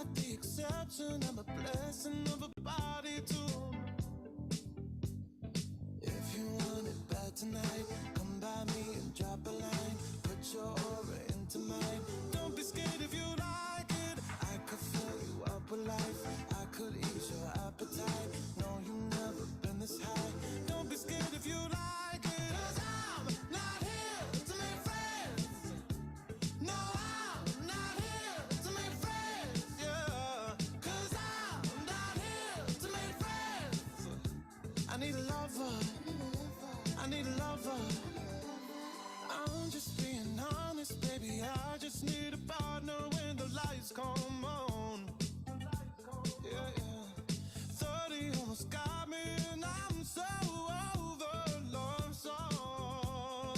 not the exception, I'm a blessing of a body too. If you want it bad tonight, come by me and drop a line. Put your aura into mine. Don't be scared if you like it. I could fill you up with life. I could ease your appetite. No, you've never been this high. Don't be scared if you like it. 'Cause I'm not here to make friends. No, I'm not here to make friends. Yeah, 'cause I'm not here to make friends. I need a lover. I need a lover. I'm just being honest, baby. I just need a partner when the lights come on. Yeah, yeah. 30 almost got me, and I'm so over love song.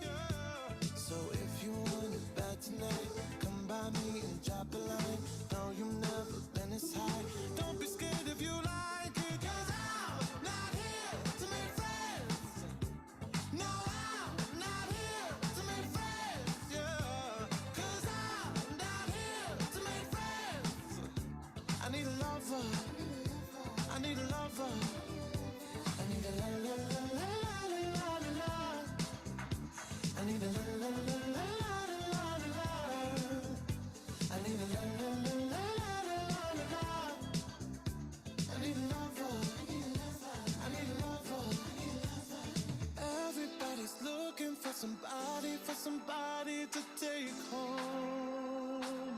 Yeah. So if you want it bad tonight, come by me and drop a line. No, you've never been this high. Don't be scared if you like it, 'cause I'm not here to make friends. No, I'm not here to make friends. Yeah, 'cause I'm not here to make friends. I need a lover. I need a lover. I need a la la la la la la la la. I need a la la la la la la la la. I need a la la la la la la la la. I need a lover. I need a lover. Everybody's looking for somebody to take home.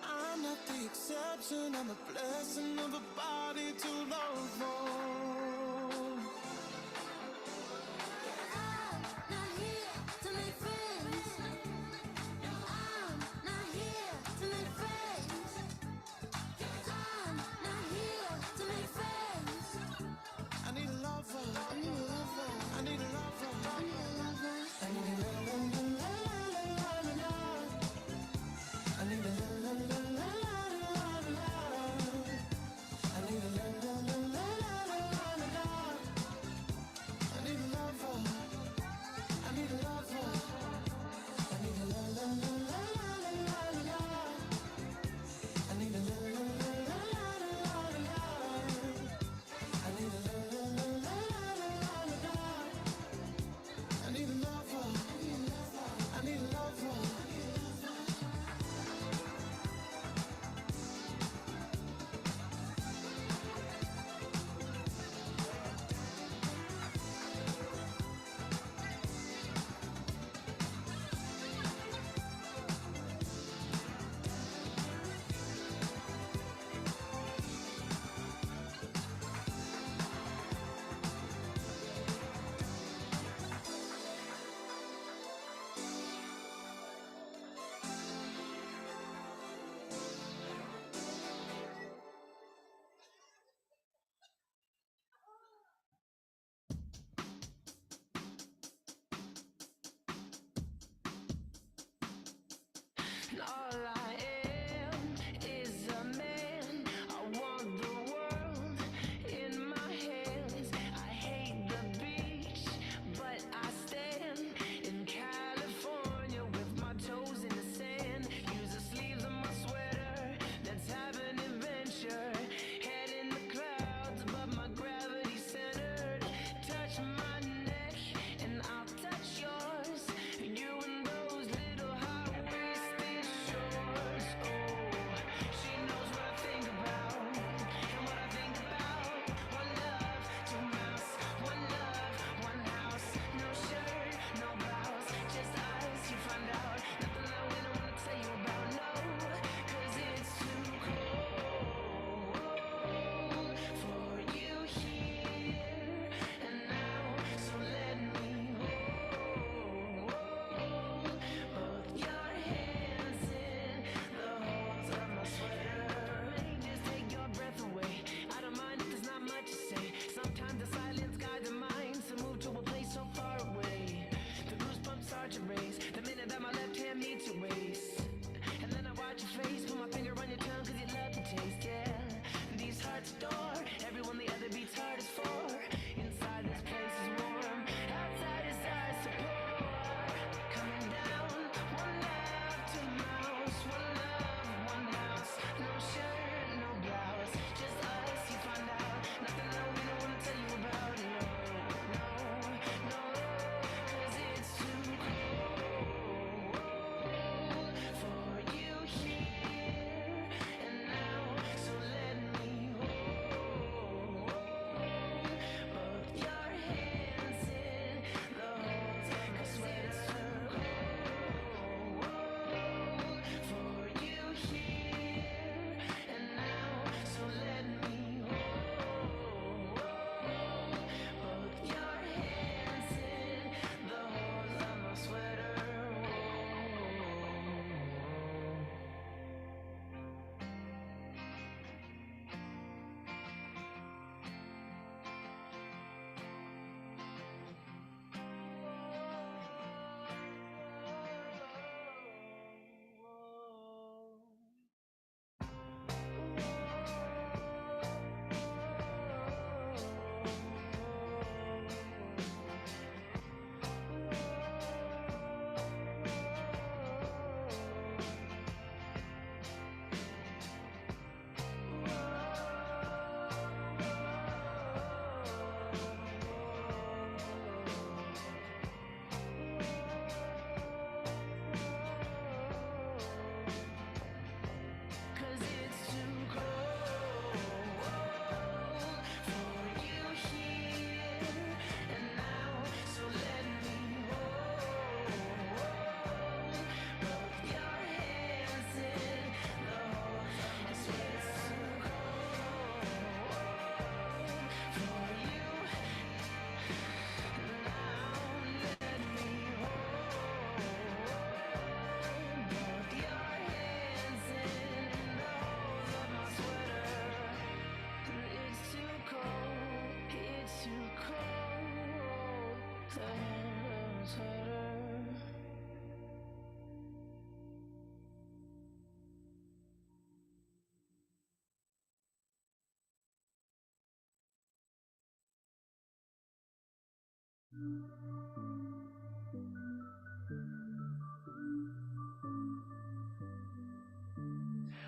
I'm not the exception, I'm a blessing of a body to love on. I'm not here to make friends. I'm not here to make friends. I'm not here to make friends. I need a lover. I need a lover. I need a lover. I need a lover. I need a la la la la la la la. I need a la la la la la la la. I need a la la la la la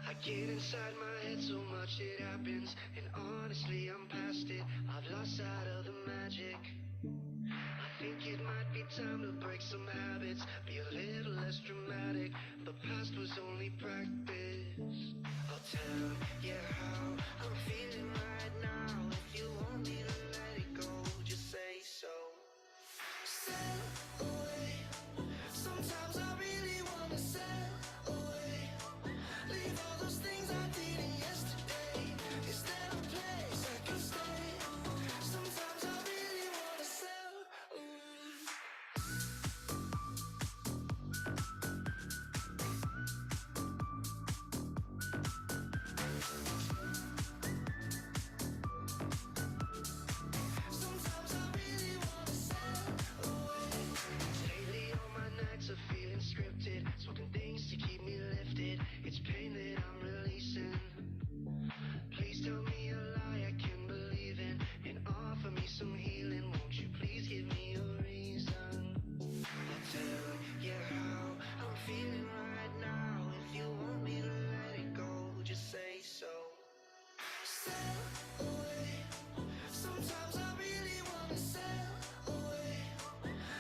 I get inside my head so much it happens, and honestly I'm past it. I've lost sight of the magic. I think it might be time to break some habits, be a little less dramatic. The past was only practice. I'll tell you how I'm feeling right now. If you want me to let it go, just say so. Sail away. Sometimes I really wanna sail away. Leave all those things I did yesterday. Is there a place I can stay? Sometimes I really wanna sail away. Sometimes I really wanna sail away. Lately all my nights are feeling scripted, smoking things to keep me lifted. It's pain that I'm releasing. Please tell me a lie I can believe in, and offer me some healing. Won't you please give me a reason? I'll tell you how I'm feeling right now. If you want me to let it go, just say so. Sail away. Sometimes I really wanna sail away.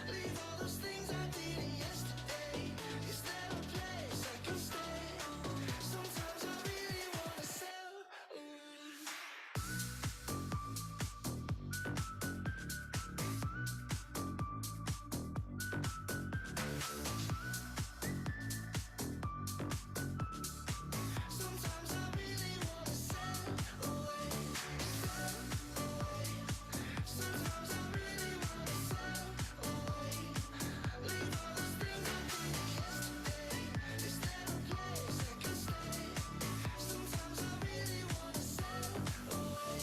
Leave all those things I did yesterday. Is there a place I can stay? Sometimes I really wanna sail away. Sometimes I really wanna sail away. Sail away. Sometimes I really wanna sail away. Leave all those things I did yesterday. Is there a place I can stay? Sometimes I really wanna sail away.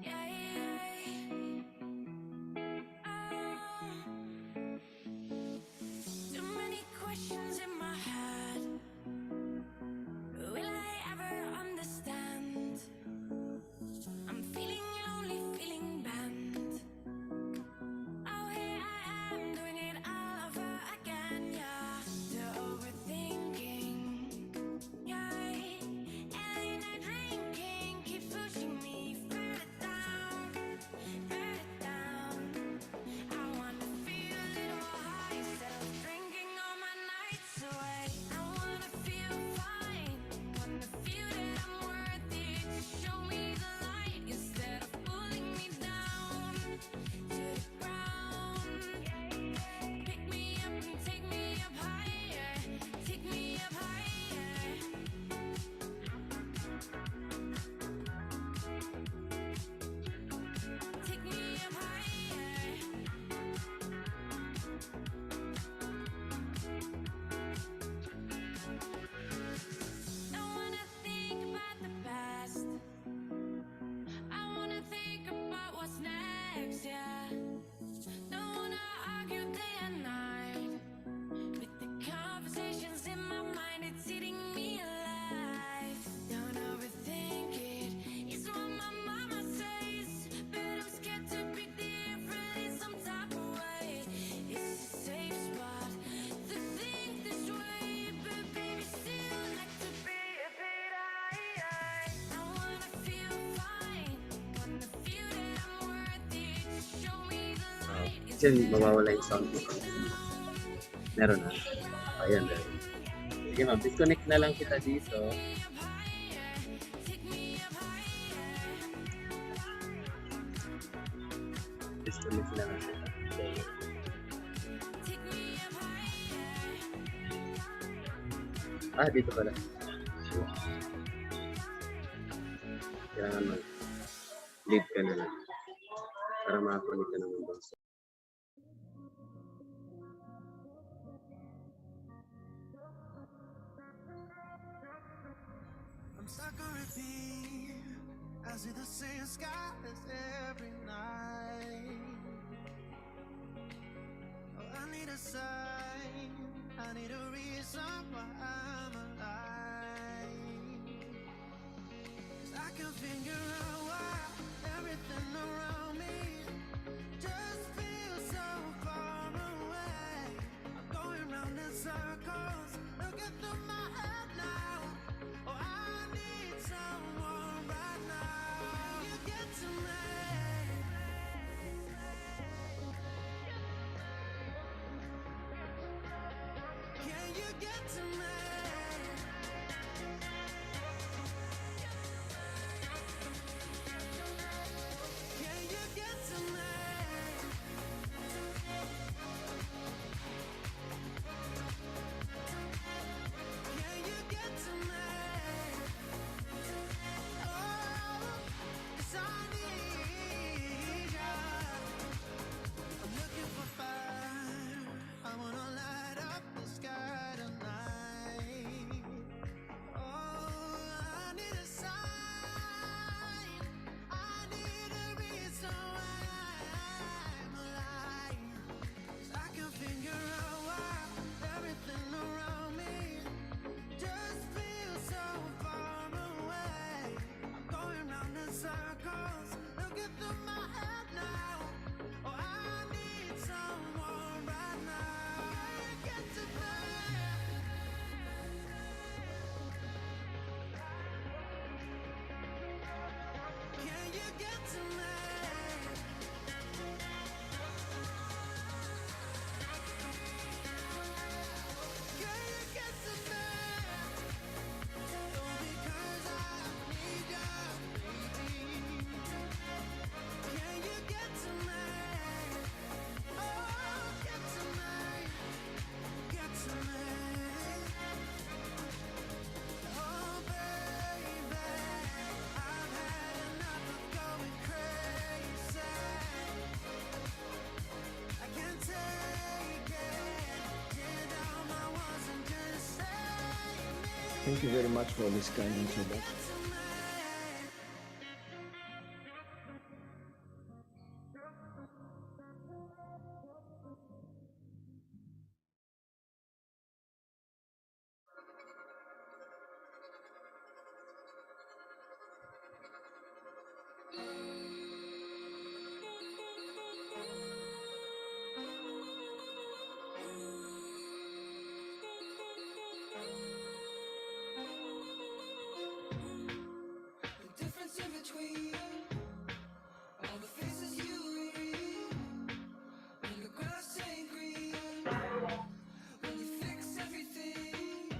Yeah, yeah. Too many questions in my head. Will I ever understand? I'm feeling lonely, feeling bent. Oh, here I am doing it all over again. Yeah, the overthinking. Yeah, and the drinking keeps pushing me further down, further down. I wanna feel a little more high instead of drinking all my nights away. I wanna feel fine, wanna feel that I'm worthy. Show me the light instead of pulling me down to the ground. Pick me up and take me up higher, take me up higher. Take me up higher. Don't wanna think about the past. I wanna think about what's next, yeah. Don't wanna argue day and night. With the conversations in my mind, it's eating me alive. Don't overthink it, it's what my mama says. But I'm scared to be different in some type of way. It's a safe spot to think this way, but baby, still like to be a bit higher. I wanna feel fine, wanna feel that I'm worthy. Show me the light Kasi mawawala yung sound mo. Meron na. Ayan, meron. Sige ma'am, disconnect na lang kita dito. Disconnect na lang kita. Dito pala. Kailangan mag-lead ka na lang. Para makakunik ka naman doon. I'm stuck on repeat. I see the same skies every night. Oh, I need a sign. I need a reason why I'm alive. 'Cause I can figure out why everything around me just feels so far away. I'm going round in circles, looking through my head now. Oh, I need someone right now. Can you get to me? Can you get to me? Can you get to me? Can you get to me? Oh, 'cause I need ya. I'm looking for fire. I wanna light up the sky tonight. Oh, I need a sign. I need a reason why I'm alive. 'Cause I can figure out why everything around me just feels so far away. I'm going round in circles, looking through my head now. Oh, I need someone right now. Can you get to me? Can you get to me? Can you get to me? Oh, because I need ya, baby. Can you get to me? Oh, get to me. Get to me. Oh, baby, I've had enough of going crazy. I can't take it. Tear down my walls and just save me. Thank you very much for this kind introduction. Get to me. The difference in between all the faces you read when the grass ain't green, when you fix everything.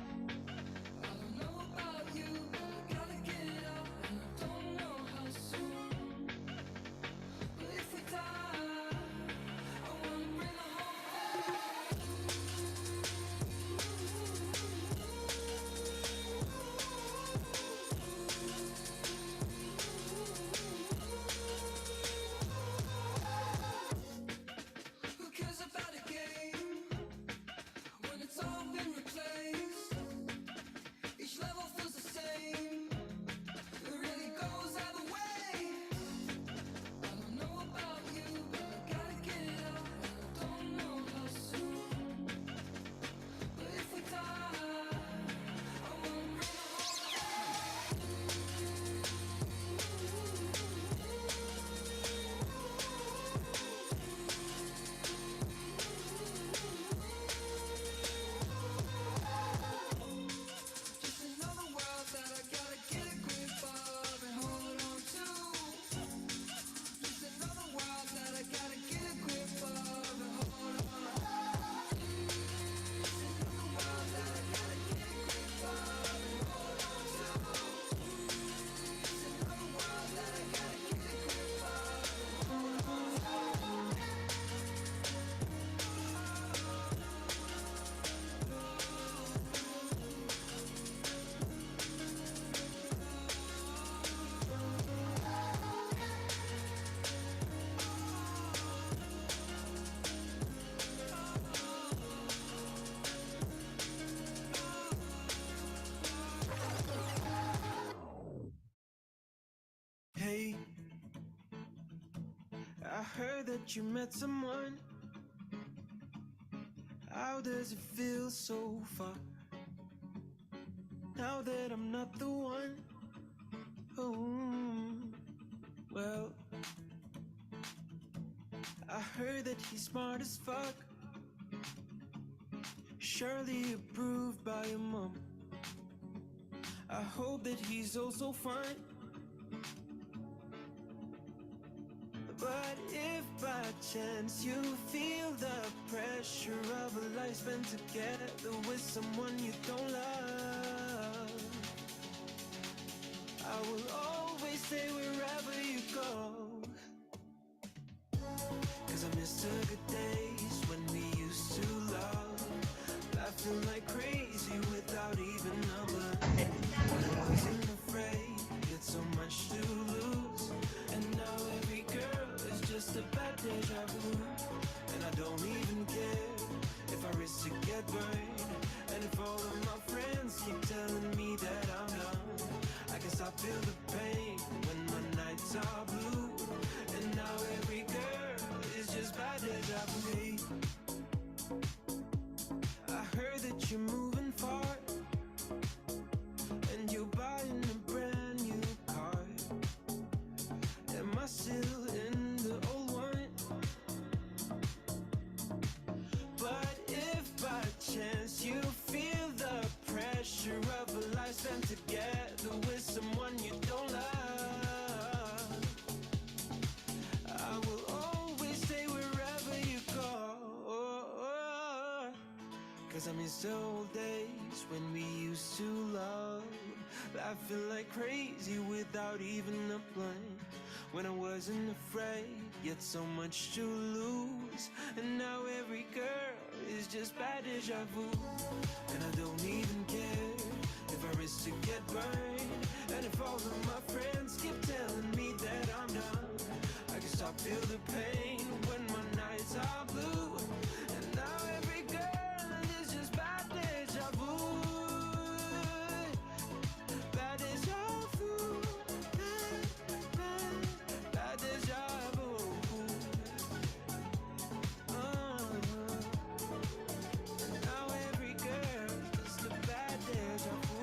I don't know about you, but I gotta get out, and I don't know how soon. But if we die, I wanna bring the whole Who cares about a game when it's all been replaced? Each level feels the same. It really goes either way. I don't know about you, but I gotta get out, and I don't know how soon. But if we die, I wanna bring the whole Just another world that I gotta get a grip of and hold on to. Just another world that I gotta get a grip of and hold on. Just another world that I gotta get a grip of and hold on to. Just another world that I gotta get a grip of and hold on to. Hey, I heard that you met someone. How does it feel so far? Now that I'm not the one, Oh, well, I heard that he's smart as fuck. Surely approved by your mom. I hope that he's also fine. But if by chance you feel the pressure of a life spent together with someone you don't love, I will always stay wherever you go. 'Cause I miss the good days when we used to love, laughing like crazy without even a plan. I wasn't afraid, yet so much to lose. And now every girl is just a bad deja vu. And I don't even care if I risk to get burned. And if all of my friends keep telling me that I'm done, I guess I feel the pain when my nights are blue. And now every girl is just bad deja vu. I heard that you're moving far, and you're buying a brand new car. Am I still in the old one? But if by chance you feel the pressure of a life spent together with someone you don't love, I will always stay wherever you go. 'Cause I miss the old days when we used to love, laughing like crazy without even a plan. When I wasn't afraid, yet so much to lose. And now every girl is just bad deja vu. And I don't even care if I risk to get burned. And if all of my friends keep telling me that I'm done, I guess I feel the pain when my nights are blue. And now every girl is just bad deja vu. Bad deja vu. Bad deja vu. Now every girl is just a bad deja vu.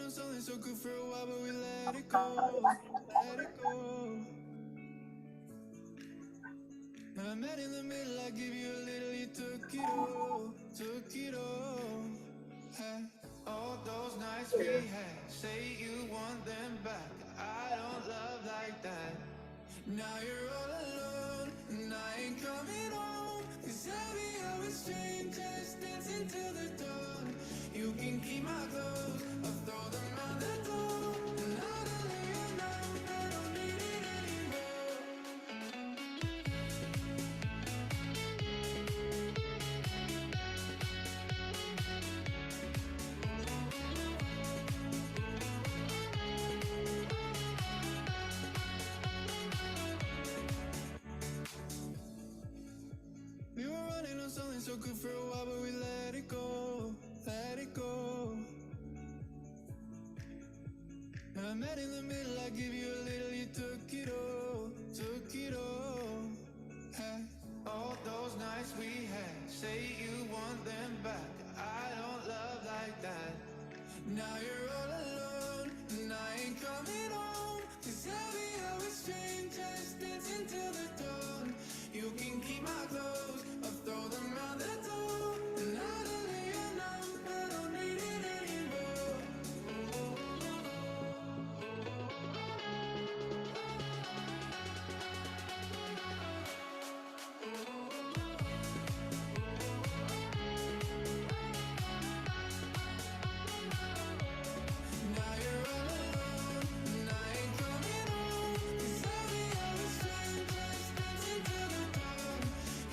on something so good for a while, but we let it go, let it go. Now I met in the middle, I give you a little, you took it all, took it all. Hey, all those nights we had, say you want them back. I don't love like that. Now you're all alone, and I ain't coming home. 'Cause I'll be out with strangers, dancing till the dawn. You can keep my clothes, I'll throw them out the door. And I don't let you know, I don't need it anymore. We were running on something so good for a while, but we let it go, let it go. Now I met in the middle, I give you a little, you took it all, took it all. Hey, all those nights we had, say you want them back. I don't love like that. Now you're all alone, and I ain't coming home. 'Cause I'll be out with strangers, dancing till the dawn. You can keep my clothes, I'll throw them out the door. And I don't let you know, I don't need it anymore. Now you're all alone, and I ain't coming home. 'Cause I'll be out with strangers, dancing till the dawn.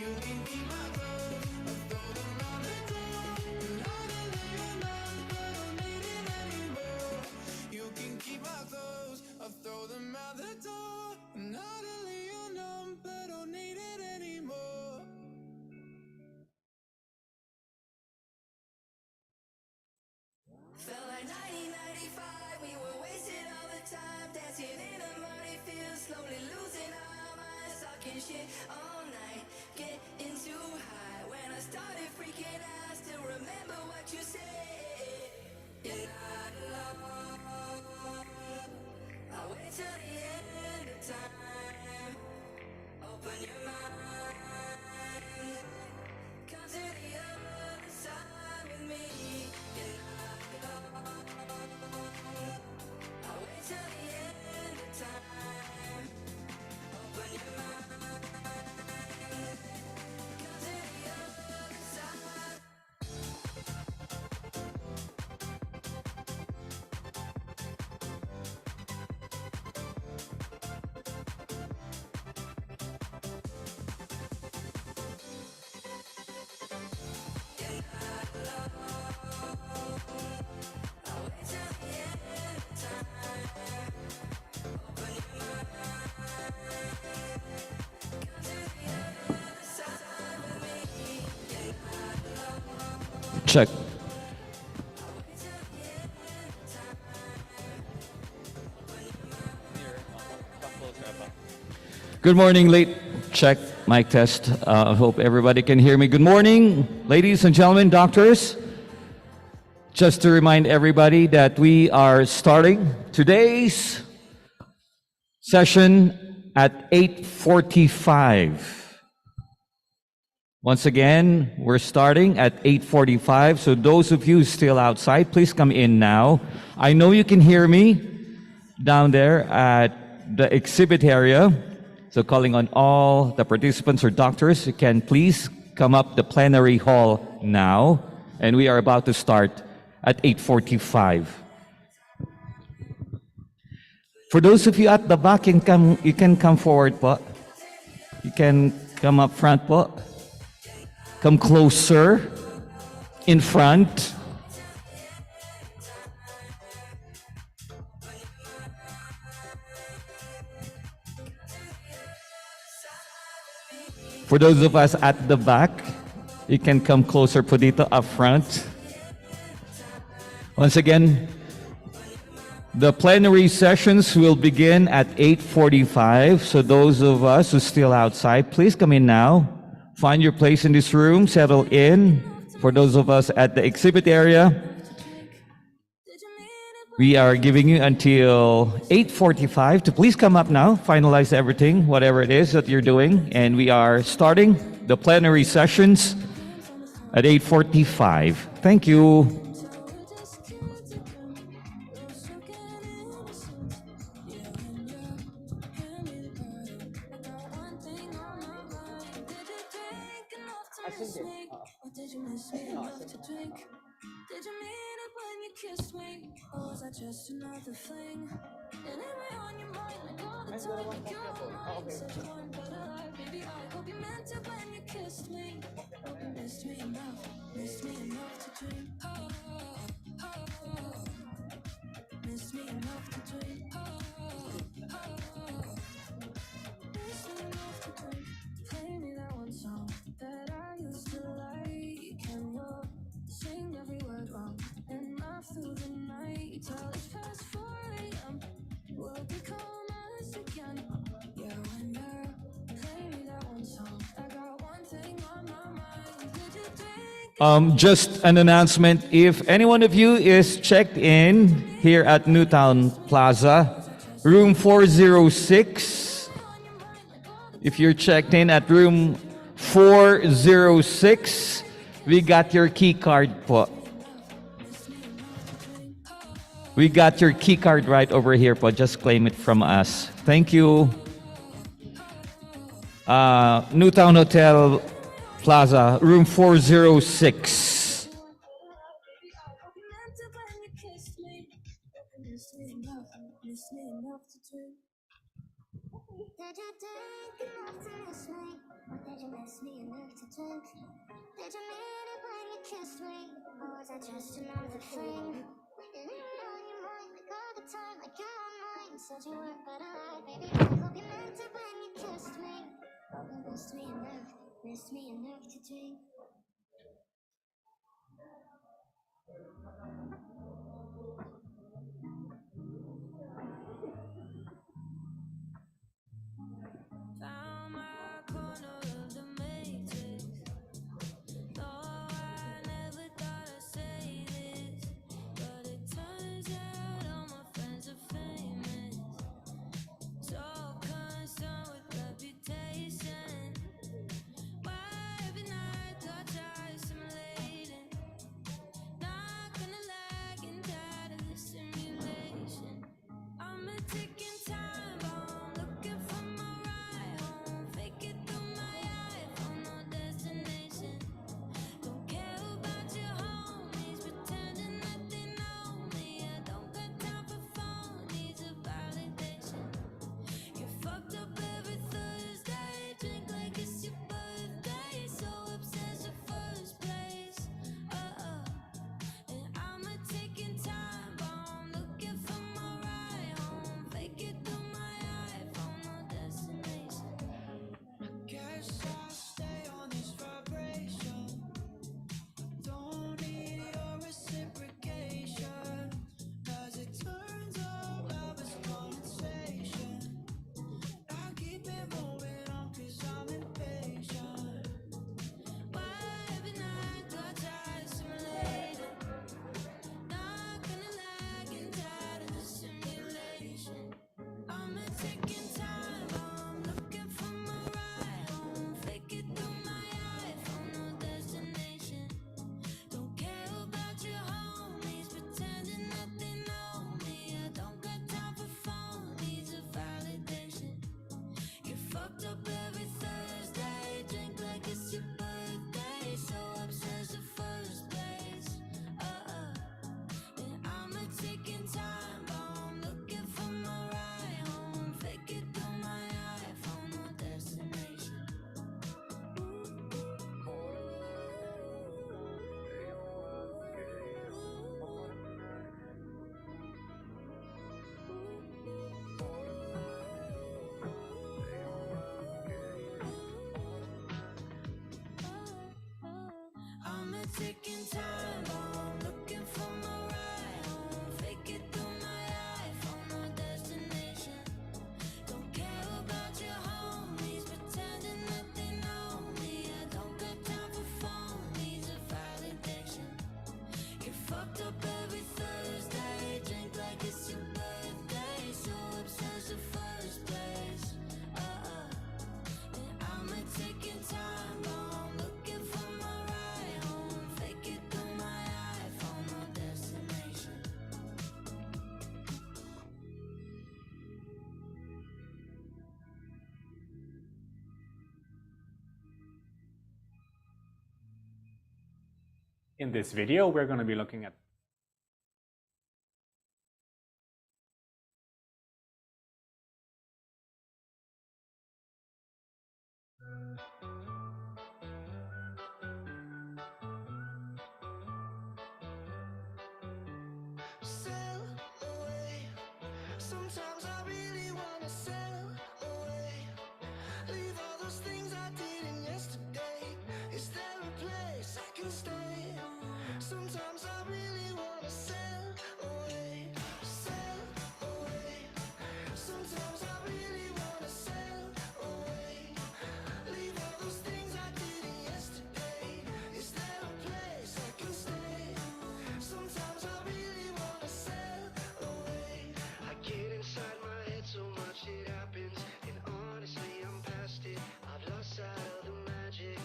You can keep my clothes, I'll throw them out the door. And I don't let you know, I don't need it anymore. You can keep my clothes, I'll throw them out the door. And I don't let you know, I don't need it anymore. Felt like 1995, we were wasting all the time, dancing in a muddy field, slowly losing our minds, talking shit all night, getting too high. When I started freaking out, still remember what you said. You're not alone. I'll wait till the end of time. Open your mind. Come to the other side with me. You're not alone. I'll wait till the end of time. Open your mind. Come to the other side. Check. Good morning, late. Check. Mic test. I hope everybody can hear me. Good morning, ladies and gentlemen, doctors. Just to remind everybody that we are starting today's session at 8:45. Once again, we're starting at 8:45, so those of you still outside, please come in now. I know you can hear me down there at the exhibit area, so calling on all the participants or doctors, you can please come up the plenary hall now, and we are about to start at 8:45. For those of you at the back, you can come forward po. You can come up front po. Come closer, in front. For those of us at the back, you can come closer po dito up front. Once again, the plenary sessions will begin at 8:45. So those of us who are still outside, please come in now. Find your place in this room, settle in. For those of us at the exhibit area, We are giving you until 8:45 to please come up now, finalize everything, whatever it is that you're doing, and we are starting the plenary sessions at 8:45. Thank you. Did you miss me enough to drink? Did you mean it when you kissed me? Or was that just another fling? And am I on your mind like all the time? Like you're on mine. Said you weren't better life. Baby, I hope you meant it when you kissed me. Hope you missed me enough to drink. Oh, oh, oh. Missed me enough to drink. Oh, oh, oh. Missed me enough to drink. Play me that one song that I used to like. And you'll sing every word wrong. And laugh through the night till it's past 4 a.m. We'll become us again. Yeah, when you play me that one song, I got one thing on my mind. Did you think? Just an announcement. If any one of you is checked in here at Newtown Plaza, room 406, if you're checked in at room 406, we got your key card po. We got your key card right over here po. Just claim it from us. Thank you. Newtown Hotel Plaza, room 406. Did you drink enough to miss me? Or did you miss me enough to drink? Did you mean it when you kissed me? Or was that just another fling? And you were on your mind like all the time, like you're on mine. Said you weren't better life, baby. I hope you meant it when you kissed me. Hope you missed me enough to drink. Found my corner of the matrix. No, I never thought I'd say this, but it turns out all my friends are famous. So concerned with reputation. Why every night In this video, we're going to be looking at sail away. Sometimes I really wanna sail away. Leave all those things I did yesterday. Is there a place I can stay? Sometimes I really wanna sail away. Sail away. Sometimes I really wanna sail away. Leave all those things I did yesterday. Is there a place I can stay? Sometimes I really wanna sail away. I get inside my head so much it happens, and honestly I'm past it. I've lost sight of the magic.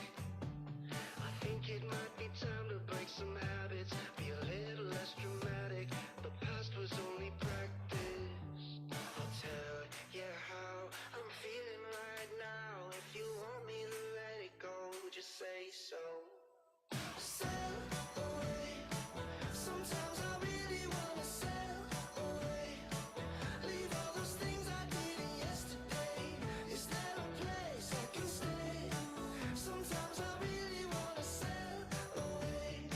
I think it might be time to break some habits, be a little less dramatic. The past was only practice. I'll tell you how I'm feeling right now. If you want me to let it go, just say so. Sail away. Sometimes I really wanna sail away. Leave all those things I did yesterday. Is there a place I can stay? Sometimes I really wanna sail away.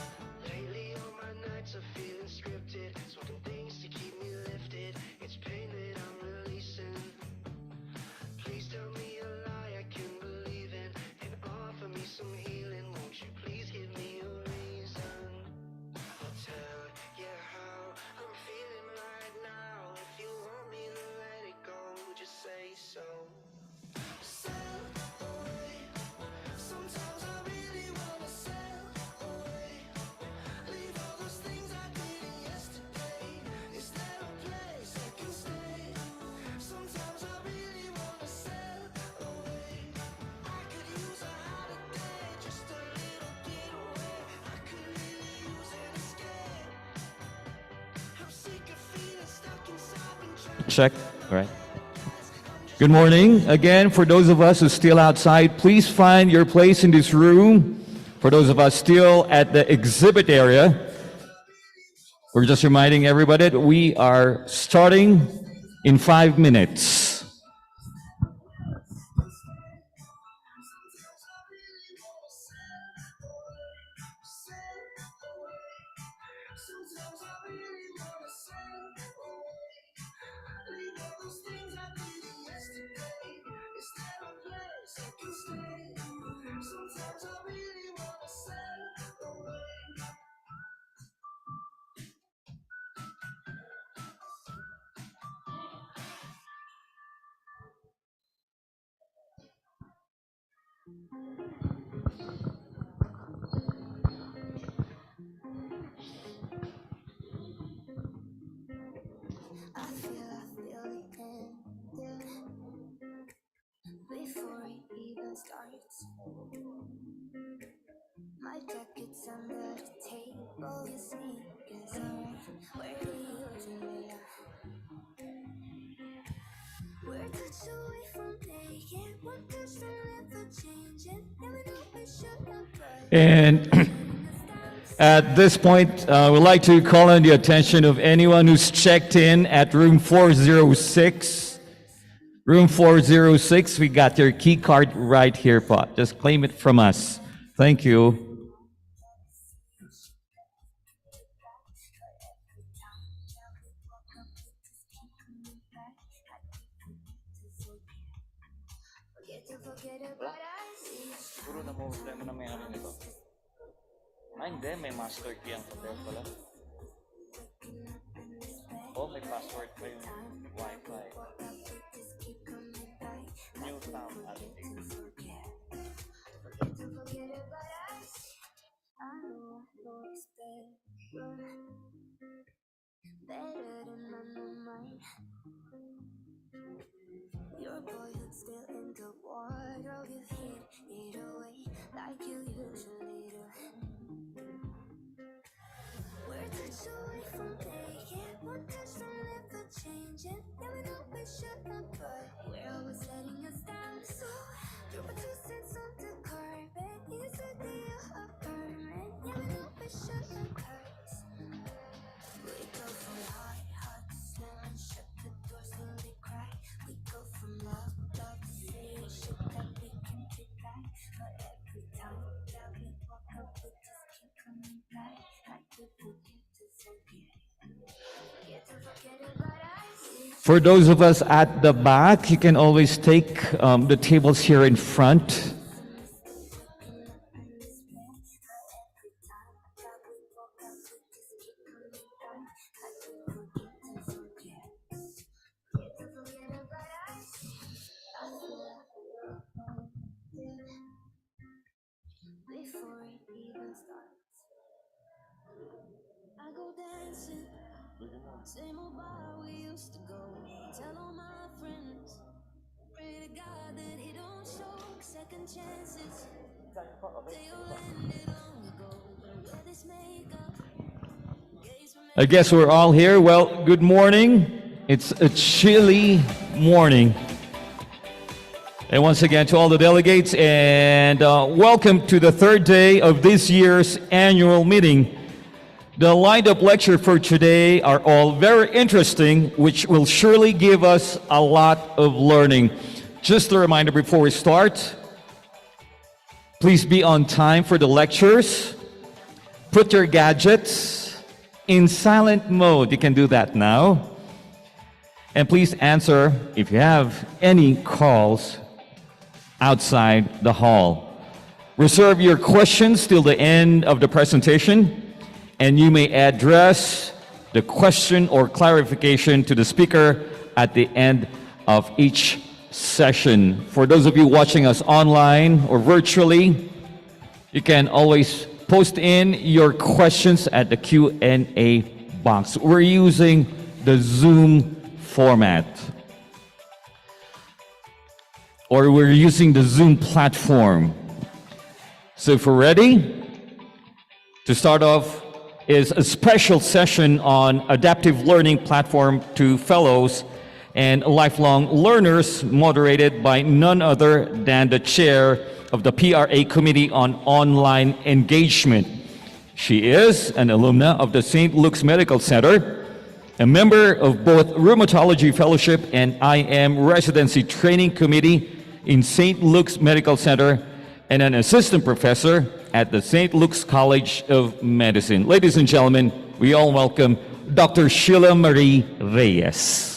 Lately all my nights are feeling scripted, swapping things to keep me lifted. It's pain that I'm releasing. Please tell me a lie I can believe in, and offer me some healing. Won't you please give me a reason? I'll tell you how I'm feeling right now. If you want me to let it go, just say so. Sail away. Sometimes I really wanna sail away. Leave all those things I did yesterday. Is there a place I can stay? Sometimes I really wanna sail away. I could use a holiday, just a little getaway. I could really use an escape. I'm sick of feeling stuck inside, been trying Check. All right. Good morning. Again, for those of us who are still outside, please find your place in this room. For those of us still at the exhibit area, we're just reminding everybody that we are starting in 5 minutes. Sometimes I really wanna sail away. Leave all those things I did yesterday. Is there a place I can stay? Sometimes I really wanna sail away. I feel it ended before it even starts. My jacket's under the table, your sneakers are where they usually are. We're touch away from playing, one touch don't ever change it. Never know we should have, but And at this point, we'd like to call on the attention of anyone who's checked in at room 406. Room 406, we got your key card right here, Pot. Just claim it from us. Thank you. forget about us. Siguro na problema na may ano nito. Ah, hindi. May master key ang hotel pala. Oh, may password pa yung Wi-Fi. New sound active. Forget about us. I know it's better than mine. Your boyhood still in the wardrobe. You've hid it away like you usually do. We're touch away from playing, one touch don't ever change it. Never know we should have, but we're always letting us down. So throw my 2 cents on the carpet. You said that you're a hermit. Never know we should For those of us at the back, you can always take the tables here in front. Before it even starts, I go dancing. Same old bar we used to go. Tell all my friends, pray to God that he don't show second chances. They all ended long ago. Wear this makeup. I guess we're all here. Well, good morning. It's a chilly morning. And once again, to all the delegates, and welcome to the third day of this year's annual meeting. The lined-up lecture for today are all very interesting, which will surely give us a lot of learning. Just a reminder before we start, please be on time for the lectures. Put your gadgets in silent mode. You can do that now. And please answer if you have any calls outside the hall. Reserve your questions till the end of the presentation, and you may address the question or clarification to the speaker at the end of each session. For those of you watching us online or virtually, you can always post in your questions at the Q&A box. We're using the Zoom format, or we're using the Zoom platform. So if we're ready, to start off is a special session on adaptive learning platform to fellows and lifelong learners, moderated by none other than the chair of the PRA Committee on Online Engagement. She is an alumna of the St. Luke's Medical Center, a member of both Rheumatology Fellowship and IM Residency Training Committee in St. Luke's Medical Center, and an assistant professor at the St. Luke's College of Medicine. Ladies and gentlemen, we all welcome Dr. Sheila Marie Reyes.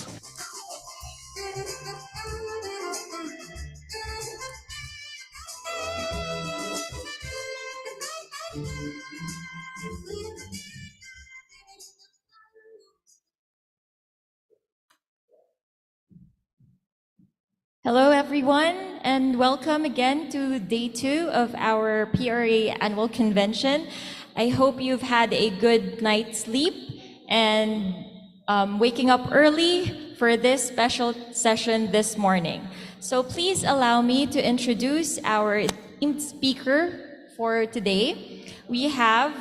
Hello, everyone, and welcome again to day 2 of our PRA Annual Convention. I hope you've had a good night's sleep and waking up early for this special session this morning. So please allow me to introduce our esteemed speaker for today. We have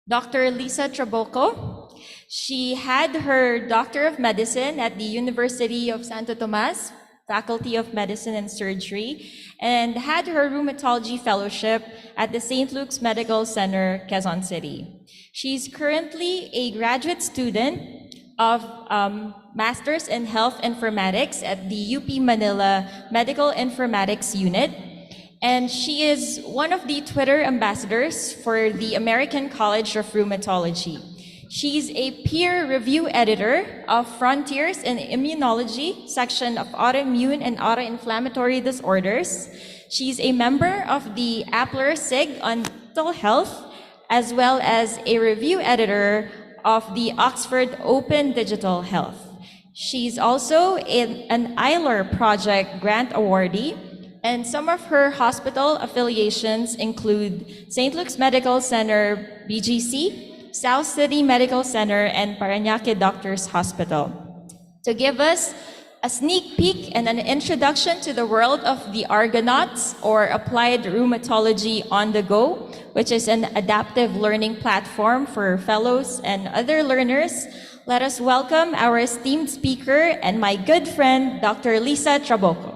Dr. Lisa Trabuco. She had her Doctor of Medicine at the University of Santo Tomas, Faculty of Medicine and Surgery, and had her Rheumatology Fellowship at the St. Luke's Medical Center, Quezon City. She's currently a graduate student of Masters in Health Informatics at the UP Manila Medical Informatics Unit, and she is one of the Twitter ambassadors for the American College of Rheumatology. She's a peer review editor of Frontiers in Immunology section of Autoimmune and Autoinflammatory Disorders. She's a member of the Appler SIG on Mental Health, as well as a review editor of the Oxford Open Digital Health. She's also an Eiler Project grant awardee, and some of her hospital affiliations include St. Luke's Medical Center, BGC, South City Medical Center, and Parañaque Doctors Hospital. To give us a sneak peek and an introduction to the world of the Argonauts, or Applied Rheumatology on the Go, which is an adaptive learning platform for fellows and other learners, let us welcome our esteemed speaker and my good friend, Dr. Lisa Trabuco.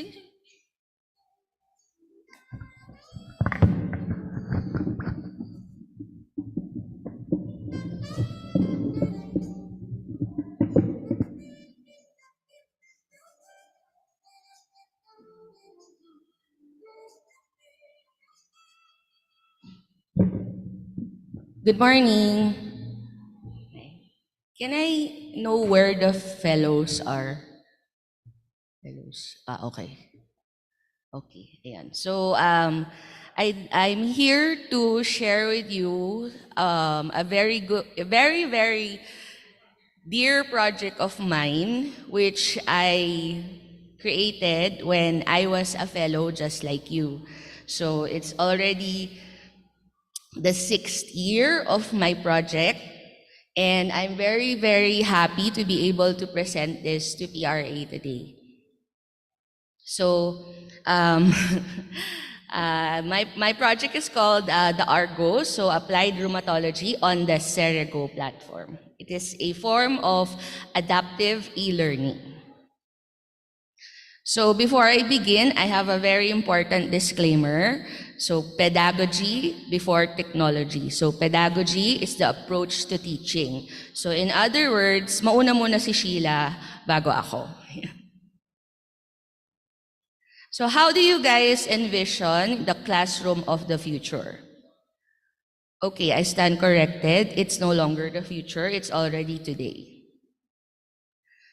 sige, sige. Good morning. Can I know where the fellows are? Fellows. Okay. Okay, ayan. So, I'm here to share with you a very dear project of mine, which I created when I was a fellow just like you. So, it's already the 6th year of my project, and I'm very happy to be able to present this to PRA today. So, um, my project is called the ARGO, so Applied Rheumatology on the Cerego platform. It is a form of adaptive e-learning. So before I begin, I have a very important disclaimer. So pedagogy before technology. So pedagogy is the approach to teaching. So in other words, mauna muna si Sheila bago ako. So how do you guys envision the classroom of the future? Okay, I stand corrected. It's no longer the future, it's already today.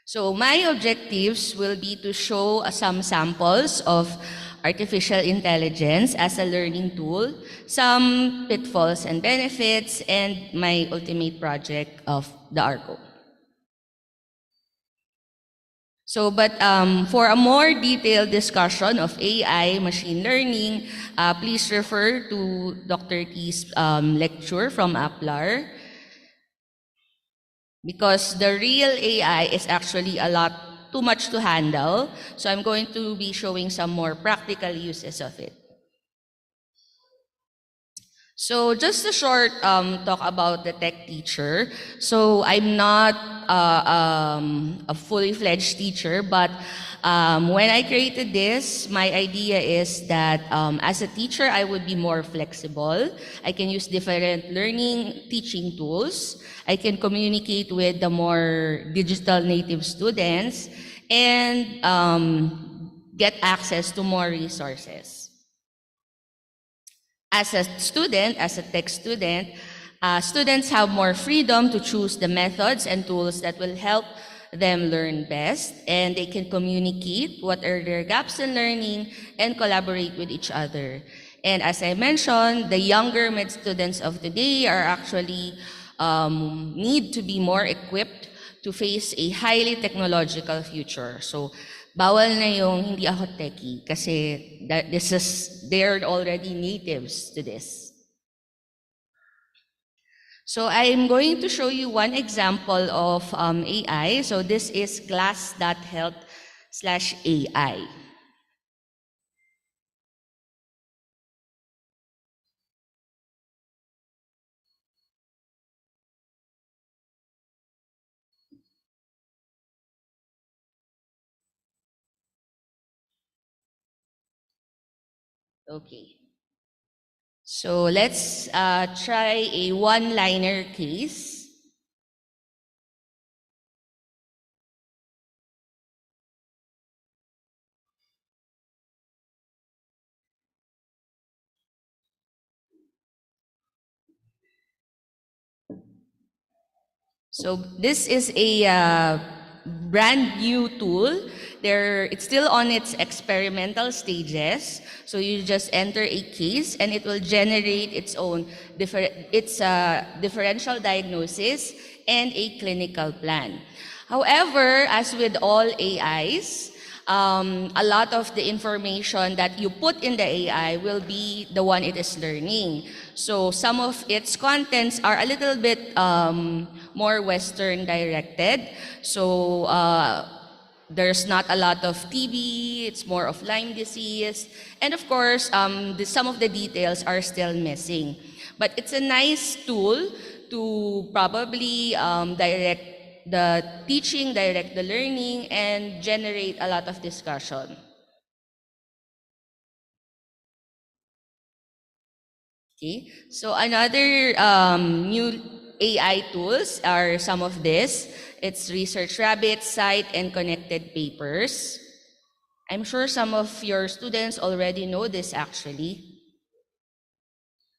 So my objectives will be to show some samples of artificial intelligence as a learning tool, some pitfalls and benefits, and my ultimate project of the ARCO. So, but for a more detailed discussion of AI, machine learning, please refer to Dr. T's lecture from APLAR, because the real AI is actually a lot too much to handle. So I'm going to be showing some more practical uses of it. So just a short talk about the tech teacher. So I'm not a fully fledged teacher, but when I created this, my idea is that as a teacher, I would be more flexible. I can use different learning teaching tools. I can communicate with the more digital native students and get access to more resources. As a student, as a tech student, students have more freedom to choose the methods and tools that will help them learn best, and they can communicate what are their gaps in learning and collaborate with each other. And as I mentioned, the younger med students of today are actually need to be more equipped to face a highly technological future. So bawal na yung hindi ako techie kasi they're already natives to this. So I'm going to show you one example of AI. So this is glass.health/AI. Okay. So let's try a one-liner case. So this is a brand new tool. It's still on its experimental stages. So you just enter a case and it will generate its own differential diagnosis and a clinical plan. However, as with all AIs, a lot of the information that you put in the AI will be the one it is learning. So some of its contents are a little bit more Western directed. So there's not a lot of TB, it's more of Lyme disease. And of course, some of the details are still missing. But it's a nice tool to probably direct the teaching, direct the learning, and generate a lot of discussion. Okay, so another new AI tools are some of this. It's Research Rabbit, Cite, and Connected Papers. I'm sure some of your students already know this actually.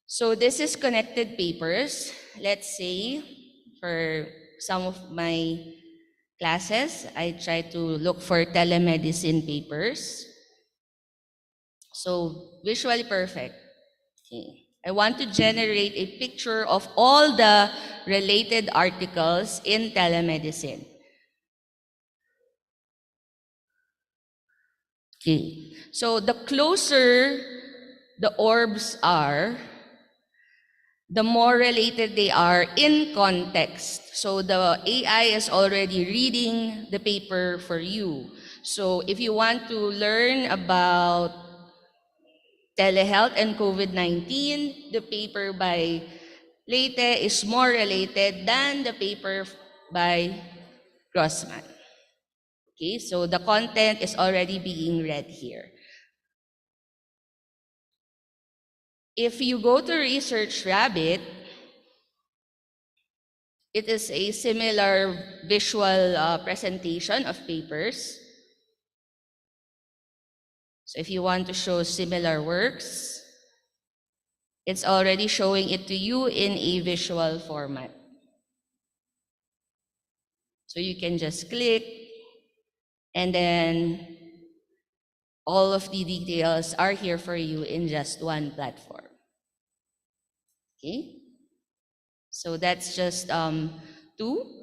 So this is Connected Papers. Let's say for some of my classes, I try to look for telemedicine papers. So visually perfect. Okay. I want to generate a picture of all the related articles in telemedicine. Okay. So the closer the orbs are, the more related they are in context. So the AI is already reading the paper for you. So if you want to learn about telehealth and COVID-19, the paper by Leyte is more related than the paper by Grossman. Okay, so the content is already being read here. If you go to Research Rabbit, it is a similar visual presentation of papers. So if you want to show similar works, it's already showing it to you in a visual format. So you can just click, and then all of the details are here for you in just one platform. Okay, so that's just two.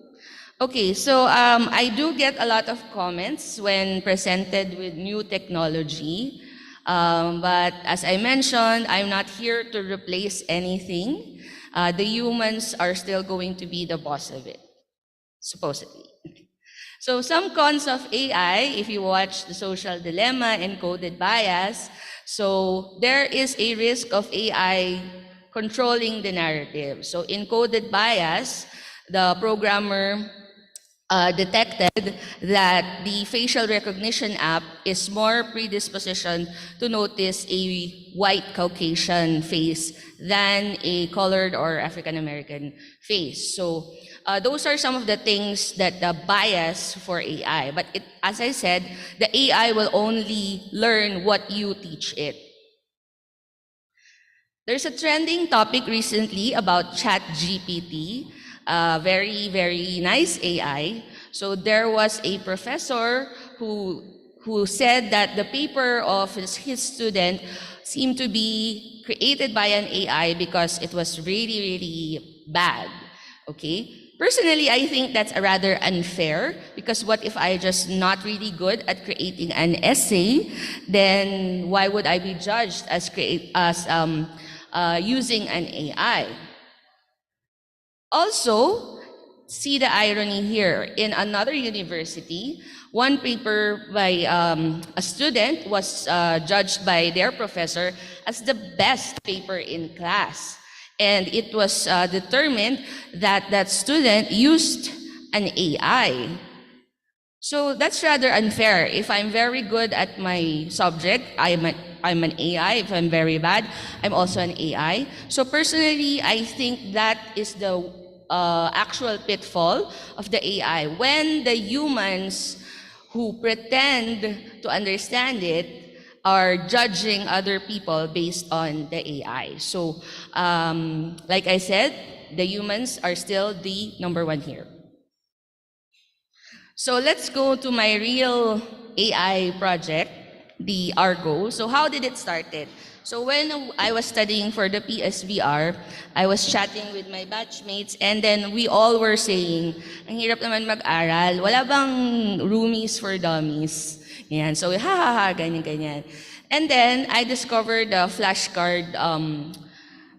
Okay, so I do get a lot of comments when presented with new technology, but as I mentioned, I'm not here to replace anything. The humans are still going to be the boss of it, supposedly. So some cons of AI, if you watch The Social Dilemma and Coded Bias, so there is a risk of AI controlling the narrative. So in Coded Bias, the programmer detected that the facial recognition app is more predisposition to notice a white Caucasian face than a colored or African American face. So those are some of the things that the bias for AI. But as I said, the AI will only learn what you teach it. There's a trending topic recently about ChatGPT, very, very nice AI. So there was a professor who said that the paper of his student seemed to be created by an AI because it was really, really bad. Okay? Personally, I think that's a rather unfair because what if I just not really good at creating an essay? Then why would I be judged as using an AI? Also, see the irony here. In another university, one paper by a student was judged by their professor as the best paper in class. And it was determined that that student used an AI. So that's rather unfair. If I'm very good at my subject, I'm an AI. If I'm very bad, I'm also an AI. So personally, I think that is the actual pitfall of the AI. When the humans who pretend to understand it are judging other people based on the AI. So, like I said, the humans are still the number one here. So let's go to my real AI project, the Argo. So how did it started? So when I was studying for the PSVR, I was chatting with my batchmates and then we all were saying, ang hirap naman mag-aral, wala bang roomies for dummies? Yan. So ha ha ha, ganyan ganyan. And then I discovered the flashcard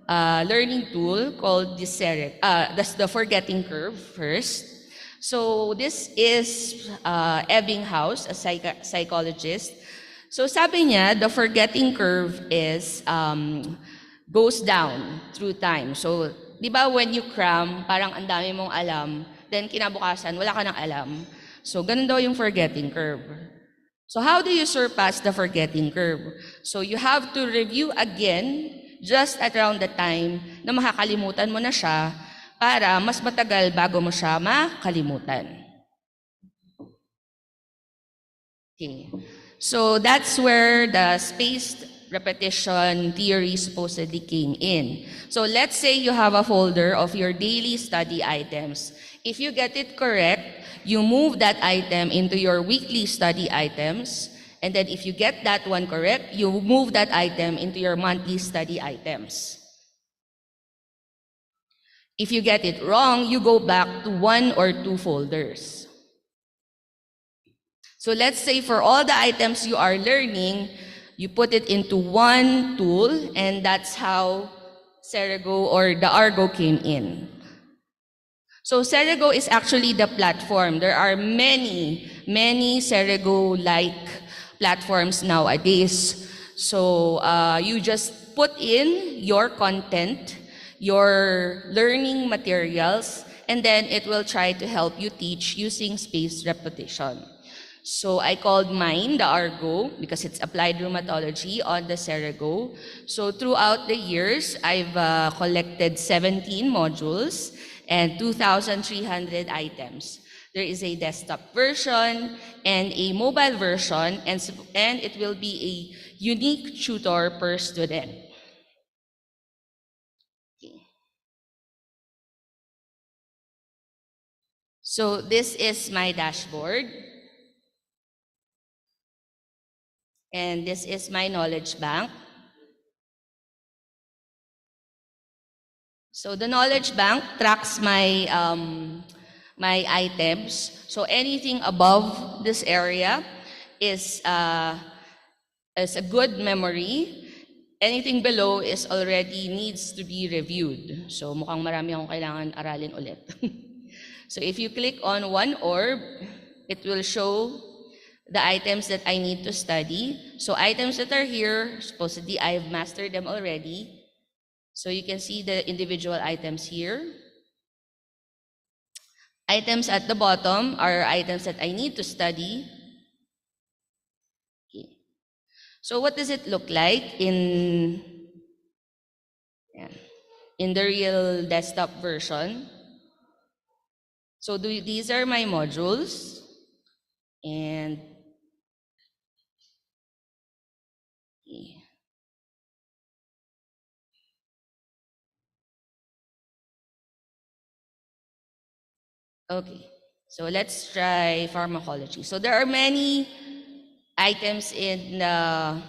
learning tool called that's the Forgetting Curve first. So this is Ebbinghaus, a psychologist. So sabi niya, the forgetting curve is goes down through time. So, di ba when you cram, parang ang dami mong alam, then kinabukasan, wala ka nang alam. So, ganun daw yung forgetting curve. So how do you surpass the forgetting curve? So you have to review again just at around the time na makakalimutan mo na siya para mas matagal bago mo siya makalimutan. Okay. So that's where the spaced repetition theory supposedly came in. So let's say you have a folder of your daily study items. If you get it correct, you move that item into your weekly study items. And then if you get that one correct, you move that item into your monthly study items. If you get it wrong, you go back to 1 or 2 folders. So let's say for all the items you are learning, you put it into one tool, and that's how Serego or the Argo came in. So Serego is actually the platform. There are many Serego-like platforms nowadays. So you just put in your content, your learning materials, and then it will try to help you teach using spaced repetition. So I called mine the Argo because it's applied rheumatology on the Serego. So throughout the years, I've collected 17 modules and 2,300 items. There is a desktop version and a mobile version, and it will be a unique tutor per student. Okay. So this is my dashboard. And this is my knowledge bank. So the knowledge bank tracks my my items. So anything above this area is a good memory. Anything below is already needs to be reviewed. So mukhang marami akong kailangan aralin ulit. So if you click on one orb, it will show the items that I need to study. So items that are here, supposedly I've mastered them already. So you can see the individual items here. Items at the bottom are items that I need to study. Okay. So what does it look like in the real desktop version? So these are my modules, and okay, so let's try pharmacology. So there are many items in the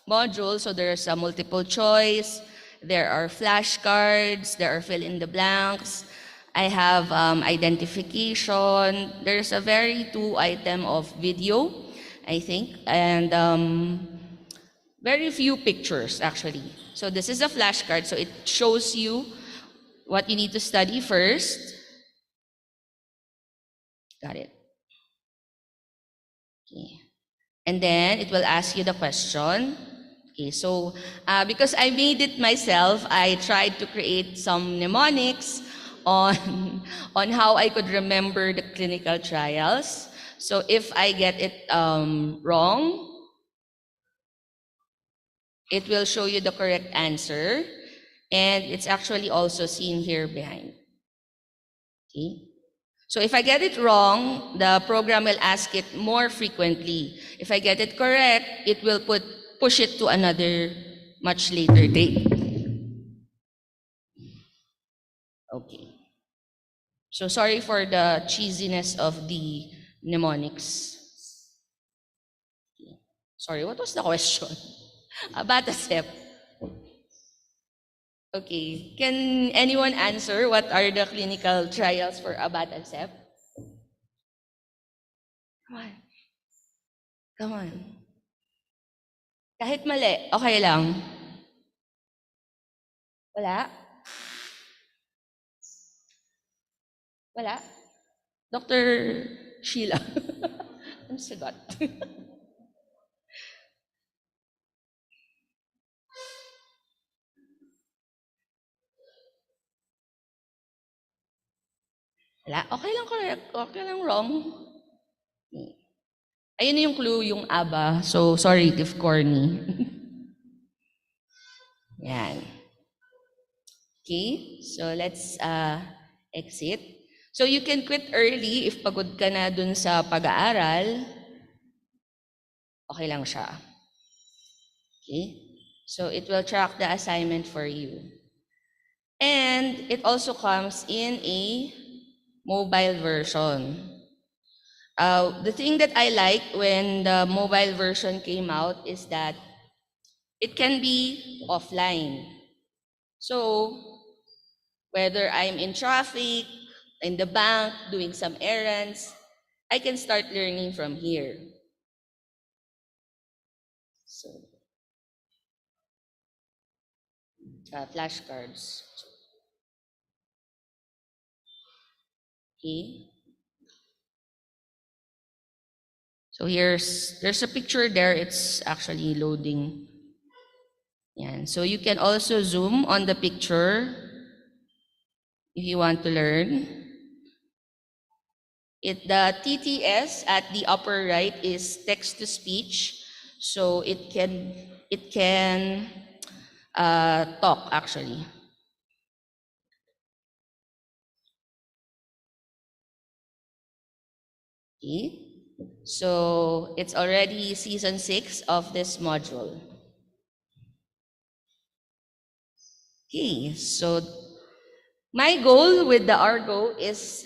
module. So there's a multiple choice, there are flashcards, there are fill in the blanks. I have identification. There's a very 2-item of video, I think, and very few pictures actually. So this is a flashcard, so it shows you what you need to study first. Got it. Okay. And then it will ask you the question. Okay, so because I made it myself, I tried to create some mnemonics on how I could remember the clinical trials. So if I get it wrong, it will show you the correct answer, and it's actually also seen here behind. Okay. So if I get it wrong, the program will ask it more frequently. If I get it correct, it will push it to another much later date. Okay. So sorry for the cheesiness of the mnemonics. Sorry, what was the question? Abatacept. Okay, can anyone answer what are the clinical trials for abatacept? Come on. Come on. Kahit mali, okay lang. Wala? Wala? Dr. Sheila. Ang sagot. Wala? Okay lang correct. Okay lang wrong. Ayun yung clue, yung ABA. So, sorry if corny. Yan. Okay, so let's exit. So you can quit early if pagod ka na dun sa pag-aaral. Okay lang siya. Okay, so it will track the assignment for you. And it also comes in a mobile version. The thing that I like when the mobile version came out is that it can be offline. So whether I'm in traffic, in the bank, doing some errands, I can start learning from here. So, flashcards. Okay. So there's a picture there. It's actually loading. Yan. So you can also zoom on the picture if you want to learn. The TTS at the upper right is text to speech, so it can talk actually. Okay, so it's already season 6 of this module. Okay, so my goal with the Argo is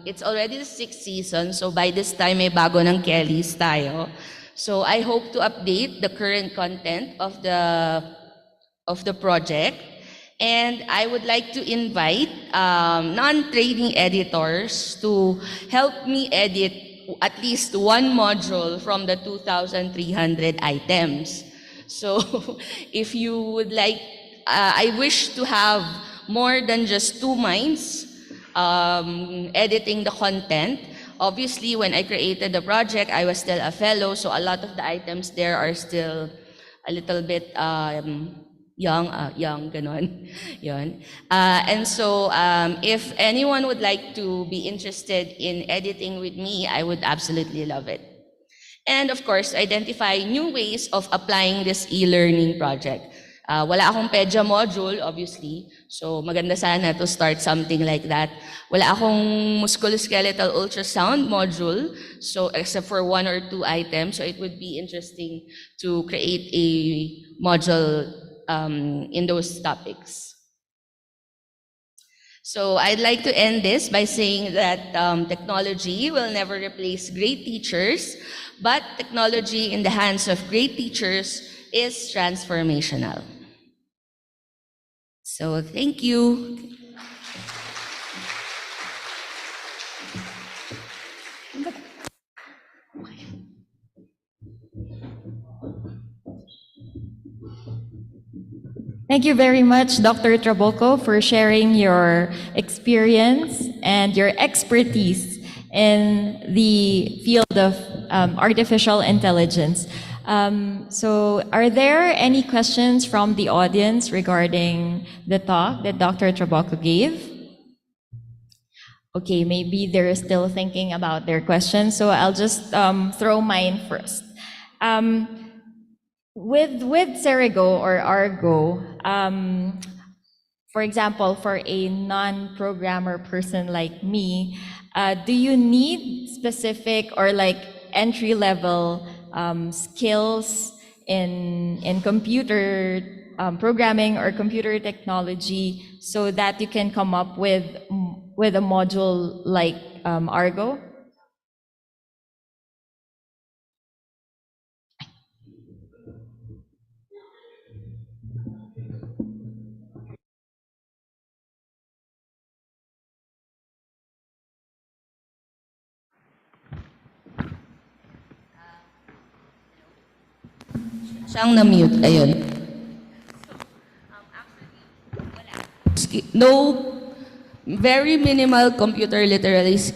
it's already the 6th season, so by this time may bago ng Kellys tayo. So I hope to update the current content of the project, and I would like to invite non-training editors to help me edit at least one module from the 2,300 items. So if you would like, I wish to have more than just 2 minds editing the content. Obviously, when I created the project, I was still a fellow, so a lot of the items there are still a little bit young, ganon, yun. And so if anyone would like to be interested in editing with me, I would absolutely love it. And of course, identify new ways of applying this e-learning project. Wala akong PEDIA module, obviously, so maganda sana to start something like that. Wala akong musculoskeletal ultrasound module, so except for 1 or 2 items, so it would be interesting to create a module in those topics. So I'd like to end this by saying that technology will never replace great teachers, but technology in the hands of great teachers is transformational. So thank you. Thank you very much, Dr. Trabolco, for sharing your experience and your expertise in the field of artificial intelligence. So are there any questions from the audience regarding the talk that Dr. Trabolco gave? Okay, maybe they're still thinking about their questions, so I'll just throw mine first. With Cerigo or Argo, for example, for a non-programmer person like me, do you need specific or like entry-level skills in computer programming or computer technology so that you can come up with a module like Argo? Siyang na-mute, ayun. No, very minimal computer literacy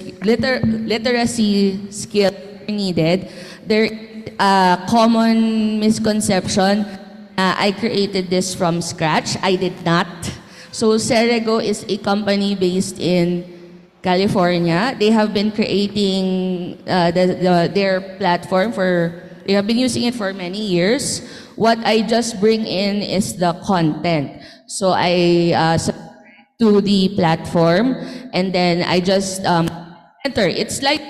skill needed. There is a common misconception. I created this from scratch. I did not. So Cerego is a company based in California. They have been creating their platform they have been using it for many years. What I just bring in is the content. So I to the platform, and then I just enter. It's like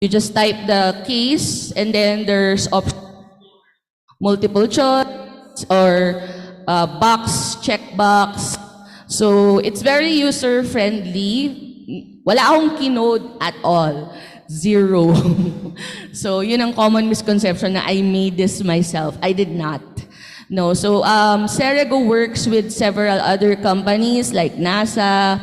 you just type the case, and then there's multiple choice or check box. So it's very user friendly. Wala akong kinode at all. Zero. So yun ang common misconception na I made this myself. I did not. No, so Serego works with several other companies like NASA,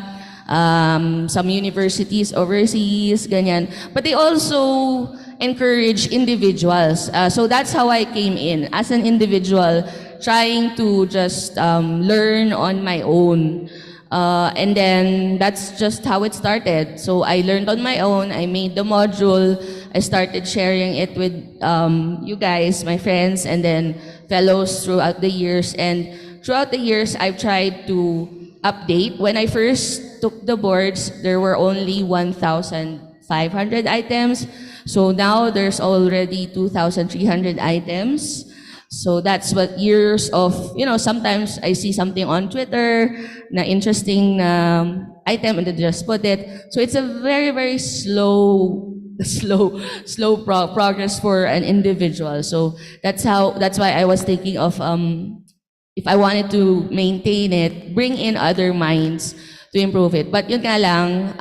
some universities overseas, ganyan. But they also encourage individuals. So that's how I came in, as an individual, trying to just learn on my own. And then that's just how it started. So I learned on my own, I made the module, I started sharing it with you guys, my friends, and then fellows throughout the years. And throughout the years, I've tried to update. When I first took the boards, there were only 1,500 items. So now there's already 2,300 items. So that's what years of, sometimes I see something on Twitter, na interesting item, and then just put it. So it's a very, very slow progress for an individual. So that's why I was thinking of, if I wanted to maintain it, bring in other minds to improve it. But yun nga lang,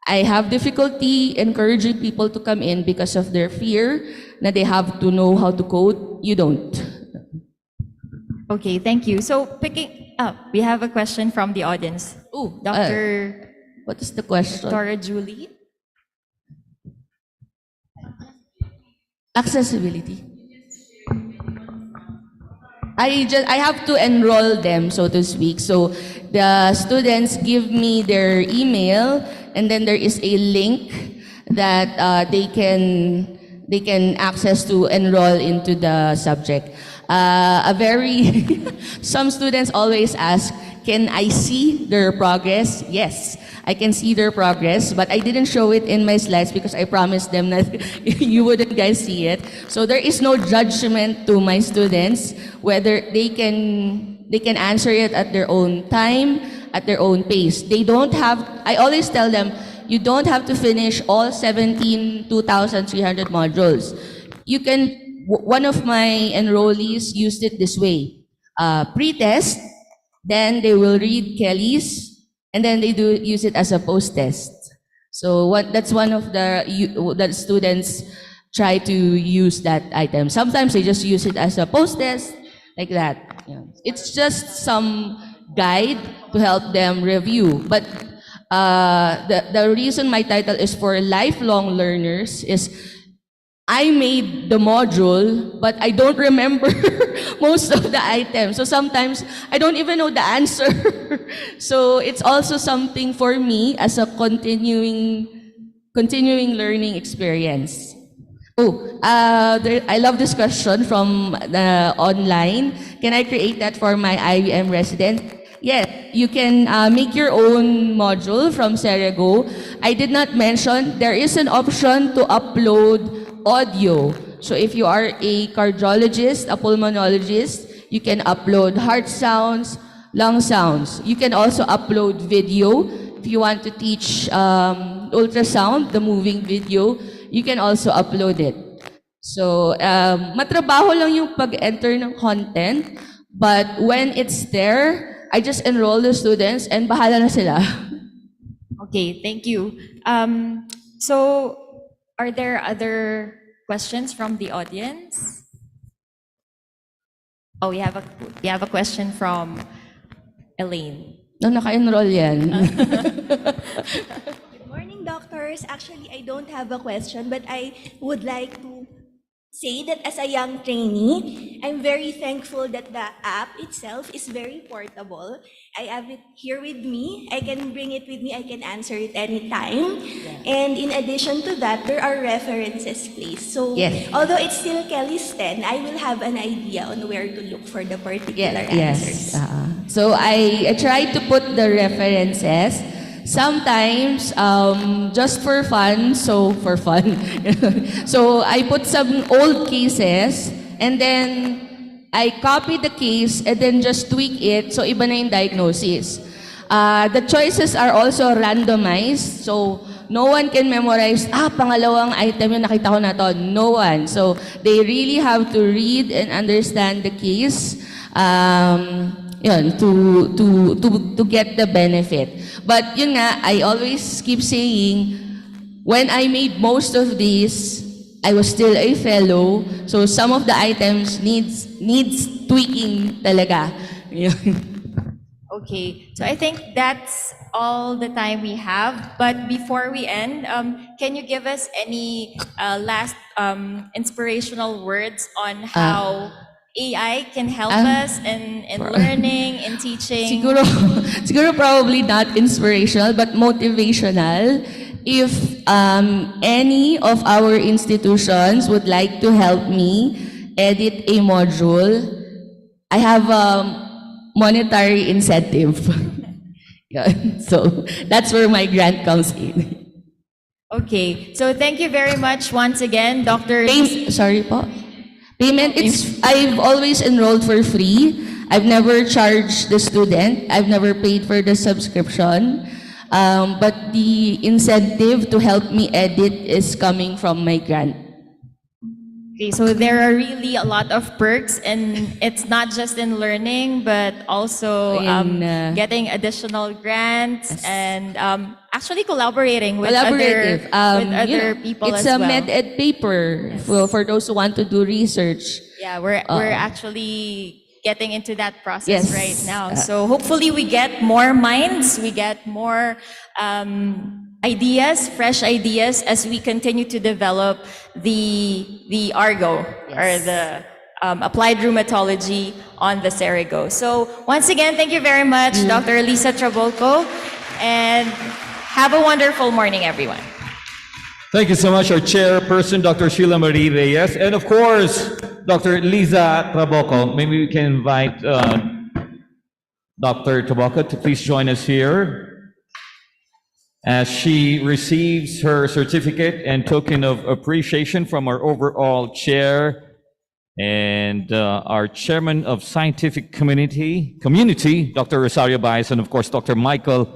I have difficulty encouraging people to come in because of their fear na they have to know how to code. You don't. Okay, thank you. So picking up, we have a question from the audience. Oh, Dr. what is the question? Dora Julie. Accessibility. I have to enroll them, so to speak. So the students give me their email, and then there is a link that they can access to enroll into the subject. Some students always ask, can I see their progress? Yes, I can see their progress, but I didn't show it in my slides because I promised them that you wouldn't guys see it. So there is no judgment to my students whether they can answer it at their own time, at their own pace. They don't have, I always tell them, you don't have to finish all 2,300 modules. You can, one of my enrollees used it this way. Pre-test, then they will read Kelly's, and then they use it as a post-test. So that's one of the students try to use that item. Sometimes they just use it as a post-test, like that. Yeah. It's just some guide to help them review. But the reason my title is for lifelong learners is I made the module, but I don't remember most of the items. So sometimes I don't even know the answer. So it's also something for me as a continuing learning experience. I love this question from the online. Can I create that for my IUM resident? Yes, you can make your own module from Serego. I did not mention there is an option to upload audio. So if you are a cardiologist, a pulmonologist, you can upload heart sounds, lung sounds. You can also upload video. If you want to teach ultrasound, the moving video, you can also upload it. So matrabaho lang yung pag-enter ng content, but when it's there, I just enroll the students and bahala na sila. Okay, thank you. So, are there other questions from the audience? Oh, we have a question from Elaine. No, naka-enroll yan. Good morning, doctors. Actually, I don't have a question, but I would like to say that as a young trainee, I'm very thankful that the app itself is very portable. I have it here with me. I can bring it with me. I can answer it anytime. And in addition to that, there are references placed. So Yes. although it's still Kelly's 10, I will have an idea on where to look for the particular answers. Yes. So I try to put the references. Sometimes, just for fun, so I put some old cases And then, I copy the case and then just tweak it so iba na yung diagnosis. The choices are also randomized, so no one can memorize, pangalawang item yung nakita ko na to. No one. So they really have to read and understand the case yun, to get the benefit. But yun nga, I always keep saying, when I made most of these, I was still a fellow, so some of the items needs tweaking talaga. Okay, so I think that's all the time we have. But before we end, can you give us any last inspirational words on how AI can help us in learning, in teaching? Siguro probably not inspirational, but motivational. If any of our institutions would like to help me edit a module, I have a monetary incentive. Yeah, so that's where my grant comes in. Okay, so thank you very much once again, Dr. Sorry po. Payment, I've always enrolled for free. I've never charged the student. I've never paid for the subscription. But the incentive to help me edit is coming from my grant. Okay, so there are really a lot of perks, and it's not just in learning, but also getting additional grants and actually collaborating with other people it's as well. It's a med ed paper for those who want to do research. Yeah, we're actually getting into that process Yes. right now. So hopefully we get more minds, we get more ideas, fresh ideas as we continue to develop the ARGO, or the applied rheumatology on the Cerigo. So once again, thank you very much, Dr. Lisa Trabolco, and have a wonderful morning, everyone. Thank you so much, our chairperson, Dr. Sheila Marie Reyes, and of course, Dr. Liza Traboco. Maybe we can invite Dr. Traboco to please join us here as she receives her certificate and token of appreciation from our overall chair and our chairman of scientific community, Dr. Rosario Baez, and of course, Dr. Michael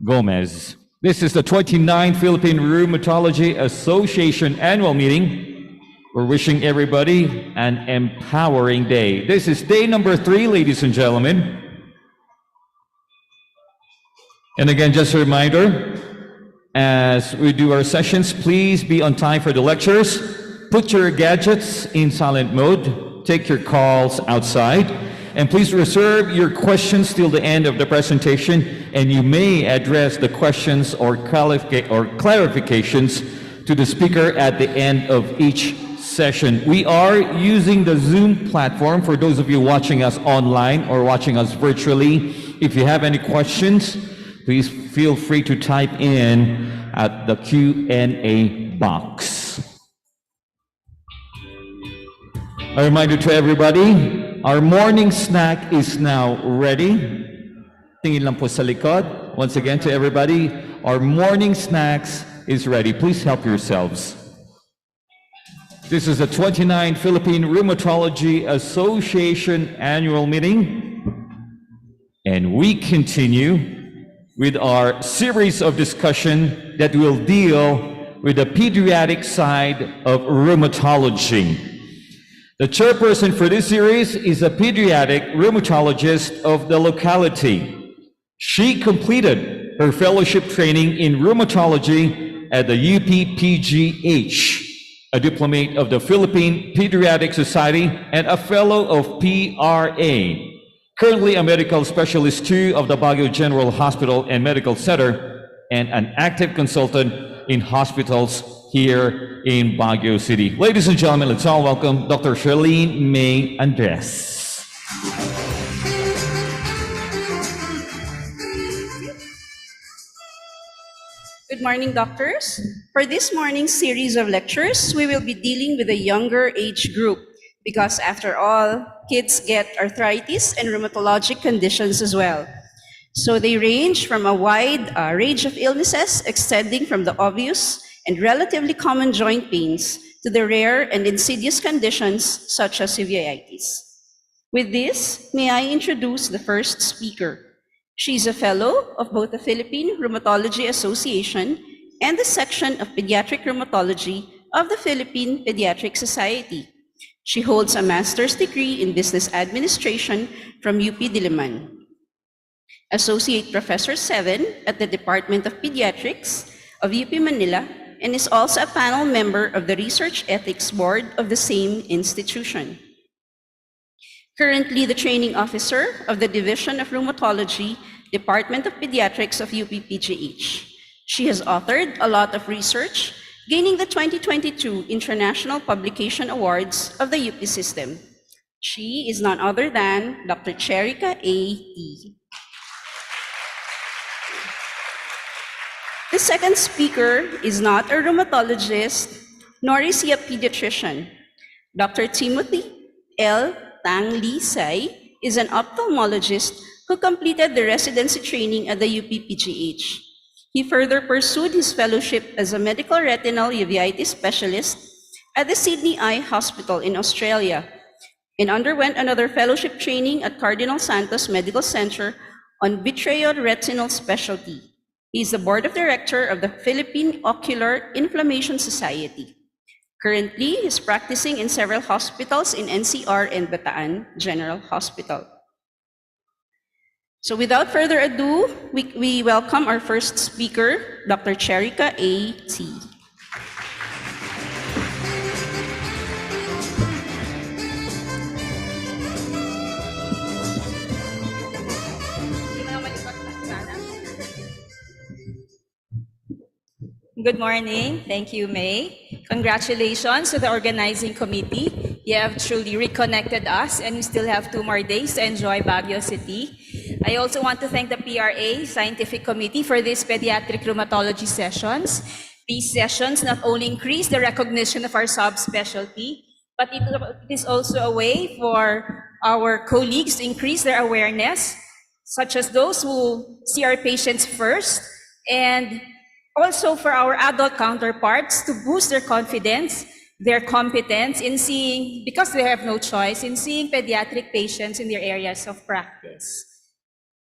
Gomez. This is the 29th Philippine Rheumatology Association Annual Meeting. We're wishing everybody an empowering day. This is day number 3, ladies and gentlemen. And again, just a reminder, as we do our sessions, please be on time for the lectures. Put your gadgets in silent mode. Take your calls outside. And please reserve your questions till the end of the presentation, and you may address the questions or clarifications to the speaker at the end of each session. We are using the Zoom platform for those of you watching us online or watching us virtually. If you have any questions, please feel free to type in at the Q&A box. A reminder to everybody, our morning snack is now ready. Tingin lang po sa likod. Once again to everybody, our morning snacks is ready. Please help yourselves. This is the 29th Philippine Rheumatology Association Annual Meeting. And we continue with our series of discussion that will deal with the pediatric side of rheumatology. The chairperson for this series is a pediatric rheumatologist of the locality. She completed her fellowship training in rheumatology at the UPPGH, a diplomate of the Philippine Pediatric Society and a fellow of PRA. Currently a medical specialist too of the Baguio General Hospital and Medical Center, and an active consultant in hospitals here in Baguio City. Ladies and gentlemen, let's all welcome Dr. Charlene May Andres. Good morning, doctors. For this morning's series of lectures, we will be dealing with a younger age group because, after all, kids get arthritis and rheumatologic conditions as well. So they range from a wide range of illnesses extending from the obvious and relatively common joint pains to the rare and insidious conditions such as uveitis. With this, may I introduce the first speaker. She's a fellow of both the Philippine Rheumatology Association and the Section of Pediatric Rheumatology of the Philippine Pediatric Society. She holds a master's degree in business administration from UP Diliman, Associate Professor 7 at the Department of Pediatrics of UP Manila, and is also a panel member of the Research Ethics Board of the same institution. Currently the training officer of the Division of Rheumatology, Department of Pediatrics of UP-PGH. She has authored a lot of research, gaining the 2022 International Publication Awards of the UP system. She is none other than Dr. Cherika A.T. The second speaker is not a rheumatologist, nor is he a pediatrician. Dr. Timothy L. Tang Lee Sai is an ophthalmologist who completed the residency training at the UP-PGH. He further pursued his fellowship as a medical retinal uveitis specialist at the Sydney Eye Hospital in Australia, and underwent another fellowship training at Cardinal Santos Medical Center on vitreoretinal specialty. He is the board of director of the Philippine Ocular Inflammation Society. Currently, he is practicing in several hospitals in NCR and Bataan General Hospital. So without further ado, we welcome our first speaker, Dr. Cherika A.T. Good morning. Thank you, May. Congratulations to the organizing committee. You have truly reconnected us, and we still have 2 more days to enjoy Baguio City. I also want to thank the PRA Scientific Committee for these pediatric rheumatology sessions. These sessions not only increase the recognition of our subspecialty, but it is also a way for our colleagues to increase their awareness, such as those who see our patients first, and also for our adult counterparts to boost their confidence, their competence in seeing, because they have no choice, in seeing pediatric patients in their areas of practice.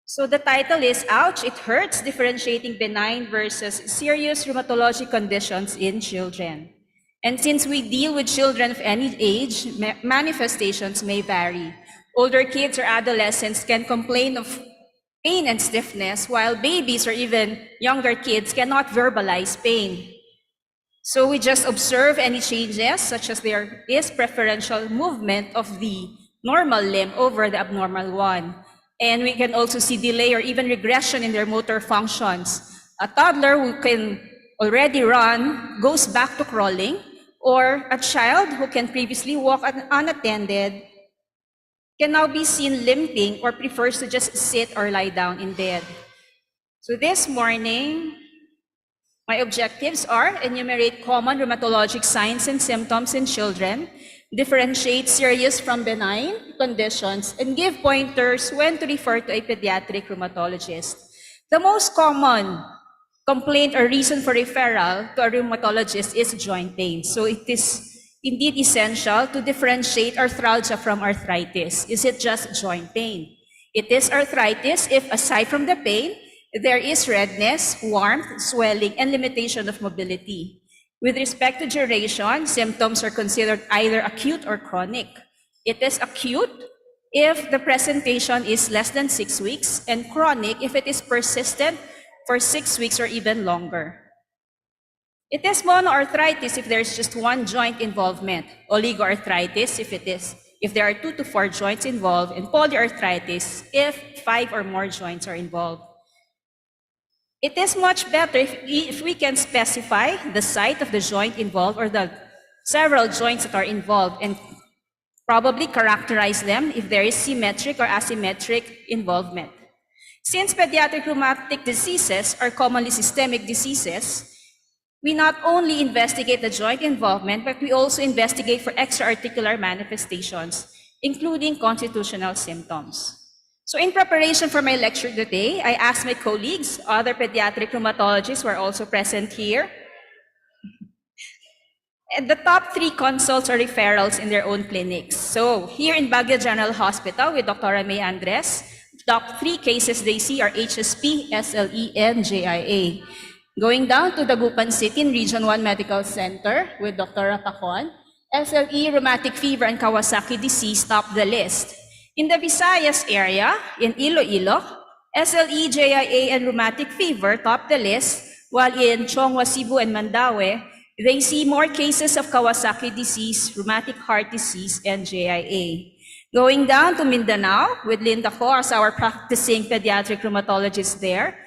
So the title is Ouch, It Hurts, Differentiating Benign versus Serious Rheumatologic Conditions in Children. And since we deal with children of any age, manifestations may vary. Older kids or adolescents can complain of pain and stiffness, while babies or even younger kids cannot verbalize pain. So we just observe any changes, such as there is preferential movement of the normal limb over the abnormal one. And we can also see delay or even regression in their motor functions. A toddler who can already run goes back to crawling, or a child who can previously walk unattended can now be seen limping or prefers to just sit or lie down in bed. So this morning, my objectives are enumerate common rheumatologic signs and symptoms in children, differentiate serious from benign conditions, and give pointers when to refer to a pediatric rheumatologist. The most common complaint or reason for referral to a rheumatologist is joint pain. So it is indeed essential to differentiate arthralgia from arthritis. Is it just joint pain? It is arthritis if, aside from the pain, there is redness, warmth, swelling, and limitation of mobility. With respect to duration, symptoms are considered either acute or chronic. It is acute if the presentation is less than 6 weeks, and chronic if it is persistent for 6 weeks or even longer. It is monoarthritis if there's just one joint involvement, oligoarthritis if there are 2 to 4 joints involved, and polyarthritis if 5 or more joints are involved. It is much better if we can specify the site of the joint involved or the several joints that are involved, and probably characterize them if there is symmetric or asymmetric involvement. Since pediatric rheumatic diseases are commonly systemic diseases, we not only investigate the joint involvement, but we also investigate for extra-articular manifestations, including constitutional symptoms. So in preparation for my lecture today, I asked my colleagues, other pediatric rheumatologists who are also present here, And the top 3 consults or referrals in their own clinics. So here in Baguio General Hospital with Dr. May Andres, top 3 cases they see are HSP, SLE, and JIA. Going down to Dagupan City in Region 1 Medical Center with Dr. Rapacon, SLE, rheumatic fever, and Kawasaki disease top the list. In the Visayas area, in Iloilo, SLE, JIA, and rheumatic fever top the list, while in Chongwa, Cebu, and Mandaue, they see more cases of Kawasaki disease, rheumatic heart disease, and JIA. Going down to Mindanao with Linda Ko as our practicing pediatric rheumatologist there,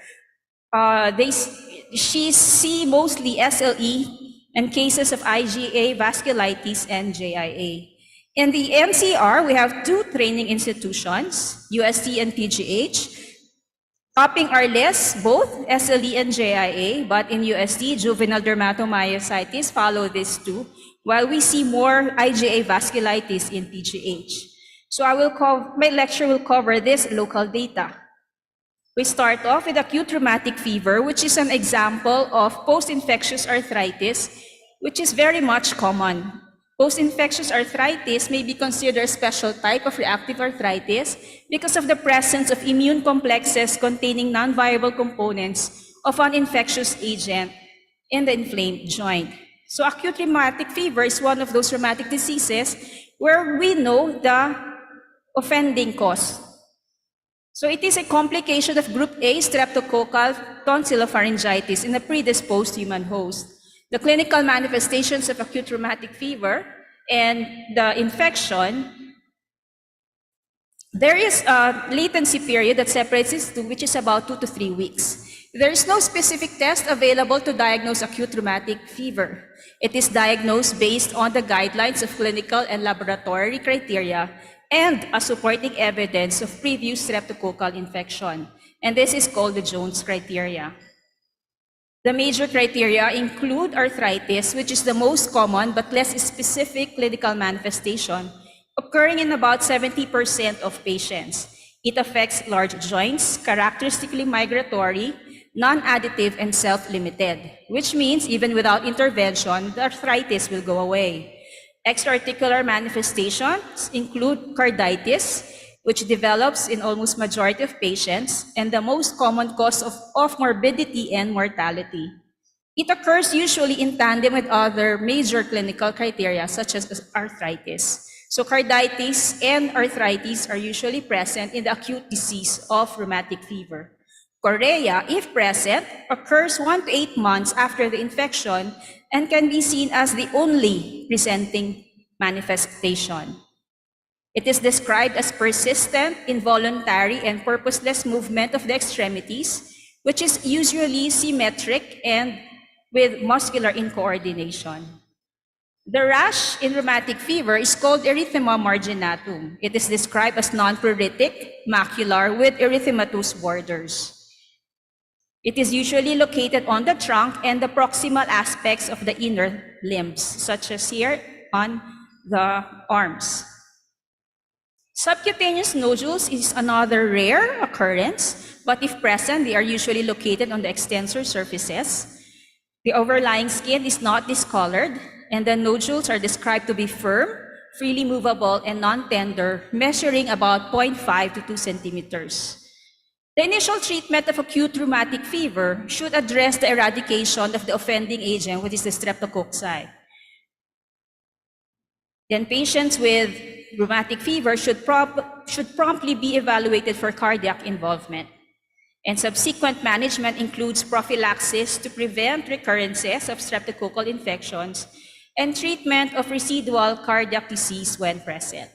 she see mostly SLE and cases of IgA, vasculitis, and JIA. In the NCR, we have 2 training institutions, UST and PGH. Topping our list, both SLE and JIA, but in UST, juvenile dermatomyositis follow these 2, while we see more IgA vasculitis in PGH. So my lecture will cover this local data. We start off with acute rheumatic fever, which is an example of post-infectious arthritis, which is very much common. Post-infectious arthritis may be considered a special type of reactive arthritis because of the presence of immune complexes containing non-viable components of an infectious agent in the inflamed joint. So acute rheumatic fever is one of those rheumatic diseases where we know the offending cause. So it is a complication of group A streptococcal tonsillopharyngitis in a predisposed human host. The clinical manifestations of acute rheumatic fever and the infection, there is a latency period that separates these 2, which is about 2 to 3 weeks. There is no specific test available to diagnose acute rheumatic fever. It is diagnosed based on the guidelines of clinical and laboratory criteria and a supporting evidence of previous streptococcal infection. And this is called the Jones criteria. The major criteria include arthritis, which is the most common but less specific clinical manifestation, occurring in about 70% of patients. It affects large joints, characteristically migratory, non-additive, and self-limited, which means even without intervention, the arthritis will go away. Extraarticular manifestations include carditis, which develops in almost majority of patients and the most common cause of morbidity and mortality. It occurs usually in tandem with other major clinical criteria such as arthritis. So carditis and arthritis are usually present in the acute disease of rheumatic fever. Chorea, if present, occurs 1 to 8 months after the infection and can be seen as the only presenting manifestation. It is described as persistent, involuntary, and purposeless movement of the extremities, which is usually symmetric and with muscular incoordination. The rash in rheumatic fever is called erythema marginatum. It is described as non-pruritic, macular, with erythematous borders. It is usually located on the trunk and the proximal aspects of the inner limbs, such as here on the arms. Subcutaneous nodules is another rare occurrence, but if present, they are usually located on the extensor surfaces. The overlying skin is not discolored, and the nodules are described to be firm, freely movable, and non-tender, measuring about 0.5 to 2 centimeters. The initial treatment of acute rheumatic fever should address the eradication of the offending agent, which is the streptococci. Then patients with rheumatic fever should promptly be evaluated for cardiac involvement. And subsequent management includes prophylaxis to prevent recurrences of streptococcal infections and treatment of residual cardiac disease when present.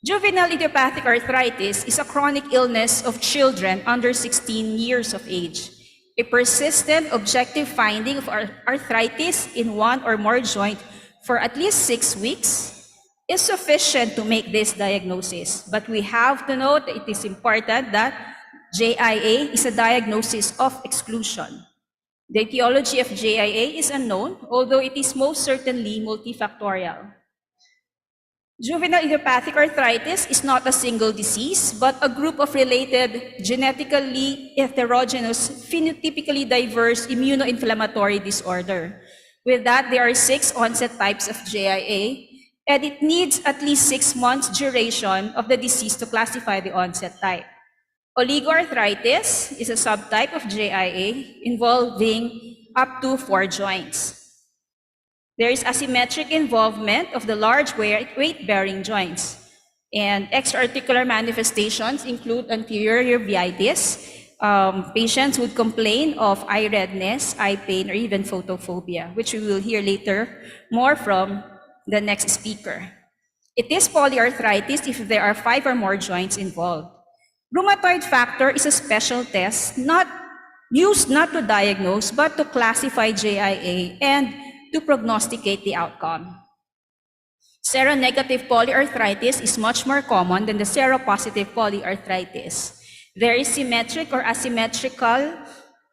Juvenile idiopathic arthritis is a chronic illness of children under 16 years of age. A persistent objective finding of arthritis in one or more joints for at least 6 weeks is sufficient to make this diagnosis. But we have to note that it is important that JIA is a diagnosis of exclusion. The etiology of JIA is unknown, although it is most certainly multifactorial. Juvenile idiopathic arthritis is not a single disease, but a group of related, genetically heterogeneous, phenotypically diverse immunoinflammatory disorder. With that, there are 6 onset types of JIA, and it needs at least 6 months duration of the disease to classify the onset type. Oligoarthritis is a subtype of JIA involving up to 4 joints. There is asymmetric involvement of the large weight-bearing joints. And extra-articular manifestations include anterior uveitis. Patients would complain of eye redness, eye pain, or even photophobia, which we will hear later more from the next speaker. It is polyarthritis if there are 5 or more joints involved. Rheumatoid factor is a special test used not to diagnose, but to classify JIA and to prognosticate the outcome. Seronegative polyarthritis is much more common than the seropositive polyarthritis. There is symmetric or asymmetrical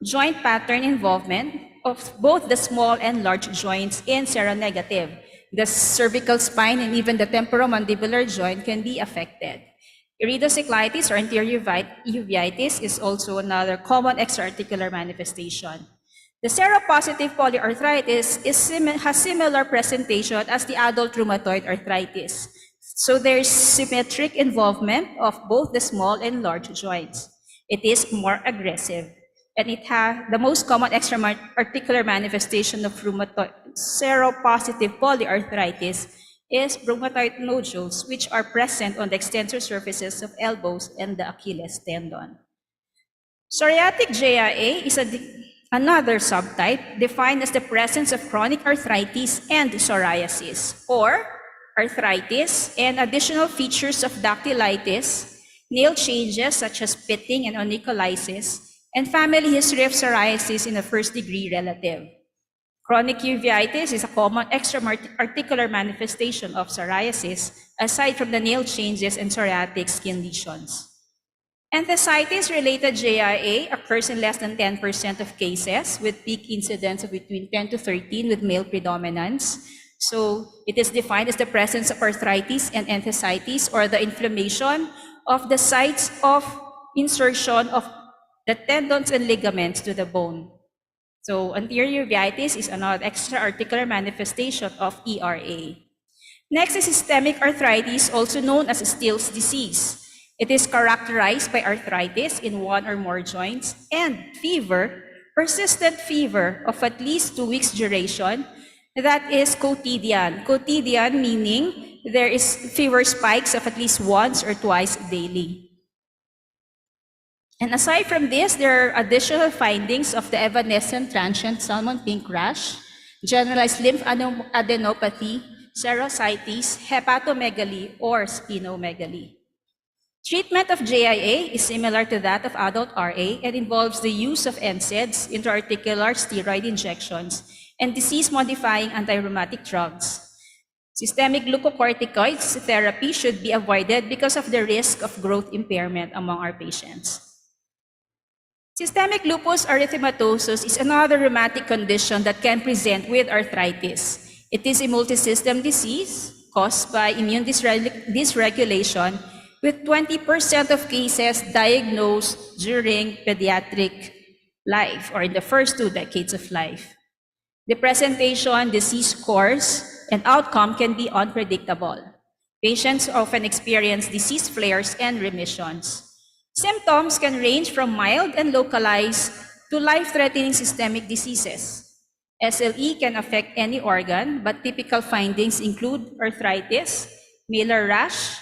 joint pattern involvement of both the small and large joints in seronegative. The cervical spine and even the temporomandibular joint can be affected. Iridocyclitis or anterior uveitis is also another common extra-articular manifestation. The seropositive polyarthritis has similar presentation as the adult rheumatoid arthritis. So there's symmetric involvement of both the small and large joints. It is more aggressive, and it has the most common extra-articular manifestation of seropositive polyarthritis is rheumatoid nodules, which are present on the extensor surfaces of elbows and the Achilles tendon. Psoriatic JIA is another subtype defined as the presence of chronic arthritis and psoriasis, or arthritis and additional features of dactylitis, nail changes such as pitting and onycholysis, and family history of psoriasis in a first-degree relative. Chronic uveitis is a common extra-articular manifestation of psoriasis, aside from the nail changes and psoriatic skin lesions. Enthesitis-related JIA occurs in less than 10% of cases, with peak incidence of between 10 to 13 with male predominance. So it is defined as the presence of arthritis and enthesitis, or the inflammation of the sites of insertion of the tendons and ligaments to the bone. So anterior uveitis is another extra-articular manifestation of ERA. Next is systemic arthritis, also known as Still's disease. It is characterized by arthritis in 1 or more joints and fever, persistent fever of at least 2 weeks duration. That is quotidian. Quotidian meaning there is fever spikes of at least once or twice daily. And aside from this, there are additional findings of the evanescent transient salmon pink rash, generalized lymphadenopathy, serositis, hepatomegaly, or splenomegaly. Treatment of JIA is similar to that of adult RA and involves the use of NSAIDs, intra-articular steroid injections, and disease-modifying anti-rheumatic drugs. Systemic glucocorticoids therapy should be avoided because of the risk of growth impairment among our patients. Systemic lupus erythematosus is another rheumatic condition that can present with arthritis. It is a multisystem disease caused by immune dysregulation, with 20% of cases diagnosed during pediatric life or in the first 2 decades of life. The presentation, disease course, and outcome can be unpredictable. Patients often experience disease flares and remissions. Symptoms can range from mild and localized to life-threatening systemic diseases. SLE can affect any organ, but typical findings include arthritis, malar rash,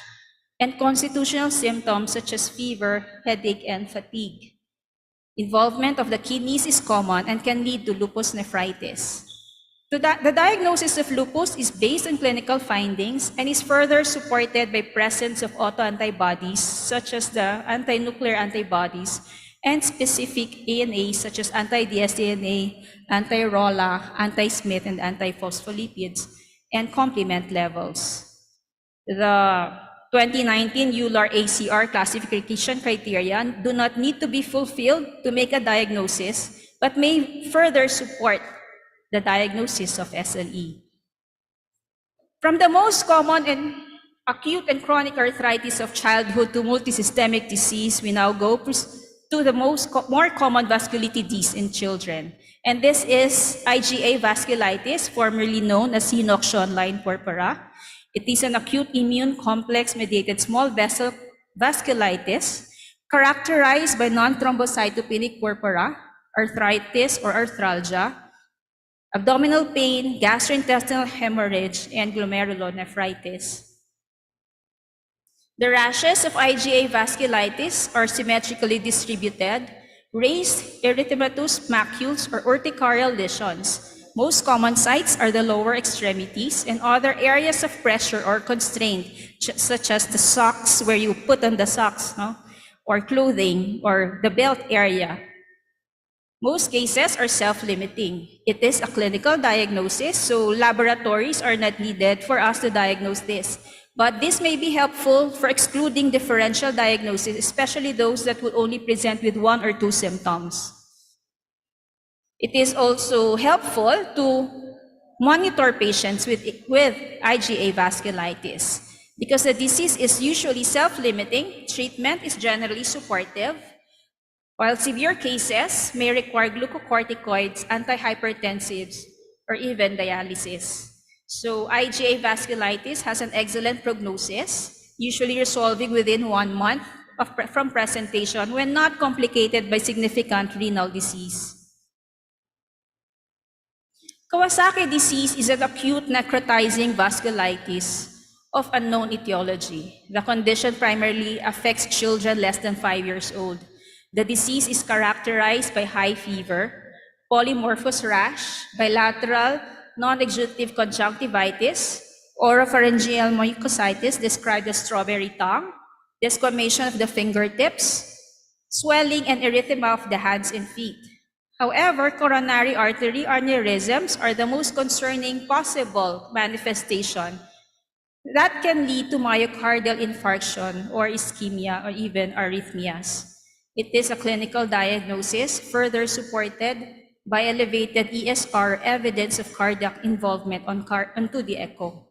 and constitutional symptoms such as fever, headache, and fatigue. Involvement of the kidneys is common and can lead to lupus nephritis. The diagnosis of lupus is based on clinical findings and is further supported by presence of autoantibodies such as the anti-nuclear antibodies and specific ANAs such as anti-dsDNA, anti-ROLA, anti-SMIT, and anti-phospholipids, and complement levels. The 2019 EULAR ACR classification criteria do not need to be fulfilled to make a diagnosis, but may further support the diagnosis of SLE. From the most common and acute and chronic arthritis of childhood to multisystemic disease, we now go to the more common vasculitis in children. And this is IgA vasculitis, formerly known as Henoch-Schönlein purpura. It is an acute immune complex-mediated small vessel vasculitis characterized by non-thrombocytopenic purpura, arthritis or arthralgia, abdominal pain, gastrointestinal hemorrhage, and glomerulonephritis. The rashes of IgA vasculitis are symmetrically distributed, raised erythematous macules or urticarial lesions. Most common sites are the lower extremities and other areas of pressure or constraint, such as the socks, where you put on the socks, no? Or clothing, or the belt area. Most cases are self-limiting. It is a clinical diagnosis, so laboratories are not needed for us to diagnose this. But this may be helpful for excluding differential diagnosis, especially those that will only present with 1 or 2 symptoms. It is also helpful to monitor patients with IgA vasculitis. Because the disease is usually self-limiting, treatment is generally supportive, while severe cases may require glucocorticoids, antihypertensives, or even dialysis. So IgA vasculitis has an excellent prognosis, usually resolving within 1 month from presentation when not complicated by significant renal disease. Kawasaki disease is an acute necrotizing vasculitis of unknown etiology. The condition primarily affects children less than 5 years old. The disease is characterized by high fever, polymorphous rash, bilateral non-exudative conjunctivitis, oropharyngeal mucositis described as strawberry tongue, desquamation of the fingertips, swelling and erythema of the hands and feet. However, coronary artery aneurysms are the most concerning possible manifestation that can lead to myocardial infarction or ischemia or even arrhythmias. It is a clinical diagnosis further supported by elevated ESR evidence of cardiac involvement onto the echo.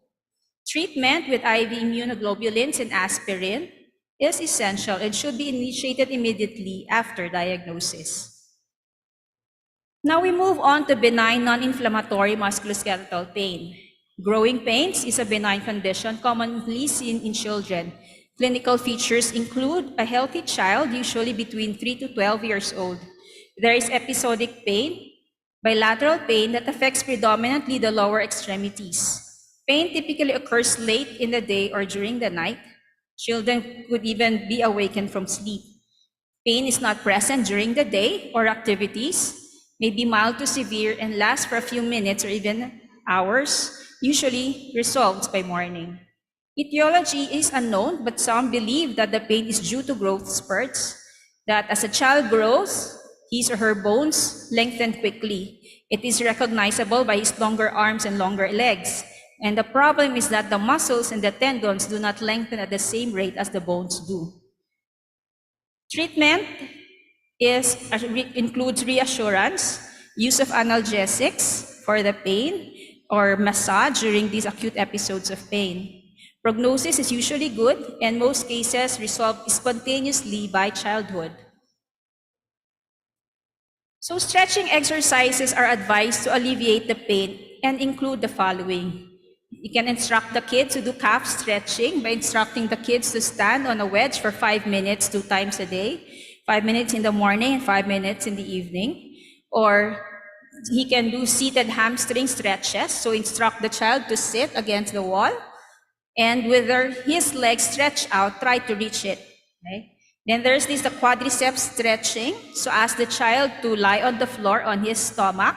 Treatment with IV immunoglobulins and aspirin is essential and should be initiated immediately after diagnosis. Now we move on to benign non-inflammatory musculoskeletal pain. Growing pains is a benign condition commonly seen in children. Clinical features include a healthy child, usually between 3 to 12 years old. There is episodic pain, bilateral pain that affects predominantly the lower extremities. Pain typically occurs late in the day or during the night. Children could even be awakened from sleep. Pain is not present during the day or activities, may be mild to severe and last for a few minutes or even hours, usually resolved by morning. Etiology is unknown, but some believe that the pain is due to growth spurts, that as a child grows, his or her bones lengthen quickly. It is recognizable by his longer arms and longer legs. And the problem is that the muscles and the tendons do not lengthen at the same rate as the bones do. Treatment includes reassurance, use of analgesics for the pain, or massage during these acute episodes of pain. Prognosis is usually good, and most cases resolve spontaneously by childhood. So stretching exercises are advised to alleviate the pain and include the following. You can instruct the kids to do calf stretching by instructing the kids to stand on a wedge for 5 minutes 2 times a day, 5 minutes in the morning and 5 minutes in the evening. Or he can do seated hamstring stretches, so instruct the child to sit against the wall and with his legs stretched out, try to reach it. Okay? Then there's the quadriceps stretching, so ask the child to lie on the floor on his stomach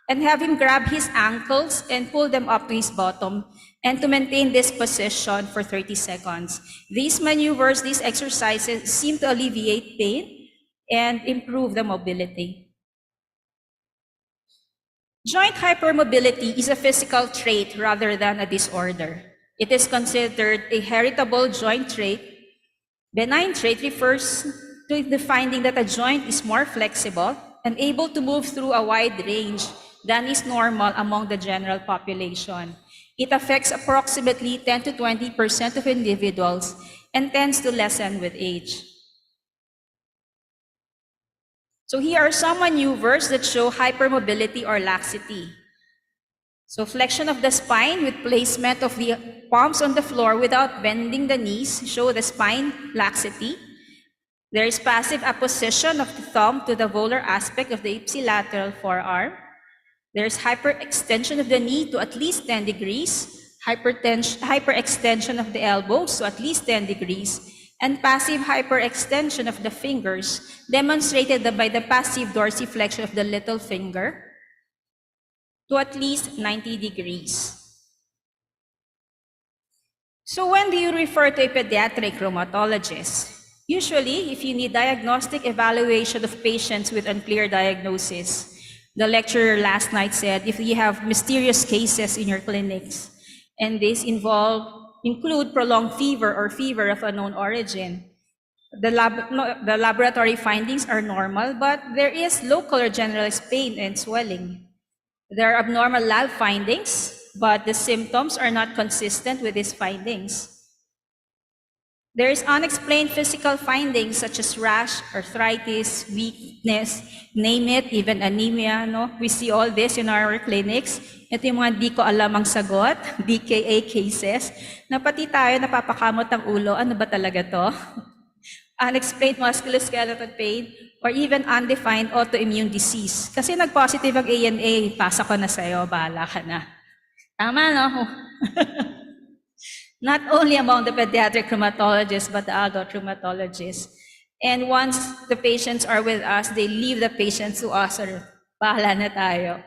and have him grab his ankles and pull them up to his bottom and to maintain this position for 30 seconds. These maneuvers, these exercises seem to alleviate pain and improve the mobility. Joint hypermobility is a physical trait rather than a disorder. It is considered a heritable joint trait. Benign trait refers to the finding that a joint is more flexible and able to move through a wide range than is normal among the general population. It affects approximately 10 to 20% of individuals and tends to lessen with age. So here are some maneuvers that show hypermobility or laxity. So flexion of the spine with placement of the palms on the floor without bending the knees show the spine laxity. There is passive apposition of the thumb to the volar aspect of the ipsilateral forearm. There's hyperextension of the knee to at least 10 degrees, hyperextension of the elbows to at least 10 degrees, and passive hyperextension of the fingers, demonstrated by the passive dorsiflexion of the little finger to at least 90 degrees. So when do you refer to a pediatric rheumatologist? Usually, if you need diagnostic evaluation of patients with unclear diagnosis. The lecturer last night said if you have mysterious cases in your clinics, and these include prolonged fever or fever of unknown origin. The laboratory findings are normal, but there is local or generalized pain and swelling. There are abnormal lab findings, but the symptoms are not consistent with these findings. There is unexplained physical findings such as rash, arthritis, weakness, name it, even anemia. No? We see all this in our clinics. Ito yung mga di ko alam ang sagot, DKA cases, na pati tayo napapakamot ang ulo, ano ba talaga to? Unexplained musculoskeletal pain, or even undefined autoimmune disease. Kasi nag-positive ang ANA, pasa ko na sa'yo, bahala ka na. Tama, no? Not only among the pediatric rheumatologists, but the adult rheumatologists. And once the patients are with us, they leave the patients to us, or bahala na tayo.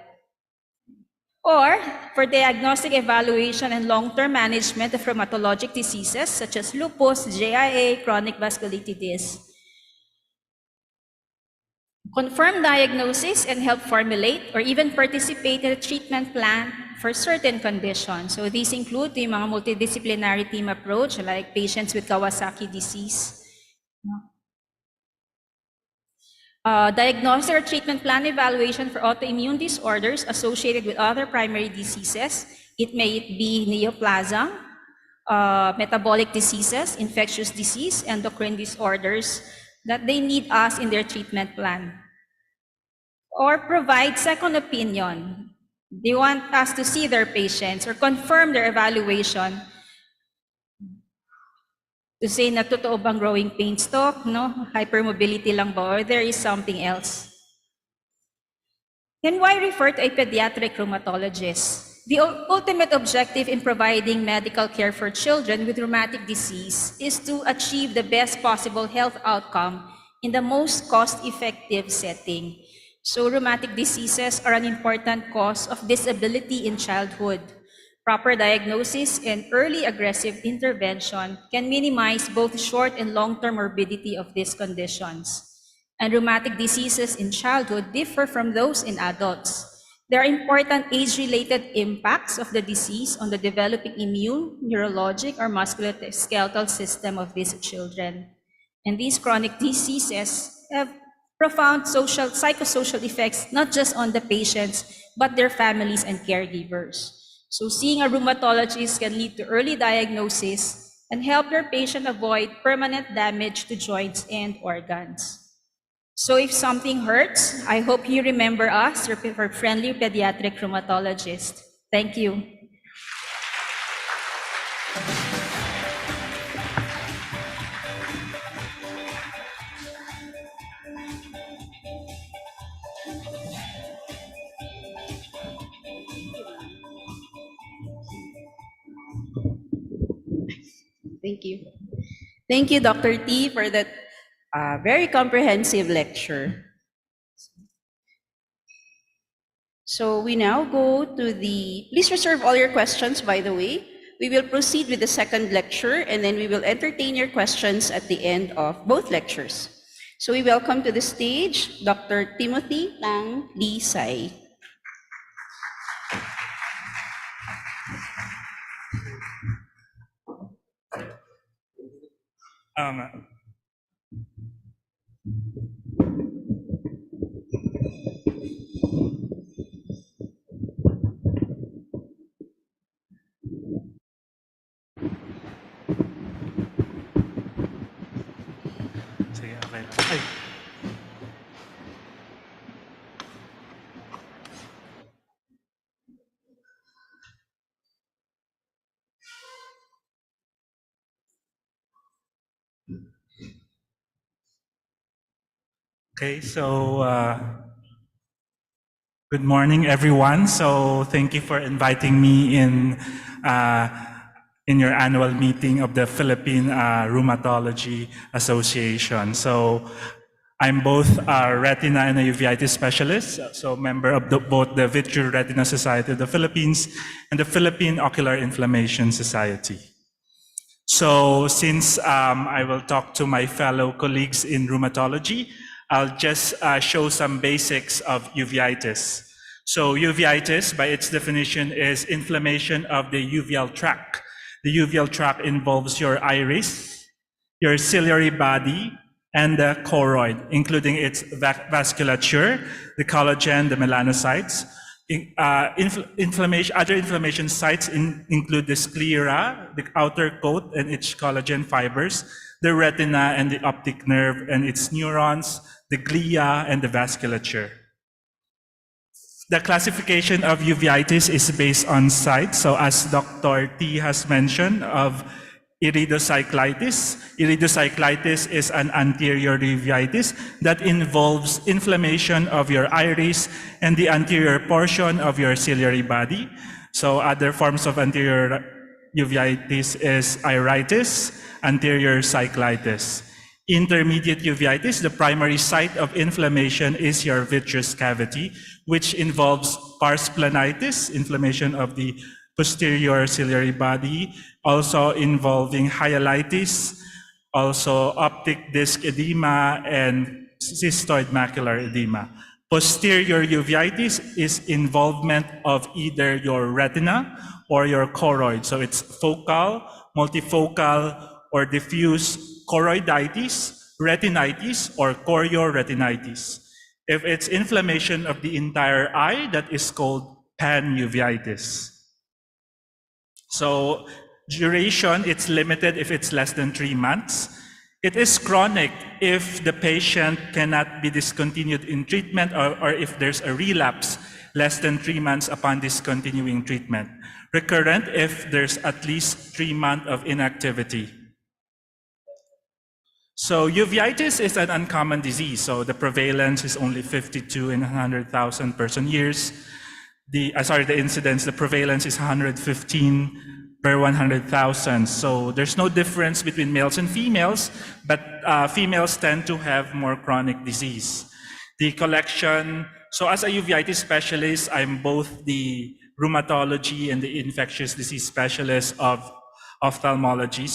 Or for diagnostic evaluation and long-term management of rheumatologic diseases such as lupus, JIA, chronic vasculitis. Confirm diagnosis and help formulate or even participate in a treatment plan for certain conditions. So these include the mga multidisciplinary team approach, like patients with Kawasaki disease. Diagnostic or treatment plan evaluation for autoimmune disorders associated with other primary diseases. It may be neoplasm, metabolic diseases, infectious disease, endocrine disorders that they need us in their treatment plan. Or provide second opinion. They want us to see their patients or confirm their evaluation to say na totoo bang growing pains to, no? Hypermobility lang ba, or there is something else. Then why refer to a pediatric rheumatologist? The ultimate objective in providing medical care for children with rheumatic disease is to achieve the best possible health outcome in the most cost-effective setting. So rheumatic diseases are an important cause of disability in childhood. Proper diagnosis and early aggressive intervention can minimize both short and long-term morbidity of these conditions. And rheumatic diseases in childhood differ from those in adults. There are important age-related impacts of the disease on the developing immune, neurologic, or musculoskeletal system of these children. And these chronic diseases have profound psychosocial effects, not just on the patients, but their families and caregivers. So seeing a rheumatologist can lead to early diagnosis and help your patient avoid permanent damage to joints and organs. So if something hurts, I hope you remember us, your friendly pediatric rheumatologist. Thank you. Thank you. Thank you, Dr. T, for that very comprehensive lecture. So we now go to please reserve all your questions, by the way. We will proceed with the second lecture, and then we will entertain your questions at the end of both lectures. So we welcome to the stage Dr. Timothy Tang Lee Sai. Sige, okay lang. Ay. Okay, so good morning, everyone. So thank you for inviting me in your annual meeting of the Philippine Rheumatology Association. So I'm both a retina and a uveitis specialist, so member of both the Vitreoretina Society of the Philippines and the Philippine Ocular Inflammation Society. So since I will talk to my fellow colleagues in rheumatology, I'll just show some basics of uveitis. So uveitis, by its definition, is inflammation of the uveal tract. The uveal tract involves your iris, your ciliary body, and the choroid, including its vasculature, the collagen, the melanocytes. Other inflammation sites include the sclera, the outer coat and its collagen fibers, the retina and the optic nerve and its neurons, the glia and the vasculature. The classification of uveitis is based on site. So as Dr. T has mentioned of iridocyclitis. Iridocyclitis is an anterior uveitis that involves inflammation of your iris and the anterior portion of your ciliary body. So other forms of anterior uveitis is iritis, anterior cyclitis. Intermediate uveitis, the primary site of inflammation is your vitreous cavity, which involves pars planitis, inflammation of the posterior ciliary body, also involving hyalitis, also optic disc edema, and cystoid macular edema. Posterior uveitis is involvement of either your retina or your choroid. So it's focal, multifocal, or diffuse choroiditis, retinitis, or chorioretinitis. If it's inflammation of the entire eye, that is called panuveitis. So duration, it's limited if it's less than 3 months. It is chronic if the patient cannot be discontinued in treatment or if there's a relapse less than 3 months upon discontinuing treatment. Recurrent if there's at least 3 months of inactivity. So uveitis is an uncommon disease. So the prevalence is only 52 in 100,000 person years. The incidence, the prevalence is 115 per 100,000. So there's no difference between males and females, but females tend to have more chronic disease. The collection, so as a uveitis specialist, I'm both the rheumatology and the infectious disease specialist of ophthalmology.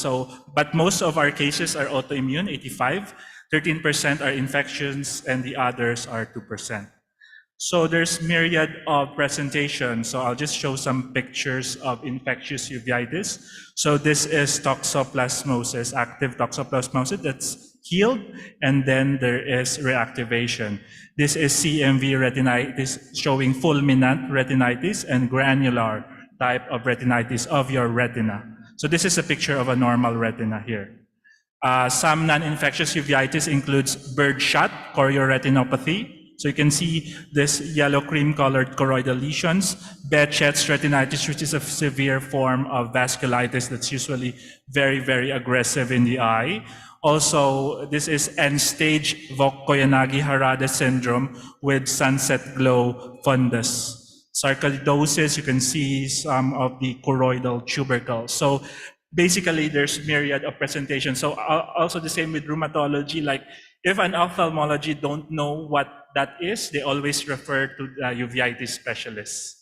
But most of our cases are autoimmune, 85, 13% are infections, and the others are 2%. So there's myriad of presentations. So I'll just show some pictures of infectious uveitis. So this is toxoplasmosis, active toxoplasmosis that's healed, and then there is reactivation. This is CMV retinitis showing fulminant retinitis and granular type of retinitis of your retina. So this is a picture of a normal retina here. Some non-infectious uveitis includes birdshot chorioretinopathy. So you can see this yellow cream-colored choroidal lesions, Behçet's retinitis, which is a severe form of vasculitis that's usually very, very aggressive in the eye. Also, this is end-stage Vogt-Koyanagi-Harada syndrome with sunset glow fundus. Sarcoidosis, you can see some of the choroidal tubercles. So basically, there's myriad of presentations. So also the same with rheumatology, like if an ophthalmology don't know what that is, they always refer to the uveitis specialist.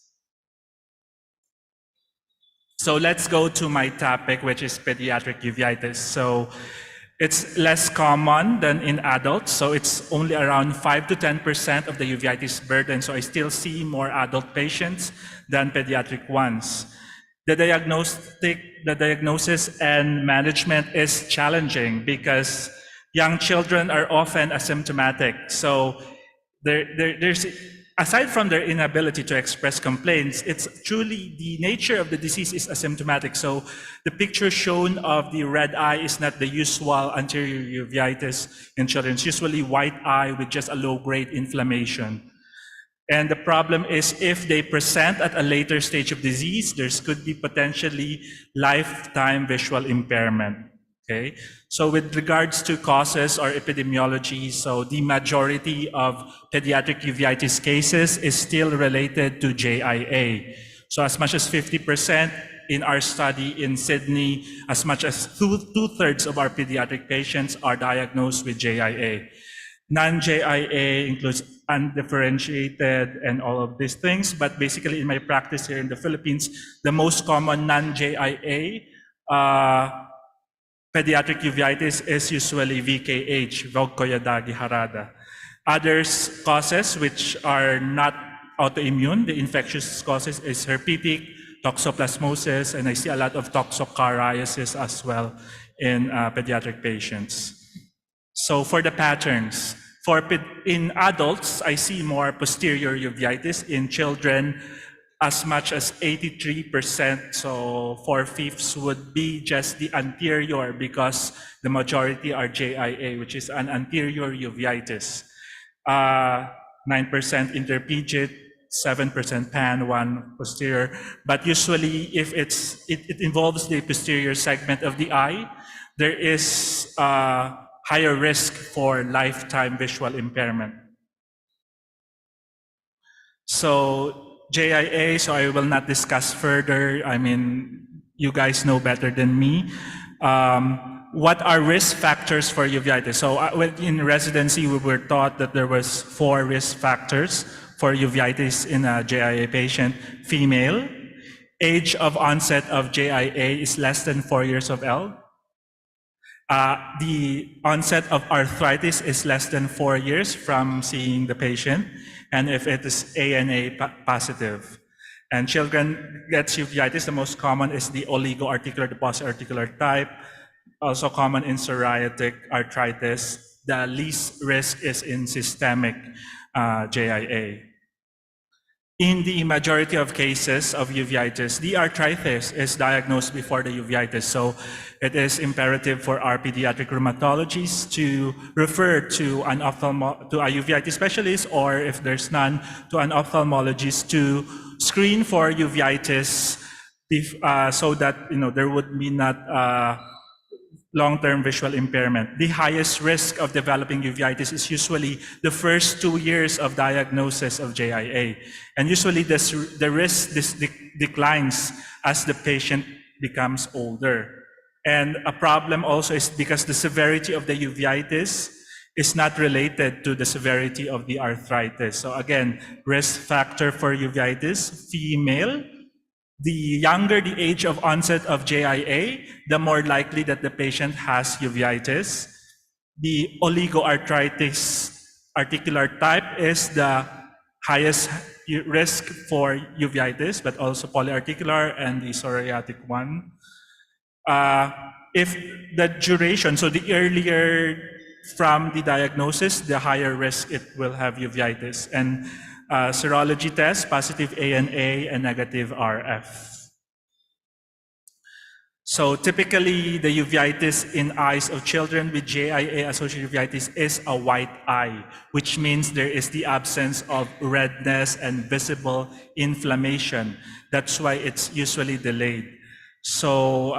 So let's go to my topic, which is pediatric uveitis. So it's less common than in adults. So it's only around 5 to 10% of the uveitis burden. So I still see more adult patients than pediatric ones. The diagnosis and management is challenging because young children are often asymptomatic. So there's, aside from their inability to express complaints, it's truly the nature of the disease is asymptomatic. So the picture shown of the red eye is not the usual anterior uveitis in children. It's usually white eye with just a low-grade inflammation. And the problem is if they present at a later stage of disease, there could be potentially lifetime visual impairment. Okay, so with regards to causes or epidemiology, so the majority of pediatric uveitis cases is still related to JIA. So as much as 50% in our study in Sydney, as much as two-thirds of our pediatric patients are diagnosed with JIA. Non-JIA includes undifferentiated and all of these things, but basically in my practice here in the Philippines, the most common non-JIA pediatric uveitis is usually VKH, Vogt-Koyadagi Harada. Others causes which are not autoimmune, the infectious causes is herpetic, toxoplasmosis, and I see a lot of toxocariasis as well in pediatric patients. So for the patterns, in adults, I see more posterior uveitis. In children, as much as 83%, so 4/5 would be just the anterior because the majority are JIA, which is an anterior uveitis. 9% interpigit, 7% pan, 1 posterior. But usually if it involves the posterior segment of the eye, there is higher risk for lifetime visual impairment. So JIA, so I will not discuss further. I mean, you guys know better than me. What are risk factors for uveitis? So in residency, we were taught that there was 4 risk factors for uveitis in a JIA patient. Female, age of onset of JIA is less than 4 years of age. The onset of arthritis is less than 4 years from seeing the patient, and if it is ANA positive. And children get uveitis, the most common is the oligoarticular deposit articular type, also common in psoriatic arthritis. The least risk is in systemic JIA. In the majority of cases of uveitis, the arthritis is diagnosed before the uveitis. So it is imperative for our pediatric rheumatologists to refer to a uveitis specialist, or if there's none, to an ophthalmologist to screen for uveitis so that there would be not long-term visual impairment. The highest risk of developing uveitis is usually the first 2 years of diagnosis of JIA. And usually the risk declines as the patient becomes older. And a problem also is because the severity of the uveitis is not related to the severity of the arthritis. So again, risk factor for uveitis, female. The younger the age of onset of JIA, the more likely that the patient has uveitis. The oligoarthritis articular type is the highest risk for uveitis, but also polyarticular and the psoriatic one. If the duration, so the earlier from the diagnosis, the higher risk it will have uveitis. And serology test, positive ANA and negative RF. So typically, the uveitis in eyes of children with JIA-associated uveitis is a white eye, which means there is the absence of redness and visible inflammation. That's why it's usually delayed. So,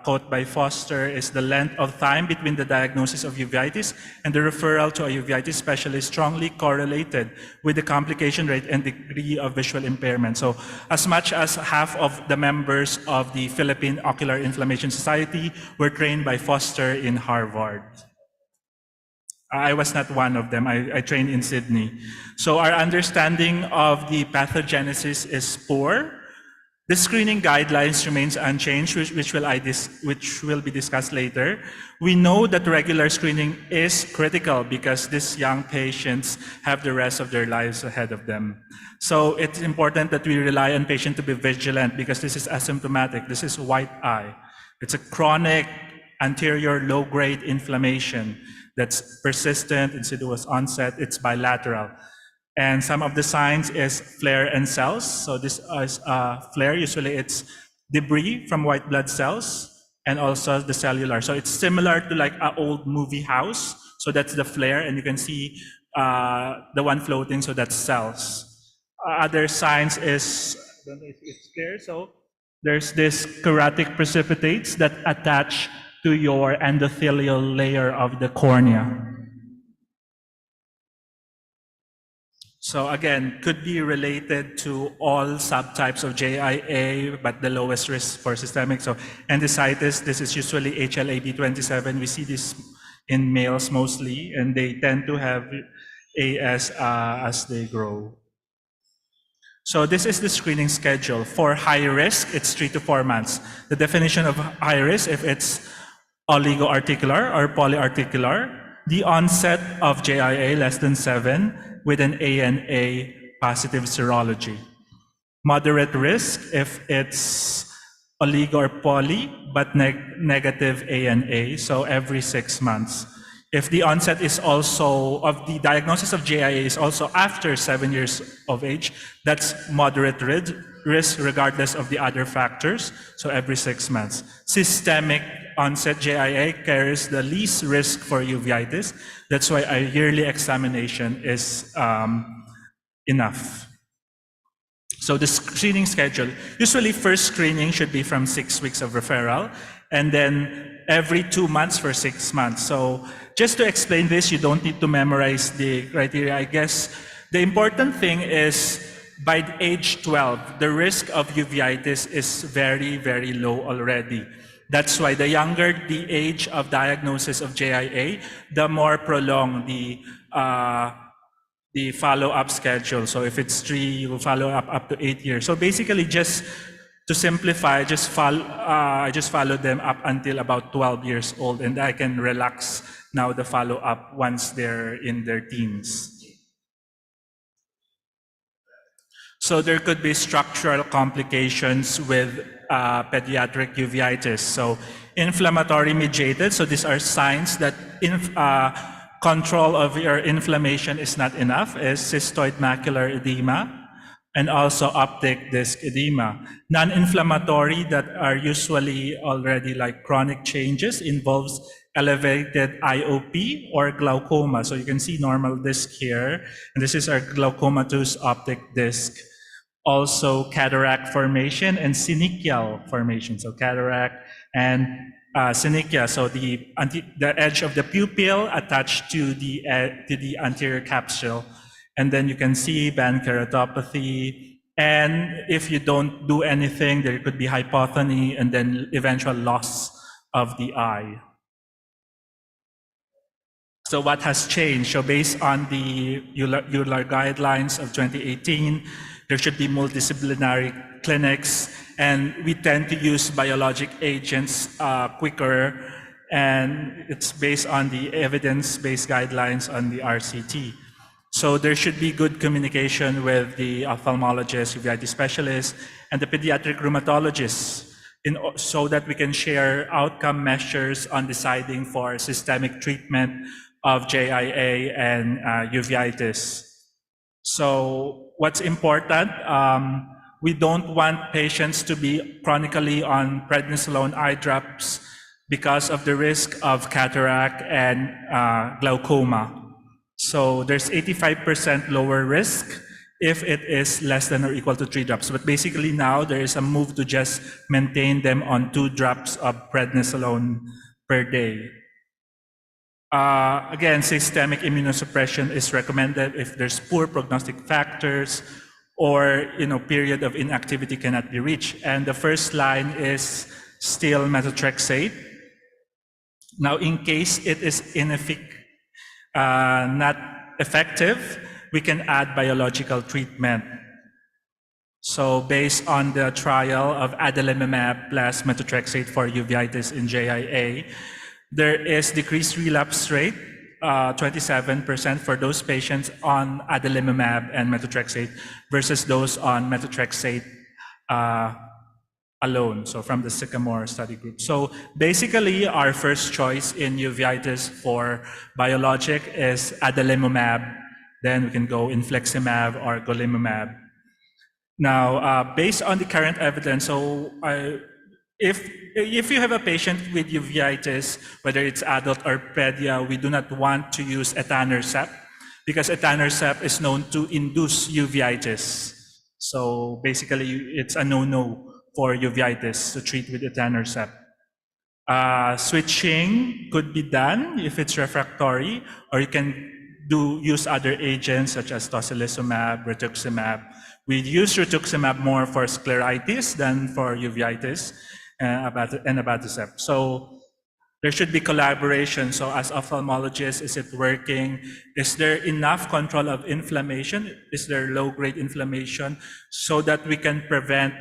quote by Foster is the length of time between the diagnosis of uveitis and the referral to a uveitis specialist strongly correlated with the complication rate and degree of visual impairment. So, as much as half of the members of the Philippine Ocular Inflammation Society were trained by Foster in Harvard. I was not one of them. I trained in Sydney. So, our understanding of the pathogenesis is poor. The screening guidelines remains unchanged, which will be discussed later. We know that regular screening is critical because these young patients have the rest of their lives ahead of them. So it's important that we rely on patients to be vigilant because this is asymptomatic. This is white eye. It's a chronic anterior low-grade inflammation that's persistent, insidious onset. It's bilateral. And some of the signs is flare and cells. So this is flare, usually it's debris from white blood cells and also the cellular. So it's similar to like an old movie house. So that's the flare, and you can see the one floating, so that's cells. Other signs is, I don't know if it's clear, so there's this keratic precipitates that attach to your endothelial layer of the cornea. So again, could be related to all subtypes of JIA, but the lowest risk for systemic. So enthesitis, this is usually HLA-B27. We see this in males mostly, and they tend to have AS as they grow. So this is the screening schedule. For high risk, it's 3 to 4 months. The definition of high risk, if it's oligoarticular or polyarticular, the onset of JIA less than 7 with an ANA positive serology. Moderate risk if it's oligo or poly, but negative ANA, so every 6 months. If the onset is also, of the diagnosis of JIA is also after 7 years of age, that's moderate risk regardless of the other factors, so every 6 months. Systemic onset JIA carries the least risk for uveitis. That's why a yearly examination is enough. So the screening schedule, usually first screening should be from 6 weeks of referral, and then every 2 months for 6 months. So just to explain this, you don't need to memorize the criteria. I guess the important thing is by age 12, the risk of uveitis is very, very low already. That's why the younger the age of diagnosis of JIA, the more prolonged the follow-up schedule. So if it's 3, you will follow up to 8 years. So basically, just to simplify, I just follow them up until about 12 years old, and I can relax now the follow-up once they're in their teens. So there could be structural complications with pediatric uveitis. So inflammatory mediated, so these are signs that control of your inflammation is not enough, is cystoid macular edema and also optic disc edema. Non-inflammatory that are usually already like chronic changes involves elevated IOP or glaucoma. So you can see normal disc here, and this is our glaucomatous optic disc. Also cataract formation and synechial formation. So cataract and synechia, so the edge of the pupil attached to the anterior capsule. And then you can see band keratopathy. And if you don't do anything, there could be hypothony and then eventual loss of the eye. So what has changed? So based on the EULAR guidelines of 2018, there should be multidisciplinary clinics, and we tend to use biologic agents quicker, and it's based on the evidence-based guidelines on the RCT. So there should be good communication with the ophthalmologist, uveitis specialist, and the pediatric rheumatologist, so that we can share outcome measures on deciding for systemic treatment of JIA and uveitis. So what's important, we don't want patients to be chronically on prednisolone eye drops because of the risk of cataract and glaucoma. So there's 85% lower risk if it is less than or equal to 3 drops. But basically now there is a move to just maintain them on 2 drops of prednisolone per day. Again, systemic immunosuppression is recommended if there's poor prognostic factors or period of inactivity cannot be reached. And the first line is still methotrexate. Now, in case it is not effective, we can add biological treatment. So based on the trial of adalimumab plus methotrexate for uveitis in JIA, there is decreased relapse rate, 27% for those patients on adalimumab and methotrexate versus those on methotrexate alone, so from the Sycamore study group. So basically, our first choice in uveitis for biologic is adalimumab. Then we can go infliximab or golimumab. Now, based on the current evidence, so if you have a patient with uveitis, whether it's adult or pedia, we do not want to use etanercept because etanercept is known to induce uveitis. So basically, it's a no-no for uveitis to treat with etanercept. Switching could be done if it's refractory, or you can use other agents such as tocilizumab, rituximab. We use rituximab more for scleritis than for uveitis and abatacept. So there should be collaboration. So as ophthalmologists, is it working? Is there enough control of inflammation? Is there low-grade inflammation so that we can prevent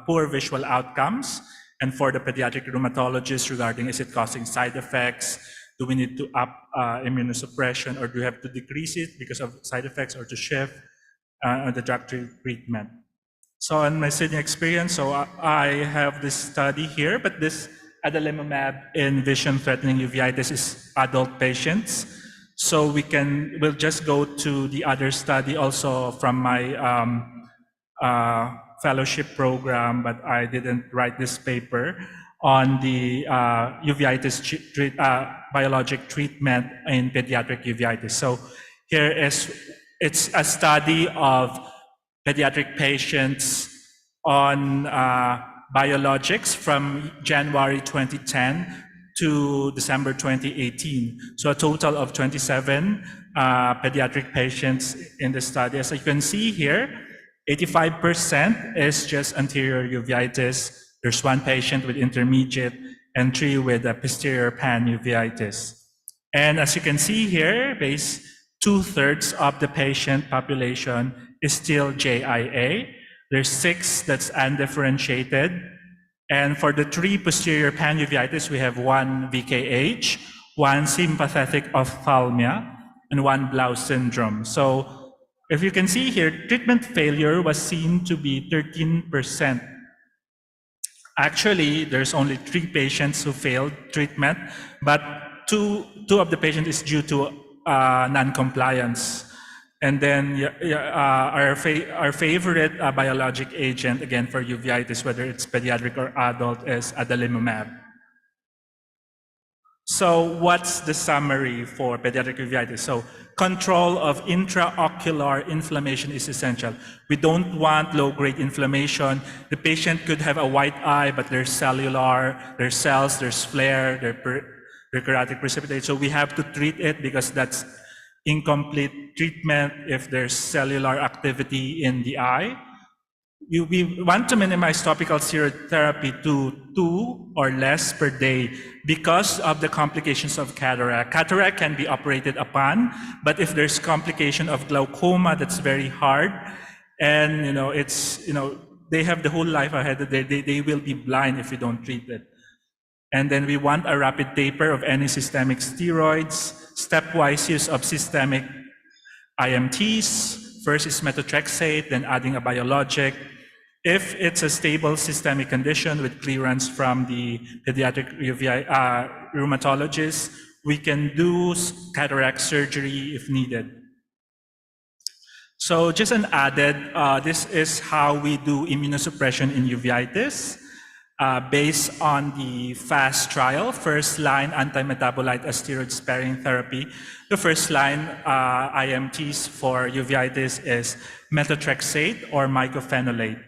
poor visual outcomes? And for the pediatric rheumatologist regarding, is it causing side effects? Do we need to up immunosuppression, or do we have to decrease it because of side effects, or to shift the drug treatment? So in my Sydney experience, so I have this study here, but this adalimumab in vision-threatening uveitis is adult patients. So we'll just go to the other study also from my fellowship program, but I didn't write this paper on the uveitis biologic treatment in pediatric uveitis. So here it's a study of pediatric patients on biologics from January 2010 to December 2018. So a total of 27 pediatric patients in the study. As you can see here, 85% is just anterior uveitis. There's 1 patient with intermediate and 3 with a posterior panuveitis. And as you can see here, 2/3 of the patient population is still JIA. There's 6 that's undifferentiated. And for the 3 posterior panuveitis, we have 1 VKH, 1 sympathetic ophthalmia, and 1 Blau syndrome. So if you can see here, treatment failure was seen to be 13%. Actually, there's only 3 patients who failed treatment, but two of the patients is due to non-compliance. And then our favorite biologic agent, again for uveitis, whether it's pediatric or adult, is adalimumab. So what's the summary for pediatric uveitis? So control of intraocular inflammation is essential. We don't want low-grade inflammation. The patient could have a white eye, but there's cellular, there's cells, there's flare, there's keratic precipitate. So we have to treat it because that's incomplete treatment if there's cellular activity in the eye. We want to minimize topical steroid therapy to 2 or less per day because of the complications of cataract. Cataract can be operated upon, but if there's complication of glaucoma, that's very hard. And they have the whole life ahead of them. They will be blind if we don't treat it. And then we want a rapid taper of any systemic steroids, stepwise use of systemic IMTs. First is methotrexate, then adding a biologic. If it's a stable systemic condition with clearance from the pediatric rheumatologist, we can do cataract surgery if needed. So just an added, this is how we do immunosuppression in uveitis. Based on the FAST trial, first-line anti-metabolite as steroid-sparing therapy. The first-line IMTs for uveitis is methotrexate or mycophenolate.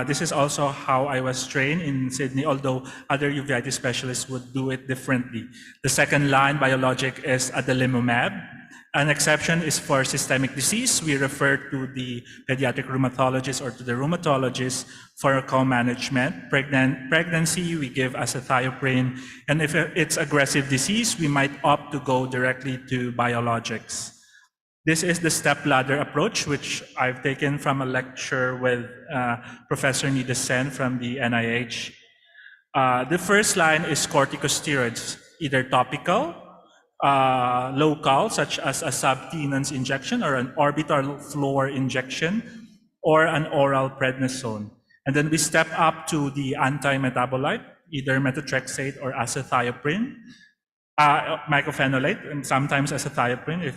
This is also how I was trained in Sydney, although other uveitis specialists would do it differently. The second-line biologic is adalimumab. An exception is for systemic disease. We refer to the pediatric rheumatologist or to the rheumatologist for co-management. Pregnancy, we give azathioprine. And if it's aggressive disease, we might opt to go directly to biologics. This is the step-ladder approach, which I've taken from a lecture with Professor Nida Sen from the NIH. The first line is corticosteroids, either topical, local, such as a subtenon's injection or an orbital floor injection, or an oral prednisone. And then we step up to the anti-metabolite, either methotrexate or azathioprine, mycophenolate, and sometimes azathioprine if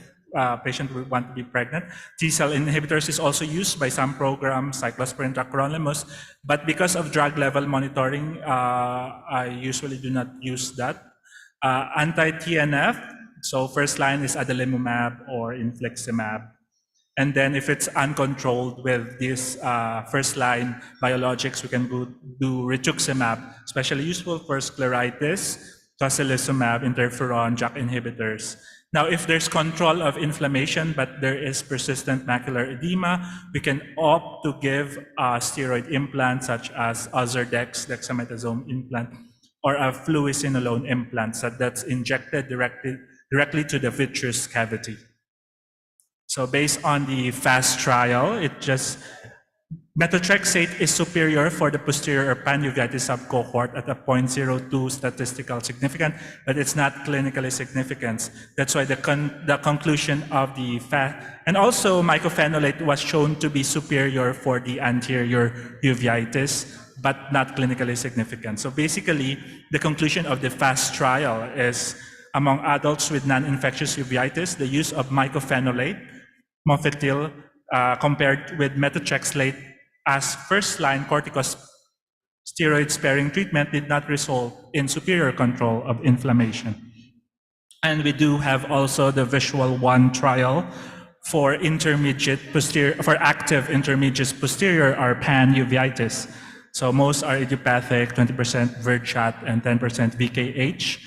patient would want to be pregnant. T-cell inhibitors is also used by some programs, cyclosporin, tacrolimus, but because of drug level monitoring, I usually do not use that. Anti-TNF, so first line is adalimumab or infliximab. And then if it's uncontrolled with these first-line biologics, we can do rituximab, especially useful for scleritis, tocilizumab, interferon, JAK inhibitors. Now, if there's control of inflammation, but there is persistent macular edema, we can opt to give a steroid implant such as Ozurdex, dexamethasone implant, or a fluocinolone implant that's injected directly to the vitreous cavity. So based on the FAST trial, methotrexate is superior for the posterior or panuveitis subcohort at a 0.02 statistical significant, but it's not clinically significant. That's why the conclusion of the FAST, and also mycophenolate was shown to be superior for the anterior uveitis, but not clinically significant. So basically, the conclusion of the FAST trial is among adults with non-infectious uveitis, the use of mycophenolate, mofetil, compared with methotrexate as first-line corticosteroid-sparing treatment did not result in superior control of inflammation. And we do have also the Visual 1 trial for active intermediate posterior or pan-uveitis. So most are idiopathic, 20% VERGCHAT, and 10% VKH.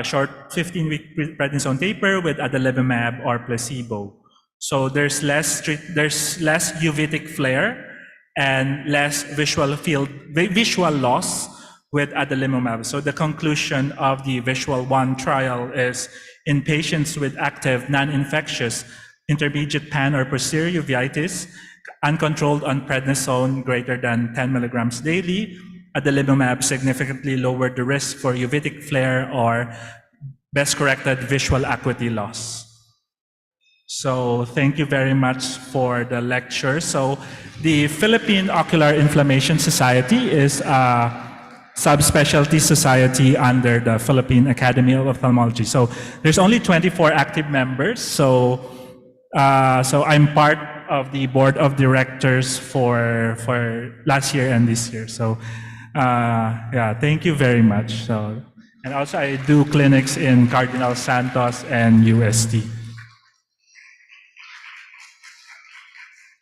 Short 15-week prednisone taper with adalimumab or placebo. So there's less uveitic flare and less visual loss with adalimumab. So the conclusion of the Visual 1 trial is in patients with active non-infectious intermediate pan or posterior uveitis, uncontrolled on prednisone greater than 10 milligrams daily, adalimumab significantly lowered the risk for uveitic flare or best-corrected visual acuity loss. So thank you very much for the lecture. So the Philippine Ocular Inflammation Society is a subspecialty society under the Philippine Academy of Ophthalmology. So there's only 24 active members. So I'm part of the board of directors for last year and this year. So yeah, thank you very much. So, and also I do clinics in Cardinal Santos and UST.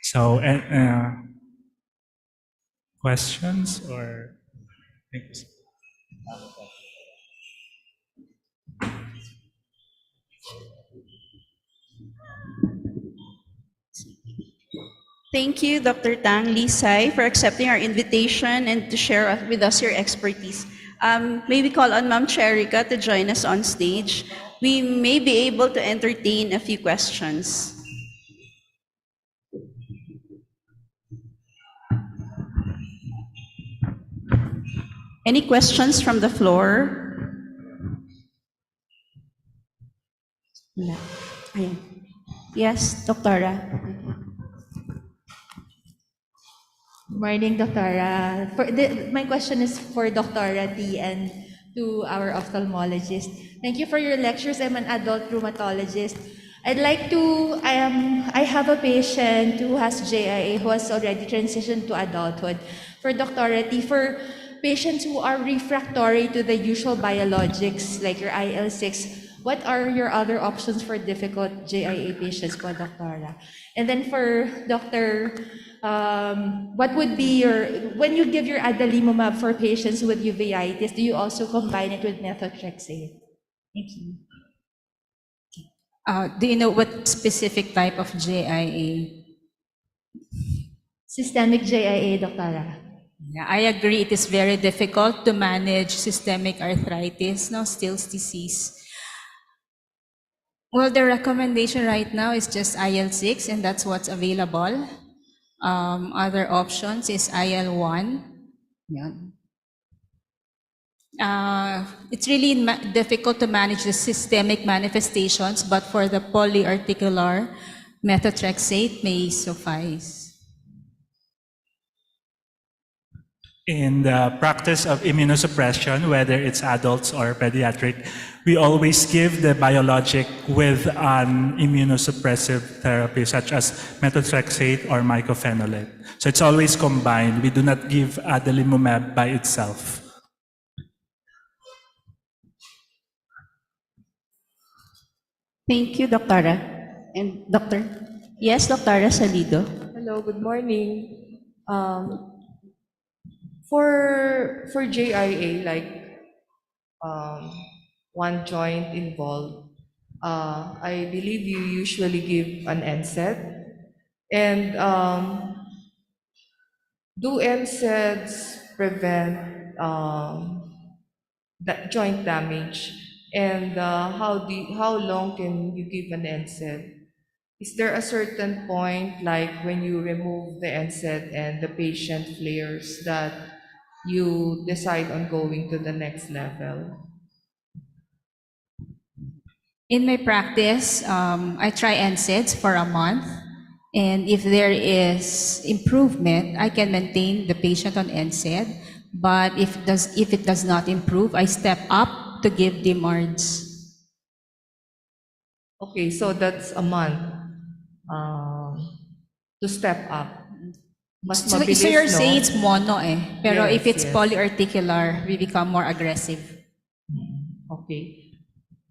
So, questions or thanks. Thank you, Dr. Tang Lisai, for accepting our invitation and to share with us your expertise. May we call on Ma'am Cherica to join us on stage? We may be able to entertain a few questions. Any questions from the floor? No. Yes, Doctora. Morning, Doctora. My question is for Doctora T and to our ophthalmologist. Thank you for your lectures. I'm an adult rheumatologist. I'd like to, I have a patient who has JIA who has already transitioned to adulthood. For Doctora T, for patients who are refractory to the usual biologics like your IL-6, what are your other options for difficult JIA patients, po, Doctora? And then for Dr. What would be when you give your adalimumab for patients with uveitis, do you also combine it with methotrexate? Thank you. Do you know what specific type of JIA? Systemic JIA, Doctora. Yeah, I agree. It is very difficult to manage systemic arthritis, no, Still's disease. Well, the recommendation right now is just IL-6, and that's what's available. Other options is IL-1. Yeah. It's really difficult to manage the systemic manifestations, but for the polyarticular, methotrexate may suffice. In the practice of immunosuppression, whether it's adults or pediatric, we always give the biologic with an immunosuppressive therapy such as methotrexate or mycophenolate. So it's always combined. We do not give adalimumab by itself. Thank you, Doctora. And Doctor? Yes, Dr. Salido. Hello, good morning. For JIA, like um, one joint involved, I believe you usually give an NSAID. And do NSAIDs prevent that joint damage? And how long can you give an NSAID? Is there a certain point, like when you remove the NSAID and the patient flares, that you decide on going to the next level? In my practice, I try NSAIDs for a month, and if there is improvement, I can maintain the patient on NSAID. But if it does not improve, I step up to give DMARDs. Okay, so that's a month to step up. Mas So, mabilis, so you're no? saying it's mono eh, pero if Yes, it's yes. polyarticular, we become more aggressive. Okay.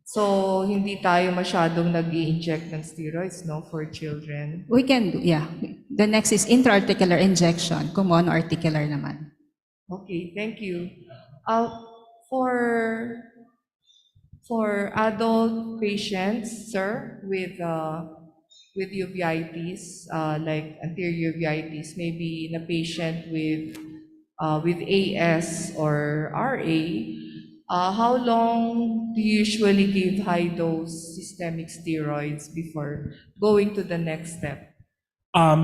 So, hindi tayo masyadong nag-i-inject ng steroids, no, for children. We can do, yeah. The next is intra-articular injection, kung monoarticular naman. Okay, thank you. For adult patients, sir, with uveitis, like anterior uveitis, maybe in a patient with AS or RA, how long do you usually give high dose systemic steroids before going to the next step?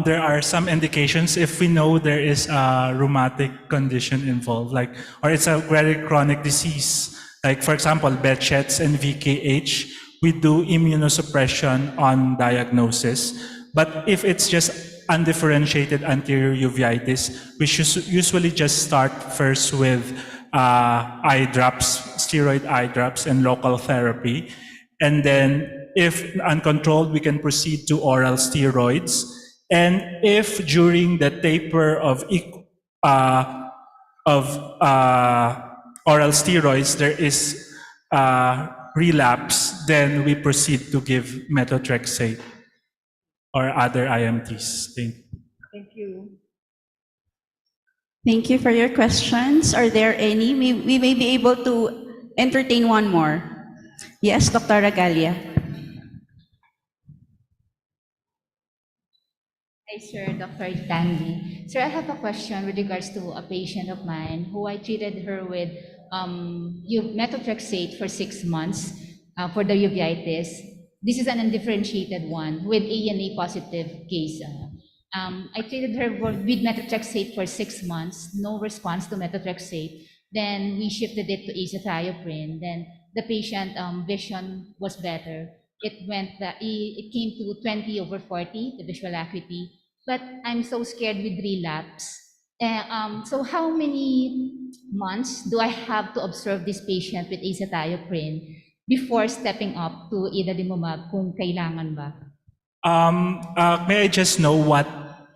There are some indications if we know there is a rheumatic condition involved, like, or it's a very chronic disease, like for example, Behçet's and VKH, we do immunosuppression on diagnosis. But if it's just undifferentiated anterior uveitis, we should usually just start first with eye drops, steroid eye drops and local therapy. And then if uncontrolled, we can proceed to oral steroids. And if during the taper of oral steroids there is relapse, then we proceed to give methotrexate or other IMTs. Thank you. Thank you for your questions. Are there any? We may be able to entertain one more. Yes, Dr. Regalia. Hi, sir, Dr. Tanvi. Sir, I have a question with regards to a patient of mine who I treated her with methotrexate for 6 months for the uveitis. This is an undifferentiated one with ANA positive case. I treated her with methotrexate for 6 months, no response to methotrexate. Then we shifted it to azathioprine. Then the patient vision was better. It came to 20/40, the visual acuity. But I'm so scared with relapse. So how many months do I have to observe this patient with azathioprine before stepping up to adalimumab kung kailangan ba? May I just know what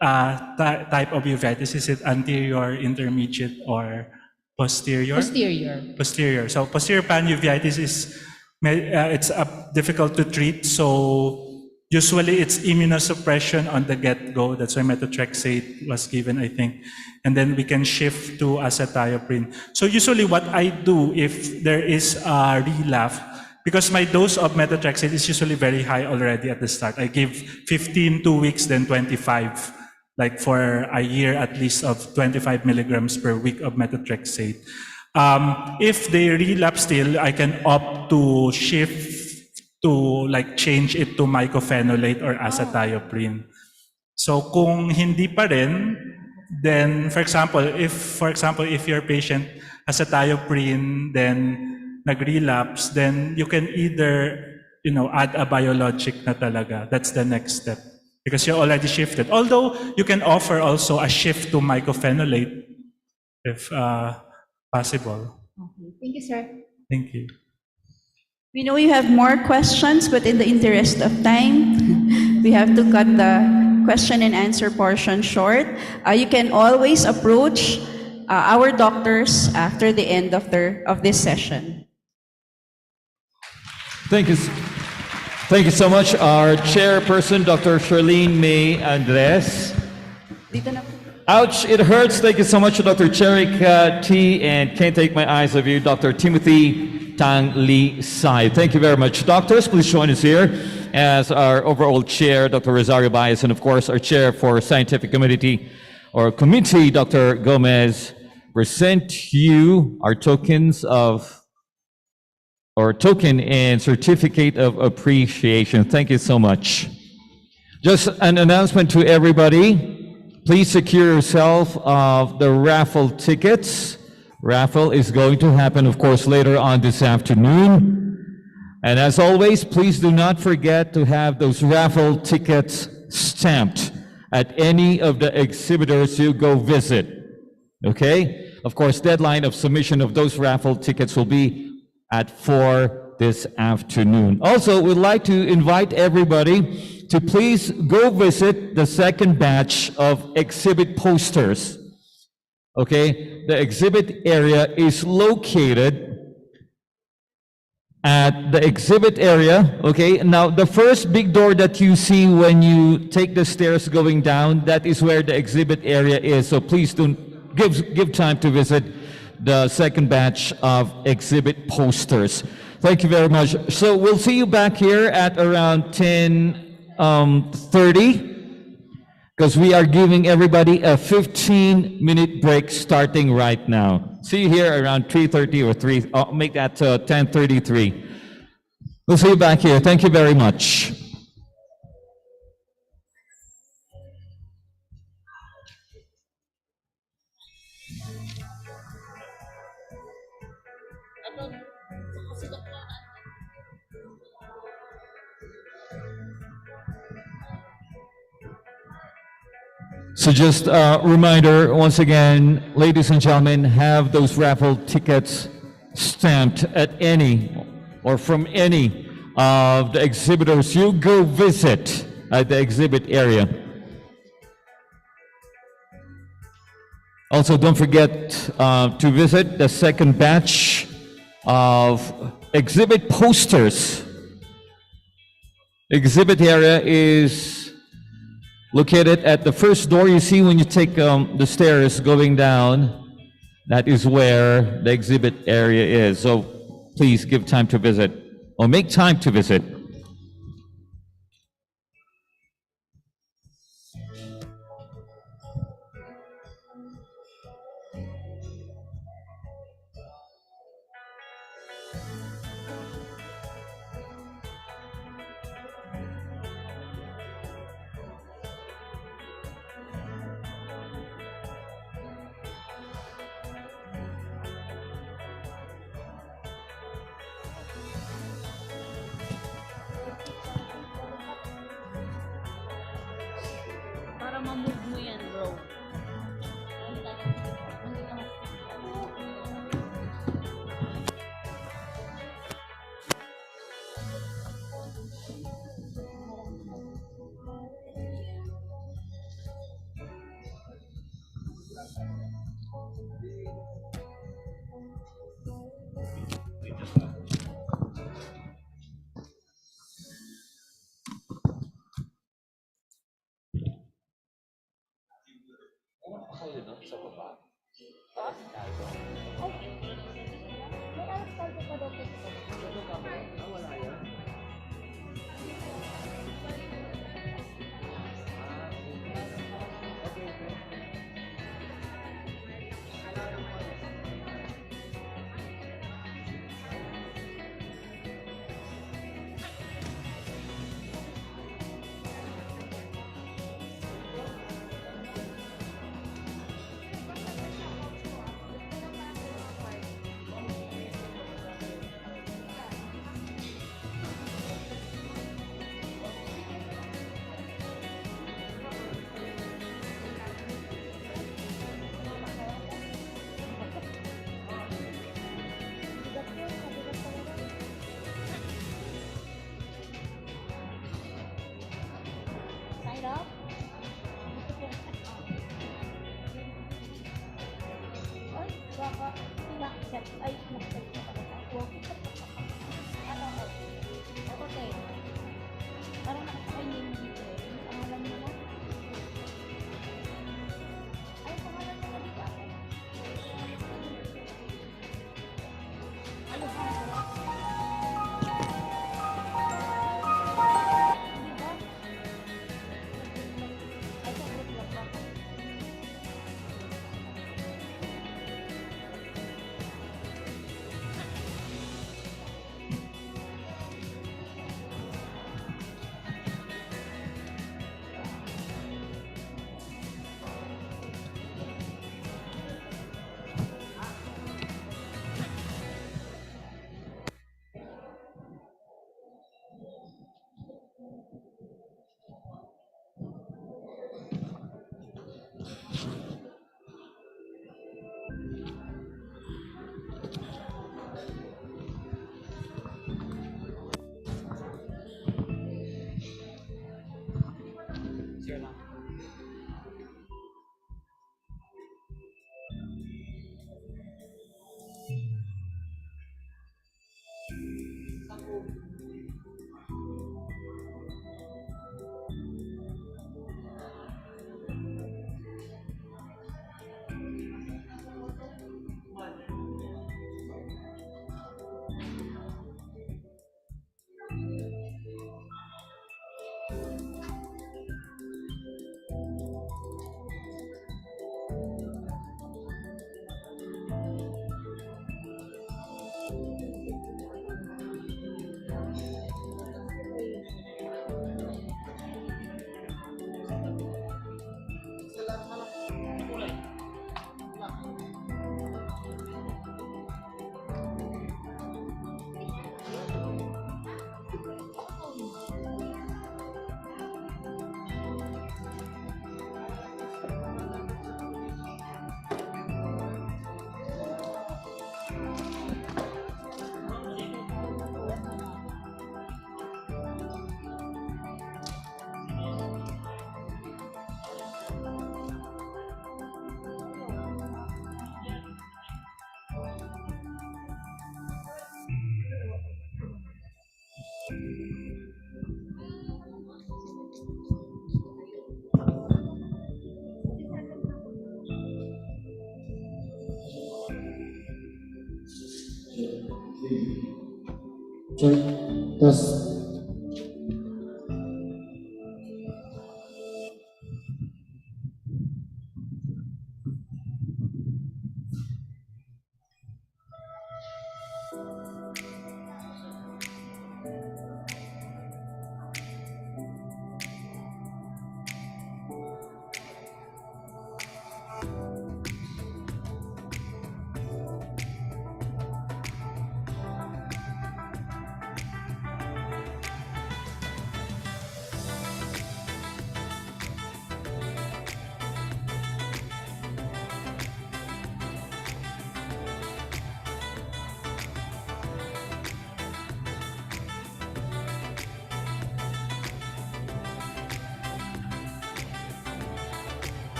type of uveitis? Is it anterior, intermediate, or posterior? Posterior. Posterior. So posterior panuveitis is it's difficult to treat. So usually it's immunosuppression on the get-go. That's why methotrexate was given, I think. And then we can shift to azathioprine. So usually what I do if there is a relapse, because my dose of methotrexate is usually very high already at the start. I give 15, 2 weeks, then 25, like for a year at least of 25 milligrams per week of methotrexate. If they relapse still, I can opt to shift to like change it to mycophenolate or azathioprine. So kung hindi pa rin, then for example, if your patient has azathioprine, then nag-relapse, then you can either, add a biologic na talaga. That's the next step. Because you already shifted. Although, you can offer also a shift to mycophenolate if possible. Okay. Thank you, sir. Thank you. We know you have more questions, but in the interest of time, we have to cut the question and answer portion short. You can always approach our doctors after the end of this session. Thank you. Thank you so much. Our chairperson, Dr. Charlene May Andres. Dito na po. Ouch, it hurts. Thank you so much, Dr. Cherika T. And can't take my eyes off you, Dr. Timothy Tang Lee Sai. Thank you very much. Doctors, please join us here as our overall chair, Dr. Rosario Baez, and of course, our chair for scientific committee, or committee, Dr. Gomez, present you our tokens of, or token and certificate of appreciation. Thank you so much. Just an announcement to everybody. Please secure yourself of the raffle tickets. Raffle is going to happen, of course, later on this afternoon. And as always, please do not forget to have those raffle tickets stamped at any of the exhibitors you go visit. Okay? Of course, deadline of submission of those raffle tickets will be at 4 this afternoon. Also, we'd like to invite everybody to please go visit the second batch of exhibit posters. Okay? The exhibit area is located at the exhibit area. Okay? Now, the first big door that you see when you take the stairs going down, that is where the exhibit area is. So please don't give time to visit the second batch of exhibit posters. Thank you very much. So we'll see you back here at around 10:30, because we are giving everybody a 15-minute break starting right now. See you here around 3:30 or 3. I'll make that 10:33. We'll see you back here. Thank you very much. So just a reminder, once again, ladies and gentlemen, have those raffle tickets stamped at any or from any of the exhibitors you go visit at the exhibit area. Also, don't forget to visit the second batch of exhibit posters. Exhibit area is located at the first door you see when you take the stairs going down. That is where the exhibit area is. So please give time to visit, or make time to visit. Para ma-move mo yan, bro.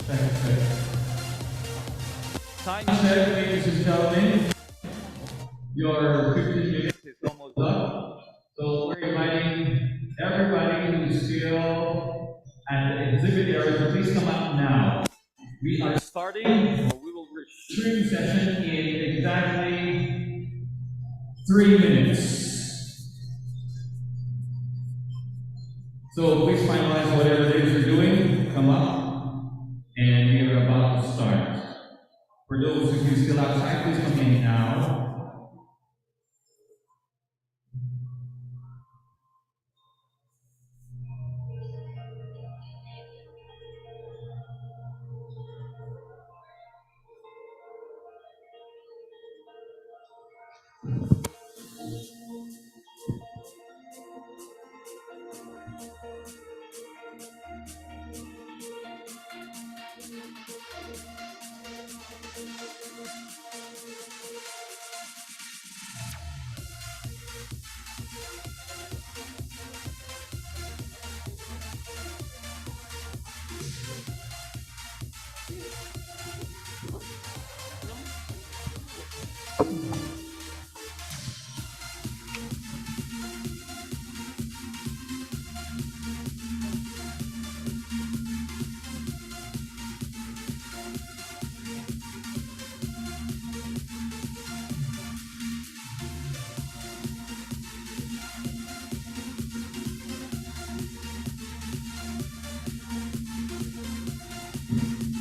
Time check, ladies and gentlemen. Your 15 minutes is almost up. So we're inviting everybody who's still at the exhibit area to please come out now. We are starting, or we will resume session in exactly 3 minutes. So please finalize whatever it is you're doing, come up, and we are about to start. For those of you still outside, please come in now.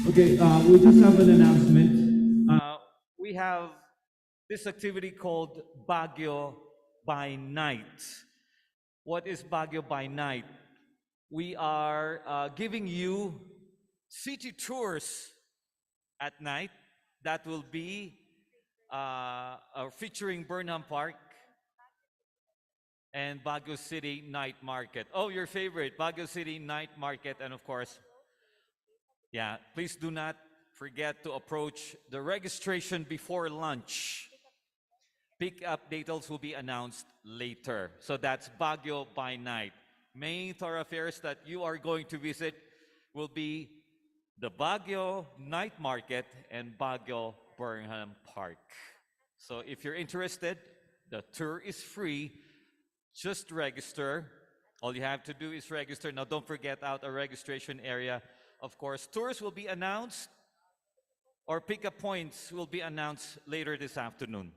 Okay, we just have an announcement. We have this activity called Baguio by Night. What is Baguio by Night? We are giving you city tours at night. That will be featuring Burnham Park and Baguio City Night Market. Oh, your favorite, Baguio City Night Market, and of course, yeah, please do not forget to approach the registration before lunch. Pick-up details will be announced later. So that's Baguio by Night. Main thoroughfares that you are going to visit will be the Baguio Night Market and Baguio Burnham Park. So if you're interested, the tour is free. Just register. All you have to do is register. Now don't forget out a registration area. Of course, tours will be announced or pick-up points will be announced later this afternoon.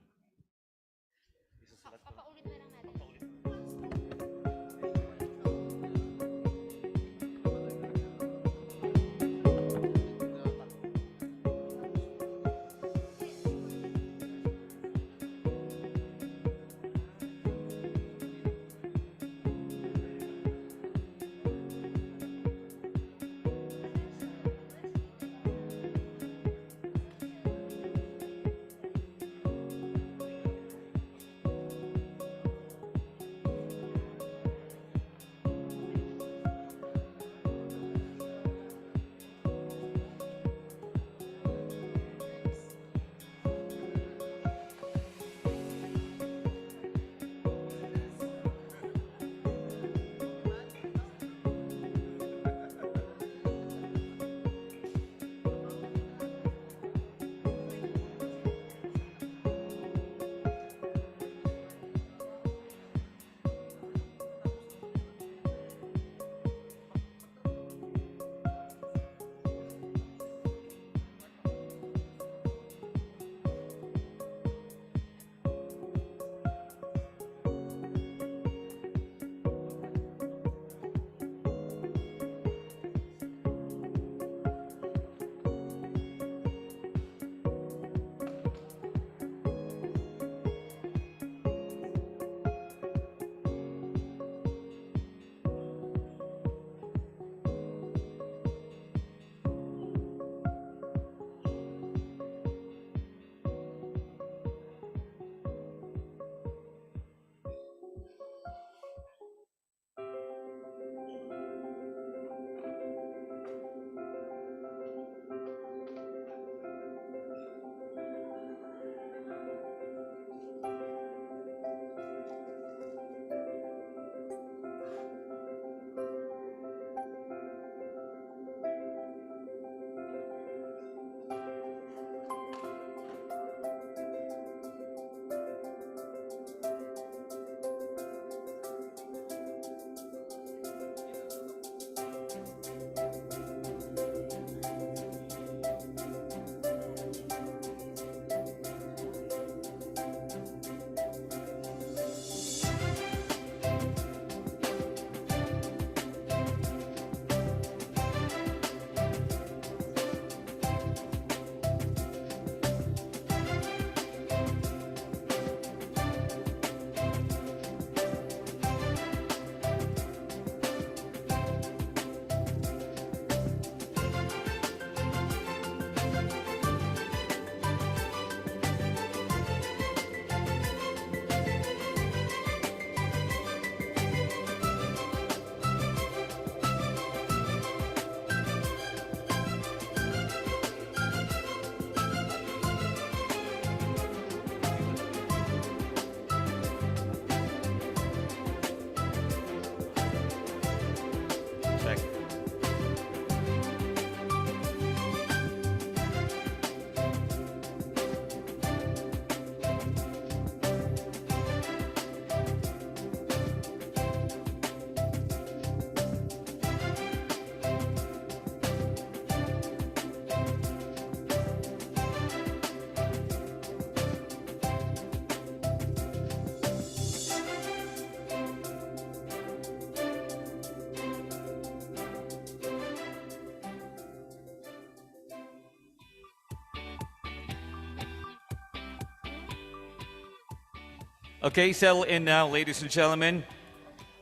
Okay, settle in now, ladies and gentlemen.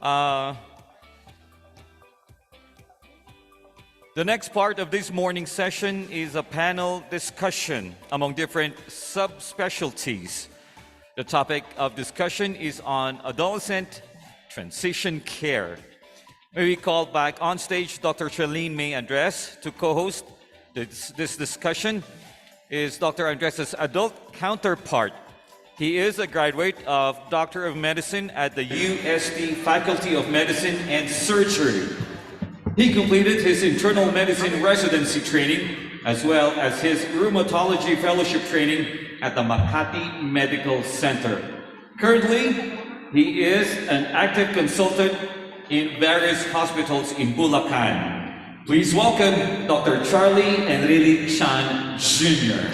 The next part of this morning session is a panel discussion among different subspecialties. The topic of discussion is on adolescent transition care. May we call back on stage Dr. Charlene May Andres to co-host this discussion. Is Dr. Andres' adult counterpart. He is a graduate of Doctor of Medicine at the UST Faculty of Medicine and Surgery. He completed his internal medicine residency training as well as his rheumatology fellowship training at the Makati Medical Center. Currently, he is an active consultant in various hospitals in Bulacan. Please welcome Dr. Charlie Enrile Chan Jr.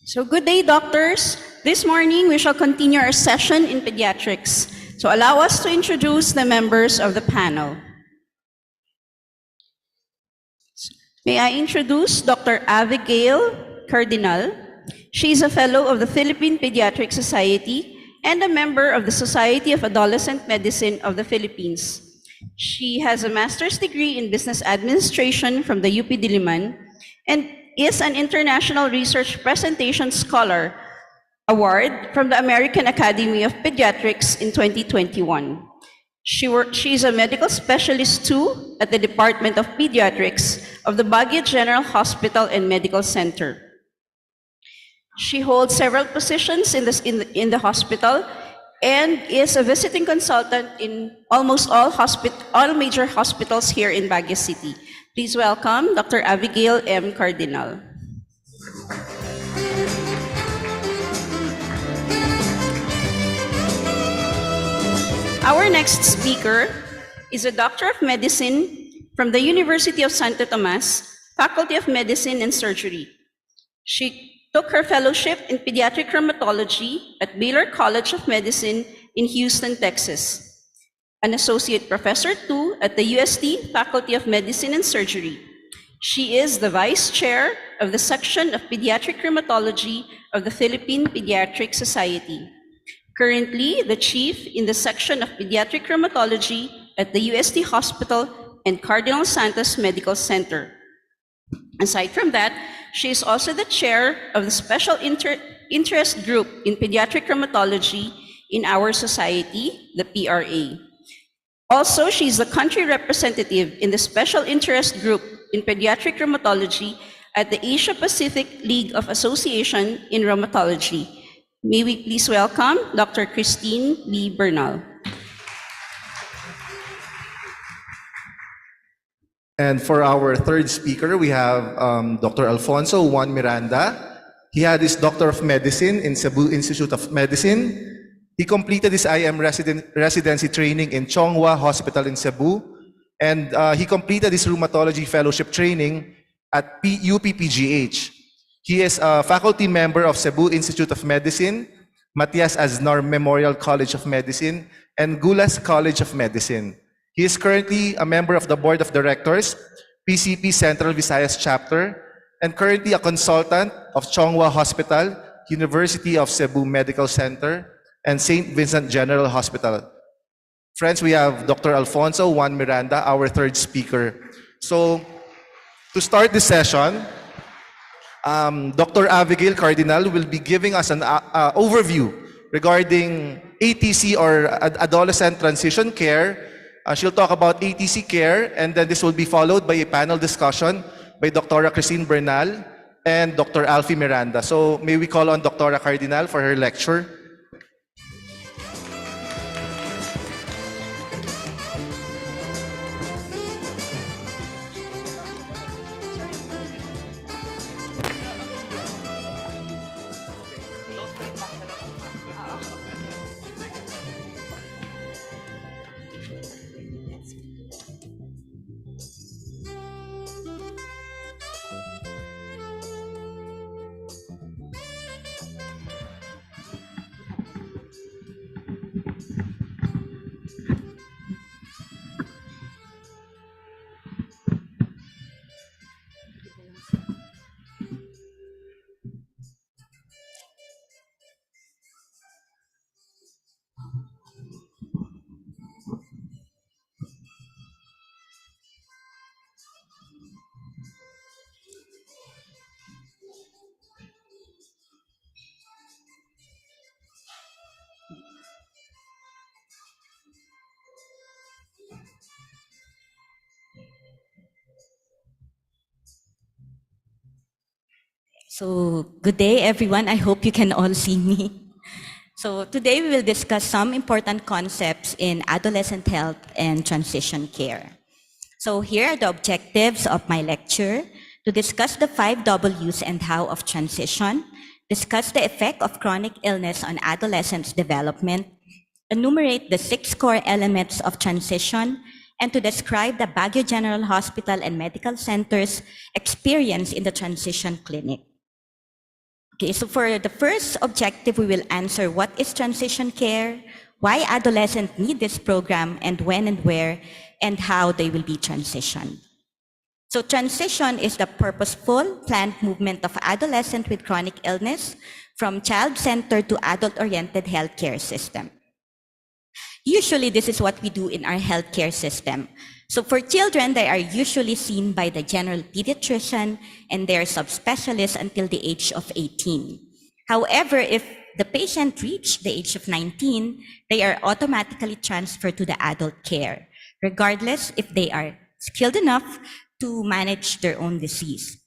So good day, doctors. This morning, we shall continue our session in pediatrics. So allow us to introduce the members of the panel. May I introduce Dr. Abigail Cardinal. She is a fellow of the Philippine Pediatric Society and a member of the Society of Adolescent Medicine of the Philippines. She has a master's degree in business administration from the UP Diliman and is an International Research Presentation Scholar Award from the American Academy of Pediatrics in 2021. She is a medical specialist too at the Department of Pediatrics of the Baguio General Hospital and Medical Center. She holds several positions in the hospital and is a visiting consultant in almost all major hospitals here in Baguio City. Please welcome Dr. Abigail M. Cardinal. Our next speaker is a Doctor of Medicine from the University of Santo Tomas, Faculty of Medicine and Surgery. She took her fellowship in pediatric rheumatology at Baylor College of Medicine in Houston, Texas. An associate professor too at the UST Faculty of Medicine and Surgery. She is the vice chair of the section of pediatric rheumatology of the Philippine Pediatric Society. Currently, the chief in the section of pediatric rheumatology at the UST Hospital and Cardinal Santos Medical Center. Aside from that, she is also the chair of the special interest group in pediatric rheumatology in our society, the PRA. Also, she is the country representative in the special interest group in pediatric rheumatology at the Asia Pacific League of Association in Rheumatology. May we please welcome Dr. Christine Lee Bernal. And for our third speaker, we have Dr. Alfonso Juan Miranda. He had his Doctor of Medicine in Cebu Institute of Medicine. He completed his IM residency training in Chonghua Hospital in Cebu. And he completed his rheumatology fellowship training at UPPGH. He is a faculty member of Cebu Institute of Medicine, Matias Aznar Memorial College of Medicine, and Gulas College of Medicine. He is currently a member of the Board of Directors, PCP Central Visayas Chapter, and currently a consultant of Chonghua Hospital, University of Cebu Medical Center, and St. Vincent General Hospital. Friends, we have Dr. Alfonso Juan Miranda, our third speaker. So, to start this session, Dr. Abigail Cardinal will be giving us an overview regarding ATC or Adolescent Transition Care. She'll talk about ATC care, and then this will be followed by a panel discussion by Dr. Christine Bernal and Dr. Alfie Miranda. So may we call on Dr. Cardinal for her lecture. So, good day, everyone. I hope you can all see me. So, today we will discuss some important concepts in adolescent health and transition care. So, here are the objectives of my lecture: to discuss the 5 W's and how of transition, discuss the effect of chronic illness on adolescents' development, enumerate the 6 core elements of transition, and to describe the Baguio General Hospital and Medical Center's experience in the transition clinic. Okay, so for the first objective, we will answer what is transition care, why adolescents need this program, and when and where, and how they will be transitioned. So transition is the purposeful, planned movement of adolescents with chronic illness from child-centered to adult-oriented healthcare system. Usually, this is what we do in our healthcare system. So for children, they are usually seen by the general pediatrician and their subspecialists until the age of 18. However, if the patient reached the age of 19, they are automatically transferred to the adult care, regardless if they are skilled enough to manage their own disease.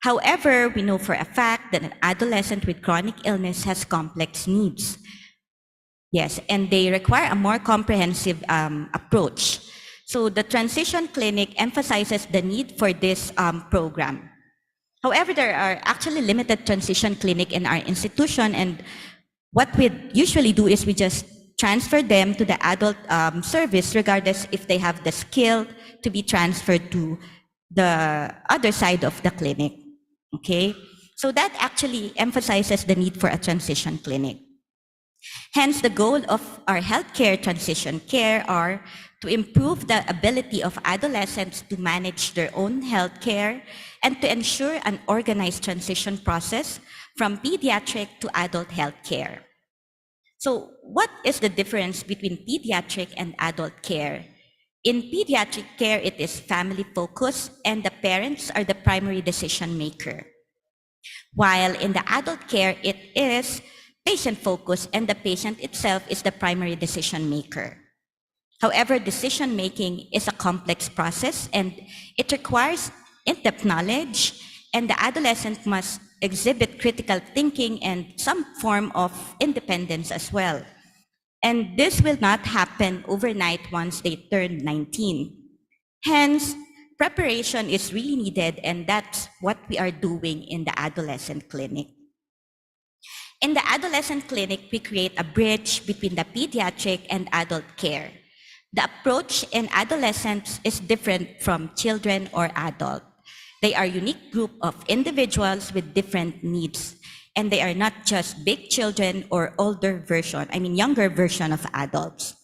However, we know for a fact that an adolescent with chronic illness has complex needs. Yes, and they require a more comprehensive approach. So the transition clinic emphasizes the need for this program. However, there are actually limited transition clinic in our institution, and what we usually do is we just transfer them to the adult service, regardless if they have the skill to be transferred to the other side of the clinic. Okay, so that actually emphasizes the need for a transition clinic. Hence, the goal of our healthcare transition care are to improve the ability of adolescents to manage their own healthcare and to ensure an organized transition process from pediatric to adult healthcare. So, what is the difference between pediatric and adult care? In pediatric care, it is family focused and the parents are the primary decision maker. While in the adult care, it is patient-focused and the patient itself is the primary decision maker. However, decision-making is a complex process and it requires in-depth knowledge, and the adolescent must exhibit critical thinking and some form of independence as well. And this will not happen overnight once they turn 19. Hence, preparation is really needed, and that's what we are doing in the adolescent clinic. In the adolescent clinic, we create a bridge between the pediatric and adult care. The approach in adolescents is different from children or adult. They are a unique group of individuals with different needs, and they are not just big children or younger version of adults.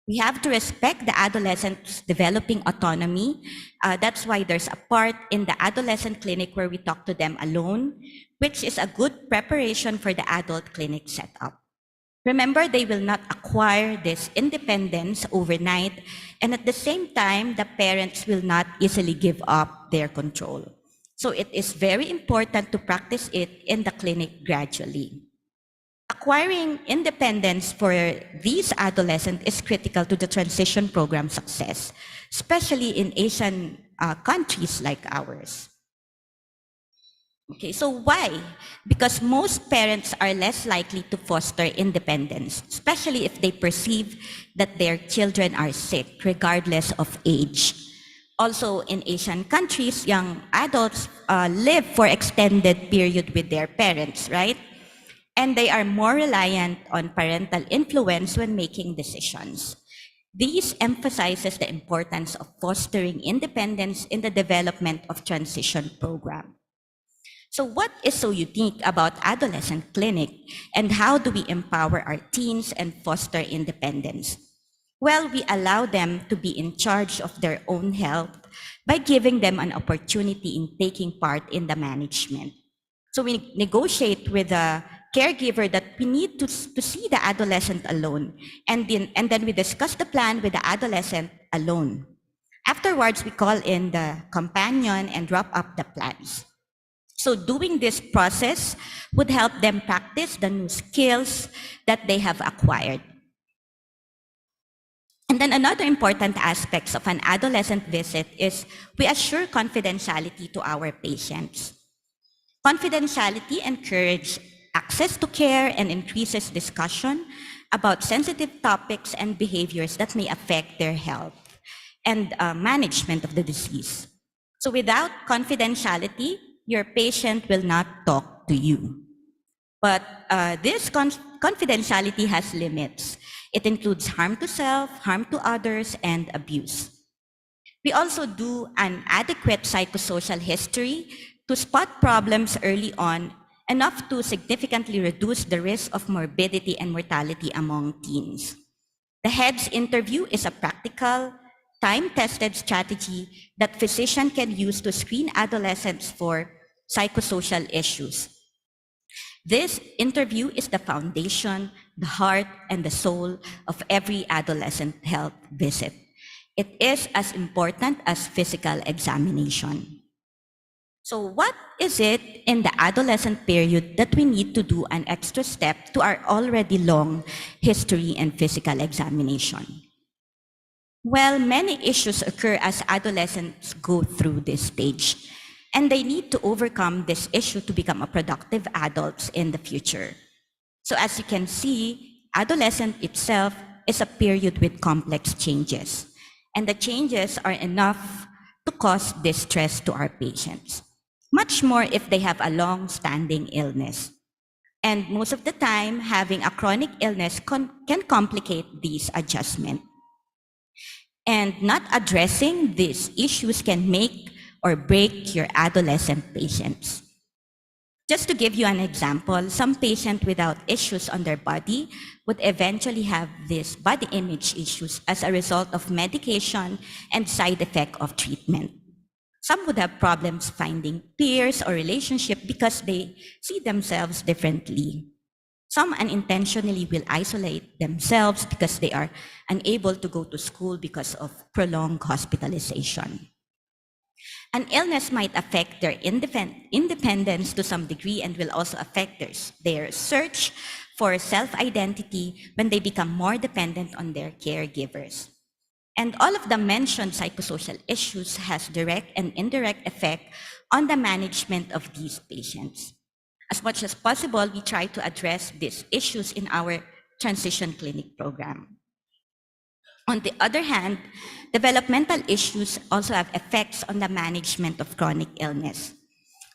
We have to respect the adolescents' developing autonomy. That's why there's a part in the adolescent clinic where we talk to them alone, which is a good preparation for the adult clinic setup. Remember, they will not acquire this independence overnight, and at the same time, the parents will not easily give up their control. So it is very important to practice it in the clinic gradually. Acquiring independence for these adolescents is critical to the transition program success, especially in Asian countries like ours. Okay, so why? Because most parents are less likely to foster independence, especially if they perceive that their children are sick, regardless of age. Also, in Asian countries, young adults live for extended period with their parents, right? And they are more reliant on parental influence when making decisions. This emphasizes the importance of fostering independence in the development of transition program. So what is so unique about adolescent clinic, and how do we empower our teens and foster independence? Well, we allow them to be in charge of their own health by giving them an opportunity in taking part in the management. So we negotiate with the caregiver that we need to see the adolescent alone, and then we discuss the plan with the adolescent alone. Afterwards, we call in the companion and wrap up the plans. So doing this process would help them practice the new skills that they have acquired. And then another important aspect of an adolescent visit is we assure confidentiality to our patients. Confidentiality encourages access to care and increases discussion about sensitive topics and behaviors that may affect their health and management of the disease. So without confidentiality, your patient will not talk to you. But this confidentiality has limits. It includes harm to self, harm to others, and abuse. We also do an adequate psychosocial history to spot problems early on, enough to significantly reduce the risk of morbidity and mortality among teens. The HEADS interview is a practical, time-tested strategy that physicians can use to screen adolescents for psychosocial issues. This interview is the foundation, the heart, and the soul of every adolescent health visit. It is as important as physical examination. So what is it in the adolescent period that we need to do an extra step to our already long history and physical examination? Well, many issues occur as adolescents go through this stage, and they need to overcome this issue to become a productive adults in the future. So as you can see, adolescent itself is a period with complex changes, and the changes are enough to cause distress to our patients. Much more if they have a long-standing illness. And most of the time, having a chronic illness can complicate these adjustments. And not addressing these issues can make or break your adolescent patients. Just to give you an example, some patients without issues on their body would eventually have these body image issues as a result of medication and side effect of treatment. Some would have problems finding peers or relationship because they see themselves differently. Some unintentionally will isolate themselves because they are unable to go to school because of prolonged hospitalization. An illness might affect their independence to some degree and will also affect their search for self-identity when they become more dependent on their caregivers. And all of the mentioned psychosocial issues has direct and indirect effect on the management of these patients. As much as possible, we try to address these issues in our transition clinic program. On the other hand, developmental issues also have effects on the management of chronic illness,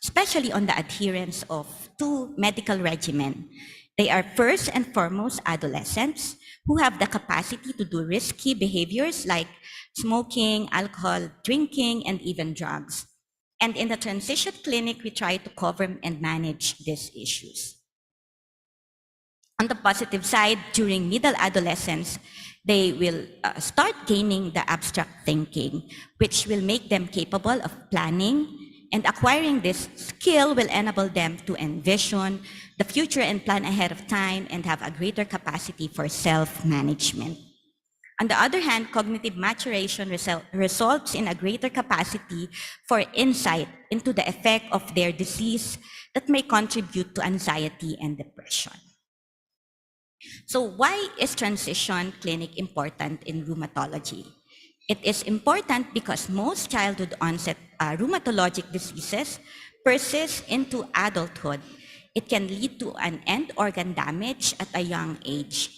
especially on the adherence of two medical regimen. They are first and foremost adolescents who have the capacity to do risky behaviors like smoking, alcohol, drinking, and even drugs. And in the transition clinic, we try to cover and manage these issues. On the positive side, during middle adolescence, they will start gaining the abstract thinking, which will make them capable of planning, and acquiring this skill will enable them to envision the future and plan ahead of time and have a greater capacity for self-management. On the other hand, cognitive maturation results in a greater capacity for insight into the effect of their disease that may contribute to anxiety and depression. So why is transition clinic important in rheumatology? It is important because most childhood onset rheumatologic diseases persist into adulthood. It can lead to an end organ damage at a young age.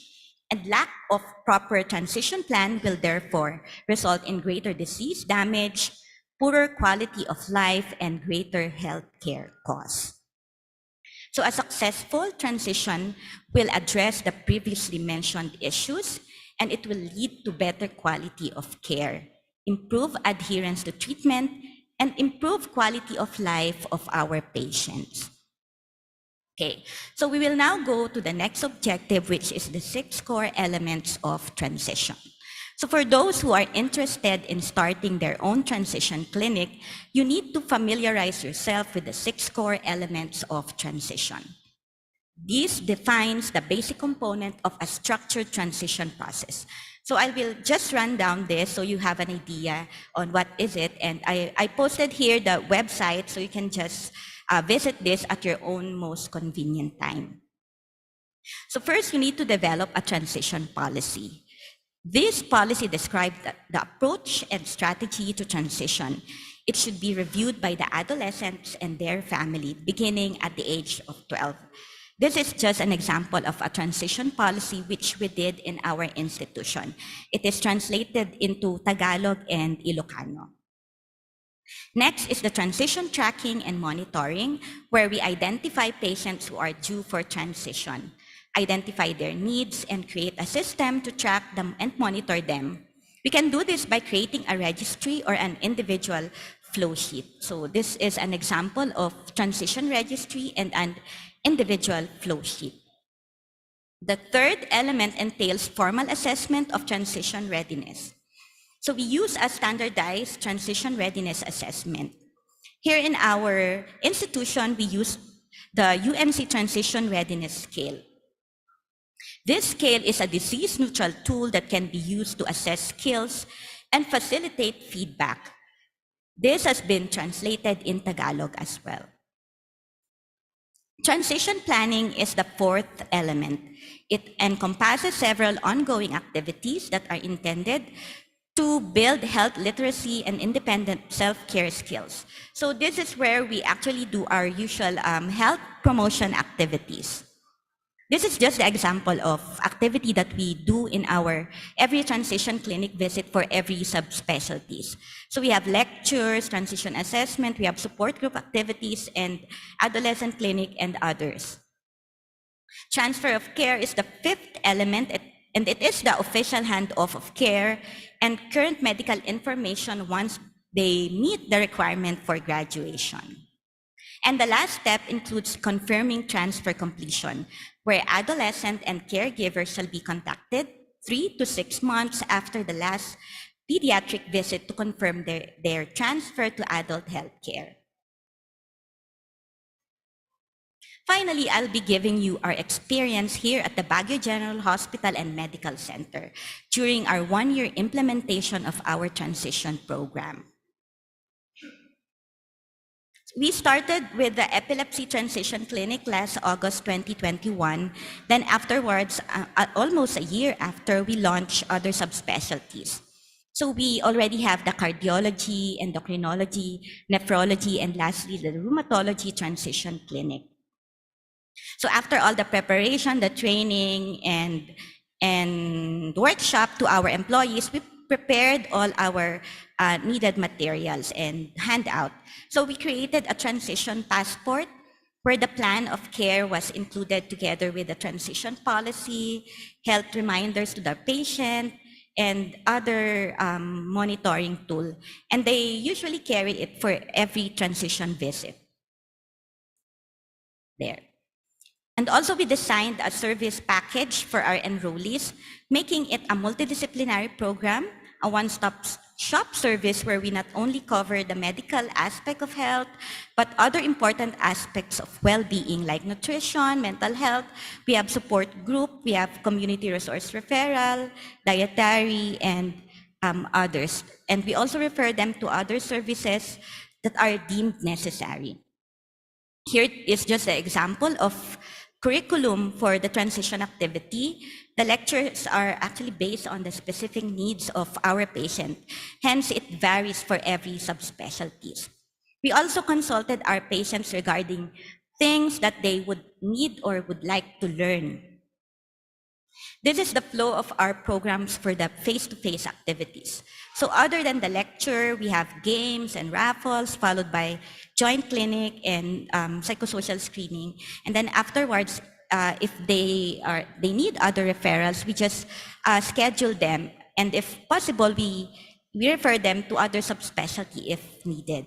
And lack of proper transition plan will therefore result in greater disease damage, poorer quality of life, and greater healthcare costs. So a successful transition will address the previously mentioned issues, and it will lead to better quality of care, improve adherence to treatment, and improve quality of life of our patients. Okay, so we will now go to the next objective, which is the 6 core elements of transition. So for those who are interested in starting their own transition clinic, you need to familiarize yourself with the 6 core elements of transition. This defines the basic component of a structured transition process. So I will just run down this so you have an idea on what is it. And I posted here the website so you can just visit this at your own most convenient time. So first, you need to develop a transition policy. This policy describes the approach and strategy to transition. It should be reviewed by the adolescents and their family beginning at the age of 12. This is just an example of a transition policy which we did in our institution. It is translated into Tagalog and Ilocano. Next is the transition tracking and monitoring, where we identify patients who are due for transition, identify their needs, and create a system to track them and monitor them. We can do this by creating a registry or an individual flow sheet. So this is an example of transition registry and an individual flow sheet. The third element entails formal assessment of transition readiness. So we use a standardized transition readiness assessment. Here in our institution, we use the UNC Transition Readiness Scale. This scale is a disease-neutral tool that can be used to assess skills and facilitate feedback. This has been translated in Tagalog as well. Transition planning is the fourth element. It encompasses several ongoing activities that are intended to build health literacy and independent self-care skills. So this is where we actually do our usual health promotion activities. This is just the example of activity that we do in our every transition clinic visit for every subspecialties. So we have lectures, transition assessment, we have support group activities, and adolescent clinic and others. Transfer of care is the fifth element, and it is the official handoff of care and current medical information once they meet the requirement for graduation. And the last step includes confirming transfer completion, where adolescent and caregivers shall be contacted 3 to 6 months after the last pediatric visit to confirm their transfer to adult health care. Finally, I'll be giving you our experience here at the Baguio General Hospital and Medical Center during our one-year implementation of our transition program. We started with the Epilepsy Transition Clinic last August 2021. Then afterwards, almost a year after, we launched other subspecialties. So we already have the cardiology, endocrinology, nephrology, and lastly, the rheumatology transition clinic. So after all the preparation, the training, and workshop to our employees, we prepared all our needed materials and handout. So we created a transition passport where the plan of care was included together with the transition policy, health reminders to the patient, and other monitoring tool. And they usually carry it for every transition visit. There. And also we designed a service package for our enrollees, making it a multidisciplinary program, a one-stop shop service where we not only cover the medical aspect of health, but other important aspects of well-being like nutrition, mental health. We have support group, we have community resource referral, dietary, and others. And we also refer them to other services that are deemed necessary. Here is just an example of curriculum for the transition activity. The lectures are actually based on the specific needs of our patient. Hence, it varies for every subspecialties. We also consulted our patients regarding things that they would need or would like to learn. This is the flow of our programs for the face-to-face activities. So other than the lecture, we have games and raffles, followed by joint clinic and psychosocial screening. And then afterwards, if they need other referrals, we just schedule them. And if possible, we refer them to other subspecialty if needed.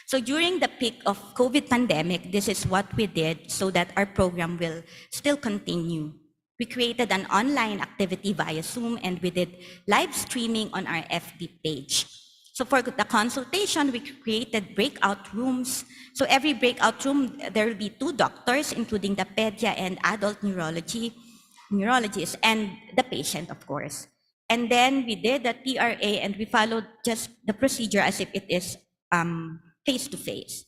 So during the peak of COVID pandemic, this is what we did so that our program will still continue. We created an online activity via Zoom, and we did live streaming on our FB page. So for the consultation, we created breakout rooms. So every breakout room, there will be 2 doctors, including the pedia and adult neurologist, and the patient, of course. And then we did the PRA, and we followed just the procedure as if it is face-to-face.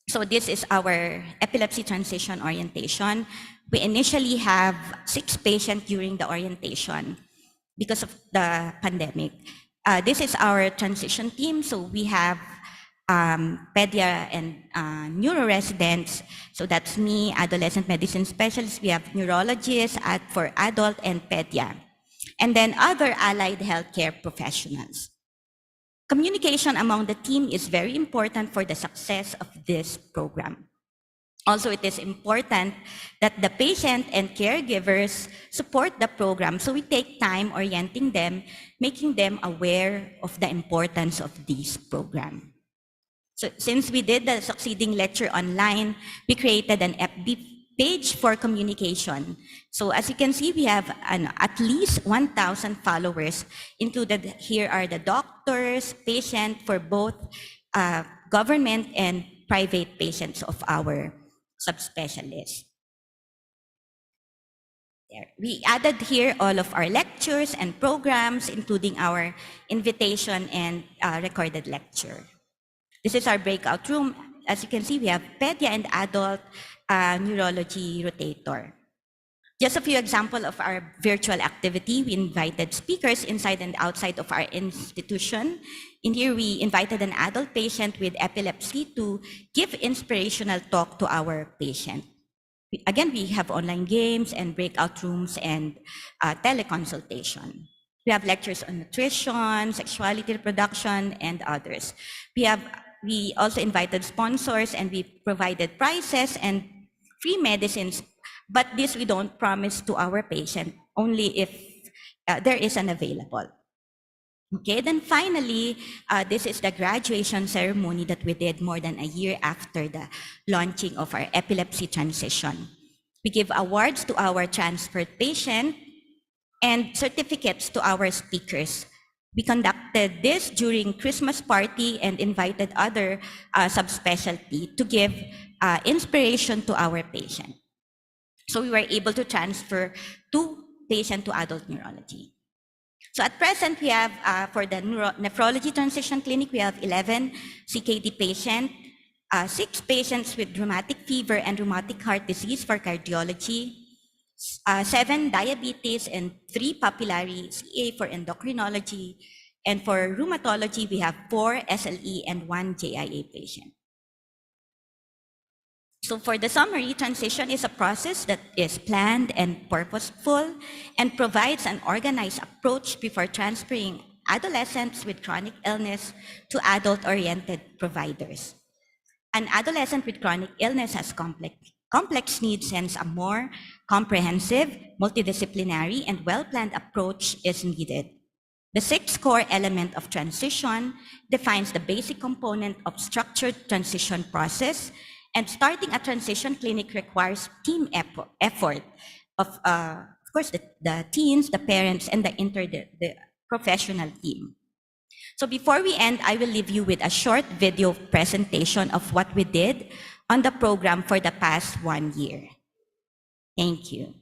So this is our epilepsy transition orientation. We initially have 6 patients during the orientation because of the pandemic. This is our transition team. So we have pedia and neuro residents. So that's me, adolescent medicine specialist. We have neurologists for adult and pedia. And then other allied healthcare professionals. Communication among the team is very important for the success of this program. Also, it is important that the patient and caregivers support the program, so we take time orienting them, making them aware of the importance of this program. So since we did the succeeding lecture online, we created an FB page for communication. So as you can see, we have at least 1,000 followers. Included here are the doctors, patients for both government and private patients of our subspecialists. There. We added here all of our lectures and programs, including our invitation and recorded lecture. This is our breakout room. As you can see, we have pedia and adult neurology rotator. Just a few examples of our virtual activity. We invited speakers inside and outside of our institution. In here, we invited an adult patient with epilepsy to give inspirational talk to our patient. Again, we have online games and breakout rooms and teleconsultation. We have lectures on nutrition, sexuality, reproduction, and others. We also invited sponsors and we provided prizes and free medicines, but this we don't promise to our patient, only if there is an available. Okay, then finally, this is the graduation ceremony that we did more than a year after the launching of our epilepsy transition. We give awards to our transferred patient and certificates to our speakers. We conducted this during Christmas party and invited other subspecialty to give inspiration to our patient. So we were able to transfer 2 patients to adult neurology. So at present, we have, for the nephrology transition clinic, we have 11 CKD patients, 6 patients with rheumatic fever and rheumatic heart disease for cardiology, 7 diabetes, and 3 papillary CA for endocrinology. And for rheumatology, we have 4 SLE and 1 JIA patient. So for the summary, transition is a process that is planned and purposeful and provides an organized approach before transferring adolescents with chronic illness to adult-oriented providers. An adolescent with chronic illness has complex needs, hence a more comprehensive, multidisciplinary, and well-planned approach is needed. The 6 core element of transition defines the basic component of structured transition process, and starting a transition clinic requires team effort of course, the teens, the parents, and the professional team. So before we end, I will leave you with a short video presentation of what we did on the program for the past 1 year. Thank you.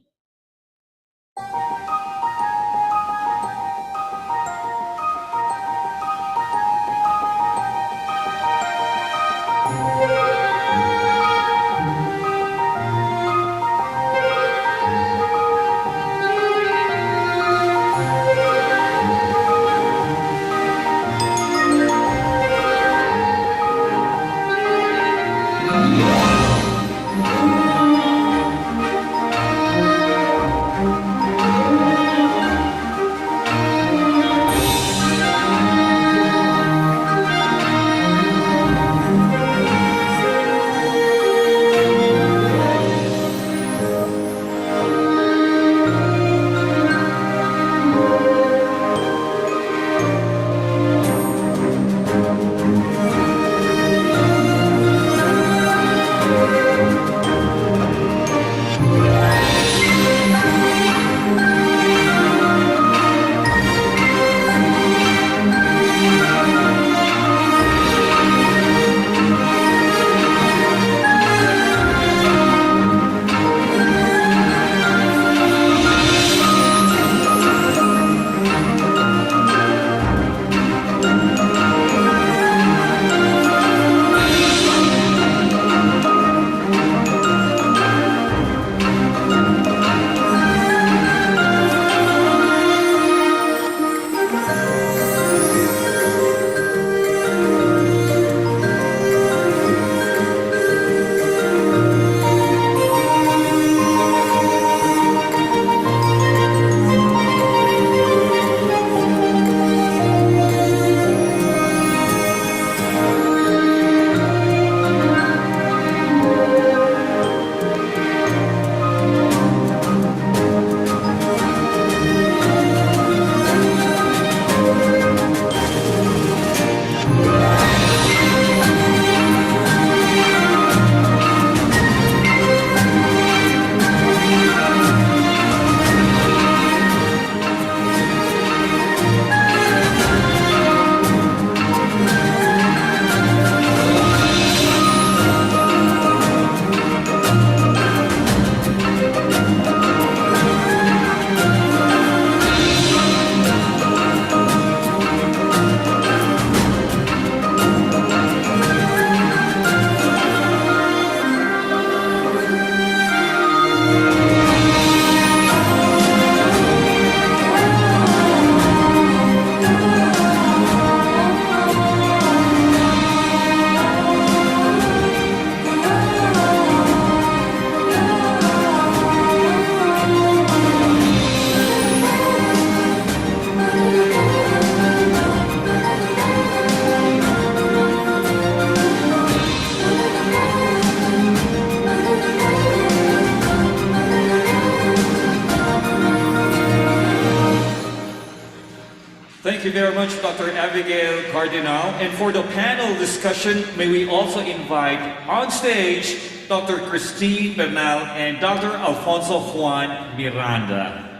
Thank you very much, Dr. Abigail Cardinal. And for the panel discussion, may we also invite on stage Dr. Christine Bernal and Dr. Alfonso Juan Miranda.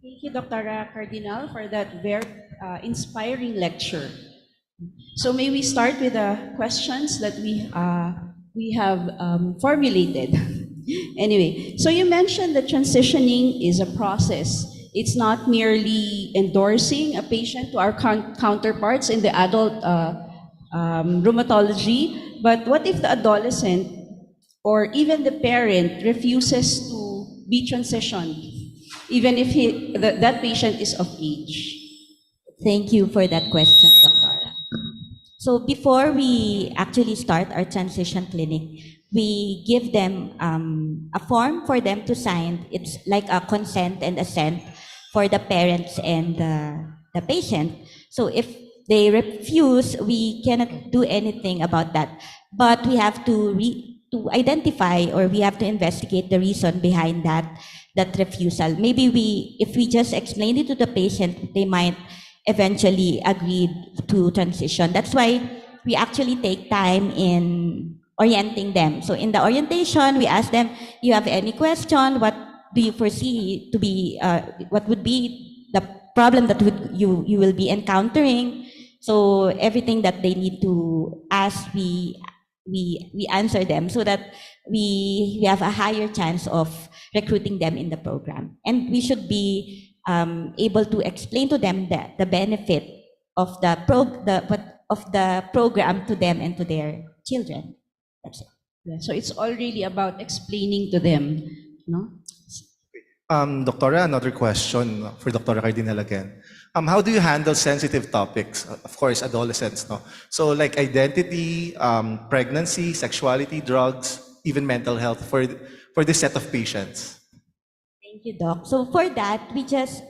Thank you, Dr. Cardinal, for that very inspiring lecture. So may we start with the questions that we have formulated. Anyway, so you mentioned that transitioning is a process. It's not merely endorsing a patient to our counterparts in the adult rheumatology, but what if the adolescent or even the parent refuses to be transitioned, even if that patient is of age? Thank you for that question, Dr. So before we actually start our transition clinic, we give them a form for them to sign. It's like a consent and assent for the parents and the patient. So if they refuse, we cannot do anything about that. But we have to identify, or we have to investigate the reason behind that refusal. Maybe if we just explain it to the patient, they might eventually agree to transition. That's why we actually take time in orienting them. So in the orientation, we ask them, you have any question? What do you foresee to be, what would be the problem that you will be encountering? So everything that they need to ask, we answer them so that we have a higher chance of recruiting them in the program. And we should be able to explain to them the benefit of the program to them and to their children. That's it. Yeah, so it's all really about explaining to them, no? Doctora, another question for Dr. Cardinal again. How do you handle sensitive topics? Of course, adolescents, no? So like identity, pregnancy, sexuality, drugs, even mental health for this set of patients. Thank you, Doc. So for that, we just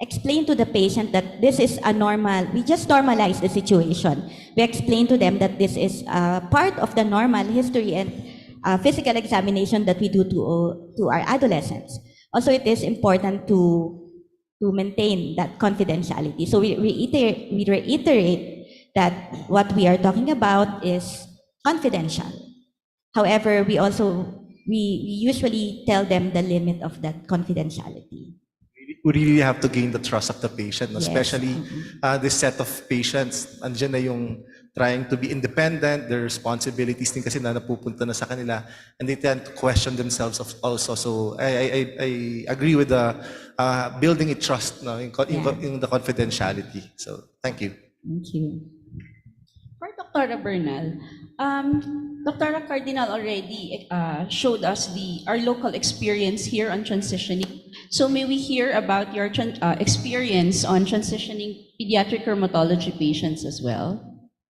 explain to the patient that this is a normal, we just normalize the situation. We explain to them that this is part of the normal history and physical examination that we do to our adolescents. Also, it is important to maintain that confidentiality. So we reiterate that what we are talking about is confidential. However, we usually tell them the limit of that confidentiality. We really have to gain the trust of the patient, no? Yes. Especially this set of patients, andyan na yung trying to be independent, their responsibilities din kasi na napupunta na sa kanila, and they tend to question themselves also. So I agree with the building a trust, no, in the confidentiality. So thank you. Thank you. For Dr. Bernal, Dr. Cardinal already showed us our local experience here on transitioning. So may we hear about your experience on transitioning pediatric rheumatology patients as well?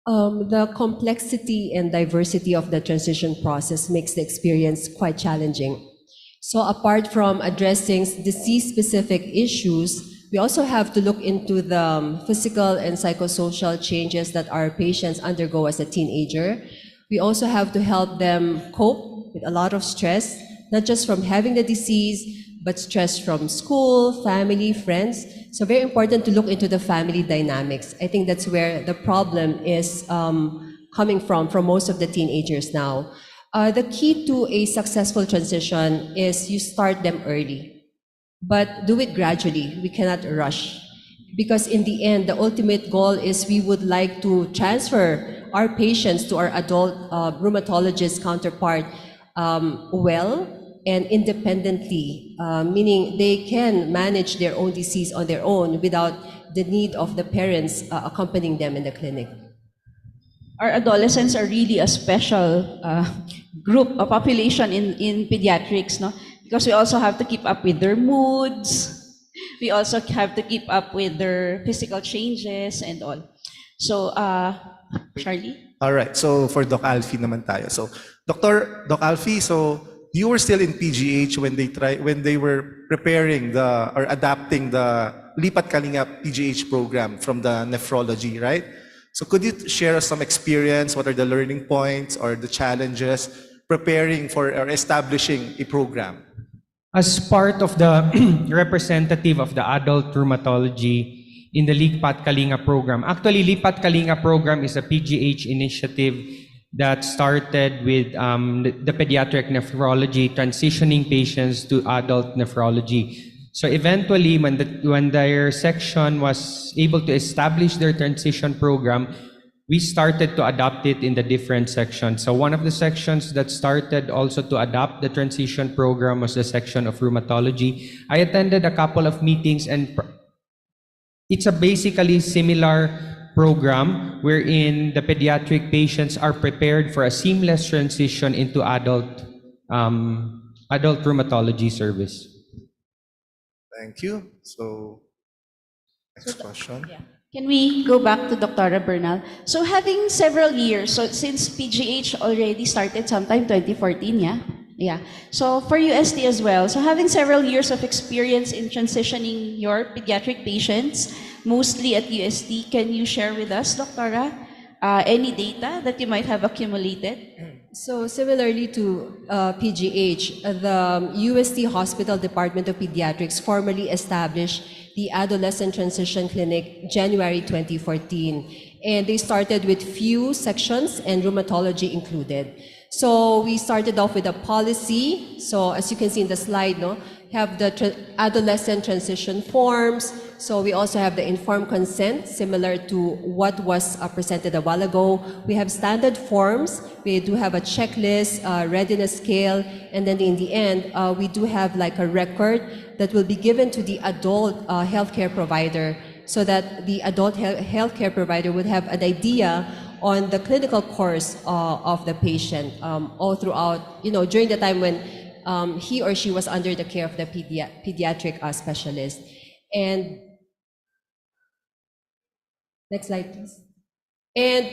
The complexity and diversity of the transition process makes the experience quite challenging. So apart from addressing disease-specific issues, we also have to look into the physical and psychosocial changes that our patients undergo as a teenager. We also have to help them cope with a lot of stress, not just from having the disease, but stress from school, family, friends. So very important to look into the family dynamics. I think that's where the problem is coming from most of the teenagers now. The key to a successful transition is you start them early, but do it gradually. We cannot rush, because in the end, the ultimate goal is we would like to transfer our patients to our adult rheumatologist counterpart well and independently, meaning they can manage their own disease on their own without the need of the parents accompanying them in the clinic. Our adolescents are really a special group, a population in pediatrics, no? Because we also have to keep up with their moods. We also have to keep up with their physical changes and all. So, Charlie? All right, so for Doc Alfie naman tayo. So, Doc Alfie, so you were still in PGH when they were preparing or adapting the Lipat Kalingap PGH program from the nephrology, right? So could you share us some experience? What are the learning points or the challenges preparing for or establishing a program? As part of the representative of the adult rheumatology in the Lipat Kalinga program. Actually, Lipat Kalinga program is a PGH initiative that started with the pediatric nephrology, transitioning patients to adult nephrology. So eventually, when their section was able to establish their transition program, we started to adopt it in the different sections. So one of the sections that started also to adopt the transition program was the section of rheumatology. I attended a couple of meetings, and it's a basically similar program wherein the pediatric patients are prepared for a seamless transition into adult rheumatology service. Thank you. So, next question. Can we go back to Dr. Bernal? So having several years, so since PGH already started sometime 2014, yeah? Yeah. So for UST as well, so having several years of experience in transitioning your pediatric patients, mostly at UST, can you share with us, Doctora, any data that you might have accumulated? So similarly to PGH, the UST Hospital Department of Pediatrics formally established the Adolescent Transition Clinic January 2014. And they started with few sections and rheumatology included. So we started off with a policy. So as you can see in the slide, no, have the adolescent transition forms. So we also have the informed consent, similar to what was presented a while ago. We have standard forms. We do have a checklist, readiness scale, and then in the end, we do have like a record that will be given to the adult healthcare provider, so that the adult healthcare provider would have an idea on the clinical course of the patient all throughout, during the time when he or she was under the care of the pediatric specialist. And next slide, please. And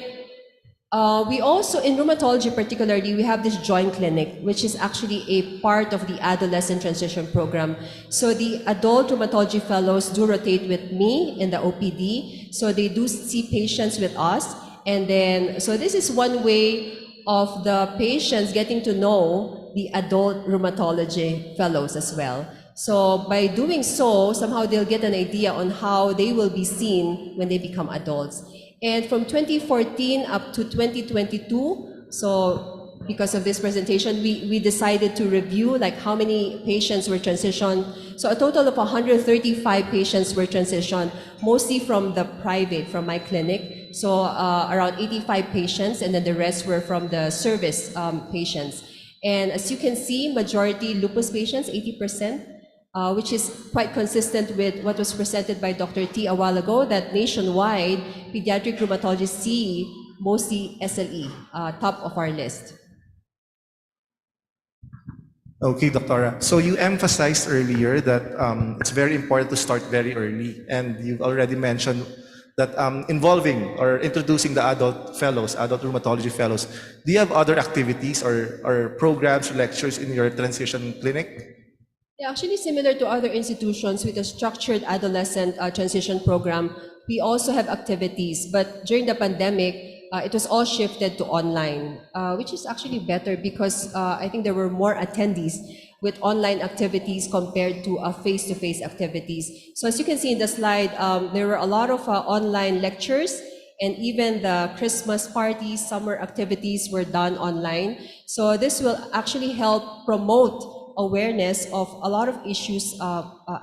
we also, in rheumatology particularly, we have this joint clinic, which is actually a part of the adolescent transition program. So the adult rheumatology fellows do rotate with me in the OPD. So they do see patients with us. And then, so this is one way of the patients getting to know the adult rheumatology fellows as well. So by doing so, somehow they'll get an idea on how they will be seen when they become adults. And from 2014 up to 2022, so because of this presentation, we decided to review like how many patients were transitioned. So a total of 135 patients were transitioned, mostly from the private, from my clinic. So around 85 patients, and then the rest were from the service patients. And as you can see, majority lupus patients, 80%. Which is quite consistent with what was presented by Dr. T a while ago, that nationwide, pediatric rheumatologists see mostly SLE, top of our list. Okay, Doctora. So you emphasized earlier that it's very important to start very early, and you've already mentioned that involving or introducing the adult fellows, adult rheumatology fellows. Do you have other activities or programs or lectures in your transition clinic? Yeah, actually similar to other institutions with a structured adolescent transition program, we also have activities, but during the pandemic, it was all shifted to online, which is actually better because I think there were more attendees with online activities compared to face-to-face activities. So as you can see in the slide, there were a lot of online lectures, and even the Christmas parties, summer activities were done online. So this will actually help promote awareness of a lot of issues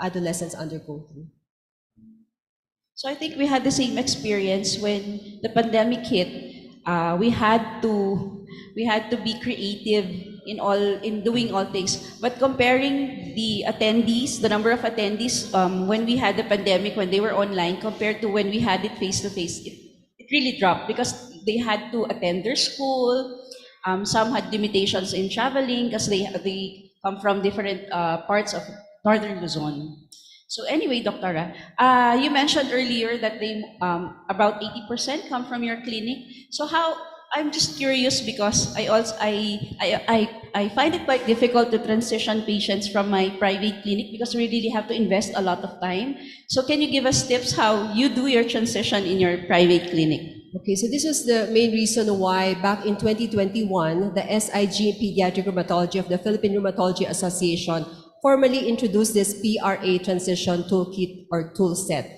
adolescents undergo through. So I think we had the same experience when the pandemic hit. We had to be creative in doing all things. But comparing the attendees, the number of attendees when we had the pandemic, when they were online, compared to when we had it face to face, it really dropped because they had to attend their school. Some had limitations in traveling because they come from different parts of Northern Luzon. So anyway, Doctora, you mentioned earlier that they about 80% come from your clinic. So how I'm just curious because I find it quite difficult to transition patients from my private clinic because we really have to invest a lot of time. So can you give us tips how you do your transition in your private clinic? Okay, so this was the main reason why back in 2021, the SIG Pediatric Rheumatology of the Philippine Rheumatology Association formally introduced this PRA transition toolkit or tool set.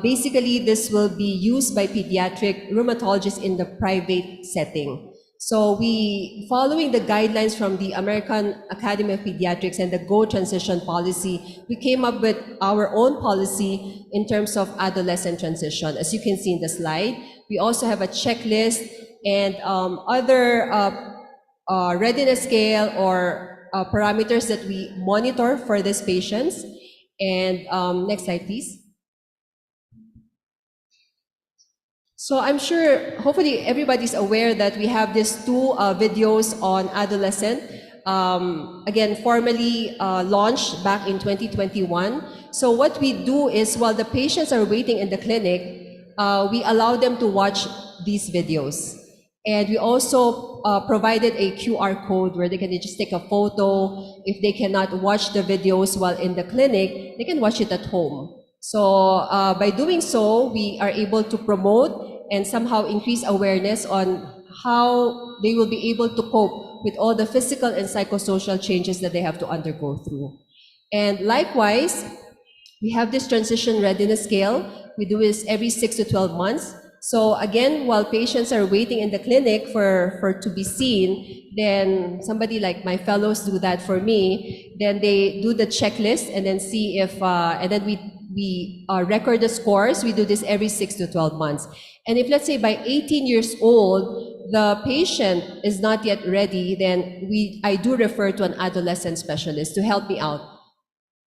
Basically, this will be used by pediatric rheumatologists in the private setting. So following the guidelines from the American Academy of Pediatrics and the GO transition policy, we came up with our own policy in terms of adolescent transition. As you can see in the slide, we also have a checklist and other readiness scale or parameters that we monitor for these patients. And next slide, please. So I'm sure, hopefully everybody's aware that we have these two videos on adolescent, again, formally launched back in 2021. So what we do is while the patients are waiting in the clinic, we allow them to watch these videos. And we also provided a QR code where they can just take a photo. If they cannot watch the videos while in the clinic, they can watch it at home. So by doing so, we are able to promote and somehow increase awareness on how they will be able to cope with all the physical and psychosocial changes that they have to undergo through. And likewise, we have this transition readiness scale. We do this every 6 to 12 months. So again, while patients are waiting in the clinic for to be seen, then somebody like my fellows do that for me. Then they do the checklist and then see if, and then we record the scores. We do this every 6 to 12 months. And if let's say by 18 years old, the patient is not yet ready, then I do refer to an adolescent specialist to help me out.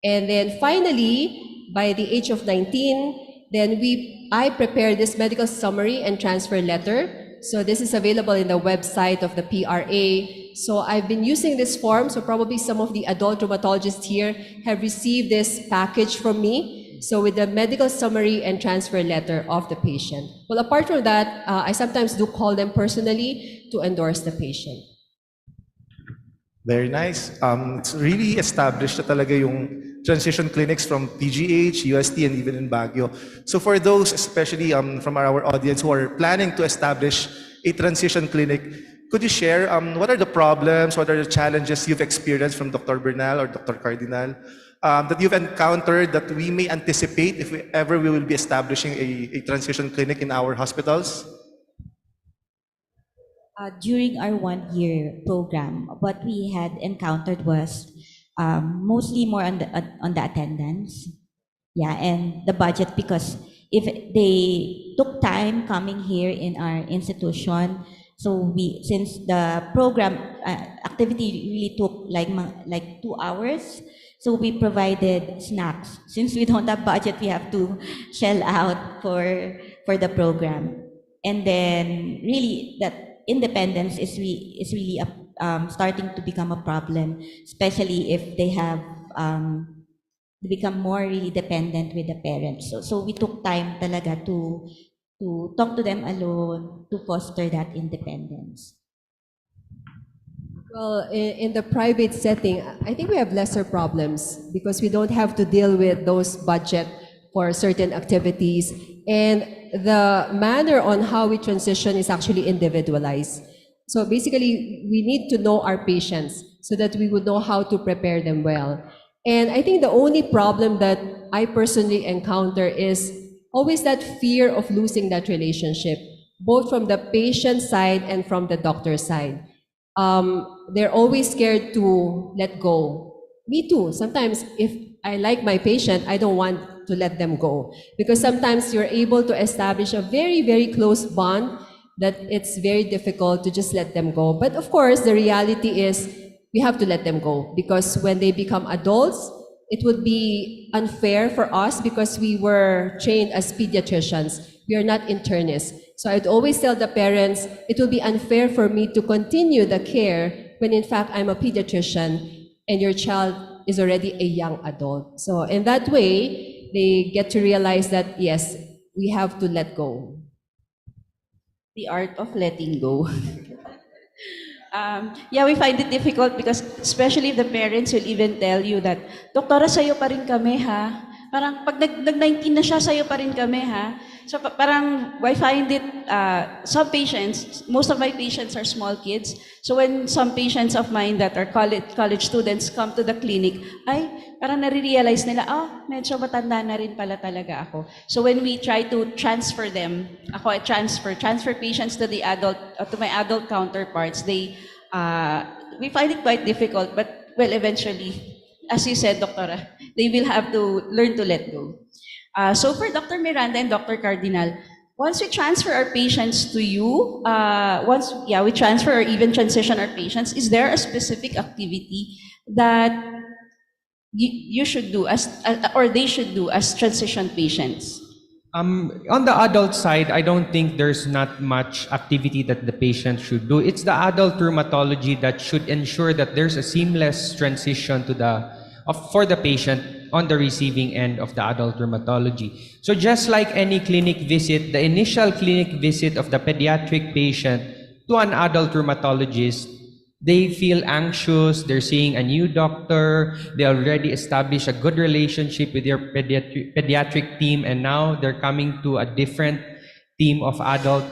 And then finally, by the age of 19, then I prepare this medical summary and transfer letter. So this is available in the website of the PRA. So I've been using this form, so probably some of the adult rheumatologists here have received this package from me. So with the medical summary and transfer letter of the patient. Well, apart from that, I sometimes do call them personally to endorse the patient. Very nice. It's really established na talaga yung transition clinics from PGH, UST, and even in Baguio. So for those, especially from our audience who are planning to establish a transition clinic, could you share what are the problems, what are the challenges you've experienced from Dr. Bernal or Dr. Cardinal that you've encountered that we may anticipate if we will be establishing a transition clinic in our hospitals? During our 1-year program, what we had encountered was mostly more on the attendance, yeah, and the budget, because if they took time coming here in our institution, so since the program activity really took like 2 hours, so we provided snacks. Since we don't have budget, we have to shell out for the program, and then really that independence is really starting to become a problem, especially if they have become more really dependent with the parents. So we took time talaga to talk to them alone, to foster that independence. Well, in the private setting, I think we have lesser problems because we don't have to deal with those budget for certain activities. And the manner on how we transition is actually individualized. So basically, we need to know our patients so that we would know how to prepare them well. And I think the only problem that I personally encounter is always that fear of losing that relationship, both from the patient side and from the doctor side. They're always scared to let go. Me too. Sometimes if I like my patient, I don't want to let them go. Because sometimes you're able to establish a very, very close bond that it's very difficult to just let them go. But of course, the reality is we have to let them go because when they become adults, it would be unfair for us because we were trained as pediatricians. We are not internists. So I'd always tell the parents, it will be unfair for me to continue the care when in fact I'm a pediatrician and your child is already a young adult. So in that way, they get to realize that yes, we have to let go. The art of letting go. Yeah, we find it difficult because especially if the parents will even tell you that, Doktora, sa'yo pa rin kami ha. Parang pag nag-19 na siya, sa'yo pa rin kami ha. So parang I find it, some patients, most of my patients are small kids. So when some patients of mine that are college students come to the clinic, ay, parang nare-realize nila, medyo matanda na rin pala talaga ako. So when we try to transfer them, I transfer patients to the adult, to my adult counterparts, we find it quite difficult, but well, eventually, as you said, Doctora, they will have to learn to let go. So for Dr. Miranda and Dr. Cardinal, once we transfer our patients to you, we transfer or even transition our patients, is there a specific activity that you should do or they should do as transition patients? On the adult side, I don't think there's not much activity that the patient should do. It's the adult rheumatology that should ensure that there's a seamless transition for the patient on the receiving end of the adult rheumatology. So just like any clinic visit, the initial clinic visit of the pediatric patient to an adult rheumatologist, they feel anxious, they're seeing a new doctor, they already established a good relationship with their pediatric team, and now they're coming to a different team of adult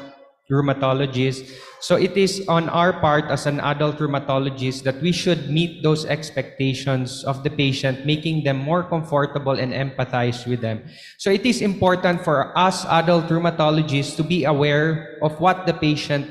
rheumatologists. So it is on our part as an adult rheumatologist that we should meet those expectations of the patient, making them more comfortable and empathize with them. So it is important for us adult rheumatologists to be aware of what the patient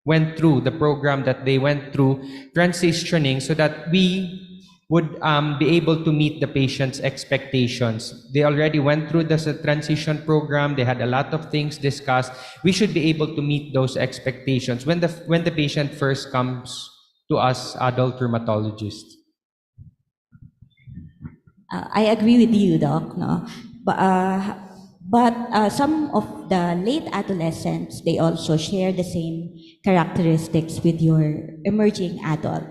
went through, the program that they went through, transitioning, so that we would be able to meet the patient's expectations. They already went through the transition program. They had a lot of things discussed. We should be able to meet those expectations when the patient first comes to us, adult rheumatologists. I agree with you, Doc. No? But some of the late adolescents, they also share the same characteristics with your emerging adult.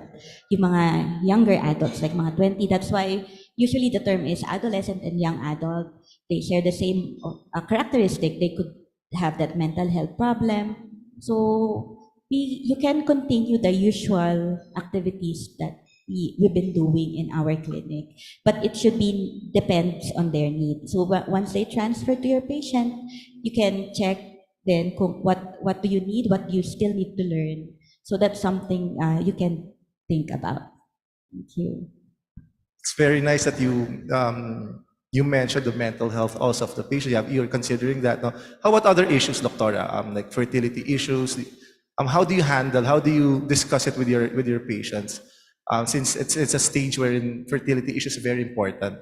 Yung mga younger adults, like mga 20, that's why usually the term is adolescent and young adult. They share the same characteristic. They could have that mental health problem. So you can continue the usual activities that we've been doing in our clinic, but it should be depends on their needs. So once they transfer to your patient, you can check then what do you need, what do you still need to learn. So that's something you can think about. Thank you. It's very nice that you mentioned the mental health also of the patient. You're considering that. No? How about other issues, Doctora? Like fertility issues. How do you handle? How do you discuss it with your patients? Since it's a stage wherein fertility issues are very important.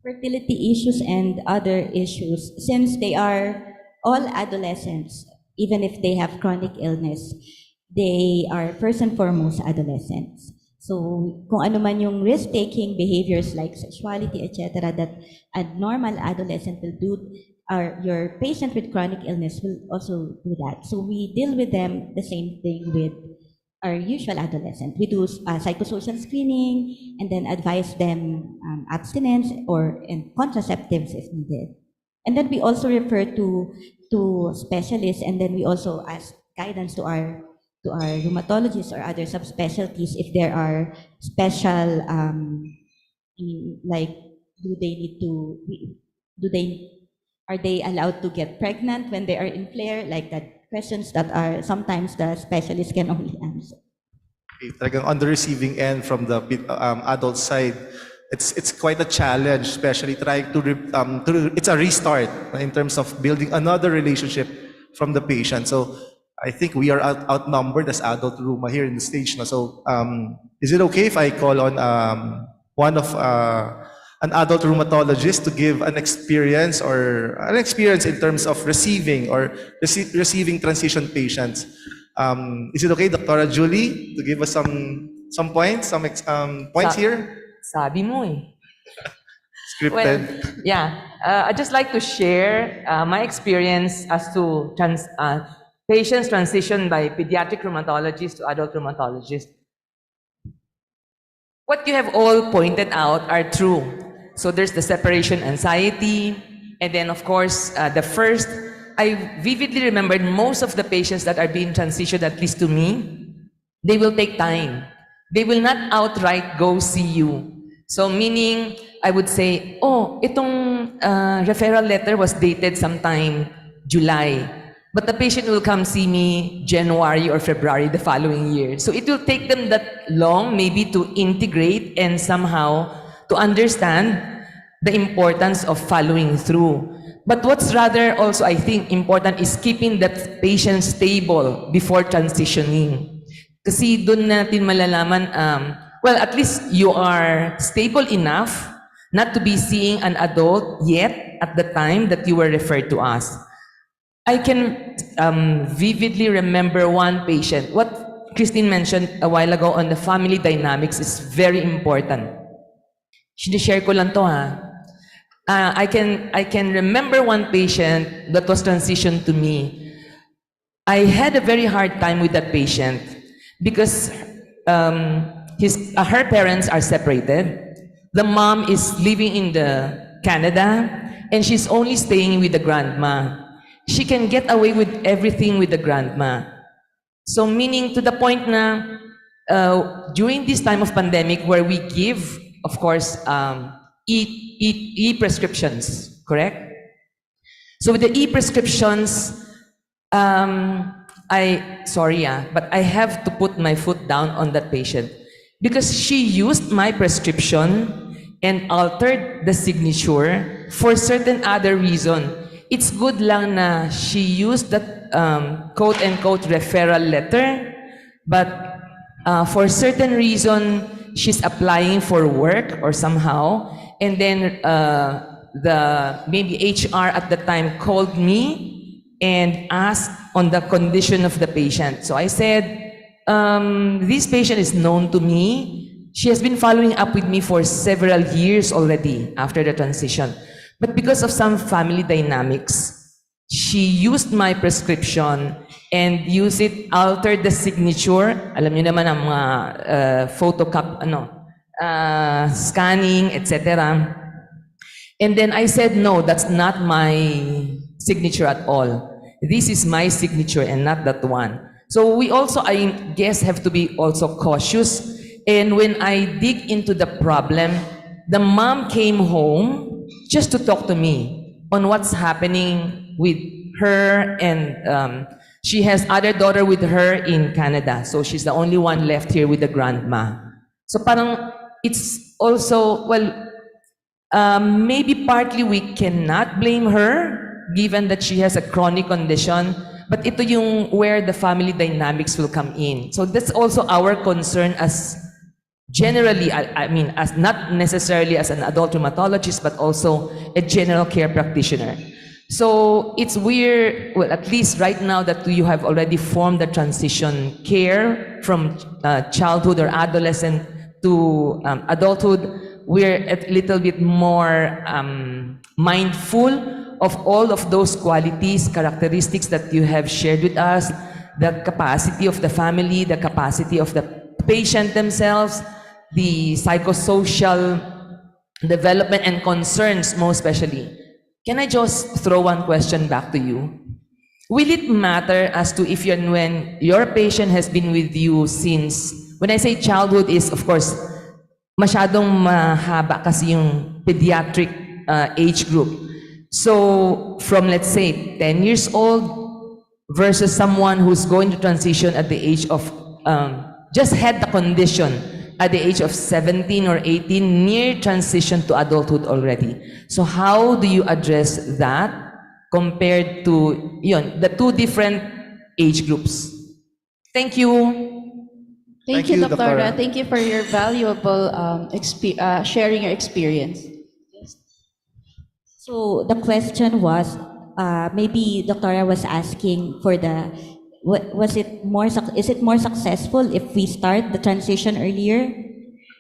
Fertility issues and other issues, since they are all adolescents, even if they have chronic illness, they are first and foremost adolescents. So kung ano man yung risk-taking behaviors like sexuality, etc., that a normal adolescent will do, your patient with chronic illness will also do that. So we deal with them the same thing with our usual adolescent. We do psychosocial screening and then advise them abstinence and contraceptives if needed. And then we also refer to specialists, and then we also ask guidance to our rheumatologists or other subspecialties if there are special, like are they allowed to get pregnant when they are in flare, like that. Questions that are sometimes the specialist can only answer. Okay, on the receiving end from the adult side, it's quite a challenge, especially trying to it's a restart in terms of building another relationship from the patient. So I think we are outnumbered as adult Ruma here in the stage. So is it okay if I call on one of an adult rheumatologist to give an experience in terms of receiving receiving transition patients? Is it okay, Dr. Julie, to give us some points, points here? Sabi mo eh. Scripted. Well, yeah. I'd just like to share my experience as to patients transition by pediatric rheumatologist to adult rheumatologist. What you have all pointed out are true. So there's the separation anxiety, and then of course the first I vividly remembered most of the patients that are being transitioned, at least to me, they will take time. They will not outright go see you. So meaning, I would say, oh, itong referral letter was dated sometime July. But the patient will come see me January or February the following year. So it will take them that long maybe to integrate and somehow to understand the importance of following through. But what's rather also, I think, important is keeping the patient stable before transitioning. Kasi doon natin malalaman, well, at least you are stable enough not to be seeing an adult yet at the time that you were referred to us. I can vividly remember one patient. What Christine mentioned a while ago on the family dynamics is very important. Sinishare ko lang to ha. I can remember one patient that was transitioned to me. I had a very hard time with that patient because her parents are separated. The mom is living in Canada and she's only staying with the grandma. She can get away with everything with the grandma. So meaning to the point na during this time of pandemic where we give, of course, e-prescriptions, correct? So with the e-prescriptions, but I have to put my foot down on that patient because she used my prescription and altered the signature for certain other reason. It's good lang na she used that quote-unquote referral letter, but for certain reason, she's applying for work or somehow, and then maybe HR at the time called me and asked on the condition of the patient. So I said, this patient is known to me. She has been following up with me for several years already after the transition. But because of some family dynamics, she used my prescription and altered the signature. Alam niyo naman ang mga scanning, etc. And then I said, no, that's not my signature at all. This is my signature and not that one. So we also, I guess, have to be also cautious. And when I dig into the problem, the mom came home just to talk to me on what's happening with her, and she has other daughter with her in Canada. So she's the only one left here with the grandma. So parang it's also, well, maybe partly we cannot blame her given that she has a chronic condition, but ito yung where the family dynamics will come in. So that's also our concern as generally, I mean, as not necessarily as an adult rheumatologist, but also a general care practitioner. So it's weird, well, at least right now that you have already formed the transition care from childhood or adolescent to adulthood, we're a little bit more mindful of all of those qualities, characteristics that you have shared with us, the capacity of the family, the capacity of the patient themselves, the psychosocial development and concerns most especially. Can I just throw one question back to you? Will it matter as to if when your patient has been with you since, when I say childhood is of course, masyadong mahaba kasi yung pediatric age group. So from let's say 10 years old versus someone who's going to transition at the age of, just had the condition at the age of 17 or 18, near transition to adulthood already. So how do you address that compared to the two different age groups? Thank you. Thank you, Doctora. Thank you for your valuable sharing your experience. So the question was, maybe Doctora was asking for is it more successful if we start the transition earlier?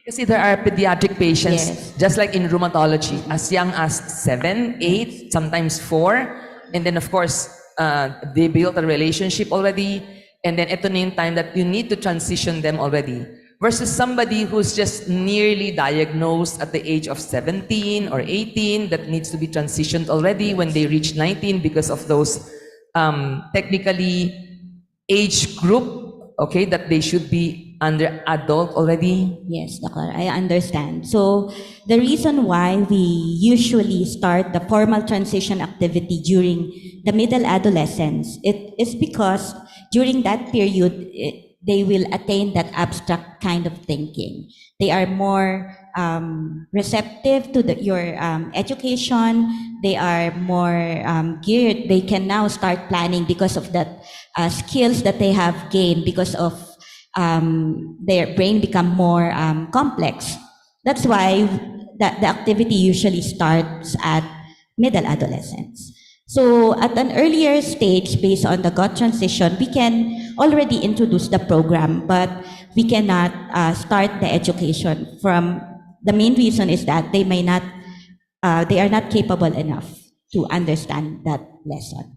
Kasi there are pediatric patients, just like in rheumatology, as young as 7, 8, sometimes 4. And then of course, they built a relationship already. And then ito na yung time that you need to transition them already. Versus somebody who's just nearly diagnosed at the age of 17 or 18 that needs to be transitioned already when they reach 19 because of those technically age group, okay, that they should be under adult already? Yes, Doctor, I understand. So the reason why we usually start the formal transition activity during the middle adolescence, it is because during that period, they will attain that abstract kind of thinking. They are more receptive to your education. They are more geared. They can now start planning because of that skills that they have gained because of their brain become more complex. That's why the activity usually starts at middle adolescence. So at an earlier stage, based on the gut transition, we can already introduce the program, but we cannot start the education from, the main reason is that they may not, they are not capable enough to understand that lesson.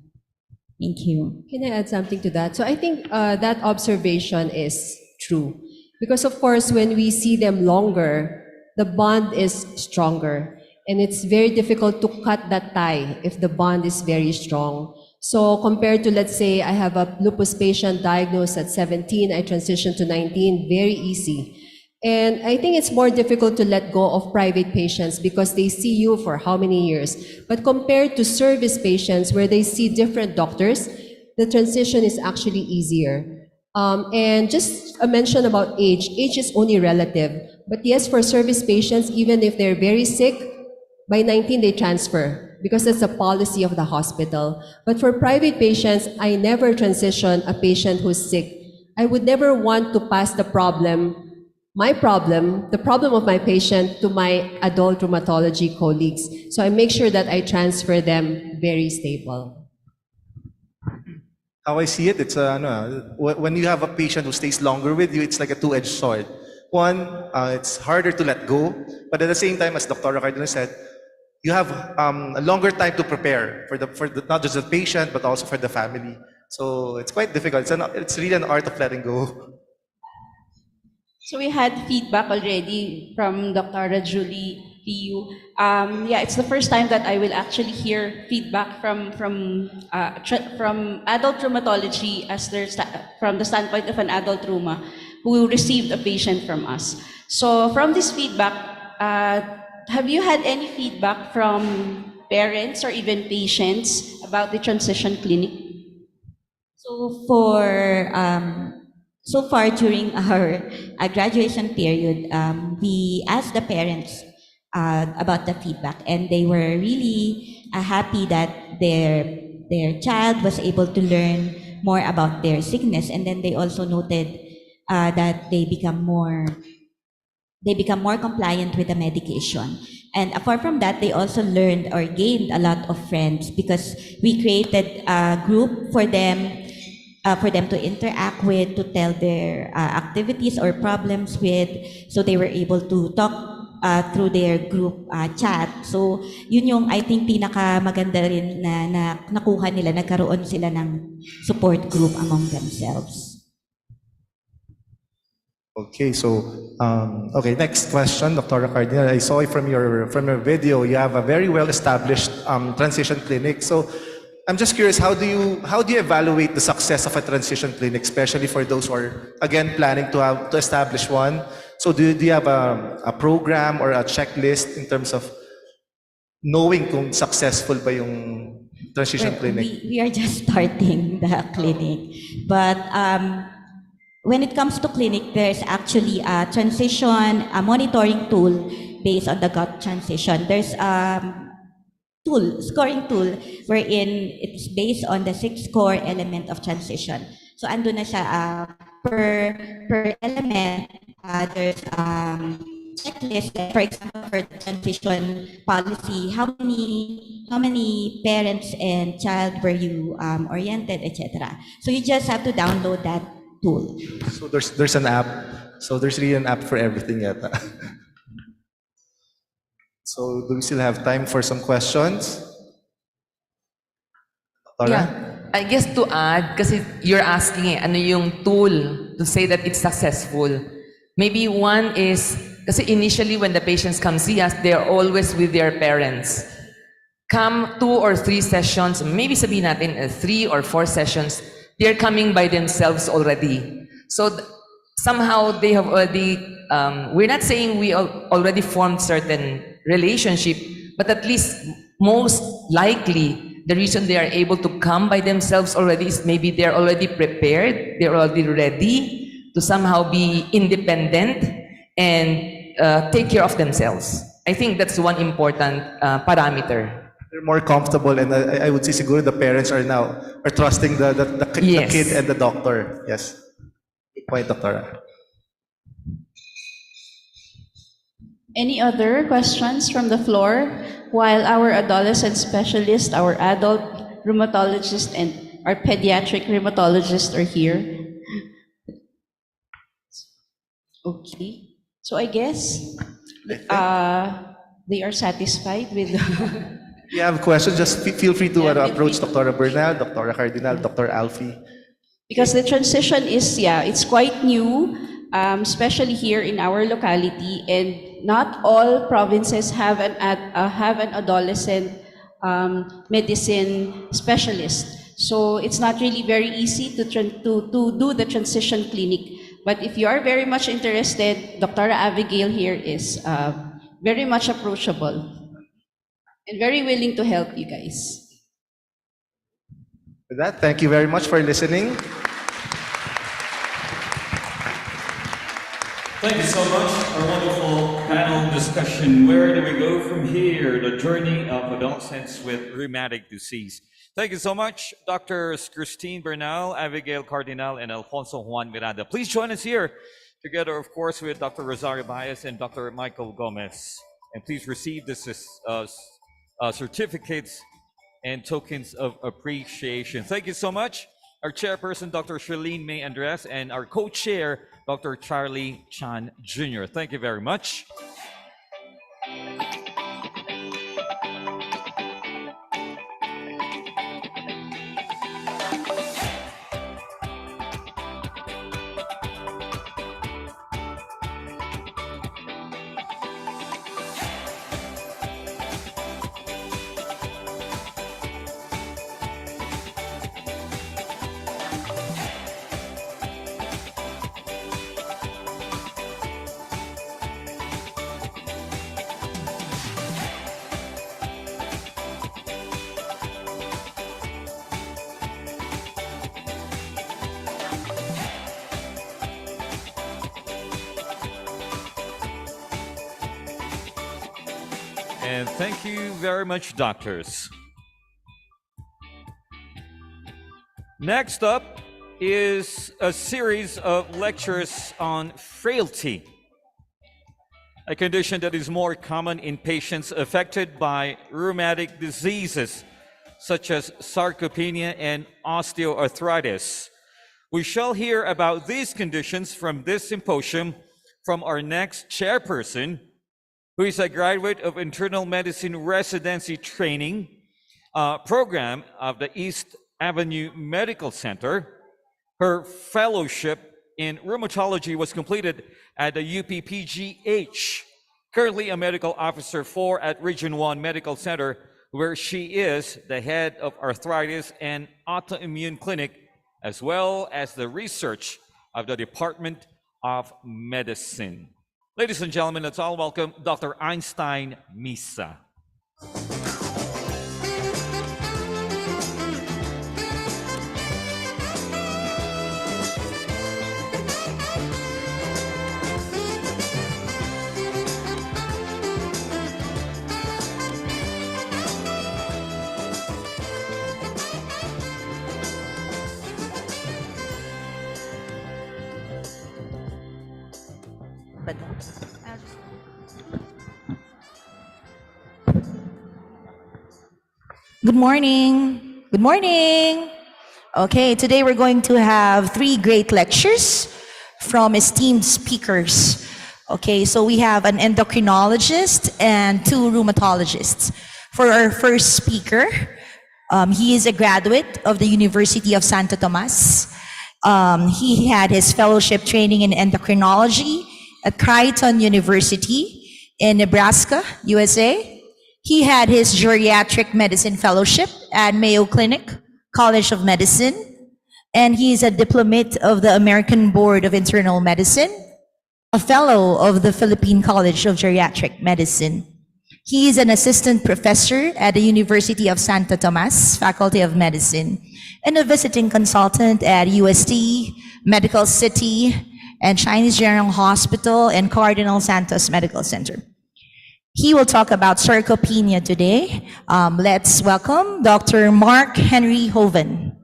Thank you. Can I add something to that? So I think that observation is true. Because of course, when we see them longer, the bond is stronger. And it's very difficult to cut that tie if the bond is very strong. So compared to, let's say, I have a lupus patient diagnosed at 17, I transition to 19, very easy. And I think it's more difficult to let go of private patients because they see you for how many years. But compared to service patients where they see different doctors, the transition is actually easier. And just a mention about age. Age is only relative. But yes, for service patients, even if they're very sick, by 19 they transfer because that's a policy of the hospital. But for private patients, I never transition a patient who's sick. I would never want to pass the problem the problem of my patient to my adult rheumatology colleagues. So I make sure that I transfer them very stable. How I see it, it's when you have a patient who stays longer with you, it's like a two-edged sword. One, it's harder to let go, but at the same time, as Dr. Cardino said, you have a longer time to prepare for not just the patient, but also for the family. So it's quite difficult. It's really an art of letting go. So we had feedback already from Dr. Julie Liu. Yeah, it's the first time that I will actually hear feedback from adult rheumatology as from the standpoint of an adult rheuma who received a patient from us. So from this feedback, have you had any feedback from parents or even patients about the transition clinic? So so far during our graduation period, we asked the parents about the feedback, and they were really happy that their child was able to learn more about their sickness, and then they also noted that they become more compliant with the medication. And apart from that, they also learned or gained a lot of friends because we created a group for them to interact with, to tell their activities or problems with, so they were able to talk through their group chat. So yun yung I think pinaka maganda rin na nakuha nila, nagkaroon sila ng support group among themselves. Okay, so next question, Dr. Cardinal. I saw from your video you have a very well established transition clinic. So I'm just curious, how do you evaluate the success of a transition clinic, especially for those who are again planning to establish one? So do you have a program or a checklist in terms of knowing kung successful ba yung transition clinic? We are just starting the clinic, but when it comes to clinic, there's actually a transition, a monitoring tool based on the gut transition. There's scoring tool, wherein it's based on the 6 core element of transition. So ando na siya per element. There's checklist. For example, for the transition policy, how many parents and child were you oriented, etc. So you just have to download that tool. So there's an app. So there's really an app for everything yet. So do we still have time for some questions? Yeah, I guess to add, kasi you're asking ano yung tool to say that it's successful. Maybe one is, kasi initially when the patients come see us, they're always with their parents. come 2 or 3 sessions, maybe sabihin natin 3 or 4 sessions, they're coming by themselves already. So somehow they have already, we're not saying we already formed certain relationship, but at least most likely the reason they are able to come by themselves already is maybe they're already prepared, they're already ready to somehow be independent and take care of themselves. I think that's one important parameter. They're more comfortable, and I would say siguro the parents are trusting the kid and the doctor. Yes. Good point, Doctora. Any other questions from the floor? While our adolescent specialist, our adult rheumatologist, and our pediatric rheumatologist are here. Okay. So I guess they are satisfied with If you have questions, just feel free to approach Dr. Bernal, Dr. Cardinal, Dr. Alfie. because the transition is, it's quite new, especially here in our locality, and not all provinces have an adolescent medicine specialist. So it's not really very easy to do the transition clinic. But if you are very much interested, Dr. Abigail here is very much approachable and very willing to help you guys. With that, thank you very much for listening. Thank you so much. Our wonderful panel discussion. Where do we go from here? The journey of adolescents with rheumatic disease. Thank you so much, Drs. Christine Bernal, Abigail Cardinal, and Alfonso Juan Miranda. Please join us here, together, of course, with Dr. Rosario Baez and Dr. Michael Gomez. And please receive this certificates and tokens of appreciation. Thank you so much. Our chairperson, Dr. Charlene May Andres, and our co-chair, Dr. Charlie Chan Jr. Thank you very much. And thank you very much, doctors. Next up is a series of lectures on frailty, a condition that is more common in patients affected by rheumatic diseases such as sarcopenia and osteoarthritis. We shall hear about these conditions from this symposium from our next chairperson, who is a graduate of internal medicine residency training program of the East Avenue Medical Center. Her fellowship in rheumatology was completed at the UPPGH, currently a medical officer 4 at Region 1 Medical Center, where she is the head of arthritis and autoimmune clinic, as well as the research of the Department of Medicine. Ladies and gentlemen, let's all welcome Dr. Einstein Misa. Good morning. Good morning. Okay, today we're going to have 3 great lectures from esteemed speakers. Okay, so we have an endocrinologist and 2 rheumatologists. For our first speaker, he is a graduate of the University of Santo Tomas. He had his fellowship training in endocrinology at Creighton University in Nebraska, USA. He had his geriatric medicine fellowship at Mayo Clinic, College of Medicine, and he is a diplomate of the American Board of Internal Medicine, a fellow of the Philippine College of Geriatric Medicine. He is an assistant professor at the University of Santo Tomas, Faculty of Medicine, and a visiting consultant at UST, Medical City, and Chinese General Hospital and Cardinal Santos Medical Center. He will talk about sarcopenia today. Let's welcome Dr. Mark Henry Hoven.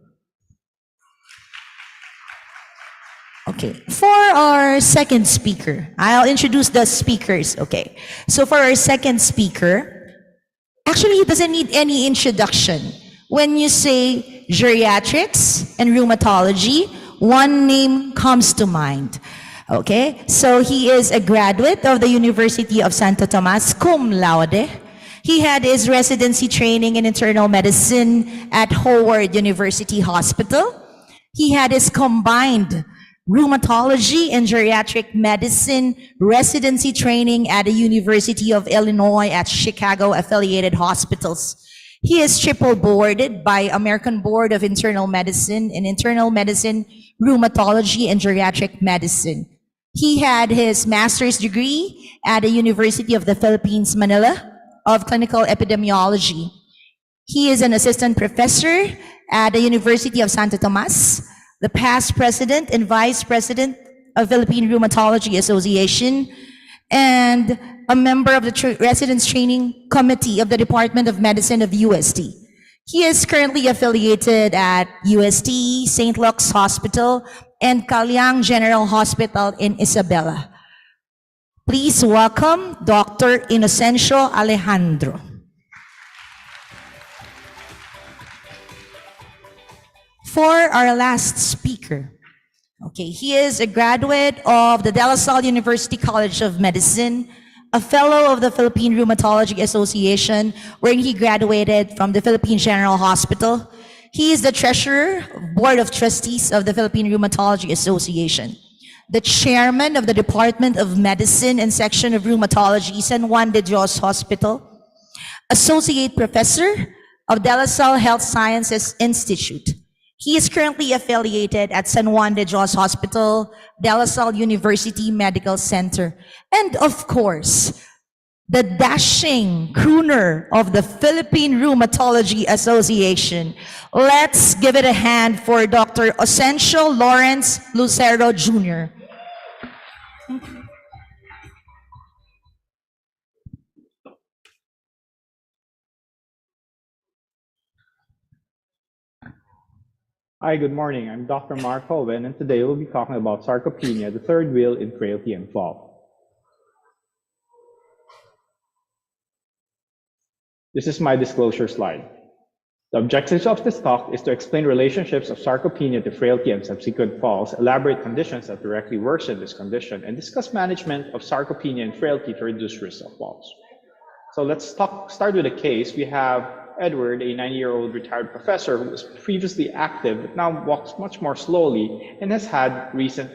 Okay, for our second speaker, I'll introduce the speakers, okay. So for our second speaker, actually he doesn't need any introduction. When you say geriatrics and rheumatology, one name comes to mind. Okay, so he is a graduate of the University of Santo Tomas, cum laude. He had his residency training in internal medicine at Howard University Hospital. He had his combined rheumatology and geriatric medicine residency training at the University of Illinois at Chicago affiliated hospitals. He is triple boarded by American Board of Internal Medicine in internal medicine, rheumatology, and geriatric medicine. He had his master's degree at the University of the Philippines, Manila, of clinical epidemiology. He is an assistant professor at the University of Santo Tomas, the past president and vice president of Philippine Rheumatology Association, and a member of the Residence Training Committee of the Department of Medicine of UST. He is currently affiliated at UST, St. Luke's Hospital, and Kalyang General Hospital in Isabela. Please welcome Dr. Inocencio Alejandro. For our last speaker, okay, he is a graduate of the De La Salle University College of Medicine, a fellow of the Philippine Rheumatology Association, where he graduated from the Philippine General Hospital. He is the treasurer of Board of Trustees of the Philippine Rheumatology Association, the chairman of the Department of Medicine and Section of Rheumatology, San Juan de Dios Hospital, associate professor of De La Salle Health Sciences Institute. He is currently affiliated at San Juan de Dios Hospital, De La Salle University Medical Center, and of course, the dashing crooner of the Philippine Rheumatology Association. Let's give it a hand for Dr. Osencio Lawrence Lucero Jr. Hi, good morning. I'm Dr. Mark Hoven, and today we'll be talking about sarcopenia, the third wheel in frailty and fall. This is my disclosure slide. The objectives of this talk is to explain relationships of sarcopenia to frailty and subsequent falls, elaborate conditions that directly worsen this condition, and discuss management of sarcopenia and frailty to reduce risk of falls. So let's start with a case. We have Edward, a 90-year-old retired professor who was previously active but now walks much more slowly and has had recent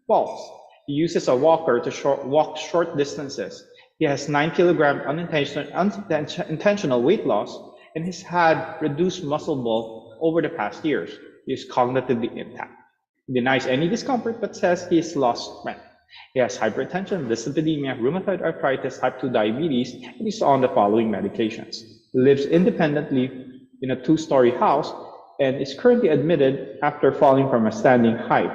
falls. He uses a walker to walk short distances. He has 9 kilogram unintentional weight loss and has had reduced muscle bulk over the past years. He is cognitively intact. He denies any discomfort but says he has lost strength. He has hypertension, dyslipidemia, rheumatoid arthritis, type 2 diabetes, and he's on the following medications. He lives independently in a 2-story house and is currently admitted after falling from a standing height,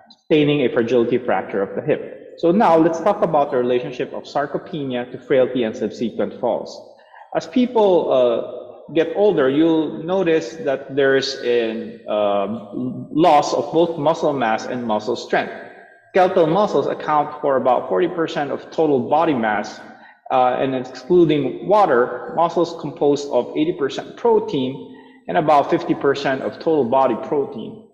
sustaining a fragility fracture of the hip. So now let's talk about the relationship of sarcopenia to frailty and subsequent falls. As people get older, you'll notice that there's a loss of both muscle mass and muscle strength. Skeletal muscles account for about 40% of total body mass, and excluding water, muscles composed of 80% protein and about 50% of total body protein.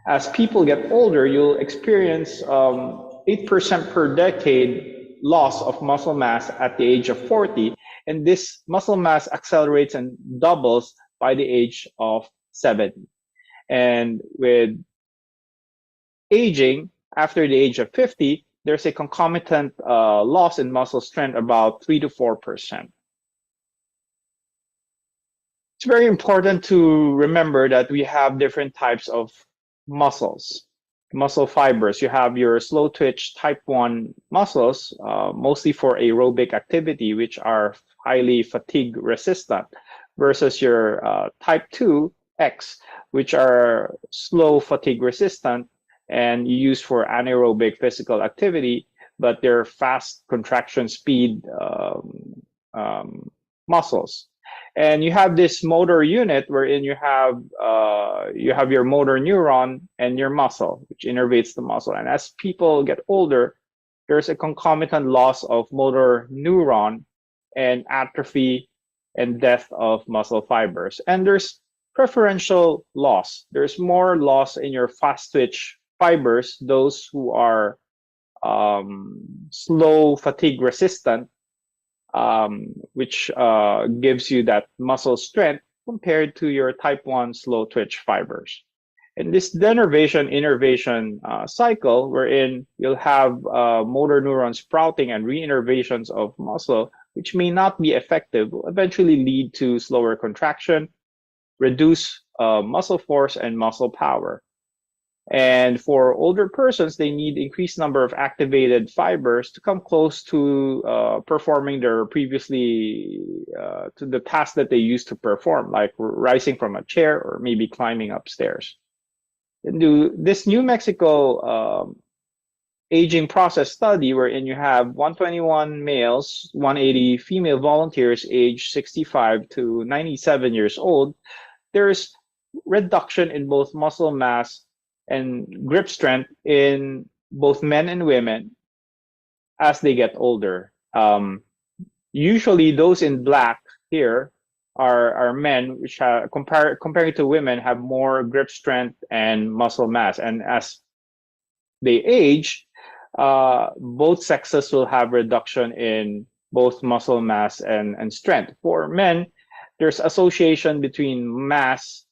As people get older, you'll experience 8% per decade loss of muscle mass at the age of 40, and this muscle mass accelerates and doubles by the age of 70. And with aging, after the age of 50, there's a concomitant loss in muscle strength about 3 to 4%. It's very important to remember that we have different types of muscles, muscle fibers. You have your slow twitch type 1 muscles, mostly for aerobic activity, which are highly fatigue resistant, versus your type 2 X, which are slow fatigue resistant and used for anaerobic physical activity, but they're fast contraction speed muscles. And you have this motor unit wherein you have your motor neuron and your muscle, which innervates the muscle. And as people get older, there's a concomitant loss of motor neuron and atrophy and death of muscle fibers. And there's preferential loss. There's more loss in your fast twitch fibers, those who are slow fatigue resistant, which gives you that muscle strength compared to your type 1 slow twitch fibers. And this denervation-innervation cycle, wherein you'll have motor neuron sprouting and reinnervations of muscle, which may not be effective, will eventually lead to slower contraction, reduce muscle force and muscle power. And for older persons, they need increased number of activated fibers to come close to performing their previously to the task that they used to perform, like rising from a chair or maybe climbing upstairs. This New Mexico aging process study, wherein you have 121 males, 180 female volunteers aged 65 to 97 years old, there's reduction in both muscle mass and grip strength in both men and women as they get older. Usually those in black here are men, which compared to women have more grip strength and muscle mass. And as they age, both sexes will have reduction in both muscle mass and strength. For men, there's association between mass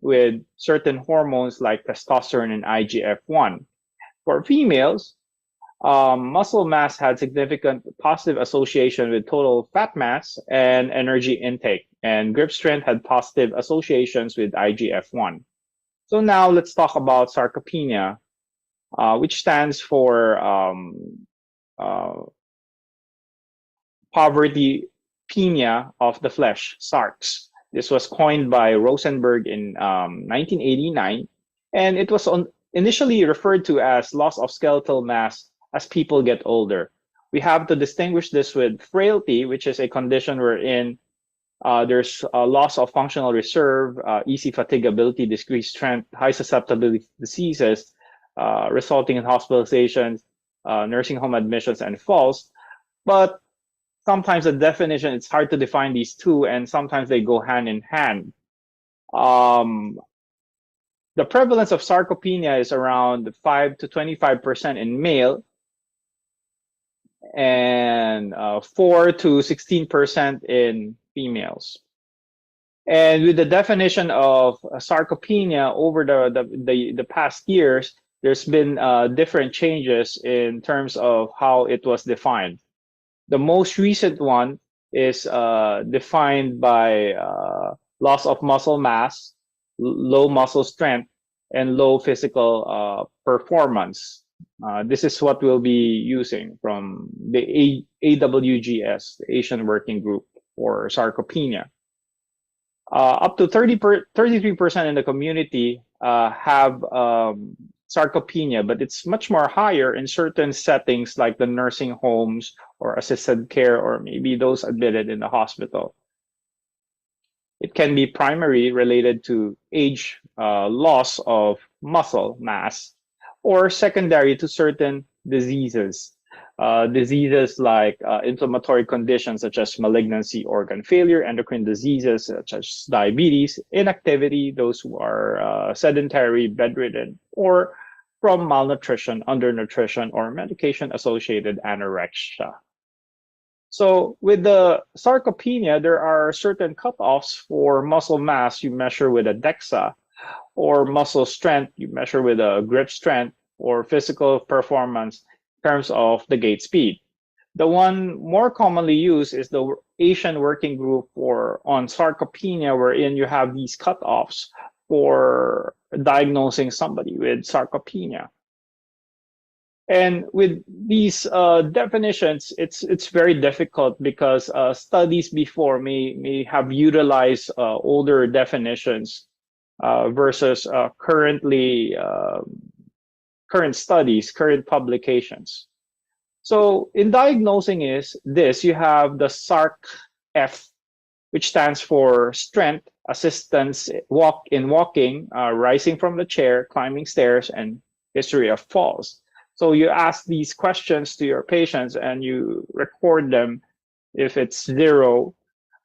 with certain hormones like testosterone and IGF-1. For females, muscle mass had significant positive association with total fat mass and energy intake, and grip strength had positive associations with IGF-1. So now let's talk about sarcopenia, which stands for poverty-penia of the flesh, SARCs. This was coined by Rosenberg in 1989, and it was initially referred to as loss of skeletal mass as people get older. We have to distinguish this with frailty, which is a condition wherein there's a loss of functional reserve, easy fatigability, decreased strength, high susceptibility to diseases, resulting in hospitalizations, nursing home admissions, and falls. But sometimes the definition, it's hard to define these two, and sometimes they go hand in hand. The prevalence of sarcopenia is around 5 to 25% in male, and 4 to 16% in females. And with the definition of sarcopenia over the past years, there's been different changes in terms of how it was defined. The most recent one is defined by loss of muscle mass, low muscle strength, and low physical performance. This is what we'll be using from the AWGS, the Asian Working Group for Sarcopenia. Up to 33% in the community have sarcopenia, but it's much more higher in certain settings like the nursing homes or assisted care, or maybe those admitted in the hospital. It can be primarily related to age, loss of muscle mass, or secondary to certain diseases. Diseases like inflammatory conditions such as malignancy, organ failure, endocrine diseases such as diabetes, inactivity, those who are sedentary, bedridden, or from malnutrition, undernutrition, or medication-associated anorexia. So with the sarcopenia, there are certain cutoffs for muscle mass you measure with a DEXA, or muscle strength you measure with a grip strength, or physical performance in terms of the gait speed. The one more commonly used is the Asian Working Group on sarcopenia, wherein you have these cutoffs for diagnosing somebody with sarcopenia. And with these definitions, it's very difficult because studies before may have utilized older definitions versus current studies, current publications. So in diagnosing you have the SARC-F, which stands for strength, assistance, walking, rising from the chair, climbing stairs, and history of falls. So you ask these questions to your patients and you record them if it's 0,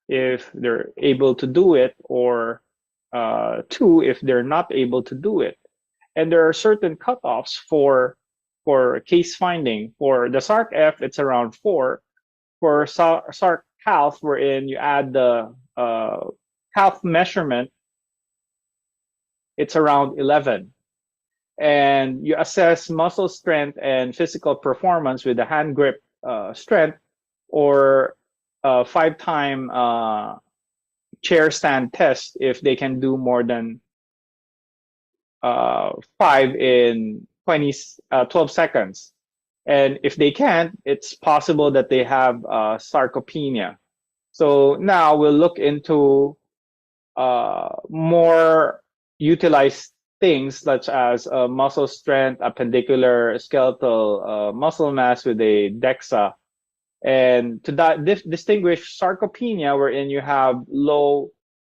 if they're able to do it, or 2, if they're not able to do it. And there are certain cutoffs for case finding. For the SARC-F, it's around 4. For SARC-CALF, wherein you add the CALF measurement, it's around 11. And you assess muscle strength and physical performance with the hand grip strength, or 5-time chair stand test if they can do more than 5 in 12 seconds. And if they can't, it's possible that they have sarcopenia. So now we'll look into more utilized things such as muscle strength, appendicular skeletal muscle mass with a DEXA. And to distinguish sarcopenia, wherein you have low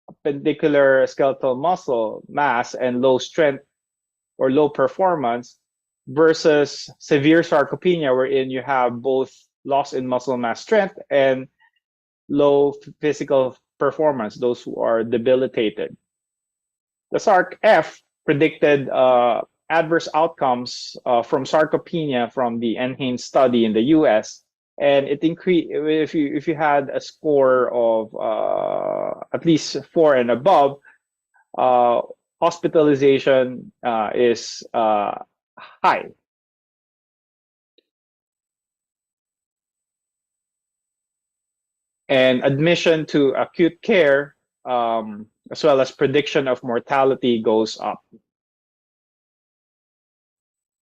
appendicular skeletal muscle mass and low strength or low performance, versus severe sarcopenia, wherein you have both loss in muscle mass strength and low physical performance, those who are debilitated. The SARC-F predicted adverse outcomes from sarcopenia from the NHANES study in the US, and it increased if you had a score of at least 4 and above. Hospitalization is high. And admission to acute care, as well as prediction of mortality, goes up.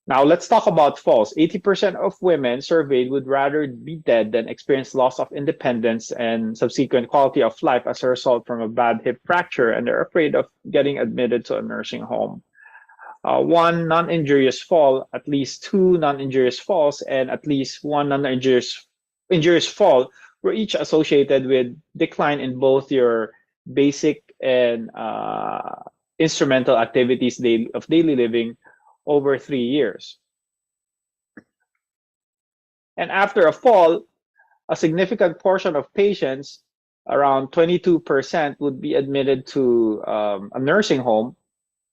Now let's talk about falls. 80% of women surveyed would rather be dead than experience loss of independence and subsequent quality of life as a result from a bad hip fracture, and they're afraid of getting admitted to a nursing home. 1 non-injurious fall, at least 2 non-injurious falls, and at least 1 non-injurious fall were each associated with decline in both your basic and instrumental activities of daily living over 3 years. And after a fall, a significant portion of patients, around 22%, would be admitted to a nursing home,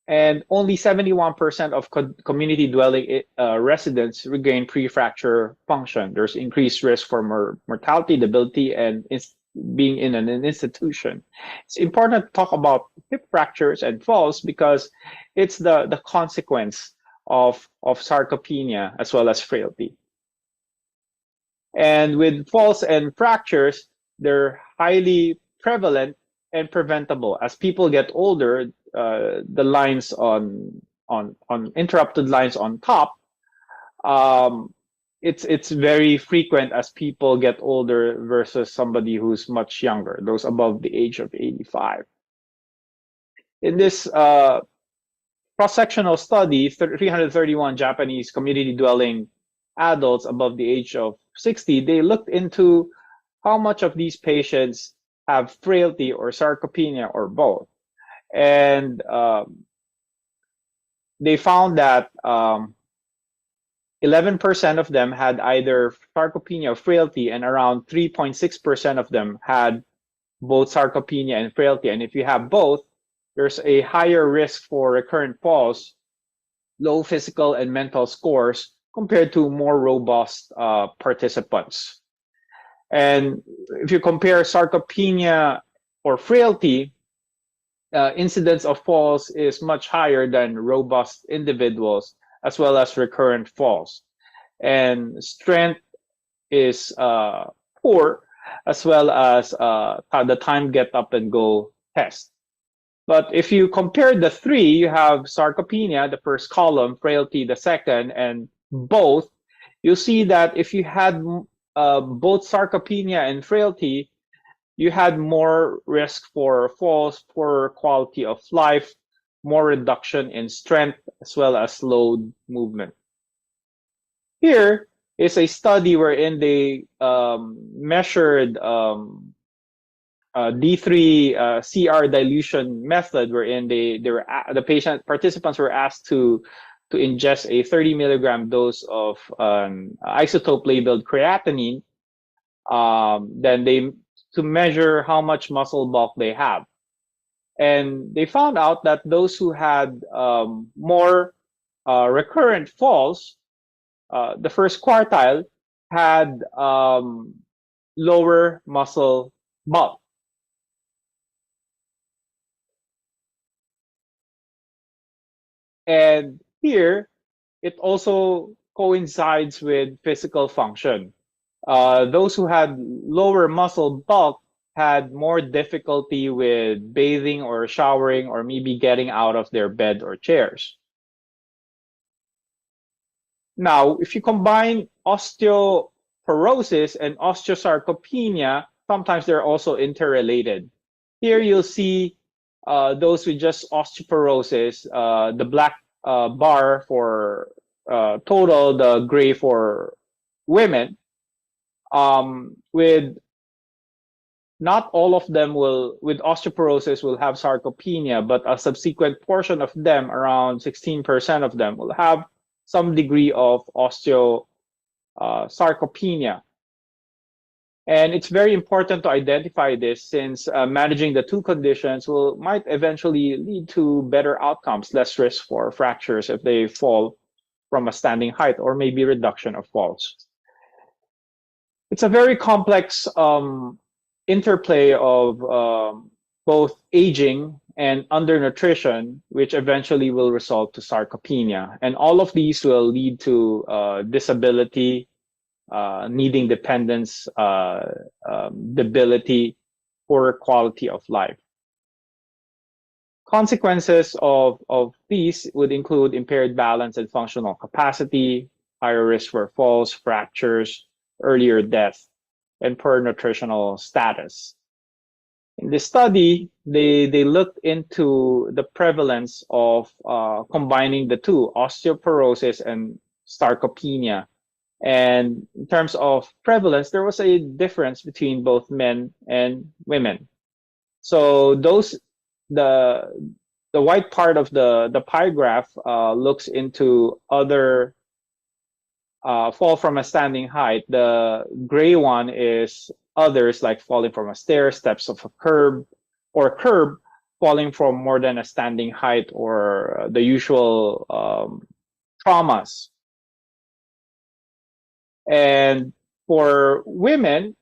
and only 71% of community dwelling residents regain pre-fracture function. There's increased risk for mortality, debility, and being in an institution. It's important to talk about hip fractures and falls because it's the consequence of sarcopenia as well as frailty. And with falls and fractures, they're highly prevalent and preventable. As people get older, the lines on interrupted lines on top, it's very frequent as people get older versus somebody who's much younger, those above the age of 85. In this cross-sectional study, 331 Japanese community dwelling adults above the age of 60, they looked into how much of these patients have frailty or sarcopenia or both. And they found that 11% of them had either sarcopenia or frailty, and around 3.6% of them had both sarcopenia and frailty. And if you have both, there's a higher risk for recurrent falls, low physical and mental scores compared to more robust participants. And if you compare sarcopenia or frailty, incidence of falls is much higher than robust individuals, as well as recurrent falls. And strength is poor, as well as the time get up and go test. But if you compare the three, you have sarcopenia, the first column, frailty, the second, and both, you'll see that if you had both sarcopenia and frailty, you had more risk for falls, poorer quality of life, more reduction in strength, as well as slowed movement. Here is a study wherein they measured D3 CR dilution method, wherein the patient participants were asked to ingest a 30 milligram dose of isotope labeled creatinine. Then to measure how much muscle bulk they have, and they found out that those who had more recurrent falls, the first quartile, had lower muscle bulk. And here, it also coincides with physical function. Those who had lower muscle bulk had more difficulty with bathing or showering or maybe getting out of their bed or chairs. Now, if you combine osteoporosis and osteosarcopenia, sometimes they're also interrelated. Here you'll see those with just osteoporosis, the black bar for total, the gray for women. With not all of them with osteoporosis will have sarcopenia, but a subsequent portion of them, around 16% of them, will have some degree of osteosarcopenia. And it's very important to identify this, since managing the two conditions might eventually lead to better outcomes, less risk for fractures if they fall from a standing height, or maybe reduction of falls. It's a very complex interplay of both aging and undernutrition, which eventually will result to sarcopenia. And all of these will lead to disability, needing dependence, debility, poor quality of life. Consequences of these would include impaired balance and functional capacity, higher risk for falls, fractures, earlier death, and poor nutritional status. In this study, they looked into the prevalence of combining the two, osteoporosis and sarcopenia. And in terms of prevalence, there was a difference between both men and women. So the white part of the pie graph looks into other fall from a standing height. The gray one is others, like falling from a stair, steps of a curb, or curb, falling from more than a standing height, or the usual traumas. And for women,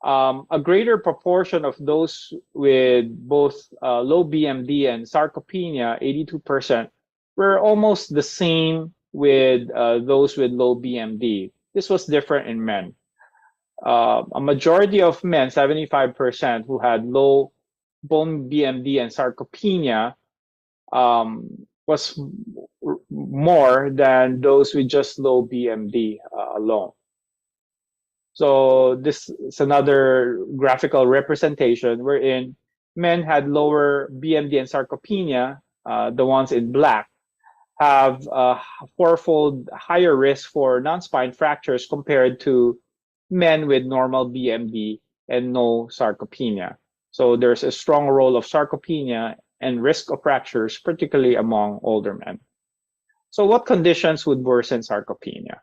a greater proportion of those with both low BMD and sarcopenia, 82%, were almost the same with those with low BMD. This was different in men. A majority of men, 75%, who had low bone BMD and sarcopenia, was more than those with just low BMD alone. So this is another graphical representation wherein men had lower BMD and sarcopenia, the ones in black, have a fourfold higher risk for non-spine fractures compared to men with normal BMD and no sarcopenia. So there's a strong role of sarcopenia and risk of fractures, particularly among older men. So what conditions would worsen sarcopenia?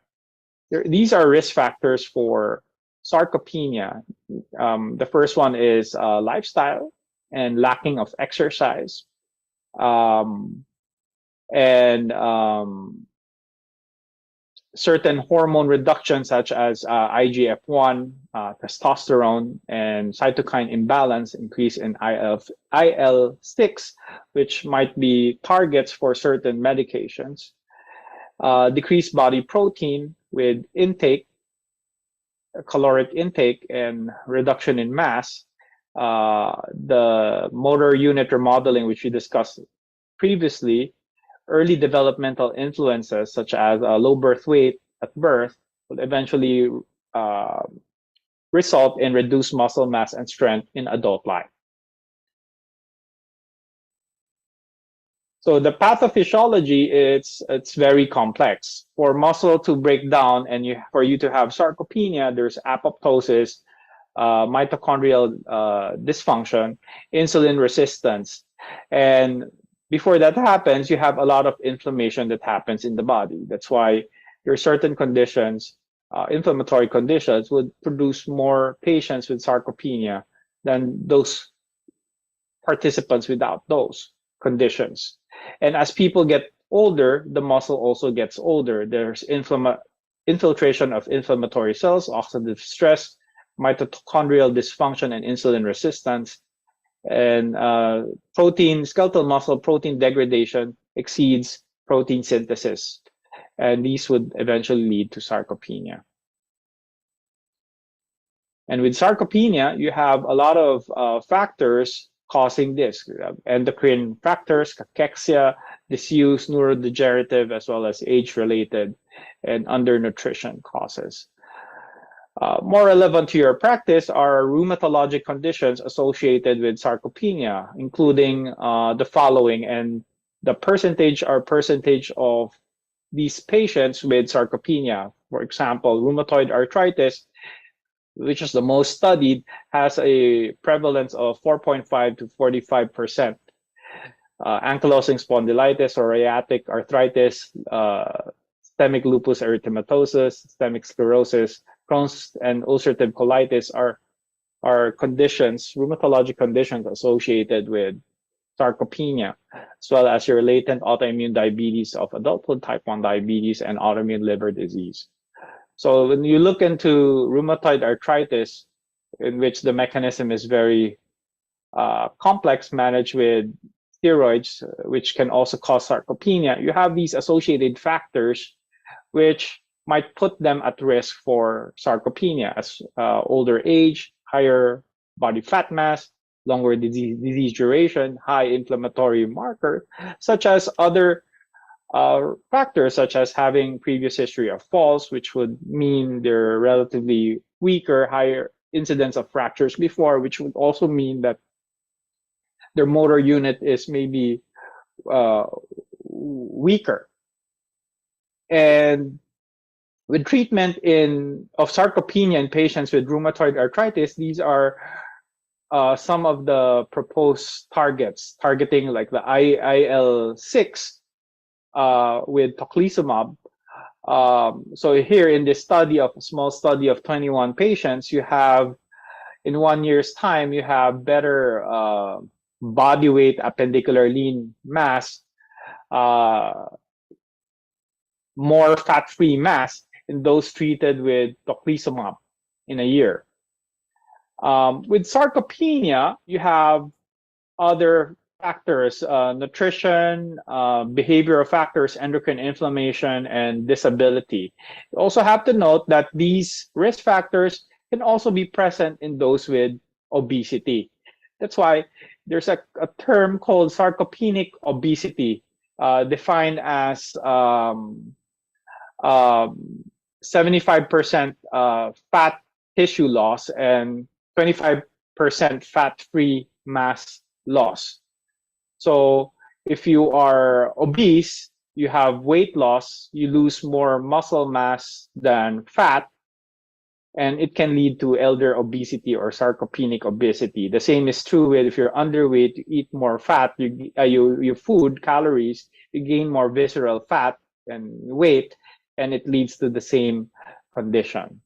These are risk factors for sarcopenia. The first one is lifestyle and lacking of exercise. And certain hormone reductions such as IGF-1, testosterone, and cytokine imbalance, increase in IL-6, which might be targets for certain medications. Decreased body protein with intake, caloric intake and reduction in mass, the motor unit remodeling, which we discussed previously, early developmental influences such as low birth weight at birth will eventually result in reduced muscle mass and strength in adult life. So the pathophysiology, it's very complex. For muscle to break down and for you to have sarcopenia, there's apoptosis, mitochondrial dysfunction, insulin resistance. And before that happens, you have a lot of inflammation that happens in the body. That's why there are certain conditions, inflammatory conditions, would produce more patients with sarcopenia than those participants without those conditions. And as people get older, the muscle also gets older. There's infiltration of inflammatory cells, oxidative stress, mitochondrial dysfunction, and insulin resistance. And skeletal muscle protein degradation exceeds protein synthesis. And these would eventually lead to sarcopenia. And with sarcopenia, you have a lot of factors causing this. Endocrine factors, cachexia, disuse, neurodegenerative, as well as age-related and undernutrition causes. More relevant to your practice are rheumatologic conditions associated with sarcopenia, including the following, and the percentage of these patients with sarcopenia. For example, rheumatoid arthritis, which is the most studied, has a prevalence of 4.5 to 45%. Ankylosing spondylitis or rheumatic arthritis, systemic lupus erythematosus, systemic sclerosis, Crohn's and ulcerative colitis are conditions, rheumatologic conditions associated with sarcopenia, as well as your latent autoimmune diabetes of adulthood, type 1 diabetes, and autoimmune liver disease. So when you look into rheumatoid arthritis, in which the mechanism is very complex, managed with steroids, which can also cause sarcopenia, you have these associated factors which might put them at risk for sarcopenia, as older age, higher body fat mass, longer disease duration, high inflammatory marker, such as other factors such as having previous history of falls, which would mean they're relatively weaker, higher incidence of fractures before, which would also mean that their motor unit is maybe weaker. And with treatment of sarcopenia in patients with rheumatoid arthritis, these are some of the proposed targets, targeting like the IL-6 with tocilizumab. So here in this small study of 21 patients, you have, in 1 year's time, you have better body weight appendicular lean mass, more fat-free mass in those treated with tocilizumab in a year. With sarcopenia, you have other factors, nutrition, behavioral factors, endocrine inflammation, and disability. You also have to note that these risk factors can also be present in those with obesity. That's why there's a term called sarcopenic obesity, defined as 75% fat tissue loss and 25% fat-free mass loss. So if you are obese, you have weight loss, you lose more muscle mass than fat, and it can lead to elder obesity or sarcopenic obesity. The same is true with if you're underweight, you eat more fat, you food calories, you gain more visceral fat and weight, and it leads to the same condition.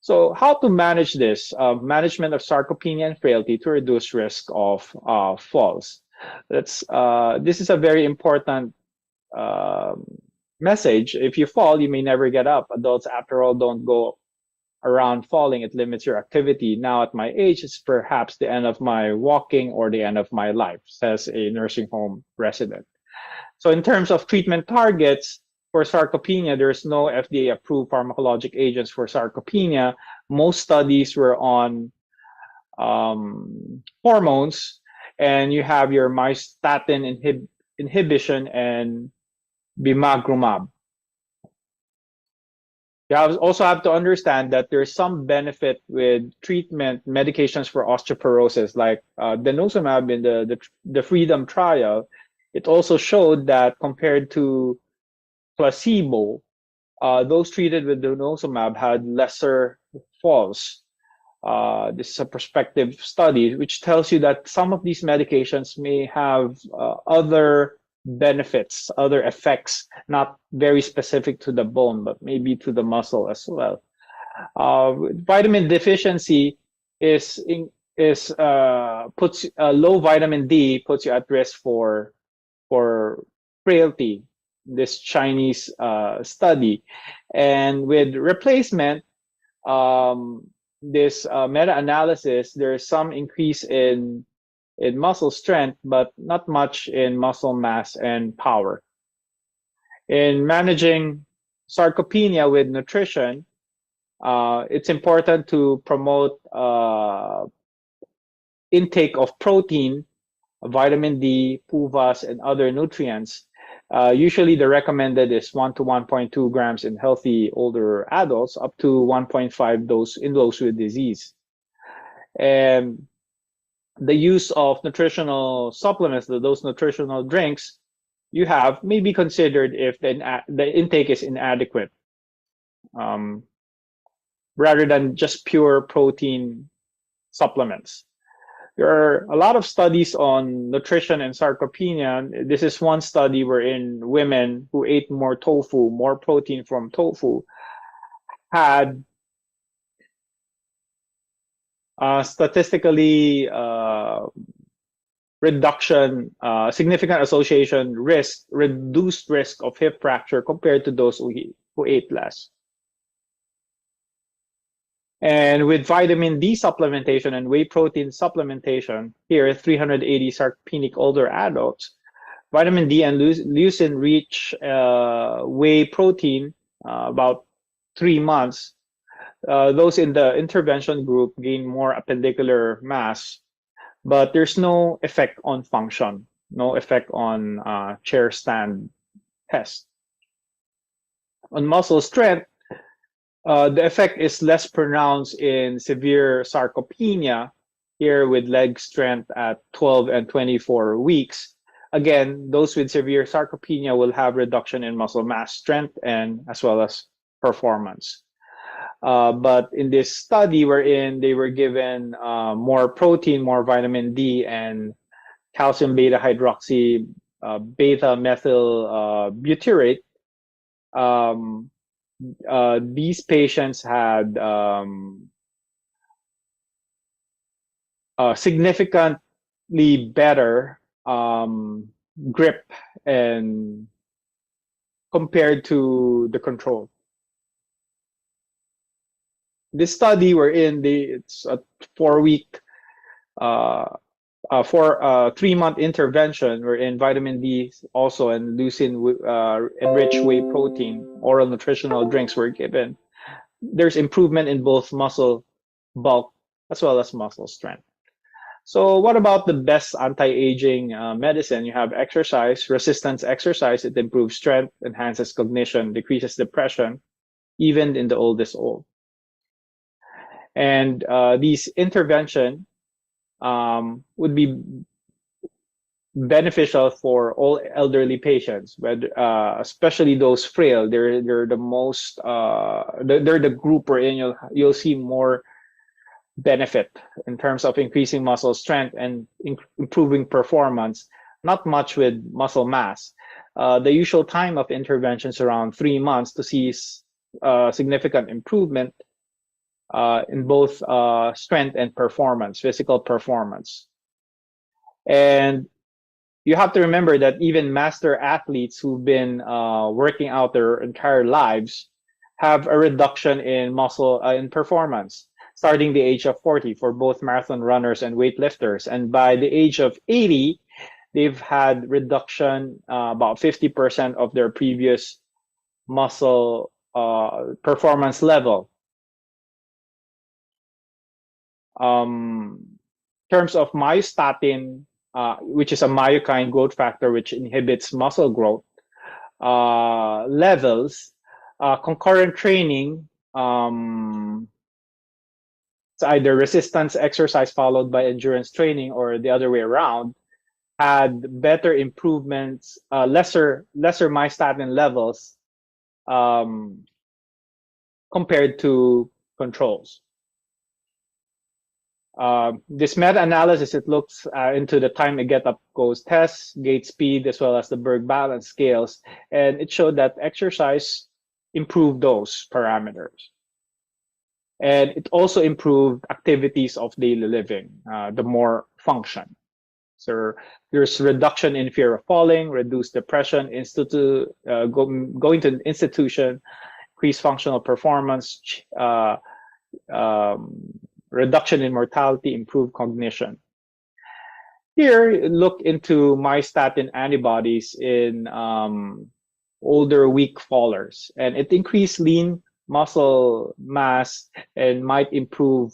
So how to manage this? Management of sarcopenia and frailty to reduce risk of falls. This is a very important message. If you fall, you may never get up. Adults, after all, don't go around falling. It limits your activity. Now at my age, it's perhaps the end of my walking or the end of my life, says a nursing home resident. So in terms of treatment targets, for sarcopenia, there's no FDA-approved pharmacologic agents for sarcopenia. Most studies were on hormones, and you have your myostatin inhibition and bimagrumab. You also have to understand that there's some benefit with treatment medications for osteoporosis, like denosumab in the Freedom trial. It also showed that compared to placebo, those treated with denosumab had lesser falls. This is a prospective study, which tells you that some of these medications may have other benefits, other effects, not very specific to the bone, but maybe to the muscle as well. Vitamin deficiency puts low vitamin D puts you at risk for frailty. This Chinese study, and with replacement, this meta-analysis, there is some increase in muscle strength, but not much in muscle mass and power. In managing sarcopenia with nutrition, it's important to promote intake of protein, vitamin D, PUVAs, and other nutrients. Usually the recommended is 1 to 1.2 grams in healthy older adults, up to 1.5 dose in those with disease. And the use of nutritional supplements, those nutritional drinks you have, may be considered if the intake is inadequate, rather than just pure protein supplements. There are a lot of studies on nutrition and sarcopenia. This is one study wherein women who ate more tofu, more protein from tofu, had statistically significant association reduced risk of hip fracture compared to those who ate less. And with vitamin D supplementation and whey protein supplementation, here 380 sarcopenic older adults, vitamin D and leucine reach whey protein about 3 months. Those in the intervention group gain more appendicular mass, but there's no effect on function, no effect on chair stand test. On muscle strength, the effect is less pronounced in severe sarcopenia, here with leg strength at 12 and 24 weeks. Again, those with severe sarcopenia will have reduction in muscle mass strength and as well as performance. But in this study wherein they were given more protein, more vitamin D, and calcium beta hydroxy beta methyl butyrate, these patients had significantly better grip and compared to the control. This study it's a 4-week, 3-month intervention wherein vitamin D also and leucine enriched whey protein oral nutritional drinks were given. There's improvement in both muscle bulk as well as muscle strength. So what about the best anti-aging medicine? You have exercise, resistance exercise. It improves strength, enhances cognition, decreases depression, even in the oldest old. And these intervention would be beneficial for all elderly patients, but especially those frail. They're the most they're the group wherein you'll see more benefit in terms of increasing muscle strength and improving performance. Not much with muscle mass. The usual time of intervention is around 3 months to see significant improvement in both strength and performance, physical performance. And you have to remember that even master athletes who've been working out their entire lives have a reduction in muscle in performance starting the age of 40 for both marathon runners and weightlifters. And by the age of 80, they've had reduction about 50% of their previous muscle performance level. In terms of myostatin, which is a myokine growth factor which inhibits muscle growth, levels, concurrent training, it's either resistance exercise followed by endurance training or the other way around, had better improvements, lesser myostatin levels compared to controls. This meta-analysis, it looks into the time a get-up goes tests, gait speed, as well as the Berg balance scales, and it showed that exercise improved those parameters. And it also improved activities of daily living, the more function. So there's reduction in fear of falling, reduced depression, going to an institution, increased functional performance, reduction in mortality, improved cognition. Here, look into myostatin antibodies in older, weak fallers, and it increased lean muscle mass and might improve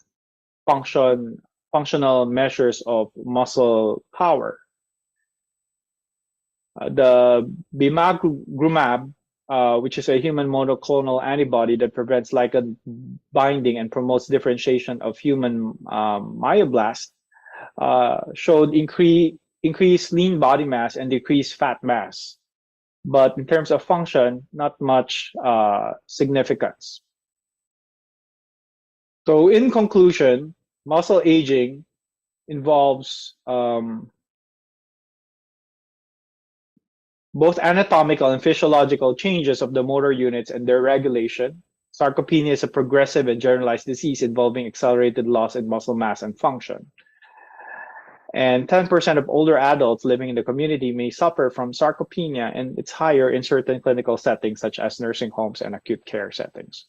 functional measures of muscle power. The bimagrumab, which is a human monoclonal antibody that prevents lichen binding and promotes differentiation of human myoblasts, showed increased lean body mass and decreased fat mass. But in terms of function, not much significance. So in conclusion, muscle aging involves both anatomical and physiological changes of the motor units and their regulation. Sarcopenia is a progressive and generalized disease involving accelerated loss in muscle mass and function. And 10% of older adults living in the community may suffer from sarcopenia, and it's higher in certain clinical settings such as nursing homes and acute care settings.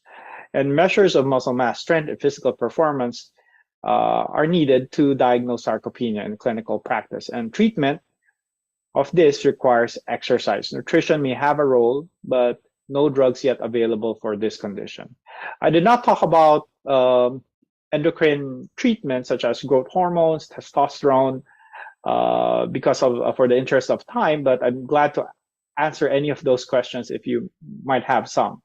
And measures of muscle mass, strength, and physical performance are needed to diagnose sarcopenia in clinical practice. And treatment of this requires exercise. Nutrition may have a role, but no drugs yet available for this condition. I did not talk about endocrine treatments such as growth hormones, testosterone, because of for the interest of time, but I'm glad to answer any of those questions if you might have some.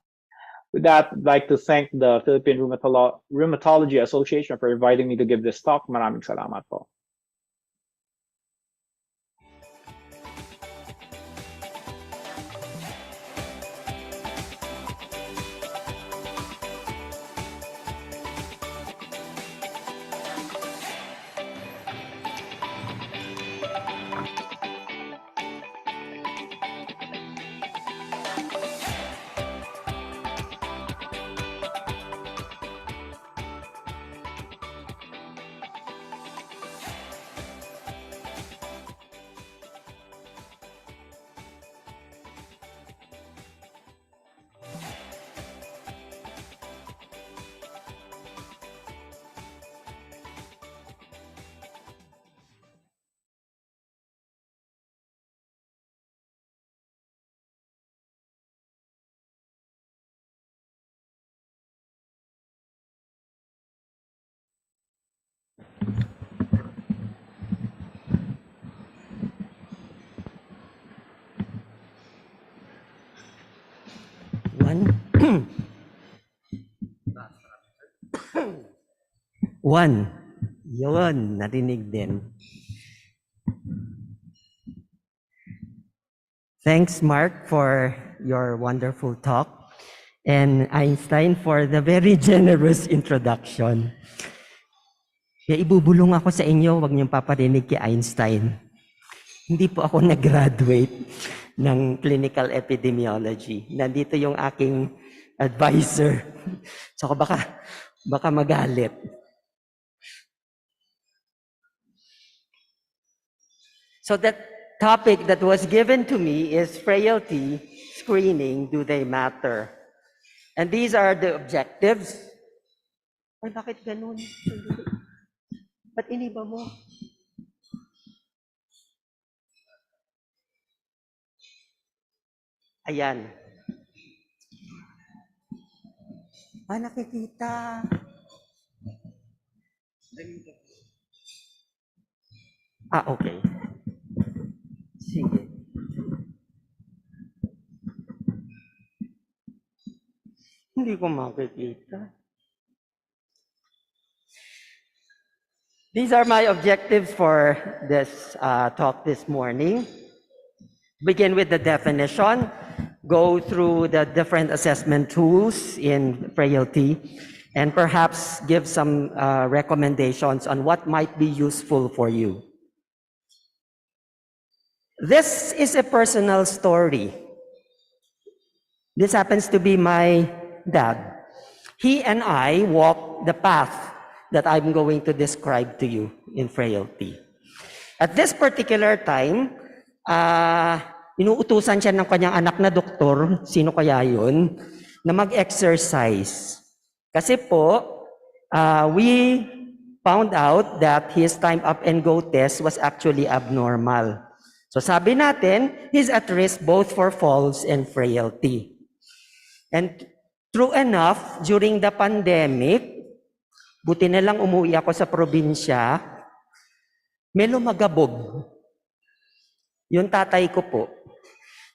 With that, I'd like to thank the Philippine Rheumatology Association for inviting me to give this talk. Maraming salamat po. One. Yun, narinig din. Thanks, Mark, for your wonderful talk, and Einstein for the very generous introduction. Kaya ibubulong ako sa inyo, wag niyong paparinig kay Einstein. Hindi po ako nag-graduate ng clinical epidemiology. Nandito yung aking advisor. So baka magalit. So that topic that was given to me is frailty screening, do they matter? And these are the objectives. Ay, bakit ganun? Ba't iniba mo? Ayan. Nakikita. Okay. Sige. Hindi ko makikita. These are my objectives for this talk this morning. Begin with the definition, go through the different assessment tools in frailty, and perhaps give some recommendations on what might be useful for you. This is a personal story. This happens to be my dad. He and I walked the path that I'm going to describe to you in frailty. At this particular time, inuutusan siya ng kanyang anak na doktor, sino kaya yun, na mag-exercise. Kasi po, we found out that his time up and go test was actually abnormal. So sabi natin, he's at risk both for falls and frailty. And true enough, during the pandemic, buti na lang umuwi ako sa probinsya, may lumagabog. Yung tatay ko po.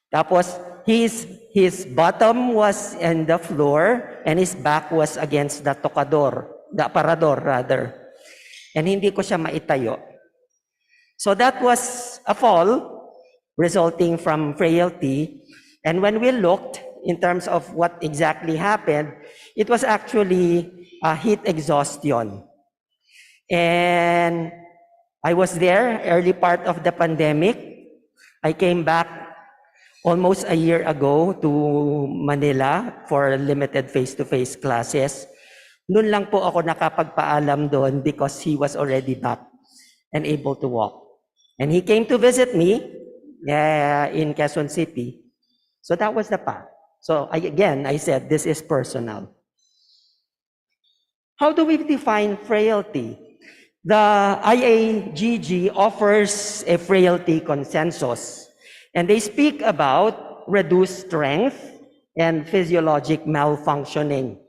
Tapos, his bottom was in the floor and his back was against the tocador, the aparador rather. And hindi ko siya maitayo. So that was a fall resulting from frailty. And when we looked in terms of what exactly happened, it was actually heat exhaustion. And I was there early part of the pandemic. I came back almost a year ago to Manila for limited face-to-face classes. Noon lang po ako nakapagpaalam doon because he was already back and able to walk. And he came to visit me in Quezon City. So that was the path. So I said, this is personal. How do we define frailty? The IAGG offers a frailty consensus, and they speak about reduced strength and physiologic malfunctioning.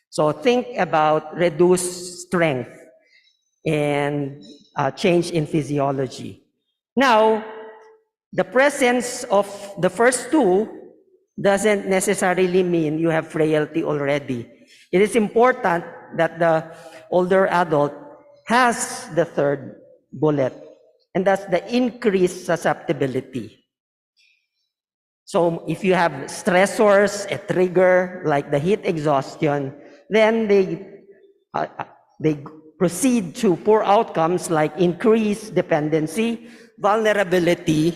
So think about reduced strength and change in physiology. Now, the presence of the first two doesn't necessarily mean you have frailty already. It is important that the older adult has the third bullet, and that's the increased susceptibility. So if you have stressors, a trigger like the heat exhaustion, then they proceed to poor outcomes like increased dependency, vulnerability,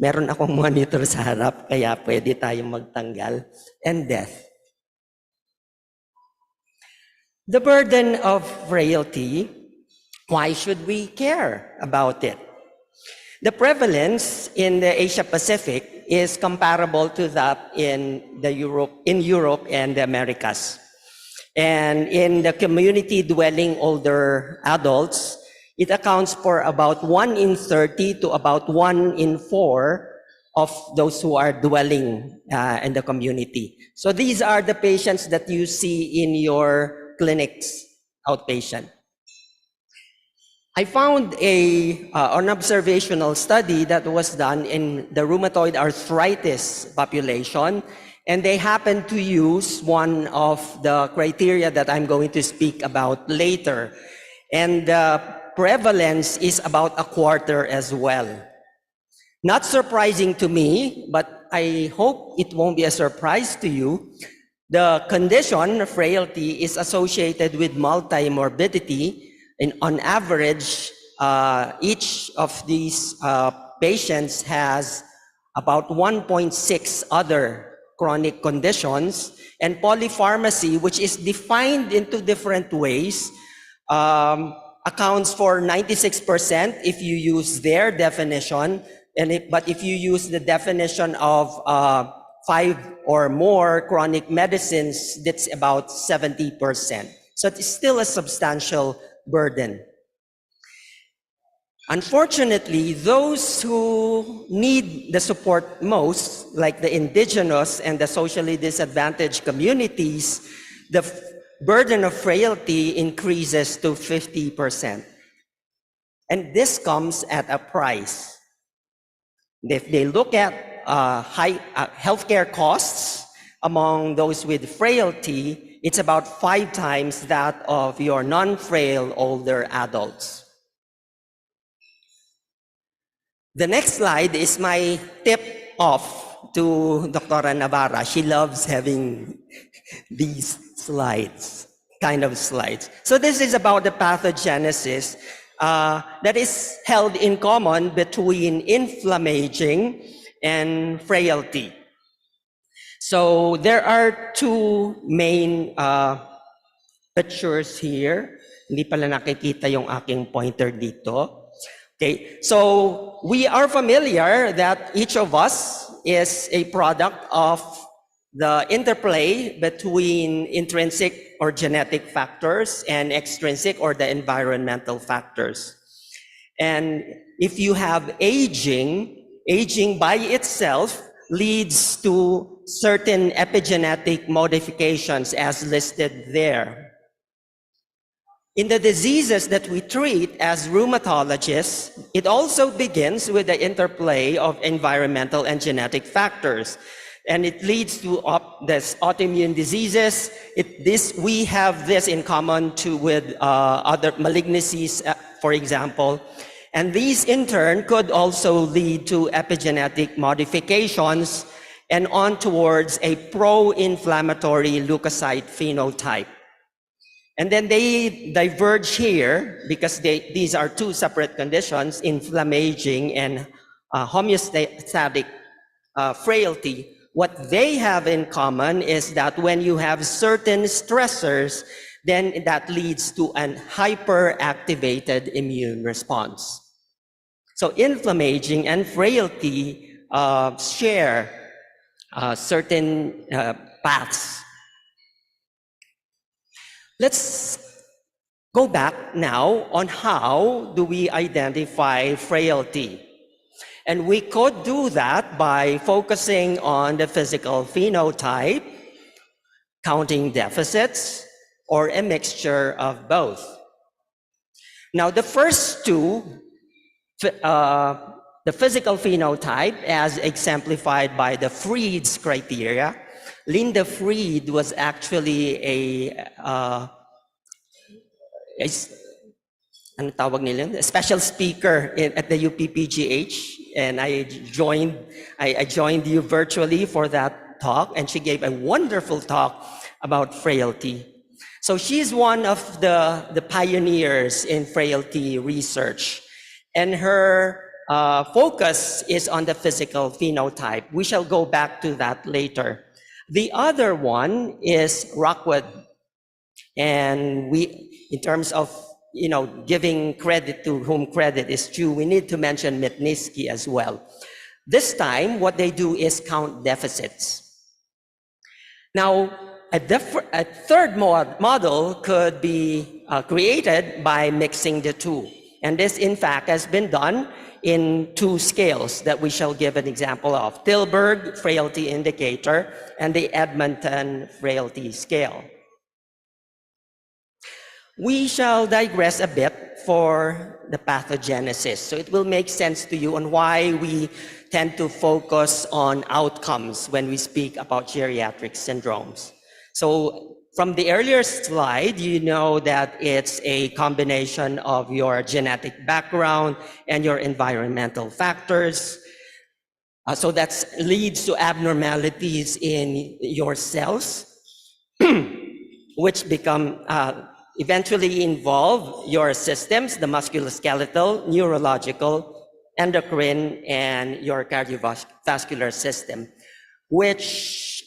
meron akong monitor sa harap, kaya pwede tayong magtanggal, and death. The burden of frailty, why should we care about it? The prevalence in the Asia Pacific is comparable to that in Europe and the Americas. And in the community dwelling older adults, it accounts for about 1 in 30 to about 1 in 4 of those who are dwelling in the community. So these are the patients that you see in your clinics, outpatient. I found an observational study that was done in the rheumatoid arthritis population, and they happened to use one of the criteria that I'm going to speak about later. And the prevalence is about a quarter as well. Not surprising to me, but I hope it won't be a surprise to you. The condition, frailty, is associated with multimorbidity. And on average, each of these patients has about 1.6 other chronic conditions, and polypharmacy, which is defined into different ways, accounts for 96% if you use their definition, but if you use the definition of 5 or more chronic medicines, that's about 70%. So it's still a substantial burden. Unfortunately, those who need the support most, like the indigenous and the socially disadvantaged communities, the burden of frailty increases to 50%. And this comes at a price. If they look at high healthcare costs among those with frailty, it's about 5 times that of your non-frail older adults. The next slide is my tip off to Dr. Navarra. She loves having these slides, kind of slides. So this is about the pathogenesis that is held in common between inflammaging and frailty. So there are 2 main pictures here. Hindi pala nakikita yung aking pointer dito. Okay, so we are familiar that each of us is a product of the interplay between intrinsic or genetic factors and extrinsic or the environmental factors. And if you have aging, aging by itself leads to certain epigenetic modifications as listed there. In the diseases that we treat as rheumatologists, it also begins with the interplay of environmental and genetic factors. And it leads to this autoimmune diseases. We have this in common with other malignancies, for example. And these in turn could also lead to epigenetic modifications and on towards a pro-inflammatory leukocyte phenotype. And then they diverge here because these are 2 separate conditions, inflammaging and homeostatic frailty. What they have in common is that when you have certain stressors, then that leads to an hyperactivated immune response. So inflammaging and frailty share certain paths. Let's go back now on how do we identify frailty. And we could do that by focusing on the physical phenotype, counting deficits, or a mixture of both. Now, the first 2, the physical phenotype as exemplified by the Freed's criteria. Linda Freed was actually a special speaker at the UPPGH, and I joined you virtually for that talk, and she gave a wonderful talk about frailty. So she's one of the pioneers in frailty research, and her focus is on the physical phenotype. We shall go back to that later. The other one is Rockwood, and in terms of giving credit to whom credit is due, we need to mention Mitniski as well. This time, what they do is count deficits. Now, a third model could be created by mixing the 2. And this, in fact, has been done in 2 scales that we shall give an example of: Tilburg Frailty Indicator and the Edmonton Frailty Scale. We shall digress a bit for the pathogenesis, so it will make sense to you on why we tend to focus on outcomes when we speak about geriatric syndromes. So from the earlier slide, you know that it's a combination of your genetic background and your environmental factors. So that leads to abnormalities in your cells, which become eventually involve your systems, the musculoskeletal, neurological, endocrine, and your cardiovascular system, which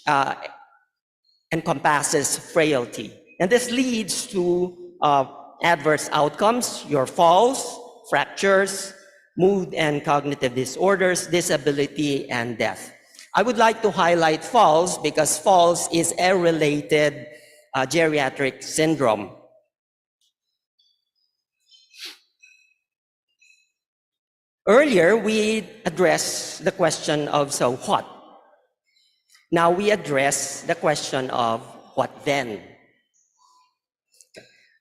encompasses frailty. And this leads to adverse outcomes: your falls, fractures, mood and cognitive disorders, disability, and death. I would like to highlight falls because falls is a related geriatric syndrome. Earlier, we addressed the question of so what. Now we address the question of what then.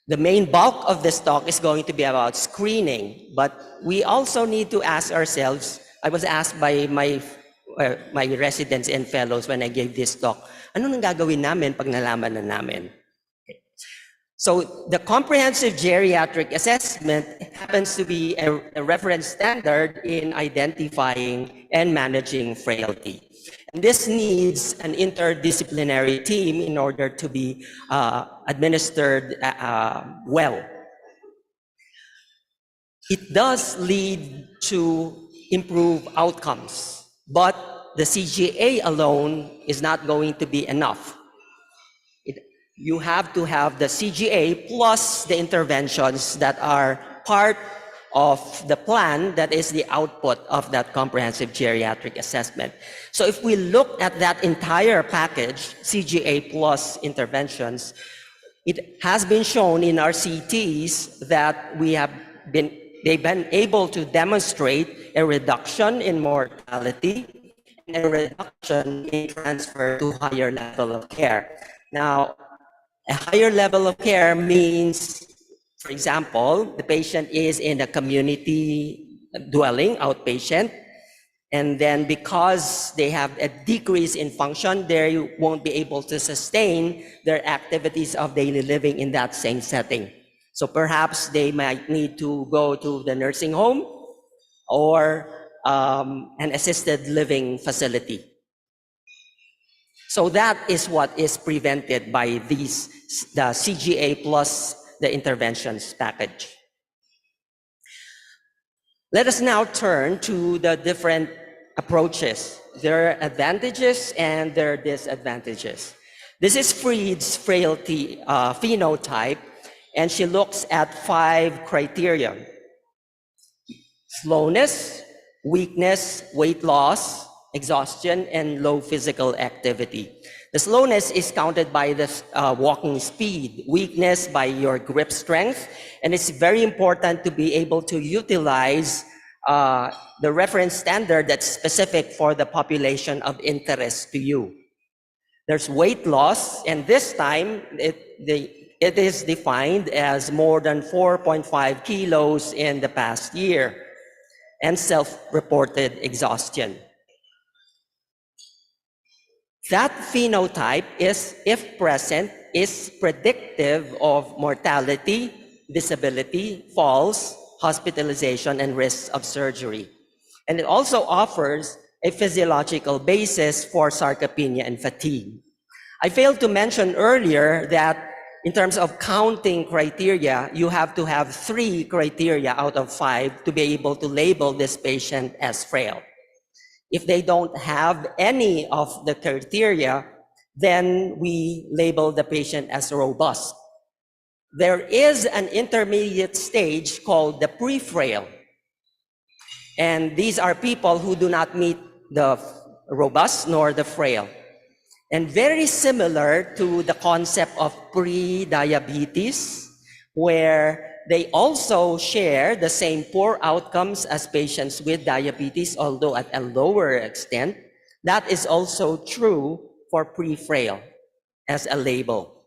The main bulk of this talk is going to be about screening, but we also need to ask ourselves, I was asked by my residents and fellows when I gave this talk, ano nang gagawin namin pag nalaman na namin? So the comprehensive geriatric assessment happens to be a reference standard in identifying and managing frailty. And this needs an interdisciplinary team in order to be administered well. It does lead to improved outcomes, but the CGA alone is not going to be enough. You have to have the CGA plus the interventions that are part of the plan that is the output of that comprehensive geriatric assessment. So if we look at that entire package, CGA plus interventions, it has been shown in our CTs that they've been able to demonstrate a reduction in mortality and a reduction in transfer to higher level of care. Now, a higher level of care means, for example, the patient is in a community dwelling, outpatient, and then because they have a decrease in function, they won't be able to sustain their activities of daily living in that same setting. So perhaps they might need to go to the nursing home or an assisted living facility. So that is what is prevented by the CGA plus the interventions package. Let us now turn to the different approaches. There are advantages and there are disadvantages. This is Fried's frailty phenotype, and she looks at 5 criteria: slowness, weakness, weight loss, exhaustion, and low physical activity. The slowness is counted by the walking speed, weakness by your grip strength, and it's very important to be able to utilize the reference standard that's specific for the population of interest to you. There's weight loss, and this time it is defined as more than 4.5 kilos in the past year, and self-reported exhaustion. That phenotype is, if present, is predictive of mortality, disability, falls, hospitalization, and risks of surgery. And it also offers a physiological basis for sarcopenia and fatigue. I failed to mention earlier that in terms of counting criteria, you have to have 3 criteria out of 5 to be able to label this patient as frail. If they don't have any of the criteria, then we label the patient as robust. There is an intermediate stage called the pre-frail. And these are people who do not meet the robust nor the frail. And very similar to the concept of pre-diabetes, where they also share the same poor outcomes as patients with diabetes, although at a lower extent. That is also true for pre-frail as a label.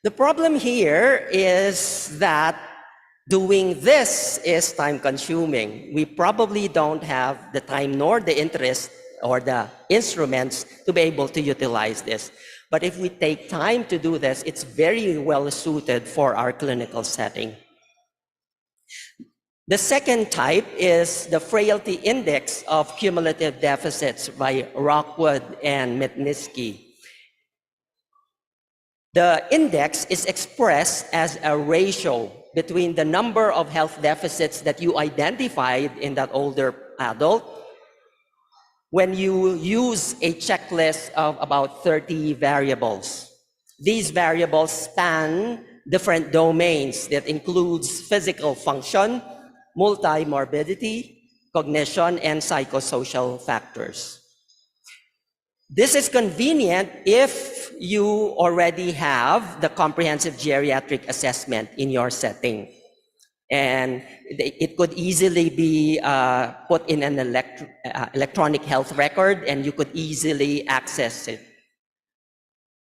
The problem here is that doing this is time-consuming. We probably don't have the time nor the interest or the instruments to be able to utilize this. But if we take time to do this, it's very well suited for our clinical setting. The second type is the frailty index of cumulative deficits by Rockwood and Mitniski. The index is expressed as a ratio between the number of health deficits that you identified in that older adult when you use a checklist of about 30 variables. These variables span different domains that includes physical function, multi-morbidity, cognition, and psychosocial factors. This is convenient if you already have the comprehensive geriatric assessment in your setting. And it could easily be put in an electronic health record, and you could easily access it.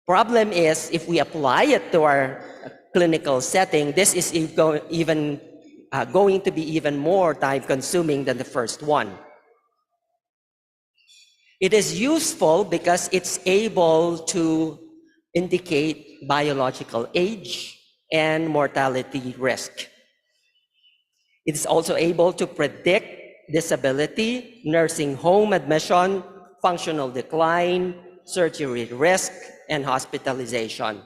Problem is, if we apply it to our clinical setting, this is going to be even more time consuming than the first one. It is useful because it's able to indicate biological age and mortality risk. It's also able to predict disability, nursing home admission, functional decline, surgery risk, and hospitalization.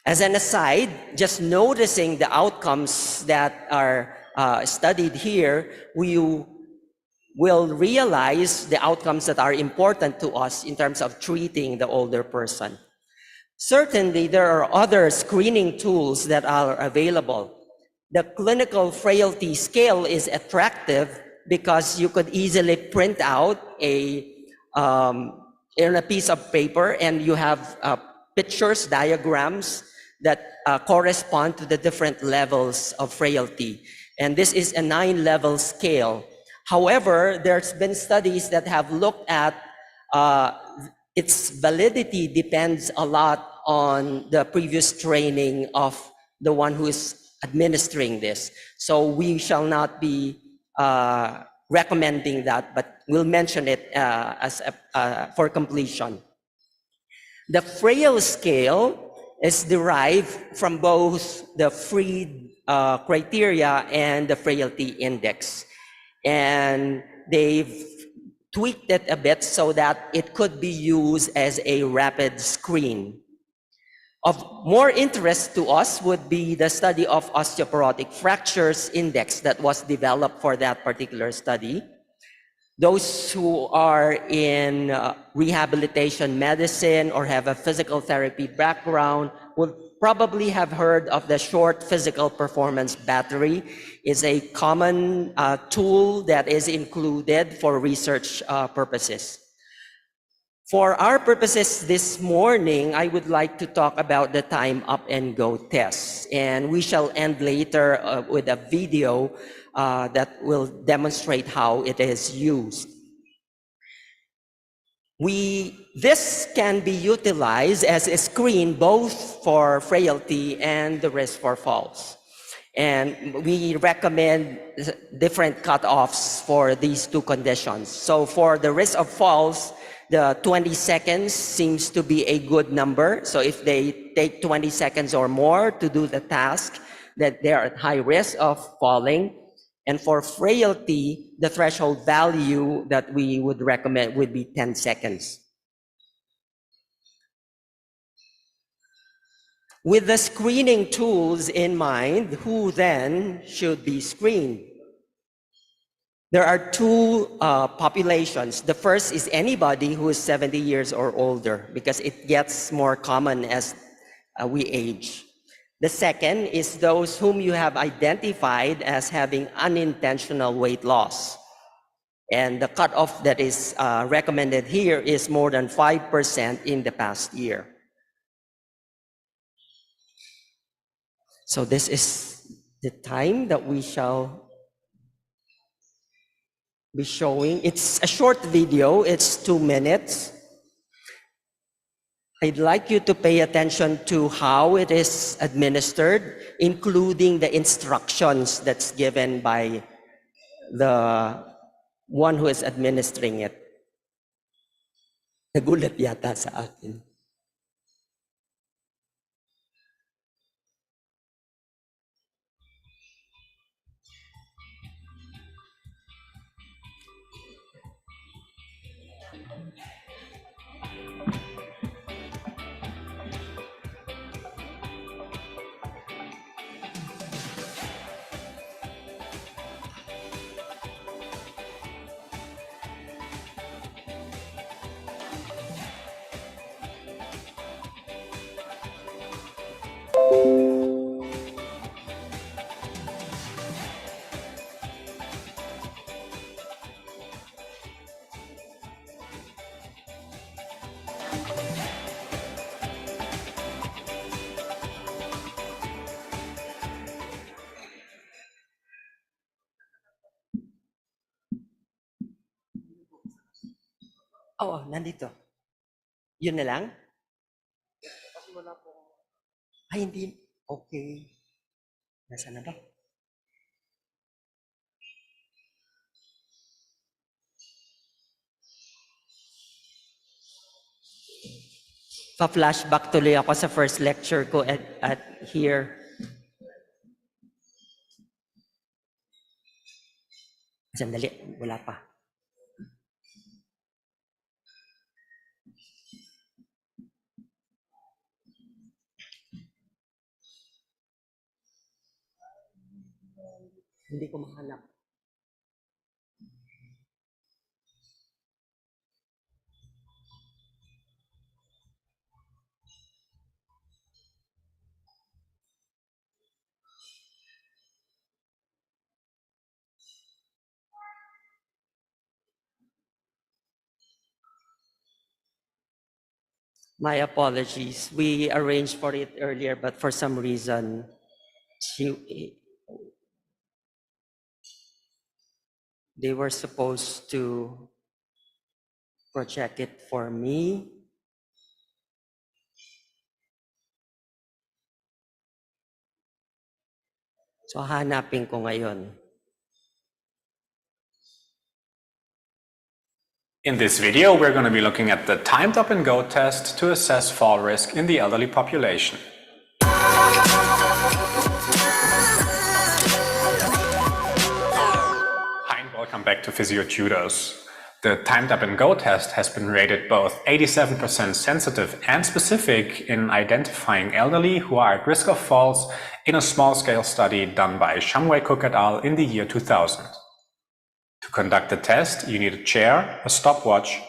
As an aside, just noticing the outcomes that are studied here, we will realize the outcomes that are important to us in terms of treating the older person. Certainly, there are other screening tools that are available. The clinical frailty scale is attractive because you could easily print out in a piece of paper, and you have pictures, diagrams that correspond to the different levels of frailty. And this is a 9-level scale. However, there's been studies that have looked at its validity depends a lot on the previous training of the one who is administering this. So we shall not be recommending that, but we'll mention it for completion. The frail scale is derived from both the Freed criteria and the frailty index. And they've tweaked it a bit so that it could be used as a rapid screen. Of more interest to us would be the study of osteoporotic fractures index that was developed for that particular study. Those who are in rehabilitation medicine or have a physical therapy background would probably have heard of the short physical performance battery. It's a common tool that is included for research purposes. For our purposes this morning, I would like to talk about the time up and go test. And we shall end later with a video that will demonstrate how it is used. This can be utilized as a screen both for frailty and the risk for falls. And we recommend different cutoffs for these two conditions. So for the risk of falls, the 20 seconds seems to be a good number. So if they take 20 seconds or more to do the task, that they are at high risk of falling. And for frailty, the threshold value that we would recommend would be 10 seconds. With the screening tools in mind, who then should be screened? There are two populations. The first is anybody who is 70 years or older, because it gets more common as we age. The second is those whom you have identified as having unintentional weight loss. And the cutoff that is recommended here is more than 5% in the past year. So this is the time that we shall be showing. It's a short video, it's 2 minutes. I'd like you to pay attention to how it is administered, including the instructions that's given by the one who is administering it. Nagulat yata sa akin. Oo, nandito. Yun na lang? Ay, hindi. Okay. Nasaan na ba? Pa-flashback tuloy ako sa first lecture ko at here. Sandali, wala pa. Hindi ko mahanap. My apologies. We arranged for it earlier, but for some reason, they were supposed to project it for me. So hanapin ko ngayon. In this video, we're going to be looking at the timed up and go test to assess fall risk in the elderly population. Hi and welcome back to PhysioTutors. The timed up and go test has been rated both 87% sensitive and specific in identifying elderly who are at risk of falls in a small-scale study done by Shamway Cook et al. In the year 2000. To conduct the test, you need a chair, a stopwatch,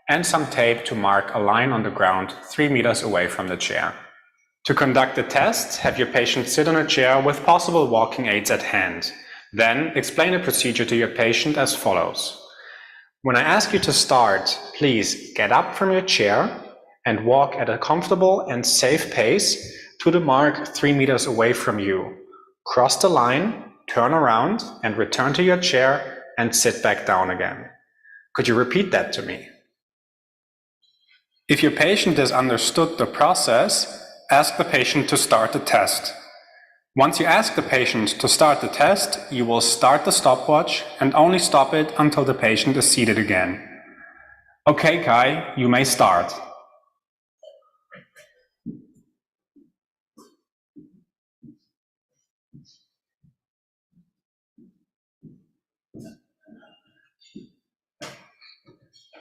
and some tape to mark a line on the ground 3 meters away from the chair. To conduct the test, have your patient sit on a chair with possible walking aids at hand. Then explain the procedure to your patient as follows. When I ask you to start, please get up from your chair and walk at a comfortable and safe pace to the mark 3 meters away from you. Cross the line, turn around, and return to your chair and sit back down again. Could you repeat that to me? If your patient has understood the process, ask the patient to start the test. Once you ask the patient to start the test, you will start the stopwatch and only stop it until the patient is seated again. Okay, Kai, you may start.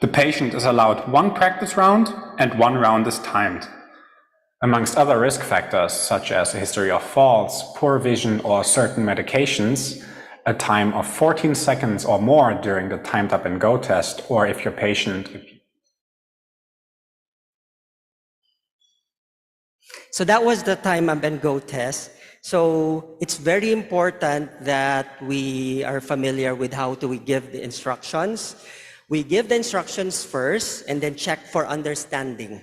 The patient is allowed 1 practice round and 1 round is timed. Amongst other risk factors, such as a history of falls, poor vision, or certain medications, a time of 14 seconds or more during the timed up and go test, or if your patient... So that was the time up and go test. So it's very important that we are familiar with how do we give the instructions. We give the instructions first and then check for understanding.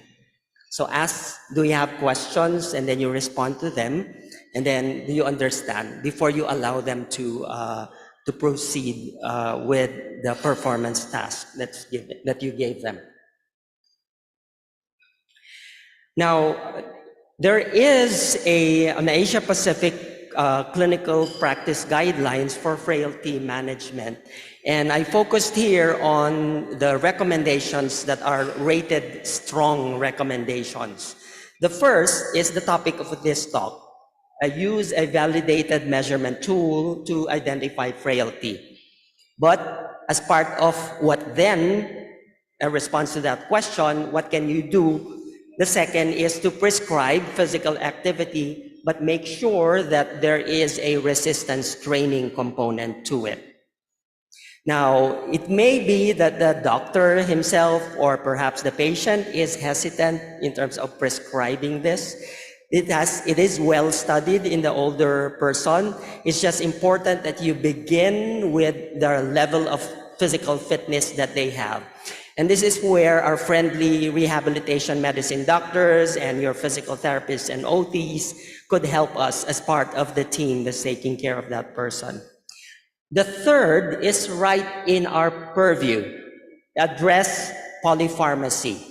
So ask, do you have questions? And then you respond to them. And then do you understand before you allow them to proceed with the performance task that you gave them. Now, there is an Asia Pacific clinical practice guidelines for frailty management. And I focused here on the recommendations that are rated strong recommendations. The first is the topic of this talk. Use a validated measurement tool to identify frailty. But as part of what then, a response to that question, what can you do? The second is to prescribe physical activity, but make sure that there is a resistance training component to it. Now, it may be that the doctor himself or perhaps the patient is hesitant in terms of prescribing this. It is well studied in the older person. It's just important that you begin with the level of physical fitness that they have. And this is where our friendly rehabilitation medicine doctors and your physical therapists and OTs could help us as part of the team that's taking care of that person. The third is right in our purview. Address polypharmacy.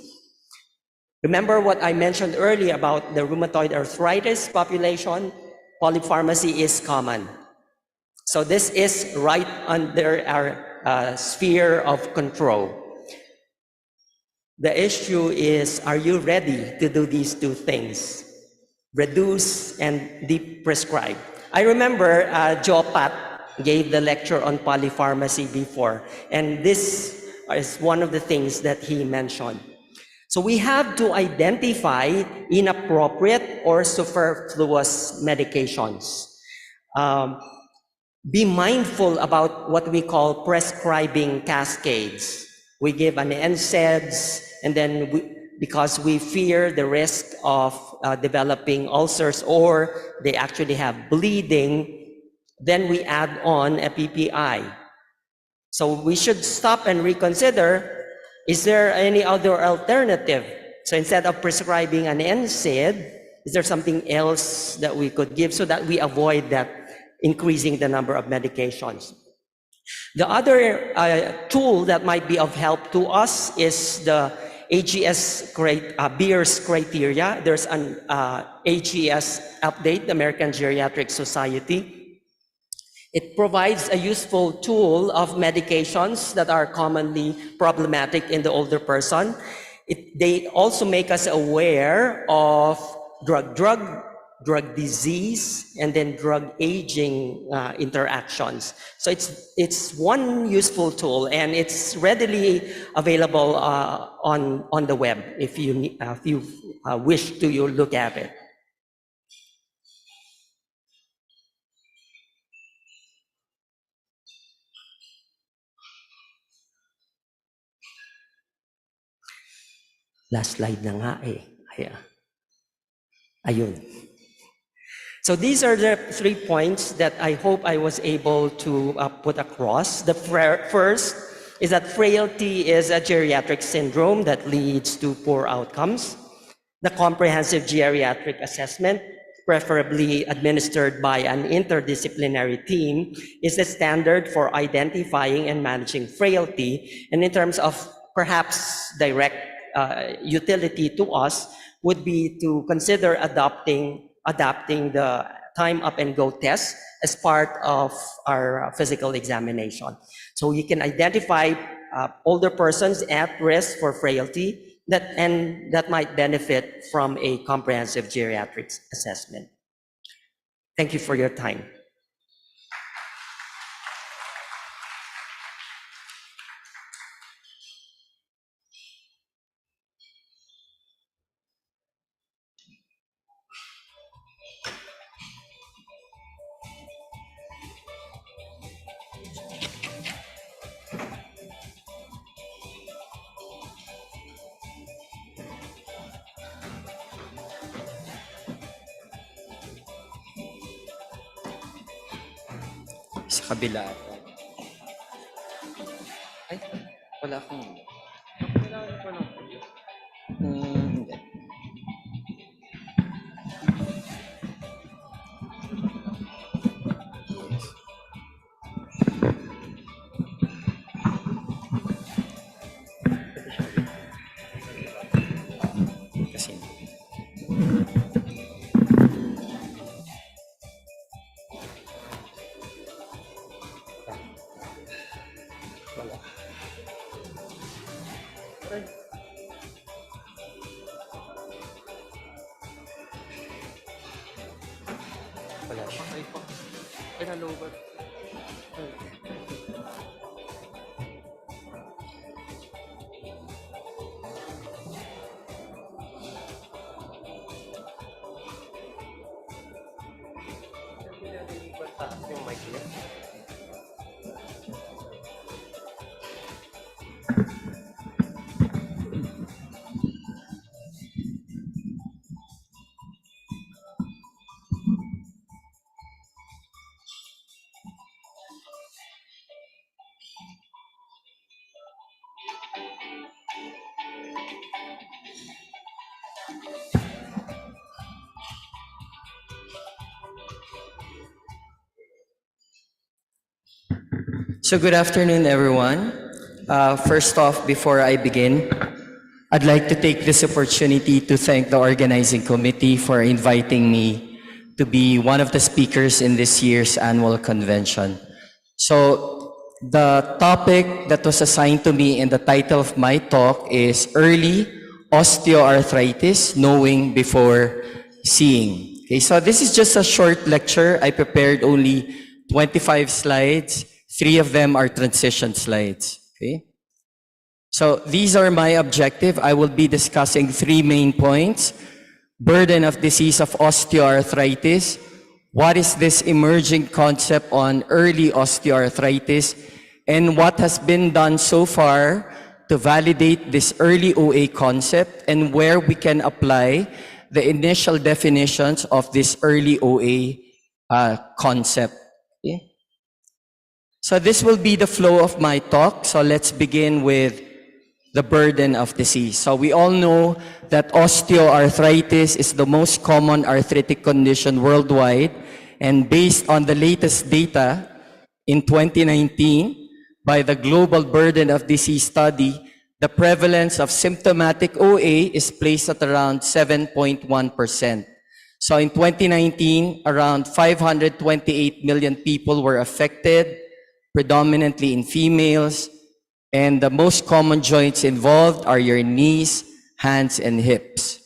Remember what I mentioned earlier about the rheumatoid arthritis population? Polypharmacy is common. So this is right under our sphere of control. The issue is, are you ready to do these two things? Reduce and de-prescribe. I remember Joe Pat gave the lecture on polypharmacy before, and this is one of the things that he mentioned. So we have to identify inappropriate or superfluous medications. Be mindful about what we call prescribing cascades. We give an NSAIDs, and then because we fear the risk of developing ulcers or they actually have bleeding, then we add on a PPI. So we should stop and reconsider, is there any other alternative? So instead of prescribing an NSAID, is there something else that we could give so that we avoid that increasing the number of medications? The other tool that might be of help to us is the AGS Beers criteria. There's an AGS update, the American Geriatric Society. It provides a useful tool of medications that are commonly problematic in the older person. They also make us aware of drug disease, and then drug aging interactions. So it's one useful tool, and it's readily available on the web if you wish to look at it. Last slide na nga eh. Ayun. So these are the 3 points that I hope I was able to put across. The first is that frailty is a geriatric syndrome that leads to poor outcomes. The comprehensive geriatric assessment, preferably administered by an interdisciplinary team, is the standard for identifying and managing frailty. And in terms of perhaps direct utility to us, would be to consider adapting the time up and go test as part of our physical examination. So you can identify older persons at risk for frailty that might benefit from a comprehensive geriatric assessment. Thank you for your time. Sa kabila. Ay, wala akong... Hindi. Kasi... Wala siya. Ay, nalobat. Yung mic niya. So good afternoon, everyone. First off, before I begin, I'd like to take this opportunity to thank the organizing committee for inviting me to be one of the speakers in this year's annual convention. So the topic that was assigned to me in the title of my talk is Early Osteoarthritis, Knowing Before Seeing. Okay, so this is just a short lecture. I prepared only 25 slides. 3 of them are transition slides. Okay. So these are my objective. I will be discussing 3 main points. Burden of disease of osteoarthritis. What is this emerging concept on early osteoarthritis? And what has been done so far to validate this early OA concept and where we can apply the initial definitions of this early OA concept. Okay? So this will be the flow of my talk. So let's begin with the burden of disease. So we all know that osteoarthritis is the most common arthritic condition worldwide, and based on the latest data in 2019 by the Global Burden of Disease Study, the prevalence of symptomatic OA is placed at around 7.1%. So in 2019, around 528 million people were affected, predominantly in females, and the most common joints involved are your knees, hands, and hips.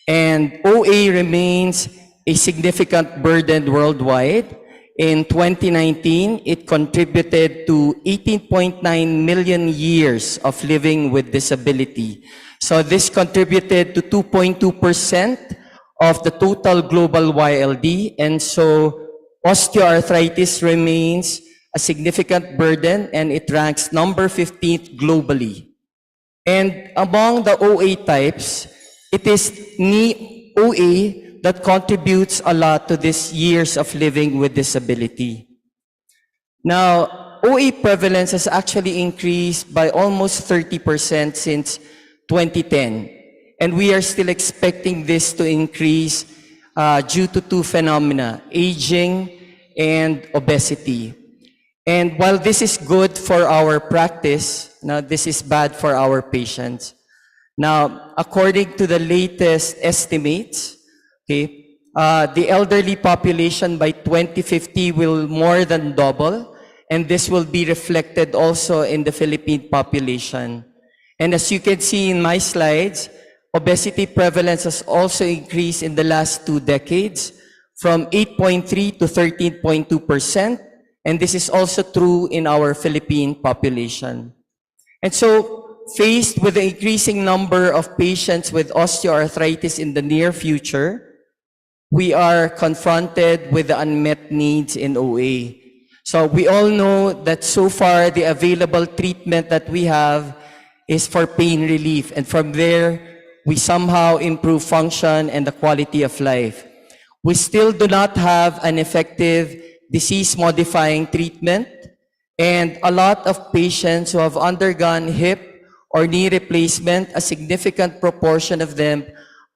And OA remains a significant burden worldwide. In 2019, it contributed to 18.9 million years of living with disability. So this contributed to 2.2% of the total global YLD, and so osteoarthritis remains a significant burden, and it ranks number 15th globally. And among the OA types, it is knee OA that contributes a lot to this years of living with disability. Now, OA prevalence has actually increased by almost 30% since 2010. And we are still expecting this to increase due to 2 phenomena, aging and obesity. And while this is good for our practice, now this is bad for our patients. Now, according to the latest estimates, okay, the elderly population by 2050 will more than double, and this will be reflected also in the Philippine population. And as you can see in my slides, obesity prevalence has also increased in the last 2 decades from 8.3 to 13.2%. And this is also true in our Philippine population. And so, faced with the increasing number of patients with osteoarthritis in the near future, we are confronted with the unmet needs in OA. So we all know that so far the available treatment that we have is for pain relief. And from there, we somehow improve function and the quality of life. We still do not have an effective disease-modifying treatment, and a lot of patients who have undergone hip or knee replacement, a significant proportion of them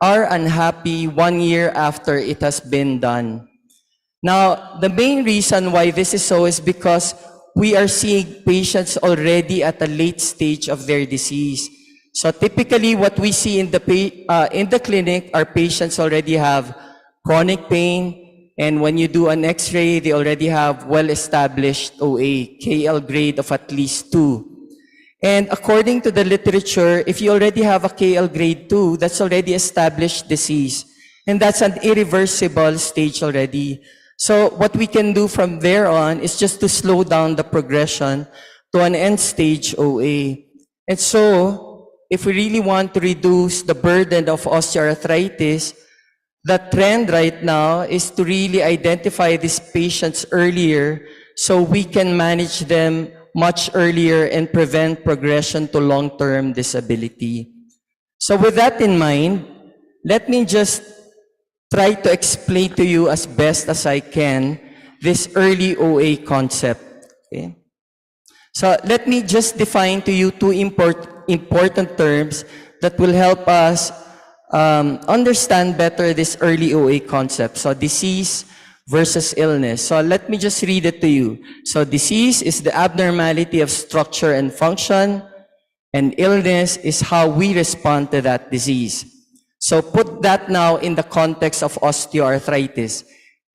are unhappy 1 year after it has been done. Now, the main reason why this is so is because we are seeing patients already at a late stage of their disease. So typically what we see in the clinic, our patients already have chronic pain, and when you do an X-ray, they already have well-established OA, KL grade of at least 2. And according to the literature, if you already have a KL grade 2, that's already established disease. And that's an irreversible stage already. So what we can do from there on is just to slow down the progression to an end-stage OA. And so, if we really want to reduce the burden of osteoarthritis, the trend right now is to really identify these patients earlier so we can manage them much earlier and prevent progression to long-term disability. So with that in mind, let me just try to explain to you as best as I can this early OA concept. Okay? So let me just define to you 2 important terms that will help us understand better this early OA concept. So disease versus illness. So let me just read it to you. So disease is the abnormality of structure and function, and illness is how we respond to that disease. So put that now in the context of osteoarthritis.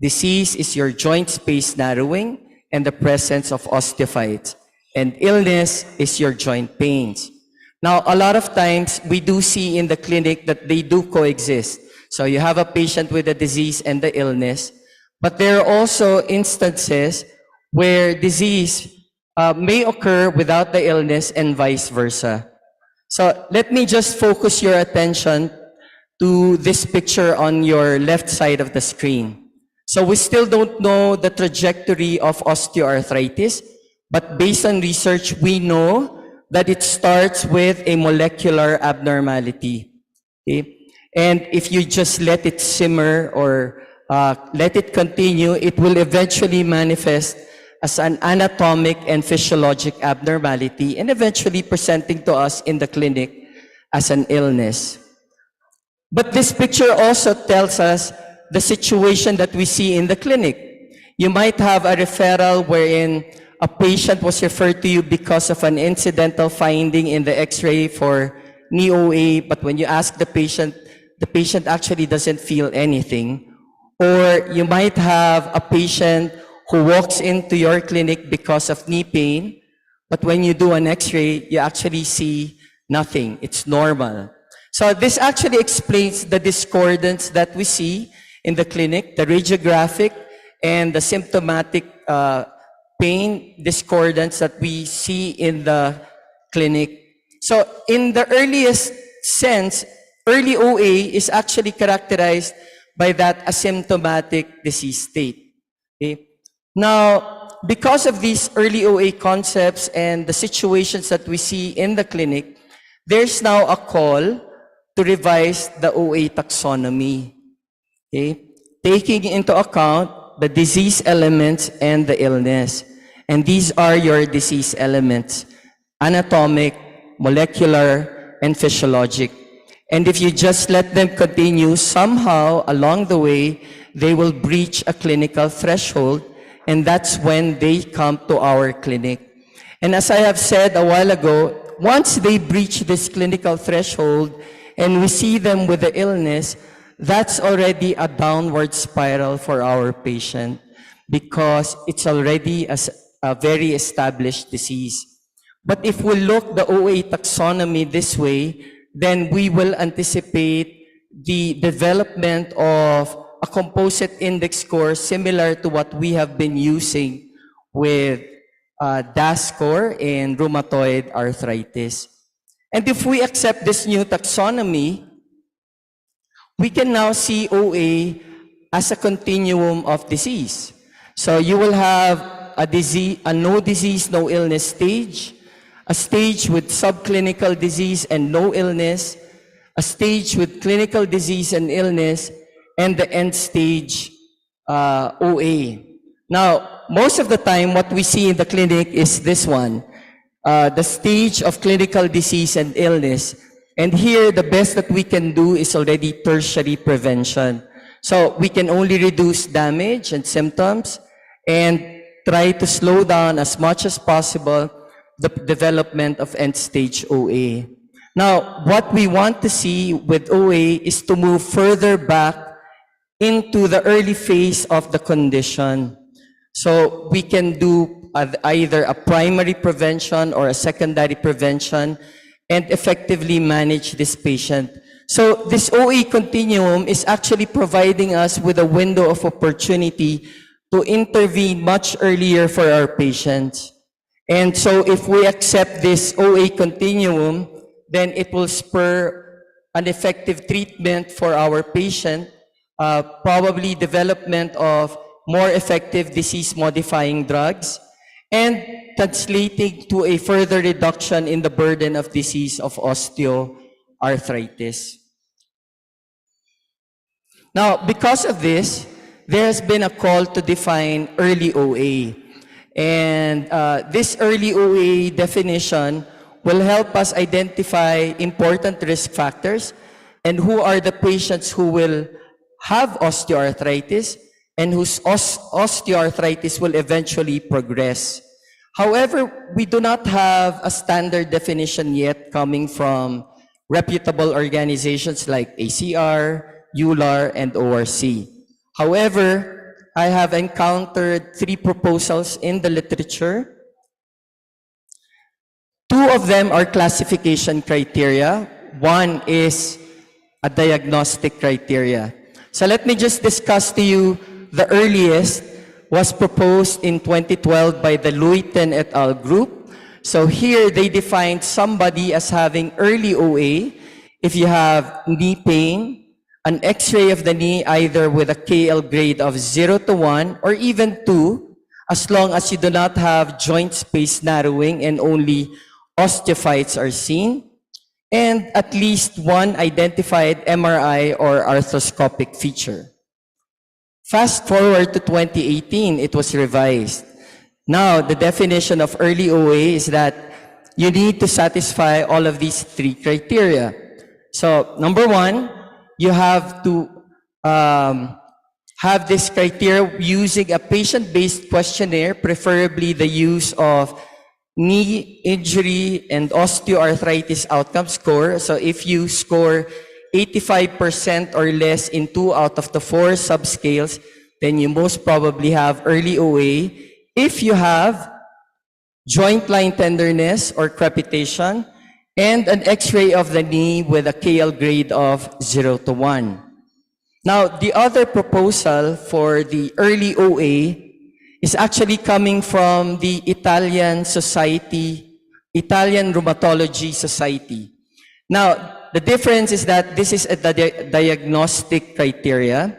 Disease is your joint space narrowing and the presence of osteophytes. And illness is your joint pains. Now, a lot of times we do see in the clinic that they do coexist. So you have a patient with a disease and the illness, but there are also instances where disease may occur without the illness and vice versa. So let me just focus your attention to this picture on your left side of the screen. So we still don't know the trajectory of osteoarthritis, but based on research, we know that it starts with a molecular abnormality. Okay? And if you just let it simmer or let it continue, it will eventually manifest as an anatomic and physiologic abnormality and eventually presenting to us in the clinic as an illness. But this picture also tells us the situation that we see in the clinic. You might have a referral wherein a patient was referred to you because of an incidental finding in the x-ray for knee OA, but when you ask the patient actually doesn't feel anything. Or you might have a patient who walks into your clinic because of knee pain, but when you do an x-ray, you actually see nothing. It's normal. So this actually explains the discordance that we see in the clinic, the radiographic and the symptomatic pain discordance that we see in the clinic. So in the earliest sense, early OA is actually characterized by that asymptomatic disease state. Okay? Now, because of these early OA concepts and the situations that we see in the clinic, there's now a call to revise the OA taxonomy, okay? Taking into account the disease elements and the illness. And these are your disease elements: anatomic, molecular, and physiologic. And if you just let them continue, somehow along the way, they will breach a clinical threshold, and that's when they come to our clinic. And as I have said a while ago, once they breach this clinical threshold and we see them with the illness, that's already a downward spiral for our patient because it's already a very established disease. But if we look the OA taxonomy this way, then we will anticipate the development of a composite index score similar to what we have been using with DAS score in rheumatoid arthritis. And if we accept this new taxonomy, we can now see OA as a continuum of disease. So you will have a no disease, no illness stage, a stage with subclinical disease and no illness, a stage with clinical disease and illness, and the end stage OA. Now, most of the time, what we see in the clinic is this one, the stage of clinical disease and illness. And here, the best that we can do is already tertiary prevention. So we can only reduce damage and symptoms and try to slow down as much as possible the development of end-stage OA. Now, what we want to see with OA is to move further back into the early phase of the condition. So we can do either a primary prevention or a secondary prevention and effectively manage this patient. So this OA continuum is actually providing us with a window of opportunity to intervene much earlier for our patients. And so if we accept this OA continuum, then it will spur an effective treatment for our patient, probably development of more effective disease-modifying drugs, and translating to a further reduction in the burden of disease of osteoarthritis. Now, because of this, there has been a call to define early OA. And this early OA definition will help us identify important risk factors and who are the patients who will have osteoarthritis and whose osteoarthritis will eventually progress. However, we do not have a standard definition yet coming from reputable organizations like ACR, ULAR, and ORC. However, I have encountered 3 proposals in the literature. 2 of them are classification criteria. One is a diagnostic criteria. So let me just discuss to you the earliest was proposed in 2012 by the Luiten et al. Group. So here they defined somebody as having early OA if you have knee pain, an x-ray of the knee either with a KL grade of 0 to 1 or even 2, as long as you do not have joint space narrowing and only osteophytes are seen, and at least one identified MRI or arthroscopic feature. Fast forward to 2018, it was revised. Now, the definition of early OA is that you need to satisfy all of these 3 criteria. So, number 1, you have to have this criteria using a patient-based questionnaire, preferably the use of knee injury and osteoarthritis outcome score. So if you score 85% or less in 2 out of the 4 subscales, then you most probably have early OA. If you have joint line tenderness or crepitation and an x-ray of the knee with a KL grade of 0 to 1. Now, the other proposal for the early OA is actually coming from the Italian Rheumatology Society. Now, the difference is that this is a diagnostic criteria.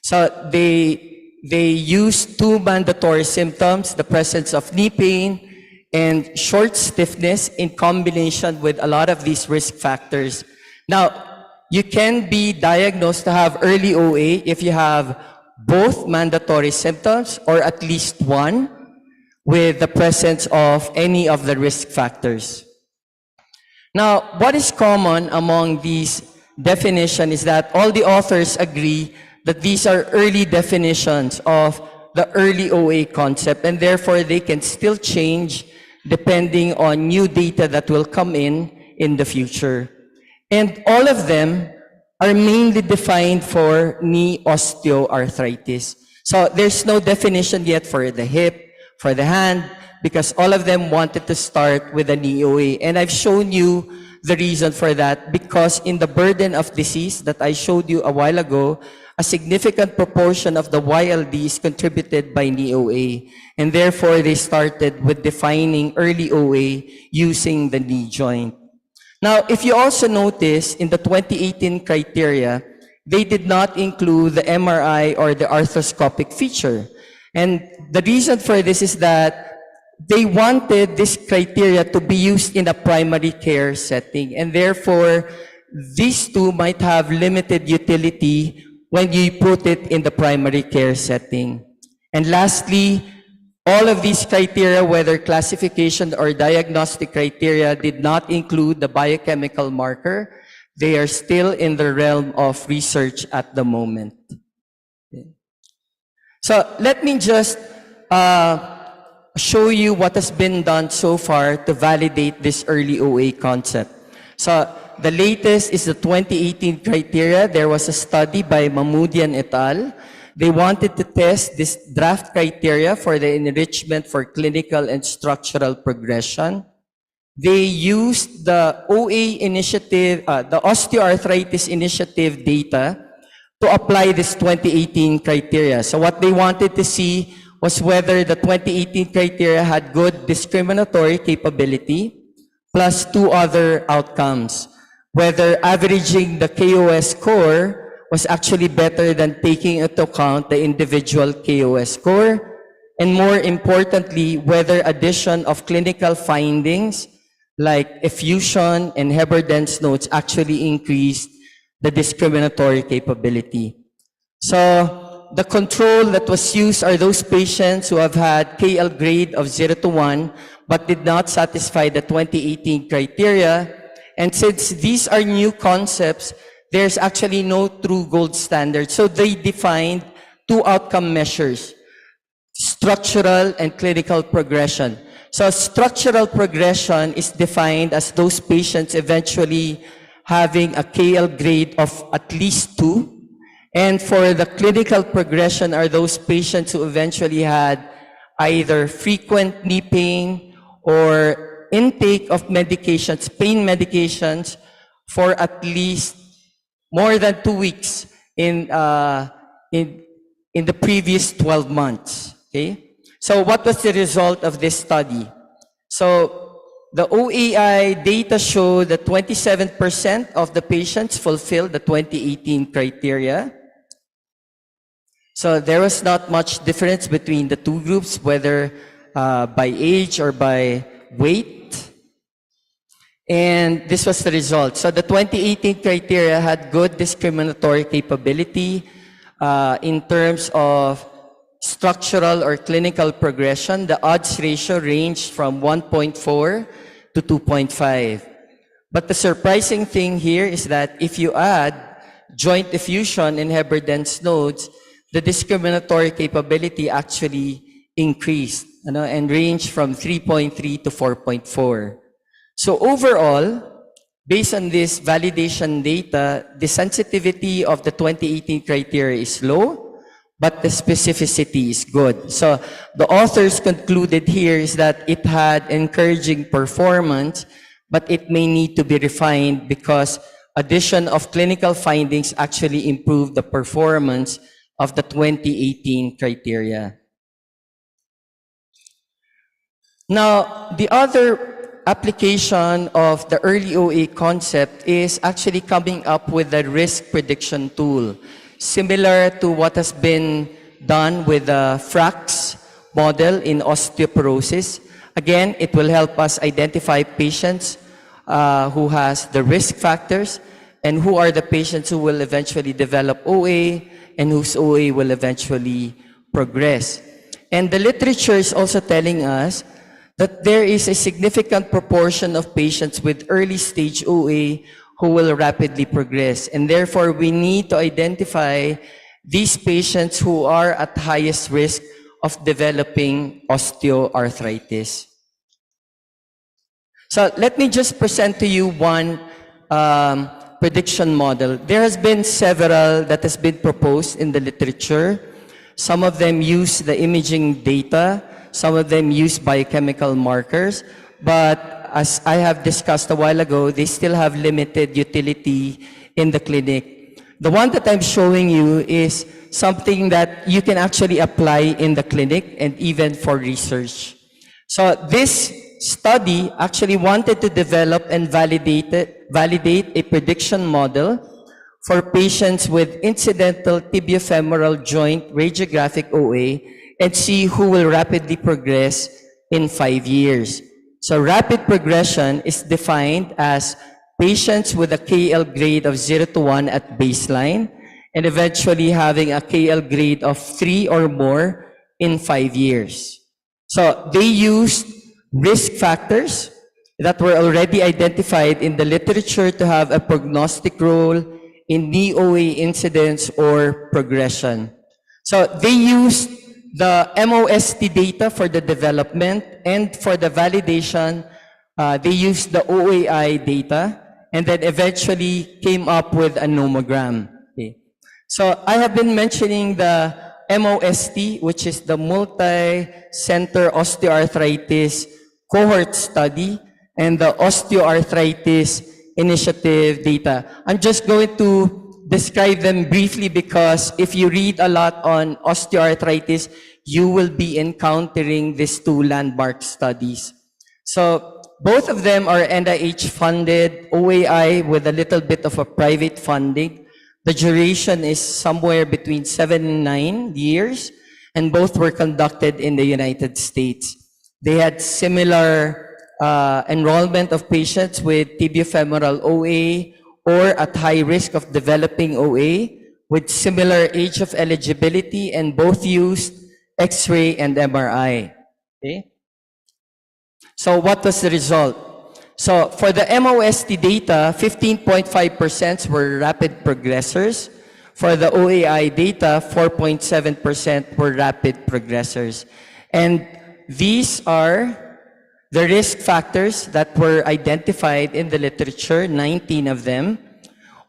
So they use 2 mandatory symptoms, the presence of knee pain and short stiffness in combination with a lot of these risk factors. Now, you can be diagnosed to have early OA if you have both mandatory symptoms or at least one with the presence of any of the risk factors. Now, what is common among these definitions is that all the authors agree that these are early definitions of the early OA concept, and therefore they can still change depending on new data that will come in the future. And all of them are mainly defined for knee osteoarthritis. So there's no definition yet for the hip, for the hand, because all of them wanted to start with a knee OA. And I've shown you the reason for that, because in the burden of disease that I showed you a while ago, a significant proportion of the YLD is contributed by knee OA. And therefore, they started with defining early OA using the knee joint. Now, if you also notice in the 2018 criteria, they did not include the MRI or the arthroscopic feature. And the reason for this is that they wanted this criteria to be used in a primary care setting, and therefore these 2 might have limited utility when you put it in the primary care setting. And lastly, all of these criteria, whether classification or diagnostic criteria, did not include the biochemical marker. They are still in the realm of research at the moment. So let me just show you what has been done so far to validate this early OA concept. So the latest is the 2018 criteria. There was a study by Mahmoodian et al. They wanted to test this draft criteria for the enrichment for clinical and structural progression. They used the OA initiative, the osteoarthritis initiative data to apply this 2018 criteria. So what they wanted to see was whether the 2018 criteria had good discriminatory capability, plus 2 other outcomes. Whether averaging the KOS score was actually better than taking into account the individual KOS score, and more importantly, whether addition of clinical findings like effusion and Heber-Dense notes actually increased the discriminatory capability. So the control that was used are those patients who have had KL grade of 0 to 1 but did not satisfy the 2018 criteria. And since these are new concepts, there's actually no true gold standard. So they defined 2 outcome measures, structural and clinical progression. So structural progression is defined as those patients eventually having a KL grade of at least 2. And for the clinical progression are those patients who eventually had either frequent knee pain or intake of medications, pain medications, for at least more than 2 weeks in the previous 12 months. Okay? So what was the result of this study? So the OAI data show that 27% of the patients fulfilled the 2018 criteria. So there was not much difference between the two groups, whether by age or by weight. And this was the result. So the 2018 criteria had good discriminatory capability in terms of structural or clinical progression. The odds ratio ranged from 1.4 to 2.5. But the surprising thing here is that if you add joint effusion in Heber-Dense nodes, the discriminatory capability actually increased, and ranged from 3.3 to 4.4. So overall, based on this validation data, the sensitivity of the 2018 criteria is low, but the specificity is good. So the authors concluded here is that it had encouraging performance, but it may need to be refined because addition of clinical findings actually improved the performance of the 2018 criteria. Now, the other application of the early OA concept is actually coming up with a risk prediction tool, similar to what has been done with the FRAX model in osteoporosis. Again, it will help us identify patients who has the risk factors and who are the patients who will eventually develop OA and whose OA will eventually progress. And the literature is also telling us that there is a significant proportion of patients with early stage OA who will rapidly progress. And therefore, we need to identify these patients who are at highest risk of developing osteoarthritis. So let me just present to you one prediction model. There has been several that has been proposed in the literature. Some of them use the imaging data. Some of them use biochemical markers. But as I have discussed a while ago, they still have limited utility in the clinic. The one that I'm showing you is something that you can actually apply in the clinic and even for research. So this study actually wanted to develop and validate a prediction model for patients with incidental tibiofemoral joint radiographic OA and see who will rapidly progress in 5 years. So rapid progression is defined as patients with a KL grade of 0 to 1 at baseline and eventually having a KL grade of 3 or more in 5 years. So they used risk factors that were already identified in the literature to have a prognostic role in knee OA incidence or progression. So they used the MOST data for the development, and for the validation, they used the OAI data, and then eventually came up with a nomogram. Okay. So I have been mentioning the MOST, which is the Multi-Center Osteoarthritis Cohort Study, and the Osteoarthritis Initiative data. I'm just going to describe them briefly because if you read a lot on osteoarthritis, you will be encountering these two landmark studies. So both of them are NIH funded, OAI with a little bit of a private funding. The duration is somewhere between 7 and 9 years, and both were conducted in the United States. They had similar enrollment of patients with tibiofemoral OA or at high risk of developing OA with similar age of eligibility, and both used X-ray and MRI. Okay? So what was the result? So for the MOST data, 15.5% were rapid progressors. For the OAI data, 4.7% were rapid progressors. And these are The risk factors that were identified in the literature, 19 of them,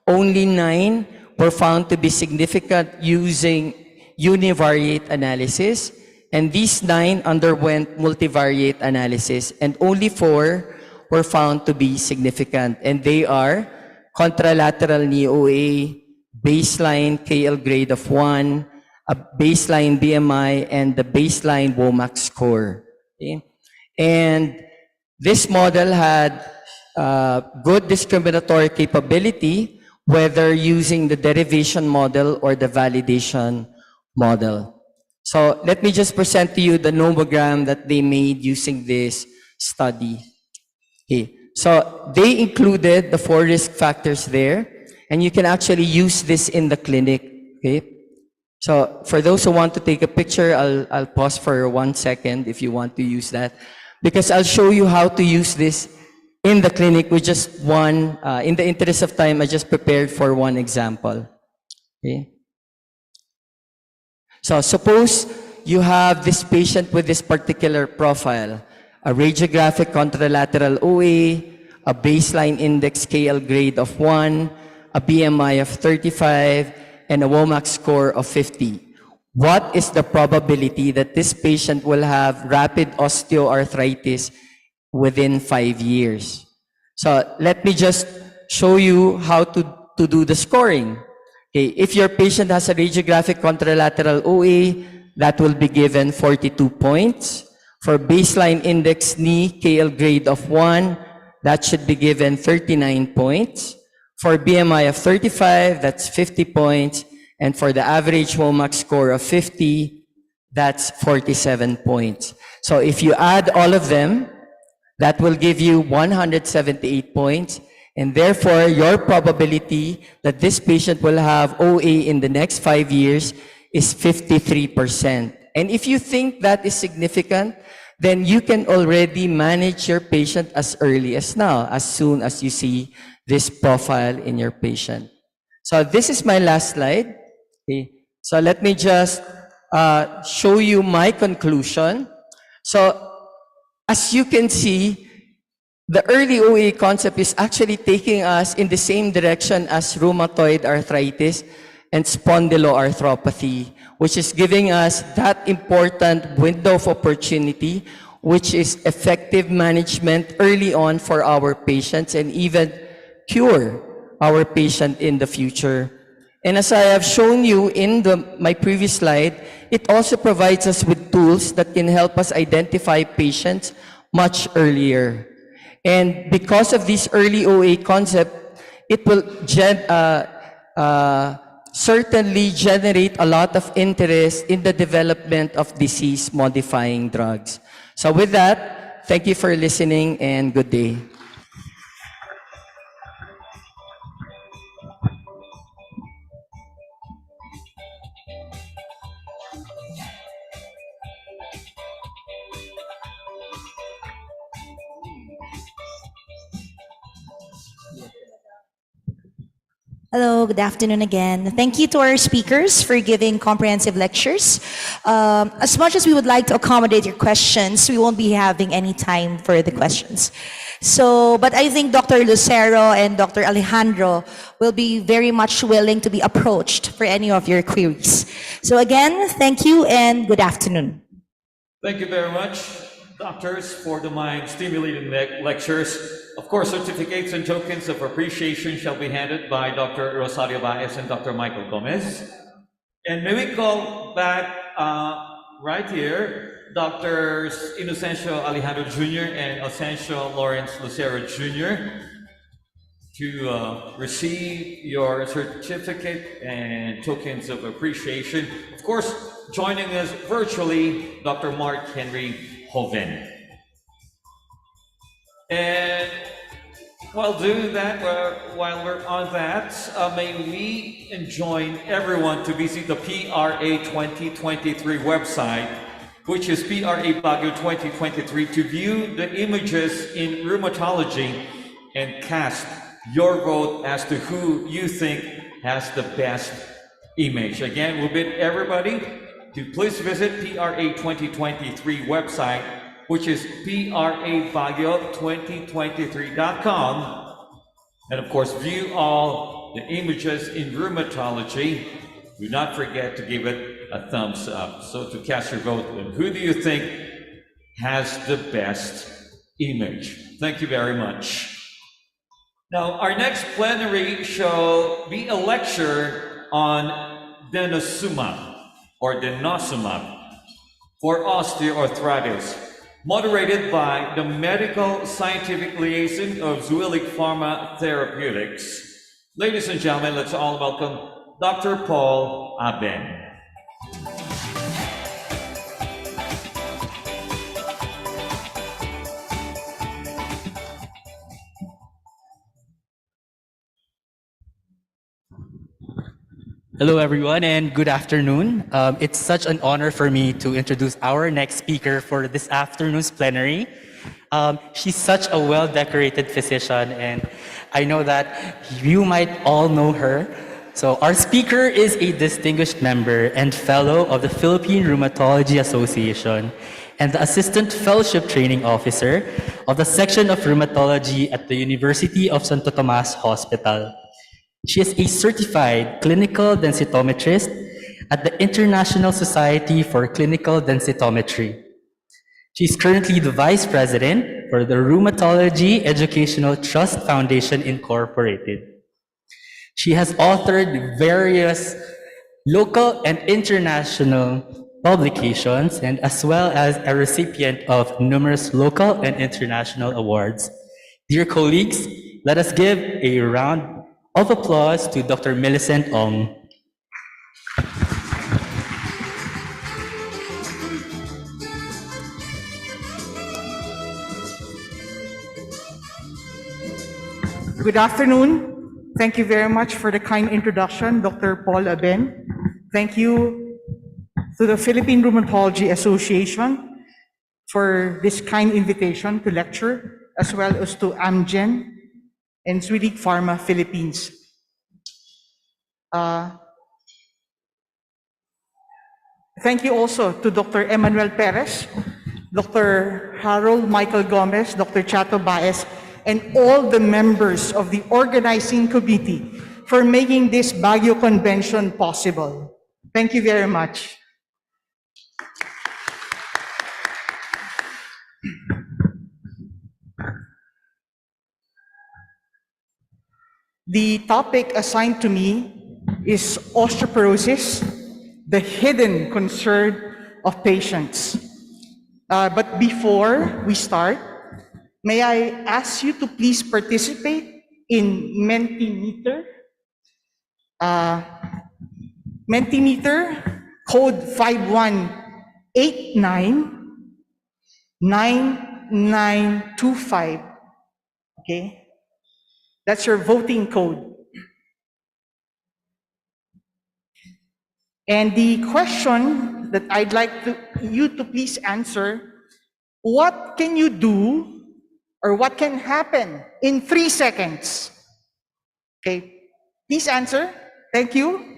only 9 were found to be significant using univariate analysis, and these 9 underwent multivariate analysis, and only 4 were found to be significant, and they are contralateral knee OA, baseline KL grade of 1, a baseline BMI, and the baseline WOMAC score. Okay? And this model had good discriminatory capability, whether using the derivation model or the validation model. So let me just present to you the nomogram that they made using this study. Okay. So they included the 4 risk factors there, and you can actually use this in the clinic. Okay. So for those who want to take a picture, I'll pause for 1 second if you want to use that, because I'll show you how to use this in the clinic with just one. In the interest of time, I just prepared for one example. Okay. So suppose you have this patient with this particular profile, a radiographic contralateral OA, a baseline index KL grade of 1, a BMI of 35, and a WOMAC score of 50. What is the probability that this patient will have rapid osteoarthritis within 5 years? So let me just show you how to do the scoring. Okay, if your patient has a radiographic contralateral OA, that will be given 42 points. For baseline index knee KL grade of 1, that should be given 39 points. For BMI of 35, that's 50 points. And for the average WOMAC score of 50, that's 47 points. So if you add all of them, that will give you 178 points. And therefore, your probability that this patient will have OA in the next 5 years is 53%. And if you think that is significant, then you can already manage your patient as early as now, as soon as you see this profile in your patient. So this is my last slide. Okay. So let me just show you my conclusion. So as you can see, the early OA concept is actually taking us in the same direction as rheumatoid arthritis and spondyloarthropathy, which is giving us that important window of opportunity, which is effective management early on for our patients and even cure our patient in the future. And as I have shown you in my previous slide, it also provides us with tools that can help us identify patients much earlier. And because of this early OA concept, it will certainly generate a lot of interest in the development of disease-modifying drugs. So with that, thank you for listening and good day. Hello, good afternoon again. Thank you to our speakers for giving comprehensive lectures. As much as we would like to accommodate your questions, we won't be having any time for the questions. So, but I think Dr. Lucero and Dr. Alejandro will be very much willing to be approached for any of your queries. So again, thank you and good afternoon. Thank you very much, doctors, for the mind-stimulating lectures. Of course, certificates and tokens of appreciation shall be handed by Dr. Rosario Baez and Dr. Michael Gomez. And may we call back right here, Drs. Inocencio Alejandro Jr. and Inocencio Lawrence Lucero Jr. to receive your certificate and tokens of appreciation. Of course, joining us virtually, Dr. Mark Henry Hoven. And while doing that, while we're on that, may we enjoin everyone to visit the PRA 2023 website, which is PRA Baguio 2023, to view the images in rheumatology and cast your vote as to who you think has the best image. Again, we'll bid everybody to please visit PRA 2023 website which is PRABaguio2023.com. And of course, view all the images in rheumatology. Do not forget to give it a thumbs up. So to cast your vote, and who do you think has the best image? Thank you very much. Now, our next plenary shall be a lecture on denosumab or denosumab for osteoarthritis, moderated by the Medical Scientific Liaison of Zuellig Pharma Therapeutics. Ladies and gentlemen, let's all welcome Dr. Paul Aben. Hello, everyone, and good afternoon. It's such an honor for me to introduce our next speaker for this afternoon's plenary. She's such a well-decorated physician, and I know that you might all know her. So our speaker is a distinguished member and fellow of the Philippine Rheumatology Association and the Assistant Fellowship Training Officer of the Section of Rheumatology at the University of Santo Tomas Hospital. She is a certified clinical densitometrist at the International Society for Clinical Densitometry. She is currently the Vice President for the Rheumatology Educational Trust Foundation Incorporated. She has authored various local and international publications, and as well as a recipient of numerous local and international awards. Dear colleagues, let us give a round of applause to Dr. Millicent Ong. Good afternoon. Thank you very much for the kind introduction, Dr. Paul Aben. Thank you to the Philippine Rheumatology Association for this kind invitation to lecture, as well as to Amgen and Zuellig Pharma Philippines. Thank you also to Dr. Emmanuel Perez, Dr. Harold Michael Gomez, Dr. Chato Baez, and all the members of the organizing committee for making this Baguio Convention possible. Thank you very much. The topic assigned to me is osteoporosis, the hidden concern of patients. But before we start, may I ask you to please participate in Mentimeter? Mentimeter code 51899925. Okay? That's your voting code. And the question that I'd like you to please answer, what can you do or what can happen in 3 seconds? Okay, please answer. Thank you.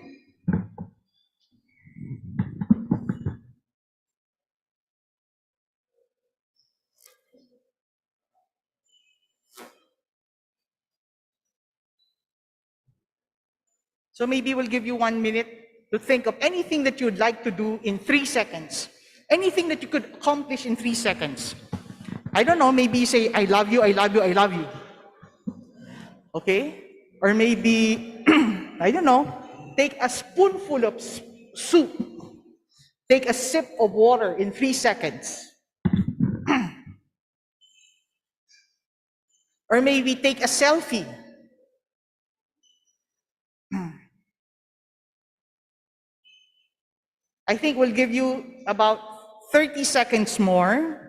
So maybe we'll give you 1 minute to think of anything that you'd like to do in 3 seconds. Anything that you could accomplish in 3 seconds. I don't know, maybe you say, I love you, I love you, I love you. Okay? Or maybe, I don't know, take a spoonful of soup. Take a sip of water in 3 seconds. Or maybe take a selfie. I think we'll give you about 30 seconds more.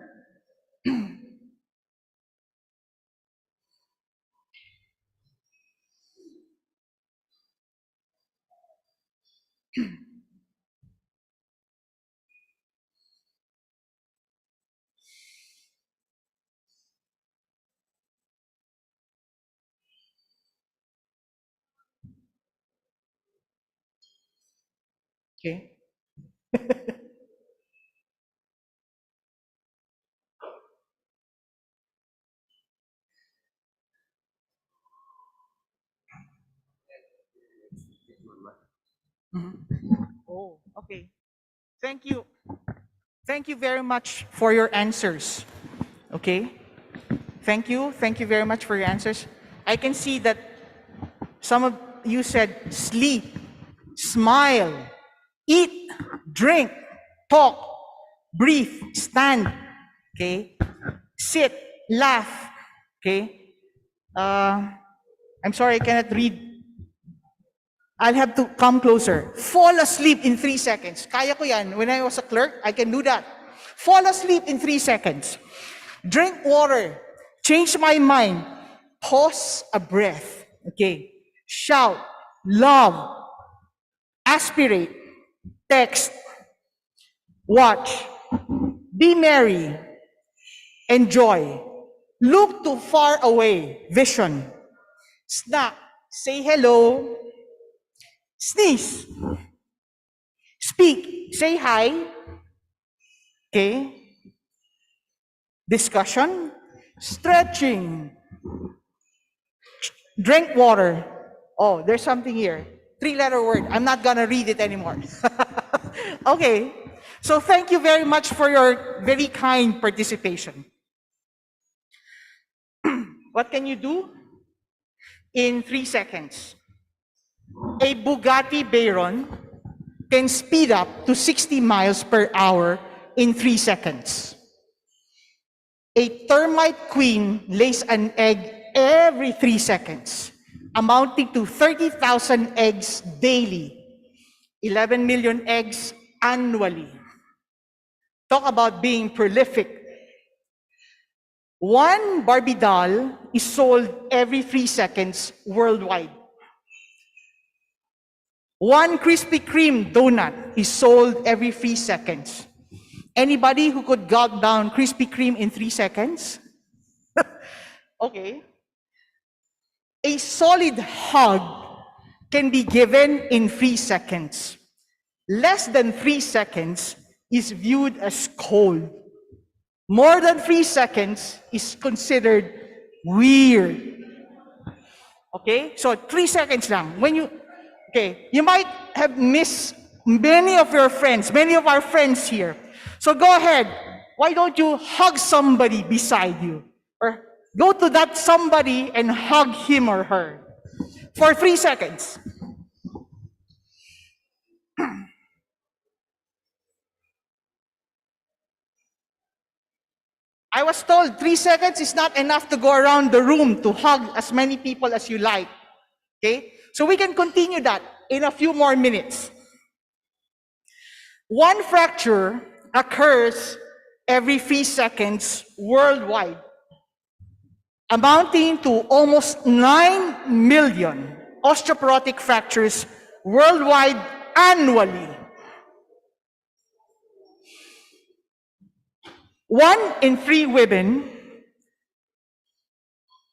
Okay. Oh, okay. Thank you. Thank you very much for your answers. Okay? Thank you. Thank you very much for your answers. I can see that some of you said sleep, smile, eat, drink, talk, breathe, stand, okay? Sit, laugh, okay? I'm sorry, I cannot read. I'll have to come closer. Fall asleep in 3 seconds. Kaya ko yan. When I was a clerk, I can do that. Fall asleep in 3 seconds. Drink water. Change my mind. Pause a breath. Okay. Shout. Love. Aspirate. Text. Watch. Be merry. Enjoy. Look too far away. Vision. Snack. Say hello. Sneeze. Speak. Say hi. Okay. Discussion. Stretching. Drink water. Oh, there's something here. 3-letter word. I'm not gonna read it anymore. Okay. So thank you very much for your very kind participation. What can you do? In 3 seconds. A Bugatti Veyron can speed up to 60 miles per hour in 3 seconds. A termite queen lays an egg every 3 seconds, amounting to 30,000 eggs daily, 11 million eggs annually. Talk about being prolific. One Barbie doll is sold every 3 seconds worldwide. One Krispy Kreme donut is sold every 3 seconds. Anybody who could gulp down Krispy Kreme in 3 seconds? Okay. A solid hug can be given in 3 seconds. Less than 3 seconds is viewed as cold. More than 3 seconds is considered weird. Okay? So 3 seconds lang. You might have missed many of your friends, many of our friends here. So go ahead. Why don't you hug somebody beside you? Or go to that somebody and hug him or her for 3 seconds. I was told 3 seconds is not enough to go around the room to hug as many people as you like. Okay? So we can continue that in a few more minutes. One fracture occurs every 3 seconds worldwide, amounting to almost 9 million osteoporotic fractures worldwide annually. 1 in 3 women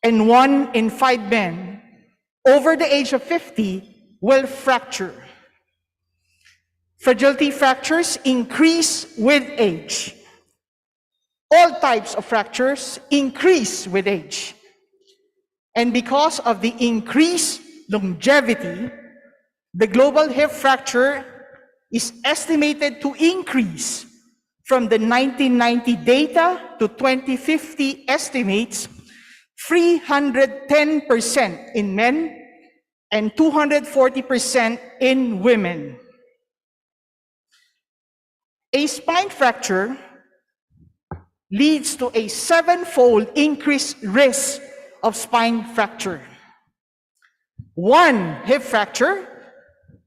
and 1 in 5 men over the age of 50 will fracture. Fragility fractures increase with age. All types of fractures increase with age. And because of the increased longevity, the global hip fracture is estimated to increase from the 1990 data to 2050 estimates 310% in men and 240% in women. A spine fracture leads to a 7-fold increased risk of spine fracture. 1 hip fracture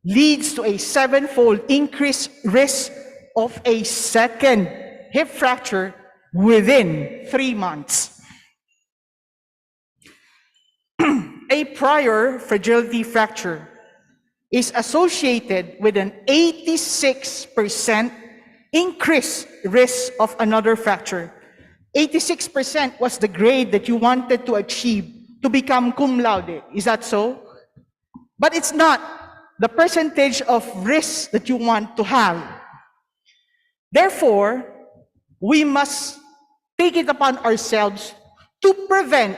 leads to a 7-fold increased risk of a second hip fracture within 3 months. A prior fragility fracture is associated with an 86% increased risk of another fracture. 86% was the grade that you wanted to achieve to become cum laude. Is that so? But it's not the percentage of risk that you want to have. Therefore, we must take it upon ourselves to prevent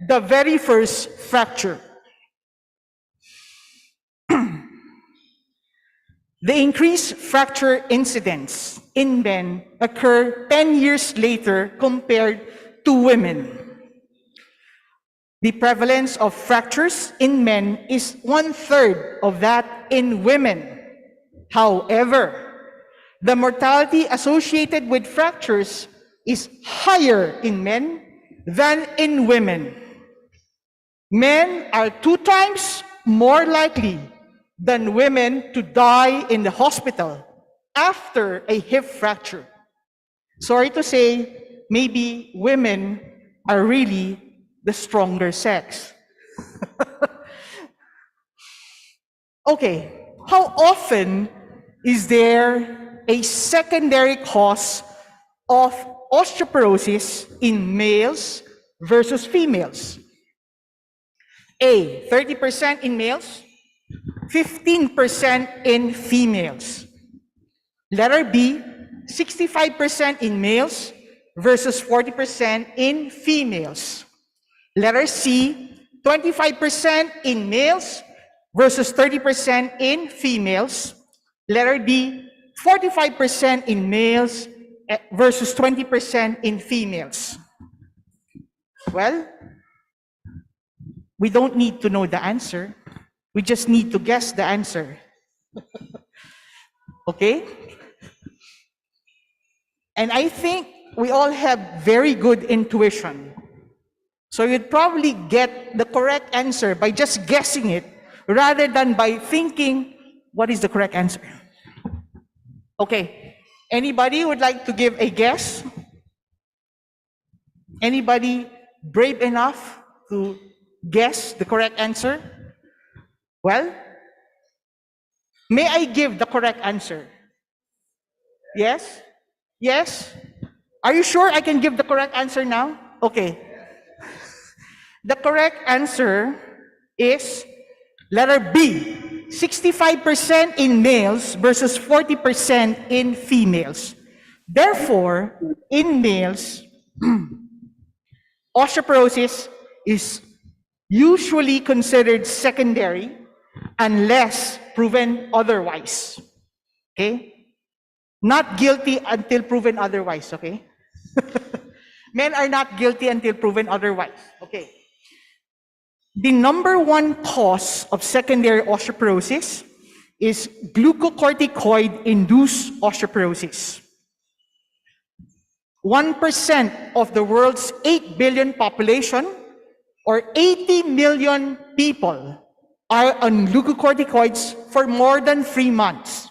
the very first fracture. The increased fracture incidents in men occur 10 years later compared to women. The prevalence of fractures in men is 1/3 of that in women. However, the mortality associated with fractures is higher in men than in women. Men are 2 times more likely than women to die in the hospital after a hip fracture. Sorry to say, maybe women are really the stronger sex. Okay, how often is there a secondary cause of osteoporosis in males versus females? A, 30% in males, 15% in females. Letter B, 65% in males versus 40% in females. Letter C, 25% in males versus 30% in females. Letter D, 45% in males versus 20% in females. Well, we don't need to know the answer. We just need to guess the answer. Okay? And I think we all have very good intuition. So you'd probably get the correct answer by just guessing it rather than by thinking, what is the correct answer? Okay. Anybody would like to give a guess? Anybody brave enough to guess the correct answer? Well, may I give the correct answer? Yes? Yes? Are you sure I can give the correct answer now? Okay. The correct answer is letter B, 65% in males versus 40% in females. Therefore, in males, osteoporosis is usually considered secondary unless proven otherwise. Okay? Not guilty until proven otherwise, okay? Men are not guilty until proven otherwise. Okay. The number one cause of secondary osteoporosis is glucocorticoid-induced osteoporosis. 1% of the world's 8 billion population, or 80 million people, are on glucocorticoids for more than 3 months.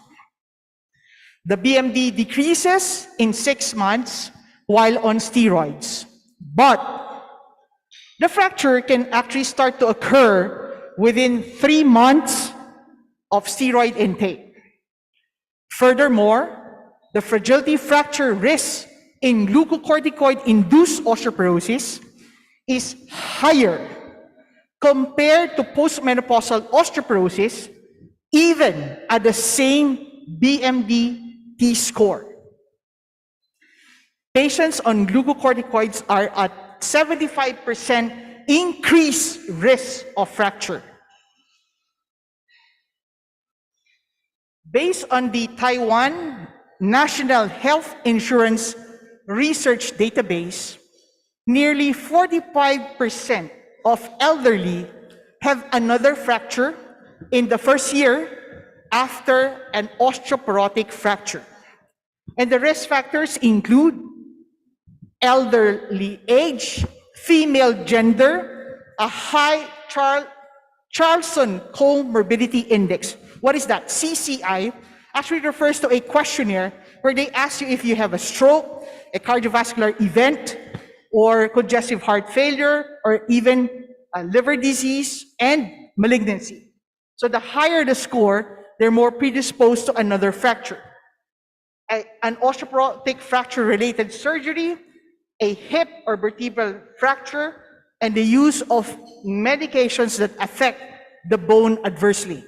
The BMD decreases in 6 months while on steroids. But the fracture can actually start to occur within 3 months of steroid intake. Furthermore, the fragility fracture risk in glucocorticoid-induced osteoporosis is higher compared to postmenopausal osteoporosis, even at the same BMD T-score. Patients on glucocorticoids are at 75% increased risk of fracture. Based on the Taiwan National Health Insurance Research Database, nearly 45% of elderly have another fracture in the first year after an osteoporotic fracture. And the risk factors include elderly age, female gender, a high Charlson Comorbidity Index. What is that? CCI actually refers to a questionnaire where they ask you if you have a stroke, a cardiovascular event, or congestive heart failure, or even a liver disease and malignancy. So the higher the score, they're more predisposed to another fracture. An osteoporotic fracture-related surgery, a hip or vertebral fracture, and the use of medications that affect the bone adversely.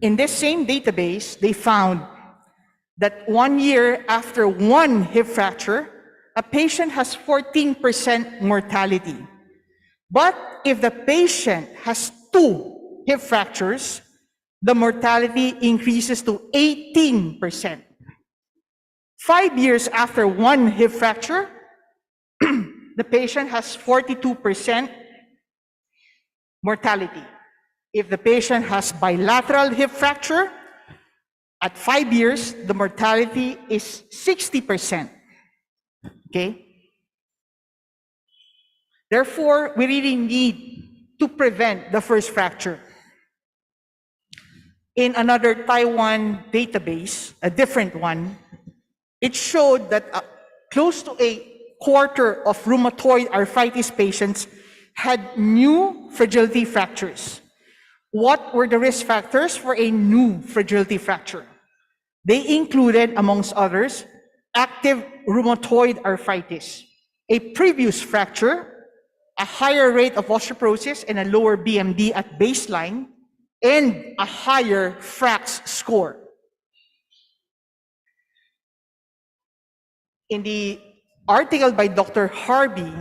In this same database, they found that 1 year after one hip fracture, a patient has 14% mortality. But if the patient has 2 hip fractures, the mortality increases to 18%. 5 years after one hip fracture, the patient has 42% mortality. If the patient has bilateral hip fracture, at 5 years, the mortality is 60%. Okay? Therefore, we really need to prevent the first fracture. In another Taiwan database, a different one, it showed that close to a quarter of rheumatoid arthritis patients had new fragility fractures. What were the risk factors for a new fragility fracture? They included, amongst others, active rheumatoid arthritis, a previous fracture, a higher rate of osteoporosis and a lower BMD at baseline, and a higher FRAX score. In the article by Dr. Harvey,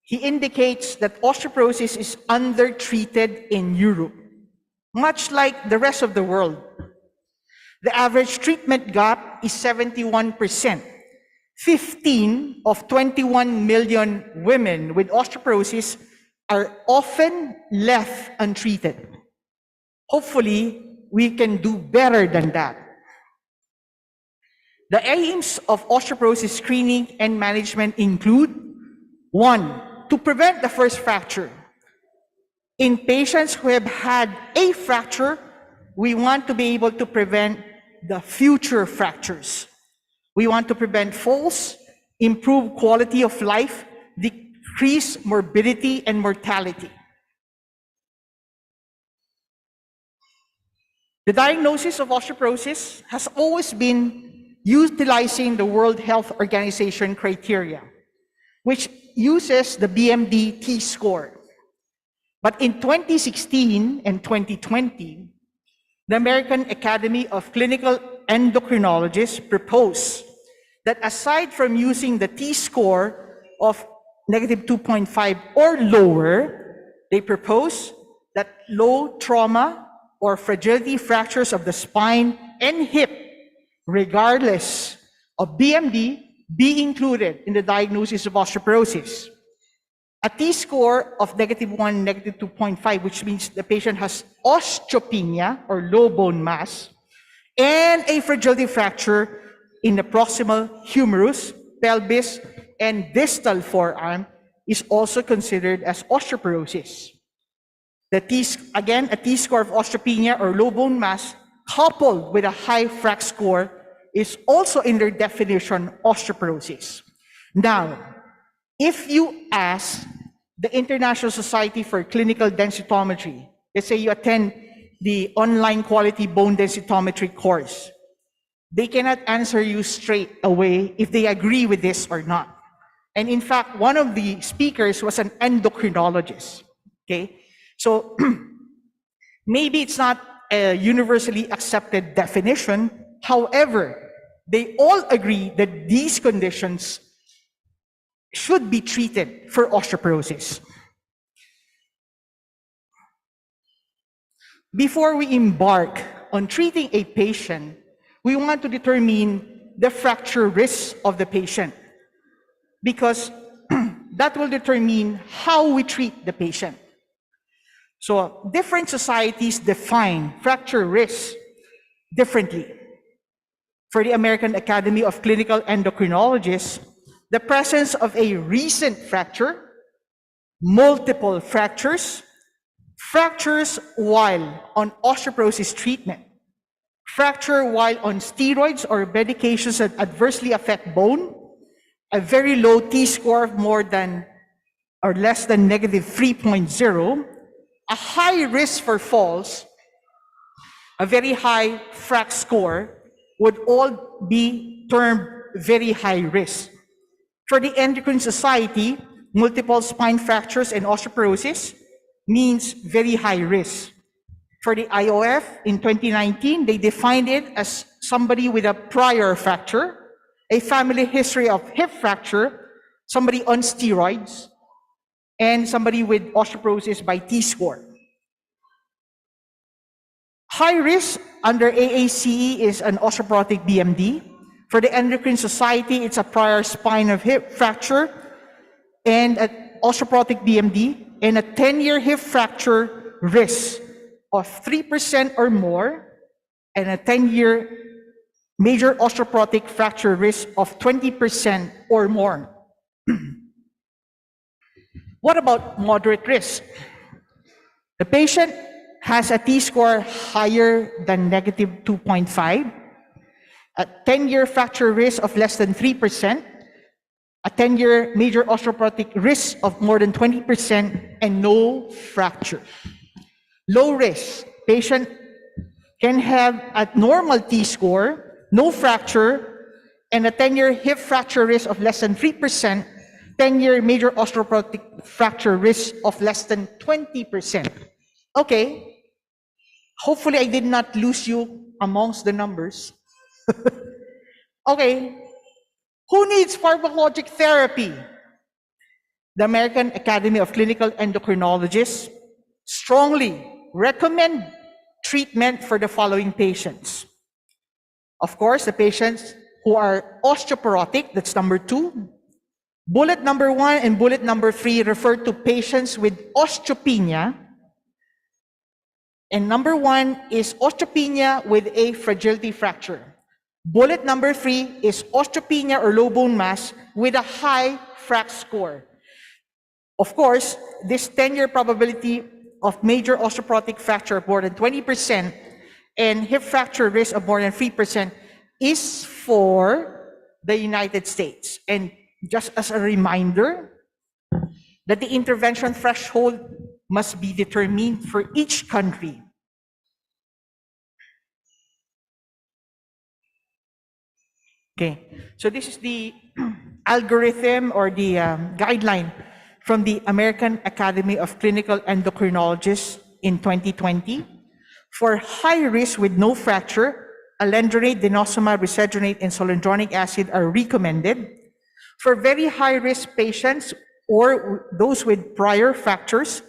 he indicates that osteoporosis is undertreated in Europe, much like the rest of the world. The average treatment gap is 71%. 15 of 21 million women with osteoporosis are often left untreated. Hopefully, we can do better than that. The aims of osteoporosis screening and management include: 1, to prevent the first fracture. In patients who have had a fracture, we want to be able to prevent the future fractures. We want to prevent falls, improve quality of life, decrease morbidity and mortality. The diagnosis of osteoporosis has always been utilizing the World Health Organization criteria, which uses the BMD T-score. But in 2016 and 2020, the American Academy of Clinical Endocrinologists proposed that aside from using the T-score of negative 2.5 or lower, they propose that low trauma or fragility fractures of the spine and hip, regardless of BMD, be included in the diagnosis of osteoporosis. A T-score of -1, -2.5, which means the patient has osteopenia or low bone mass, and a fragility fracture in the proximal humerus, pelvis, and distal forearm is also considered as osteoporosis. A T-score of osteopenia or low bone mass coupled with a high FRAX score is also in their definition osteoporosis. Now, if you ask the International Society for Clinical Densitometry, let's say you attend the online quality bone densitometry course, they cannot answer you straight away if they agree with this or not. And in fact, one of the speakers was an endocrinologist, okay? So maybe it's not a universally accepted definition. However, they all agree that these conditions should be treated for osteoporosis. Before we embark on treating a patient, we want to determine the fracture risk of the patient, because that will determine how we treat the patient. So different societies define fracture risk differently. For the American Academy of Clinical Endocrinologists, the presence of a recent fracture, multiple fractures, fractures while on osteoporosis treatment, fracture while on steroids or medications that adversely affect bone, a very low T-score of more than or less than -3.0, a high risk for falls, a very high FRAX score would all be termed very high risk. For the Endocrine Society, multiple spine fractures and osteoporosis means very high risk. For the IOF in 2019, they defined it as somebody with a prior fracture, a family history of hip fracture, somebody on steroids, and somebody with osteoporosis by T-score. High risk under AACE is an osteoporotic BMD. For the Endocrine Society, it's a prior spine of hip fracture and an osteoporotic BMD, and a 10-year hip fracture risk of 3% or more, and a 10-year major osteoporotic fracture risk of 20% or more. What about moderate risk? The patient has a T-score higher than negative 2.5, a 10-year fracture risk of less than 3%, a 10-year major osteoporotic risk of more than 20%, and no fracture. Low risk, patient can have a normal T-score, no fracture, and a 10-year hip fracture risk of less than 3%, 10-year major osteoporotic fracture risk of less than 20%. Okay, hopefully I did not lose you amongst the numbers. Okay, who needs pharmacologic therapy? The American Academy of Clinical Endocrinologists strongly recommend treatment for the following patients. Of course, the patients who are osteoporotic, that's number 2. Bullet number 1 and bullet number 3 refer to patients with osteopenia. And number 1 is osteopenia with a fragility fracture. Bullet number 3 is osteopenia or low bone mass with a high FRAX score. Of course, this 10-year probability of major osteoporotic fracture of more than 20% and hip fracture risk of more than 3% is for the United States. And just as a reminder, that the intervention threshold must be determined for each country. Okay, so this is the algorithm or the guideline from the American Academy of Clinical Endocrinologists in 2020. For high risk with no fracture, alendronate, denosumab, risedronate, and zoledronic acid are recommended. For very high risk patients or those with prior fractures,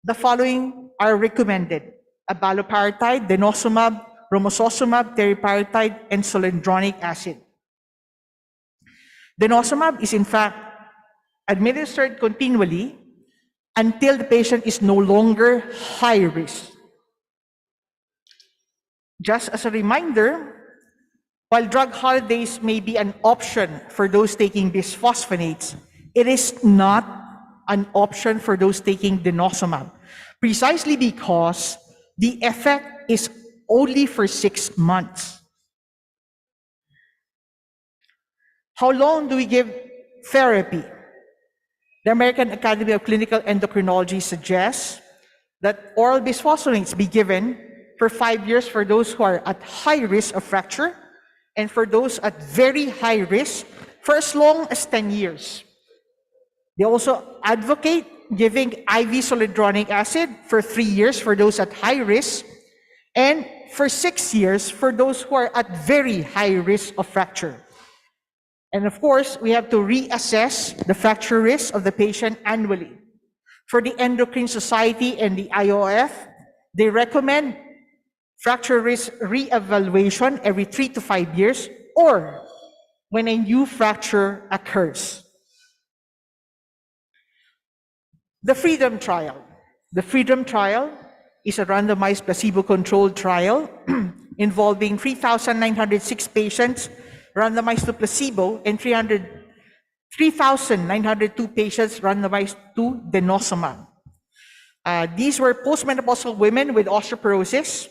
the following are recommended: abaloparatide, denosumab, romosozumab, teriparatide, and zoledronic acid. Denosumab is in fact administered continually until the patient is no longer high risk. Just as a reminder, while drug holidays may be an option for those taking bisphosphonates, it is not an option for those taking denosumab, precisely because the effect is only for 6 months. How long do we give therapy? The American Academy of Clinical Endocrinology suggests that oral bisphosphonates be given for 5 years for those who are at high risk of fracture, and for those at very high risk for as long as 10 years. They also advocate giving IV zoledronic acid for 3 years for those at high risk, and for 6 years for those who are at very high risk of fracture. And of course, we have to reassess the fracture risk of the patient annually. For the Endocrine Society and the IOF, they recommend fracture risk reevaluation every 3 to 5 years or when a new fracture occurs. The FREEDOM trial. The FREEDOM trial is a randomized placebo-controlled trial involving 3,906 patients randomized to placebo and 3,902 patients randomized to denosumab. These were postmenopausal women with osteoporosis,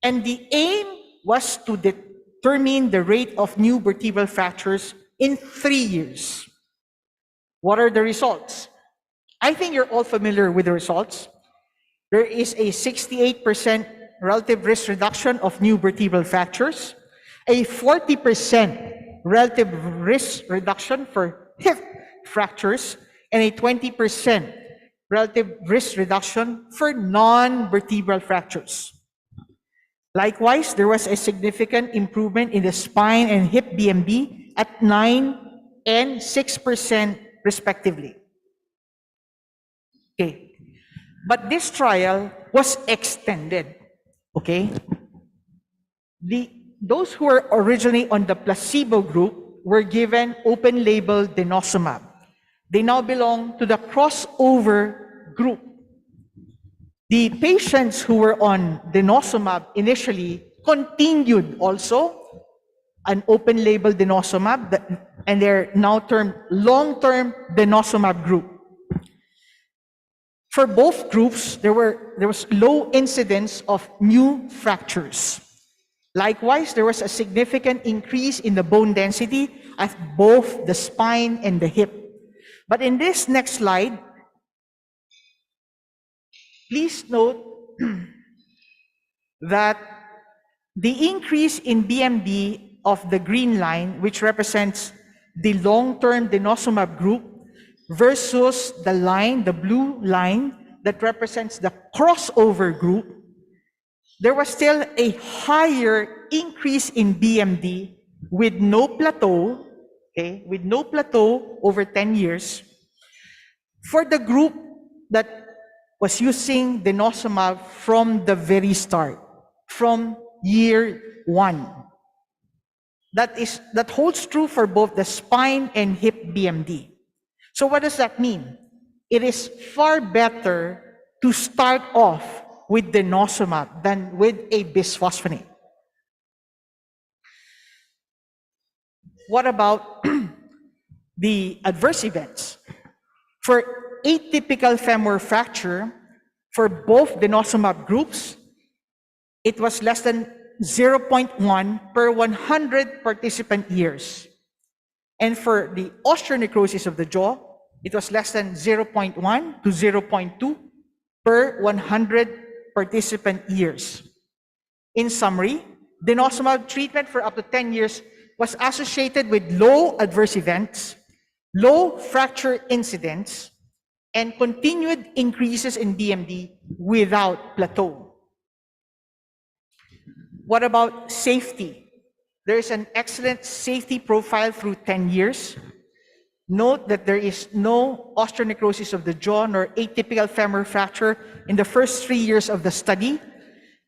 and the aim was to determine the rate of new vertebral fractures in 3 years. What are the results? I think you're all familiar with the results. There is a 68% relative risk reduction of new vertebral fractures, a 40% relative risk reduction for hip fractures, and a 20% relative risk reduction for non-vertebral fractures. Likewise, there was a significant improvement in the spine and hip BMD at 9 and 6% respectively. Okay, but this trial was extended, okay? Those who were originally on the placebo group were given open label denosumab. They now belong to the crossover group. The patients who were on denosumab initially continued also an open label denosumab, and they're now termed long-term denosumab group. For both groups, there was low incidence of new fractures. Likewise, there was a significant increase in the bone density at both the spine and the hip. But in this next slide, please note that the increase in BMD of the green line, which represents the long-term denosumab group, versus the line, the blue line, that represents the crossover group, there was still a higher increase in BMD with no plateau, okay, with no plateau over 10 years, for the group that was using denosumab from the very start, from year 1. That holds true for both the spine and hip BMD. So what does that mean? It is far better to start off with denosumab than with a bisphosphonate. What about the adverse events? For atypical femur fracture, for both denosumab groups, it was less than 0.1 per 100 participant years. And for the osteonecrosis of the jaw, it was less than 0.1 to 0.2 per 100 participant years. In summary, denosumab treatment for up to 10 years was associated with low adverse events, low fracture incidence, and continued increases in BMD without plateau. What about safety? There is an excellent safety profile through 10 years. Note that there is no osteonecrosis of the jaw nor atypical femur fracture in the first 3 years of the study.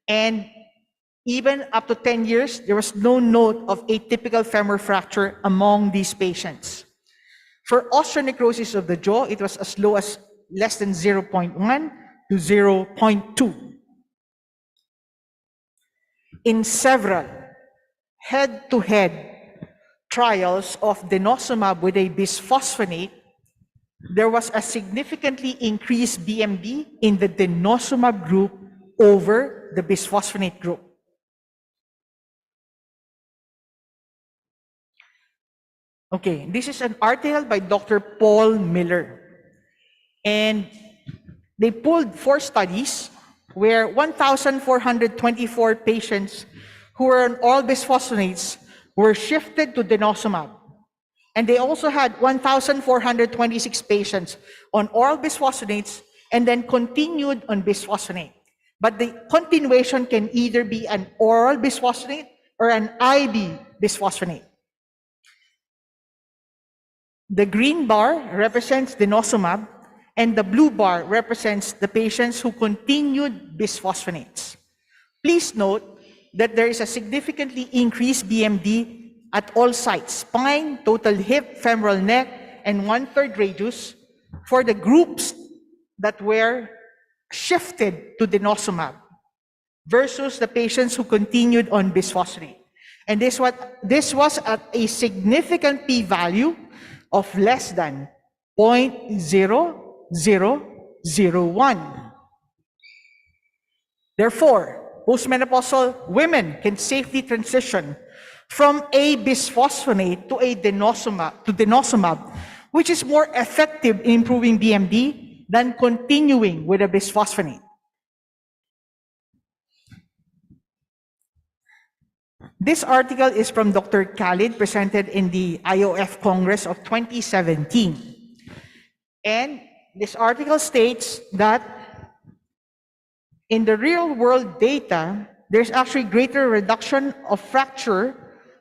And even up to 10 years, there was no note of atypical femur fracture among these patients. For osteonecrosis of the jaw, it was as low as less than 0.1 to 0.2. In several head-to-head trials of denosumab with a bisphosphonate, there was a significantly increased BMD in the denosumab group over the bisphosphonate group. Okay, this is an article by Dr. Paul Miller. And they pulled 4 studies where 1,424 patients who were on oral bisphosphonates were shifted to denosumab. And they also had 1,426 patients on oral bisphosphonates and then continued on bisphosphonate. But the continuation can either be an oral bisphosphonate or an IV bisphosphonate. The green bar represents denosumab, and the blue bar represents the patients who continued bisphosphonates. Please note that there is a significantly increased BMD at all sites: spine, total hip, femoral neck, and 1/3 radius for the groups that were shifted to denosumab versus the patients who continued on bisphosphonate. And this was at a significant p-value of less than 0.0001. Therefore, postmenopausal women can safely transition from a bisphosphonate to denosumab, which is more effective in improving BMD than continuing with a bisphosphonate. This article is from Dr. Khalid, presented in the IOF Congress of 2017. And this article states that in the real world data, there's actually greater reduction of fracture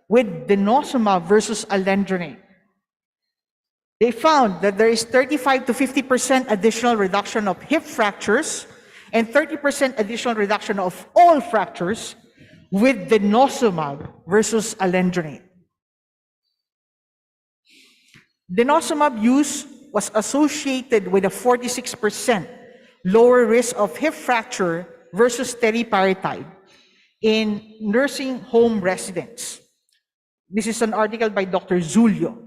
with denosumab versus alendronate. They found that there is 35 to 50% additional reduction of hip fractures and 30% additional reduction of all fractures with denosumab versus alendronate. Denosumab use was associated with a 46% lower risk of hip fracture versus teriparatide in nursing home residents. This is an article by Dr. Zulio.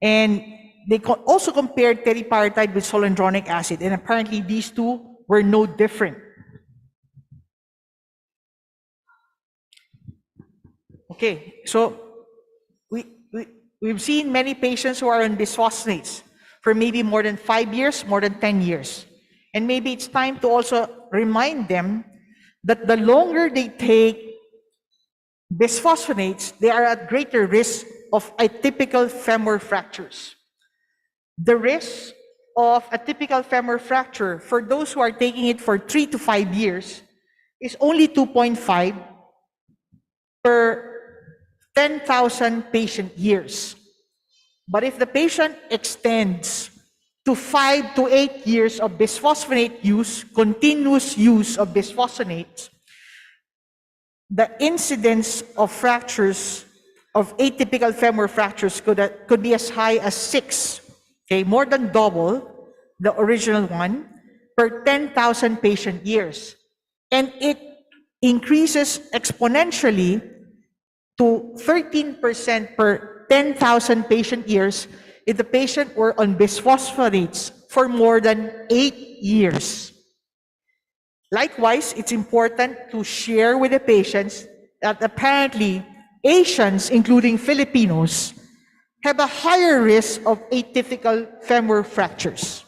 And they also compared teriparatide with zoledronic acid, and apparently these two were no different. Okay, so we've seen many patients who are on bisphosphonates for maybe more than 5 years, more than 10 years. And maybe it's time to also remind them that the longer they take bisphosphonates, they are at greater risk of atypical femur fractures. The risk of atypical femur fracture for those who are taking it for 3 to 5 years is only 2.5 per 10,000 patient years. But if the patient extends to 5 to 8 years of bisphosphonate use, continuous use of bisphosphonates, the incidence of fractures, of atypical femur fractures could be as high as 6, okay, more than double the original one per 10,000 patient years. And it increases exponentially to 13% per 10,000 patient years if the patient were on bisphosphonates for more than 8 years. Likewise, it's important to share with the patients that apparently Asians, including Filipinos, have a higher risk of atypical femur fractures.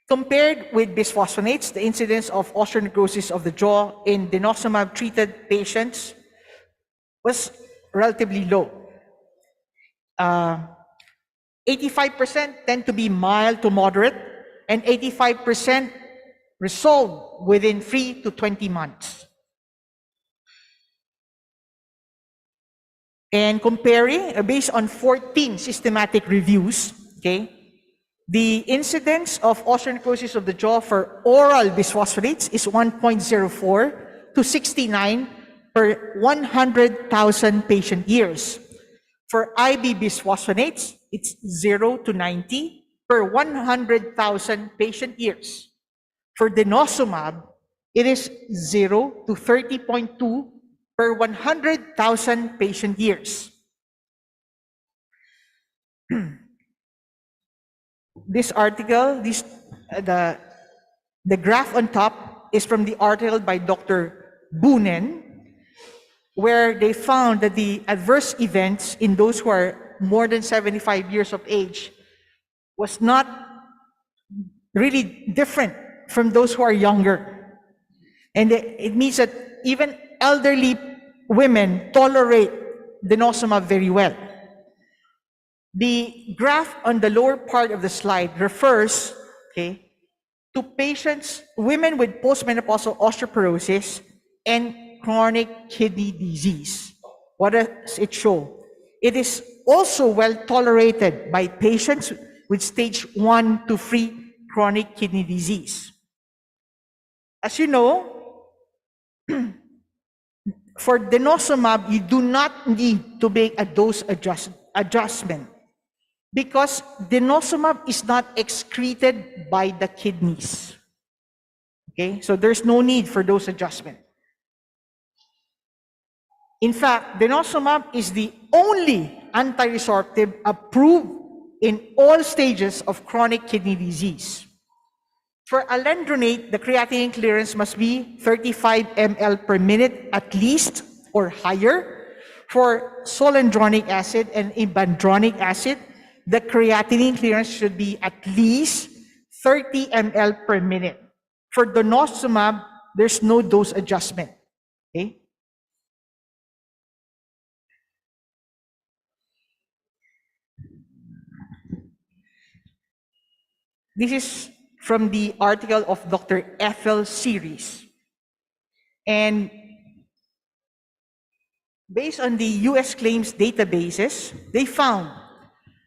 Compared with bisphosphonates, the incidence of osteonecrosis of the jaw in denosumab-treated patients was relatively low. 85% tend to be mild to moderate, and 85% resolve within 3 to 20 months. And comparing, based on 14 systematic reviews, okay, the incidence of osteonecrosis of the jaw for oral bisphosphonates is 1.04 to 69 per 100,000 patient years. For IV bisphosphonates, it's 0 to 90 per 100,000 patient years. For denosumab, it is 0 to 30.2 per 100,000 patient years. This article, the graph on top is from the article by Dr. Boonen, where they found that the adverse events in those who are more than 75 years of age was not really different from those who are younger. And it means that even elderly women tolerate denosumab very well. The graph on the lower part of the slide refers, okay, to patients, women with postmenopausal osteoporosis and chronic kidney disease. What does it show? It is also well tolerated by patients with stage 1 to 3 chronic kidney disease. As you know, for denosumab, you do not need to make a dose adjustment because denosumab is not excreted by the kidneys. Okay, so there's no need for dose adjustment. In fact, denosumab is the only anti-resorptive approved in all stages of chronic kidney disease. For alendronate, the creatinine clearance must be 35 ml per minute at least or higher. For zoledronic acid and ibandronic acid, the creatinine clearance should be at least 30 ml per minute. For denosumab, there's no dose adjustment. Okay? This is from the article of Dr. Ethel Series. And based on the US claims databases, they found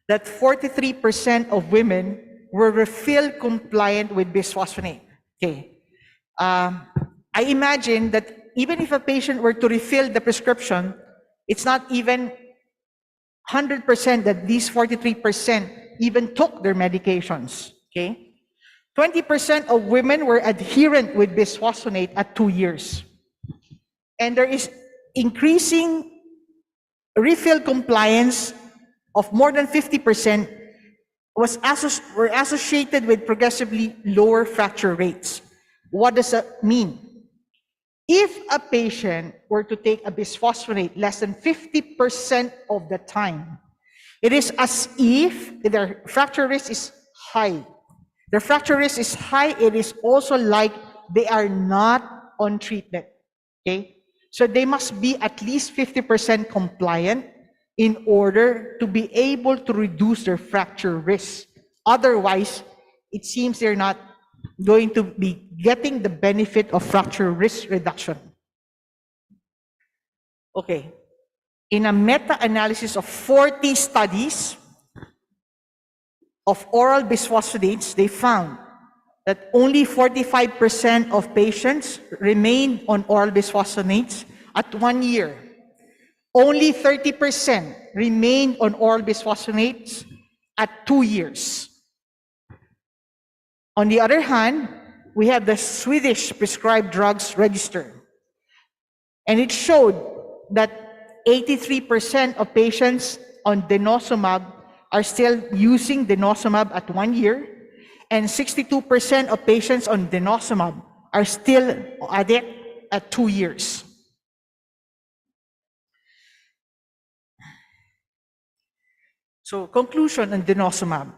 that 43% of women were refill compliant with bisphosphonate. Okay. I imagine that even if a patient were to refill the prescription, it's not even 100% that these 43% even took their medications, okay? 20% of women were adherent with bisphosphonate at 2 years. And there is increasing refill compliance of more than 50% were associated with progressively lower fracture rates. What does that mean? If a patient were to take a bisphosphonate less than 50% of the time, it is as if their fracture risk is high. Their fracture risk is high. It is also like they are not on treatment. Okay? So they must be at least 50% compliant in order to be able to reduce their fracture risk. Otherwise, it seems they're not going to be getting the benefit of fracture risk reduction. Okay. In a meta-analysis of 40 studies of oral bisphosphonates, they found that only 45% of patients remained on oral bisphosphonates at 1 year. Only 30% remained on oral bisphosphonates at 2 years. On the other hand, we have the Swedish prescribed drugs register. And it showed that 83% of patients on denosumab are still using denosumab at 1 year, and 62% of patients on denosumab are still addict at 2 years. So conclusion on denosumab.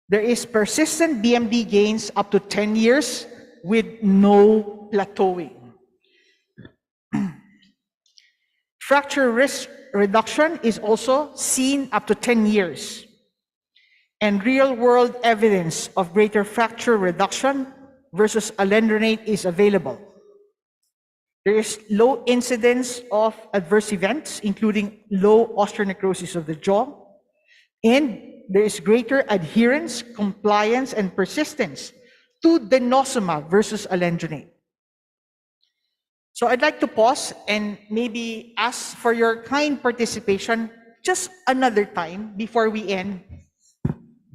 There is persistent BMD gains up to 10 years with no plateauing. Fracture risk reduction is also seen up to 10 years. And real-world evidence of greater fracture reduction versus alendronate is available. There is low incidence of adverse events, including low osteonecrosis of the jaw, and there is greater adherence, compliance, and persistence to denosumab versus alendronate. So I'd like to pause and maybe ask for your kind participation just another time before we end.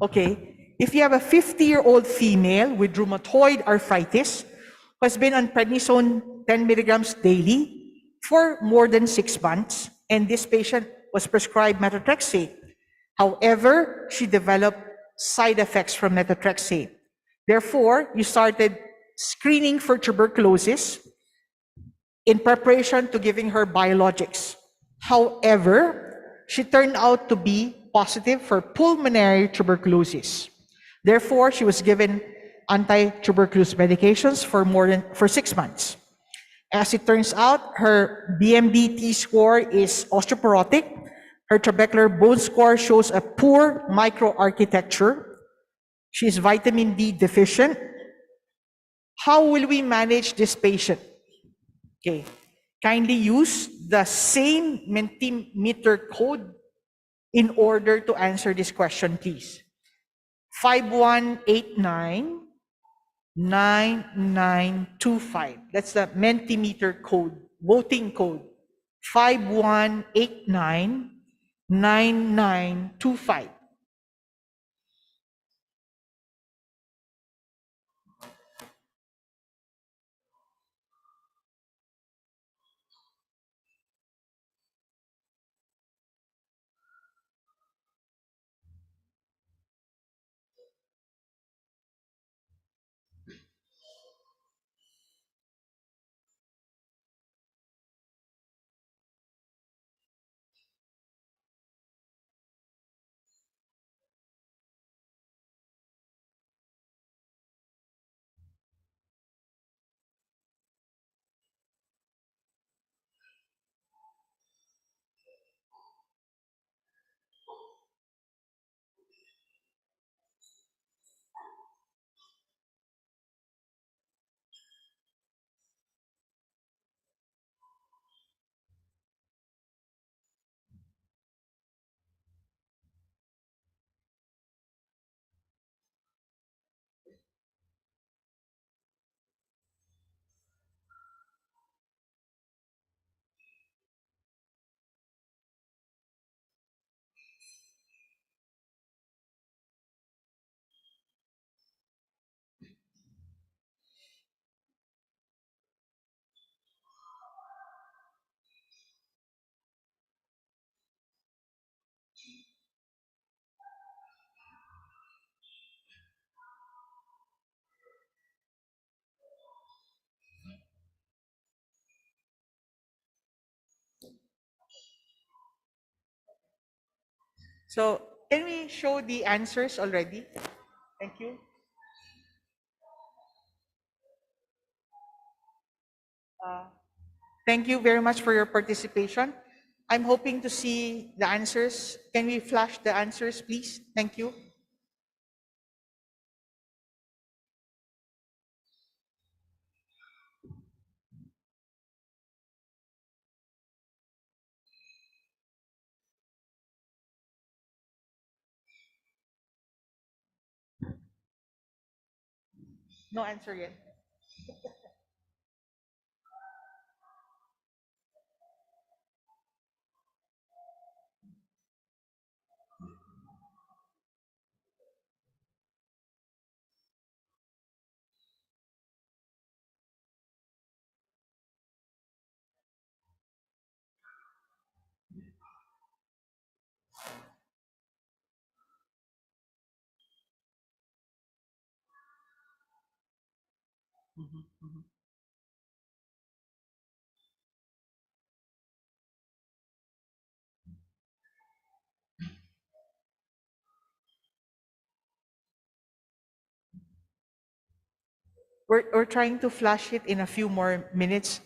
Okay, if you have a 50-year-old female with rheumatoid arthritis who has been on prednisone 10 milligrams daily for more than 6 months, and this patient was prescribed methotrexate. However, she developed side effects from methotrexate. Therefore, you started screening for tuberculosis in preparation to giving her biologics. However, she turned out to be positive for pulmonary tuberculosis. Therefore, she was given anti-tuberculosis medications for 6 months. As it turns out, her BMD T-score is osteoporotic. Her trabecular bone score shows a poor microarchitecture. She is vitamin D deficient. How will we manage this patient? Okay, kindly use the same Mentimeter code in order to answer this question, please. 5189-9925. That's the Mentimeter code, voting code. 5189-9925. So can we show the answers already? Thank you. Thank you very much for your participation. I'm hoping to see the answers. Can we flash the answers, please? Thank you. No answer yet. We're trying to flash it in a few more minutes.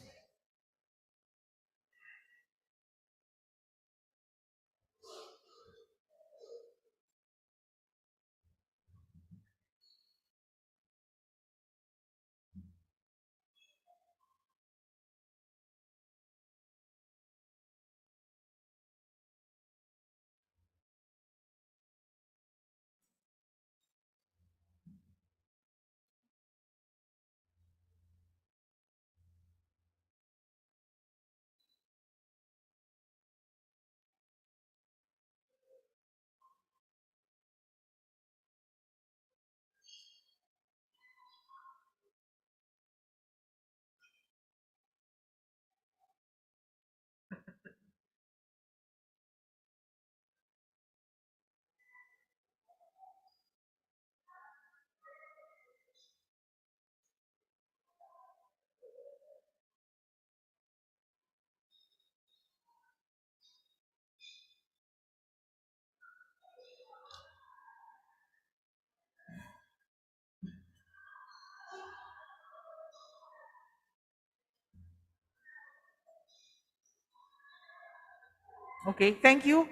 Okay, thank you.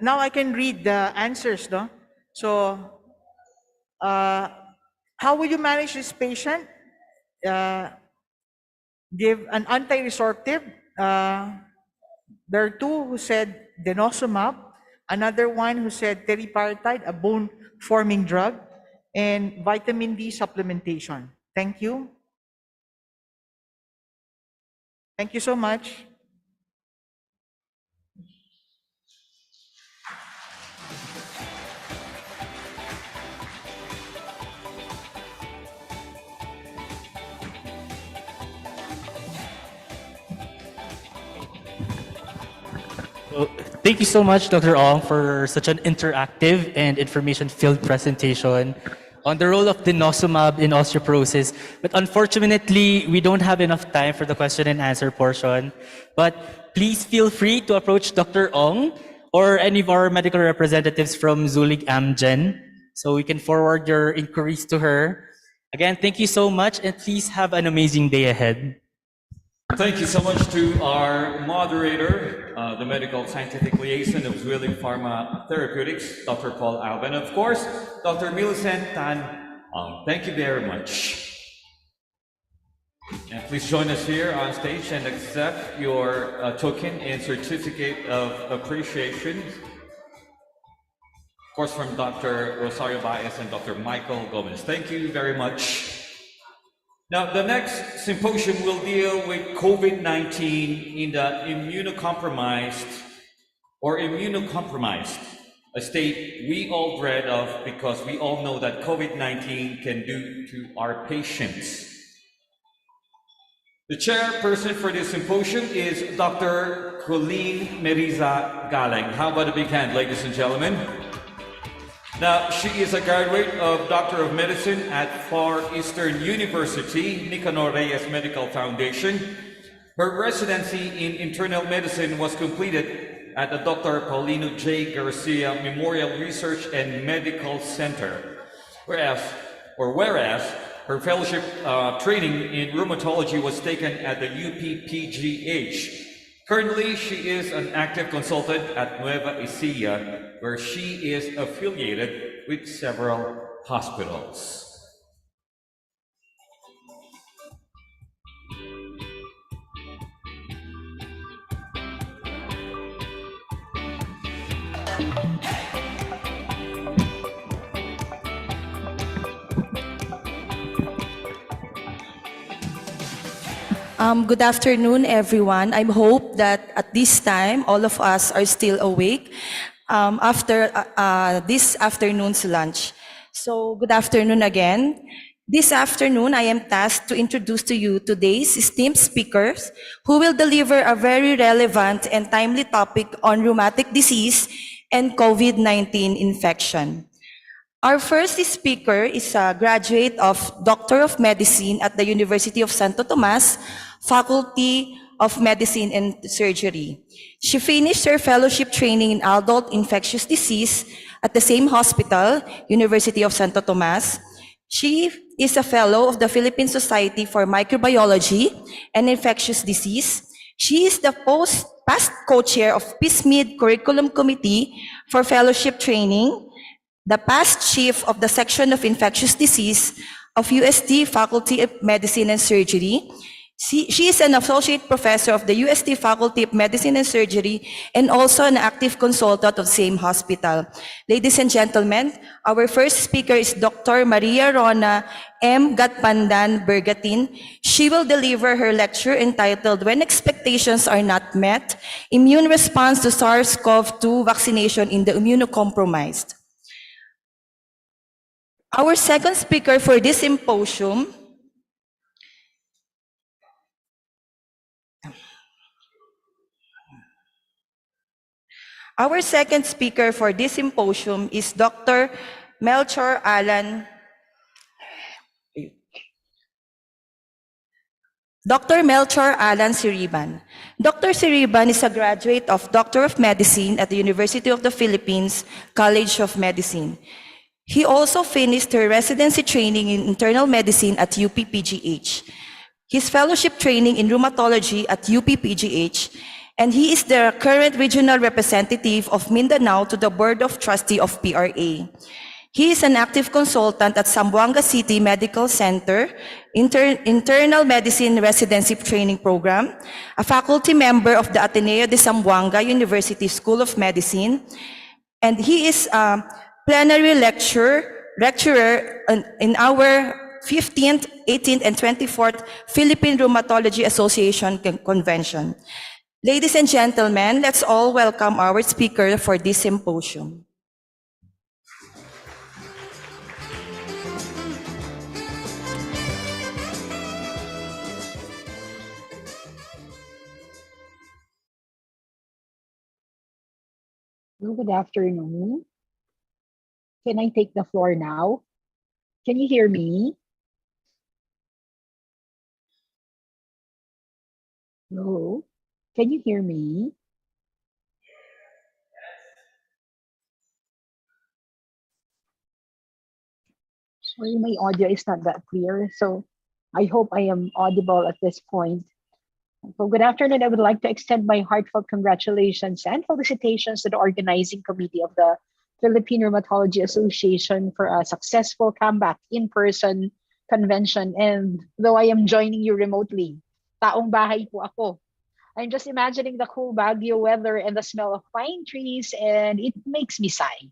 Now I can read the answers, no? So, how will you manage this patient? Give an anti-resorptive. There are two who said denosumab, another one who said teriparatide, a bone-forming drug, and vitamin D supplementation. Thank you. Thank you so much. So, thank you so much, Dr. Ong, for such an interactive and information-filled presentation on the role of denosumab in osteoporosis. But unfortunately, we don't have enough time for the question and answer portion. But please feel free to approach Dr. Ong or any of our medical representatives from Zulig Amgen, so we can forward your inquiries to her. Again, thank you so much, and please have an amazing day ahead. Thank you so much to our moderator, the medical scientific liaison of Zwilling Pharma Therapeutics, Dr. Paul Alban, and of course, Dr. Millicent Tan. Thank you very much. And please join us here on stage and accept your token and certificate of appreciation. Of course, from Dr. Rosario Baez and Dr. Michael Gomez. Thank you very much. Now, the next symposium will deal with COVID-19 in the immunocompromised, a state we all dread of because we all know that COVID-19 can do to our patients. The chairperson for this symposium is Dr. Colleen Meriza Galang. How about a big hand, ladies and gentlemen? Now, she is a graduate of Doctor of Medicine at Far Eastern University, Nicanor Reyes Medical Foundation. Her residency in internal medicine was completed at the Dr. Paulino J. Garcia Memorial Research and Medical Center. Whereas her fellowship training in rheumatology was taken at the UPPGH. Currently, she is an active consultant at Nueva Ecija, where she is affiliated with several hospitals. Good afternoon, everyone. I hope that at this time, all of us are still awake after this afternoon's lunch. So, good afternoon again. This afternoon, I am tasked to introduce to you today's esteemed speakers who will deliver a very relevant and timely topic on rheumatic disease and COVID-19 infection. Our first speaker is a graduate of Doctor of Medicine at the University of Santo Tomas, Faculty of Medicine and Surgery. She finished her fellowship training in adult infectious disease at the same hospital, University of Santo Tomas. She is a fellow of the Philippine Society for Microbiology and Infectious Disease. She is the past co-chair of PISMID Curriculum Committee for Fellowship Training, the past chief of the Section of Infectious Disease of UST Faculty of Medicine and Surgery. She is an associate professor of the UST Faculty of Medicine and Surgery and also an active consultant of same hospital. Ladies and gentlemen, our first speaker is Dr. Maria Rona M. Gatpandan Bergatin. She will deliver her lecture entitled When Expectations Are Not Met, Immune Response to SARS-CoV-2 Vaccination in the Immunocompromised. Our second speaker for this symposium is Dr. Melchor Alan Siriban. Dr. Siriban is a graduate of Doctor of Medicine at the University of the Philippines College of Medicine. He also finished her residency training in internal medicine at UPPGH, his fellowship training in rheumatology at UPPGH, and he is the current regional representative of Mindanao to the Board of Trustees of PRA. He is an active consultant at Zamboanga City Medical Center, Internal Medicine Residency Training Program, a faculty member of the Ateneo de Zamboanga University School of Medicine, and he is a plenary lecturer in our 15th, 18th, and 24th Philippine Rheumatology Association Convention. Ladies and gentlemen, let's all welcome our speaker for this symposium. Good afternoon. Can I take the floor now? Can you hear me? Hello? Can you hear me? Sorry, my audio is not that clear, so I hope I am audible at this point. So good afternoon. I would like to extend my heartfelt congratulations and felicitations to the organizing committee of the Philippine Rheumatology Association for a successful comeback in-person convention. And though I am joining you remotely, taong bahay po ako. I'm just imagining the cool Baguio weather and the smell of pine trees, and it makes me sigh.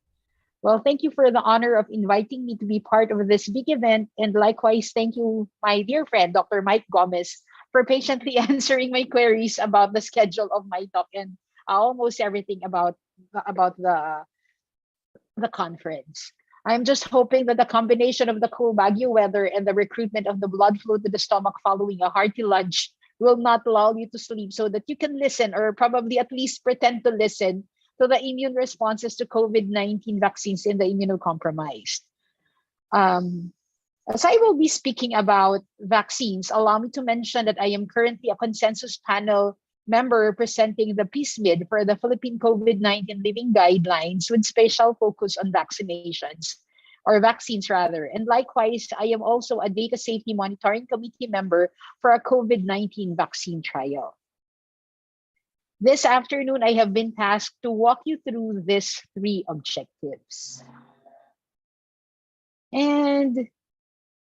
Well, thank you for the honor of inviting me to be part of this big event. And likewise, thank you, my dear friend, Dr. Mike Gomez, for patiently answering my queries about the schedule of my talk and almost everything about the conference. I'm just hoping that the combination of the cool Baguio weather and the recruitment of the blood flow to the stomach following a hearty lunch will not lull you to sleep so that you can listen, or probably at least pretend to listen, to the immune responses to COVID-19 vaccines in the immunocompromised. As I will be speaking about vaccines, allow me to mention that I am currently a consensus panel member representing the PSMID for the Philippine COVID-19 Living Guidelines with special focus on vaccinations or vaccines rather. And likewise, I am also a Data Safety Monitoring Committee member for a COVID-19 vaccine trial. This afternoon, I have been tasked to walk you through these three objectives. And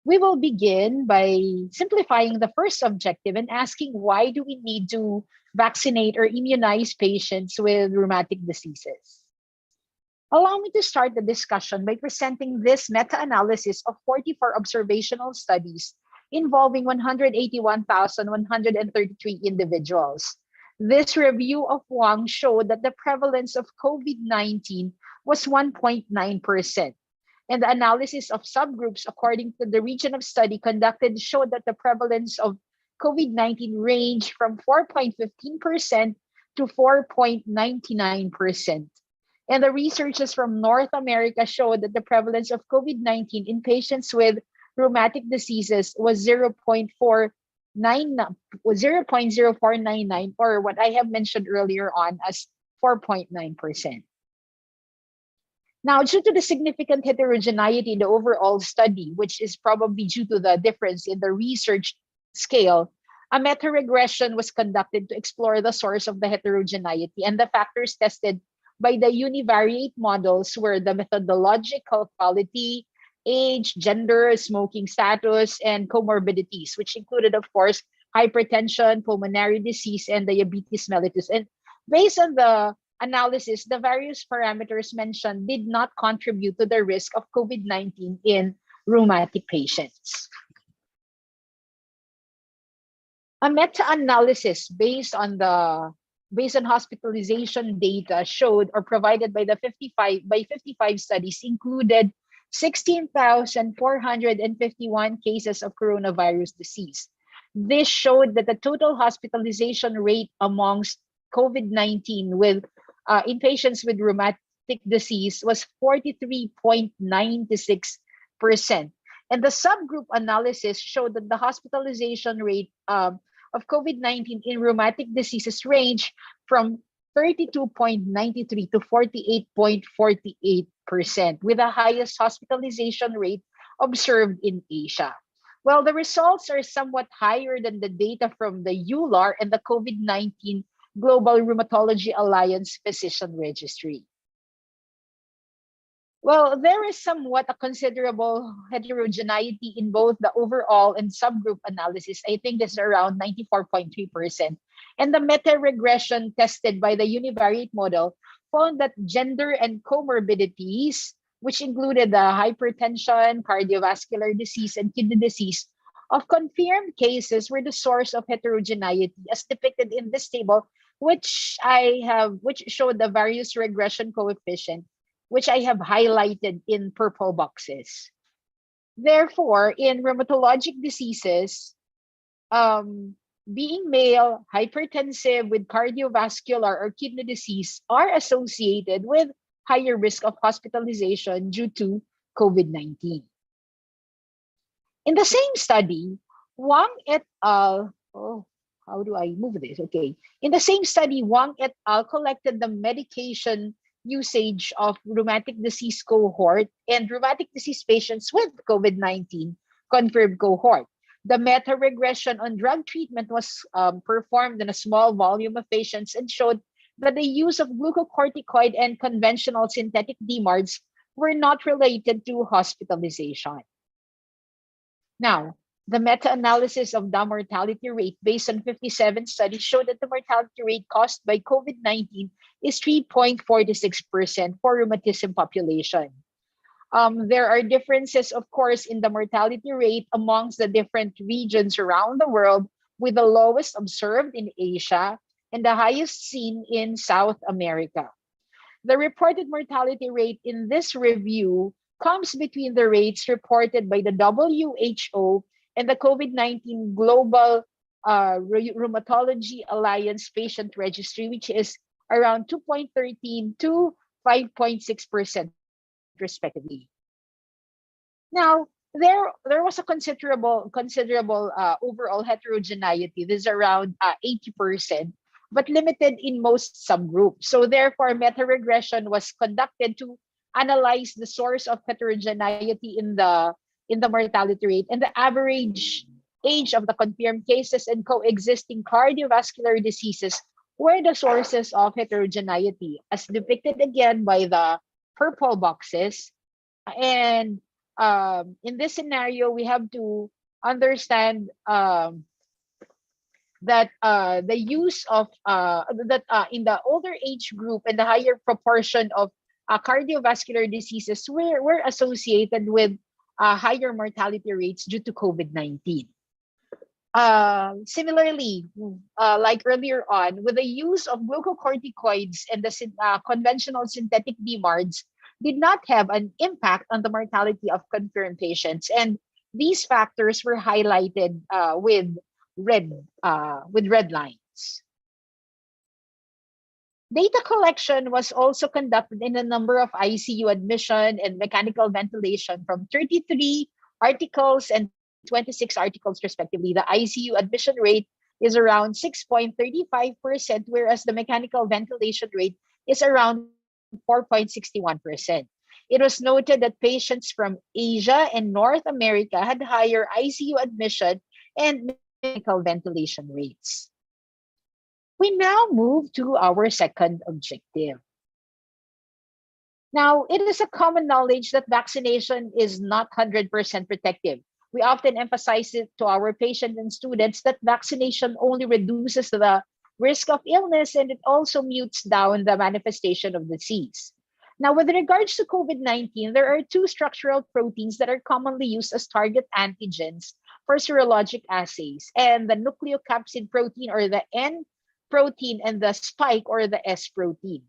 we will begin by simplifying the first objective and asking why do we need to vaccinate or immunize patients with rheumatic diseases. Allow me to start the discussion by presenting this meta-analysis of 44 observational studies involving 181,133 individuals. This review of Wang showed that the prevalence of COVID-19 was 1.9%. And the analysis of subgroups according to the region of study conducted showed that the prevalence of COVID-19 ranged from 4.15% to 4.99%. And the researchers from North America showed that the prevalence of COVID-19 in patients with rheumatic diseases was 0.0499, or what I have mentioned earlier on as 4.9%. Now, due to the significant heterogeneity in the overall study, which is probably due to the difference in the research scale, a meta-regression was conducted to explore the source of the heterogeneity, and the factors tested by the univariate models were the methodological quality, age, gender, smoking status, and comorbidities, which included, of course, hypertension, pulmonary disease, and diabetes mellitus. And based on the analysis, the various parameters mentioned did not contribute to the risk of COVID-19 in rheumatic patients. A meta-analysis based on hospitalization data showed or provided by 55 studies included 16,451 cases of coronavirus disease. This showed that the total hospitalization rate amongst COVID-19 in patients with rheumatic disease was 43.96%. And the subgroup analysis showed that the hospitalization rate of COVID-19 in rheumatic diseases range from 32.93 to 48.48%, with the highest hospitalization rate observed in Asia. Well, the results are somewhat higher than the data from the EULAR and the COVID-19 Global Rheumatology Alliance Physician Registry. Well, there is somewhat a considerable heterogeneity in both the overall and subgroup analysis. I think this is around 94.3%. And the meta-regression tested by the univariate model found that gender and comorbidities, which included the hypertension, cardiovascular disease, and kidney disease, of confirmed cases were the source of heterogeneity, as depicted in this table, which showed the various regression coefficient, which I have highlighted in purple boxes. Therefore, in rheumatologic diseases, being male, hypertensive with cardiovascular or kidney disease are associated with higher risk of hospitalization due to COVID-19. In the same study, Wang et al. How do I move this? Okay. In the same study, Wang et al. Collected the medication usage of rheumatic disease cohort and rheumatic disease patients with COVID-19 confirmed cohort. The meta-regression on drug treatment was performed in a small volume of patients and showed that the use of glucocorticoid and conventional synthetic DMARDs were not related to hospitalization. Now, the meta-analysis of the mortality rate based on 57 studies showed that the mortality rate caused by COVID-19 is 3.46% for rheumatism population. There are differences, of course, in the mortality rate amongst the different regions around the world, with the lowest observed in Asia and the highest seen in South America. The reported mortality rate in this review comes between the rates reported by the WHO and the COVID-19 Global Rheumatology Alliance Patient Registry, which is around 2.13 to 5.6% respectively. Now, there was a considerable overall heterogeneity. This is around 80% but limited in most subgroups. So therefore, meta-regression was conducted to analyze the source of heterogeneity in the mortality rate and the average age of the confirmed cases and coexisting cardiovascular diseases were the sources of heterogeneity, as depicted again by the purple boxes. And in this scenario, we have to understand that the use of in the older age group and the higher proportion of cardiovascular diseases were associated with higher mortality rates due to COVID-19. Similarly, like earlier on, with the use of glucocorticoids and the conventional synthetic DMARDs did not have an impact on the mortality of confirmed patients. And these factors were highlighted with red lines. Data collection was also conducted in a number of ICU admission and mechanical ventilation from 33 articles and 26 articles respectively. The ICU admission rate is around 6.35%, whereas the mechanical ventilation rate is around 4.61%. It was noted that patients from Asia and North America had higher ICU admission and mechanical ventilation rates. We now move to our second objective. Now, it is a common knowledge that vaccination is not 100% protective. We often emphasize it to our patients and students that vaccination only reduces the risk of illness and it also mutes down the manifestation of disease. Now, with regards to COVID-19, there are two structural proteins that are commonly used as target antigens for serologic assays, and the nucleocapsid protein or the N protein and the spike or the S protein.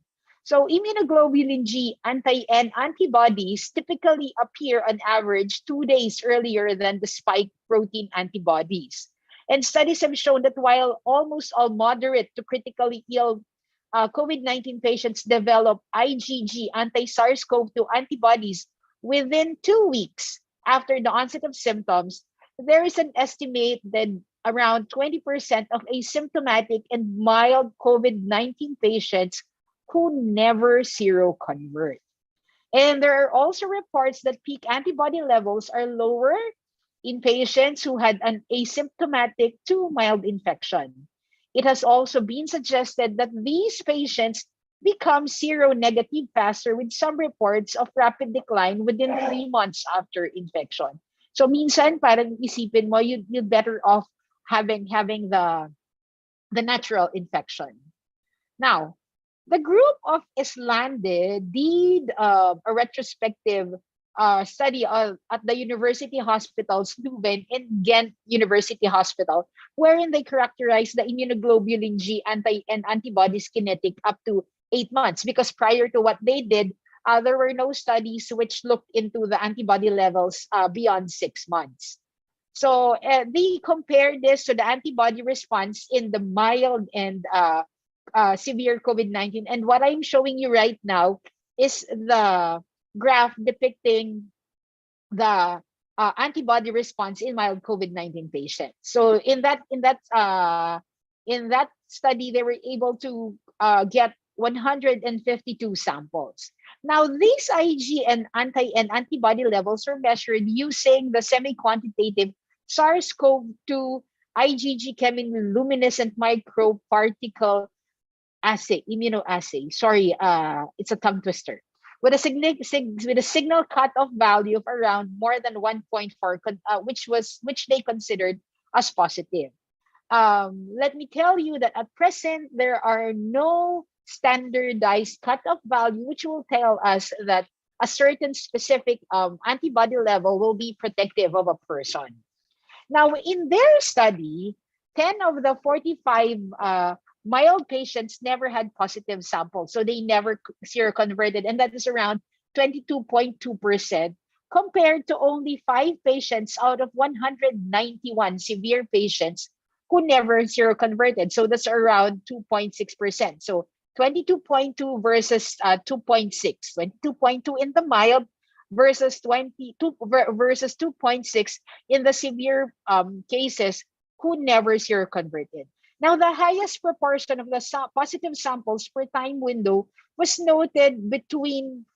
So immunoglobulin G anti-N antibodies typically appear on average 2 days earlier than the spike protein antibodies. And studies have shown that while almost all moderate to critically ill COVID-19 patients develop IgG anti-SARS-CoV-2 antibodies within 2 weeks after the onset of symptoms, there is an estimate that around 20% of asymptomatic and mild COVID-19 patients who never seroconvert. And there are also reports that peak antibody levels are lower in patients who had an asymptomatic to mild infection. It has also been suggested that these patients become seronegative faster, with some reports of rapid decline within 3 months after infection. So minsan parang isipin mo you'd better off having the natural infection. Now, the group of Islande did a retrospective study at the University Hospitals Leuven and Ghent University Hospital, wherein they characterized the immunoglobulin G anti-N antibodies kinetic up to 8 months, because prior to what they did, there were no studies which looked into the antibody levels beyond 6 months. So they compared this to the antibody response in the mild and severe COVID-19. And what I'm showing you right now is the graph depicting the antibody response in mild COVID-19 patients. So in that study, they were able to get 152 samples. Now, these Ig and anti-N antibody levels are measured using the semi-quantitative SARS-CoV-2 IgG chemiluminescent microparticle assay, immunoassay. Sorry, it's a tongue twister. With a signal cutoff value of around more than 1.4, which they considered as positive. Let me tell you that at present there are no standardized cutoff value which will tell us that a certain specific antibody level will be protective of a person. Now, in their study, 10 of the 45 mild patients never had positive samples, so they never seroconverted, and that is around 22.2%, compared to only 5 patients out of 191 severe patients who never seroconverted. So that's around 2.6%. So 22.2 versus 2.6. 22.2 in the mild versus 2.6 in the severe cases who never seroconverted. Now, the highest proportion of the positive samples per time window was noted between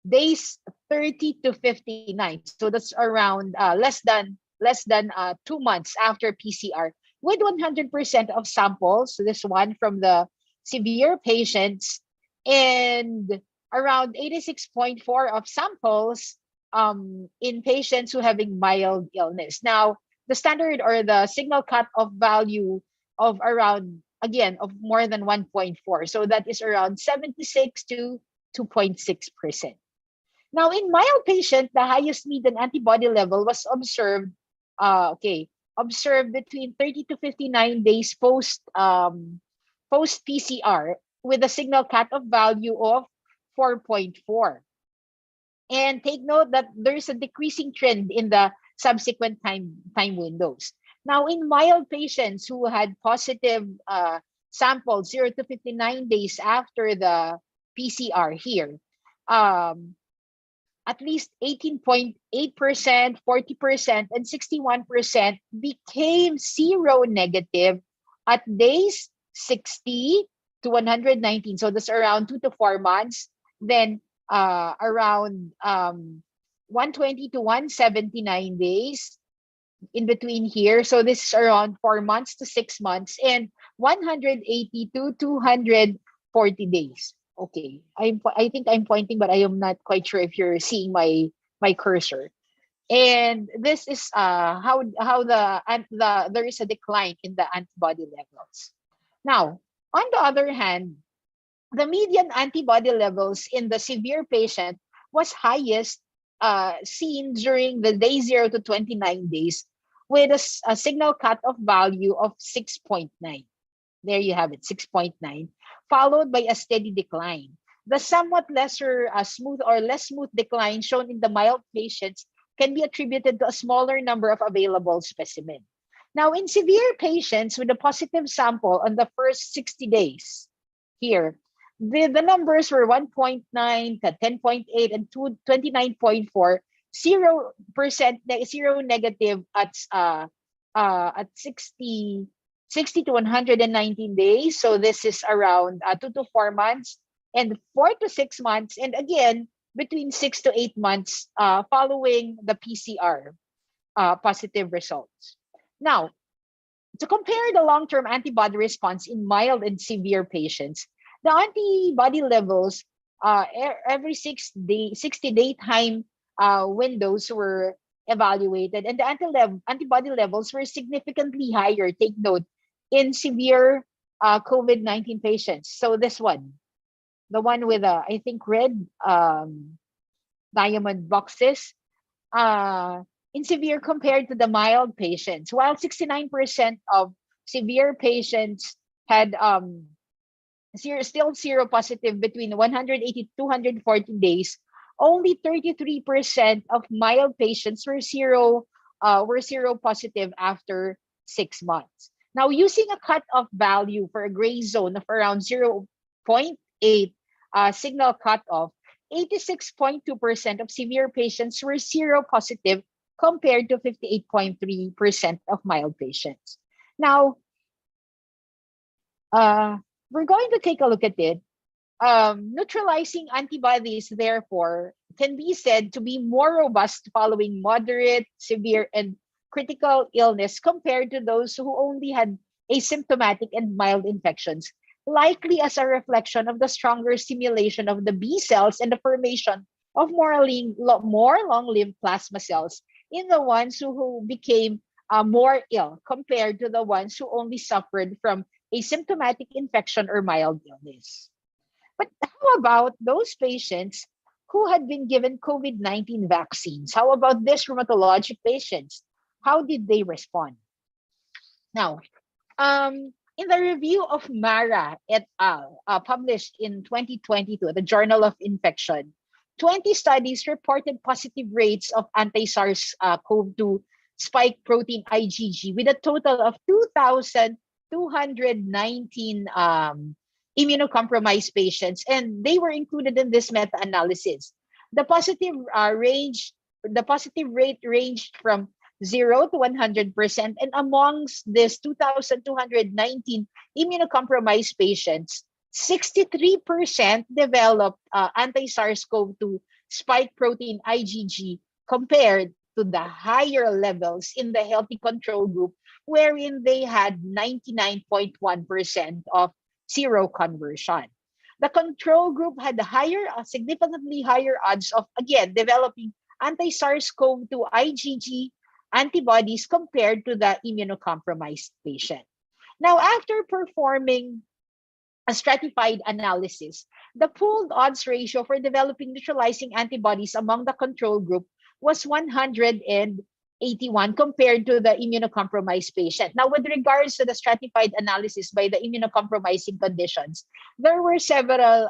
days 30 to 59. So that's around less than 2 months after PCR, with 100% of samples. So this one from the severe patients, and around 86.4 of samples in patients who having mild illness. Now, the standard or the signal cutoff value of around, again, of more than 1.4. So that is around 76 to 2.6%. Now, in mild patient, the highest median antibody level was observed between 30 to 59 days post PCR, with a signal cutoff value of 4.4. And take note that there's a decreasing trend in the subsequent time windows. Now, in mild patients who had positive samples 0 to 59 days after the PCR here, at least 18.8%, 40%, and 61% became seronegative at days 60 to 119. So that's around 2 to 4 months. Then around 120 to 179 days in between here. So this is around 4 months to 6 months, and 180 to 240 days. Okay, I think I'm pointing, but I am not quite sure if you're seeing my cursor. And this is how there is a decline in the antibody levels. Now, on the other hand, the median antibody levels in the severe patient was highest seen during the day 0 to 29 days, with a signal cutoff value of 6.9. There you have it, 6.9, followed by a steady decline. The somewhat less smooth decline shown in the mild patients can be attributed to a smaller number of available specimens. Now, in severe patients with a positive sample on the first 60 days, here, the numbers were 1.9 to 10.8 and 29.4, 0% seronegative at 60 to 119 days. So this is around 2 to 4 months, and 4 to 6 months, and again between 6 to 8 months following the PCR positive results. Now, to compare the long-term antibody response in mild and severe patients, the antibody levels every 60-day time windows were evaluated, and the antibody levels were significantly higher. Take note, in severe COVID-19 patients. So this one, the one with I think red diamond boxes, in severe compared to the mild patients, while 69% of severe patients had still seropositive between 180 to 240 days, only 33% of mild patients were seropositive after 6 months. Now, using a cutoff value for a gray zone of around 0.8 signal cutoff, 86.2% of severe patients were seropositive compared to 58.3% of mild patients. Now, we're going to take a look at it. Neutralizing antibodies, therefore, can be said to be more robust following moderate, severe, and critical illness compared to those who only had asymptomatic and mild infections, likely as a reflection of the stronger stimulation of the B cells and the formation of more long-lived plasma cells in the ones who became more ill compared to the ones who only suffered from asymptomatic infection or mild illness. But how about those patients who had been given COVID-19 vaccines? How about these rheumatologic patients? How did they respond? Now, in the review of Mara et al., published in 2022, the Journal of Infection, 20 studies reported positive rates of anti-SARS-CoV-2 spike protein IgG, with a total of 2,219 immunocompromised patients, and they were included in this meta-analysis. The positive rate ranged from 0 to 100%. And amongst this 2,219 immunocompromised patients, 63% developed anti-SARS-CoV-2 spike protein IgG compared to the higher levels in the healthy control group, wherein they had 99.1% of seroconversion. The control group had significantly higher odds of, again, developing anti-SARS-CoV-2 IgG antibodies compared to the immunocompromised patient. Now, after performing a stratified analysis, the pooled odds ratio for developing neutralizing antibodies among the control group was 181 compared to the immunocompromised patient. Now, with regards to the stratified analysis by the immunocompromising conditions, there were several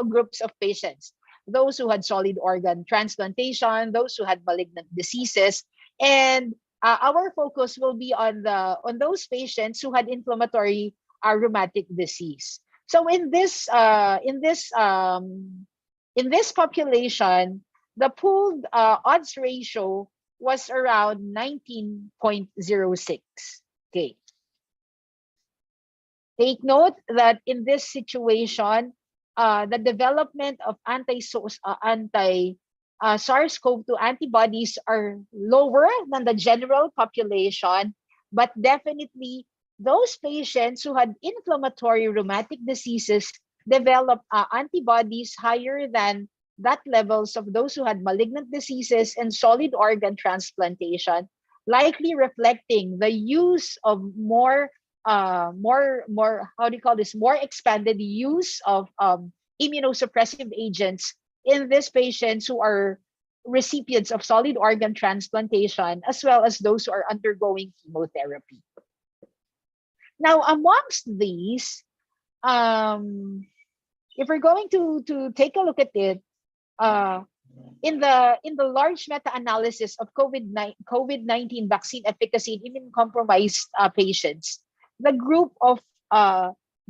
groups of patients. Those who had solid organ transplantation, those who had malignant diseases, and our focus will be on those patients who had inflammatory rheumatic disease. So in this population, the pooled odds ratio was around 19.06. Okay. Take note that in this situation, the development of SARS-CoV-2 antibodies are lower than the general population, but definitely those patients who had inflammatory rheumatic diseases developed antibodies higher than that levels of those who had malignant diseases and solid organ transplantation, likely reflecting the use of more expanded use of immunosuppressive agents in these patients who are recipients of solid organ transplantation, as well as those who are undergoing chemotherapy. Now, amongst these, if we're going to take a look at it, in the large meta-analysis of COVID-19 vaccine efficacy in immunocompromised patients, the group of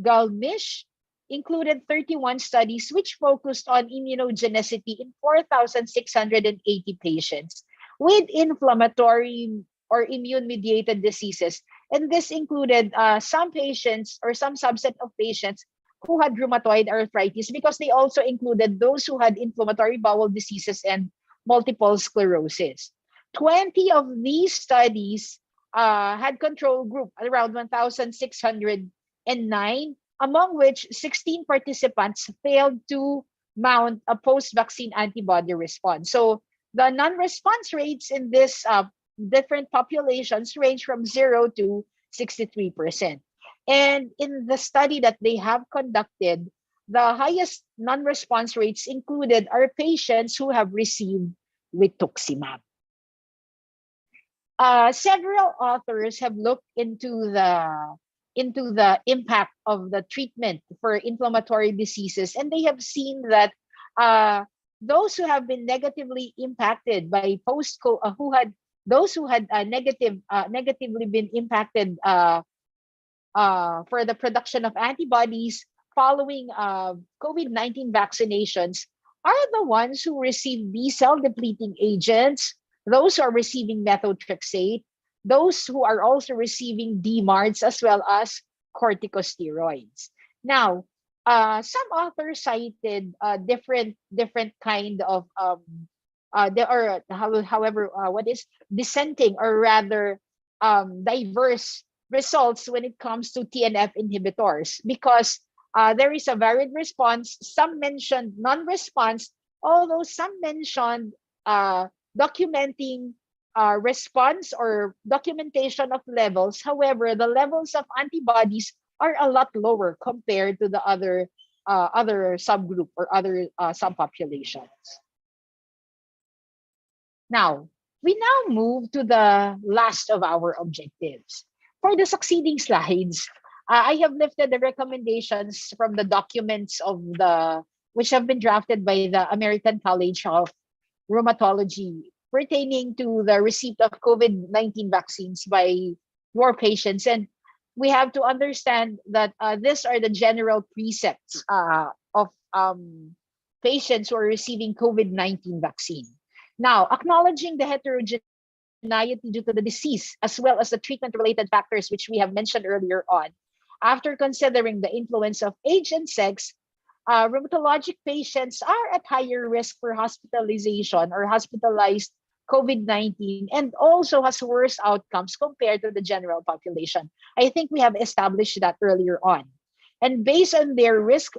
Galmish included 31 studies which focused on immunogenicity in 4,680 patients with inflammatory or immune-mediated diseases. And this included some patients or some subset of patients who had rheumatoid arthritis, because they also included those who had inflammatory bowel diseases and multiple sclerosis. 20 of these studies had control group, around 1,609, among which 16 participants failed to mount a post-vaccine antibody response. So the non-response rates in this different populations range from 0 to 63%. And in the study that they have conducted, the highest non-response rates included are patients who have received rituximab. Several authors have looked into the impact of the treatment for inflammatory diseases, and they have seen that those who have been negatively impacted by negatively been impacted for the production of antibodies following COVID-19 vaccinations are the ones who receive B-cell depleting agents, those who are receiving methotrexate, those who are also receiving DMARDs, as well as corticosteroids. Now, some authors cited different kind of dissenting, or rather diverse results when it comes to TNF inhibitors, because there is a varied response. Some mentioned non-response, although some mentioned documenting response or documentation of levels. However, the levels of antibodies are a lot lower compared to the other subgroup or other subpopulations. Now, we now move to the last of our objectives. For the succeeding slides, I have lifted the recommendations from the documents which have been drafted by the American College of Rheumatology pertaining to the receipt of COVID-19 vaccines by your patients. And we have to understand that these are the general precepts of patients who are receiving COVID-19 vaccine. Now, acknowledging the heterogeneity heterogeneity due to the disease, as well as the treatment-related factors, which we have mentioned earlier on. After considering the influence of age and sex, rheumatologic patients are at higher risk for hospitalization or hospitalized COVID-19 and also has worse outcomes compared to the general population. I think we have established that earlier on. And based on their risk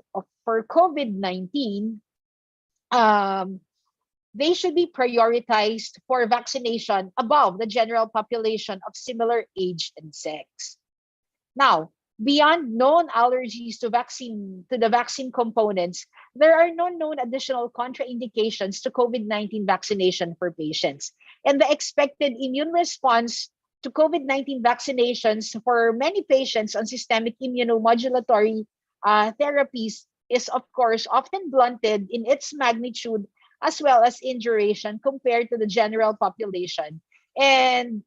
for COVID-19, they should be prioritized for vaccination above the general population of similar age and sex. Now, beyond known allergies to the vaccine components, there are no known additional contraindications to COVID-19 vaccination for patients. And the expected immune response to COVID-19 vaccinations for many patients on systemic immunomodulatory therapies is, of course, often blunted in its magnitude as well as in duration compared to the general population. And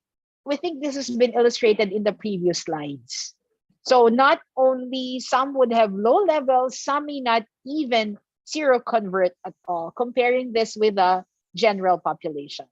we think this has been illustrated in the previous slides. So not only some would have low levels, some may not even seroconvert at all, comparing this with the general population.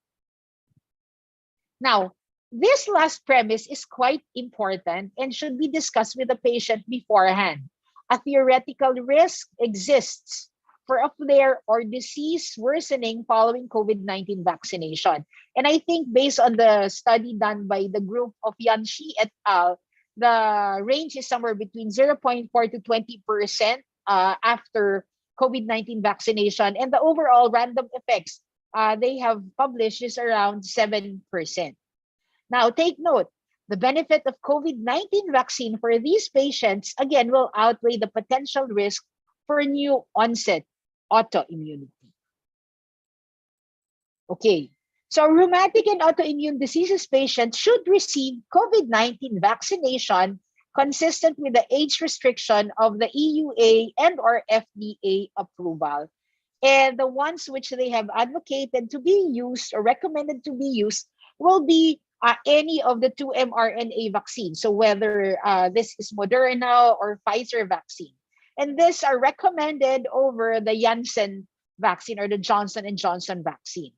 Now, this last premise is quite important and should be discussed with the patient beforehand. A theoretical risk exists for a flare or disease worsening following COVID-19 vaccination. And I think based on the study done by the group of Yanxi et al., the range is somewhere between 0.4 to 20% after COVID-19 vaccination. And the overall random effects they have published is around 7%. Now, take note, the benefit of COVID-19 vaccine for these patients, again, will outweigh the potential risk for new onset autoimmunity. Okay, so rheumatic and autoimmune diseases patients should receive COVID-19 vaccination consistent with the age restriction of the EUA and or FDA approval. And the ones which they have advocated to be used or recommended to be used will be any of the 2 mRNA vaccines. So whether this is Moderna or Pfizer vaccine. And these are recommended over the Janssen vaccine or the Johnson & Johnson vaccine.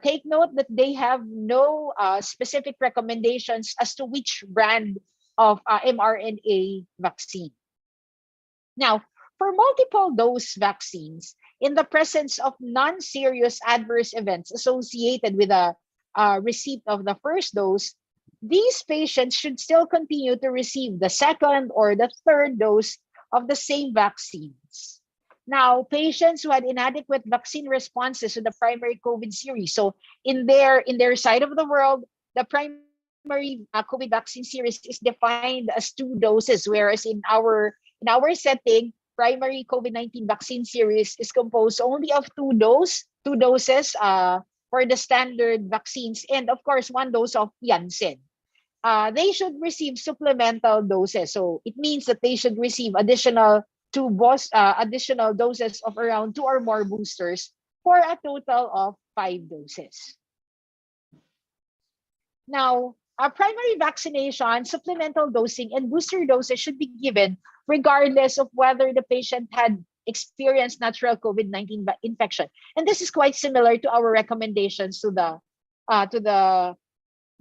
Take note that they have no specific recommendations as to which brand of mRNA vaccine. Now, for multiple dose vaccines, in the presence of non-serious adverse events associated with a receipt of the first dose, these patients should still continue to receive the second or the third dose of the same vaccines. Now, patients who had inadequate vaccine responses to the primary COVID series, so in their side of the world, the primary COVID vaccine series is defined as 2 doses, whereas in our setting, primary COVID-19 vaccine series is composed only of 2 doses for the standard vaccines, and of course, 1 dose of Janssen. They should receive supplemental doses. So it means that they should receive additional doses of around 2 or more boosters for a total of 5 doses. Now, primary vaccination, supplemental dosing, and booster doses should be given regardless of whether the patient had experienced natural COVID-19 infection. And this is quite similar to our recommendations to the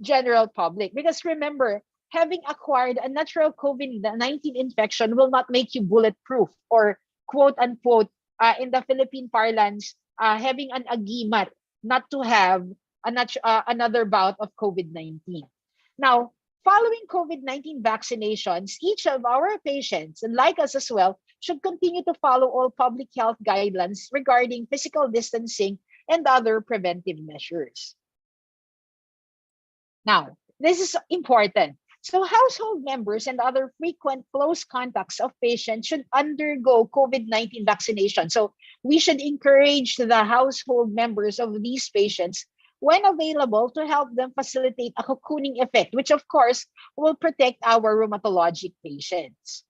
general public. Because remember, having acquired a natural COVID-19 infection will not make you bulletproof or quote unquote, in the Philippine parlance, having an agimat not to have another bout of COVID-19. Now, following COVID-19 vaccinations, each of our patients, and like us as well, should continue to follow all public health guidelines regarding physical distancing and other preventive measures. Now, this is important. So household members and other frequent close contacts of patients should undergo COVID-19 vaccination. So we should encourage the household members of these patients when available to help them facilitate a cocooning effect, which of course will protect our rheumatologic patients.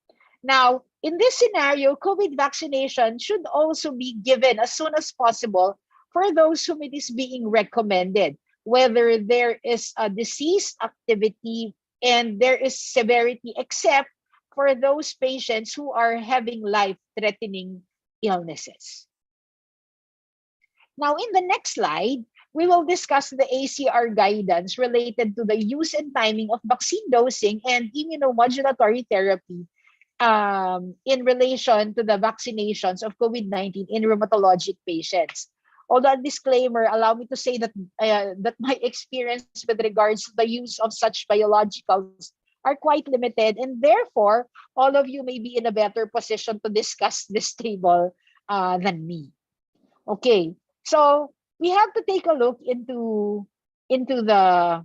Now, in this scenario, COVID vaccination should also be given as soon as possible for those whom it is being recommended, whether there is a disease activity and there is severity, except for those patients who are having life-threatening illnesses. Now, in the next slide, we will discuss the ACR guidance related to the use and timing of vaccine dosing and immunomodulatory therapy in relation to the vaccinations of COVID-19 in rheumatologic patients. Although a disclaimer, allow me to say that that my experience with regards to the use of such biologicals are quite limited, and therefore all of you may be in a better position to discuss this table than me. Okay, so we have to take a look into the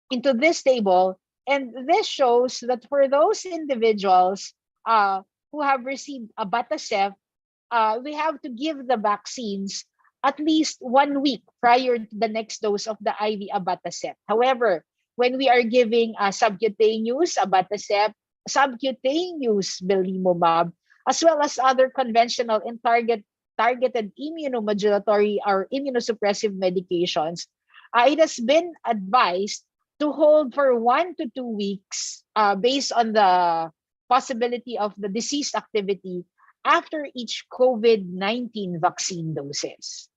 into this table, and this shows that for those individuals who have received a Abatacept, we have to give the vaccines at least 1 week prior to the next dose of the IV Abatacept. However, when we are giving subcutaneous Abatacept, subcutaneous belimumab, as well as other conventional and targeted immunomodulatory or immunosuppressive medications, it has been advised to hold for 1 to 2 weeks based on the possibility of the disease activity after each COVID-19 vaccine doses.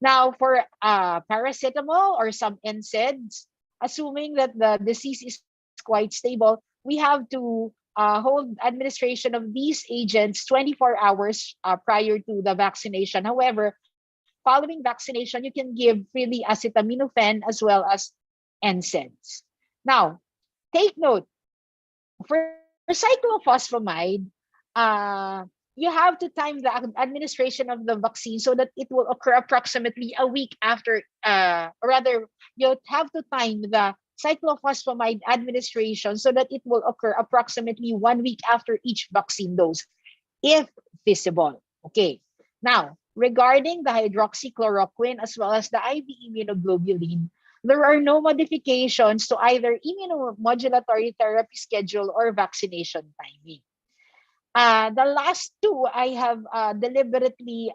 Now, for paracetamol or some NSAIDs, assuming that the disease is quite stable, we have to hold administration of these agents 24 hours prior to the vaccination. However, following vaccination, you can give freely acetaminophen as well as NSAIDs. Now, take note, for cyclophosphamide, you have to time the administration of the vaccine so that it will occur approximately a week after, or rather, you have to time the cyclophosphamide administration so that it will occur approximately 1 week after each vaccine dose, if feasible. Okay. Now, regarding the hydroxychloroquine as well as the IV immunoglobulin, there are no modifications to either immunomodulatory therapy schedule or vaccination timing. The last two I have deliberately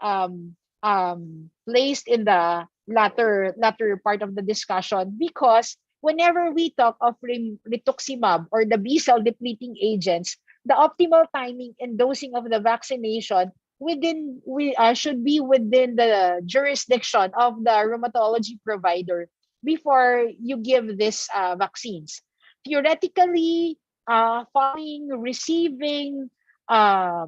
placed in the latter part of the discussion, because whenever we talk of rituximab or the B-cell depleting agents, the optimal timing and dosing of the vaccination should be within the jurisdiction of the rheumatology provider before you give these vaccines. Theoretically, following receiving the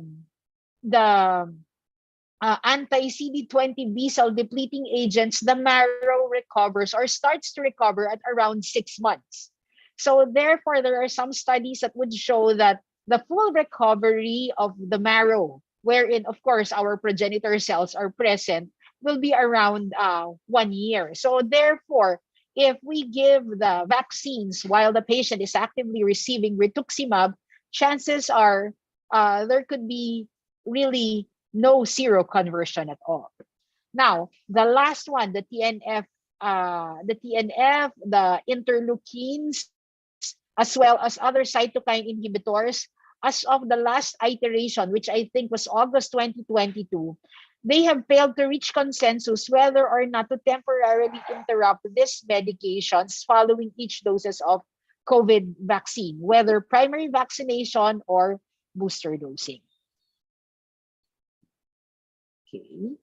anti-CD20 B-cell depleting agents, the marrow recovers or starts to recover at around 6 months. So therefore, there are some studies that would show that the full recovery of the marrow, wherein, of course, our progenitor cells are present, will be around 1 year. So therefore, if we give the vaccines while the patient is actively receiving rituximab, chances are there could be really no seroconversion at all. Now, the last one, the TNF, the interleukins, as well as other cytokine inhibitors, as of the last iteration, which I think was August 2022, they have failed to reach consensus whether or not to temporarily interrupt these medications following each doses of COVID vaccine, whether primary vaccination or booster dosing. Okay.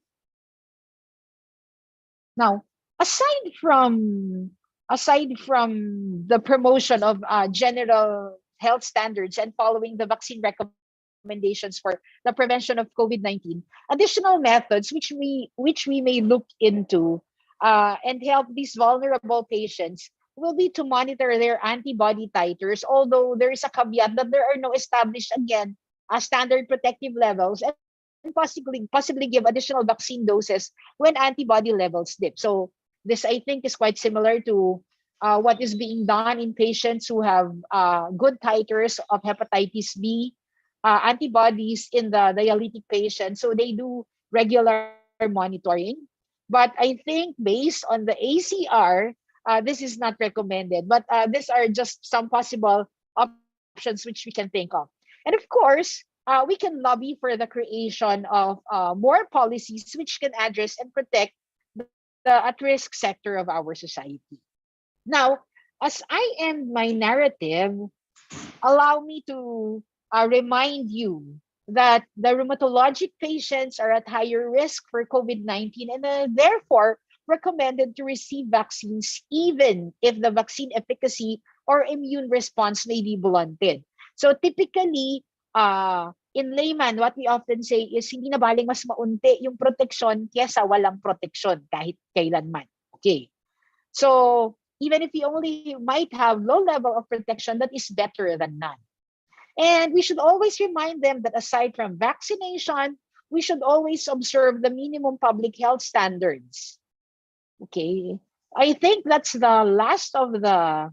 Now, aside from the promotion of general health standards and following the vaccine recommendations for the prevention of COVID-19, additional methods which we may look into and help these vulnerable patients will be to monitor their antibody titers, although there is a caveat that there are no established, again, standard protective levels, and possibly give additional vaccine doses when antibody levels dip. So this, I think, is quite similar to what is being done in patients who have good titers of hepatitis B antibodies in the dialytic patients. So they do regular monitoring. But I think based on the ACR, this is not recommended. But these are just some possible options which we can think of. And of course, we can lobby for the creation of more policies which can address and protect the at-risk sector of our society. Now, as I end my narrative, allow me to remind you that the rheumatologic patients are at higher risk for COVID-19, and therefore recommended to receive vaccines even if the vaccine efficacy or immune response may be blunted. So typically, in layman, what we often say is hindi na baling mas maunti yung proteksyon kesa walang proteksyon kahit kailanman. Okay. So even if you only might have low level of protection, that is better than none. And we should always remind them that aside from vaccination, we should always observe the minimum public health standards. Okay. I think that's the last of the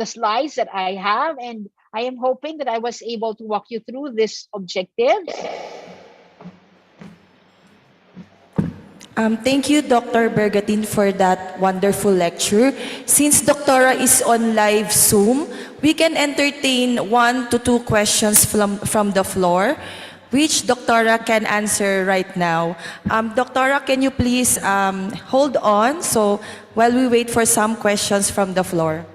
slides that I have, and I am hoping that I was able to walk you through this objectives. Thank you, Dr. Bergatin, for that wonderful lecture. Since Doctora is on live Zoom, we can entertain 1 to 2 questions from the floor, which Doctora can answer right now. Doctora, can you please hold on so while we wait for some questions from the floor?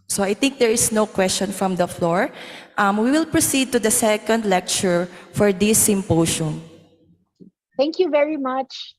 So I think there is no question from the floor. We will proceed to the second lecture for this symposium. Thank you very much.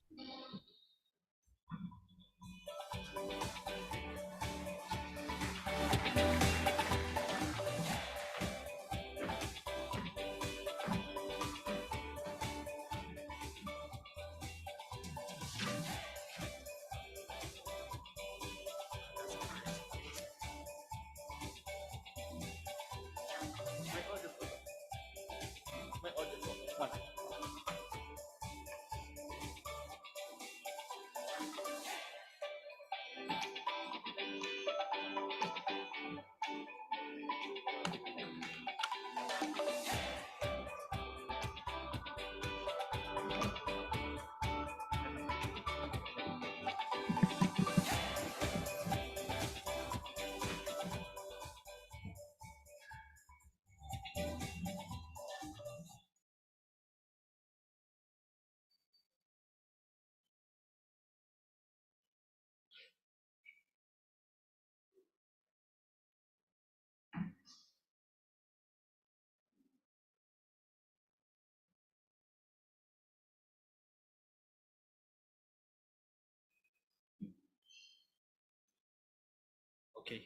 Okay.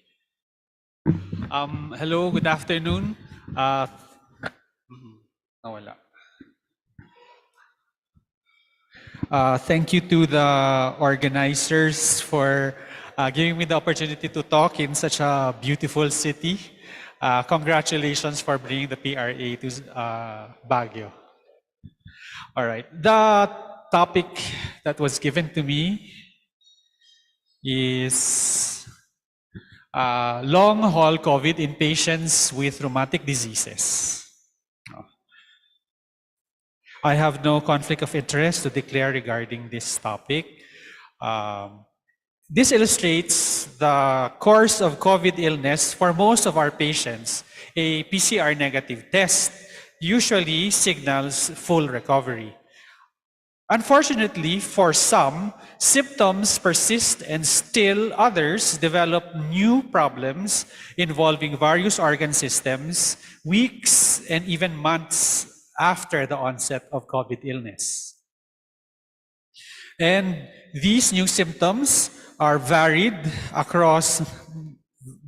Hello, good afternoon. Nawala. Thank you to the organizers for giving me the opportunity to talk in such a beautiful city. Congratulations for bringing the PRA to Baguio. All right. The topic that was given to me is long-haul COVID in patients with rheumatic diseases. I have no conflict of interest to declare regarding this topic. This illustrates the course of COVID illness for most of our patients. A PCR negative test usually signals full recovery. Unfortunately, for some, symptoms persist and still others develop new problems involving various organ systems weeks and even months after the onset of COVID illness. And these new symptoms are varied across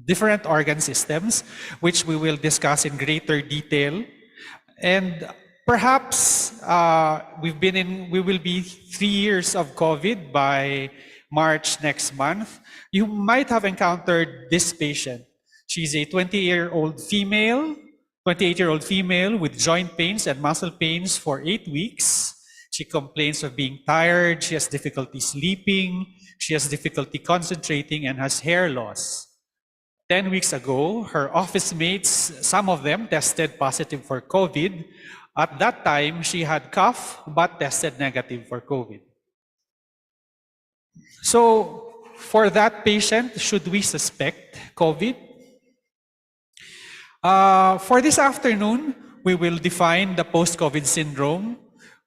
different organ systems, which we will discuss in greater detail. And perhaps we will be 3 years of COVID by March next month. You might have encountered this patient. She's a 28-year-old female with joint pains and muscle pains for 8 weeks. She complains of being tired, she has difficulty sleeping, she has difficulty concentrating, and has hair loss. 10 weeks ago, her office mates, some of them tested positive for COVID. At that time, she had cough but tested negative for COVID. So, for that patient, should we suspect COVID? For this afternoon, we will define the post-COVID syndrome.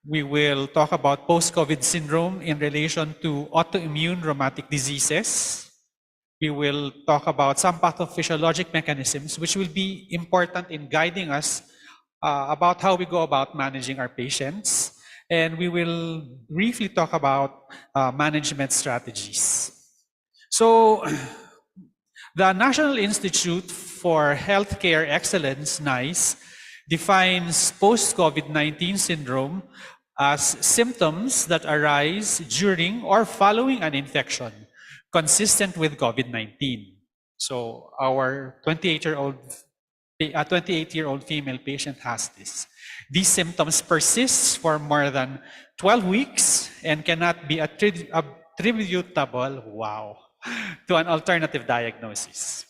We will talk about post-COVID syndrome in relation to autoimmune rheumatic diseases. We will talk about some pathophysiologic mechanisms which will be important in guiding us about how we go about managing our patients. And we will briefly talk about management strategies. So the National Institute for Healthcare Excellence, NICE, defines post-COVID-19 syndrome as symptoms that arise during or following an infection consistent with COVID-19. So our 28-year-old female patient has this. These symptoms persist for more than 12 weeks and cannot be attributable, wow, to an alternative diagnosis.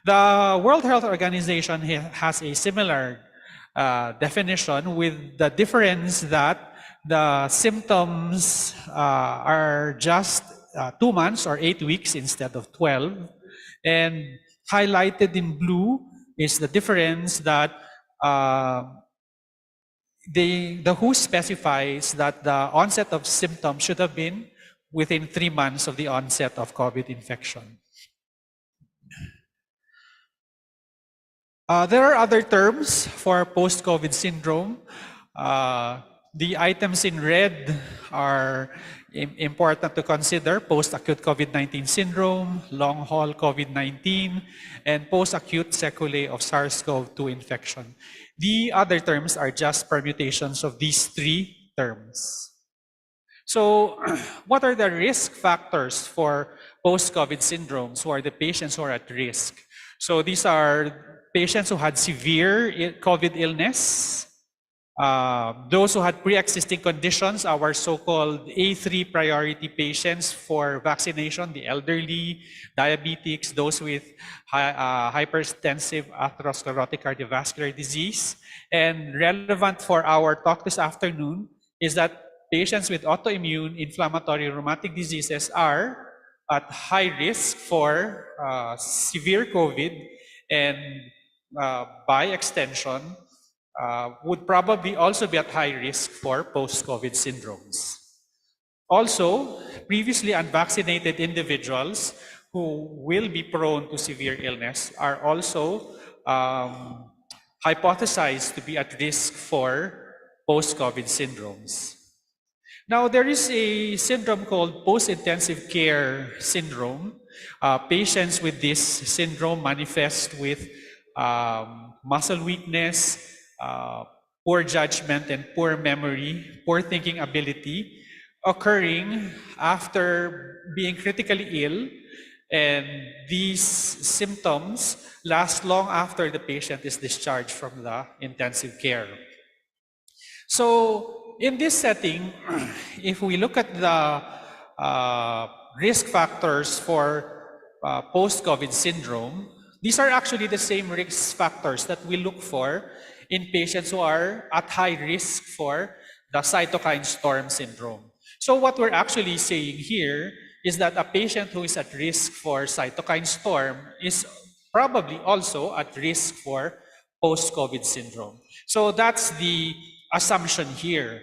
The World Health Organization has a similar definition, with the difference that the symptoms are just 2 months or 8 weeks instead of 12. And highlighted in blue is the difference that the WHO specifies that the onset of symptoms should have been within 3 months of the onset of COVID infection. There are other terms for post-COVID syndrome. The items in red are important to consider: post-acute COVID-19 syndrome, long-haul COVID-19, and post-acute sequelae of SARS-CoV-2 infection. The other terms are just permutations of these 3 terms. So what are the risk factors for post-COVID syndromes? Who are the patients who are at risk? So these are patients who had severe COVID illness, those who had pre-existing conditions, our so-called A3 priority patients for vaccination, the elderly, diabetics, those with hypertensive atherosclerotic cardiovascular disease. And relevant for our talk this afternoon is that patients with autoimmune inflammatory rheumatic diseases are at high risk for severe COVID, and by extension, would probably also be at high risk for post-COVID syndromes. Also, previously unvaccinated individuals who will be prone to severe illness are also hypothesized to be at risk for post-COVID syndromes. Now, there is a syndrome called post-intensive care syndrome. Patients with this syndrome manifest with muscle weakness, poor judgment and poor memory, poor thinking ability, occurring after being critically ill. And these symptoms last long after the patient is discharged from the intensive care. So in this setting, if we look at the risk factors for post-COVID syndrome, these are actually the same risk factors that we look for in patients who are at high risk for the cytokine storm syndrome. So what we're actually saying here is that a patient who is at risk for cytokine storm is probably also at risk for post-COVID syndrome. So that's the assumption here.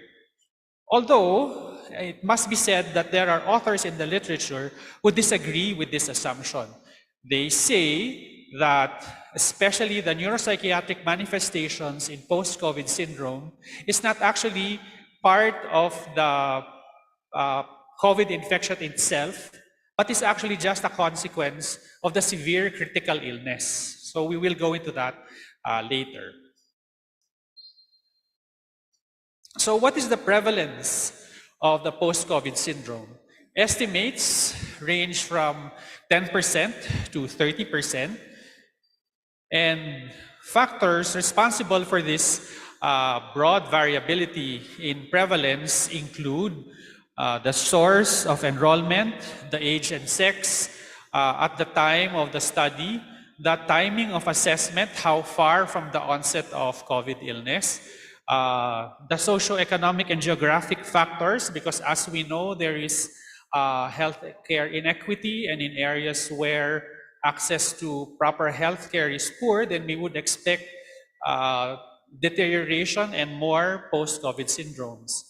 Although it must be said that there are authors in the literature who disagree with this assumption. They say that especially the neuropsychiatric manifestations in post-COVID syndrome is not actually part of the COVID infection itself, but is actually just a consequence of the severe critical illness. So we will go into that later. So what is the prevalence of the post-COVID syndrome? Estimates range from 10% to 30%. And factors responsible for this broad variability in prevalence include the source of enrollment, the age and sex at the time of the study, the timing of assessment, how far from the onset of COVID illness, the socioeconomic and geographic factors, because as we know, there is healthcare inequity, and in areas where access to proper healthcare is poor, then we would expect deterioration and more post-COVID syndromes.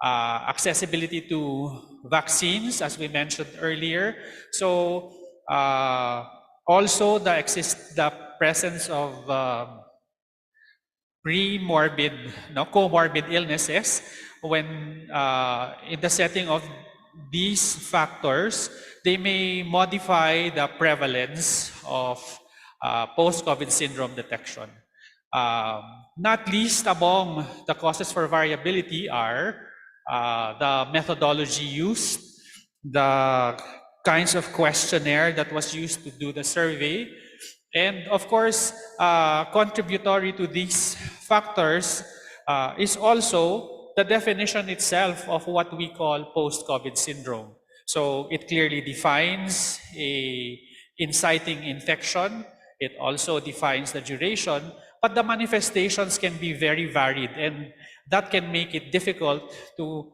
accessibility to vaccines, as we mentioned earlier. So also the presence of pre-morbid, comorbid illnesses when in the setting of these factors, they may modify the prevalence of post-COVID syndrome detection. Not least among the causes for variability are the methodology used, the kinds of questionnaire that was used to do the survey, and of course, contributory to these factors is also the definition itself of what we call post-COVID syndrome. So it clearly defines a inciting infection. It also defines the duration, but the manifestations can be very varied, and that can make it difficult to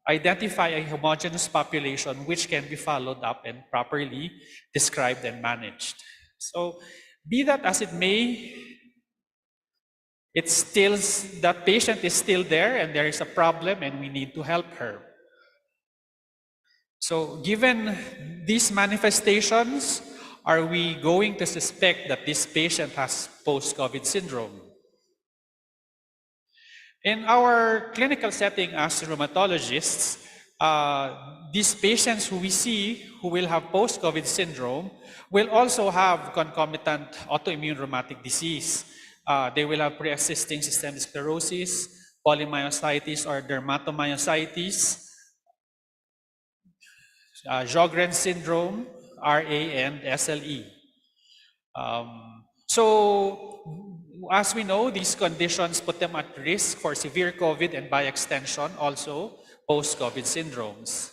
identify a homogeneous population which can be followed up and properly described and managed. So be that as it may, it's still, that patient is still there and there is a problem and we need to help her. So given these manifestations, are we going to suspect that this patient has post-COVID syndrome? In our clinical setting as rheumatologists, these patients who we see who will have post-COVID syndrome will also have concomitant autoimmune rheumatic disease. They will have pre-existing systemic sclerosis, polymyositis or dermatomyositis, Sjogren's syndrome, RA, and SLE. So, as we know, these conditions put them at risk for severe COVID and by extension also post-COVID syndromes.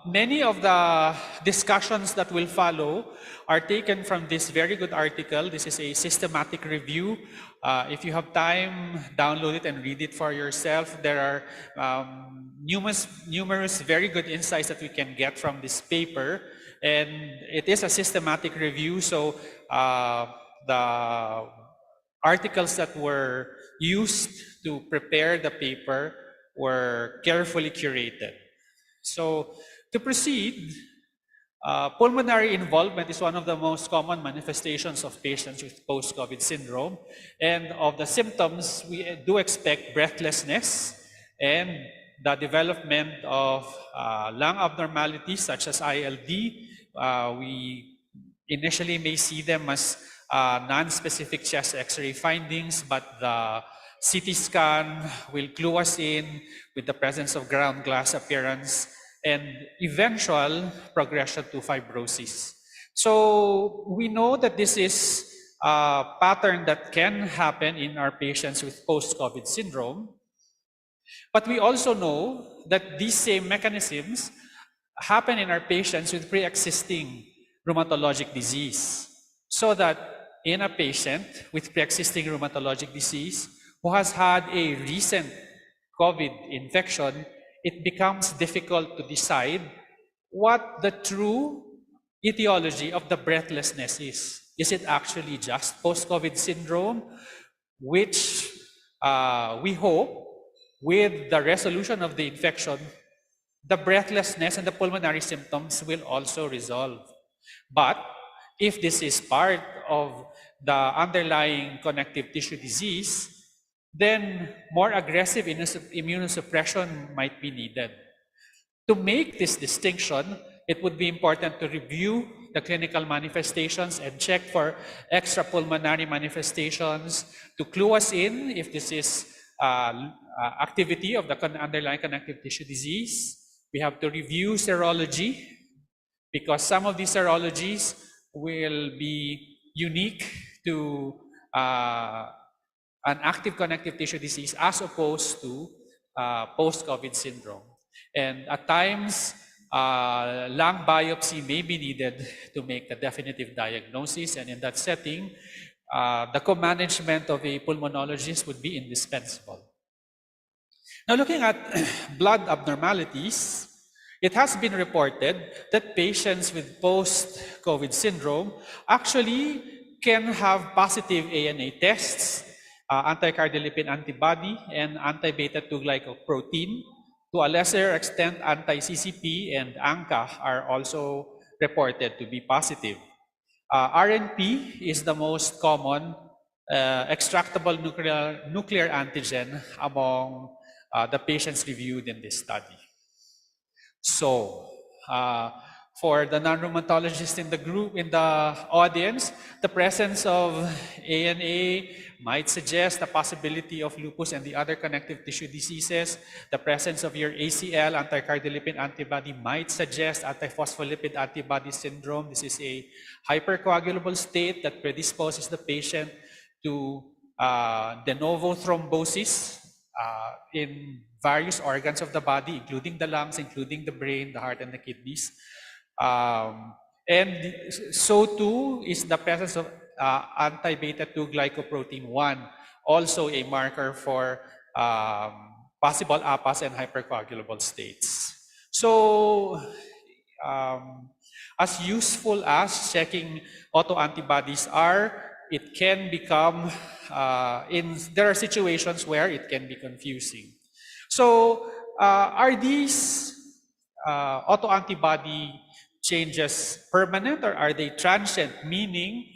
Many of the discussions that will follow are taken from this very good article. This is a systematic review. If you have time, download it and read it for yourself. There are numerous very good insights that we can get from this paper. And it is a systematic review, so the articles that were used to prepare the paper were carefully curated. So to proceed, pulmonary involvement is one of the most common manifestations of patients with post-COVID syndrome. And of the symptoms, we do expect breathlessness and the development of lung abnormalities such as ILD. We initially may see them as non-specific chest X-ray findings, but the CT scan will clue us in with the presence of ground glass appearance and eventual progression to fibrosis. So we know that this is a pattern that can happen in our patients with post-COVID syndrome, but we also know that these same mechanisms happen in our patients with pre-existing rheumatologic disease. So that in a patient with pre-existing rheumatologic disease who has had a recent COVID infection, it becomes difficult to decide what the true etiology of the breathlessness is. Is it actually just post-COVID syndrome, which we hope with the resolution of the infection, the breathlessness and the pulmonary symptoms will also resolve. But if this is part of the underlying connective tissue disease, then more aggressive immunosuppression might be needed. To make this distinction, it would be important to review the clinical manifestations and check for extrapulmonary manifestations to clue us in if this is activity of the underlying connective tissue disease. We have to review serology because some of these serologies will be unique to an active connective tissue disease as opposed to post-COVID syndrome. And at times, lung biopsy may be needed to make the definitive diagnosis. And in that setting, the co-management of a pulmonologist would be indispensable. Now, looking at blood abnormalities, it has been reported that patients with post-COVID syndrome actually can have positive ANA tests anti-cardiolipin antibody, and anti-beta-2 glycoprotein. To a lesser extent, anti-CCP and ANCA are also reported to be positive. RNP is the most common extractable nuclear antigen among the patients reviewed in this study. So, for the non-rheumatologists in the group, in the audience, the presence of ANA might suggest the possibility of lupus and the other connective tissue diseases. The presence of your ACL, anti-cardiolipin antibody, might suggest antiphospholipid antibody syndrome. This is a hypercoagulable state that predisposes the patient to de novo thrombosis in various organs of the body, including the lungs, including the brain, the heart, and the kidneys. And so too is the presence of anti-beta-2 glycoprotein 1, also a marker for possible APAS and hypercoagulable states. So, as useful as checking autoantibodies are, it can become, there are situations where it can be confusing. So, are these autoantibody changes permanent or are they transient? Meaning,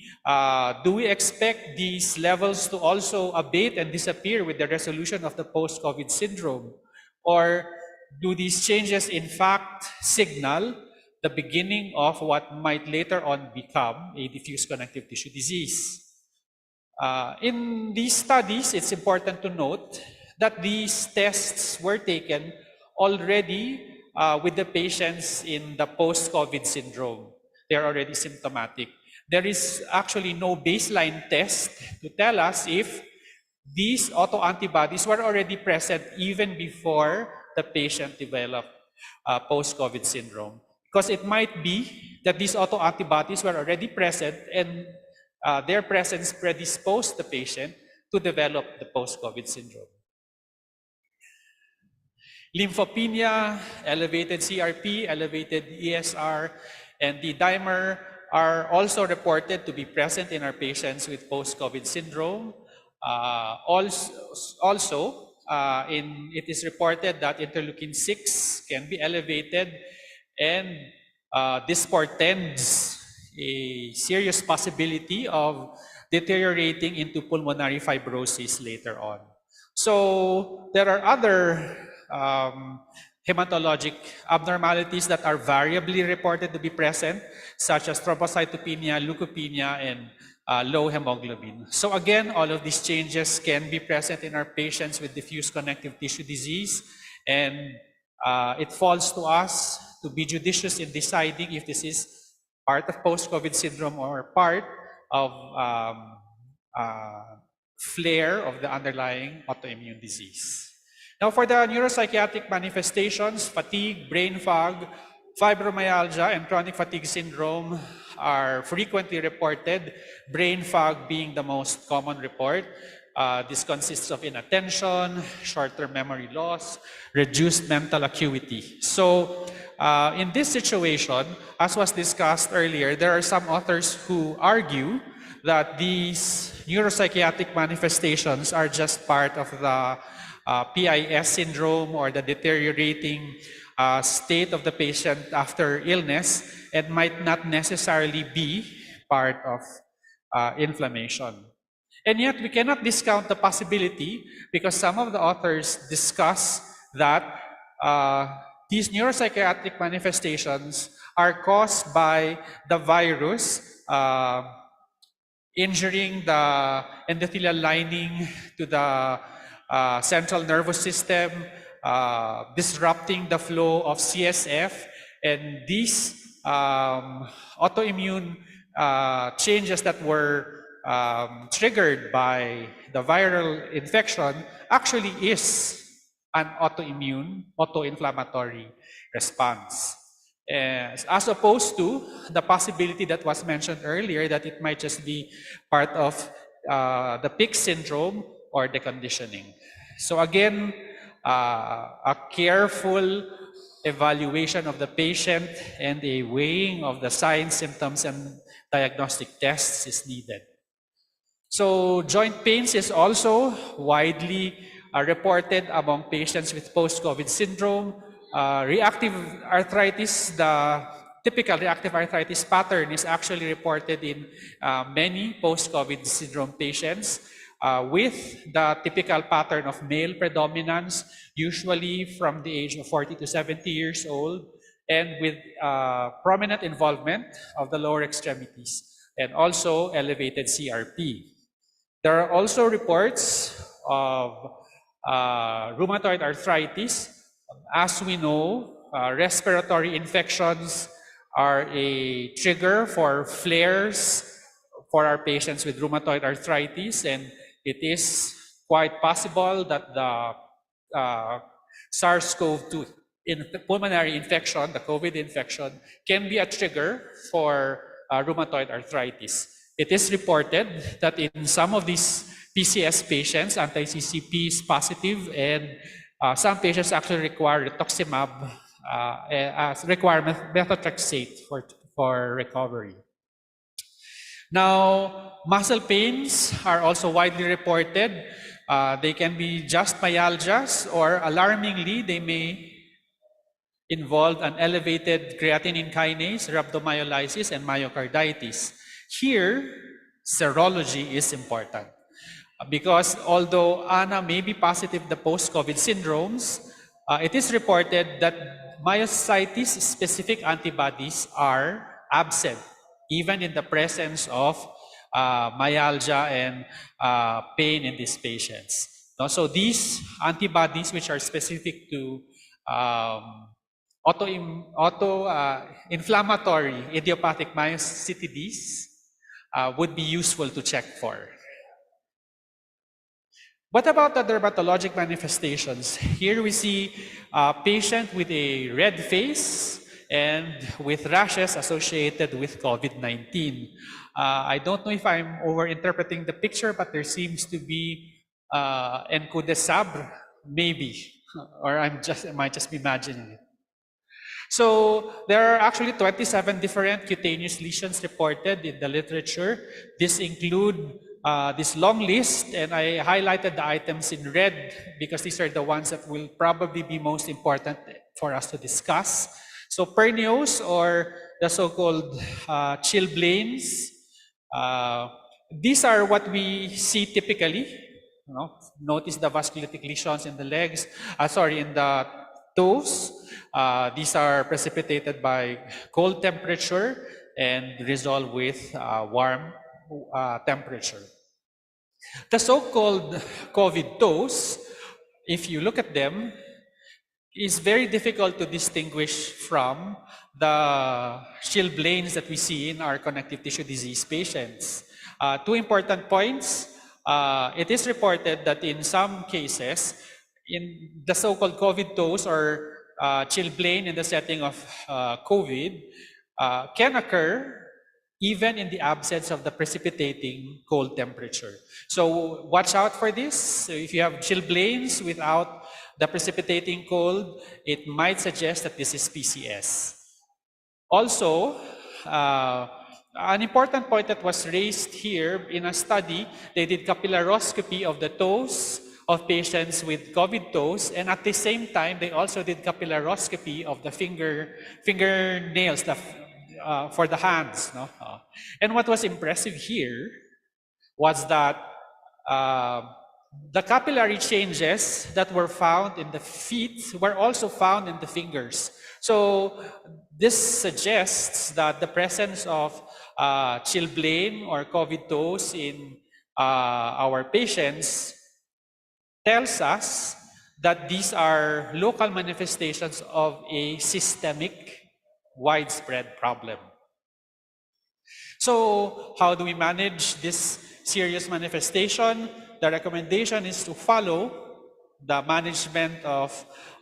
do we expect these levels to also abate and disappear with the resolution of the post-COVID syndrome? Or do these changes in fact signal the beginning of what might later on become a diffuse connective tissue disease? In these studies, it's important to note that these tests were taken already with the patients in the post-COVID syndrome. They're already symptomatic. There is actually no baseline test to tell us if these autoantibodies were already present even before the patient developed post-COVID syndrome. Because it might be that these autoantibodies were already present and their presence predisposed the patient to develop the post-COVID syndrome. Lymphopenia, elevated CRP, elevated ESR, and the dimer are also reported to be present in our patients with post-COVID syndrome. It is reported that interleukin-6 can be elevated, and this portends a serious possibility of deteriorating into pulmonary fibrosis later on. So there are other hematologic abnormalities that are variably reported to be present, such as thrombocytopenia, leukopenia, and low hemoglobin. So again, all of these changes can be present in our patients with diffuse connective tissue disease, and it falls to us to be judicious in deciding if this is part of post-COVID syndrome or part of flare of the underlying autoimmune disease. Now, for the neuropsychiatric manifestations, fatigue, brain fog, fibromyalgia, and chronic fatigue syndrome are frequently reported, brain fog being the most common report. This consists of inattention, short-term memory loss, reduced mental acuity. So, in this situation, as was discussed earlier, there are some authors who argue that these neuropsychiatric manifestations are just part of the PIS syndrome or the deteriorating state of the patient after illness and might not necessarily be part of inflammation. And yet we cannot discount the possibility because some of the authors discuss that these neuropsychiatric manifestations are caused by the virus injuring the endothelial lining to the central nervous system, disrupting the flow of CSF, and these autoimmune changes that were triggered by the viral infection actually is an autoinflammatory response. As opposed to the possibility that was mentioned earlier that it might just be part of the PIC syndrome or the conditioning. So again, a careful evaluation of the patient and a weighing of the signs, symptoms, and diagnostic tests is needed. So joint pains is also widely reported among patients with post-COVID syndrome. Reactive arthritis, the typical reactive arthritis pattern is actually reported in many post-COVID syndrome patients with the typical pattern of male predominance, usually from the age of 40 to 70 years old, and with prominent involvement of the lower extremities, and also elevated CRP. There are also reports of rheumatoid arthritis. As we know, respiratory infections are a trigger for flares for our patients with rheumatoid arthritis, and it is quite possible that the SARS-CoV-2 pulmonary infection, the COVID infection, can be a trigger for rheumatoid arthritis. It is reported that in some of these PCS patients, anti-CCP is positive, and some patients actually require rituximab, require methotrexate for recovery. Now, muscle pains are also widely reported. They can be just myalgias, or alarmingly, they may involve an elevated creatinine kinase, rhabdomyolysis, and myocarditis. Here, serology is important because although ANA may be positive the post-COVID syndromes, it is reported that myositis-specific antibodies are absent, even in the presence of myalgia and pain in these patients. So these antibodies, which are specific to inflammatory idiopathic myositis, would be useful to check for. What about the dermatologic manifestations? Here we see a patient with a red face and with rashes associated with COVID-19. I don't know if I'm overinterpreting the picture, but there seems to be encode de sabre, maybe, or I might just be imagining it. So there are actually 27 different cutaneous lesions reported in the literature. This include this long list, and I highlighted the items in red because these are the ones that will probably be most important for us to discuss. So perneos, or the so-called chilblains, these are what we see typically. Notice the vasculitic lesions in the legs, in the toes. These are precipitated by cold temperature and resolve with warm temperature. The so-called COVID toes, if you look at them, is very difficult to distinguish from the chilblains that we see in our connective tissue disease patients. Two important points. It is reported that in some cases, in the so-called COVID toes or chilblain in the setting of COVID, can occur even in the absence of the precipitating cold temperature. So watch out for this. So if you have chilblains without the precipitating cold, it might suggest that this is PCS. Also, an important point that was raised here in a study, they did capillaroscopy of the toes of patients with COVID toes, and at the same time, they also did capillaroscopy of the fingernails for the hands. And what was impressive here was that the capillary changes that were found in the feet were also found in the fingers. So this suggests that the presence of chilblain or COVID toes in our patients tells us that these are local manifestations of a systemic, widespread problem. So how do we manage this serious manifestation? The recommendation is to follow the management of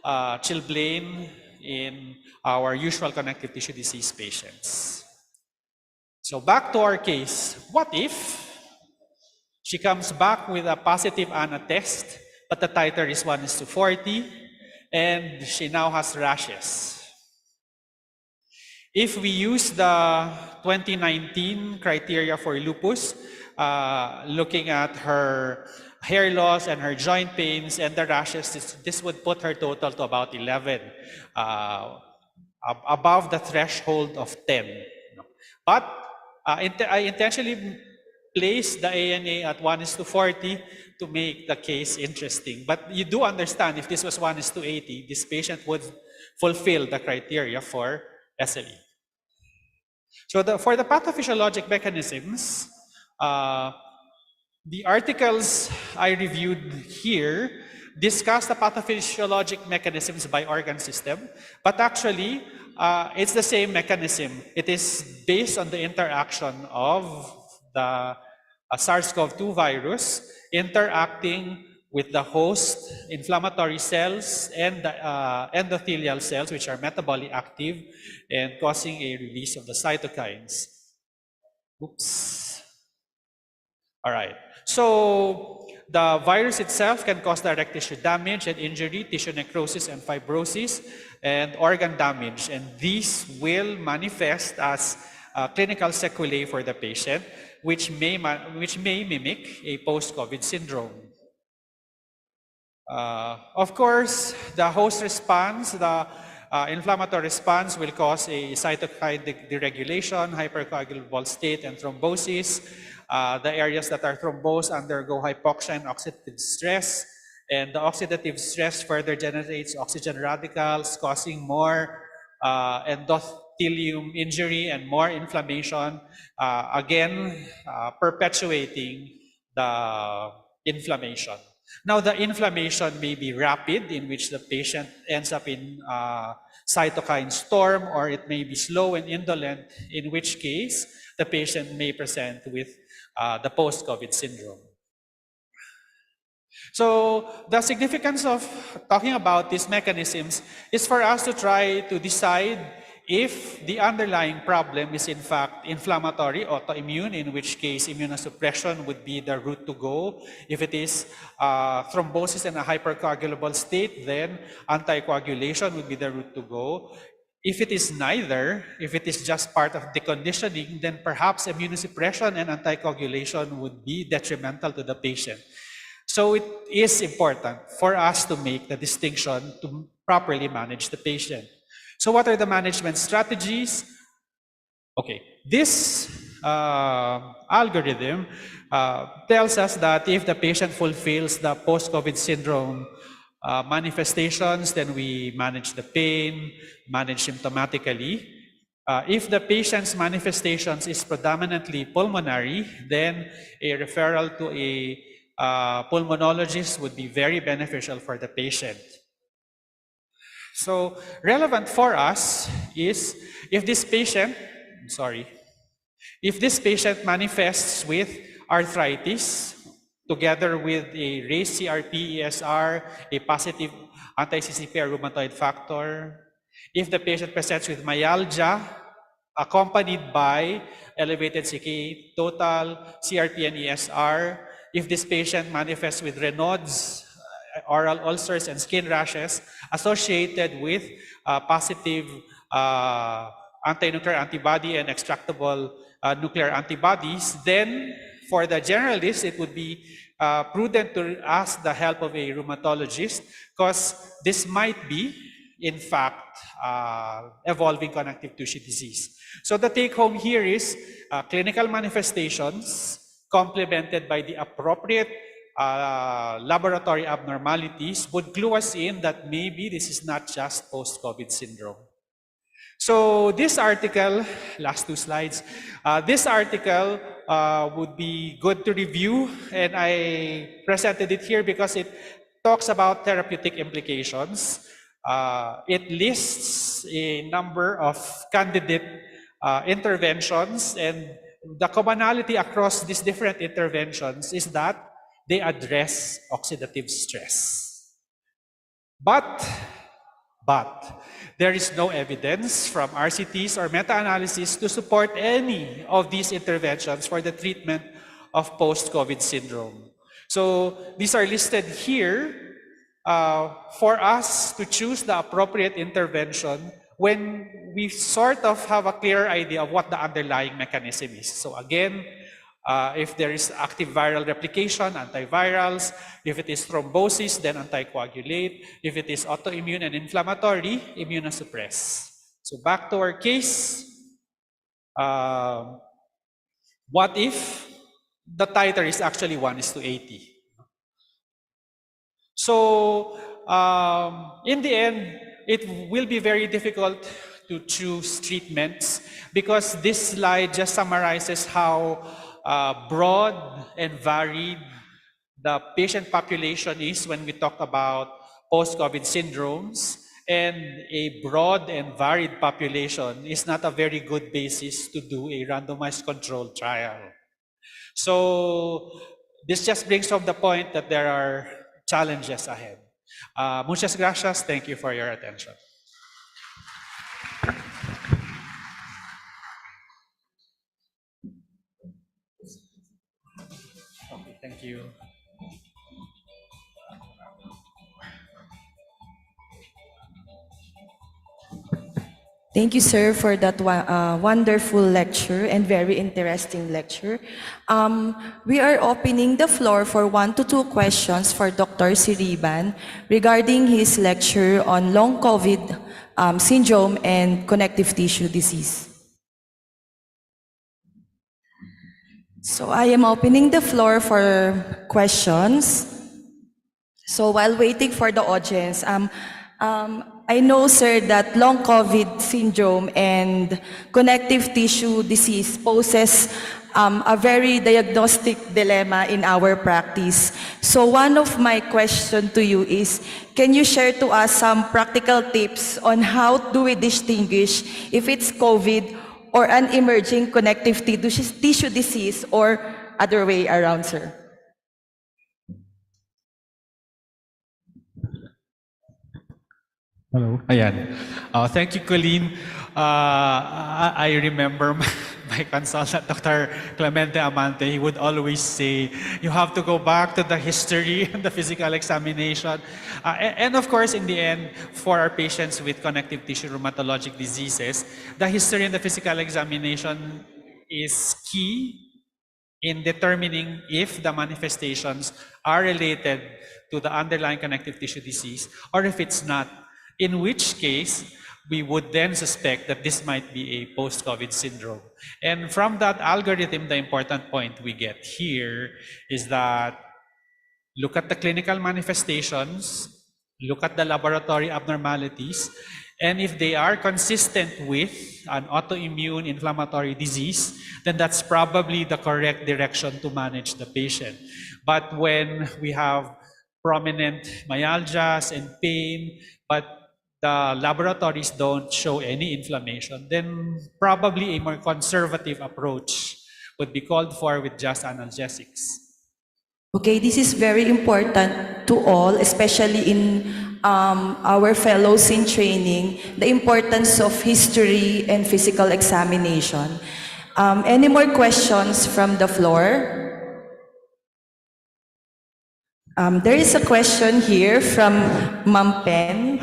chilblain in our usual connective tissue disease patients. So back to our case. What if she comes back with a positive ANA test, but the titer is 1:40, and she now has rashes? If we use the 2019 criteria for lupus, looking at her hair loss and her joint pains and the rashes, this would put her total to about 11, above the threshold of 10. But I intentionally placed the ANA at 1:40 to make the case interesting. But you do understand if this was 1:80, this patient would fulfill the criteria for SLE. So for the pathophysiologic mechanisms, the articles I reviewed here discuss the pathophysiologic mechanisms by organ system, but actually it's the same mechanism. It is based on the interaction of the SARS-CoV-2 virus interacting with the host inflammatory cells and the endothelial cells, which are metabolically active and causing a release of the cytokines. Oops. All right. So the virus itself can cause direct tissue damage and injury, tissue necrosis and fibrosis, and organ damage. And these will manifest as clinical sequelae for the patient, which may mimic a post-COVID syndrome. Of course, the host response, the inflammatory response will cause a cytokine deregulation, hypercoagulable state, and thrombosis. The areas that are thrombosed undergo hypoxia and oxidative stress, and the oxidative stress further generates oxygen radicals, causing more endothelium injury and more inflammation, again perpetuating the inflammation. Now, the inflammation may be rapid, in which the patient ends up in cytokine storm, or it may be slow and indolent, in which case the patient may present with the post-COVID syndrome. So the significance of talking about these mechanisms is for us to try to decide if the underlying problem is in fact inflammatory, autoimmune, in which case immunosuppression would be the route to go. If it is thrombosis and a hypercoagulable state, then anticoagulation would be the route to go. If it is neither, if it is just part of the conditioning, then perhaps immunosuppression and anticoagulation would be detrimental to the patient. So it is important for us to make the distinction to properly manage the patient. So what are the management strategies? Okay, this algorithm tells us that if the patient fulfills the post-COVID syndrome manifestations, then we manage the pain, manage symptomatically. If the patient's manifestations is predominantly pulmonary, then a referral to a pulmonologist would be very beneficial for the patient. So relevant for us is if this patient manifests with arthritis together with a raised CRP, ESR, a positive anti-CCP rheumatoid factor, if the patient presents with myalgia accompanied by elevated CK total, CRP and ESR, if this patient manifests with Raynaud's, oral ulcers and skin rashes associated with positive anti-nuclear antibody and extractable nuclear antibodies, then for the generalist, it would be prudent to ask the help of a rheumatologist, because this might be, in fact, evolving connective tissue disease. So the take home here is clinical manifestations complemented by the appropriate laboratory abnormalities would clue us in that maybe this is not just post-COVID syndrome. So this article, last two slides, this article would be good to review, and I presented it here because it talks about therapeutic implications. It lists a number of candidate interventions, and the commonality across these different interventions is that they address oxidative stress. But there is no evidence from RCTs or meta-analysis to support any of these interventions for the treatment of post-COVID syndrome. So these are listed here. For us to choose the appropriate intervention, when we sort of have a clear idea of what the underlying mechanism is. So again, if there is active viral replication, antivirals. If it is thrombosis, then anticoagulate. If it is autoimmune and inflammatory, immunosuppress. So back to our case. What if the titer is actually 1:80? So in the end, it will be very difficult to choose treatments because this slide just summarizes how broad and varied the patient population is when we talk about post-COVID syndromes. And a broad and varied population is not a very good basis to do a randomized controlled trial. So this just brings home the point that there are challenges ahead. Muchas gracias. Thank you for your attention. Okay, thank you. Thank you, sir, for that wonderful lecture and very interesting lecture. We are opening the floor for 1 to 2 questions for Dr. Siriban regarding his lecture on long COVID syndrome and connective tissue disease. So I am opening the floor for questions. So while waiting for the audience, I know, sir, that long COVID syndrome and connective tissue disease poses a very diagnostic dilemma in our practice. So one of my questions to you is, can you share to us some practical tips on how do we distinguish if it's COVID or an emerging connective tissue disease or other way around, sir? Hello. Ayan. Thank you, Colleen. I remember my consultant, Dr. Clemente Amante, he would always say, you have to go back to the history and the physical examination. And of course, in the end, for our patients with connective tissue rheumatologic diseases, the history and the physical examination is key in determining if the manifestations are related to the underlying connective tissue disease or if it's not, in which case we would then suspect that this might be a post-COVID syndrome. And from that algorithm, the important point we get here is that look at the clinical manifestations, look at the laboratory abnormalities, and if they are consistent with an autoimmune inflammatory disease, then that's probably the correct direction to manage the patient. But when we have prominent myalgias and pain, but the laboratories don't show any inflammation, then probably a more conservative approach would be called for with just analgesics. Okay, this is very important to all, especially in our fellows in training, the importance of history and physical examination. Any more questions from the floor? There is a question here from Ma'am Pen.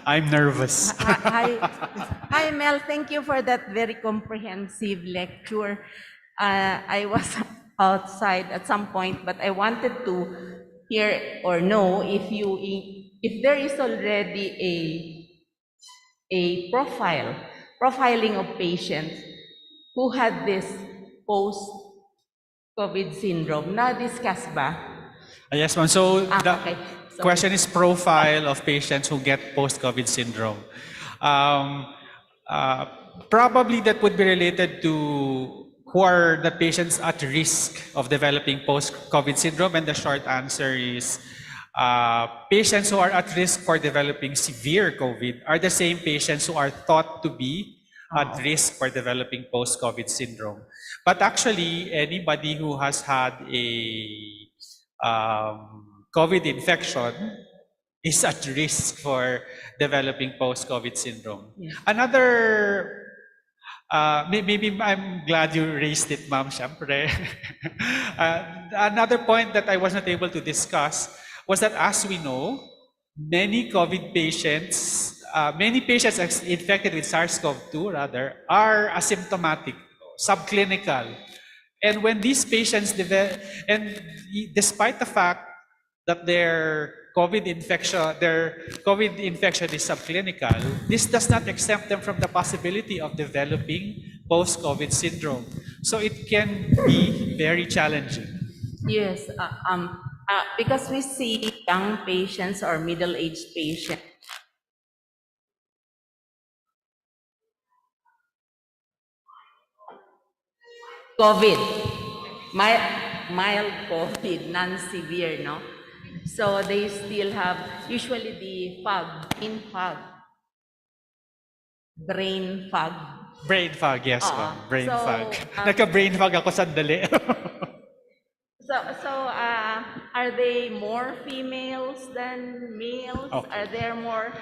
I'm nervous. Hi, Mel. Thank you for that very comprehensive lecture. I was outside at some point, but I wanted to hear or know if there is already a profiling of patients who had this post-COVID syndrome. Na-discuss ba? Yes, ma'am. So the question is profile of patients who get post-COVID syndrome. Probably that would be related to who are the patients at risk of developing post-COVID syndrome, and the short answer is patients who are at risk for developing severe COVID are the same patients who are thought to be at risk for developing post-COVID syndrome. But actually, anybody who has had a COVID infection is at risk for developing post-COVID syndrome. Yeah. Another, maybe I'm glad you raised it, ma'am, syempre. Another point that I was not able to discuss was that, as we know, many COVID patients many patients infected with SARS-CoV-2 rather are asymptomatic, subclinical. And when these patients develop, and despite the fact that their COVID infection is subclinical, this does not exempt them from the possibility of developing post-COVID syndrome. So it can be very challenging. Yes, because we see young patients or middle-aged patients. COVID, mild COVID, non-severe, no? So they still have usually the brain fog. Brain fog, yes, Oo. ma'am. Brain So, fog. Nagka-brain fog ako sandali. Are they more females than males? Okay. Are there more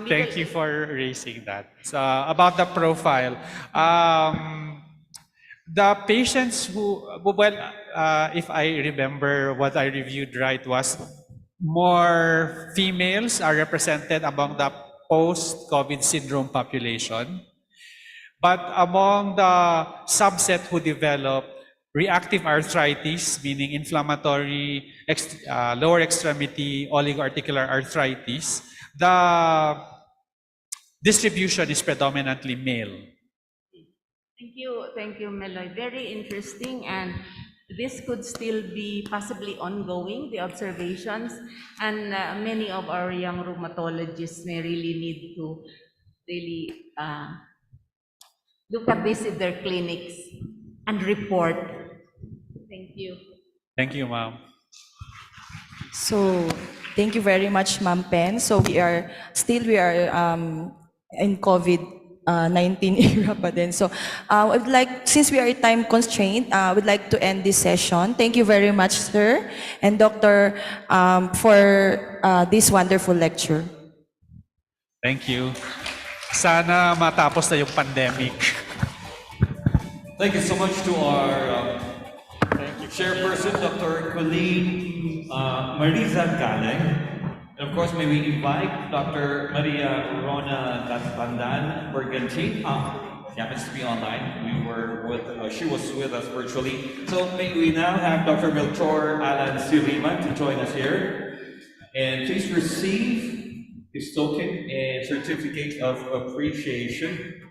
Thank you for raising that. So about the profile, the patients who, well, if I remember what I reviewed right, was more females are represented among the post-COVID syndrome population. But among the subset who develop reactive arthritis, meaning inflammatory lower extremity oligoarticular arthritis, the distribution is predominantly male. Thank you, Meloy. Very interesting, and this could still be possibly ongoing, the observations, and many of our young rheumatologists may really need to really look at this in their clinics and report. Thank you. Thank you, ma'am. So, thank you very much, Ma'am Pen. So we are in COVID-19 era pa din. So I would like, since we are time constrained, I would like to end this session. Thank you very much, sir and Doctor, for this wonderful lecture. Thank you. Sana matapos na yung pandemic. Thank you so much to our chairperson, Dr. Colleen Marisa Galeng. And of course, may we invite Dr. Maria Rona Gaspandan Berganti. She happens to be online. She was with us virtually. So may we now have Dr. Melchor Alan Siriman to join us here. And please receive his token and certificate of appreciation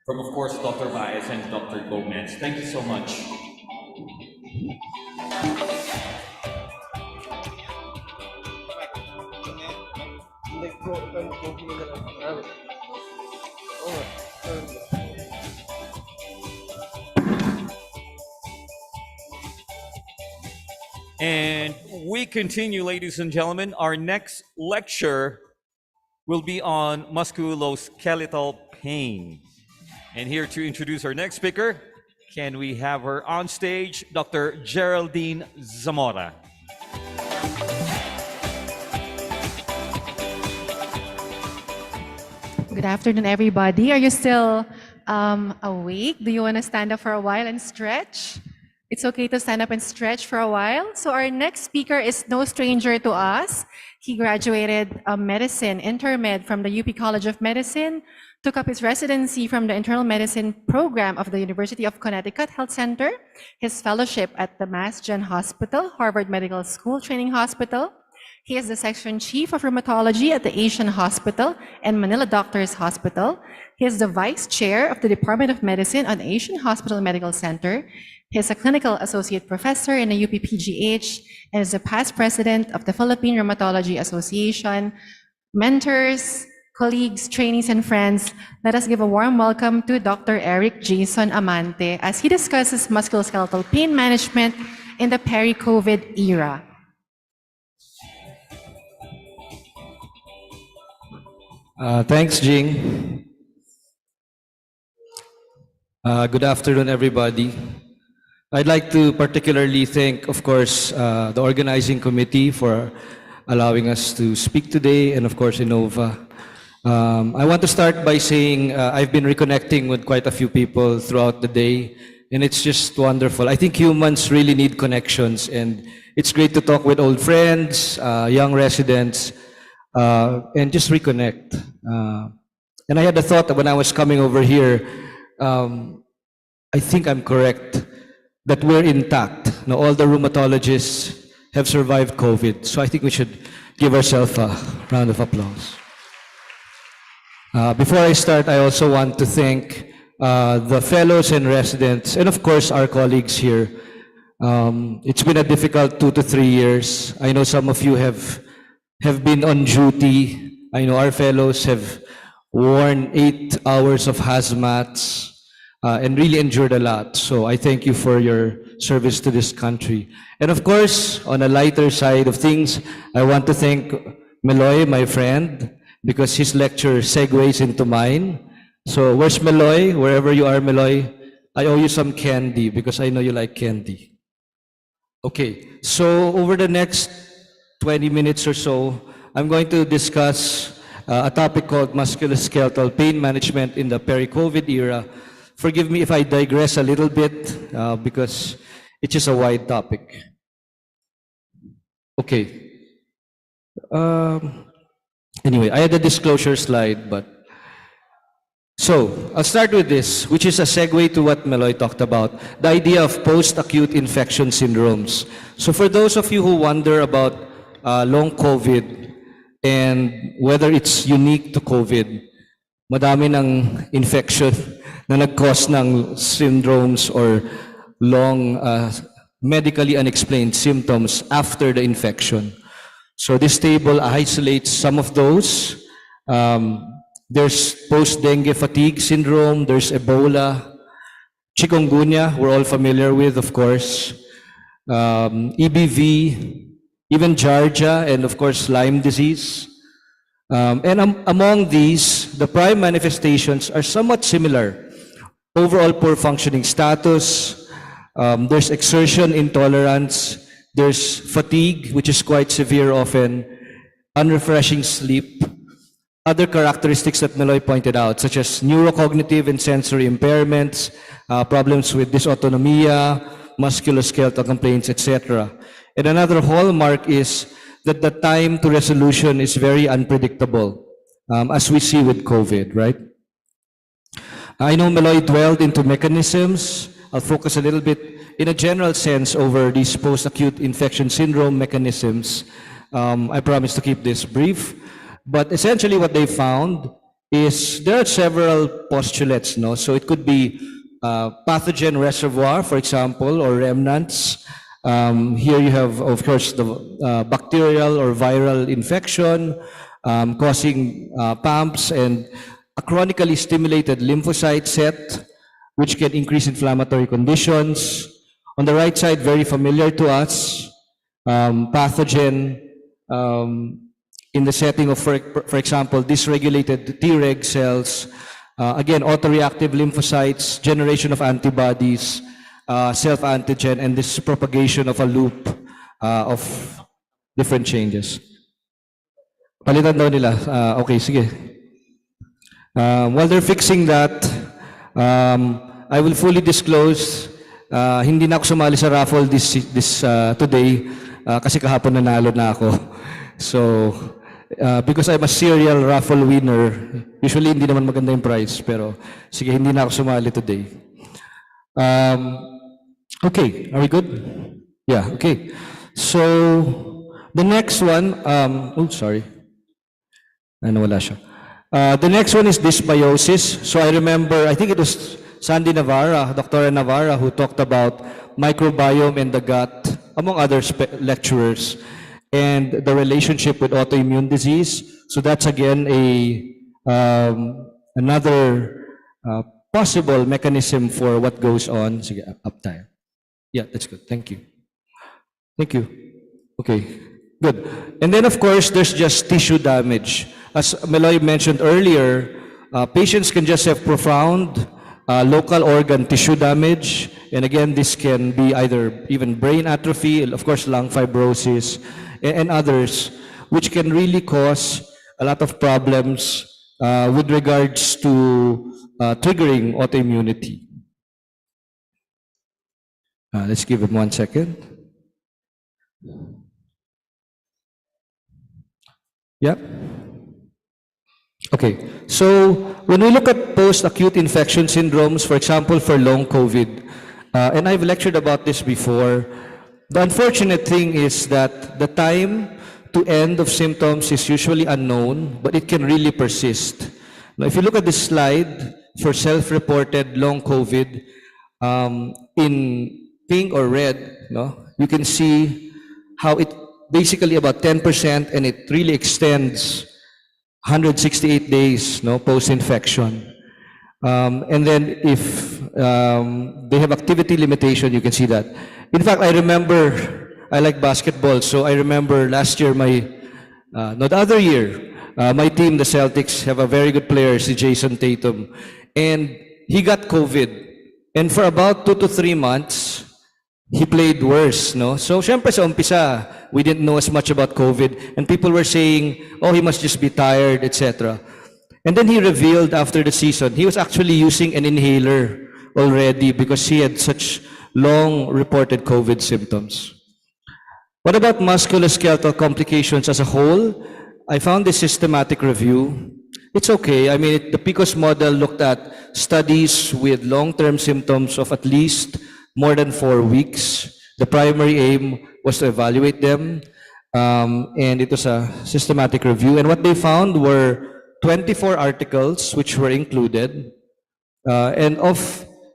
from, of course, Dr. Baez and Dr. Gomez. Thank you so much. And we continue, ladies and gentlemen. Our next lecture will be on musculoskeletal pain. And here to introduce our next speaker, can we have her on stage, Dr. Geraldine Zamora. Good afternoon, everybody. Are you still awake? Do you want to stand up for a while and stretch? It's okay to stand up and stretch for a while. So our next speaker is no stranger to us. He graduated medicine, intermed from the UP College of Medicine, took up his residency from the internal medicine program of the University of Connecticut Health Center, his fellowship at the Mass Gen Hospital, Harvard Medical School Training Hospital. He is the section chief of rheumatology at the Asian Hospital and Manila Doctors Hospital. He is the vice chair of the Department of Medicine at the Asian Hospital Medical Center. He is a clinical associate professor in the UP-PGH and is the past president of the Philippine Rheumatology Association. Mentors, colleagues, trainees, and friends, let us give a warm welcome to Dr. Eric Jason Amante as he discusses musculoskeletal pain management in the peri-COVID era. Thanks, Jing. Good afternoon, everybody. I'd like to particularly thank, of course, the organizing committee for allowing us to speak today, and of course, Innova. I want to start by saying I've been reconnecting with quite a few people throughout the day, and it's just wonderful. I think humans really need connections, and it's great to talk with old friends, young residents. and just reconnect. And I had the thought that when I was coming over here, I think I'm correct that we're intact. Now, all the rheumatologists have survived COVID, so I think we should give ourselves a round of applause. Before I start, I also want to thank the fellows and residents, and of course our colleagues here. It's been a difficult 2 to 3 years. I know some of you have been on duty. I know our fellows have worn 8 hours of hazmats and really endured a lot. So I thank you for your service to this country. And of course, on a lighter side of things, I want to thank Meloy, my friend, because his lecture segues into mine. So where's Meloy? Wherever you are, Meloy, I owe you some candy because I know you like candy. Okay, so over the next 20 minutes or so, I'm going to discuss a topic called musculoskeletal pain management in the peri-COVID era. Forgive me if I digress a little bit because it's just a wide topic. Okay. Anyway, I had a disclosure slide, but so I'll start with this, which is a segue to what Meloy talked about, the idea of post-acute infection syndromes. So for those of you who wonder about long COVID and whether it's unique to COVID, madami ng infection na nag-cause ng syndromes or long medically unexplained symptoms after the infection. So this table isolates some of those. There's post-dengue fatigue syndrome, there's Ebola, chikungunya, we're all familiar with, of course, EBV, even Giardia, and of course Lyme disease. Among these, the prime manifestations are somewhat similar. Overall poor functioning status, there's exertion intolerance, there's fatigue, which is quite severe often, unrefreshing sleep, other characteristics that Meloy pointed out, such as neurocognitive and sensory impairments, problems with dysautonomia, musculoskeletal complaints, etc. And another hallmark is that the time to resolution is very unpredictable, as we see with COVID, right? I know Meloy dwelled into mechanisms. I'll focus a little bit in a general sense over these post-acute infection syndrome mechanisms. I promise to keep this brief. But essentially what they found is there are several postulates, no? So it could be pathogen reservoir, for example, or remnants. Here you have, of course, the bacterial or viral infection causing PAMPs and a chronically stimulated lymphocyte set, which can increase inflammatory conditions. On the right side, very familiar to us, pathogen in the setting of, for example, dysregulated Treg cells, again, autoreactive lymphocytes, generation of antibodies, self-antigen, and this propagation of a loop of different changes. Palitan daw nila. Okay, sige. While they're fixing that, I will fully disclose, hindi na ako sumali sa raffle today kasi kahapon nanalo na ako. So, because I'm a serial raffle winner, usually hindi naman maganda yung prize, pero sige, hindi na ako sumali today. Okay, are we good? Yeah, okay. So, the next one, sorry. Wala siya. The next one is dysbiosis. So I remember, I think it was Sandy Navarra, Dr. Navarra, who talked about microbiome in the gut, among other lecturers, and the relationship with autoimmune disease. So that's again another possible mechanism for what goes on. Sige, up tayo. Yeah, that's good. Thank you. Thank you. Okay, good. And then of course, there's just tissue damage. As Meloy mentioned earlier, patients can just have profound local organ tissue damage. And again, this can be either even brain atrophy, of course, lung fibrosis, and others, which can really cause a lot of problems with regards to triggering autoimmunity. Let's give him 1 second. Yeah. Okay, so when we look at post-acute infection syndromes, for example, for long COVID, and I've lectured about this before, the unfortunate thing is that the time to end of symptoms is usually unknown, but it can really persist. Now, if you look at this slide for self-reported long COVID, in pink or red, no, you can see how it basically about 10%, and it really extends 168 days, no, post-infection. And then if they have activity limitation, you can see that. In fact, I remember, I like basketball, so I remember last year, no, the other year, my team, the Celtics, have a very good player, si Jason Tatum, and he got COVID. And for about 2 to 3 months, he played worse, no? So, syempre sa umpisa, we didn't know as much about COVID, and people were saying, oh, he must just be tired, etc. And then he revealed after the season, he was actually using an inhaler already because he had such long reported COVID symptoms. What about musculoskeletal complications as a whole? I found this systematic review. It's okay. I mean, the PICOS model looked at studies with long-term symptoms of at least more than 4 weeks. The primary aim was to evaluate them, and it was a systematic review. And what they found were 24 articles which were included, and of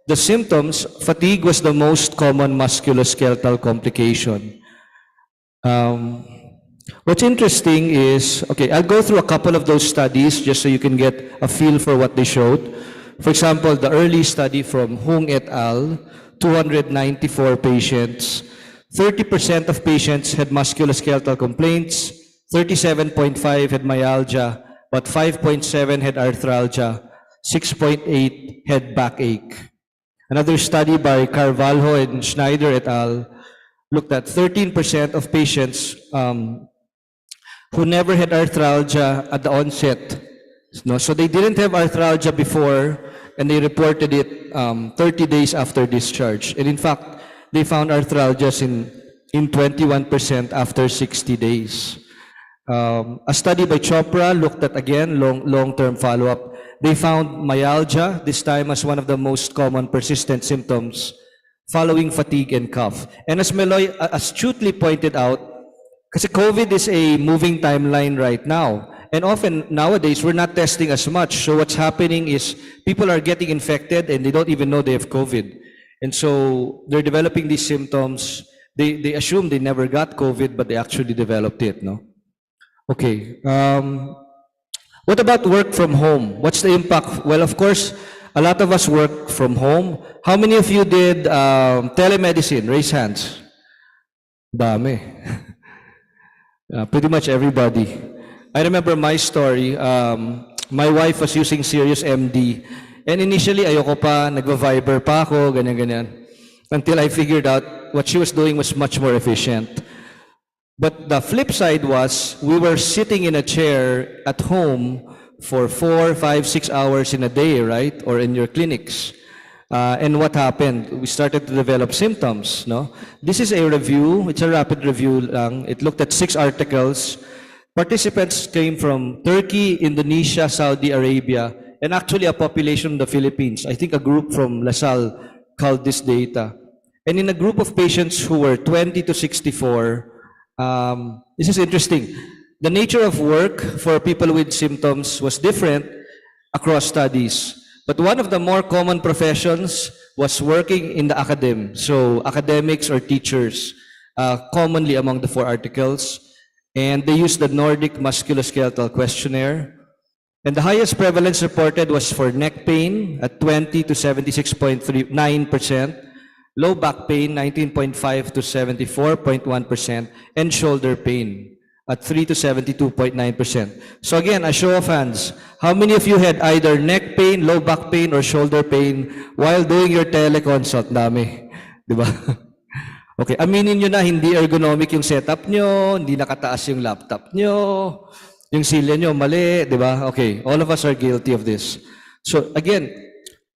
the symptoms, fatigue was the most common musculoskeletal complication. What's interesting is, okay, I'll go through a couple of those studies just so you can get a feel for what they showed. For example, the early study from Hung et al., 294 patients. 30% of patients had musculoskeletal complaints, 37.5 had myalgia, but 5.7 had arthralgia, 6.8 had backache. Another study by Carvalho and Schneider et al. Looked at 13% of patients who never had arthralgia at the onset. No, so they didn't have arthralgia before, and they reported it 30 days after discharge. And in fact, they found arthralgias in 21% after 60 days. A study by Chopra looked at, again, long-term follow-up. They found myalgia, this time as one of the most common persistent symptoms, following fatigue and cough. And as Meloy astutely pointed out, because COVID is a moving timeline right now, and often nowadays we're not testing as much. So what's happening is people are getting infected and they don't even know they have COVID. And so they're developing these symptoms. They assume they never got COVID, but they actually developed it, no? Okay. What about work from home? What's the impact? Well, of course, a lot of us work from home. How many of you did telemedicine? Raise hands. Dami. Pretty much everybody. I remember my story. My wife was using Sirius MD. And initially, ayoko pa, nagva-Viber pa ako, ganyan-ganyan. Until I figured out what she was doing was much more efficient. But the flip side was, we were sitting in a chair at home for 4, 5, 6 hours in a day, right? Or in your clinics. And what happened? We started to develop symptoms, no? This is a review. It's a rapid review lang. It looked at 6 articles. Participants came from Turkey, Indonesia, Saudi Arabia, and actually a population of the Philippines. I think a group from LaSalle called this data. And in a group of patients who were 20 to 64, this is interesting. The nature of work for people with symptoms was different across studies. But one of the more common professions was working in the academe. So academics or teachers, commonly among the 4 articles. And they used the Nordic Musculoskeletal Questionnaire. And the highest prevalence reported was for neck pain at 20 to 76.9%, low back pain 19.5 to 74.1%, and shoulder pain at 3 to 72.9%. So again, a show of hands, how many of you had either neck pain, low back pain, or shoulder pain while doing your teleconsult? Dami. Di ba? Okay, aminin nyo na hindi ergonomic yung setup nyo, hindi nakataas yung laptop nyo, yung silya nyo mali, di ba? Okay, all of us are guilty of this. So again,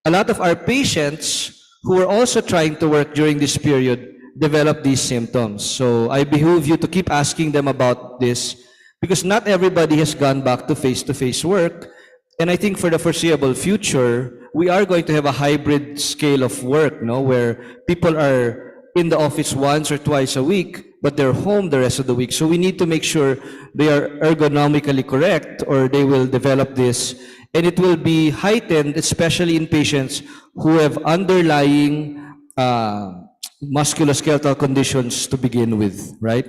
a lot of our patients who were also trying to work during this period developed these symptoms. So I behoove you to keep asking them about this, because not everybody has gone back to face-to-face work. And I think for the foreseeable future, we are going to have a hybrid scale of work, no, where people are in the office once or twice a week, but they're home the rest of the week. So we need to make sure they are ergonomically correct, or they will develop this. And it will be heightened, especially in patients who have underlying musculoskeletal conditions to begin with, right?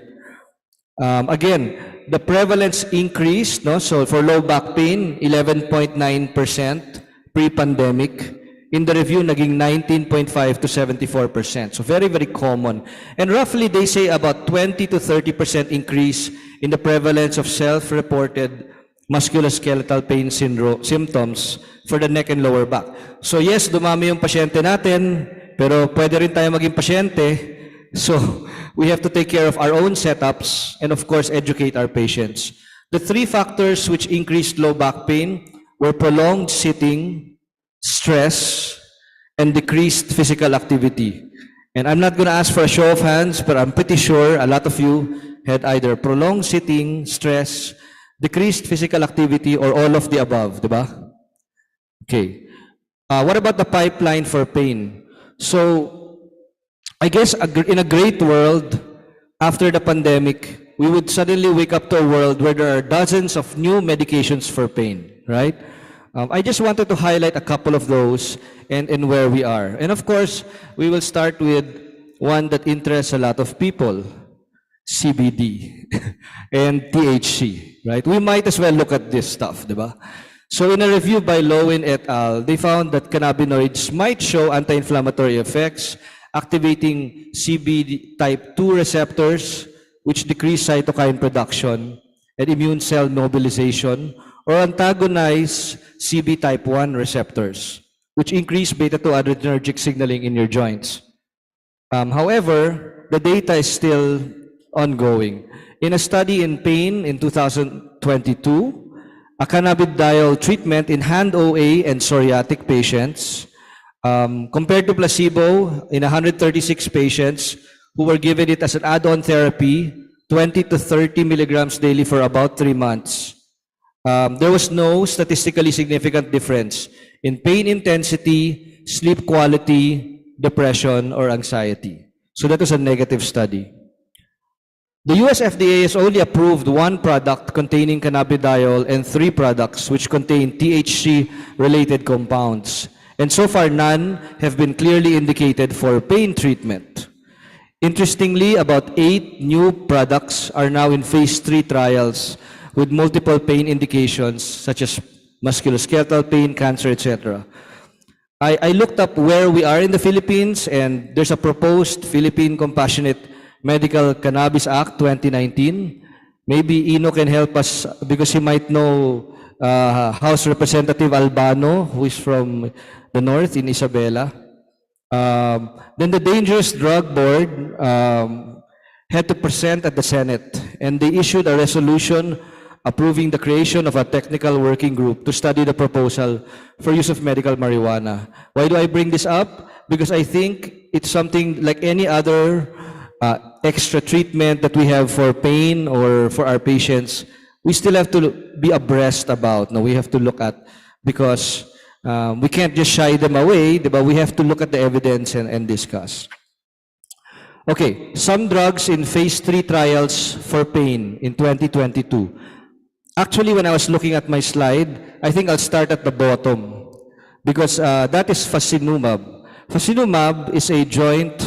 Again, the prevalence increased, no? So for low back pain, 11.9% pre-pandemic. In the review, naging 19.5 to 74%. So very, very common. And roughly, they say about 20 to 30% increase in the prevalence of self-reported musculoskeletal pain symptoms for the neck and lower back. So yes, dumami yung pasyente natin, pero pwede rin tayo maging pasyente. So we have to take care of our own setups and of course educate our patients. The three factors which increased low back pain were prolonged sitting, stress, and decreased physical activity. And I'm not going to ask for a show of hands, but I'm pretty sure a lot of you had either prolonged sitting, stress, decreased physical activity, or all of the above, diba? Okay. What about the pipeline for pain? So, I guess in a great world, after the pandemic, we would suddenly wake up to a world where there are dozens of new medications for pain, right? I just wanted to highlight a couple of those and where we are. And of course, we will start with one that interests a lot of people, CBD and THC, right? We might as well look at this stuff, diba? So in a review by Lowen et al., they found that cannabinoids might show anti-inflammatory effects, activating CB type 2 receptors, which decrease cytokine production and immune cell mobilization, or antagonize CB type 1 receptors, which increase beta-2 adrenergic signaling in your joints. However, the data is still ongoing. In a study in pain in 2022, a cannabidiol treatment in hand OA and psoriatic patients, compared to placebo in 136 patients who were given it as an add-on therapy, 20 to 30 milligrams daily for about 3 months. There was no statistically significant difference in pain intensity, sleep quality, depression, or anxiety. So that was a negative study. The US FDA has only approved one product containing cannabidiol and 3 products which contain THC-related compounds. And so far, none have been clearly indicated for pain treatment. Interestingly, about 8 new products are now in phase 3 trials with multiple pain indications such as musculoskeletal pain, cancer, etc. I looked up where we are in the Philippines, and there's a proposed Philippine Compassionate Medical Cannabis Act 2019. Maybe Ino can help us because he might know House Representative Albano, who is from the north in Isabela. Then the Dangerous Drug Board had to present at the Senate, and they issued a resolution approving the creation of a technical working group to study the proposal for use of medical marijuana. Why do I bring this up? Because I think it's something like any other extra treatment that we have for pain or for our patients, we still have to be abreast about. No, we have to look at, because we can't just shy them away, but we have to look at the evidence and discuss. Okay, some drugs in phase 3 trials for pain in 2022. Actually, when I was looking at my slide, I think I'll start at the bottom because that is fasinumab. Fasinumab is a joint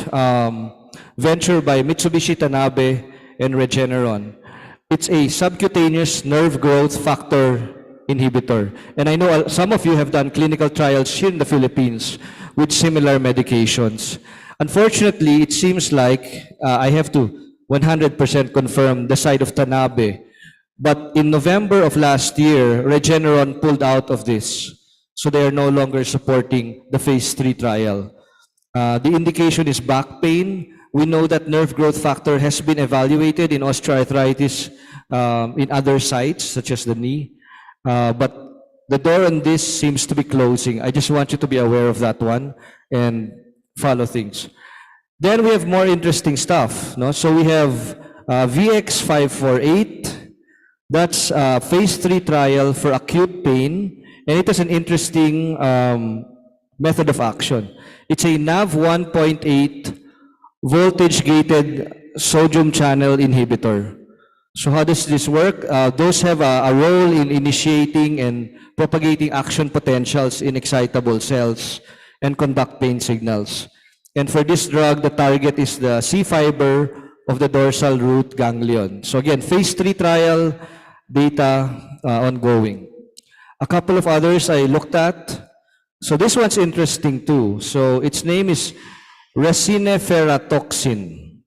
venture by Mitsubishi Tanabe and Regeneron. It's a subcutaneous nerve growth factor inhibitor. And I know some of you have done clinical trials here in the Philippines with similar medications. Unfortunately, it seems like I have to 100% confirm the side of Tanabe. But in November of last year, Regeneron pulled out of this. So they are no longer supporting the phase 3 trial. The indication is back pain. We know that nerve growth factor has been evaluated in osteoarthritis in other sites, such as the knee. But the door on this seems to be closing. I just want you to be aware of that one and follow things. Then we have more interesting stuff. No? So we have VX548, That's a phase 3 trial for acute pain, and it has an interesting method of action. It's a NaV 1.8 voltage-gated sodium channel inhibitor. So how does this work? Those have a role in initiating and propagating action potentials in excitable cells and conduct pain signals. And for this drug, the target is the C fiber of the dorsal root ganglion. So again, phase 3 trial data ongoing. A couple of others I looked at. So this one's interesting too. So its name is resineferatoxin.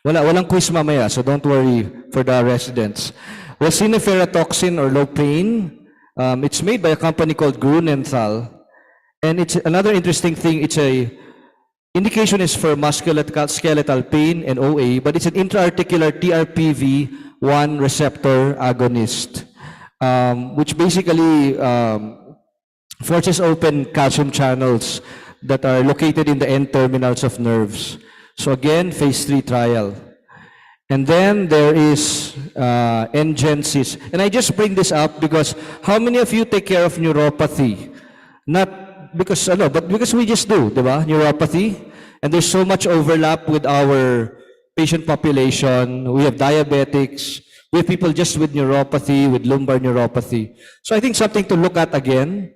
Walang quiz mamaya, so don't worry for the residents. Resineferatoxin or Lopain, it's made by a company called Grunenthal. And it's another interesting thing, it's a indication is for musculoskeletal pain and OA, but it's an intra-articular TRPV1 receptor agonist, which basically forces open calcium channels that are located in the end terminals of nerves. So again, phase 3 trial. And then there is Ngensis. And I just bring this up because how many of you take care of neuropathy? Not because, but because we just do, diba? Neuropathy. And there's so much overlap with our patient population. We have diabetics. We have people just with neuropathy, with lumbar neuropathy. So I think something to look at again.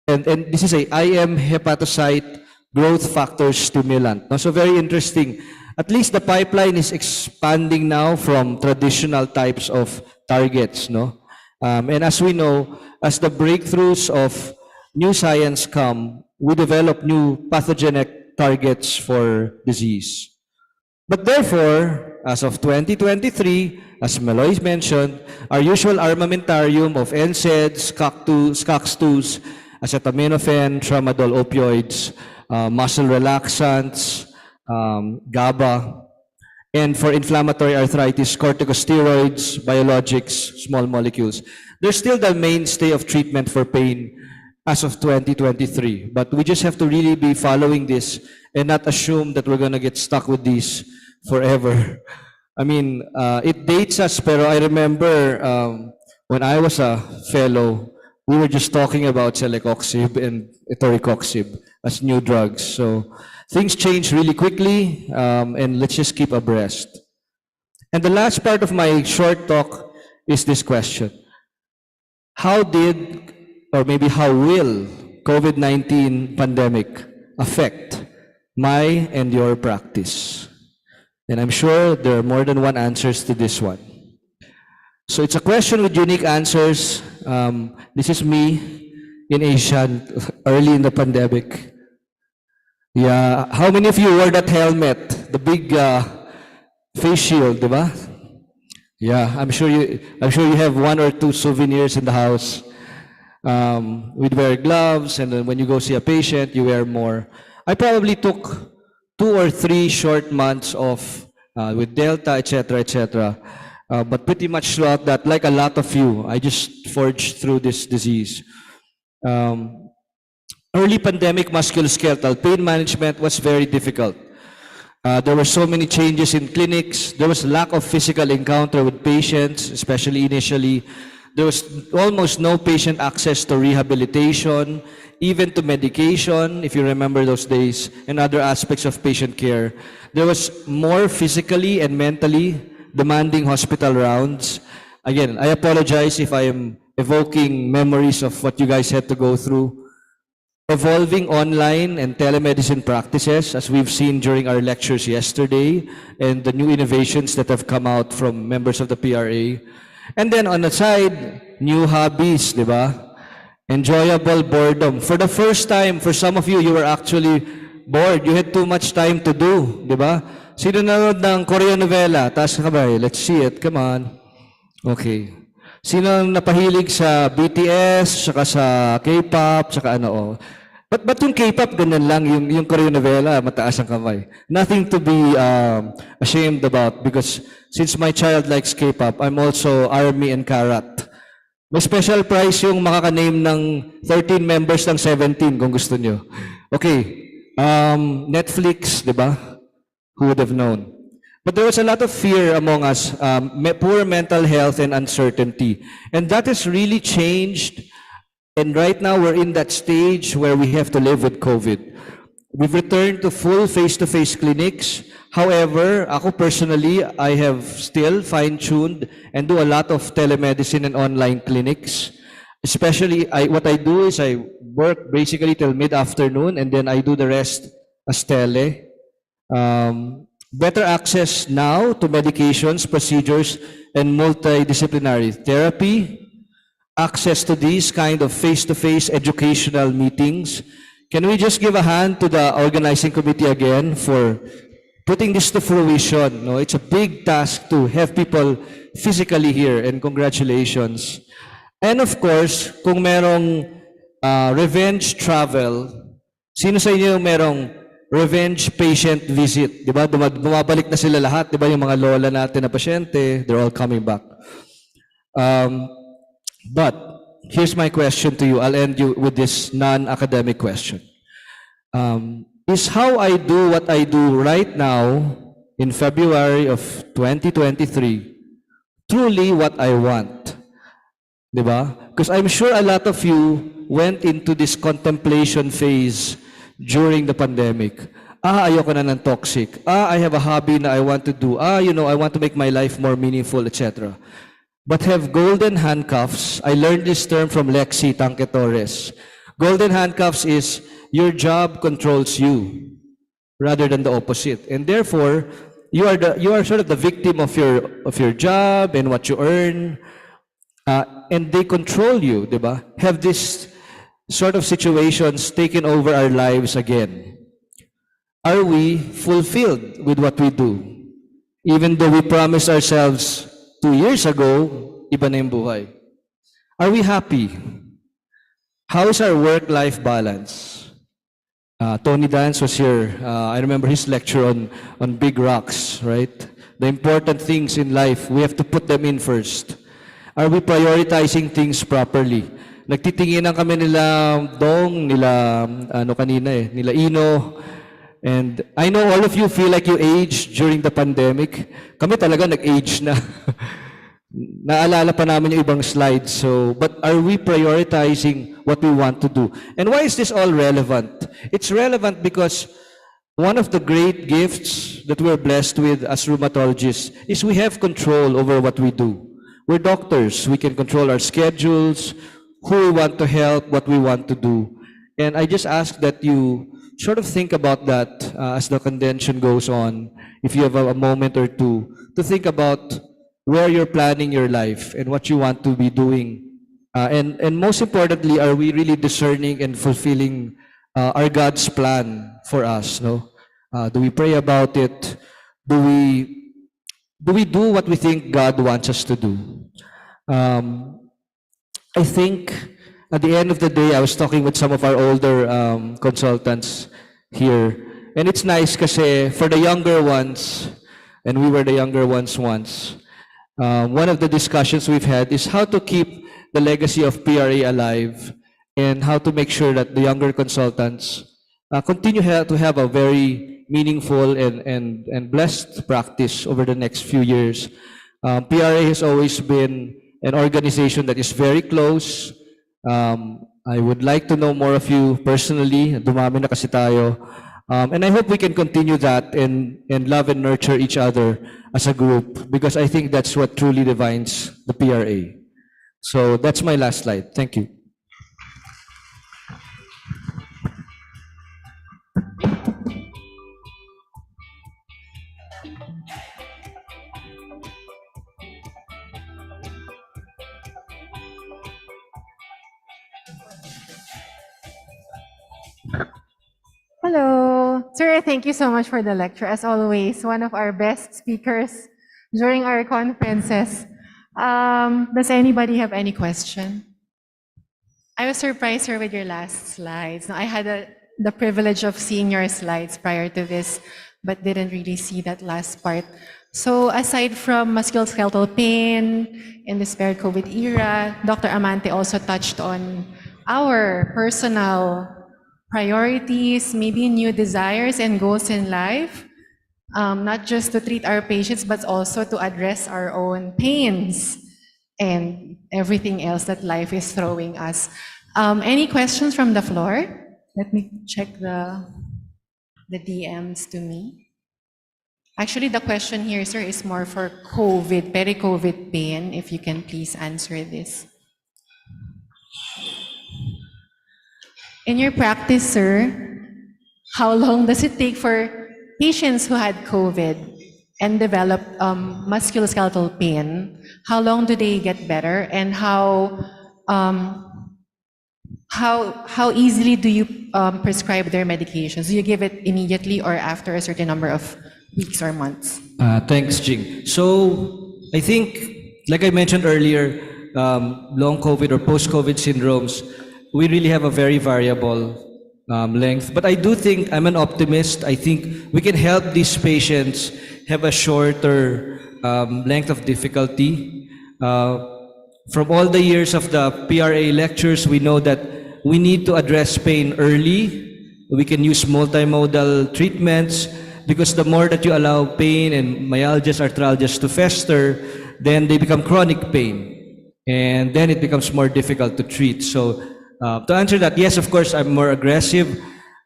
And this is a IM hepatocyte growth factor stimulant. So very interesting. At least the pipeline is expanding now from traditional types of targets. And as we know, as the breakthroughs of new science come, we develop new pathogenic targets for disease. But therefore, as of 2023, as Meloy mentioned, our usual armamentarium of NSAIDs, SCOX2s, acetaminophen, tramadol opioids, muscle relaxants, GABA, and for inflammatory arthritis, corticosteroids, biologics, small molecules. They're still the mainstay of treatment for pain as of 2023. But we just have to really be following this and not assume that we're going to get stuck with these forever. I mean, it dates us, pero I remember when I was a fellow, we were just talking about celecoxib and etoricoxib as new drugs. So things change really quickly, and let's just keep abreast. And the last part of my short talk is this question. How did, or maybe how will, COVID-19 pandemic affect my and your practice? And I'm sure there are more than one answers to this one. So it's a question with unique answers. This is me in Asia early in the pandemic. Yeah, how many of you wore that helmet, the big face shield, diba? Yeah, I'm sure you have one or two souvenirs in the house. We'd wear gloves, and then when you go see a patient, you wear more. I probably took 2 or 3 short months off with Delta, etc. But pretty much throughout that, like a lot of you, I just forged through this disease. Early pandemic musculoskeletal pain management was very difficult. There were so many changes in clinics. There was lack of physical encounter with patients, especially initially. There was almost no patient access to rehabilitation, even to medication, if you remember those days, and other aspects of patient care. There was more physically and mentally demanding hospital rounds. Again, I apologize if I am evoking memories of what you guys had to go through. Evolving online and telemedicine practices, as we've seen during our lectures yesterday, and the new innovations that have come out from members of the PRA. And then on the side, new hobbies, di ba? Enjoyable boredom. For the first time, for some of you, you were actually bored. You had too much time to do, di ba? Sino nanonood ng Korean novela? Taas ka ba? Let's see it. Come on. Okay. Sino napahilig sa BTS, saka sa K-pop, saka ano? But yung K-pop, ganun lang. Yung Korean novela, mataas ang kamay. Nothing to be ashamed about because since my child likes K-pop, I'm also Army and Karat. May special prize yung makaka-name ng 13 members ng 17 kung gusto nyo. Okay. Netflix, di ba? Who would have known? But there was a lot of fear among us, poor mental health and uncertainty. And that has really changed. And right now we're in that stage where we have to live with COVID. We've returned to full face-to-face clinics. However, ako personally, I have still fine-tuned and do a lot of telemedicine and online clinics. Especially, what I do is I work basically till mid-afternoon and then I do the rest as tele. Better access now to medications, procedures, and multidisciplinary therapy. Access to these kind of face-to-face educational meetings. Can we just give a hand to the organizing committee again for putting this to fruition? No, it's a big task to have people physically here, and congratulations. And of course, kung merong revenge travel, sino sa inyo yung merong revenge patient visit? Di ba? Bumabalik na sila lahat, di ba? Yung mga lola natin na pasyente, they're all coming back. But here's my question to you. I'll end you with this non-academic question. Is how I do what I do right now in February of 2023 truly what I want? Diba? Because I'm sure a lot of you went into this contemplation phase during the pandemic. Ayoko na ng toxic. I have a hobby na I want to do. I want to make my life more meaningful, etc. But have golden handcuffs. I learned this term from Lexi Tanque Torres. Golden handcuffs is your job controls you rather than the opposite. And therefore, you are sort of the victim of your job and what you earn. And they control you, diba? Have this sort of situations taken over our lives again? Are we fulfilled with what we do? Even though we promised ourselves 2 years ago, iba na yung buhay. Are we happy? How is our work-life balance? Tony Dance was here. I remember his lecture on big rocks, right? The important things in life, we have to put them in first. Are we prioritizing things properly? Nagtitinginan kami nila Dong, nila nila Ino. And I know all of you feel like you aged during the pandemic. Kami talaga nag-age na. Naalala pa namin yung ibang slides. But are we prioritizing what we want to do? And why is this all relevant? It's relevant because one of the great gifts that we're blessed with as rheumatologists is we have control over what we do. We're doctors. We can control our schedules, who we want to help, what we want to do. And I just ask that you sort of think about that as the convention goes on, if you have a moment or two, to think about where you're planning your life and what you want to be doing. And most importantly, are we really discerning and fulfilling our God's plan for us? No? Do we pray about it? Do we do what we think God wants us to do? I think at the end of the day, I was talking with some of our older consultants here. And it's nice kasi for the younger ones, and we were the younger ones once, one of the discussions we've had is how to keep the legacy of PRA alive and how to make sure that the younger consultants continue to have a very meaningful and blessed practice over the next few years. PRA has always been an organization that is very close. I would like to know more of you personally. Dumami na kasi tayo. And I hope we can continue that and love and nurture each other as a group, because I think that's what truly defines the PRA. So that's my last slide. Thank you. Hello. Sir, thank you so much for the lecture. As always, one of our best speakers during our conferences. Does anybody have any question? I was surprised, sir, with your last slides. Now, I had the privilege of seeing your slides prior to this, but didn't really see that last part. So aside from musculoskeletal pain in this very COVID era, Dr. Amante also touched on our personal priorities, maybe new desires and goals in life. not just to treat our patients, but also to address our own pains and everything else that life is throwing us. Any questions from the floor? Let me check the DMs to me. Actually, the question here, sir, is more for COVID, peri-COVID pain, if you can please answer this. In your practice, sir, how long does it take for patients who had COVID and develop musculoskeletal pain? How long do they get better, and how easily do you prescribe their medications? Do you give it immediately or after a certain number of weeks or months? Thanks, Jing. So I think, like I mentioned earlier, long COVID or post-COVID syndromes, we really have a very variable length. But I do think I'm an optimist. I think we can help these patients have a shorter length of difficulty. From all the years of the PRA lectures, we know that we need to address pain early. We can use multimodal treatments, because the more that you allow pain and myalgias, arthralgias to fester, then they become chronic pain. And then it becomes more difficult to treat. So to answer that, yes, of course, I'm more aggressive.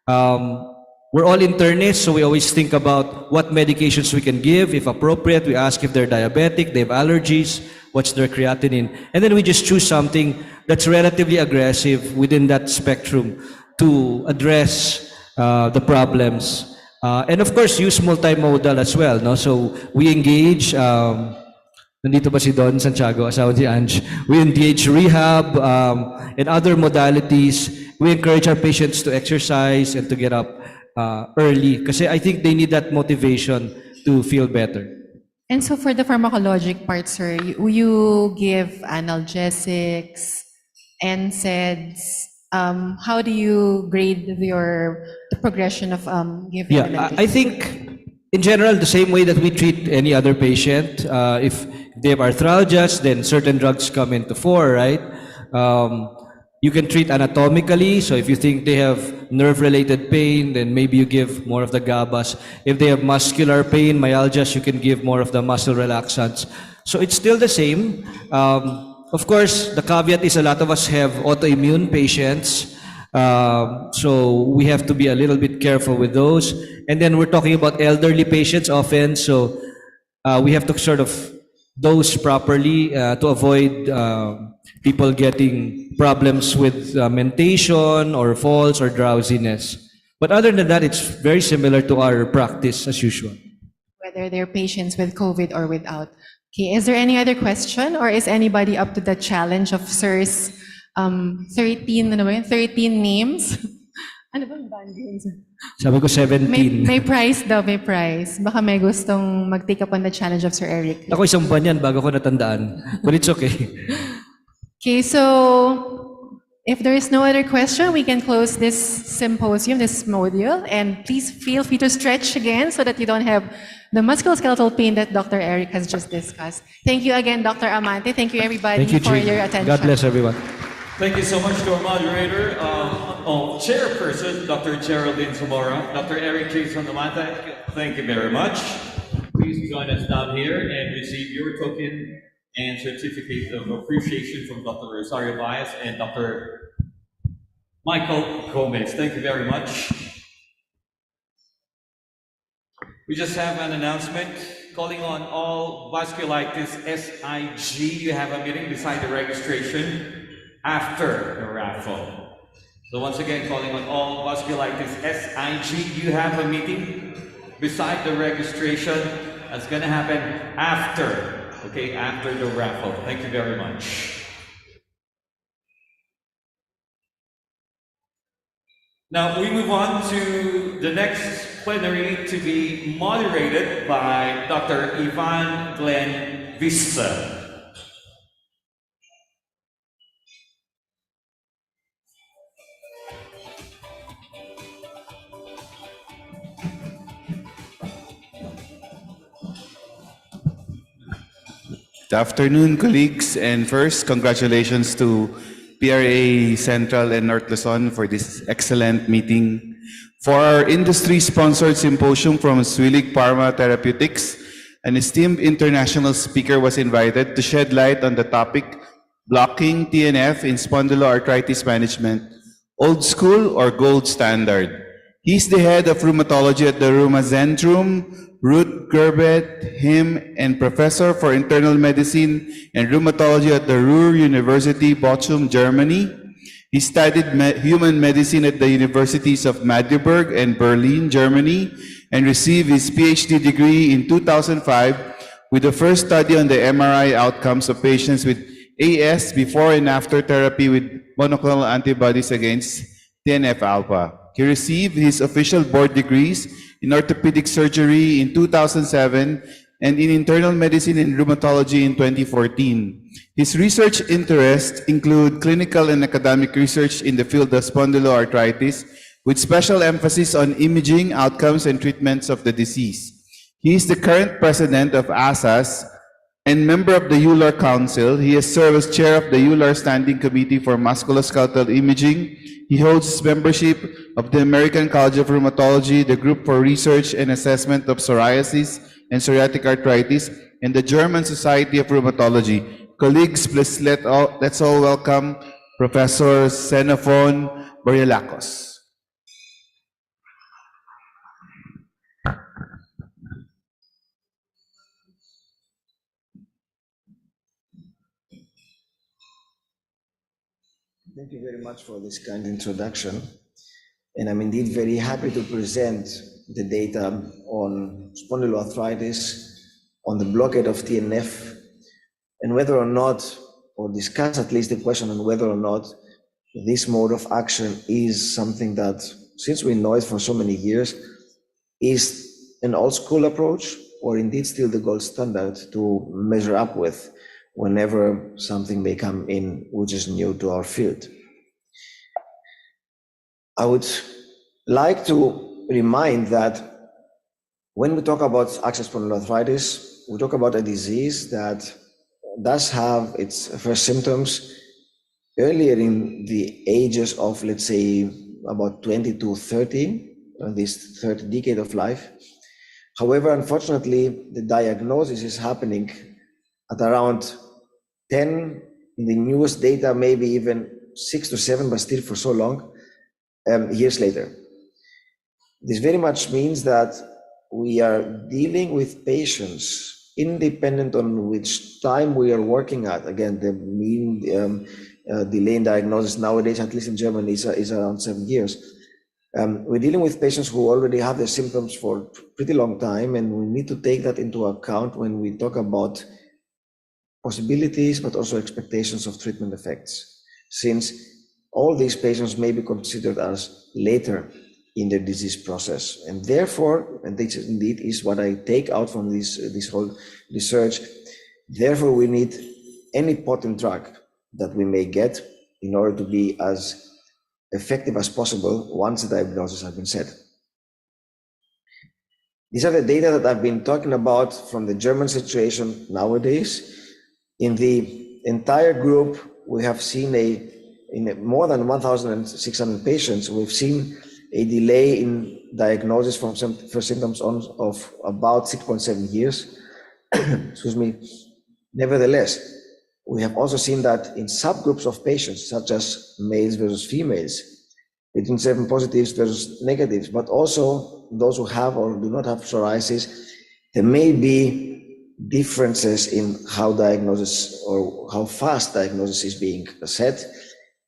We're all internists, so we always think about what medications we can give. If appropriate, we ask if they're diabetic, they have allergies, what's their creatinine. And then we just choose something that's relatively aggressive within that spectrum to address the problems. And of course, use multimodal as well. No? So we engage, nandito ba si Don Santiago, asawa si Ange? We engage rehab and other modalities. We encourage our patients to exercise and to get up early, kasi I think they need that motivation to feel better. And so for the pharmacologic part, sir, you give analgesics, NSAIDs. How do you grade the progression of giving the medication? I think in general, the same way that we treat any other patient. If they have arthralgias, then certain drugs come into fore, right? You can treat anatomically, so if you think they have nerve-related pain, then maybe you give more of the GABAs. If they have muscular pain, myalgias, you can give more of the muscle relaxants. So it's still the same. Of course, the caveat is a lot of us have autoimmune patients, so we have to be a little bit careful with those. And then we're talking about elderly patients often, so we have to sort of dose properly to avoid people getting problems with mentation or falls or drowsiness. But other than that, it's very similar to our practice as usual. Whether they're patients with COVID or without. Okay, is there any other question, or is anybody up to the challenge of Sir's 13 names? Ano bang band yun, sir? Sabi ko 17. May prize daw, may prize. Baka may gustong mag-take up on the challenge of Sir Eric. Ako isang ban yan bago ko natandaan. But it's okay. Okay, so if there is no other question, we can close this symposium, this module, and please feel free to stretch again so that you don't have the musculoskeletal pain that Dr. Eric has just discussed. Thank you again, Dr. Amante. Thank you, everybody, Thank you, for Jing. your attention. God bless everyone. Thank you so much to our moderator, chairperson, Dr. Geraldine Zamora, Dr. Eric Jason Amante. Thank you very much. Please join us down here and receive your token and certificate of appreciation from Dr. Rosario Baez and Dr. Michael Gomez. Thank you very much. We just have an announcement calling on all vasculitis SIG. You have a meeting beside the registration after the raffle. So once again, calling on all vasculitis SIG. You have a meeting beside the registration. That's going to happen after, okay, after the raffle. Thank you very much. Now we move on to the next plenary to be moderated by Dr. Ivan Glenn Vista. Good afternoon, colleagues, and first, congratulations to PRA Central and North Luzon for this excellent meeting For our industry-sponsored symposium from Swilig Pharma Therapeutics, an esteemed international speaker was invited to shed light on the topic blocking TNF in spondyloarthritis management, old school or gold standard. He's the head of rheumatology at the Rheumazentrum, Ruth Gerbet, him, and professor for internal medicine and rheumatology at the Ruhr University, Bochum, Germany. He studied human medicine at the universities of Magdeburg and Berlin, Germany, and received his PhD degree in 2005 with the first study on the MRI outcomes of patients with AS before and after therapy with monoclonal antibodies against TNF-alpha. He received his official board degrees in orthopedic surgery in 2007 and in internal medicine and rheumatology in 2014. His research interests include clinical and academic research in the field of spondyloarthritis, with special emphasis on imaging, outcomes, and treatments of the disease. He is the current president of ASAS and member of the EULAR Council. He has served as chair of the EULAR Standing Committee for Musculoskeletal Imaging. He holds membership of the American College of Rheumatology, the Group for Research and Assessment of Psoriasis and Psoriatic Arthritis, and the German Society of Rheumatology. Colleagues, please let's all welcome Professor Xenophon Boryalakos. Thank you very much for this kind introduction. And I'm indeed very happy to present the data on spondyloarthritis, on the blockade of TNF, and whether or not, or discuss at least the question on whether or not this mode of action is something that, since we know it for so many years, is an old school approach, or indeed still the gold standard to measure up with whenever something may come in which is new to our field. I would like to remind that when we talk about axial spondyloarthritis, we talk about a disease that does have its first symptoms earlier in the ages of, let's say, about 20 to 30, this third decade of life. However, unfortunately, the diagnosis is happening at around 10, in the newest data, maybe even 6 to 7, but still for so long, years later. This very much means that we are dealing with patients independent on which time we are working at. Again, the mean delay in diagnosis nowadays, at least in Germany, is around 7 years. We're dealing with patients who already have their symptoms for a pretty long time, and we need to take that into account when we talk about possibilities, but also expectations of treatment effects, since all these patients may be considered as later in their disease process. And therefore, and this indeed is what I take out from this whole research, therefore we need any potent drug that we may get in order to be as effective as possible once the diagnosis has been set. These are the data that I've been talking about from the German situation nowadays. In the entire group, we have seen in more than 1,600 patients, we've seen a delay in diagnosis from first symptoms of about 6.7 years. Excuse me. Nevertheless, we have also seen that in subgroups of patients, such as males versus females, between seven positives versus negatives, but also those who have or do not have psoriasis, there may be differences in how diagnosis or how fast diagnosis is being set,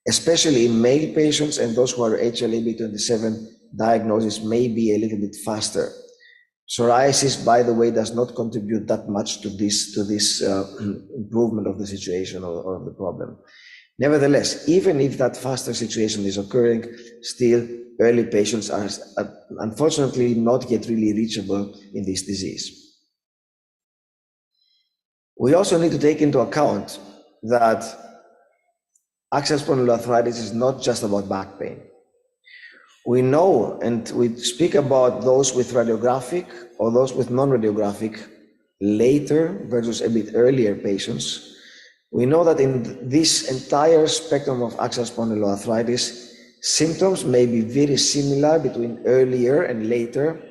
especially in male patients, and those who are HLA-B27 diagnosis may be a little bit faster. Psoriasis, by the way, does not contribute that much to this improvement of the situation or the problem. Nevertheless, even if that faster situation is occurring, still early patients are unfortunately not yet really reachable in this disease. We also need to take into account that axial spondyloarthritis is not just about back pain. We know, and we speak about those with radiographic or those with non-radiographic later versus a bit earlier patients. We know that in this entire spectrum of axial spondyloarthritis, symptoms may be very similar between earlier and later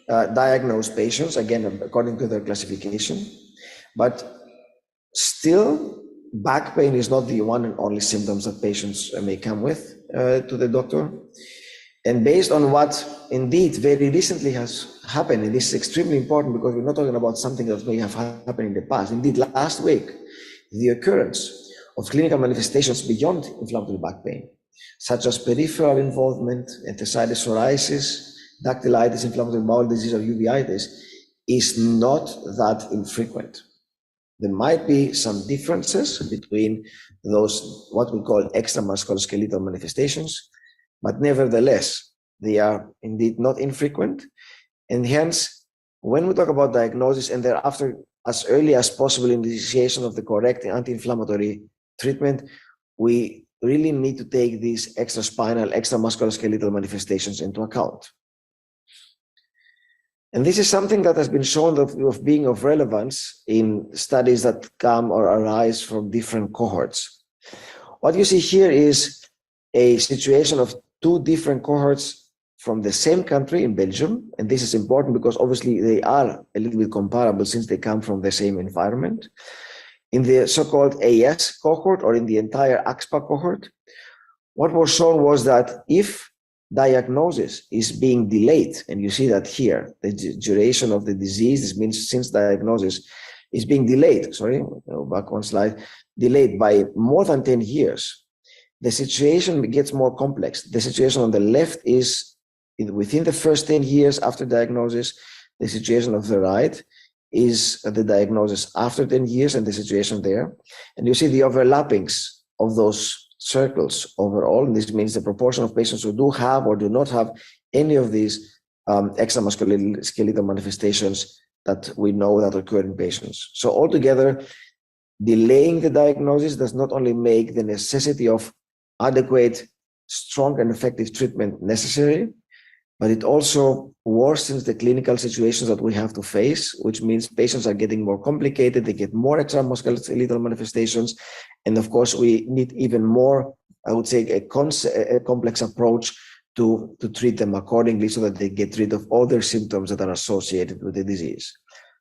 diagnosed patients, again, according to their classification. But still, back pain is not the one and only symptoms that patients may come with to the doctor. And based on what indeed very recently has happened, and this is extremely important because we're not talking about something that may have happened in the past. Indeed, last week, the occurrence of clinical manifestations beyond inflammatory back pain, such as peripheral involvement, enthesitis, psoriasis, dactylitis, inflammatory bowel disease, or uveitis, is not that infrequent. There might be some differences between those, what we call extramusculoskeletal manifestations, but nevertheless, they are indeed not infrequent. And hence, when we talk about diagnosis and thereafter, as early as possible, initiation of the correct anti-inflammatory treatment, we really need to take these extraspinal, extramusculoskeletal manifestations into account. And this is something that has been shown of being of relevance in studies that come or arise from different cohorts. What you see here is a situation of two different cohorts from the same country in Belgium. And this is important because obviously they are a little bit comparable since they come from the same environment. In the so-called AS cohort or in the entire AXPA cohort, what was shown was that if diagnosis is being delayed, and you see that here, the duration of the disease, this means since diagnosis is being delayed, back one slide, delayed by more than 10 years, the situation gets more complex. The situation on the left is within the first 10 years after diagnosis. The situation of the right is the diagnosis after 10 years and the situation there. And you see the overlappings of those circles overall. And this means the proportion of patients who do have or do not have any of these extramusculoskeletal manifestations that we know that occur in patients. So altogether, delaying the diagnosis does not only make the necessity of adequate, strong, and effective treatment necessary, but it also worsens the clinical situations that we have to face, which means patients are getting more complicated, they get more extramusculoskeletal manifestations, and of course we need even more, I would say, a complex approach to treat them accordingly so that they get rid of all their symptoms that are associated with the disease.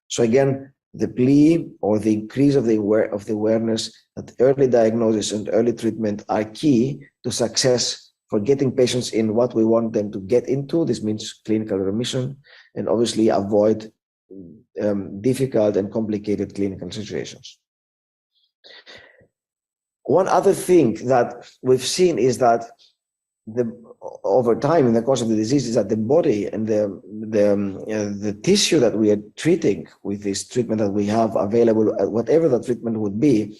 So again, the plea or the increase of the awareness that early diagnosis and early treatment are key to success for getting patients in what we want them to get into. This means clinical remission, and obviously avoid difficult and complicated clinical situations. One other thing that we've seen is that over time in the course of the disease is that the body and the tissue that we are treating with this treatment that we have available, whatever the treatment would be,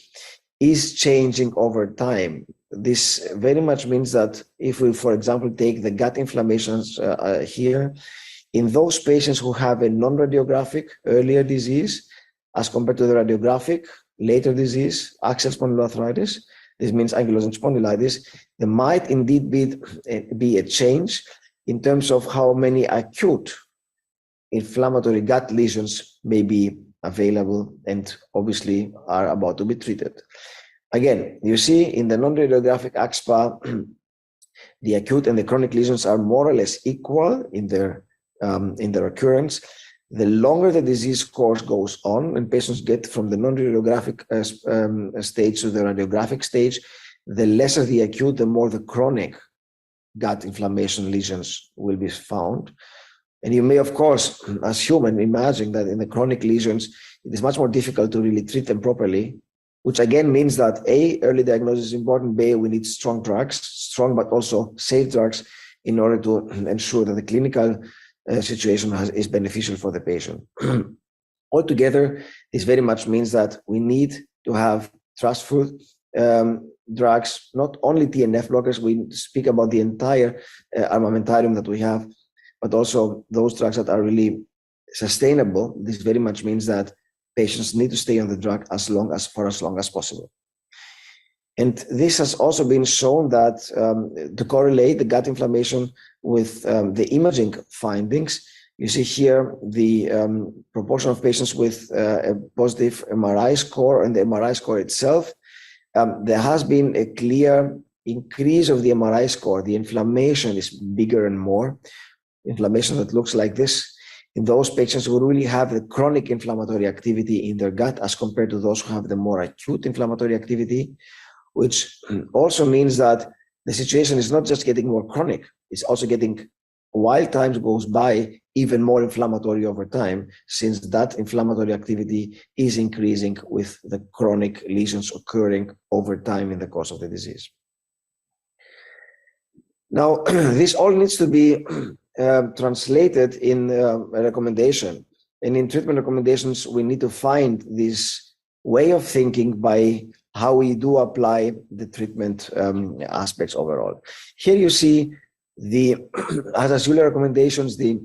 is changing over time. This very much means that if we, for example, take the gut inflammations here, in those patients who have a non-radiographic earlier disease as compared to the radiographic later disease, axial spondyloarthritis, this means ankylosing spondylitis, there might indeed be a change in terms of how many acute inflammatory gut lesions may be available and obviously are about to be treated. Again, you see in the non-radiographic AXPA, the acute and the chronic lesions are more or less equal in their occurrence. The longer the disease course goes on and patients get from the non-radiographic stage to the radiographic stage, the lesser the acute, the more the chronic gut inflammation lesions will be found. And you may, of course, as human, imagine that in the chronic lesions, it is much more difficult to really treat them properly, which again means that A, early diagnosis is important, B, we need strong drugs, strong but also safe drugs in order to ensure that the clinical situation is beneficial for the patient. Altogether, this very much means that we need to have trustful drugs, not only TNF blockers, we speak about the entire armamentarium that we have, but also those drugs that are really sustainable. This very much means that patients need to stay on the drug for as long as possible. And this has also been shown that to correlate the gut inflammation with the imaging findings. You see here the proportion of patients with a positive MRI score and the MRI score itself. There has been a clear increase of the MRI score, the inflammation is bigger and more, inflammation that looks like this, in those patients who really have the chronic inflammatory activity in their gut as compared to those who have the more acute inflammatory activity, which also means that the situation is not just getting more chronic, it's also getting, while time goes by, even more inflammatory over time, since that inflammatory activity is increasing with the chronic lesions occurring over time in the course of the disease. Now, this all needs to be translated in a recommendation. And in treatment recommendations, we need to find this way of thinking by how we do apply the treatment aspects overall. Here you see the Azazula recommendations, the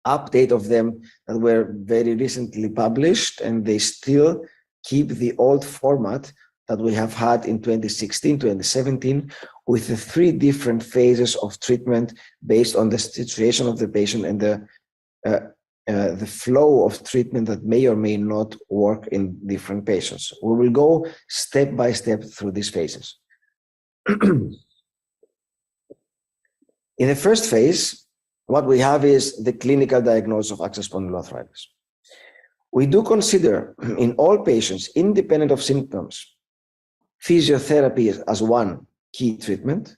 update of them that were very recently published, and they still keep the old format that we have had in 2016, 2017, with the 3 different phases of treatment based on the situation of the patient and the flow of treatment that may or may not work in different patients. We will go step by step through these phases. In the first phase, what we have is the clinical diagnosis of axial spondyloarthritis. We do consider in all patients, independent of symptoms, physiotherapy as one key treatment,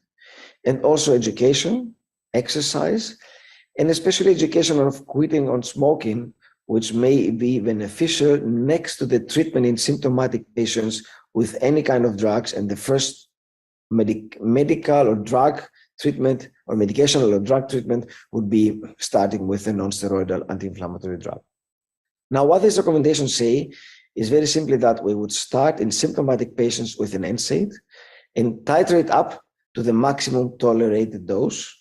and also education, exercise, and especially education of quitting on smoking, which may be beneficial next to the treatment in symptomatic patients with any kind of drugs. And the first medical or drug treatment or medication or drug treatment would be starting with a non-steroidal anti-inflammatory drug. Now, what these recommendations say is very simply that we would start in symptomatic patients with an NSAID and titrate up to the maximum tolerated dose.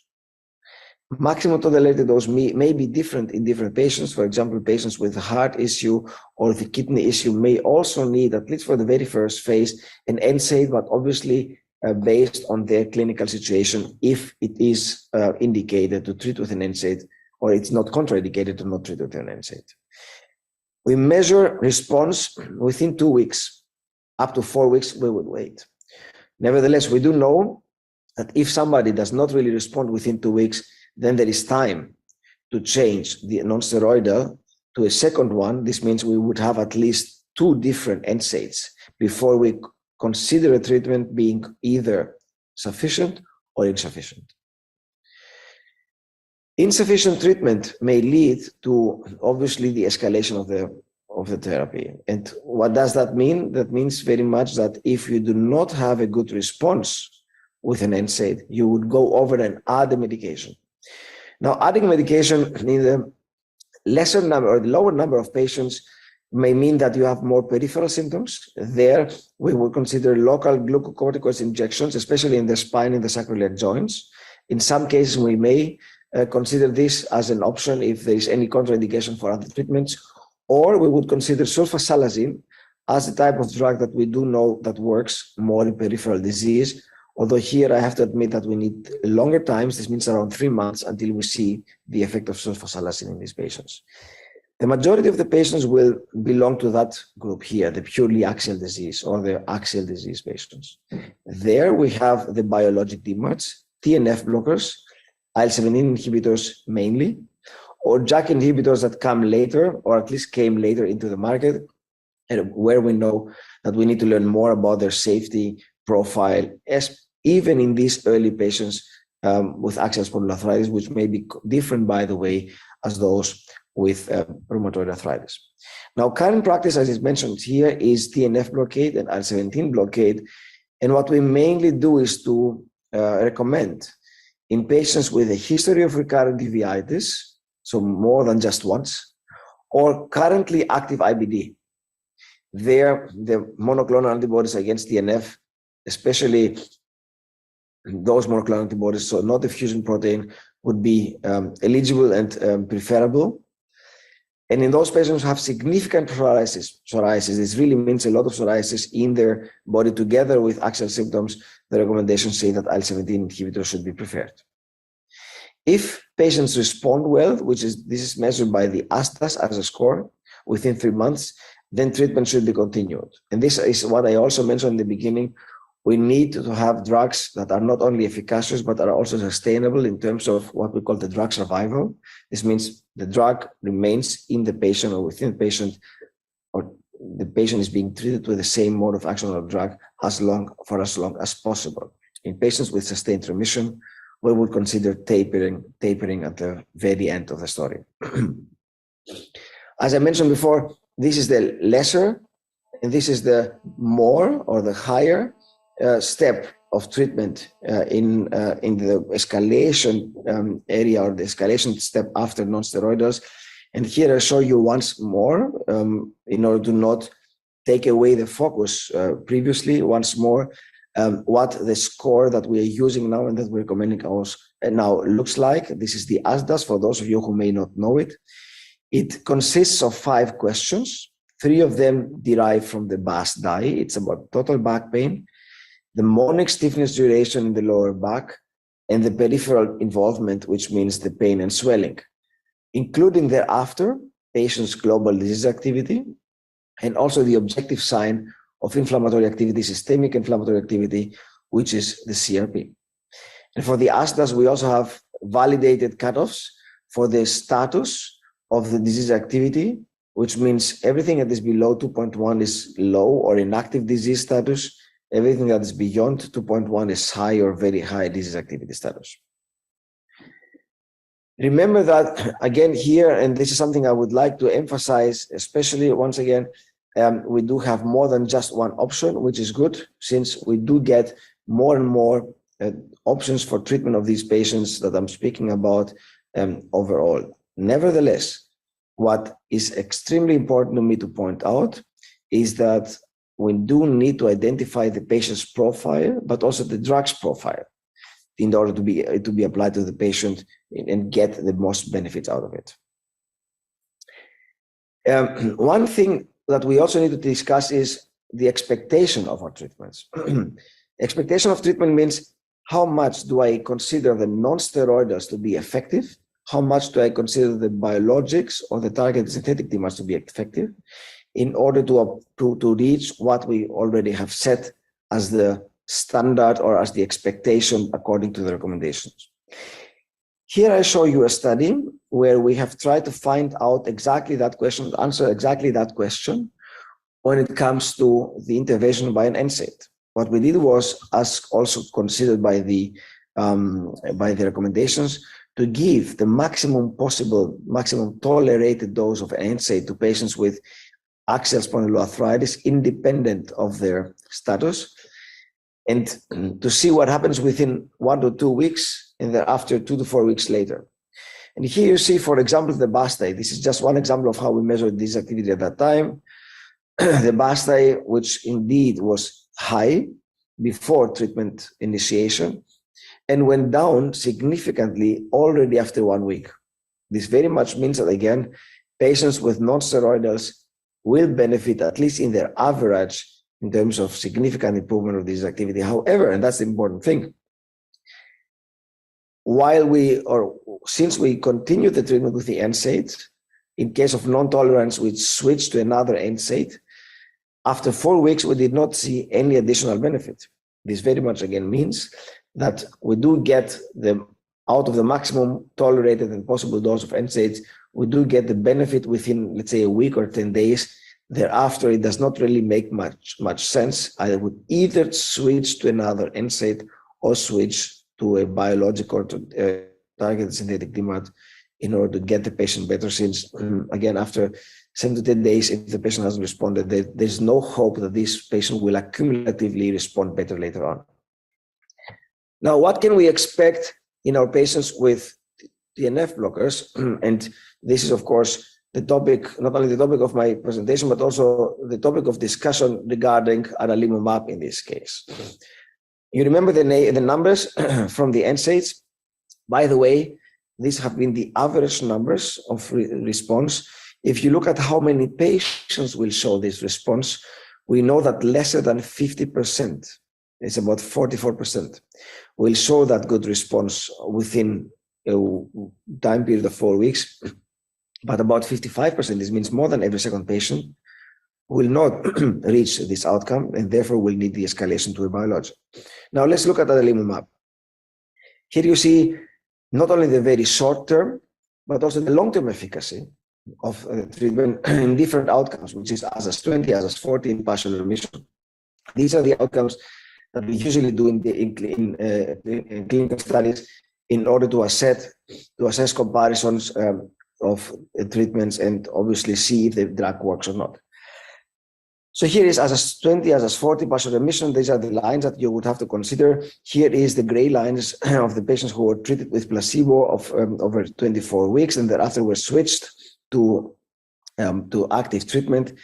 Maximum tolerated dose may be different in different patients. For example, patients with a heart issue or the kidney issue may also need, at least for the very first phase, an NSAID, but obviously based on their clinical situation, if it is indicated to treat with an NSAID, or it's not contraindicated to not treat with an NSAID. We measure response within 2 weeks. Up to 4 weeks, we would wait. Nevertheless, we do know that if somebody does not really respond within 2 weeks, then there is time to change the non-steroidal to a second one. This means we would have at least 2 different NSAIDs before we consider a treatment being either sufficient or insufficient. Insufficient treatment may lead to, obviously, the escalation of the therapy. And what does that mean? That means very much that if you do not have a good response with an NSAID, you would go over and add a medication. Now, adding medication in the lesser number or the lower number of patients may mean that you have more peripheral symptoms. There, we would consider local glucocorticoid injections, especially in the spine and the sacroiliac joints. In some cases, we may consider this as an option if there is any contraindication for other treatments, or we would consider sulfasalazine as the type of drug that we do know that works more in peripheral disease. Although here I have to admit that we need longer times. This means around 3 months until we see the effect of sulfasalazine in these patients. The majority of the patients will belong to that group here, the purely axial disease or the axial disease patients. There we have the biologic DMARDs, TNF blockers, IL-17 inhibitors mainly, or JAK inhibitors that come later, or at least came later into the market, and where we know that we need to learn more about their safety profile, even in these early patients with axial spondyloarthritis, which may be different, by the way, as those with rheumatoid arthritis. Now, current practice, as is mentioned here, is TNF blockade and IL-17 blockade. And what we mainly do is to recommend in patients with a history of recurrent uveitis, so more than just once, or currently active IBD. There, the monoclonal antibodies against TNF, especially those monoclonal antibodies, so not the fusion protein, would be eligible and preferable. And in those patients who have significant psoriasis, this really means a lot of psoriasis in their body together with axial symptoms, the recommendations say that IL-17 inhibitors should be preferred. If patients respond well, this is measured by the ASTAS as a score within 3 months, then treatment should be continued. And this is what I also mentioned in the beginning. we need to have drugs that are not only efficacious, but are also sustainable in terms of what we call the drug survival. This means the drug remains in the patient or within the patient, or the patient is being treated with the same mode of action of the drug for as long as possible. In patients with sustained remission, we would consider tapering at the very end of the story. As I mentioned before, this is the lesser, and this is the more or the higher step of treatment in the escalation area, or the escalation step after non-steroidals. And here I show you once more, in order to not take away the focus previously, once more, what the score that we are using now and that we're recommending now looks like. This is the ASDAS, for those of you who may not know it. It consists of 5 questions. 3 of them derive from the BAS-DAI. It's about total back pain, the morning stiffness duration in the lower back, and the peripheral involvement, which means the pain and swelling, including thereafter patient's global disease activity, and also the objective sign of inflammatory activity, systemic inflammatory activity, which is the CRP. And for the ASDAS, we also have validated cutoffs for the status of the disease activity, which means everything that is below 2.1 is low or inactive disease status. Everything that is beyond 2.1 is high or very high disease activity status. Remember that, again, here, and this is something I would like to emphasize, especially once again, we do have more than just one option, which is good, since we do get more and more options for treatment of these patients that I'm speaking about overall. Nevertheless, what is extremely important to me to point out is that we do need to identify the patient's profile, but also the drug's profile, in order to be applied to the patient and get the most benefits out of it. One thing that we also need to discuss is the expectation of our treatments. Expectation of treatment means how much do I consider the non-steroidals to be effective? How much do I consider the biologics or the targeted synthetic DMARDs to be effective, in order to reach what we already have set as the standard or as the expectation according to the recommendations. Here I show you a study where we have tried to find out exactly that question, answer exactly that question when it comes to the intervention by an NSAID. What we did was, as also considered by the recommendations, to give the maximum tolerated dose of NSAID to patients with axial spondyloarthritis, independent of their status, and to see what happens within 1 to 2 weeks, and thereafter 2 to 4 weeks later. And here you see, for example, the BAS-DAI. This is just one example of how we measured this activity at that time. The BAS-DAI, which indeed was high before treatment initiation, and went down significantly already after 1 week. This very much means that, again, patients with non-steroidals will benefit, at least in their average, in terms of significant improvement of disease activity. However, and that's the important thing, since we continue the treatment with the NSAID, in case of non-tolerance, we switch to another NSAID. After 4 weeks, we did not see any additional benefit. This very much, again, means that we do get out of the maximum tolerated and possible dose of NSAIDs, we do get the benefit within, let's say, a week or 10 days. Thereafter, it does not really make much sense. I would either switch to another NSAID or switch to a biologic or to targeted synthetic DMARD in order to get the patient better, since, again, after 7 to 10 days, if the patient hasn't responded, there's no hope that this patient will accumulatively respond better later on. Now, what can we expect in our patients with TNF blockers? And this is, of course, the topic, not only the topic of my presentation, but also the topic of discussion regarding adalimumab in this case. You remember the numbers from the NSAIDs? By the way, these have been the average numbers of response. If you look at how many patients will show this response, we know that lesser than 50%, it's about 44%, will show that good response within a time period of 4 weeks. But about 55%, this means more than every second patient, will not reach this outcome and therefore will need the escalation to a biologic. Now let's look at adalimumab. Here you see not only the very short term, but also the long-term efficacy of treatment in different outcomes, which is ASAS 20, ASAS 40 in partial remission. These are the outcomes that we usually do in clinical studies in order to assess comparisons of treatments and obviously see if the drug works or not. So here is ASAS 20, ASAS 40 partial remission. These are the lines that you would have to consider. Here is the gray lines of the patients who were treated with placebo of over 24 weeks and thereafter were switched to active treatment.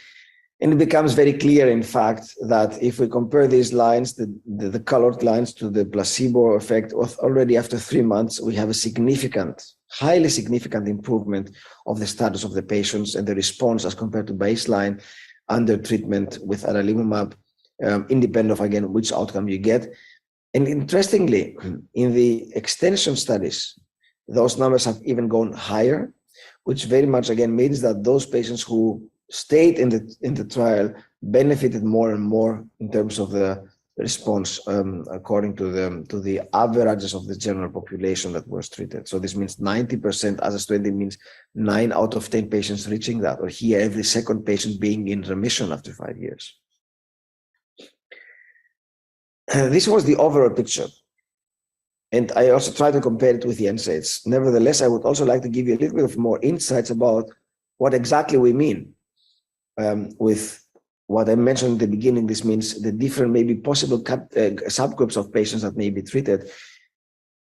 And it becomes very clear, in fact, that if we compare these lines, the colored lines to the placebo effect, already after 3 months, we have a significant, highly significant improvement of the status of the patients and the response as compared to baseline under treatment with adalimumab, independent of, again, which outcome you get. And interestingly, in the extension studies, those numbers have even gone higher, which very much, again, means that those patients who stayed in the trial benefited more and more in terms of the response according to the averages of the general population that was treated. So this means 90%, ASAS 20 means 9 out of 10 patients reaching that, or here every second patient being in remission after 5 years. This was the overall picture. And I also try to compare it with the NSAIDs. Nevertheless, I would also like to give you a little bit of more insights about what exactly we mean with what I mentioned at the beginning. This means the different maybe possible subgroups of patients that may be treated.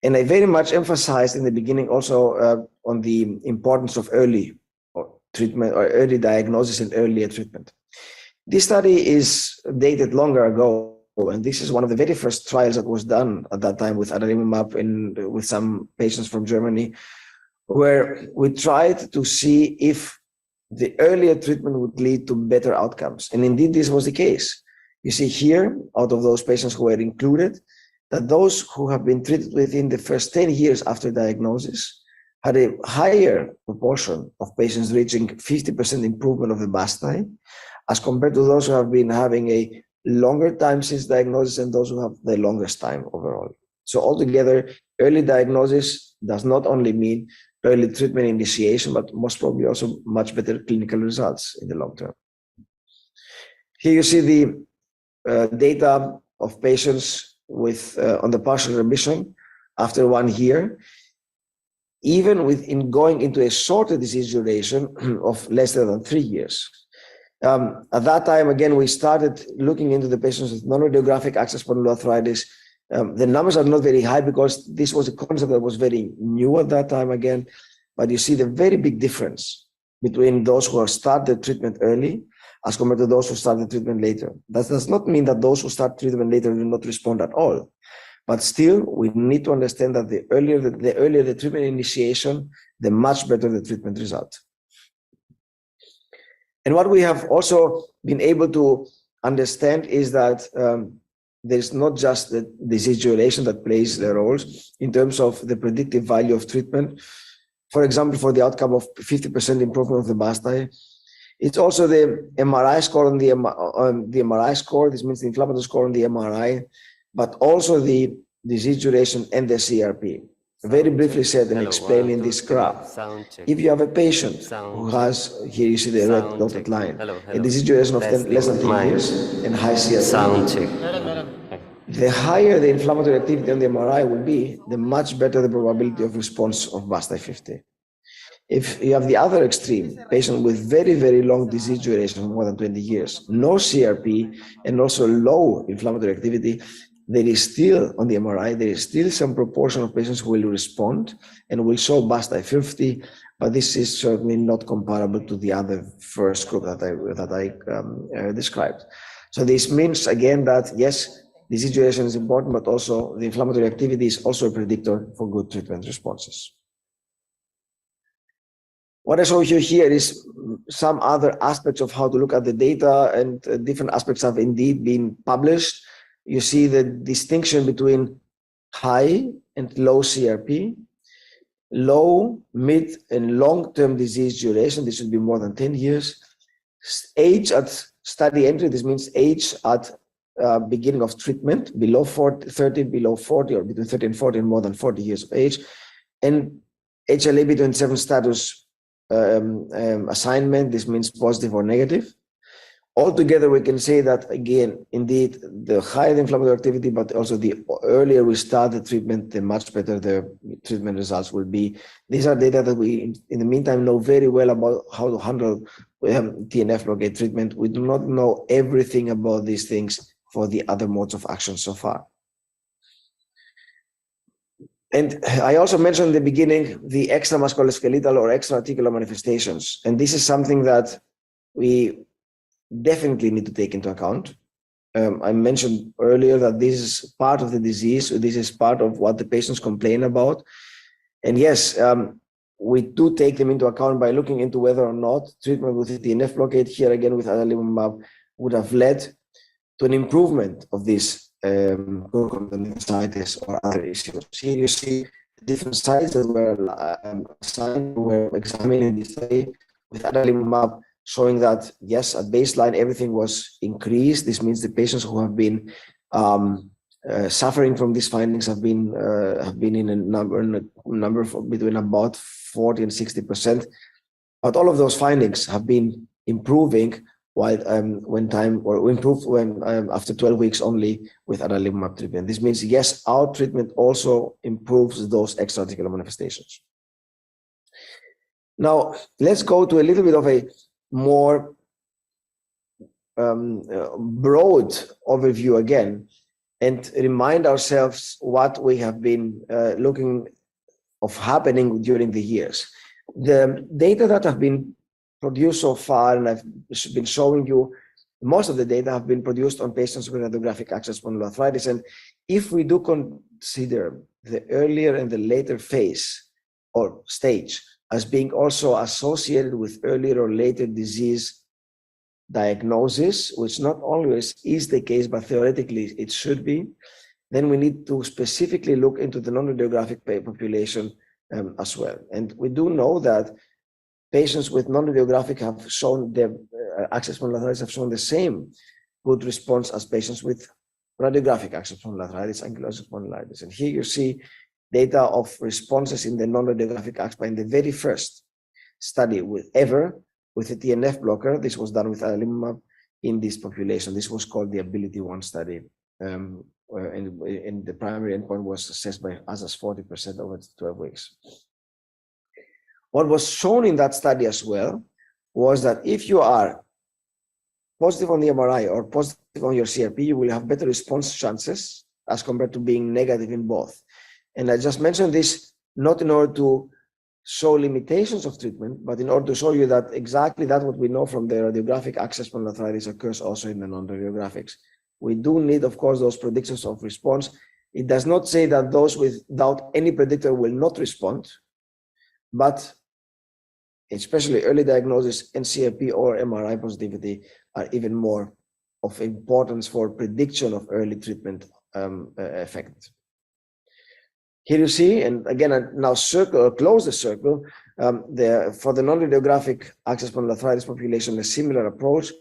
And I very much emphasized in the beginning also on the importance of early treatment or early diagnosis and earlier treatment. This study is dated longer ago, and this is one of the very first trials that was done at that time with adalimumab with some patients from Germany, where we tried to see if the earlier treatment would lead to better outcomes. And indeed, this was the case. You see here, out of those patients who were included, that those who have been treated within the first 10 years after diagnosis had a higher proportion of patients reaching 50% improvement of the BASTI as compared to those who have been having a longer time since diagnosis and those who have the longest time overall. So altogether, early diagnosis does not only mean early treatment initiation, but most probably also much better clinical results in the long term. Here you see the data of patients with on the partial remission after 1 year, even in going into a shorter disease duration of less than 3 years. At that time, again, we started looking into the patients with non-radiographic axial spondyloarthritis. The numbers are not very high because this was a concept that was very new at that time again, but you see the very big difference between those who have started treatment early as compared to those who started treatment later. That does not mean that those who start treatment later do not respond at all, but still we need to understand that the earlier the treatment initiation, the much better the treatment result. And what we have also been able to understand is that there's not just the disease duration that plays the roles in terms of the predictive value of treatment. For example, for the outcome of 50% improvement of the BASTI, it's also the MRI score on the MRI score. This means the inflammatory score on the MRI, but also the disease duration and the CRP. Very briefly said and explained in this graph. If you have a patient who has, here you see the red dotted line, a disease duration of less than 10 years and high CRP, the higher the inflammatory activity on the MRI will be, the much better the probability of response of BASTI 50. If you have the other extreme, patient with very, very long disease duration of more than 20 years, no CRP, and also low inflammatory activity, there is still, on the MRI, there is still some proportion of patients who will respond and will show BASTI 50, but this is certainly not comparable to the other first group that I described. So this means, again, that yes, disease duration is important, but also the inflammatory activity is also a predictor for good treatment responses. What I show you here is some other aspects of how to look at the data, and different aspects have indeed been published. You see the distinction between high and low CRP, low, mid, and long-term disease duration. This should be more than 10 years. Age at study entry. This means age at beginning of treatment, below 40, 30, below 40, or between 30 and 40, and more than 40 years of age, and HLA-B27 status assignment. This means positive or negative. Altogether, we can say that, again, indeed, the higher the inflammatory activity, but also the earlier we start the treatment, the much better the treatment results will be. These are data that we, in the meantime, know very well about how to handle TNF blockade treatment. We do not know everything about these things for the other modes of action so far. And I also mentioned in the beginning the extra musculoskeletal or extra articular manifestations. And this is something that we definitely need to take into account. I mentioned earlier that this is part of the disease. So this is part of what the patients complain about. And yes, we do take them into account by looking into whether or not treatment with the TNF blockade, here again with adalimumab, would have led to an improvement of this conjunctivitis or other issues. Here you see different sites that were assigned, were examined in this study with adalimumab, showing that, yes, at baseline, everything was increased. This means the patients who have been suffering from these findings have been in a number of between about 40 and 60%. But all of those findings have been improving while when time, or improved when after 12 weeks only with adalimumab treatment. This means, yes, our treatment also improves those extra-articular manifestations. Now, let's go to a little bit of a more broad overview again, and remind ourselves what we have been looking of happening during the years. The data that have been produced so far, and I've been showing you, most of the data have been produced on patients with radiographic axial spondyloarthritis. And if we do consider the earlier and the later phase or stage as being also associated with earlier or later disease diagnosis, which not always is the case, but theoretically it should be, then we need to specifically look into the non-radiographic population as well. And we do know that patients with non-radiographic have shown their axial spondyloarthritis have shown the same good response as patients with radiographic axial spondyloarthritis, ankylosing spondylitis. And here you see data of responses in the non-radiographic axis in the very first study with the TNF blocker. This was done with adalimumab in this population. This was called the ABILITY-1 study. And the primary endpoint was assessed by us as 40% over 12 weeks. What was shown in that study as well was that if you are positive on the MRI or positive on your CRP, you will have better response chances as compared to being negative in both. And I just mentioned this not in order to show limitations of treatment, but in order to show you that exactly that what we know from the radiographic axial spondyloarthritis occurs also in the non-radiographics. We do need, of course, those predictors of response. It does not say that those without any predictor will not respond, but especially early diagnosis and CRP or MRI positivity are even more of importance for prediction of early treatment effect. Here you see, and again, I now close the circle, for the non-radiographic axial spondyloarthritis population, a similar approach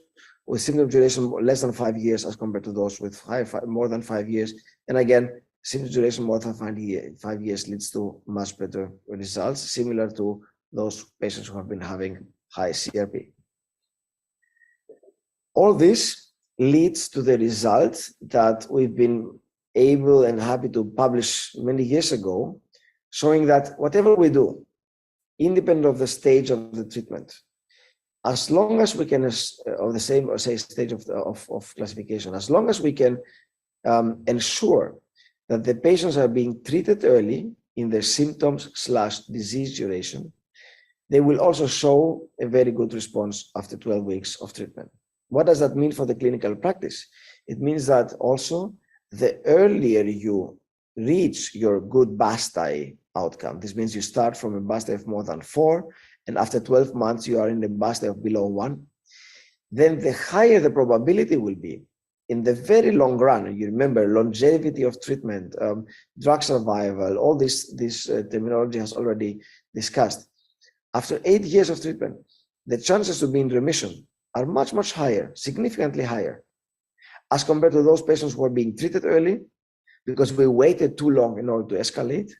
with symptom duration less than 5 years as compared to those with more than 5 years. And again, symptom duration more than 5 years leads to much better results, similar to those patients who have been having high CRP. All this leads to the results that we've been able and happy to publish many years ago, showing that whatever we do, independent of the stage of the treatment, as long as we can, of the same, or say, stage of classification, as long as we can ensure that the patients are being treated early in their symptoms/disease duration, they will also show a very good response after 12 weeks of treatment. What does that mean for the clinical practice? It means that also the earlier you reach your good BASTAI outcome, this means you start from a BASTAI of more than 4, and after 12 months you are in the BASTAI of below 1, then the higher the probability will be in the very long run. You remember longevity of treatment, drug survival, all this terminology has already discussed. After 8 years of treatment, the chances to be in remission are much, much higher, significantly higher, as compared to those patients who are being treated early because we waited too long in order to escalate.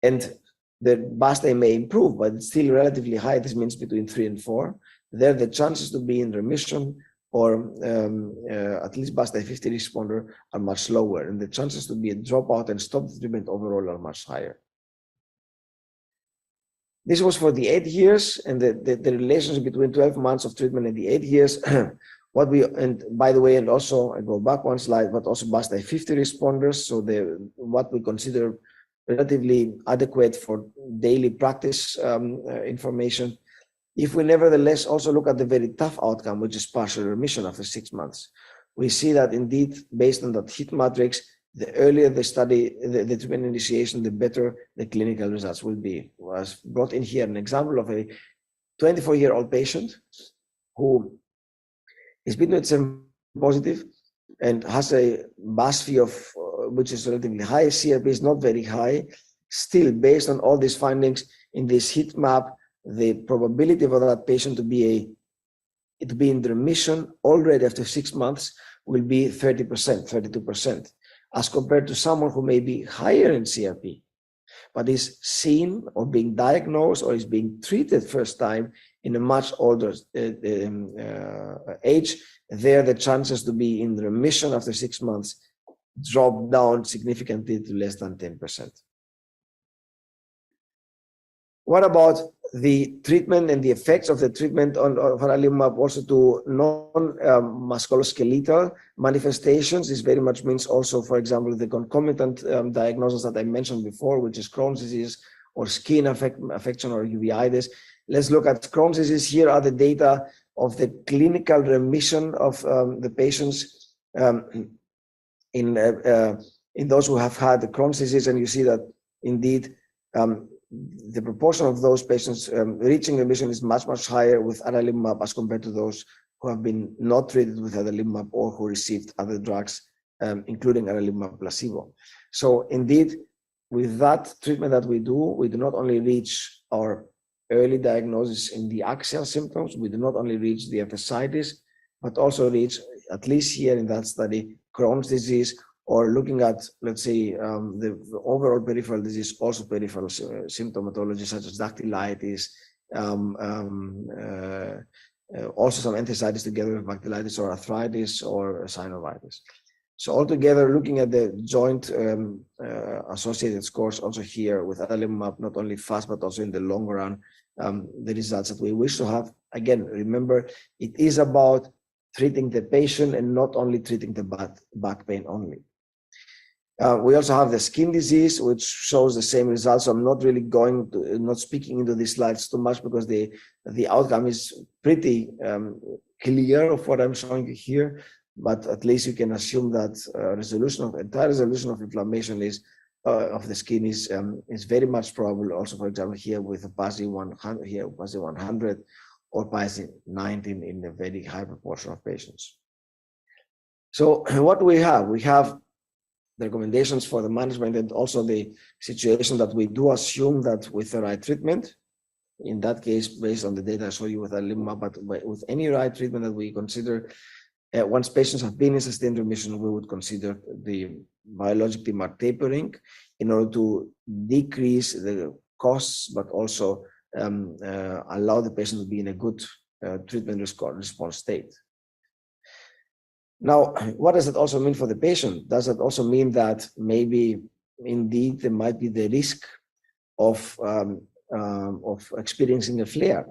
And the BASTA may improve, but it's still relatively high. This means between 3 and 4. There, the chances to be in remission or at least BASTA 50 responder are much lower, and the chances to be a dropout and stop the treatment overall are much higher. This was for the 8 years, and the relationship between 12 months of treatment and the 8 years. What we, and by the way, and also I go back one slide, but also BASTA 50 responders. So what we consider relatively adequate for daily practice information. If we nevertheless also look at the very tough outcome, which is partial remission after 6 months, we see that indeed, based on that heat matrix, the earlier the study, the treatment initiation, the better the clinical results will be. Was brought in here an example of a 24-year-old patient who is BNT positive and has a BASFI of which is relatively high. CRP is not very high. Still, based on all these findings in this heat map, the probability for that patient to be in remission already after 6 months will be 30%, 32%, as compared to someone who may be higher in CRP, but is seen or being diagnosed or is being treated first time in a much older age. There, the chances to be in remission after 6 months drop down significantly to less than 10%. What about the treatment and the effects of the treatment on adalimumab also to non-musculoskeletal manifestations? This very much means also, for example, the concomitant diagnosis that I mentioned before, which is Crohn's disease or skin affection or uveitis. Let's look at Crohn's disease. Here are the data of the clinical remission of the patients in those who have had the Crohn's disease, and you see that indeed the proportion of those patients reaching remission is much, much higher with adalimumab as compared to those who have been not treated with adalimumab or who received other drugs, including adalimumab placebo. So indeed, with that treatment that we do not only reach our early diagnosis in the axial symptoms, we do not only reach the FSItis, but also reach, at least here in that study, Crohn's disease, or looking at, let's say, the overall peripheral disease, also peripheral symptomatology such as dactylitis, also some enthesitis together with dactylitis or arthritis or synovitis. So altogether, looking at the joint associated scores also here with adalimumab, not only fast, but also in the long run, the results that we wish to have. Again, remember, it is about treating the patient and not only treating the back pain only. We also have the skin disease, which shows the same results. So I'm not really not speaking into these slides too much because the outcome is pretty clear of what I'm showing you here. But at least you can assume that entire resolution of inflammation of the skin is very much probable. Also, for example, here with the PASI 100, here PASI 100 or PASI 90 in a very high proportion of patients. So what do we have? We have the recommendations for the management and also the situation that we do assume that with the right treatment, in that case, based on the data I showed you with adalimumab, but with any right treatment that we consider, once patients have been in sustained remission, we would consider the biologic DMARD tapering in order to decrease the costs, but also allow the patient to be in a good treatment response state. Now, what does it also mean for the patient? Does it also mean that maybe indeed there might be the risk of experiencing a flare?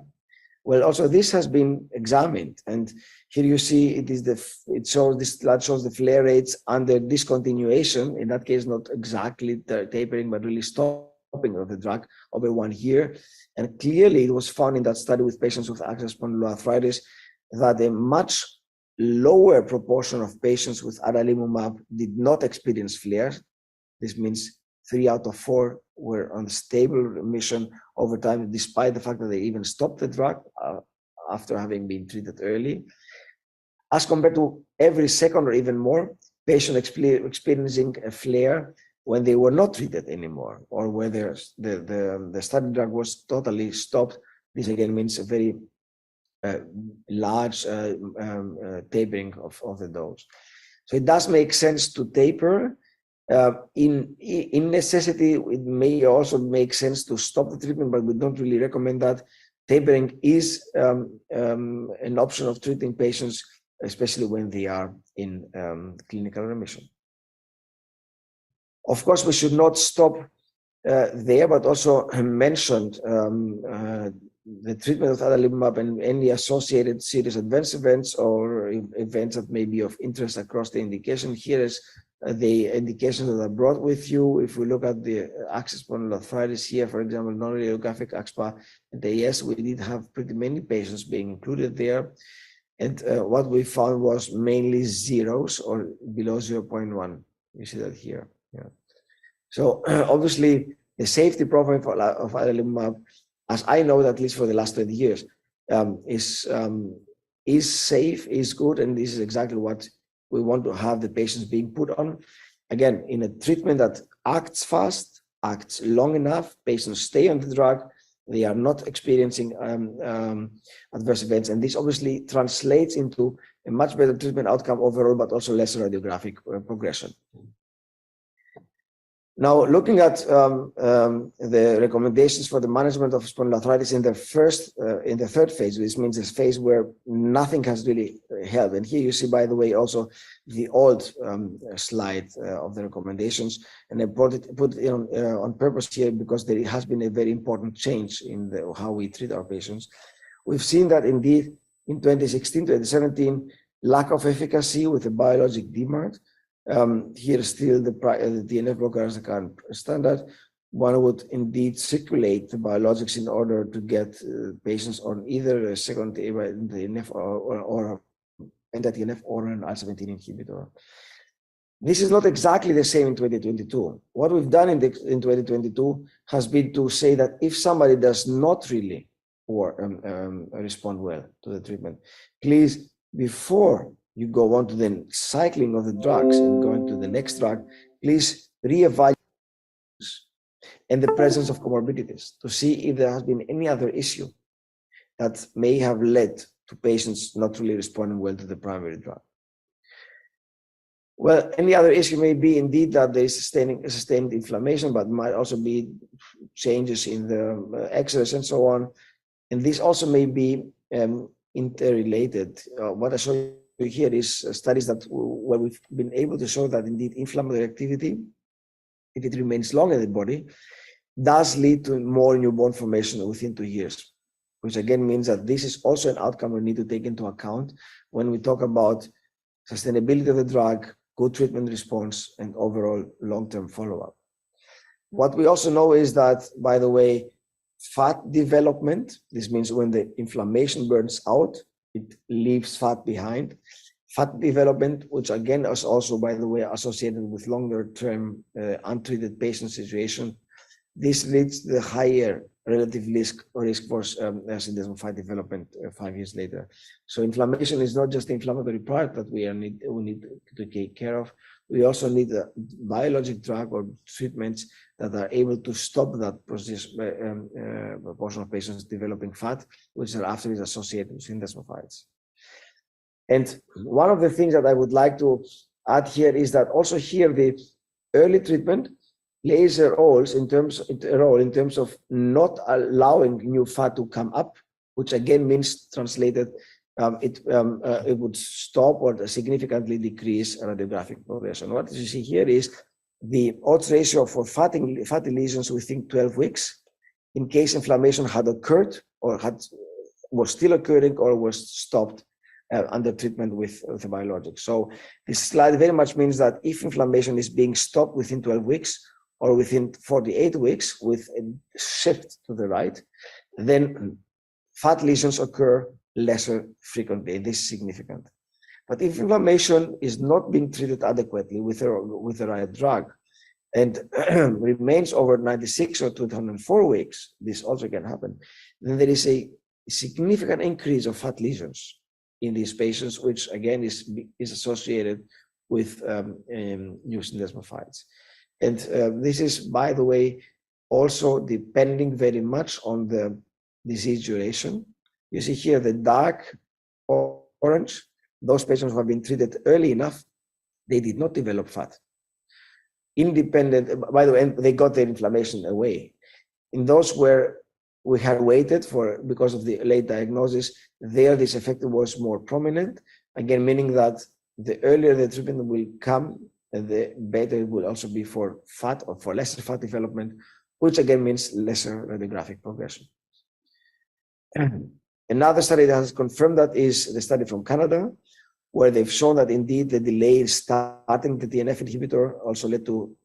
Well, also this has been examined, and here you see this slide shows the flare rates under discontinuation. In that case, not exactly tapering, but really stopping of the drug over 1 year. And clearly, it was found in that study with patients with axial spondyloarthritis that a much lower proportion of patients with adalimumab did not experience flares. This means 3 out of 4 were on stable remission over time, despite the fact that they even stopped the drug after having been treated early. As compared to every second or even more patient experiencing a flare when they were not treated anymore, or where the study drug was totally stopped. This again means a very large tapering of the dose. So it does make sense to taper. In necessity, it may also make sense to stop the treatment, but we don't really recommend that. Tapering is an option of treating patients, especially when they are in clinical remission. Of course, we should not stop there, but also mentioned the treatment of adalimumab and any associated serious adverse events or events that may be of interest across the indication. Here is the indications that are brought with you. If we look at the access spondyloarthritis here, for example, non-radiographic AxSpA and AS, we did have pretty many patients being included there. And what we found was mainly zeros or below 0.1. You see that here. Yeah. So obviously, the safety profile of adalimumab, as I know that at least for the last 20 years, is safe, is good, and this is exactly what we want to have the patients being put on. Again, in a treatment that acts fast, acts long enough, patients stay on the drug, they are not experiencing adverse events, and this obviously translates into a much better treatment outcome overall, but also less radiographic progression. Now, looking at the recommendations for the management of spondyloarthritis in the third phase, which means this phase where nothing has really helped. And here you see, by the way, also the old slide of the recommendations, and I put it on purpose here because there has been a very important change in how we treat our patients. We've seen that indeed in 2016, 2017, lack of efficacy with the biologic DMARD. Here still the TNF blocker as the current standard. One would indeed circulate the biologics in order to get patients on either a second TNF or anti-TNF or an IL-17 inhibitor. This is not exactly the same in 2022. What we've done in 2022 has been to say that if somebody does not really respond well to the treatment, please, before you go on to the cycling of the drugs and going to the next drug, please reevaluate and the presence of comorbidities to see if there has been any other issue that may have led to patients not really responding well to the primary drug. Well, any other issue may be indeed that there is sustained inflammation, but might also be changes in the X-rays and so on. And this also may be interrelated. What I show you here is studies where we've been able to show that indeed inflammatory activity, if it remains long in the body, does lead to more newborn formation within 2 years, which again means that this is also an outcome we need to take into account when we talk about sustainability of the drug, good treatment response, and overall long-term follow-up. What we also know is that, by the way, fat development, this means when the inflammation burns out, it leaves fat behind. Fat development, which again is also, by the way, associated with longer-term untreated patient situation, this leads to the higher relative risk for syndesmoid fat development 5 years later. So inflammation is not just the inflammatory part that we need to take care of. We also need a biologic drug or treatments that are able to stop that process, proportion of patients developing fat, which are after is associated with syndesmophytes. And one of the things that I would like to add here is that also here the early treatment plays a role in terms of not allowing new fat to come up, which again means translated it would stop or significantly decrease radiographic progression. What you see here is the odds ratio for fatty lesions within 12 weeks, in case inflammation had occurred or was still occurring or was stopped under treatment with the biologics. So this slide very much means that if inflammation is being stopped within 12 weeks or within 48 weeks with a shift to the right, then fat lesions occur lesser frequently. This is significant. But if inflammation is not being treated adequately with the right drug and remains over 96 or 204 weeks, this also can happen, then there is a significant increase of fat lesions in these patients, which again is associated with new syndesmophytes. And this is, by the way, also depending very much on the disease duration. You see here the dark orange, those patients who have been treated early enough, they did not develop fat. Independent, by the way, they got their inflammation away. In those where we had waited for, because of the late diagnosis, there this effect was more prominent, again, meaning that the earlier the treatment will come, the better it will also be for fat or for lesser fat development, which again means lesser radiographic progression. Another study that has confirmed that is the study from Canada, where they've shown that indeed the delay in starting the TNF inhibitor also led to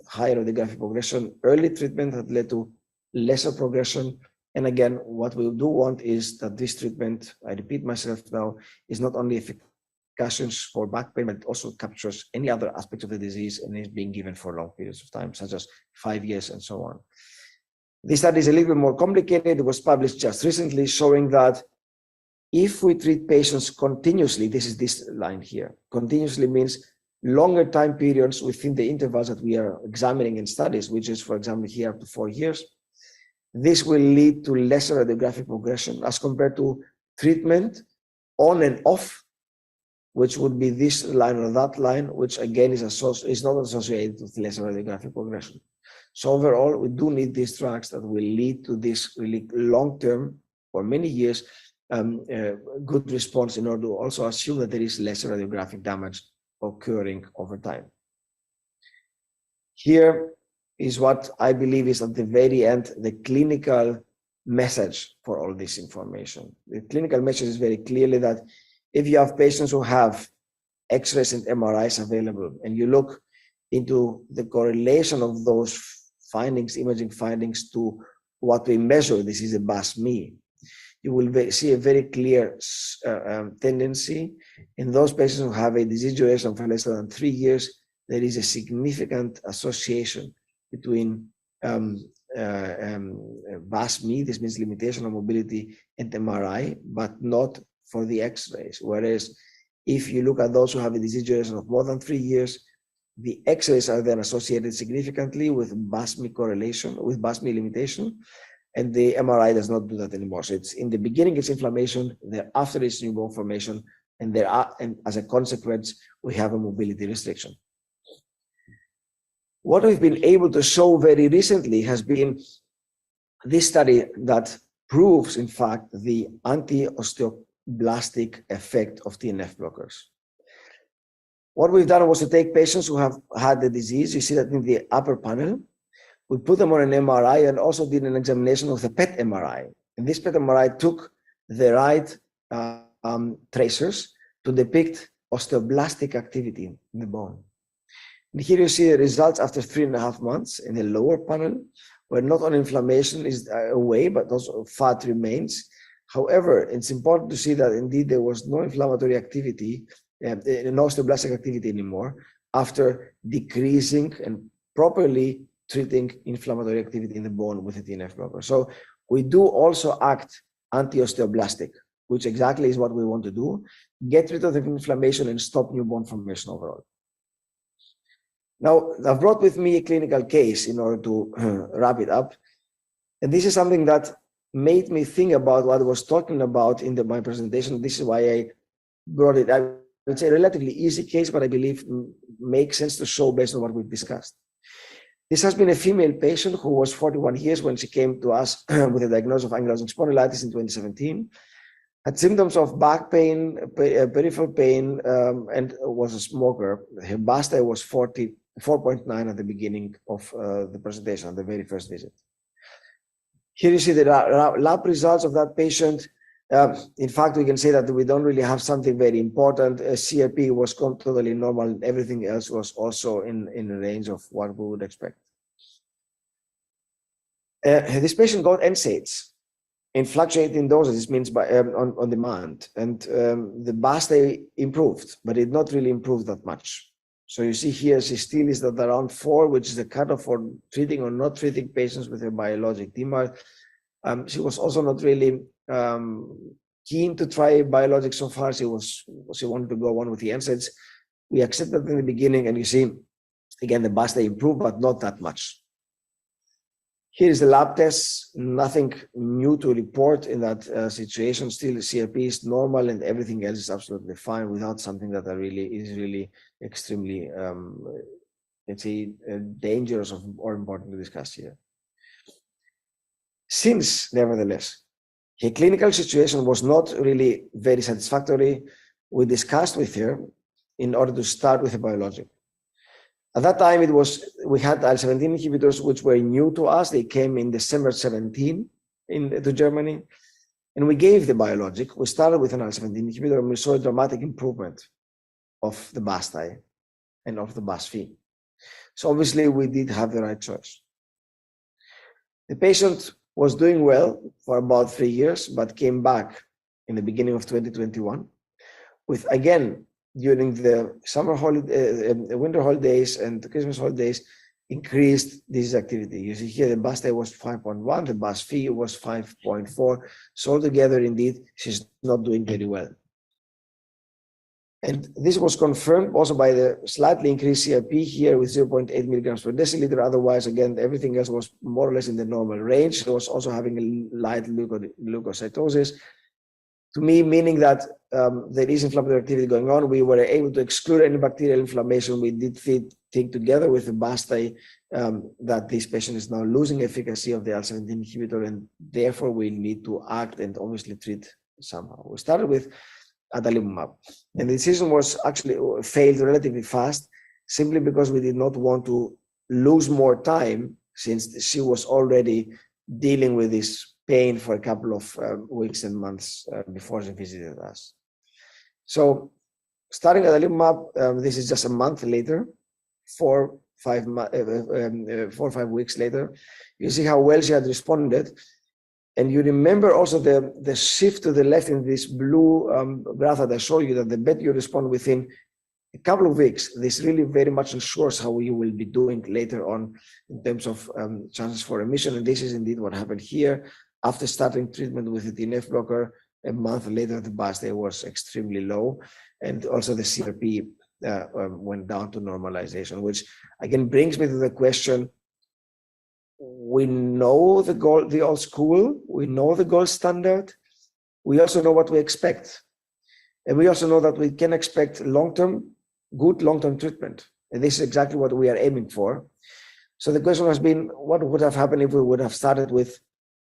higher radiographic progression. Early treatment had led to lesser progression. And again, what we do want is that this treatment, I repeat myself now, is not only efficacious for back pain, but it also captures any other aspect of the disease and is being given for long periods of time, such as 5 years and so on. This study is a little bit more complicated. It was published just recently, showing that if we treat patients continuously, this is this line here, continuously means longer time periods within the intervals that we are examining in studies, which is, for example, here up to 4 years, this will lead to lesser radiographic progression as compared to treatment on and off, which would be this line or that line, which again is not associated with lesser radiographic progression. So overall, we do need these drugs that will lead to this really long-term, for many years, good response in order to also assume that there is lesser radiographic damage occurring over time. Here is what I believe is at the very end, the clinical message for all this information. The clinical message is very clearly that if you have patients who have X-rays and MRIs available, and you look into the correlation of those findings, imaging findings, to what we measure, this is a BAS-ME, you will see a very clear tendency in those patients who have a disease duration of less than 3 years. There is a significant association between BAS-ME, this means limitation of mobility, and MRI, but not for the X-rays. Whereas if you look at those who have a disease duration of more than 3 years, the X-rays are then associated significantly with BAS-ME correlation, with BAS-ME limitation, and the MRI does not do that anymore. So it's in the beginning, it's inflammation, thereafter it's new bone formation, and as a consequence, we have a mobility restriction. What we've been able to show very recently has been this study that proves, in fact, the anti-osteoblastic effect of TNF blockers. What we've done was to take patients who have had the disease, you see that in the upper panel, we put them on an MRI and also did an examination of the PET MRI. And this PET MRI took the right tracers to depict osteoblastic activity in the bone. And here you see the results after 3.5 months in the lower panel, where not only inflammation is away, but also fat remains. However, it's important to see that indeed there was no inflammatory activity, no osteoblastic activity anymore, after decreasing and properly treating inflammatory activity in the bone with a TNF blocker. So we do also act anti-osteoblastic, which exactly is what we want to do, get rid of the inflammation and stop new bone formation overall. Now, I've brought with me a clinical case in order to wrap it up. And this is something that made me think about what I was talking about in my presentation. This is why I brought it. I would say a relatively easy case, but I believe makes sense to show based on what we've discussed. This has been a female patient who was 41 years when she came to us with a diagnosis of ankylosing spondylitis in 2017. Had symptoms of back pain, peripheral pain, and was a smoker. Her BASTA was 4.9 at the beginning of the presentation, at the very first visit. Here you see the lab results of that patient. In fact, we can say that we don't really have something very important. CRP was totally normal. Everything else was also in the range of what we would expect. This patient got NSAIDs in fluctuating doses. This means by on demand, and the BASTA improved, but it not really improved that much. So you see here, she still is at around 4, which is the cutoff for treating or not treating patients with a biologic DMARD. She was also not really keen to try biologics so far. She wanted to go on with the NSAIDs. We accepted in the beginning, and you see, again, the BASTA improved, but not that much. Here is the lab test, nothing new to report in that situation. Still, CRP is normal and everything else is absolutely fine without something that is really extremely, let's say, dangerous or important to discuss here. Since, nevertheless, her clinical situation was not really very satisfactory, we discussed with her in order to start with a biologic. At that time, we had IL-17 inhibitors, which were new to us. They came in December 17 to Germany, and we gave the biologic. We started with an IL-17 inhibitor, and we saw a dramatic improvement of the BASTI and of the BAS-Phi. So obviously, we did have the right choice. The patient was doing well for about 3 years, but came back in the beginning of 2021 with, again, during the summer holiday, winter holidays and the Christmas holidays, increased disease activity. You see here the BASTI was 5.1, the BAS-Phi was 5.4. So altogether, indeed, she's not doing very well. And this was confirmed also by the slightly increased CRP here with 0.8 milligrams per deciliter. Otherwise, again, everything else was more or less in the normal range. She was also having a light leukocytosis. To me, meaning that there is inflammatory activity going on. We were able to exclude any bacterial inflammation. We did think together with the BASTI that this patient is now losing efficacy of the IL-17 inhibitor, and therefore we need to act and obviously treat somehow. We started with adalimumab, and the decision was actually failed relatively fast, simply because we did not want to lose more time since she was already dealing with this pain for a couple of weeks and months before she visited us. So starting adalimumab, this is just a month later, 4 or 5 weeks later. You see how well she had responded. And you remember also the shift to the left in this blue graph that I showed you, that the better you respond within a couple of weeks, this really very much ensures how you will be doing later on in terms of chances for remission. And this is indeed what happened here. After starting treatment with the TNF blocker, a month later, the BASTI was extremely low. And also the CRP went down to normalization, which again brings me to the question, we know the old school, we know the gold standard, we also know what we expect. And we also know that we can expect good long-term treatment. And this is exactly what we are aiming for. So the question has been, what would have happened if we would have started with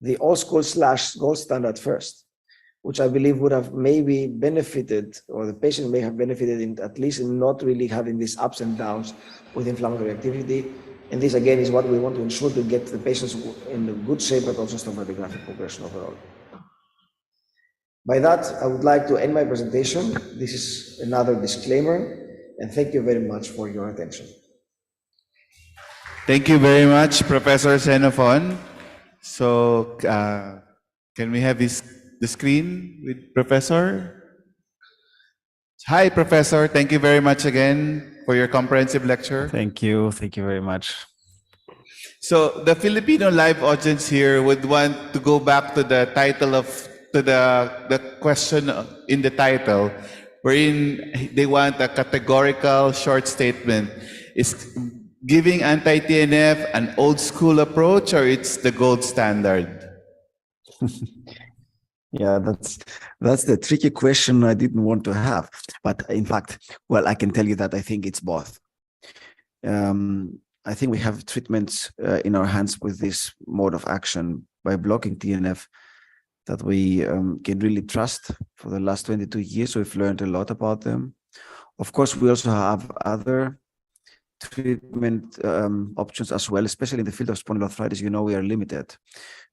the old school / gold standard first, which I believe would have maybe benefited, or the patient may have benefited in at least in not really having these ups and downs with inflammatory activity. And this again is what we want to ensure, to get the patients in a good shape, but also stop radiographic progression overall. By that, I would like to end my presentation. This is another disclaimer, and thank you very much for your attention. Thank you very much, Professor Xenophon. So can we have the screen with Professor? Hi, Professor. Thank you very much again for your comprehensive lecture. Thank you. Thank you very much. So the Filipino live audience here would want to go back to the title the question in the title, wherein they want a categorical short statement. Is giving anti-TNF an old school approach, or it's the gold standard? Yeah, that's the tricky question I didn't want to have. But in fact, well, I can tell you that I think it's both. I think we have treatments in our hands with this mode of action by blocking TNF that we can really trust. For the last 22 years, we've learned a lot about them. Of course, we also have other treatment options as well, especially in the field of spondyloarthritis. You know, we are limited.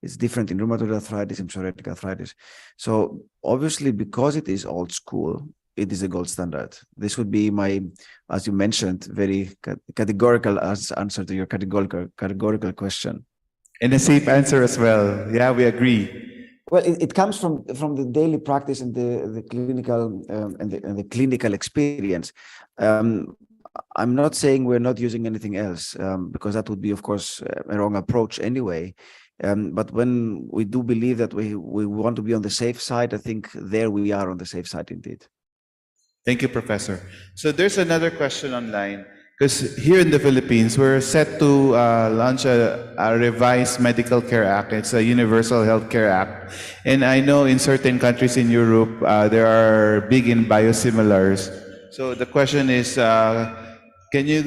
It's different in rheumatoid arthritis and psoriatic arthritis. So obviously, because it is old school, it is a gold standard. This would be my, as you mentioned, very categorical answer to your categorical question. And a safe answer as well. Yeah, we agree. Well, it comes from the daily practice and the clinical and the clinical experience. I'm not saying we're not using anything else, because that would be, of course, a wrong approach anyway. But when we do believe that we want to be on the safe side, I think there we are on the safe side indeed. Thank you, Professor. So there's another question online. Because here in the Philippines, we're set to launch a revised Medical Care Act. It's a Universal Health Care Act. And I know in certain countries in Europe, there are big in biosimilars. So the question is, can you,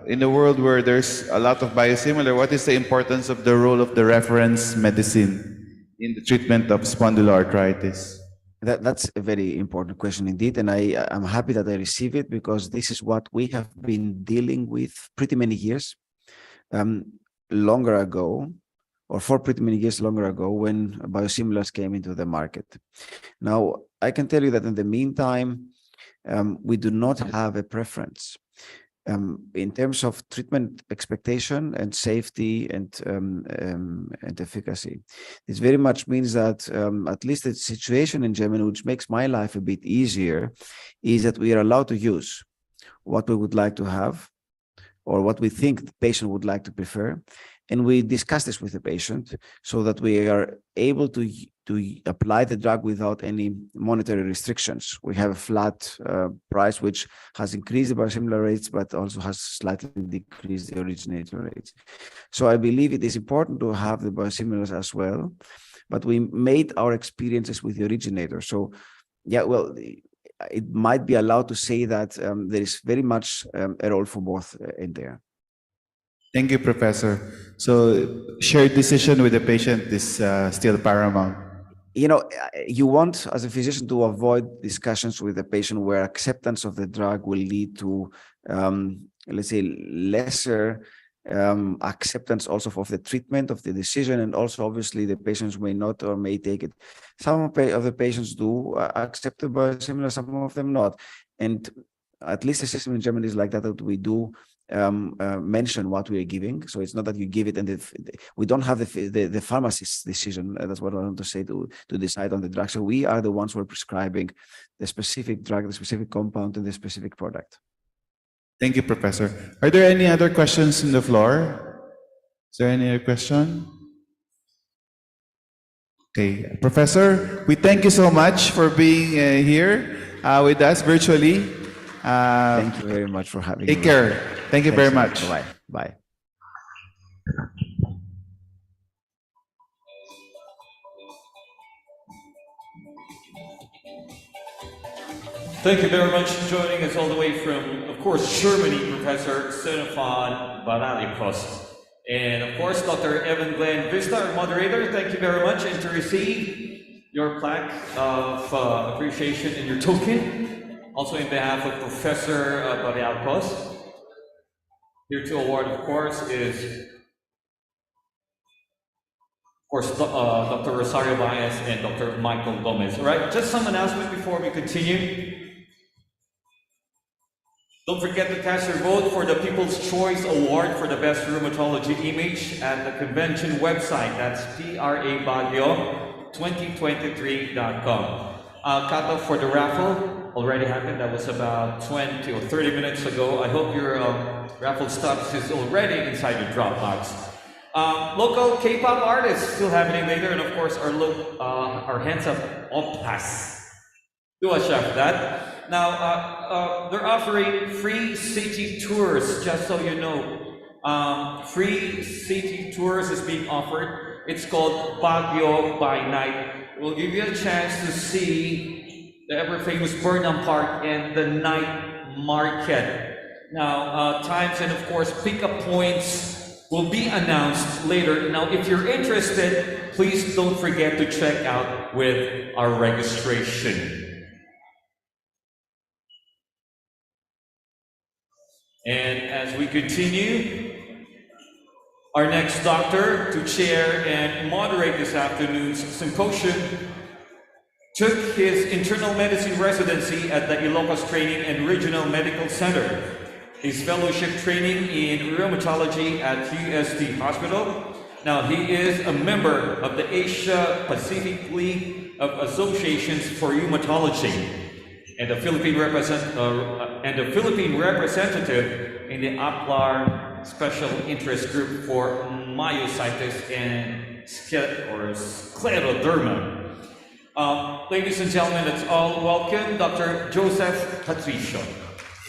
in a world where there's a lot of biosimilar, what is the importance of the role of the reference medicine in the treatment of spondyloarthritis? That's a very important question indeed, and I'm happy that I receive it because this is what we have been dealing with pretty many years longer ago, or for pretty many years longer ago when biosimilars came into the market. Now, I can tell you that in the meantime, we do not have a preference. In terms of treatment expectation and safety and efficacy. This very much means that at least the situation in Germany, which makes my life a bit easier, is that we are allowed to use what we would like to have or what we think the patient would like to prefer. And we discuss this with the patient so that we are able to apply the drug without any monetary restrictions. We have a flat price, which has increased the biosimilar rates, but also has slightly decreased the originator rates. So I believe it is important to have the biosimilars as well, but we made our experiences with the originator. So yeah, well, it might be allowed to say that there is very much a role for both in there. Thank you, Professor. So shared decision with the patient is still paramount. You know, you want, as a physician, to avoid discussions with the patient where acceptance of the drug will lead to, let's say, lesser acceptance also of the treatment, of the decision, and also obviously the patients may not or may take it. Some of the patients do accept the biosimilar, some of them not. And at least the system in Germany is like that we do mention what we are giving. So it's not that you give it and we don't have the pharmacist's decision. That's what I want to say, to decide on the drug. So we are the ones who are prescribing the specific drug, the specific compound, and the specific product. Thank you, Professor. Are there any other questions on the floor? Is there any other question? Okay, Professor, we thank you so much for being here with us virtually. Thank you very much for having me. Take care. Thank you very much. Bye. Bye. Thank you very much for joining us all the way from, of course, Germany, Professor Stefan Baralikos. And of course, Dr. Evan Glenn Vista, our moderator, thank you very much. And to receive your plaque of appreciation and your token, also in behalf of Professor Baralikos, here to award, of course, is, of course, Dr. Rosario Baez and Dr. Michael Gomez. All right, just some announcement before we continue. Don't forget to cast your vote for the People's Choice Award for the Best Rheumatology Image at the convention website. That's PRABaguio2023.com. Cutoff for the raffle already happened. That was about 20 or 30 minutes ago. I hope your raffle status is already inside your Dropbox. Local K-pop artists still happening later, and of course our hands up pass. Do watch out for that. Now, they're offering free city tours, just so you know. Free city tours is being offered. It's called Baguio by Night. We'll give you a chance to see the ever-famous Burnham Park and the night market. Now, times and of course pickup points will be announced later. Now, if you're interested, please don't forget to check out with our registration. And as we continue, our next doctor to chair and moderate this afternoon's symposium took his internal medicine residency at the Ilocos Training and Regional Medical Center, his fellowship training in rheumatology at UST Hospital. Now, he is a member of the Asia Pacific League of Associations for Rheumatology and the Philippine representative in the APLAR Special Interest Group for Myositis and Scleroderma. Ladies and gentlemen, let's all welcome Dr. Joseph Patricio.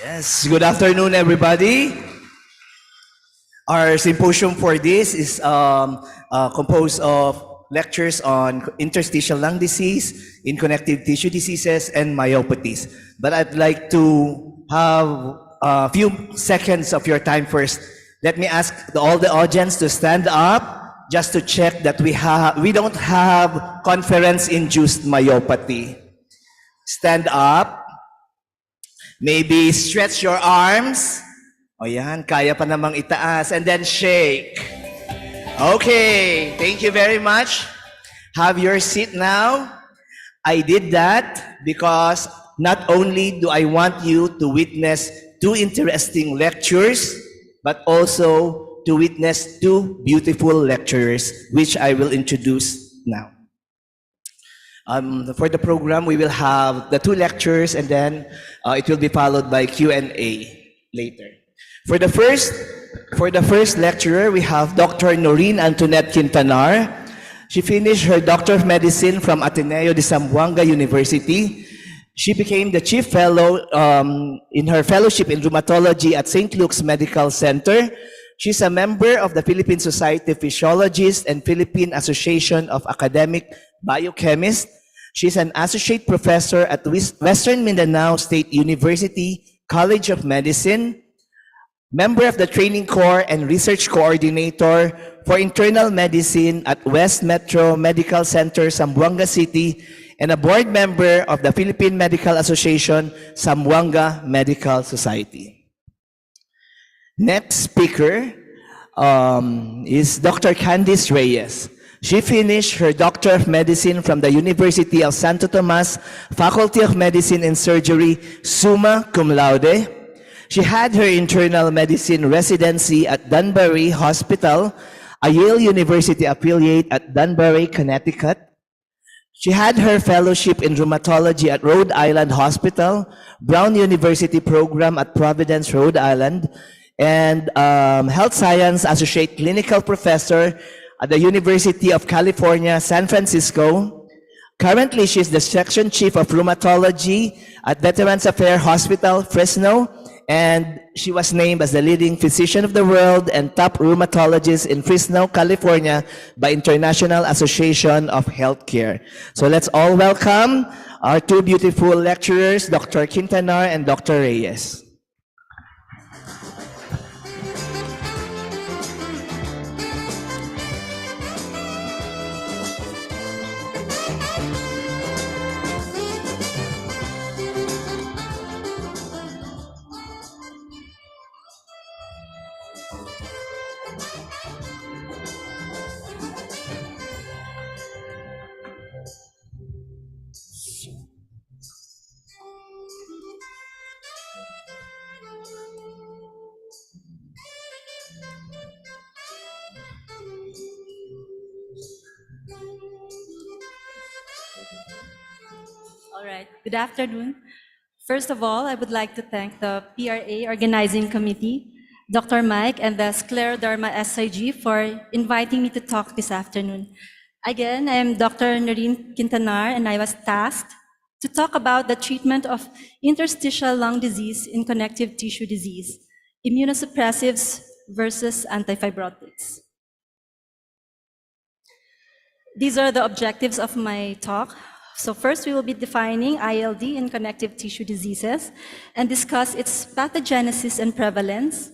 Yes, good afternoon, everybody. Our symposium for this is composed of lectures on interstitial lung disease, in connective tissue diseases, and myopathies. But I'd like to have a few seconds of your time first. Let me ask all the audience to stand up just to check that we don't have conference-induced myopathy. Stand up. Maybe stretch your arms. O yan, kaya pa namang itaas. And then shake. Okay, thank you very much. Have your seat now. I did that because not only do I want you to witness two interesting lectures, but also to witness two beautiful lecturers, which I will introduce now. For the program, we will have the two lectures and then it will be followed by Q&A later. For the first lecturer, we have Dr. Noreen Antoinette Quintanar. She finished her Doctor of Medicine from Ateneo de Zamboanga University. She became the Chief Fellow in her fellowship in rheumatology at St. Luke's Medical Center. She's a member of the Philippine Society of Physiologists and Philippine Association of Academic Biochemists. She's an associate professor at Western Mindanao State University College of Medicine, member of the Training Corps and Research Coordinator for Internal Medicine at West Metro Medical Center, Zamboanga City, and a board member of the Philippine Medical Association, Zamboanga Medical Society. Next speaker is Dr. Candice Reyes. She finished her Doctor of Medicine from the University of Santo Tomas, Faculty of Medicine and Surgery, summa cum laude. She had her internal medicine residency at Danbury Hospital, a Yale University affiliate at Danbury, Connecticut. She had her fellowship in rheumatology at Rhode Island Hospital, Brown University program at Providence, Rhode Island, and health science associate clinical professor at the University of California, San Francisco. Currently, she's the section chief of rheumatology at Veterans Affairs Hospital, Fresno, and she was named as the leading physician of the world and top rheumatologist in Fresno, California by International Association of Healthcare. So let's all welcome our two beautiful lecturers, Dr. Quintanar and Dr. Reyes. All right, good afternoon. First of all, I would like to thank the PRA Organizing Committee, Dr. Mike, and the Scleroderma SIG for inviting me to talk this afternoon. Again, I am Dr. Noreen Quintanar, and I was tasked to talk about the treatment of interstitial lung disease in connective tissue disease, immunosuppressives versus antifibrotics. These are the objectives of my talk. So first, we will be defining ILD in connective tissue diseases and discuss its pathogenesis and prevalence.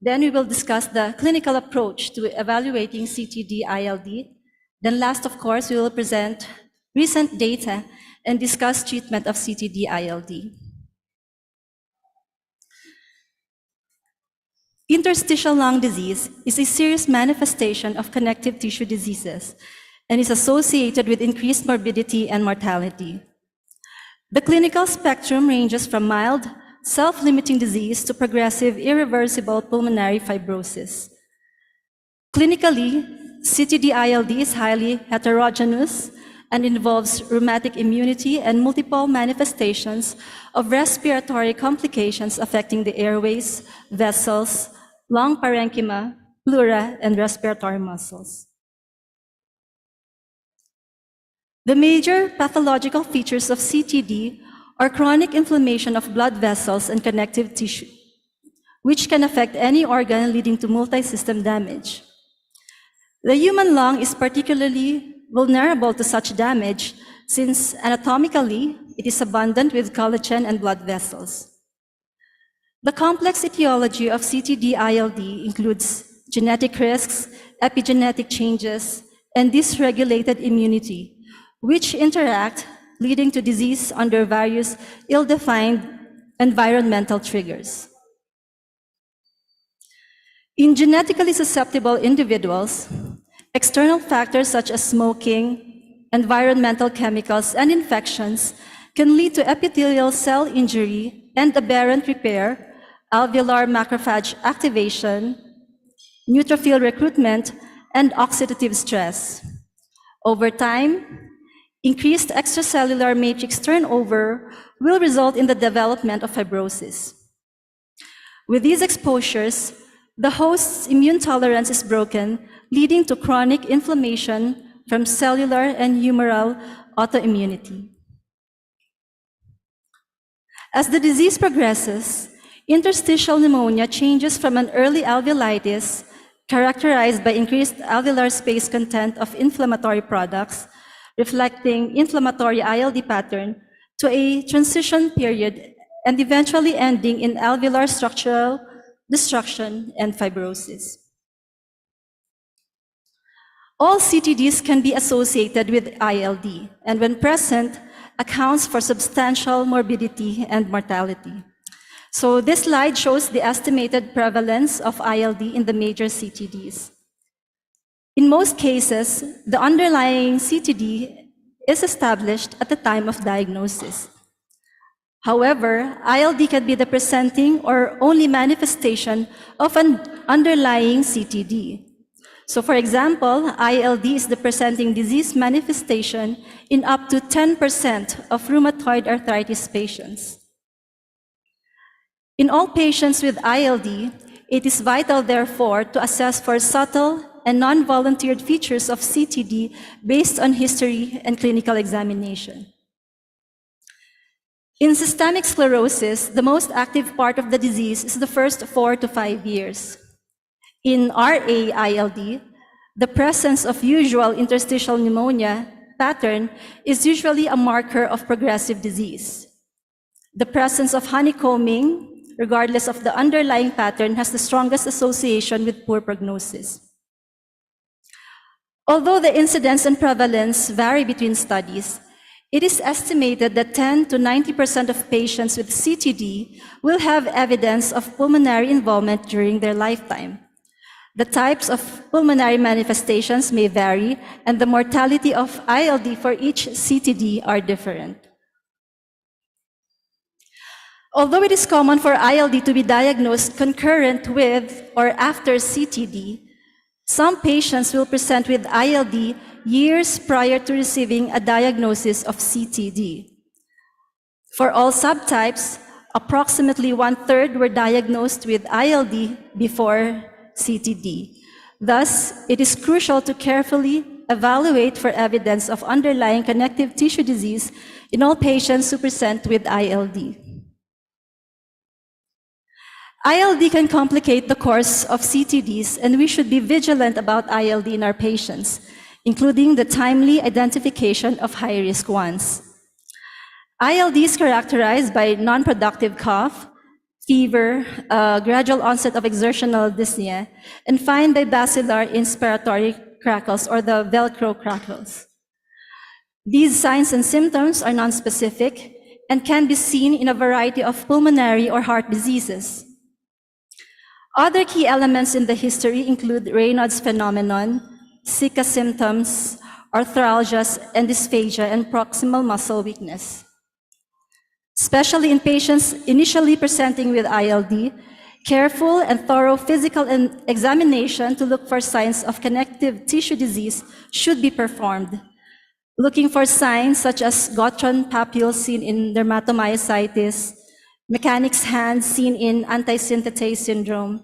Then we will discuss the clinical approach to evaluating CTD-ILD. Then last, of course, we will present recent data and discuss treatment of CTD-ILD. Interstitial lung disease is a serious manifestation of connective tissue diseases and is associated with increased morbidity and mortality. The clinical spectrum ranges from mild, self-limiting disease to progressive, irreversible pulmonary fibrosis. Clinically, CTD-ILD is highly heterogeneous and involves rheumatic immunity and multiple manifestations of respiratory complications affecting the airways, vessels, lung parenchyma, pleura, and respiratory muscles. The major pathological features of CTD or chronic inflammation of blood vessels and connective tissue, which can affect any organ leading to multi-system damage. The human lung is particularly vulnerable to such damage since anatomically it is abundant with collagen and blood vessels. The complex etiology of CTD-ILD includes genetic risks, epigenetic changes, and dysregulated immunity, which interact, leading to disease under various ill-defined environmental triggers. In genetically susceptible individuals, external factors such as smoking, environmental chemicals, and infections can lead to epithelial cell injury and aberrant repair, alveolar macrophage activation, neutrophil recruitment, and oxidative stress. Over time, increased extracellular matrix turnover will result in the development of fibrosis. With these exposures, the host's immune tolerance is broken, leading to chronic inflammation from cellular and humoral autoimmunity. As the disease progresses, interstitial pneumonia changes from an early alveolitis characterized by increased alveolar space content of inflammatory products, reflecting inflammatory ILD pattern, to a transition period and eventually ending in alveolar structural destruction and fibrosis. All CTDs can be associated with ILD, and when present, accounts for substantial morbidity and mortality. So this slide shows the estimated prevalence of ILD in the major CTDs. In most cases, the underlying CTD is established at the time of diagnosis. However, ILD can be the presenting or only manifestation of an underlying CTD. So for example, ILD is the presenting disease manifestation in up to 10% of rheumatoid arthritis patients. In all patients with ILD, it is vital, therefore, to assess for subtle and non-volunteered features of CTD based on history and clinical examination. In systemic sclerosis, the most active part of the disease is the first 4 to 5 years. In RA-ILD, the presence of usual interstitial pneumonia pattern is usually a marker of progressive disease. The presence of honeycombing, regardless of the underlying pattern, has the strongest association with poor prognosis. Although the incidence and prevalence vary between studies, it is estimated that 10 to 90% of patients with CTD will have evidence of pulmonary involvement during their lifetime. The types of pulmonary manifestations may vary, and the mortality of ILD for each CTD are different. Although it is common for ILD to be diagnosed concurrent with or after CTD, some patients will present with ILD years prior to receiving a diagnosis of CTD. For all subtypes, approximately 1/3 were diagnosed with ILD before CTD. Thus, it is crucial to carefully evaluate for evidence of underlying connective tissue disease in all patients who present with ILD. ILD can complicate the course of CTDs, and we should be vigilant about ILD in our patients, including the timely identification of high-risk ones. ILD is characterized by non-productive cough, fever, gradual onset of exertional dyspnea, and fine bibasilar inspiratory crackles, or the Velcro crackles. These signs and symptoms are nonspecific and can be seen in a variety of pulmonary or heart diseases. Other key elements in the history include Raynaud's phenomenon, Zika symptoms, arthralgias, and dysphagia, and proximal muscle weakness. Especially in patients initially presenting with ILD, careful and thorough physical examination to look for signs of connective tissue disease should be performed, looking for signs such as Gottron papules seen in dermatomyositis, mechanics hand seen in antisynthetase syndrome,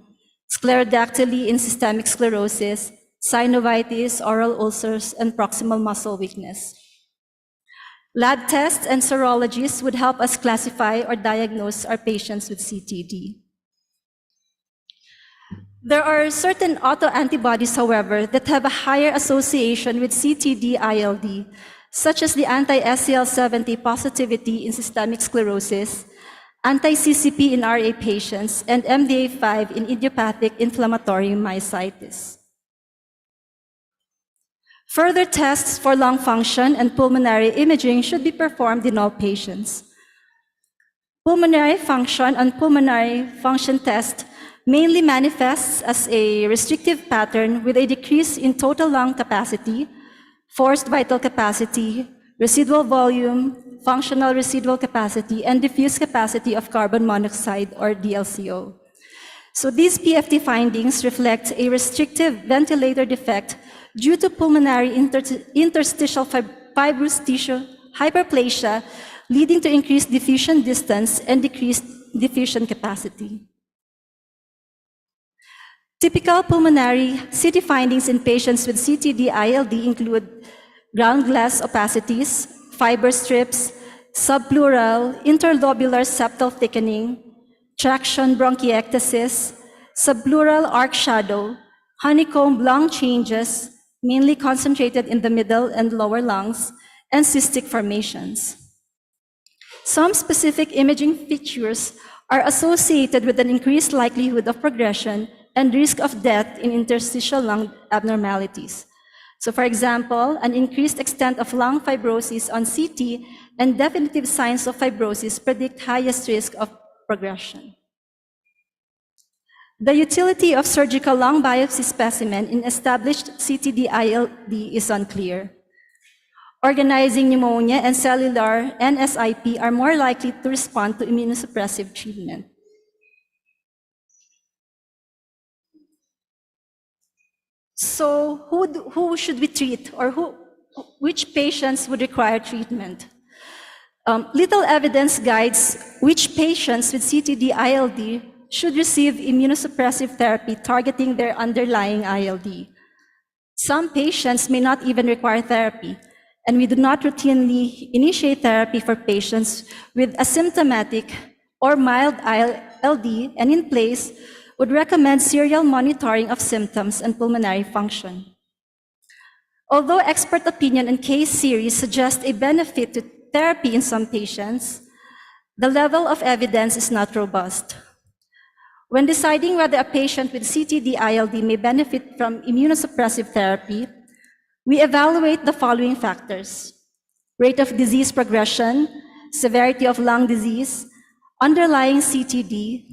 sclerodactyly in systemic sclerosis, synovitis, oral ulcers, and proximal muscle weakness. Lab tests and serologies would help us classify or diagnose our patients with CTD. There are certain autoantibodies, however, that have a higher association with CTD-ILD, such as the anti-SCL70 positivity in systemic sclerosis, anti-CCP in RA patients, and MDA5 in idiopathic inflammatory myositis. Further tests for lung function and pulmonary imaging should be performed in all patients. Pulmonary function and pulmonary function test mainly manifests as a restrictive pattern with a decrease in total lung capacity, forced vital capacity, residual volume, functional residual capacity, and diffuse capacity of carbon monoxide, or DLCO. So these PFT findings reflect a restrictive ventilator defect due to pulmonary interstitial fibrous tissue hyperplasia, leading to increased diffusion distance and decreased diffusion capacity. Typical pulmonary CT findings in patients with CTD-ILD include ground glass opacities, fiber strips, subpleural, interlobular septal thickening, traction bronchiectasis, subpleural arc shadow, honeycomb lung changes, mainly concentrated in the middle and lower lungs, and cystic formations. Some specific imaging features are associated with an increased likelihood of progression and risk of death in interstitial lung abnormalities. So for example, an increased extent of lung fibrosis on CT and definitive signs of fibrosis predict highest risk of progression. The utility of surgical lung biopsy specimen in established CTD-ILD is unclear. Organizing pneumonia and cellular NSIP are more likely to respond to immunosuppressive treatment. So who should we treat, or which patients would require treatment? Little evidence guides which patients with CTD-ILD should receive immunosuppressive therapy targeting their underlying ILD. Some patients may not even require therapy, and we do not routinely initiate therapy for patients with asymptomatic or mild ILD, and in place would recommend serial monitoring of symptoms and pulmonary function. Although expert opinion and case series suggest a benefit to therapy in some patients, the level of evidence is not robust. When deciding whether a patient with CTD-ILD may benefit from immunosuppressive therapy, we evaluate the following factors: rate of disease progression, severity of lung disease, underlying CTD,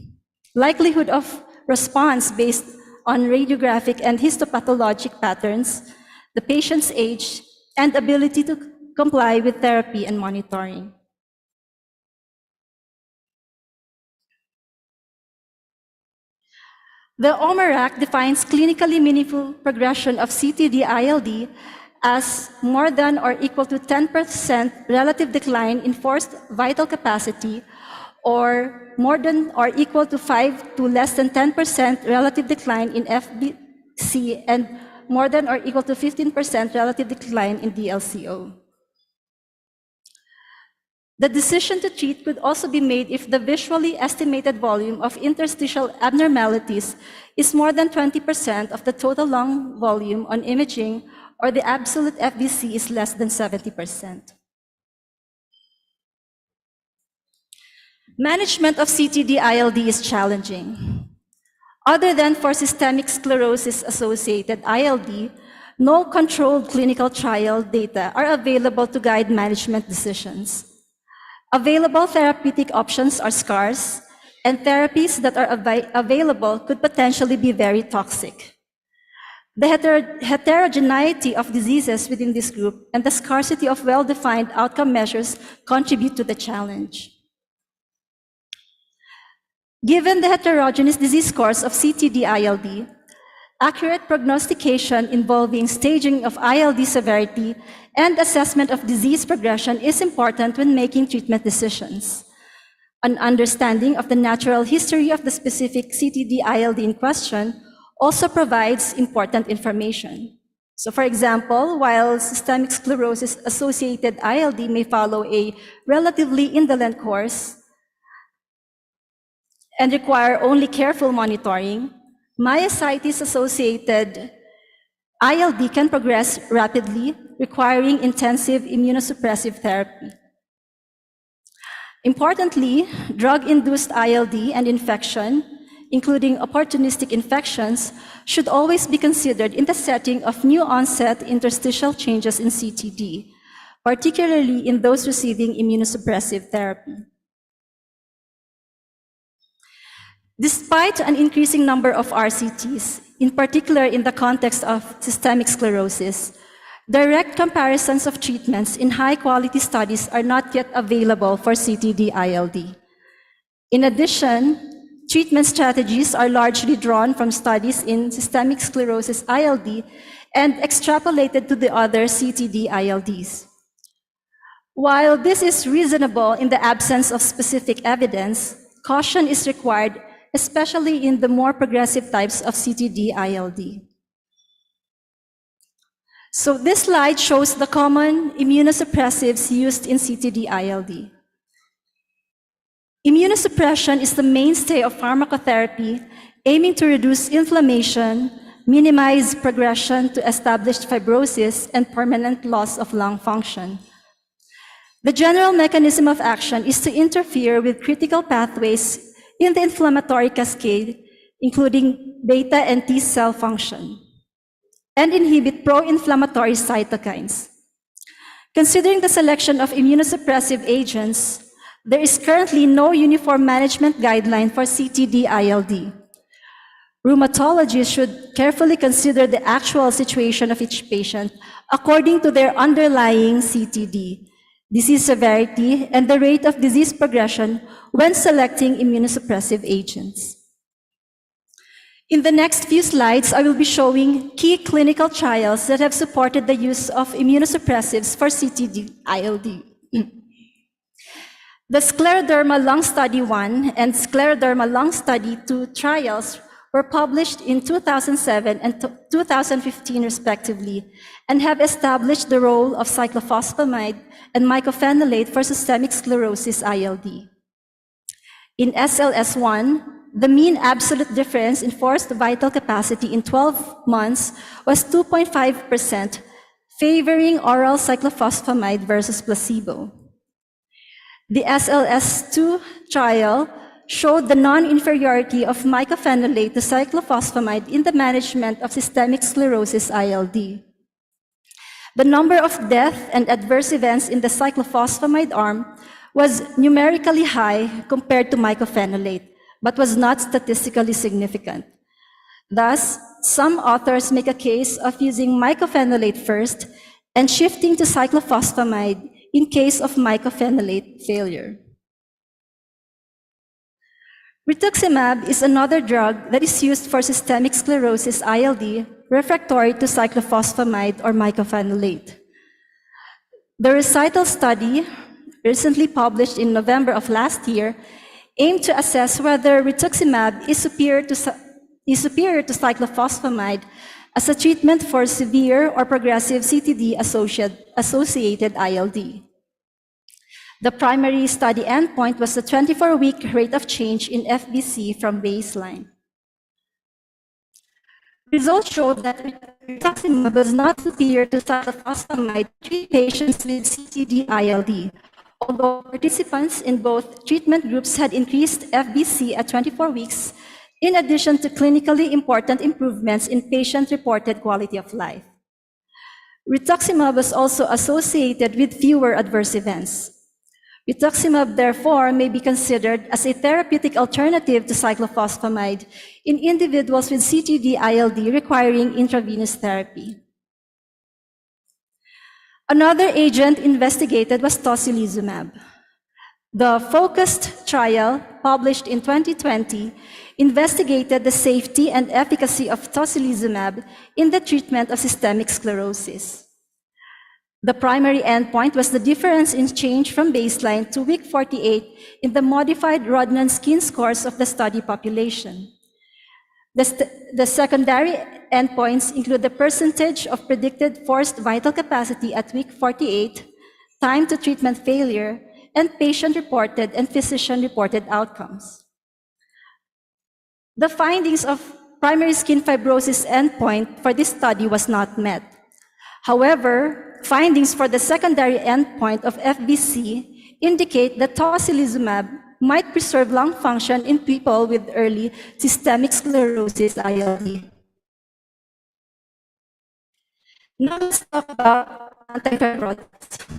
likelihood of response based on radiographic and histopathologic patterns, the patient's age, and ability to comply with therapy and monitoring. The OMERAC defines clinically meaningful progression of CTD-ILD as more than or equal to 10% relative decline in forced vital capacity, or more than or equal to 5 to less than 10% relative decline in FVC, and more than or equal to 15% relative decline in DLCO. The decision to treat could also be made if the visually estimated volume of interstitial abnormalities is more than 20% of the total lung volume on imaging, or the absolute FVC is less than 70%. Management of CTD-ILD is challenging. Other than for systemic sclerosis-associated ILD, no controlled clinical trial data are available to guide management decisions. Available therapeutic options are scarce, and therapies that are available could potentially be very toxic. The heterogeneity of diseases within this group and the scarcity of well-defined outcome measures contribute to the challenge. Given the heterogeneous disease course of CTD-ILD, accurate prognostication involving staging of ILD severity and assessment of disease progression is important when making treatment decisions. An understanding of the natural history of the specific CTD-ILD in question also provides important information. So for example, while systemic sclerosis-associated ILD may follow a relatively indolent course and require only careful monitoring, myositis-associated ILD can progress rapidly, requiring intensive immunosuppressive therapy. Importantly, drug-induced ILD and infection, including opportunistic infections, should always be considered in the setting of new-onset interstitial changes in CTD, particularly in those receiving immunosuppressive therapy. Despite an increasing number of RCTs, in particular in the context of systemic sclerosis, direct comparisons of treatments in high-quality studies are not yet available for CTD-ILD. In addition, treatment strategies are largely drawn from studies in systemic sclerosis-ILD and extrapolated to the other CTD-ILDs. While this is reasonable in the absence of specific evidence, caution is required, especially in the more progressive types of CTD-ILD. So this slide shows the common immunosuppressives used in CTD-ILD. Immunosuppression is the mainstay of pharmacotherapy, aiming to reduce inflammation, minimize progression to established fibrosis, and permanent loss of lung function. The general mechanism of action is to interfere with critical pathways in the inflammatory cascade, including beta and T cell function, and inhibit pro-inflammatory cytokines. Considering the selection of immunosuppressive agents, there is currently no uniform management guideline for CTD-ILD. Rheumatologists should carefully consider the actual situation of each patient according to their underlying CTD, disease severity, and the rate of disease progression when selecting immunosuppressive agents. In the next few slides, I will be showing key clinical trials that have supported the use of immunosuppressives for CTD-ILD. The Scleroderma Lung Study 1 and Scleroderma Lung Study 2 trials were published in 2007 and 2015 respectively, and have established the role of cyclophosphamide and mycophenolate for systemic sclerosis-ILD. In SLS1, the mean absolute difference in forced vital capacity in 12 months was 2.5%, favoring oral cyclophosphamide versus placebo. The SLS2 trial showed the non-inferiority of mycophenolate to cyclophosphamide in the management of systemic sclerosis-ILD. The number of death and adverse events in the cyclophosphamide arm was numerically high compared to mycophenolate, but was not statistically significant. Thus, some authors make a case of using mycophenolate first and shifting to cyclophosphamide in case of mycophenolate failure. Rituximab is another drug that is used for systemic sclerosis-ILD refractory to cyclophosphamide or mycophenolate. The recital study, recently published in November of last year, aimed to assess whether rituximab is superior to cyclophosphamide as a treatment for severe or progressive CTD-associated ILD. The primary study endpoint was the 24-week rate of change in FBC from baseline. Results showed that rituximab was not superior to cyclophosphamide to treat patients with CTD-ILD, although participants in both treatment groups had increased FBC at 24 weeks, in addition to clinically important improvements in patient-reported quality of life. Rituximab was also associated with fewer adverse events. Rituximab, therefore, may be considered as a therapeutic alternative to cyclophosphamide in individuals with CTD-ILD requiring intravenous therapy. Another agent investigated was tocilizumab. The focused trial, published in 2020, investigated the safety and efficacy of tocilizumab in the treatment of systemic sclerosis. The primary endpoint was the difference in change from baseline to week 48 in the modified Rodnan skin scores of the study population. The secondary endpoints include the percentage of predicted forced vital capacity at week 48, time to treatment failure, and patient-reported and physician-reported outcomes. The findings of primary skin fibrosis endpoint for this study was not met. However, findings for the secondary endpoint of FVC indicate that tocilizumab might preserve lung function in people with early systemic sclerosis ILD. Now let's talk about antifibrotics.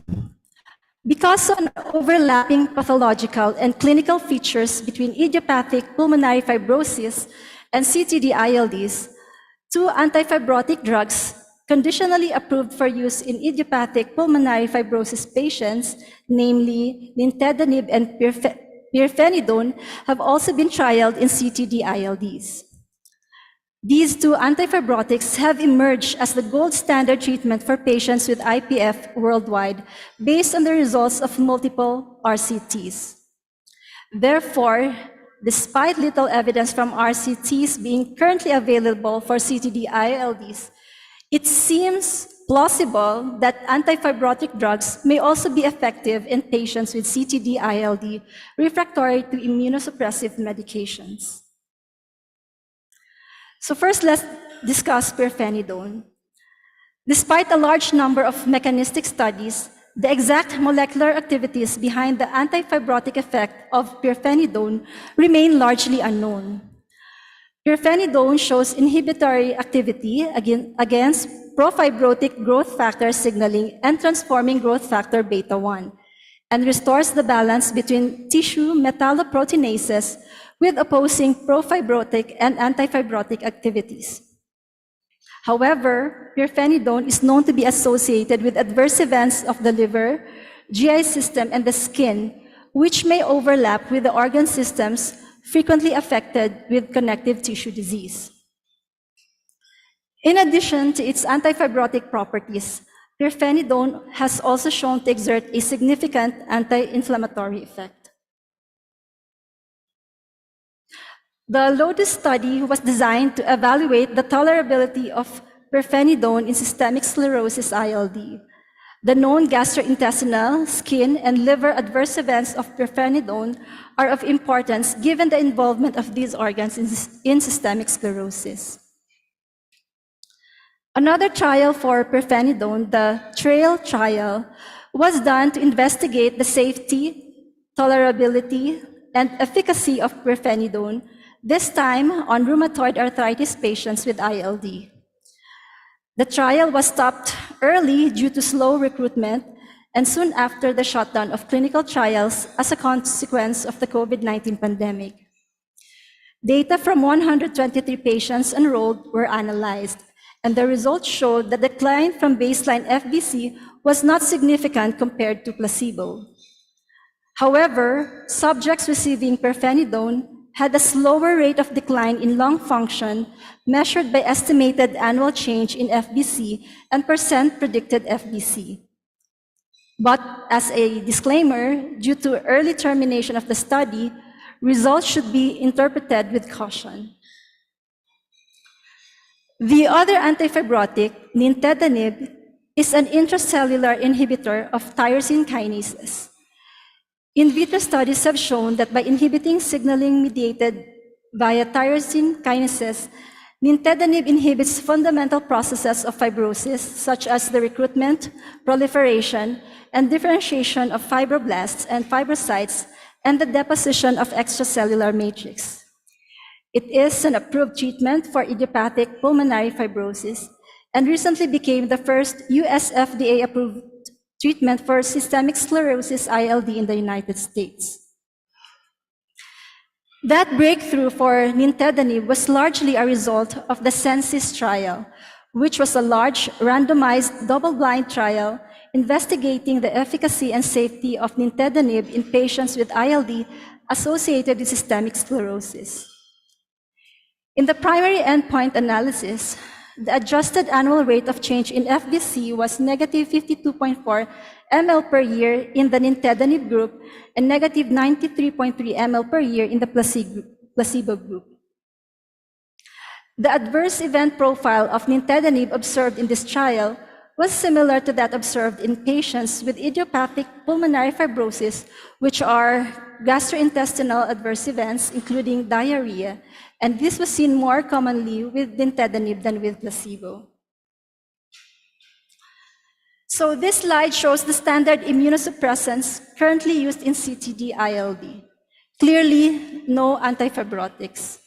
Because of overlapping pathological and clinical features between idiopathic pulmonary fibrosis and CTD-ILDs, two antifibrotic drugs conditionally approved for use in idiopathic pulmonary fibrosis patients, namely nintedanib and pirfenidone, have also been trialed in CTD-ILDs. These two antifibrotics have emerged as the gold standard treatment for patients with IPF worldwide based on the results of multiple RCTs. Therefore, despite little evidence from RCTs being currently available for CTD-ILDs, it seems plausible that antifibrotic drugs may also be effective in patients with CTD-ILD refractory to immunosuppressive medications. So first, let's discuss pirfenidone. Despite a large number of mechanistic studies, the exact molecular activities behind the antifibrotic effect of pirfenidone remain largely unknown. Pirfenidone shows inhibitory activity against profibrotic growth factor signaling and transforming growth factor beta 1, and restores the balance between tissue metalloproteinases with opposing profibrotic and antifibrotic activities. However, pirfenidone is known to be associated with adverse events of the liver, GI system, and the skin, which may overlap with the organ systems frequently affected with connective tissue disease. In addition to its antifibrotic properties, pirfenidone has also shown to exert a significant anti-inflammatory effect. The LOTUS study was designed to evaluate the tolerability of pirfenidone in systemic sclerosis ILD. The known gastrointestinal, skin, and liver adverse events of pirfenidone are of importance given the involvement of these organs in systemic sclerosis. Another trial for pirfenidone, the TRAIL trial, was done to investigate the safety, tolerability, and efficacy of pirfenidone, this time on rheumatoid arthritis patients with ILD. The trial was stopped early due to slow recruitment and soon after the shutdown of clinical trials as a consequence of the COVID-19 pandemic. Data from 123 patients enrolled were analyzed, and the results showed that the decline from baseline FVC was not significant compared to placebo. However, subjects receiving pirfenidone had a slower rate of decline in lung function measured by estimated annual change in FVC and percent predicted FVC. But as a disclaimer, due to early termination of the study, results should be interpreted with caution. The other antifibrotic, nintedanib, is an intracellular inhibitor of tyrosine kinases. In vitro studies have shown that by inhibiting signaling mediated via tyrosine kinases, nintedanib inhibits fundamental processes of fibrosis, such as the recruitment, proliferation, and differentiation of fibroblasts and fibrocytes, and the deposition of extracellular matrix. It is an approved treatment for idiopathic pulmonary fibrosis and recently became the first US FDA-approved treatment for systemic sclerosis ILD in the United States. That breakthrough for nintedanib was largely a result of the SENSIS trial, which was a large randomized double-blind trial investigating the efficacy and safety of nintedanib in patients with ILD associated with systemic sclerosis. In the primary endpoint analysis, the adjusted annual rate of change in FVC was negative 52.4 ml per year in the nintedanib group and negative 93.3 ml per year in the placebo group. The adverse event profile of nintedanib observed in this trial was similar to that observed in patients with idiopathic pulmonary fibrosis, which are gastrointestinal adverse events, including diarrhea, and this was seen more commonly with nintedanib than with placebo. So this slide shows the standard immunosuppressants currently used in CTD-ILD. Clearly, no antifibrotics.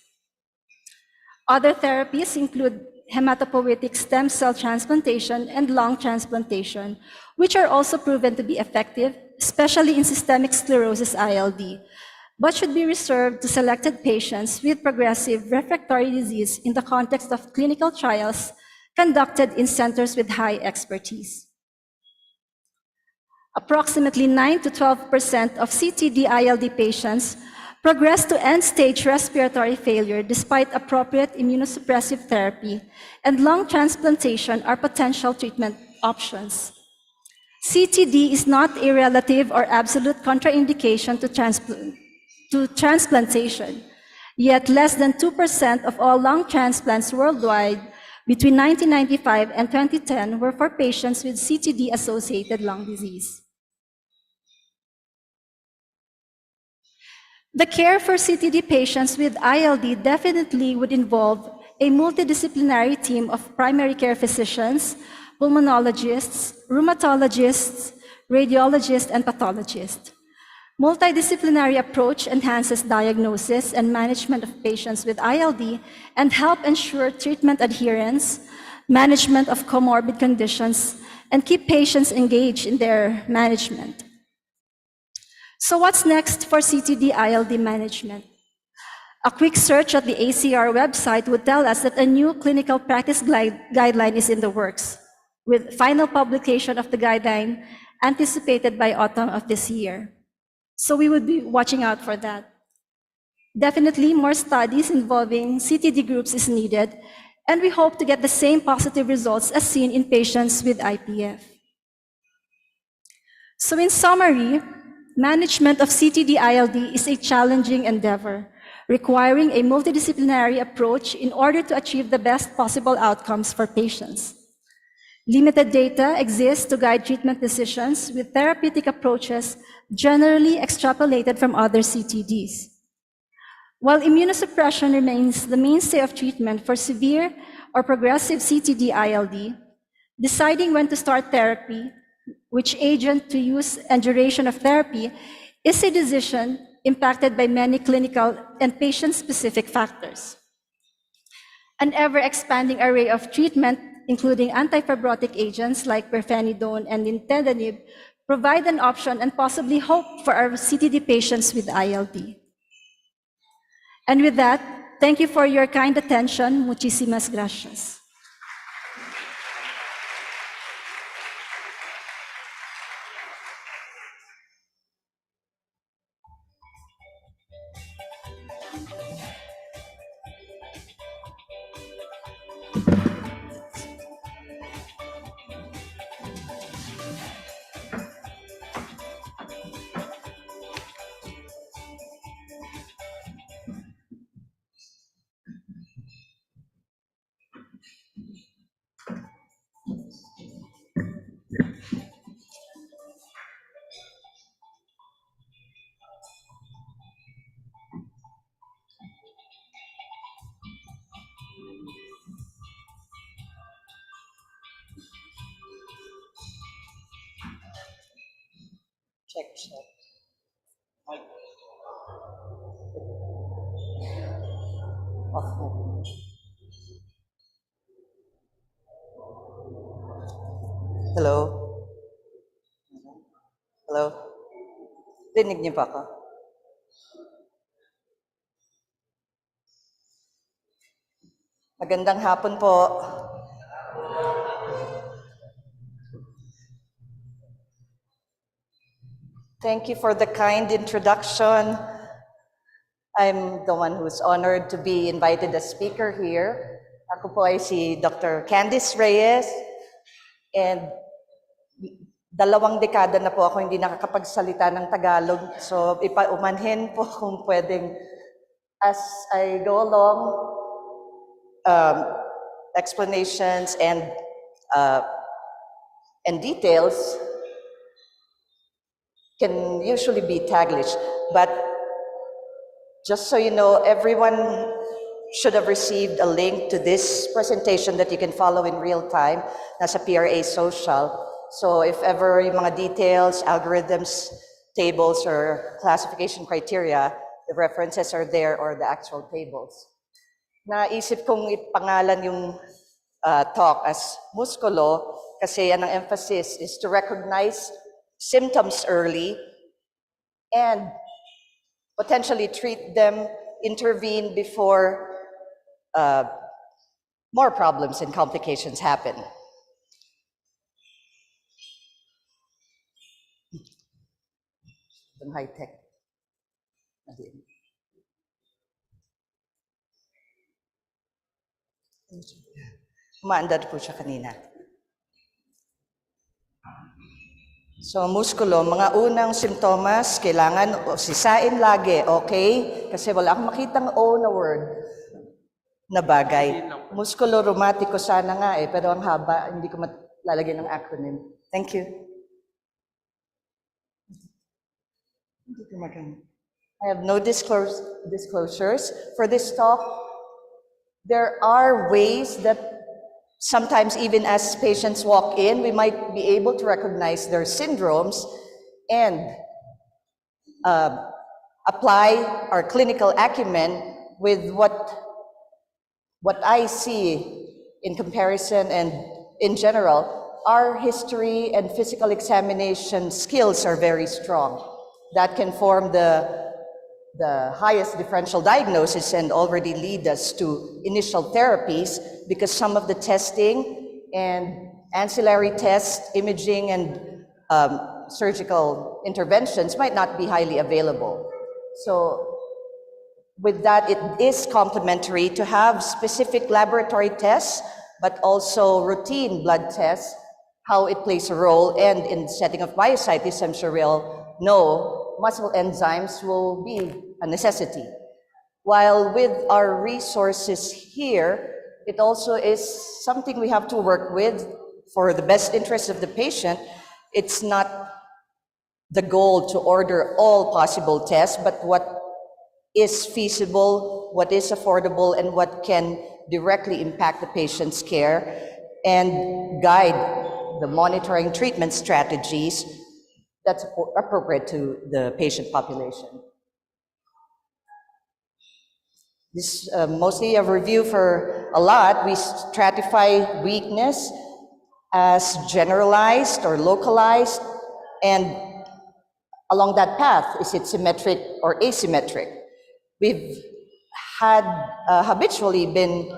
Other therapies include hematopoietic stem cell transplantation and lung transplantation, which are also proven to be effective, especially in systemic sclerosis ILD, but should be reserved to selected patients with progressive refractory disease in the context of clinical trials conducted in centers with high expertise. Approximately 9 to 12% of CTD-ILD patients progress to end-stage respiratory failure despite appropriate immunosuppressive therapy, and lung transplantation are potential treatment options. CTD is not a relative or absolute contraindication to transplantation, yet less than 2% of all lung transplants worldwide between 1995 and 2010 were for patients with CTD-associated lung disease. The care for CTD patients with ILD definitely would involve a multidisciplinary team of primary care physicians, pulmonologists, rheumatologists, radiologists, and pathologists. Multidisciplinary approach enhances diagnosis and management of patients with ILD and help ensure treatment adherence, management of comorbid conditions, and keep patients engaged in their management. So what's next for CTD-ILD management? A quick search at the ACR website would tell us that a new clinical practice guideline is in the works, with final publication of the guideline anticipated by autumn of this year. So we would be watching out for that. Definitely more studies involving CTD groups is needed, and we hope to get the same positive results as seen in patients with IPF. So in summary, management of CTD-ILD is a challenging endeavor, requiring a multidisciplinary approach in order to achieve the best possible outcomes for patients. Limited data exists to guide treatment decisions, with therapeutic approaches generally extrapolated from other CTDs. While immunosuppression remains the mainstay of treatment for severe or progressive CTD-ILD, deciding when to start therapy, which agent to use, and duration of therapy is a decision impacted by many clinical and patient-specific factors. An ever-expanding array of treatment, including antifibrotic agents like pirfenidone and nintedanib, provide an option and possibly hope for our CTD patients with ILD. And with that, thank you for your kind attention. Muchísimas gracias. Check. Hello? Hello? Dinig niyo pa ako? Magandang hapon po. Thank you for the kind introduction. I'm the one who's honored to be invited as speaker here. Ako po ay si Dr. Candice Reyes, and 2 dekada na po ako hindi nakakapagsalita ng Tagalog. So ipaumanhin po kung pwedeng as I go along, explanations uh, and details can usually be taglish, but just so you know, everyone should have received a link to this presentation that you can follow in real time. Nasa PRA Social. So if ever yung mga details, algorithms, tables, or classification criteria, the references are there or the actual tables. Naisip kong ipangalan yung talk as musculo kasi yan ang emphasis is to recognize symptoms early and potentially treat them, intervene before more problems and complications happen. High tech. Umaandar po siya kanina. So, muskulo, mga unang simptomas, kailangan sisain lagi, okay? Kasi wala akong makitang O na word na bagay. Muskulo rheumaticus sana nga pero ang haba, hindi ko malalagyan ng acronym. Thank you. I have no disclosures. For this talk, there are ways that sometimes even as patients walk in, we might be able to recognize their syndromes and apply our clinical acumen with what I see in comparison and in general. Our history and physical examination skills are very strong. That can form the highest differential diagnosis and already lead us to initial therapies because some of the testing and ancillary tests, imaging, and surgical interventions might not be highly available. So with that, it is complementary to have specific laboratory tests, but also routine blood tests, how it plays a role, and in the setting of myositis, I'm sure we'll know muscle enzymes will be a necessity. While with our resources here, it also is something we have to work with for the best interest of the patient. It's not the goal to order all possible tests, but what is feasible, what is affordable, and what can directly impact the patient's care and guide the monitoring treatment strategies that's appropriate to the patient population. This is mostly a review for a lot. We stratify weakness as generalized or localized, and along that path, is it symmetric or asymmetric? We've had habitually been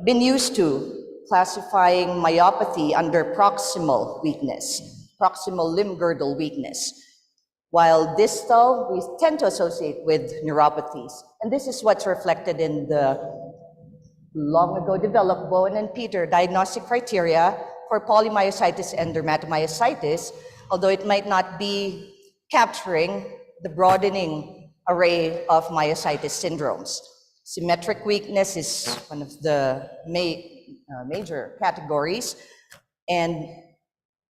used to classifying myopathy under proximal weakness, proximal limb girdle weakness, while distal we tend to associate with neuropathies. And this is what's reflected in the long ago developed Bowen and Peter diagnostic criteria for polymyositis and dermatomyositis, although it might not be capturing the broadening array of myositis syndromes. Symmetric weakness is one of the major categories, and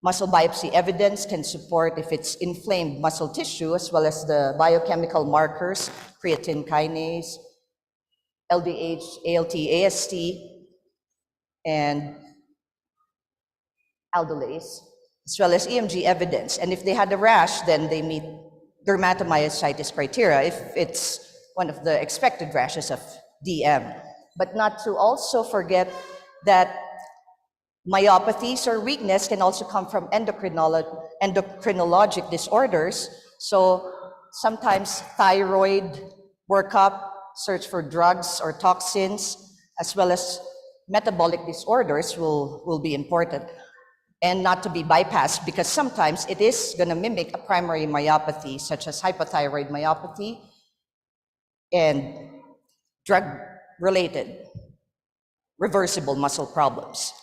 muscle biopsy evidence can support if it's inflamed muscle tissue, as well as the biochemical markers, creatine kinase, LDH, ALT, AST, and aldolase, as well as EMG evidence. And if they had a rash, then they meet dermatomyositis criteria if it's one of the expected rashes of DM. But not to also forget that myopathies or weakness can also come from endocrinologic disorders. So sometimes thyroid workup, search for drugs or toxins, as well as metabolic disorders will be important, and not to be bypassed because sometimes it is going to mimic a primary myopathy such as hypothyroid myopathy and drug-related reversible muscle problems.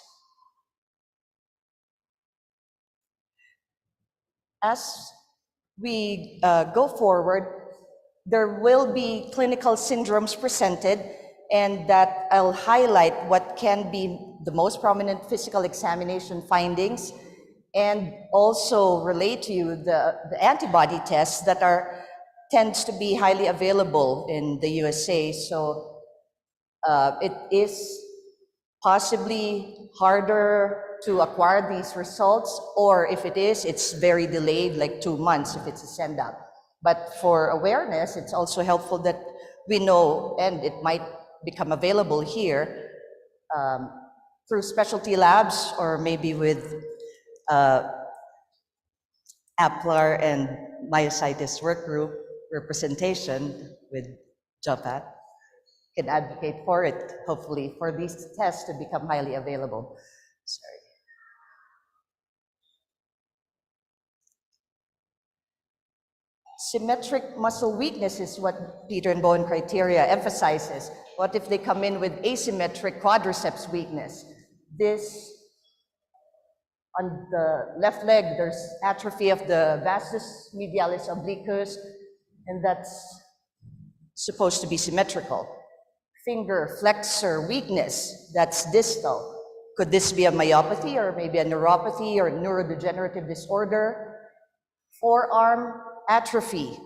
As we go forward, there will be clinical syndromes presented, and that I'll highlight what can be the most prominent physical examination findings and also relate to you the antibody tests that tends to be highly available in the USA. So it is possibly harder to acquire these results, or if it is, it's very delayed, like 2 months if it's a send-up. But for awareness, it's also helpful that we know, and it might become available here through specialty labs or maybe with APLAR and myositis work group representation with JOPAT can advocate for it, hopefully, for these tests to become highly available. Sorry. Symmetric muscle weakness is what Peter and Bowen criteria emphasizes. What if they come in with asymmetric quadriceps weakness? This, on the left leg, there's atrophy of the vastus medialis obliquus, and that's supposed to be symmetrical. Finger flexor weakness, that's distal. Could this be a myopathy or maybe a neuropathy or neurodegenerative disorder? Forearm atrophy,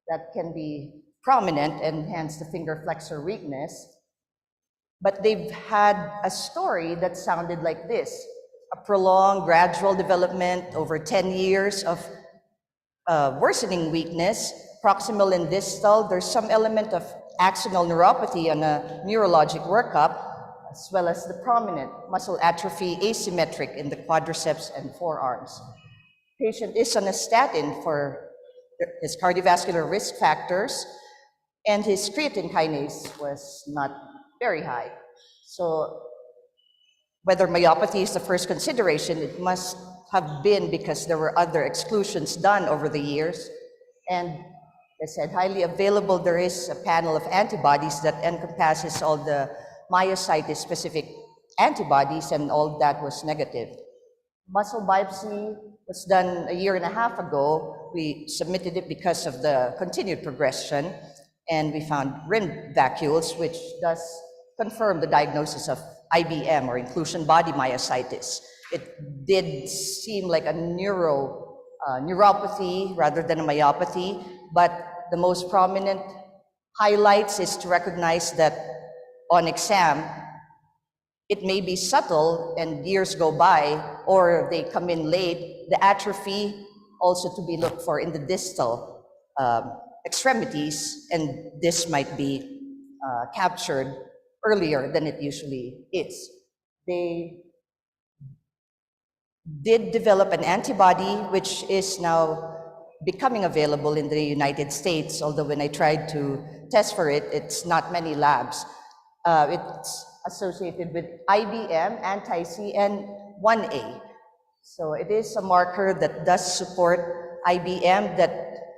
that can be prominent and hence the finger flexor weakness. But they've had a story that sounded like this: a prolonged gradual development over 10 years of worsening weakness, proximal and distal. There's some element of axonal neuropathy on a neurologic workup, as well as the prominent muscle atrophy asymmetric in the quadriceps and forearms. Patient is on a statin for his cardiovascular risk factors, and his creatine kinase was not very high. So whether myopathy is the first consideration, it must have been because there were other exclusions done over the years. And as I said, highly available, there is a panel of antibodies that encompasses all the myositis-specific antibodies, and all that was negative. Muscle biopsy was done 1.5 years ago. We submitted it because of the continued progression, and we found rim vacuoles, which does confirm the diagnosis of IBM, or inclusion body myositis. It did seem like a neuropathy rather than a myopathy, but the most prominent highlights is to recognize that on exam, it may be subtle and years go by, or they come in late. The atrophy also to be looked for in the distal extremities, and this might be captured earlier than it usually is. They did develop an antibody, which is now becoming available in the United States, although when I tried to test for it, it's not many labs. It's associated with IBM, anti-CN1A. So it is a marker that does support IBM that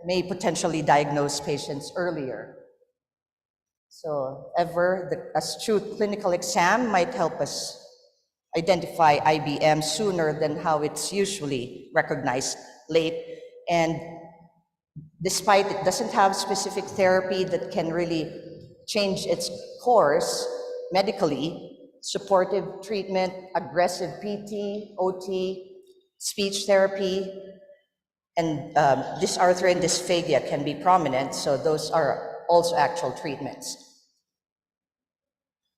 may potentially diagnose patients earlier. So the astute clinical exam might help us identify IBM sooner than how it's usually recognized late. And despite it doesn't have specific therapy that can really change its course medically, supportive treatment, aggressive PT, OT, speech therapy, and dysarthria and dysphagia can be prominent, so those are also actual treatments.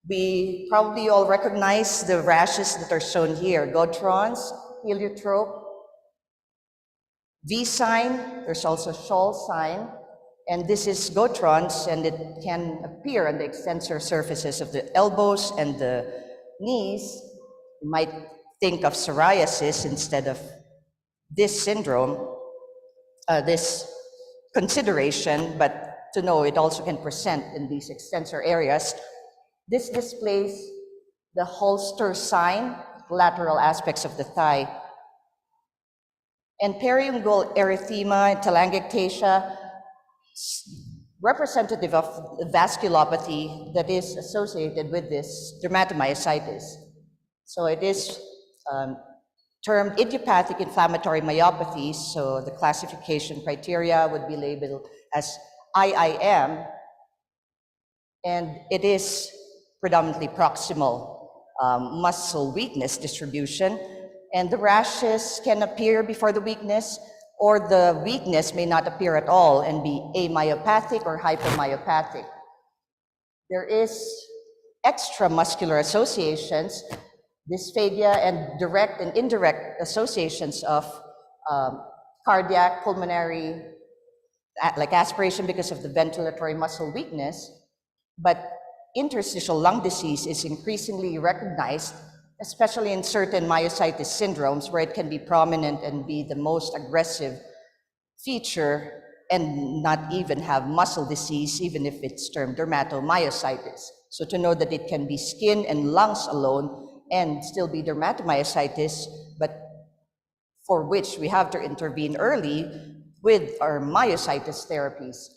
We probably all recognize the rashes that are shown here: Gotrons, heliotrope, V sign, there's also Scholl sign, and this is Gotrons, and it can appear on the extensor surfaces of the elbows and the knees. You might think of psoriasis instead of this syndrome, this consideration, but to know it also can present in these extensor areas. This displays the Holster sign, lateral aspects of the thigh. And periungual erythema and telangiectasia, representative of vasculopathy that is associated with this dermatomyositis. So it is termed idiopathic inflammatory myopathy, so the classification criteria would be labeled as IIM, and it is predominantly proximal muscle weakness distribution, and the rashes can appear before the weakness, or the weakness may not appear at all and be amyopathic or hypomyopathic. There is extramuscular associations, dysphagia, and direct and indirect associations of cardiac, pulmonary, like aspiration because of the ventilatory muscle weakness, but interstitial lung disease is increasingly recognized, especially in certain myositis syndromes where it can be prominent and be the most aggressive feature and not even have muscle disease, even if it's termed dermatomyositis. So to know that it can be skin and lungs alone and still be dermatomyositis, but for which we have to intervene early with our myositis therapies.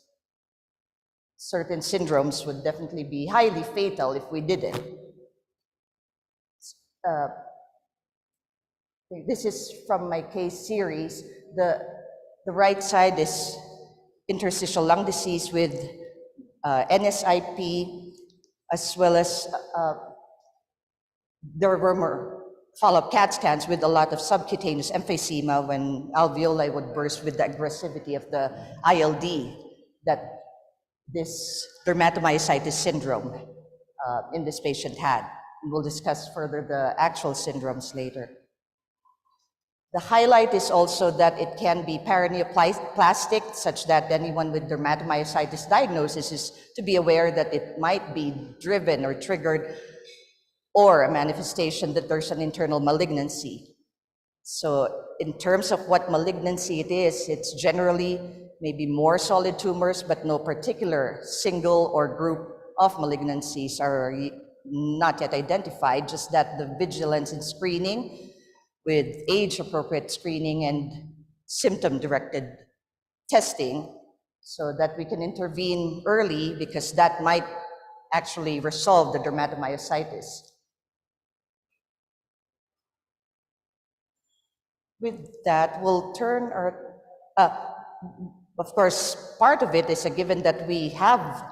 Certain syndromes would definitely be highly fatal if we did it. This is from my case series. The right side is interstitial lung disease with NSIP, as well as there were more follow-up CAT scans with a lot of subcutaneous emphysema when alveoli would burst with the aggressivity of the ILD that this dermatomyositis syndrome in this patient had. We'll discuss further the actual syndromes later. The highlight is also that it can be paraneoplastic, such that anyone with dermatomyositis diagnosis is to be aware that it might be driven or triggered or a manifestation that there's an internal malignancy. So in terms of what malignancy it is, it's generally maybe more solid tumors, but no particular single or group of malignancies are not yet identified, just that the vigilance in screening with age-appropriate screening and symptom-directed testing so that we can intervene early, because that might actually resolve the dermatomyositis. With that, we'll turn our, of course, part of it is a given that we have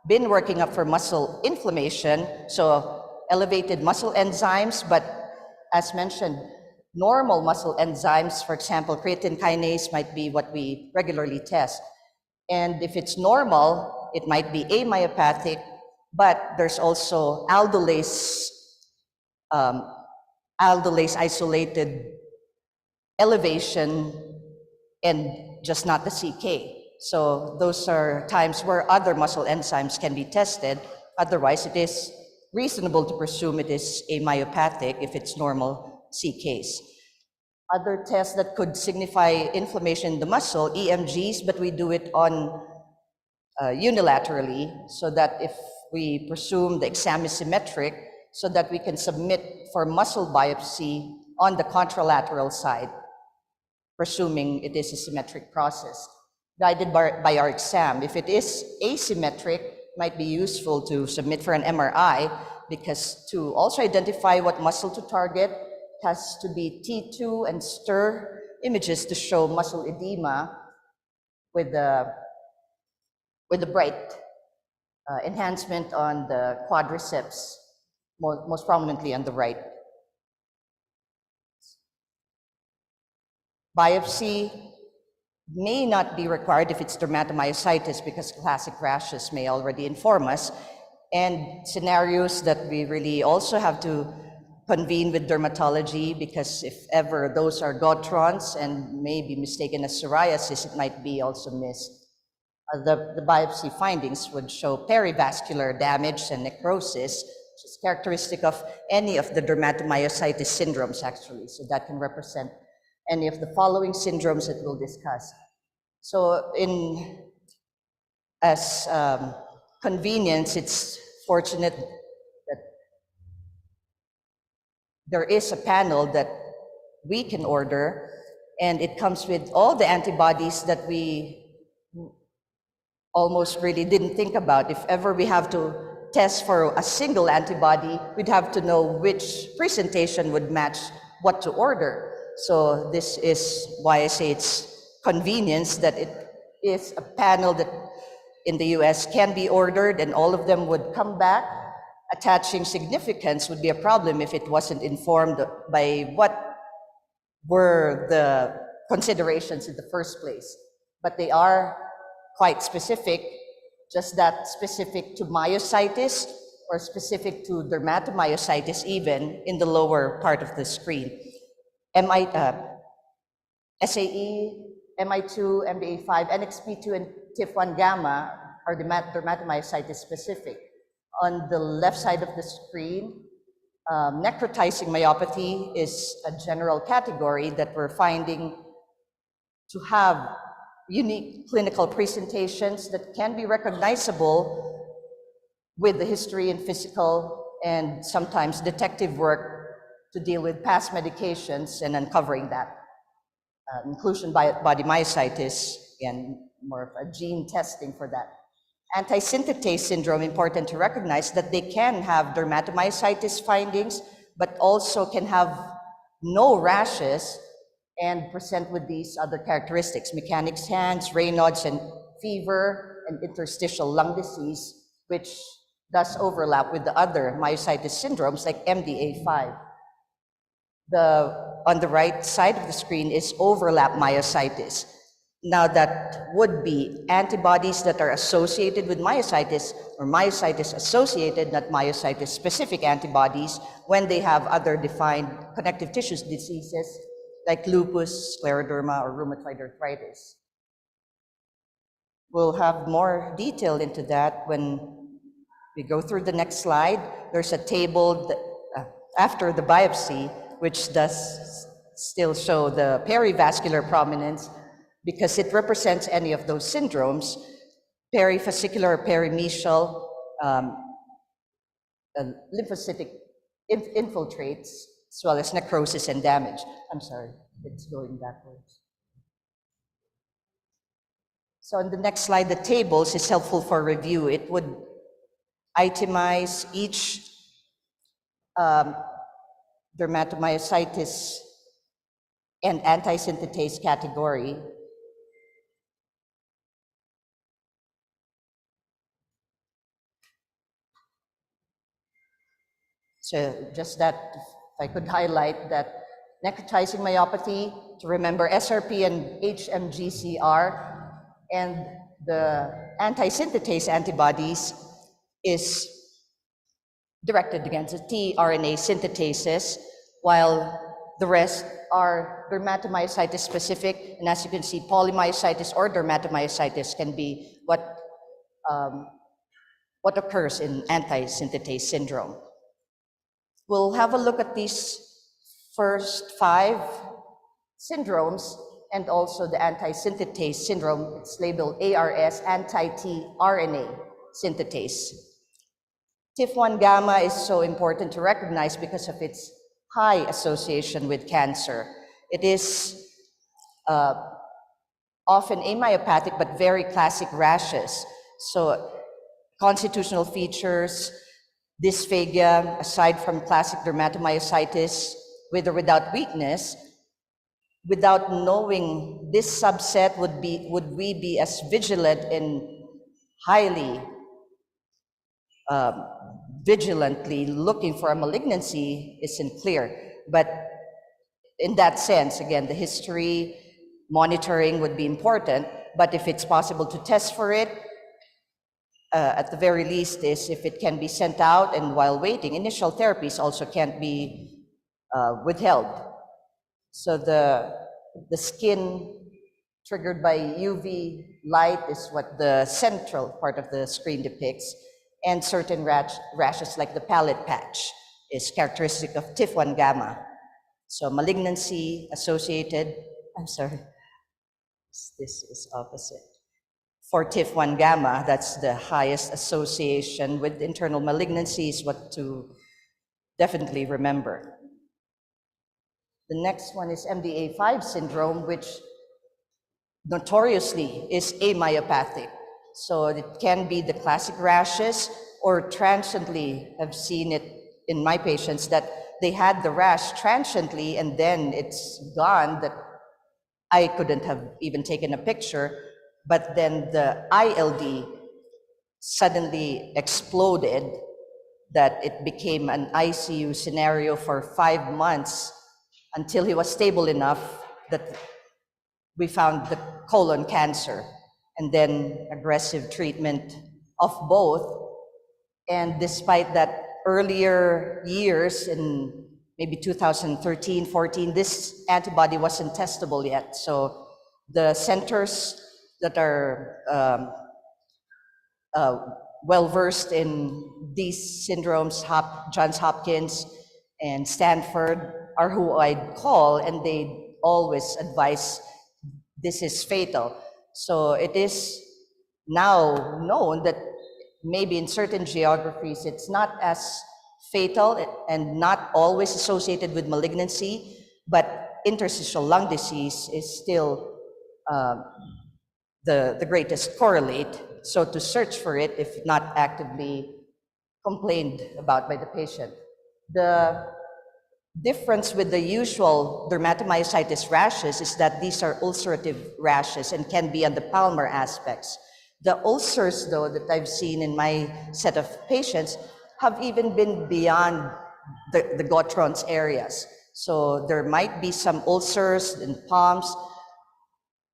been working up for muscle inflammation, so elevated muscle enzymes, but as mentioned, normal muscle enzymes, for example, creatine kinase might be what we regularly test. And if it's normal, it might be amyopathic, but there's also aldolase isolated elevation and just not the CK. So those are times where other muscle enzymes can be tested. Otherwise, it is reasonable to presume it is amyopathic if it's normal CKs. Other tests that could signify inflammation in the muscle, EMGs, but we do it on unilaterally, so that if we presume the exam is symmetric, so that we can submit for muscle biopsy on the contralateral side, presuming it is a symmetric process, guided by our exam. If it is asymmetric, it might be useful to submit for an MRI, because to also identify what muscle to target, has to be T2 and STIR images to show muscle edema with the bright enhancement on the quadriceps, most prominently on the right. Biopsy may not be required if it's dermatomyositis, because classic rashes may already inform us, and scenarios that we really also have to convene with dermatology, because if ever those are Gautrons and may be mistaken as psoriasis, it might be also missed. The biopsy findings would show perivascular damage and necrosis, which is characteristic of any of the dermatomyositis syndromes, actually. So that can represent any of the following syndromes that we'll discuss. So as convenience, it's fortunate that there is a panel that we can order, and it comes with all the antibodies that we almost really didn't think about. If ever we have to test for a single antibody, we'd have to know which presentation would match what to order. So this is why I say it's convenience, that it is a panel that in the US can be ordered, and all of them would come back attaching significance would be a problem if it wasn't informed by what were the considerations in the first place. But they are quite specific, just that specific to myositis or specific to dermatomyositis even in the lower part of the screen. SAE, MI2, MDA5, NXP2, and TIF1 gamma are dermatomyositis specific. On the left side of the screen, necrotizing myopathy is a general category that we're finding to have unique clinical presentations that can be recognizable with the history and physical and sometimes detective work to deal with past medications and uncovering that. Inclusion body myositis and more of a gene testing for that. Anti-synthetase syndrome, important to recognize that they can have dermatomyositis findings, but also can have no rashes and present with these other characteristics: mechanic's hands, Raynaud's, and fever, and interstitial lung disease, which does overlap with the other myositis syndromes like MDA5. On the right side of the screen is overlap myositis. Now that would be antibodies that are associated with myositis or myositis associated, not myositis specific antibodies when they have other defined connective tissue diseases like lupus, scleroderma, or rheumatoid arthritis. We'll have more detail into that when we go through the next slide. There's a table that, after the biopsy, which does still show the perivascular prominence because it represents any of those syndromes, perifascicular or perimesial lymphocytic infiltrates, as well as necrosis and damage. I'm sorry, it's going backwards. So on the next slide, the tables is helpful for review. It would itemize each dermatomyositis and anti-synthetase category. So just that, if I could highlight that necrotizing myopathy, to remember SRP and HMGCR, and the anti-synthetase antibodies is directed against the tRNA synthetases, while the rest are dermatomyositis specific, and as you can see, polymyositis or dermatomyositis can be what occurs in anti-synthetase syndrome. We'll have a look at these first 5 syndromes and also the anti-synthetase syndrome. It's labeled ARS, anti-tRNA synthetase. TIF1 gamma is so important to recognize because of its high association with cancer. It is often amyopathic but very classic rashes. So constitutional features, dysphagia, aside from classic dermatomyositis, with or without weakness. Without knowing this subset, would we be as vigilant and highly vigilantly looking for a malignancy isn't clear. But in that sense, again, the history monitoring would be important, but if it's possible to test for it, at the very least is if it can be sent out, and while waiting, initial therapies also can't be withheld. So the skin triggered by UV light is what the central part of the screen depicts, and certain rashes like the palette patch is characteristic of TIF1 gamma. So malignancy associated, I'm sorry, this is opposite. For TIF1 gamma, that's the highest association with internal malignancies, what to definitely remember. The next one is MDA5 syndrome, which notoriously is amyopathic. So it can be the classic rashes, or transiently, I've seen it in my patients that they had the rash transiently and then it's gone, that I couldn't have even taken a picture, but then the ILD suddenly exploded that it became an ICU scenario for 5 months until he was stable enough that we found the colon cancer, and then aggressive treatment of both. And despite that earlier years in maybe 2013, 14, this antibody wasn't testable yet. So the centers that are well-versed in these syndromes, Johns Hopkins and Stanford, are who I'd call, and they always advise this is fatal. So it is now known that maybe in certain geographies it's not as fatal and not always associated with malignancy, but interstitial lung disease is still the greatest correlate. So to search for it, if not actively complained about by the patient. The difference with the usual dermatomyositis rashes is that these are ulcerative rashes and can be on the palmar aspects. The ulcers, though, that I've seen in my set of patients have even been beyond the Gauthron's areas. So there might be some ulcers in palms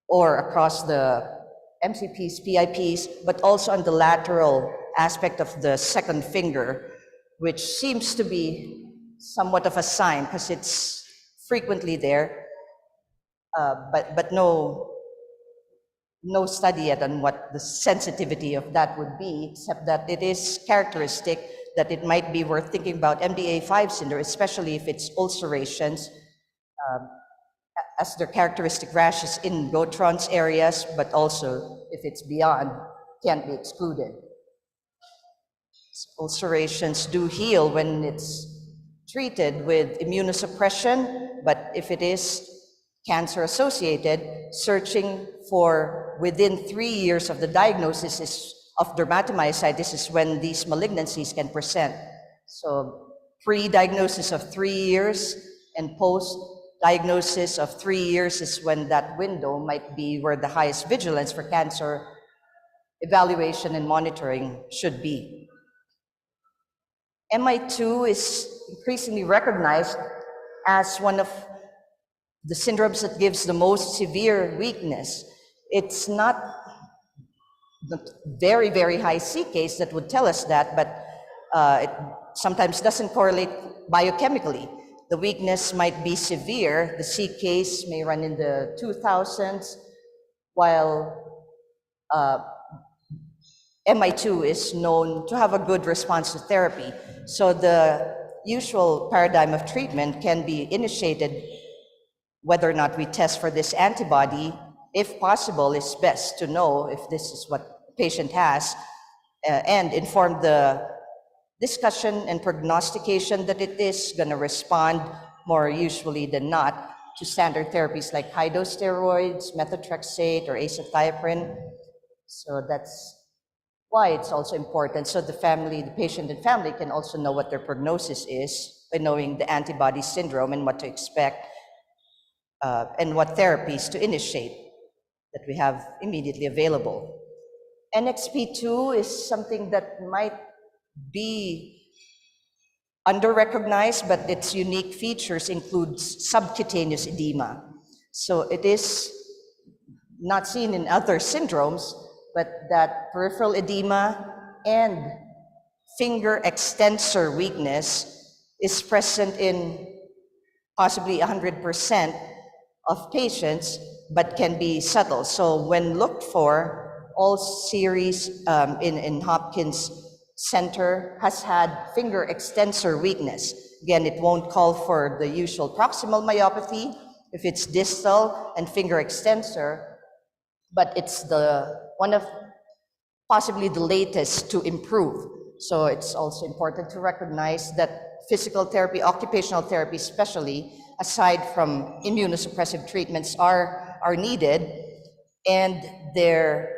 or across the MCPs, PIPs, but also on the lateral aspect of the second finger, which seems to be somewhat of a sign because it's frequently there, but no study yet on what the sensitivity of that would be, except that it is characteristic that it might be worth thinking about MDA5 syndrome, especially if it's ulcerations, as their characteristic rashes in Gauthron's areas, but also if it's beyond, can't be excluded. Ulcerations do heal when it's treated with immunosuppression, but if it is cancer associated, searching for within 3 years of the diagnosis of dermatomyositis is when these malignancies can present. So pre-diagnosis of 3 years and post-diagnosis of 3 years is when that window might be where the highest vigilance for cancer evaluation and monitoring should be. MI2 is increasingly recognized as one of the syndromes that gives the most severe weakness. It's not the very, very high C case that would tell us that, but it sometimes doesn't correlate biochemically. The weakness might be severe. The C case may run in the 2000s, while MI2 is known to have a good response to therapy. So the usual paradigm of treatment can be initiated whether or not we test for this antibody. If possible, it's best to know if this is what the patient has and inform the discussion and prognostication that it is going to respond more usually than not to standard therapies like high-dose steroids, methotrexate, or azathioprine. So that's why it's also important. So the family, the patient and family can also know what their prognosis is by knowing the antibody syndrome and what to expect and what therapies to initiate that we have immediately available. NXP2 is something that might be under-recognized, but its unique features includes subcutaneous edema. So it is not seen in other syndromes, but that peripheral edema and finger extensor weakness is present in possibly 100% of patients, but can be subtle. So when looked for, all series in Hopkins Center has had finger extensor weakness. Again, it won't call for the usual proximal myopathy if it's distal and finger extensor, but it's one of possibly the latest to improve. So it's also important to recognize that physical therapy, occupational therapy especially, aside from immunosuppressive treatments are needed, and their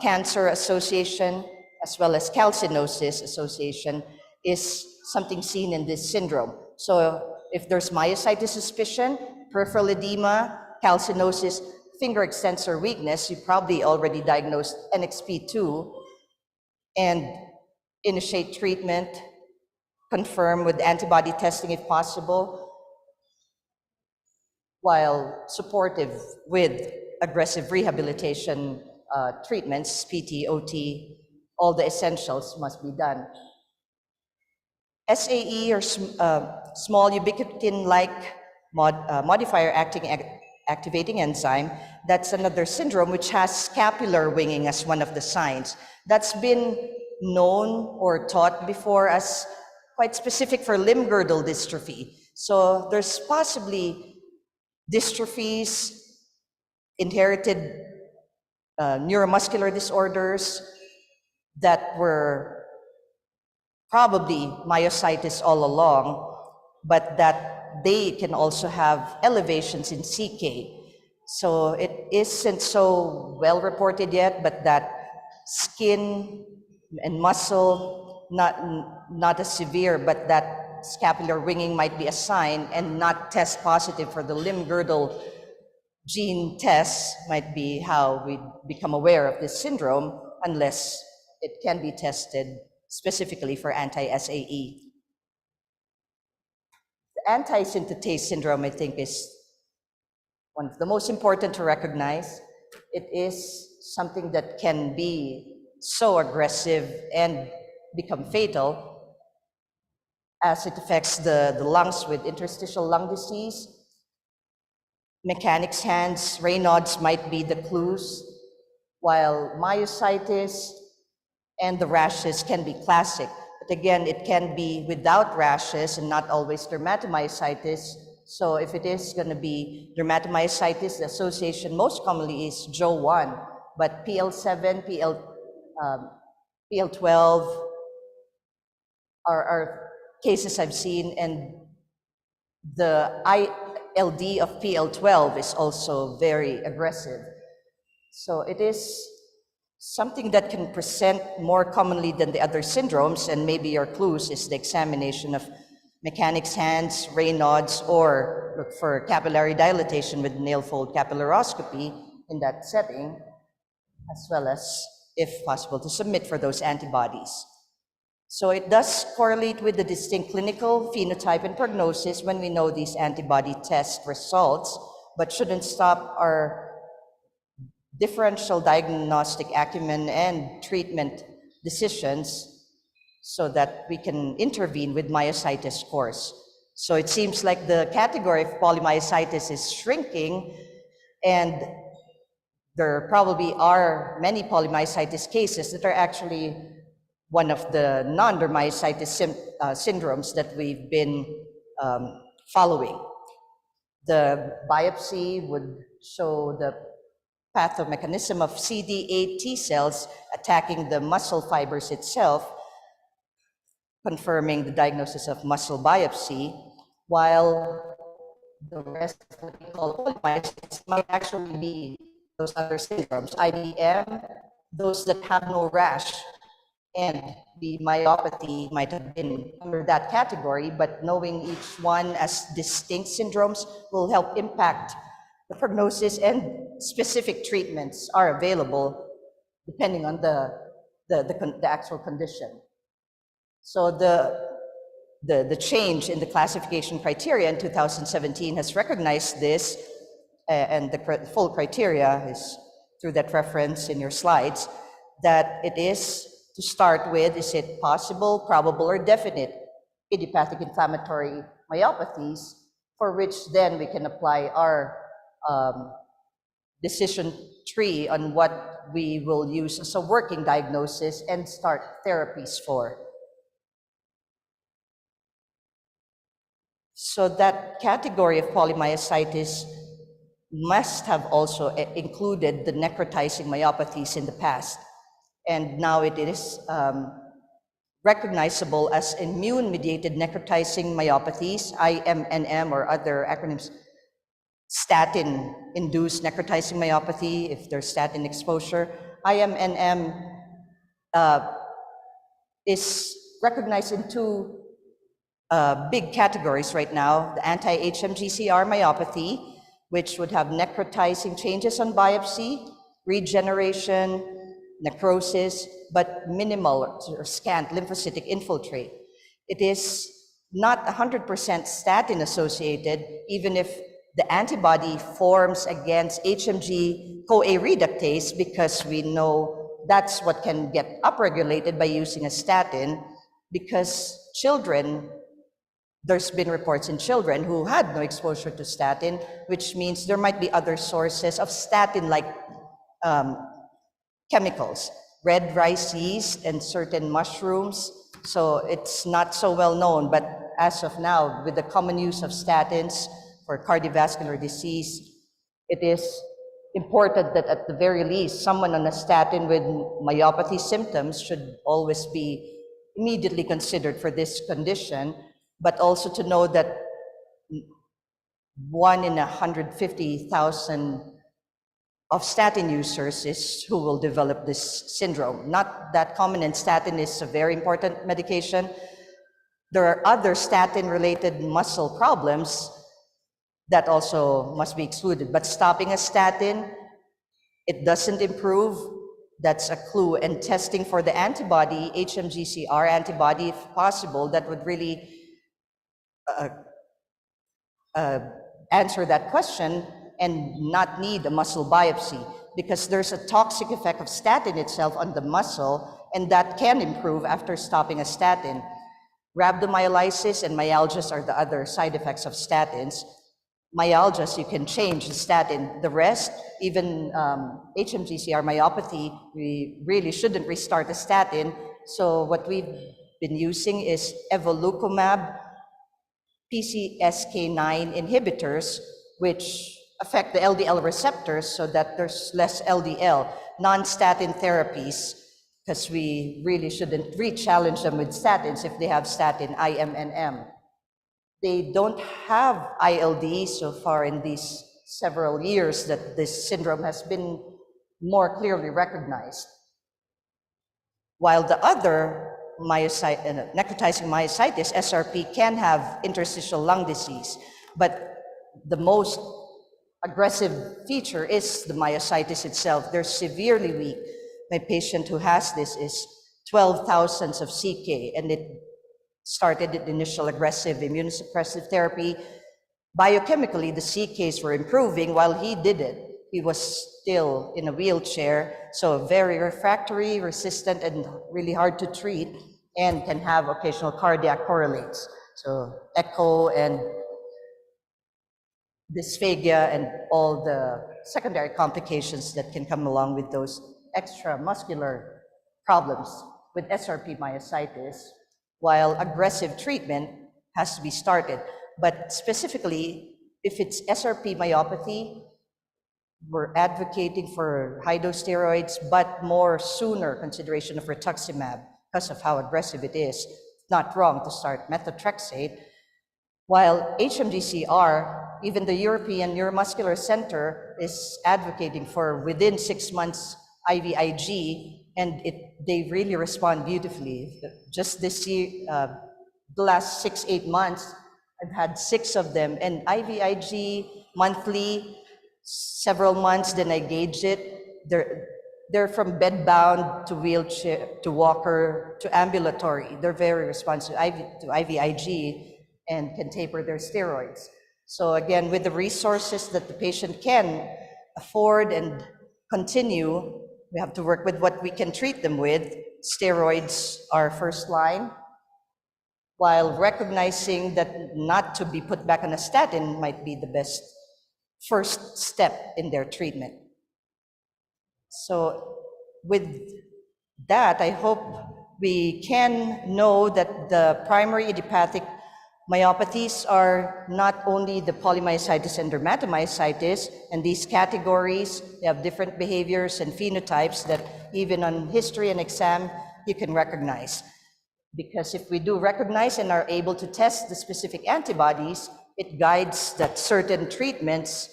cancer association as well as calcinosis association is something seen in this syndrome. So if there's myositis suspicion, peripheral edema, calcinosis, finger extensor weakness, you probably already diagnosed NXP2 and initiate treatment confirm with antibody testing if possible, while supportive with aggressive rehabilitation treatments, PT, OT, all the essentials must be done. SAE, or small ubiquitin-like modifier activating enzyme, that's another syndrome which has scapular winging as one of the signs. That's been known or taught before as quite specific for limb girdle dystrophy. So there's possibly dystrophies, inherited neuromuscular disorders that were probably myositis all along, but that they can also have elevations in CK. So it isn't so well reported yet, but that skin and muscle, not as severe, but that scapular winging might be a sign and not test positive for the limb girdle gene tests might be how we become aware of this syndrome, unless it can be tested specifically for anti-SAE. The anti-synthetase syndrome, I think, is one of the most important to recognize. It is something that can be so aggressive and become fatal, as it affects the lungs with interstitial lung disease. Mechanics hands, Raynaud's might be the clues, while myositis and the rashes can be classic. But again, it can be without rashes and not always dermatomyositis. So if it is going to be dermatomyositis, the association most commonly is JO1, but PL7, PL12 are cases I've seen, and the ILD of PL12 is also very aggressive. So it is something that can present more commonly than the other syndromes, and maybe your clues is the examination of mechanics hands, Raynaud's, or look for capillary dilatation with nail fold capillaroscopy in that setting, as well as, if possible, to submit for those antibodies. So it does correlate with the distinct clinical phenotype and prognosis when we know these antibody test results, but shouldn't stop our differential diagnostic acumen and treatment decisions so that we can intervene with myositis course. So it seems like the category of polymyositis is shrinking, and there probably are many polymyositis cases that are actually one of the non-dermyositis syndromes that we've been following. The biopsy would show the pathomechanism of CD8 T cells attacking the muscle fibers itself, confirming the diagnosis of muscle biopsy, while the rest of what we call polymyositis might actually be those other syndromes, IBM, those that have no rash, and the myopathy might have been under that category, but knowing each one as distinct syndromes will help impact the prognosis, and specific treatments are available depending on the actual condition. So the change in the classification criteria in 2017 has recognized this, and the full criteria is through that reference in your slides, that it is to start with, is it possible, probable, or definite idiopathic inflammatory myopathies, for which then we can apply our decision tree on what we will use as a working diagnosis and start therapies for. So that category of polymyositis must have also included the necrotizing myopathies in the past. And now it is recognizable as immune-mediated necrotizing myopathies, IMNM, or other acronyms, statin-induced necrotizing myopathy, if there's statin exposure. IMNM is recognized in two big categories right now: the anti-HMGCR myopathy, which would have necrotizing changes on biopsy, regeneration, necrosis, but minimal or scant lymphocytic infiltrate. it is not 100% statin associated, even if the antibody forms against HMG-CoA reductase, because we know that's what can get upregulated by using a statin, because children, there's been reports in children who had no exposure to statin, which means there might be other sources of statin-like chemicals, red rice yeast and certain mushrooms. So it's not so well known, but as of now, with the common use of statins for cardiovascular disease, it is important that at the very least, someone on a statin with myopathy symptoms should always be immediately considered for this condition, but also to know that 1 in 150,000 of statin users is who will develop this syndrome. Not that common, and statin is a very important medication. There are other statin-related muscle problems that also must be excluded, but stopping a statin, it doesn't improve. That's a clue. And testing for the antibody, HMG-CR antibody, if possible, that would really answer that question and not need a muscle biopsy, because there's a toxic effect of statin itself on the muscle, and that can improve after stopping a statin. Rhabdomyolysis and myalgias are the other side effects of statins. Myalgias, you can change the statin. The rest, even HMG-CR myopathy, we really shouldn't restart a statin. So what we've been using is evolocumab, PCSK9 inhibitors, which affect the LDL receptors so that there's less LDL, non-statin therapies, because we really shouldn't re-challenge them with statins if they have statin IMNM. They don't have ILD so far in these several years that this syndrome has been more clearly recognized. While the other necrotizing myositis, SRP, can have interstitial lung disease, but the most aggressive feature is the myositis itself. They're severely weak. My patient who has this is 12 thousandths of CK, and it started at initial aggressive immunosuppressive therapy. Biochemically, the CKs were improving while he did it. He was still in a wheelchair, so very refractory, resistant, and really hard to treat, and can have occasional cardiac correlates. So echo and dysphagia and all the secondary complications that can come along with those extramuscular problems with SRP myositis, while aggressive treatment has to be started. But specifically, if it's SRP myopathy, we're advocating for high-dose steroids, but more sooner consideration of rituximab because of how aggressive it is. It's not wrong to start methotrexate. While HMG-CR, even the European Neuromuscular Center is advocating for within 6 months IVIG, and they really respond beautifully. Just this year, the last 6-8 months, I've had 6 of them, and IVIG monthly, several months, then I gauge it. They're from bedbound to wheelchair, to walker, to ambulatory. They're very responsive to IVIG and can taper their steroids. So again, with the resources that the patient can afford and continue, we have to work with what we can treat them with. Steroids are first line, while recognizing that not to be put back on a statin might be the best first step in their treatment. So with that, I hope we can know that the primary idiopathic myopathies are not only the polymyositis and dermatomyositis, and these categories, they have different behaviors and phenotypes that even on history and exam, you can recognize. Because if we do recognize and are able to test the specific antibodies, it guides that certain treatment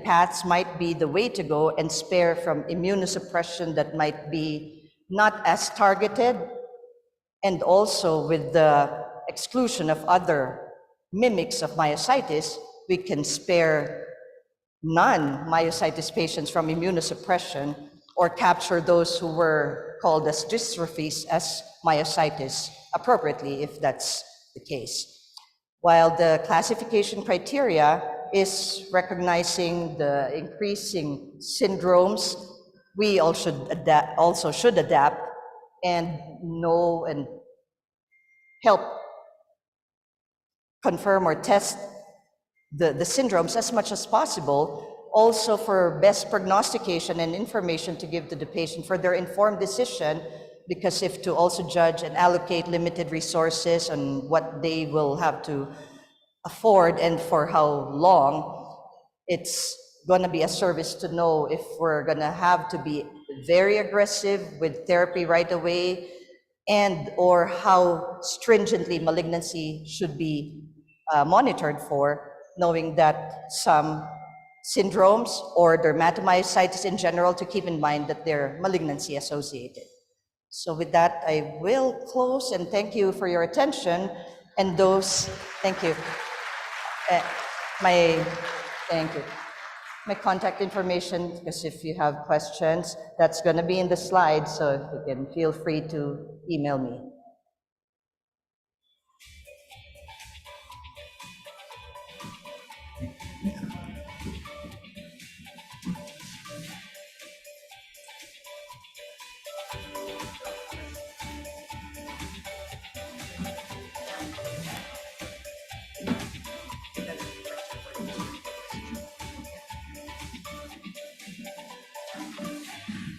paths might be the way to go and spare from immunosuppression that might be not as targeted, and also with the exclusion of other mimics of myositis, we can spare non-myositis patients from immunosuppression or capture those who were called as dystrophies as myositis, appropriately if that's the case. While the classification criteria is recognizing the increasing syndromes, we also should adapt and know and help confirm or test the syndromes as much as possible, also for best prognostication and information to give to the patient for their informed decision, because if to also judge and allocate limited resources on what they will have to afford and for how long, it's going to be a service to know if we're going to have to be very aggressive with therapy right away, and or how stringently malignancy should be monitored for, knowing that some syndromes or dermatomyositis in general, to keep in mind that they're malignancy associated. So with that, I will close and thank you for your attention. And those, thank you. Thank you. My contact information, because if you have questions, that's going to be in the slides, so you can feel free to email me.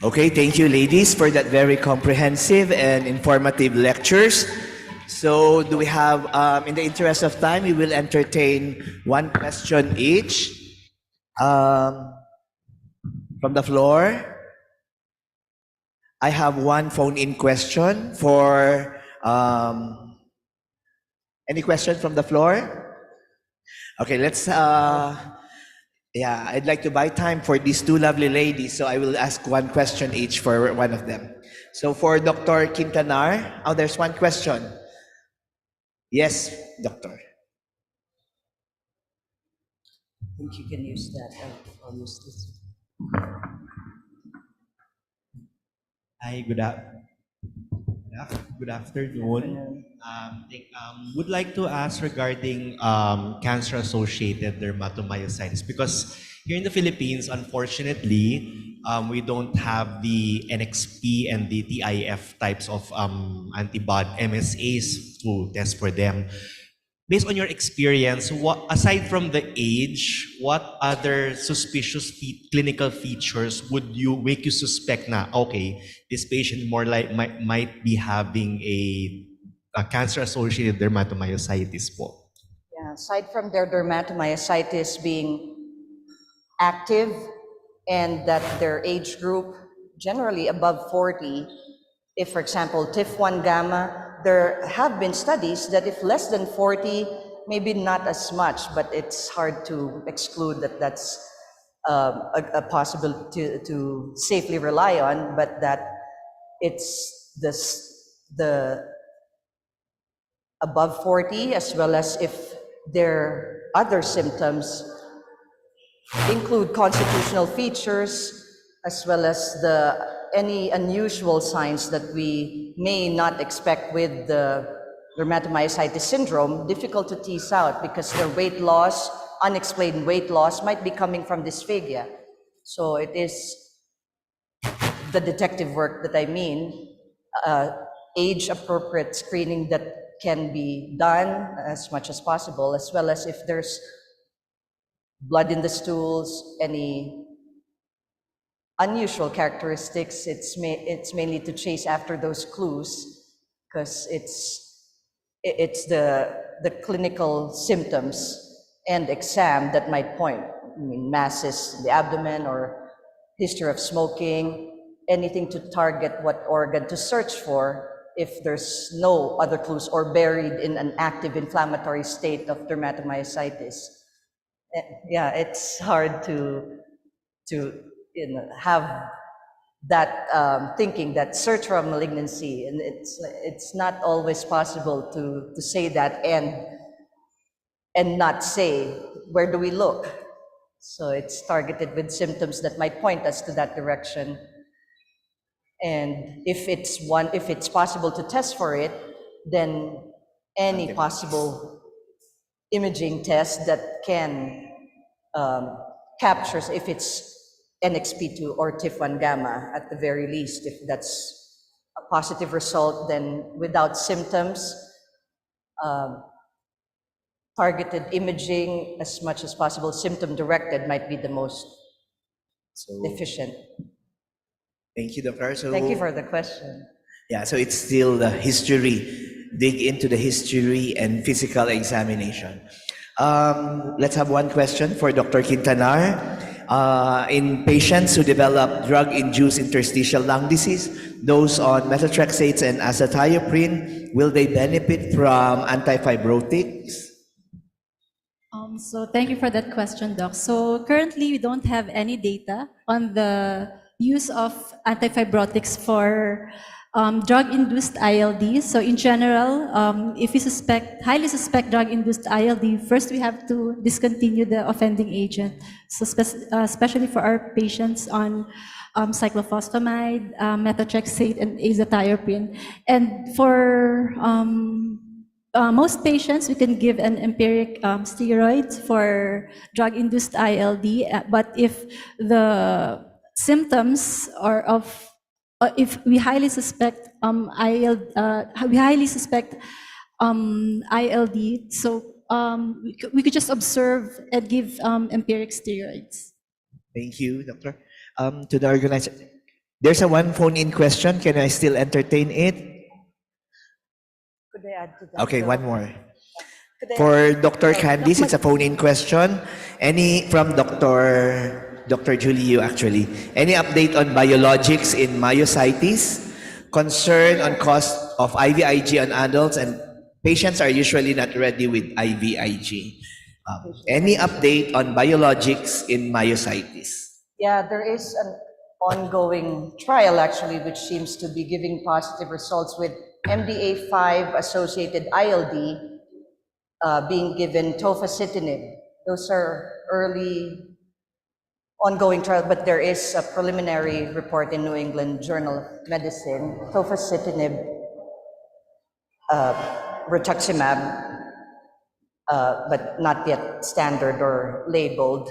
Okay, thank you, ladies, for that very comprehensive and informative lectures. So, do we have, in the interest of time, we will entertain one question each from the floor. I have one phone-in question for any question from the floor? Okay, let's. Yeah, I'd like to buy time for these two lovely ladies, so I will ask one question each for one of them. So for Dr. Quintanar, oh, there's one question. Yes, doctor. I think you can use that. I'll use this. Hi, good afternoon. Would like to ask regarding cancer-associated dermatomyositis, because here in the Philippines, unfortunately, we don't have the NXP and the TIF types of antibody MSAs to test for them. Based on your experience, what, aside from the age, what other suspicious clinical features would you make you suspect na, okay, this patient more like might be having a cancer-associated dermatomyositis po? Yeah, aside from their dermatomyositis being active and that their age group generally above 40, if, for example, TIF1 gamma, there have been studies that if less than 40, maybe not as much, but it's hard to exclude that that's a possibility to safely rely on, but that it's the above 40, as well as if their other symptoms include constitutional features, as well as any unusual signs that we may not expect with the dermatomyositis syndrome, difficult to tease out because their weight loss, unexplained weight loss, might be coming from dysphagia. So it is the detective work that I mean, age-appropriate screening that can be done as much as possible, as well as if there's blood in the stools, any unusual characteristics, it's mainly to chase after those clues, because it's the clinical symptoms and exam that might point. I mean, masses in the abdomen or history of smoking, anything to target what organ to search for if there's no other clues or buried in an active inflammatory state of dermatomyositis. Yeah, it's hard to have that thinking that search for a malignancy, and it's not always possible to say that and not say where do we look. So it's targeted with symptoms that might point us to that direction. And if it's possible to test for it, then any possible imaging test that can captures if it's NXP2 or TIF1 gamma at the very least. If that's a positive result, then without symptoms, targeted imaging as much as possible, symptom directed might be the most efficient. Thank you, Doctor. So, Thank you for the question. yeah, so it's still the history, dig into the history and physical examination. Let's have one question for Dr. Quintanar. In patients who develop drug-induced interstitial lung disease, those on methotrexate and azathioprine, will they benefit from antifibrotics? So thank you for that question, Doc. So currently, we don't have any data on the use of antifibrotics for drug-induced ILD. So in general, if we highly suspect drug-induced ILD, first we have to discontinue the offending agent. So especially for our patients on cyclophosphamide, methotrexate, and azathioprine. And for most patients, we can give an empiric steroid for drug-induced ILD, but if the symptoms are if we highly suspect ILD, so we could just observe and give empiric steroids. Thank you, Doctor. To the organizer, there's a one phone-in question. Can I still entertain it? Could I add to that? Okay, one more. For Dr. Candice, it's a phone-in question. Any from Dr. Julie, you actually. Any update on biologics in myositis? Concern on cost of IVIG on adults, and patients are usually not ready with IVIG. Any update on biologics in myositis? Yeah, there is an ongoing trial actually, which seems to be giving positive results with MDA5 associated ILD being given tofacitinib. Those are early ongoing trials, but there is a preliminary report in New England Journal of Medicine, tofacitinib, rituximab, but not yet standard or labeled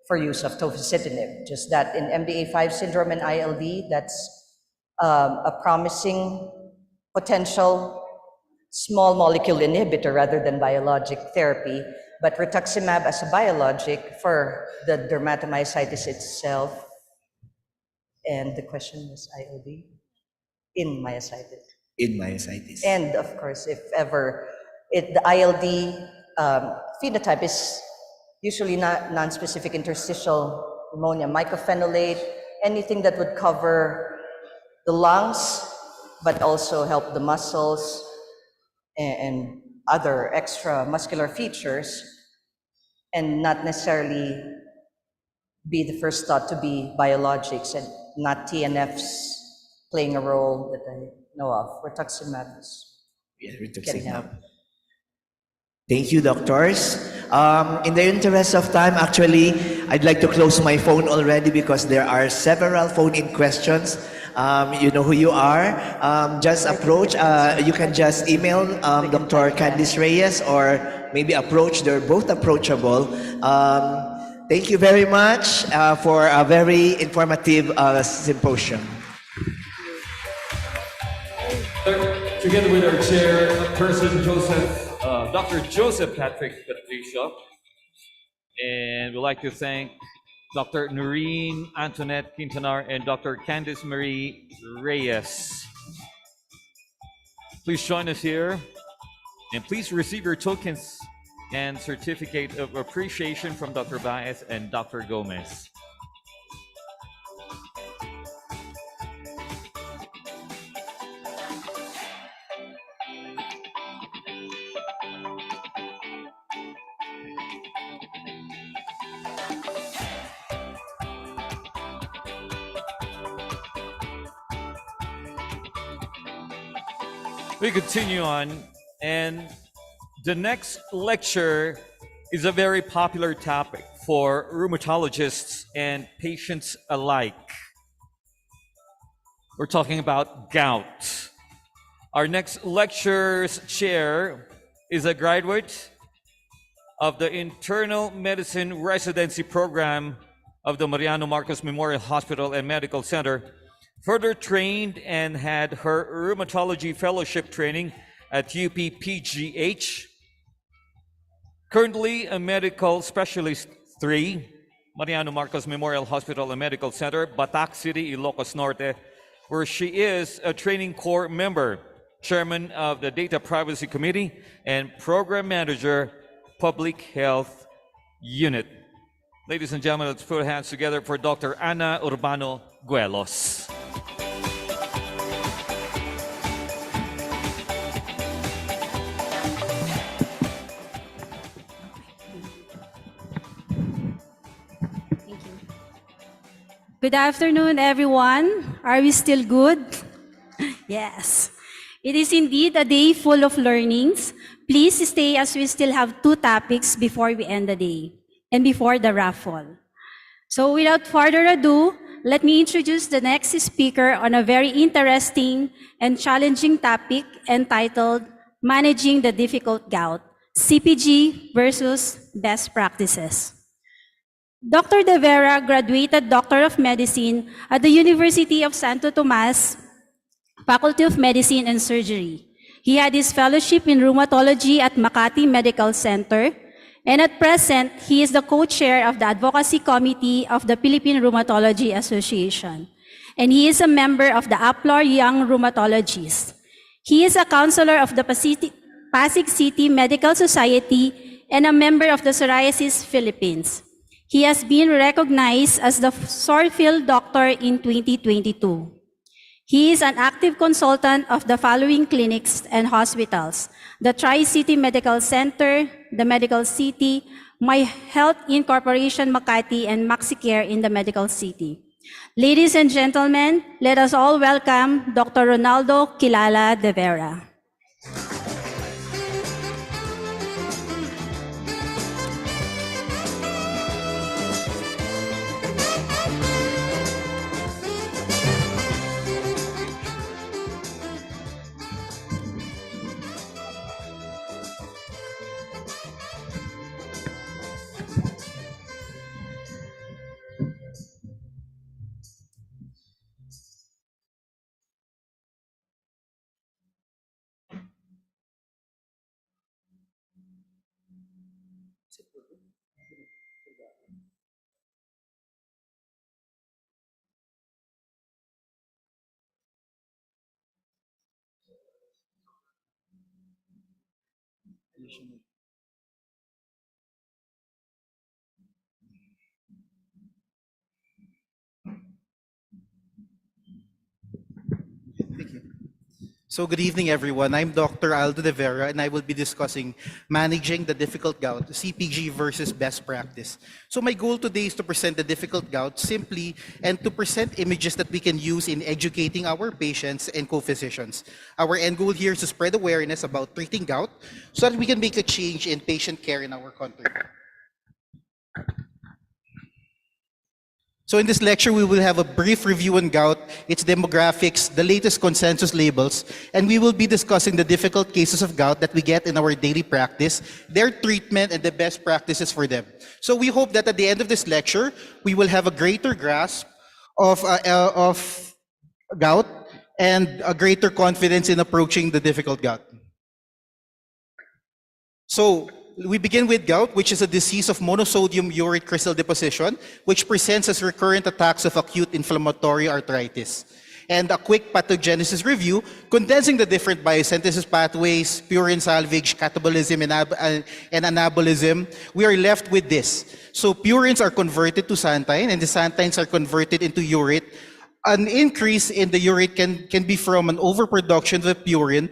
for use of tofacitinib. Just that in MDA5 syndrome and ILD, that's a promising potential small molecule inhibitor rather than biologic therapy, but rituximab as a biologic for the dermatomyositis itself. And the question was ILD in myositis. In myositis. And of course, if ever, the ILD phenotype is usually not non-specific interstitial pneumonia, mycophenolate, anything that would cover the lungs, but also help the muscles and other extra muscular features, and not necessarily be the first thought to be biologics and not TNFs playing a role that I know of. Rituximab is getting help. Thank you, doctors. In the interest of time, actually, I'd like to close my phone already because there are several phone-in questions. You know who you are. Just approach. You can just email Dr. Candice Reyes or maybe approach. They're both approachable. Thank you very much for a very informative symposium. Together with our chairperson, Dr. Joseph Patrick Patricio, and we'd like to thank Dr. Noreen Antoinette Quintanar and Dr. Candice Marie Reyes. Please join us here, and please receive your tokens and certificate of appreciation from Dr. Baez and Dr. Gomez. We continue on, and the next lecture is a very popular topic for rheumatologists and patients alike. We're talking about gout. Our next lecture's chair is a graduate of the Internal Medicine Residency Program of the Mariano Marcos Memorial Hospital and Medical Center, further trained and had her rheumatology fellowship training at UP-PGH, currently a medical specialist 3, Mariano Marcos Memorial Hospital and Medical Center, Batac City, Ilocos Norte, where she is a training corps member, chairman of the Data Privacy Committee, and program manager, Public Health Unit. Ladies and gentlemen, let's put our hands together for Dr. Ana Urbano Guelos. Good afternoon, everyone. Are we still good? Yes. It is indeed a day full of learnings. Please stay as we still have 2 topics before we end the day and before the raffle. So without further ado, let me introduce the next speaker on a very interesting and challenging topic entitled Managing the Difficult Gout, CPG versus Best Practices. Dr. De Vera graduated Doctor of Medicine at the University of Santo Tomas, Faculty of Medicine and Surgery. He had his fellowship in rheumatology at Makati Medical Center, and at present, he is the co-chair of the Advocacy Committee of the Philippine Rheumatology Association, and he is a member of the APLOR Young Rheumatologists. He is a counselor of the Pasig City Medical Society and a member of the Psoriasis Philippines. He has been recognized as the Sorefield Doctor in 2022. He is an active consultant of the following clinics and hospitals: the Tri-City Medical Center, the Medical City, My Health Incorporation Makati, and MaxiCare in the Medical City. Ladies and gentlemen, let us all welcome Dr. Ronaldo Kilala De Vera. So good evening, everyone. I'm Dr. Aldo De Vera, and I will be discussing managing the difficult gout, CPG versus best practice. So my goal today is to present the difficult gout simply and to present images that we can use in educating our patients and co-physicians. Our end goal here is to spread awareness about treating gout so that we can make a change in patient care in our country. So in this lecture, we will have a brief review on gout, its demographics, the latest consensus labels, and we will be discussing the difficult cases of gout that we get in our daily practice, their treatment, and the best practices for them. So we hope that at the end of this lecture, we will have a greater grasp of gout and a greater confidence in approaching the difficult gout. So we begin with gout, which is a disease of monosodium urate crystal deposition, which presents as recurrent attacks of acute inflammatory arthritis. And a quick pathogenesis review, condensing the different biosynthesis pathways, purine salvage, catabolism, and anabolism, we are left with this. So purines are converted to xanthine, and the xanthines are converted into urate. An increase in the urate can be from an overproduction of the purine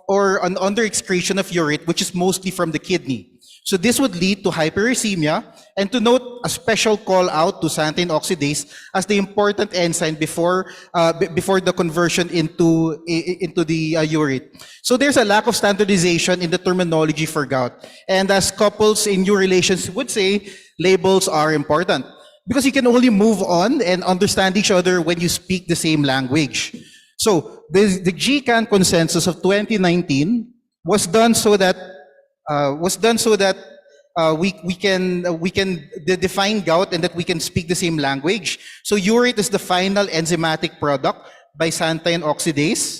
or an underexcretion of urate, which is mostly from the kidney. So this would lead to hyperuricemia, and to note a special call out to xanthine oxidase as the important enzyme before the conversion into the urate. So there's a lack of standardization in the terminology for gout, and as couples in new relations would say, labels are important. because you can only move on and understand each other when you speak the same language. So the GCAN consensus of 2019 was done so that we can define gout and that we can speak the same language. So urate is the final enzymatic product by xanthine oxidase.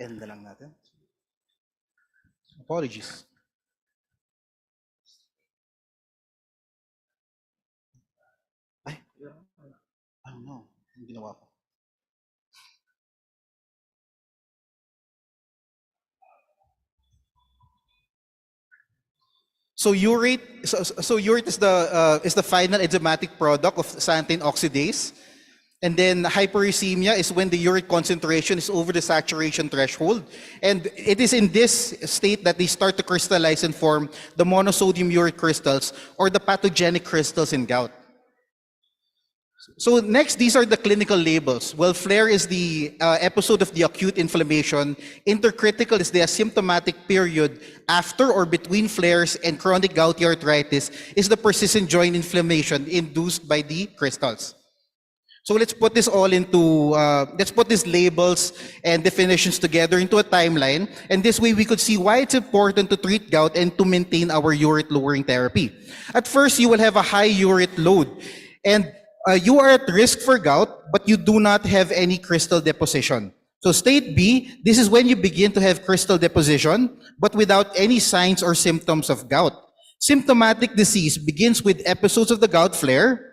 End na lang natin. Apologies. Ay, I don't know. Ang ginawa ko. So urate is the final enzymatic product of xanthine oxidase. And then hyperuricemia is when the urate concentration is over the saturation threshold. And it is in this state that they start to crystallize and form the monosodium urate crystals or the pathogenic crystals in gout. So next, these are the clinical labels. Well, flare is the episode of the acute inflammation. Intercritical is the asymptomatic period after or between flares, and chronic gouty arthritis is the persistent joint inflammation induced by the crystals. So let's put this all into, let's put these labels and definitions together into a timeline. And this way we could see why it's important to treat gout and to maintain our urate lowering therapy. At first, you will have a high urate load. And you are at risk for gout, but you do not have any crystal deposition. So state B, this is when you begin to have crystal deposition, but without any signs or symptoms of gout. Symptomatic disease begins with episodes of the gout flare,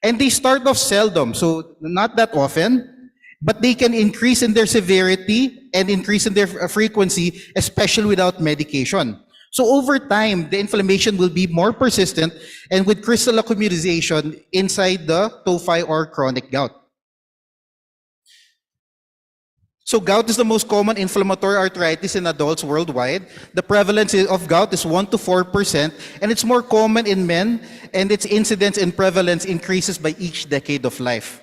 and they start off seldom, so not that often, but they can increase in their severity and increase in their frequency, especially without medication. So over time, the inflammation will be more persistent and with crystal accumulation inside the tophi or chronic gout. So gout is the most common inflammatory arthritis in adults worldwide. The prevalence of gout is 1 to 4%, and it's more common in men, and its incidence and prevalence increases by each decade of life.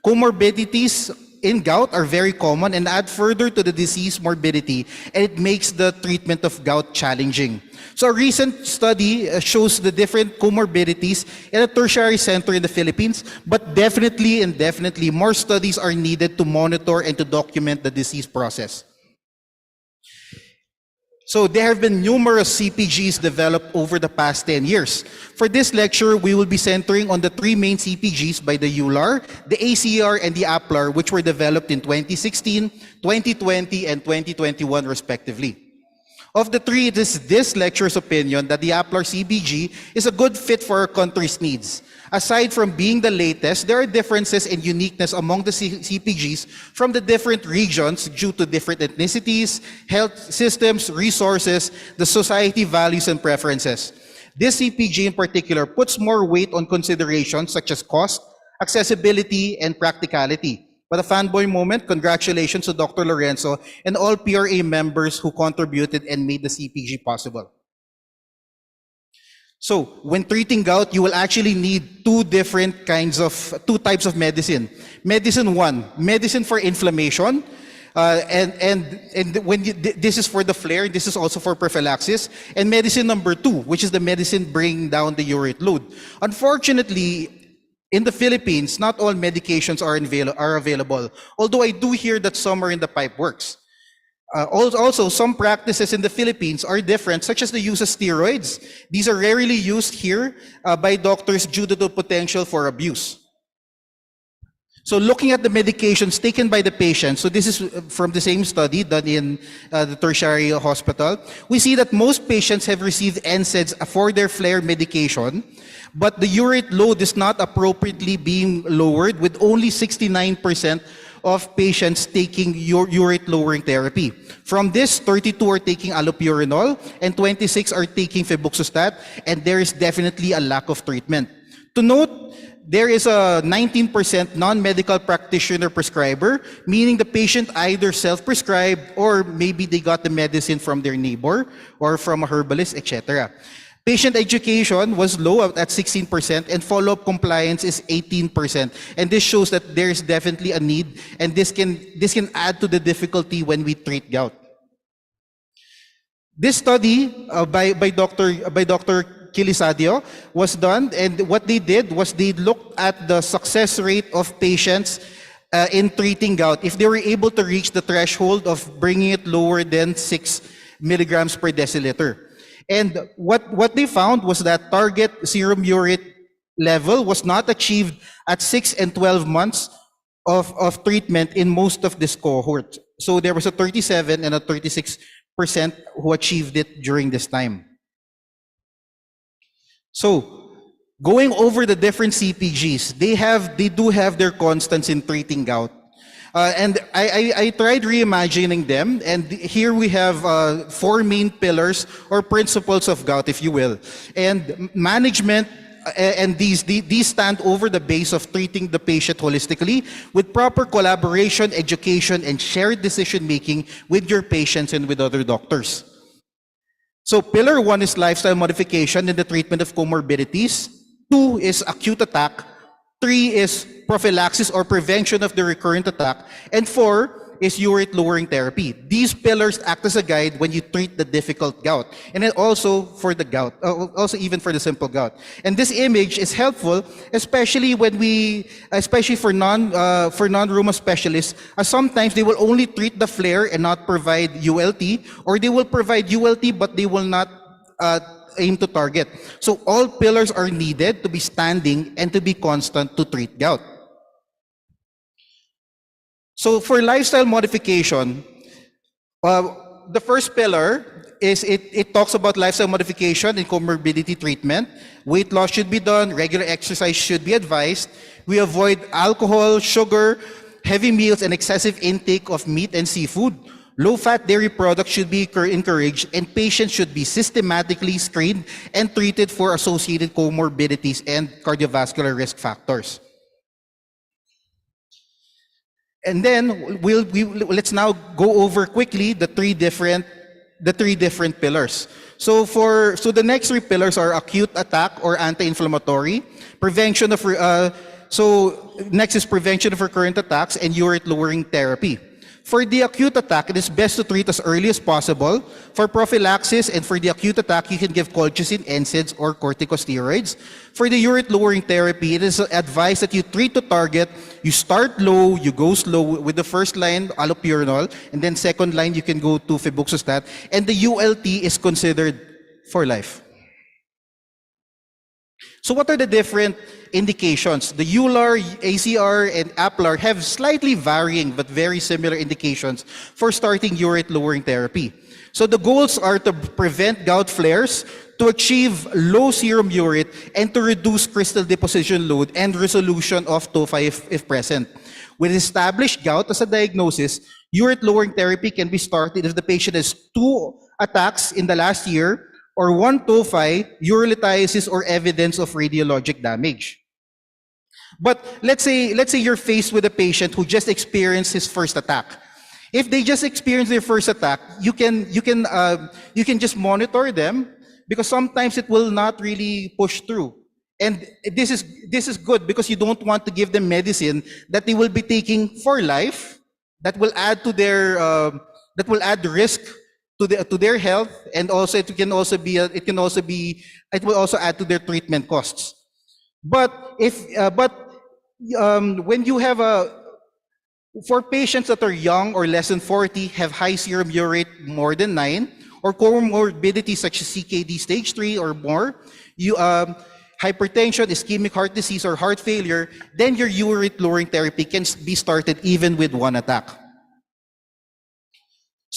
Comorbidities in gout are very common and add further to the disease morbidity, and it makes the treatment of gout challenging. So a recent study shows the different comorbidities in a tertiary center in the Philippines, but definitely more studies are needed to monitor and to document the disease process. So there have been numerous CPGs developed over the past 10 years. For this lecture, we will be centering on the three main CPGs by the EULAR, the ACR, and the APLAR, which were developed in 2016, 2020, and 2021 respectively. Of the three, it is this lecture's opinion that the APLAR CBG is a good fit for our country's needs. Aside from being the latest, there are differences and uniqueness among the CPGs from the different regions due to different ethnicities, health systems, resources, the society values and preferences. This CPG in particular puts more weight on considerations such as cost, accessibility, and practicality. But a fanboy moment, congratulations to Dr. Lorenzo and all PRA members who contributed and made the CPG possible. So when treating gout, you will actually need two types of medicine. Medicine one, medicine for inflammation, this is for the flare, this is also for prophylaxis, and medicine number two, which is the medicine bringing down the urate load. Unfortunately, in the Philippines, not all medications are available, although I do hear that some are in the pipe works. Also, some practices in the Philippines are different, such as the use of steroids. These are rarely used here by doctors due to the potential for abuse. So looking at the medications taken by the patient, so this is from the same study done in the tertiary hospital, we see that most patients have received NSAIDs for their flare medication, but the urate load is not appropriately being lowered, with only 69% of patients taking urate lowering therapy. From this, 32 are taking allopurinol and 26 are taking febuxostat, and there is definitely a lack of treatment. To note, there is a 19% non-medical practitioner prescriber, meaning the patient either self-prescribed or maybe they got the medicine from their neighbor or from a herbalist, etc. Patient education was low at 16% and follow-up compliance is 18%. And this shows that there is definitely a need, and this can add to the difficulty when we treat gout. This study by Dr. Kilisadio was done, and what they did was they looked at the success rate of patients in treating gout if they were able to reach the threshold of bringing it lower than 6 milligrams per deciliter. And what they found was that target serum urate level was not achieved at 6 and 12 months of treatment in most of this cohort. So there was a 37 and a 36% who achieved it during this time. So, going over the different CPGs, they do have their constants in treating gout. And I tried reimagining them, and here we have 4 main pillars or principles of gout, if you will. And management, and these stand over the base of treating the patient holistically with proper collaboration, education, and shared decision-making with your patients and with other doctors. So pillar 1 is lifestyle modification in the treatment of comorbidities. 2 is acute attack. 3 is prophylaxis or prevention of the recurrent attack. And 4 is urate lowering therapy. These pillars act as a guide when you treat the difficult gout, and then also for the gout, also even for the simple gout. And this image is helpful, especially for non-rheuma specialists, as sometimes they will only treat the flare and not provide ULT, or they will provide ULT but they will not aim to target. So all pillars are needed to be standing and to be constant to treat gout. So for lifestyle modification, the first pillar is it talks about lifestyle modification and comorbidity treatment. Weight loss should be done, regular exercise should be advised. We avoid alcohol, sugar, heavy meals, and excessive intake of meat and seafood. Low-fat dairy products should be encouraged, and patients should be systematically screened and treated for associated comorbidities and cardiovascular risk factors. And then let's now go over quickly the three different pillars. So the next 3 pillars are acute attack or anti-inflammatory, prevention of next is prevention of recurrent attacks and urate lowering therapy. For the acute attack, it is best to treat as early as possible. For prophylaxis and for the acute attack, you can give colchicine, NSAIDs, or corticosteroids. For the urate lowering therapy, it is advised that you treat to target. You start low, you go slow with the first line, allopurinol, and then second line, you can go to febuxostat, and the ULT is considered for life. So what are the different indications? The EULAR, ACR, and APLAR have slightly varying but very similar indications for starting urate lowering therapy. So the goals are to prevent gout flares, to achieve low serum urate, and to reduce crystal deposition load and resolution of tophi if present. With established gout as a diagnosis, urate lowering therapy can be started if the patient has 2 attacks in the last year, or 1 tophi, urolithiasis, or evidence of radiologic damage. But let's say you're faced with a patient who just experienced his first attack. If they just experienced their first attack, you can just monitor them, because sometimes it will not really push through. And this is good because you don't want to give them medicine that they will be taking for life, that will add to their risk to their health, and also it will also add to their treatment costs. But when you have for patients that are young or less than 40, have high serum urate more than 9, or comorbidities such as CKD stage 3 or more, hypertension, ischemic heart disease, or heart failure, then your urate lowering therapy can be started even with 1 attack.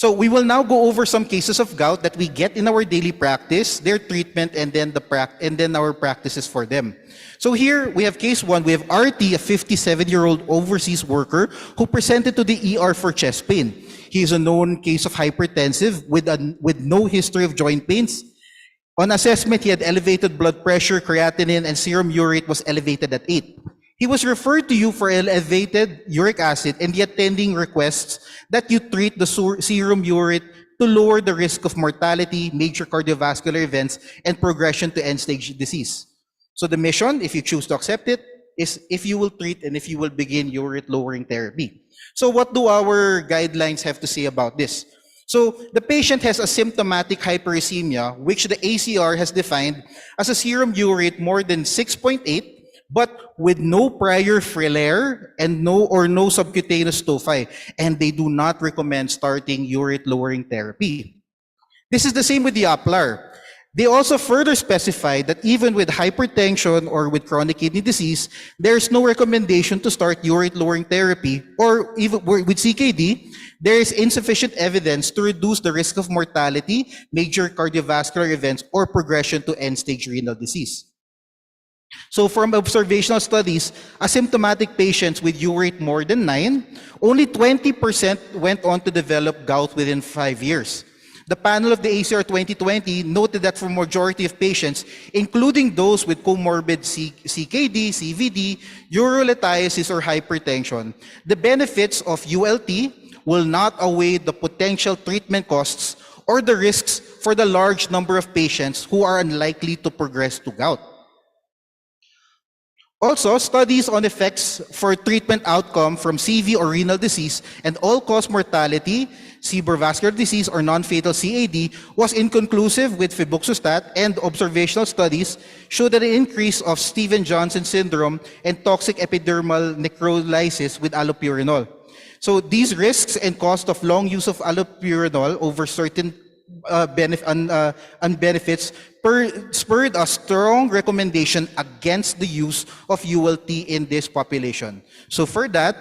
So we will now go over some cases of gout that we get in our daily practice, their treatment, and then our practices for them. So here we have case one. We have RT, a 57-year-old overseas worker who presented to the ER for chest pain. He is a known case of hypertensive with no history of joint pains. On assessment, he had elevated blood pressure, creatinine, and serum urate was elevated at 8. He was referred to you for elevated uric acid, and the attending requests that you treat the serum urate to lower the risk of mortality, major cardiovascular events, and progression to end-stage disease. So the mission, if you choose to accept it, is if you will treat and if you will begin urate-lowering therapy. So what do our guidelines have to say about this? So the patient has a symptomatic hyperuricemia, which the ACR has defined as a serum urate more than 6.8, but with no prior flare and no subcutaneous tophi, and they do not recommend starting urate-lowering therapy. This is the same with the APLAR. They also further specify that even with hypertension or with chronic kidney disease, there's no recommendation to start urate-lowering therapy, or even with CKD, there is insufficient evidence to reduce the risk of mortality, major cardiovascular events, or progression to end-stage renal disease. So from observational studies, asymptomatic patients with urate more than 9, only 20% went on to develop gout within 5 years. The panel of the ACR 2020 noted that for majority of patients, including those with comorbid CKD, CVD, urolithiasis, or hypertension, the benefits of ULT will not outweigh the potential treatment costs or the risks for the large number of patients who are unlikely to progress to gout. Also, studies on effects for treatment outcome from CV or renal disease and all-cause mortality, cerebrovascular disease, or non-fatal CAD was inconclusive with febuxostat, and observational studies showed an increase of Stevens-Johnson syndrome and toxic epidermal necrolysis with allopurinol. So these risks and cost of long use of allopurinol over certain benefits spurred a strong recommendation against the use of ULT in this population. So for that,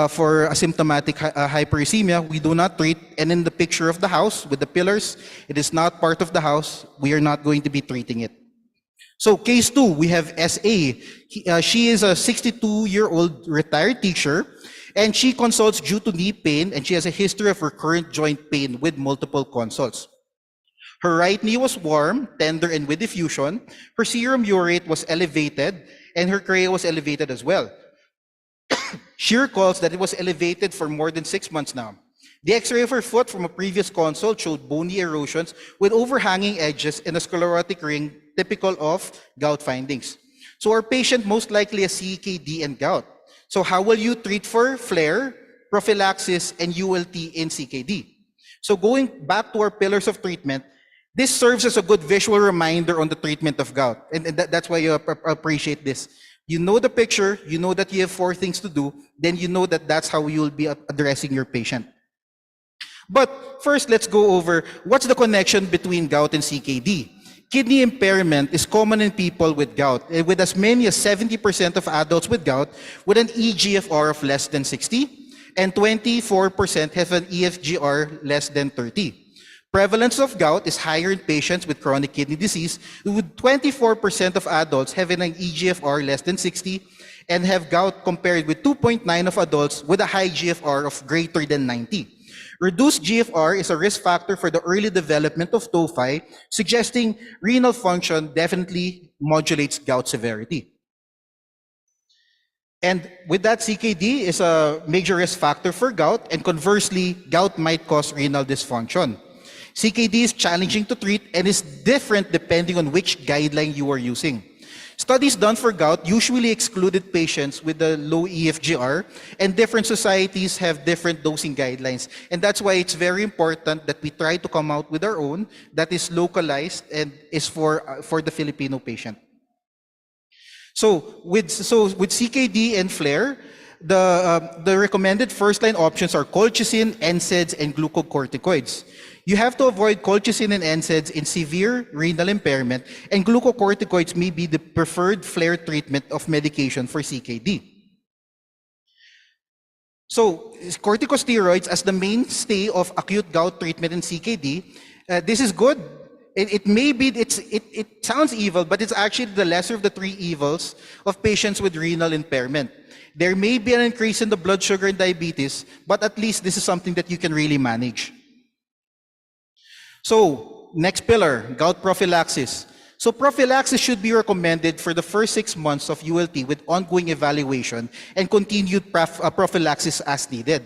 for asymptomatic hyperuricemia, we do not treat, and in the picture of the house with the pillars, it is not part of the house, we are not going to be treating it. So case 2, we have SA. She is a 62-year-old retired teacher, and she consults due to knee pain, and she has a history of recurrent joint pain with multiple consults. Her right knee was warm, tender, and with diffusion. Her serum urate was elevated, and her CREA was elevated as well. She recalls that it was elevated for more than 6 months now. The X-ray of her foot from a previous consult showed bony erosions with overhanging edges and a sclerotic ring typical of gout findings. So our patient most likely has CKD and gout. So how will you treat for flare, prophylaxis, and ULT in CKD? So going back to our pillars of treatment, this serves as a good visual reminder on the treatment of gout. And that's why you appreciate this. You know the picture, you know that you have 4 things to do, then you know that that's how you'll be addressing your patient. But first, let's go over what's the connection between gout and CKD. Kidney impairment is common in people with gout, with as many as 70% of adults with gout with an eGFR of less than 60, and 24% have an EFGR less than 30. Prevalence of gout is higher in patients with chronic kidney disease, with 24% of adults having an eGFR less than 60 and have gout compared with 2.9% of adults with a high GFR of greater than 90. Reduced GFR is a risk factor for the early development of tophi, suggesting renal function definitely modulates gout severity. And with that, CKD is a major risk factor for gout, and conversely, gout might cause renal dysfunction. CKD is challenging to treat and is different depending on which guideline you are using. Studies done for gout usually excluded patients with a low EFGR, and different societies have different dosing guidelines. And that's why it's very important that we try to come out with our own that is localized and is for the Filipino patient. So with CKD and flare, the recommended first-line options are colchicine, NSAIDs, and glucocorticoids. You have to avoid colchicine and NSAIDs in severe renal impairment, and glucocorticoids may be the preferred flare treatment of medication for CKD. So corticosteroids as the mainstay of acute gout treatment in CKD, this is good. It may be, it sounds evil, but it's actually the lesser of the three evils of patients with renal impairment. There may be an increase in the blood sugar and diabetes, but at least this is something that you can really manage. So next pillar, gout prophylaxis. So prophylaxis should be recommended for the first 6 months of ULT with ongoing evaluation and continued prophylaxis as needed.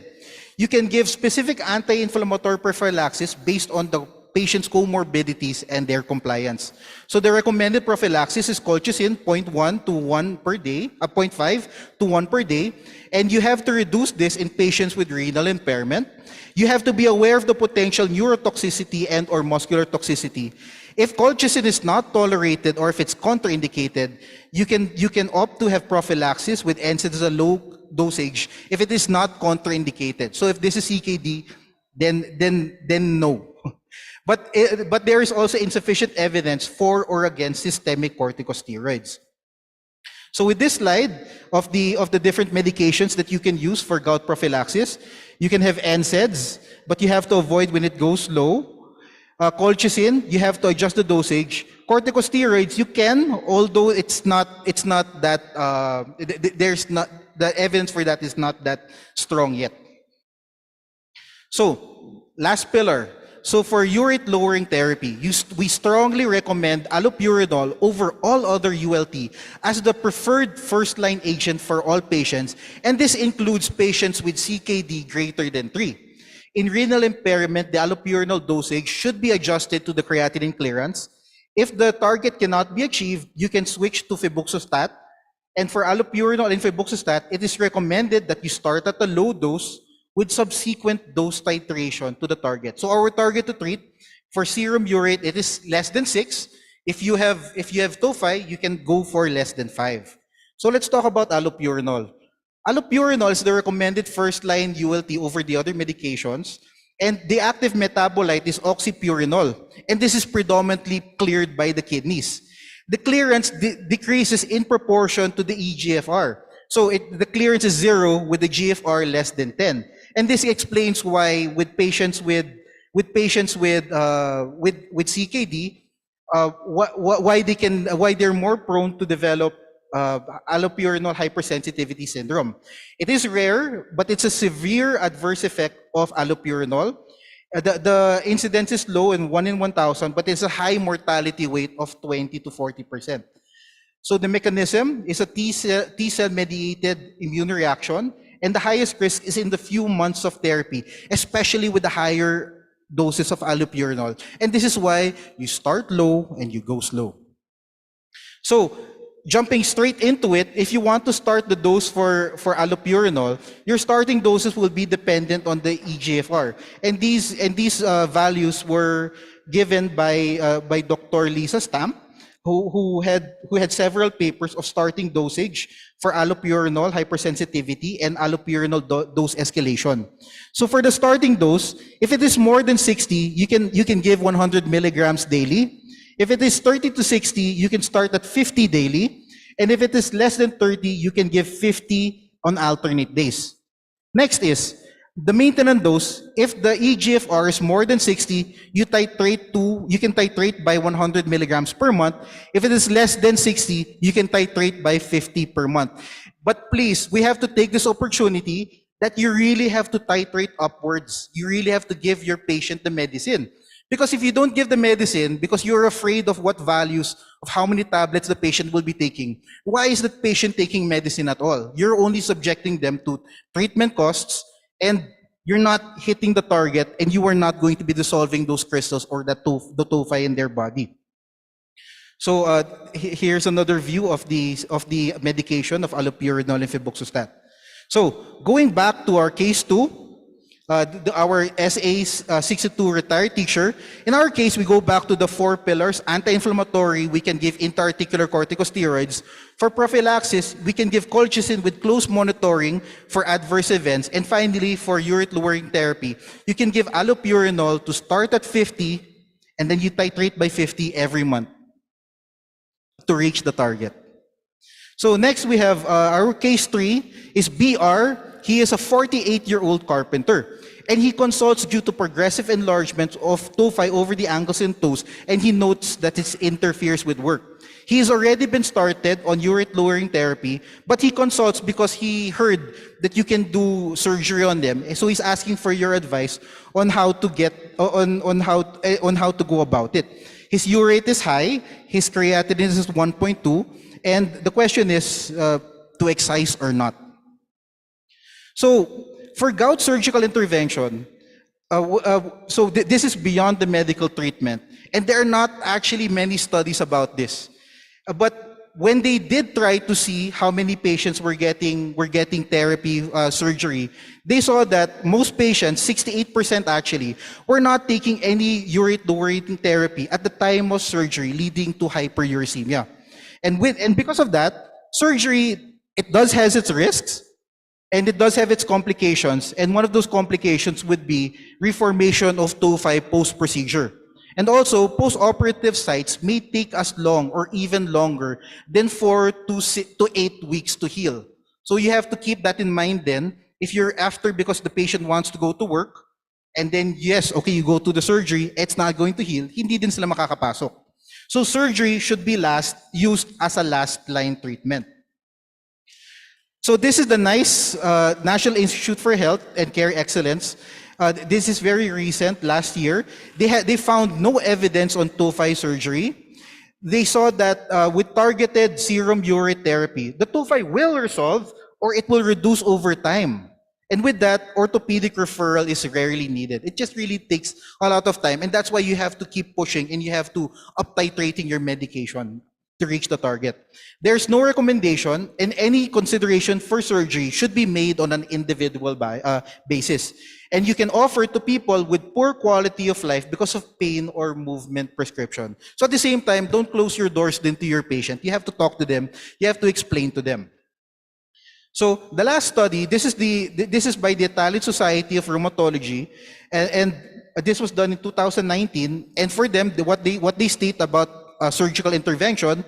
You can give specific anti-inflammatory prophylaxis based on the patient's comorbidities and their compliance. So the recommended prophylaxis is colchicine 0.1 to 1 per day, 0.5 to 1 per day, and you have to reduce this in patients with renal impairment. You have to be aware of the potential neurotoxicity and or muscular toxicity. If colchicine is not tolerated or if it's contraindicated, you can opt to have prophylaxis with NSAIDs as a low dosage if it is not contraindicated. So if this is CKD, then no. But there is also insufficient evidence for or against systemic corticosteroids. So with this slide of the different medications that you can use for gout prophylaxis, you can have NSAIDs, but you have to avoid when it goes low. Colchicine, you have to adjust the dosage. Corticosteroids, you can, although it's not that there's not, the evidence for that is not that strong yet. So last pillar. So for urate lowering therapy, we strongly recommend allopurinol over all other ULT as the preferred first-line agent for all patients, and this includes patients with CKD greater than 3. In renal impairment, the allopurinol dosage should be adjusted to the creatinine clearance. If the target cannot be achieved, you can switch to febuxostat. And for allopurinol and febuxostat, it is recommended that you start at a low dose with subsequent dose titration to the target. So our target to treat for serum urate, it is less than 6. If you have tophi, you can go for less than 5. So let's talk about allopurinol. Allopurinol is the recommended first-line ULT over the other medications, and the active metabolite is oxypurinol, and this is predominantly cleared by the kidneys. The clearance decreases in proportion to the eGFR. So the clearance is 0 with the GFR less than 10. And this explains why with patients with CKD, why they're more prone to develop allopurinol hypersensitivity syndrome. It is rare, but it's a severe adverse effect of allopurinol. The incidence is low in 1 in 1,000, but it's a high mortality rate of 20 to 40%. So the mechanism is a T-cell mediated immune reaction, and the highest risk is in the few months of therapy, especially with the higher doses of allopurinol. And this is why you start low and you go slow. So jumping straight into it, if you want to start the dose for allopurinol, your starting doses will be dependent on the eGFR. And these values were given by Dr. Lisa Stamp, who had several papers of starting dosage for allopurinol hypersensitivity and allopurinol dose escalation. So for the starting dose, if it is more than 60, you can give 100 milligrams daily. If it is 30 to 60, you can start at 50 daily. And if it is less than 30, you can give 50 on alternate days. Next is the maintenance dose. If the eGFR is more than 60, you can titrate by 100 milligrams per month. If it is less than 60, you can titrate by 50 per month. But please, we have to take this opportunity that you really have to titrate upwards. You really have to give your patient the medicine. Because if you don't give the medicine, because you're afraid of what values, of how many tablets the patient will be taking, why is the patient taking medicine at all? You're only subjecting them to treatment costs, and you're not hitting the target, and you are not going to be dissolving those crystals or the tophi in their body. So here's another view of the medication of allopurinol and febuxostat. So going back to our case 2, our SA 62 retired teacher. In our case, we go back to the 4 pillars. Anti-inflammatory, we can give intra-articular corticosteroids. For prophylaxis, we can give colchicine with close monitoring for adverse events. And finally, for urate lowering therapy, you can give allopurinol to start at 50, and then you titrate by 50 every month to reach the target. So next we have our case 3 is BR he is a 48-year-old carpenter, and he consults due to progressive enlargement of tophi over the ankles and toes, and he notes that it interferes with work. He has already been started on urate lowering therapy, but he consults because he heard that you can do surgery on them. So he's asking for your advice on how to get on how to go about it. His urate is high, his creatinine is 1.2, and the question is to excise or not. So for gout surgical intervention, this is beyond the medical treatment, and there are not actually many studies about this. But when they did try to see how many patients were getting therapy surgery, they saw that most patients, 68% actually, were not taking any urate lowering therapy at the time of surgery, leading to hyperuricemia. And because of that, surgery, it does has its risks, and it does have its complications, and one of those complications would be reformation of tophi post-procedure. And also, post-operative sites may take as long or even longer than 4 to 8 weeks to heal. So you have to keep that in mind then, if you're after because the patient wants to go to work, and then yes, okay, you go to the surgery, it's not going to heal, hindi din sila makakapasok. So surgery should be used as a last line treatment. So this is the NICE, National Institute for Health and Care Excellence. This is very recent, last year. They found no evidence on tophi surgery. They saw that with targeted serum urate therapy, the tophi will resolve or it will reduce over time. And with that, orthopedic referral is rarely needed. It just really takes a lot of time, and that's why you have to keep pushing and you have to up titrating your medication to reach the target. There's no recommendation, and any consideration for surgery should be made on an individual basis. And you can offer to people with poor quality of life because of pain or movement prescription. So at the same time, don't close your doors then to your patient. You have to talk to them. You have to explain to them. So the last study, this is by the Italian Society of Rheumatology, and this was done in 2019. And for them, what they state about surgical intervention,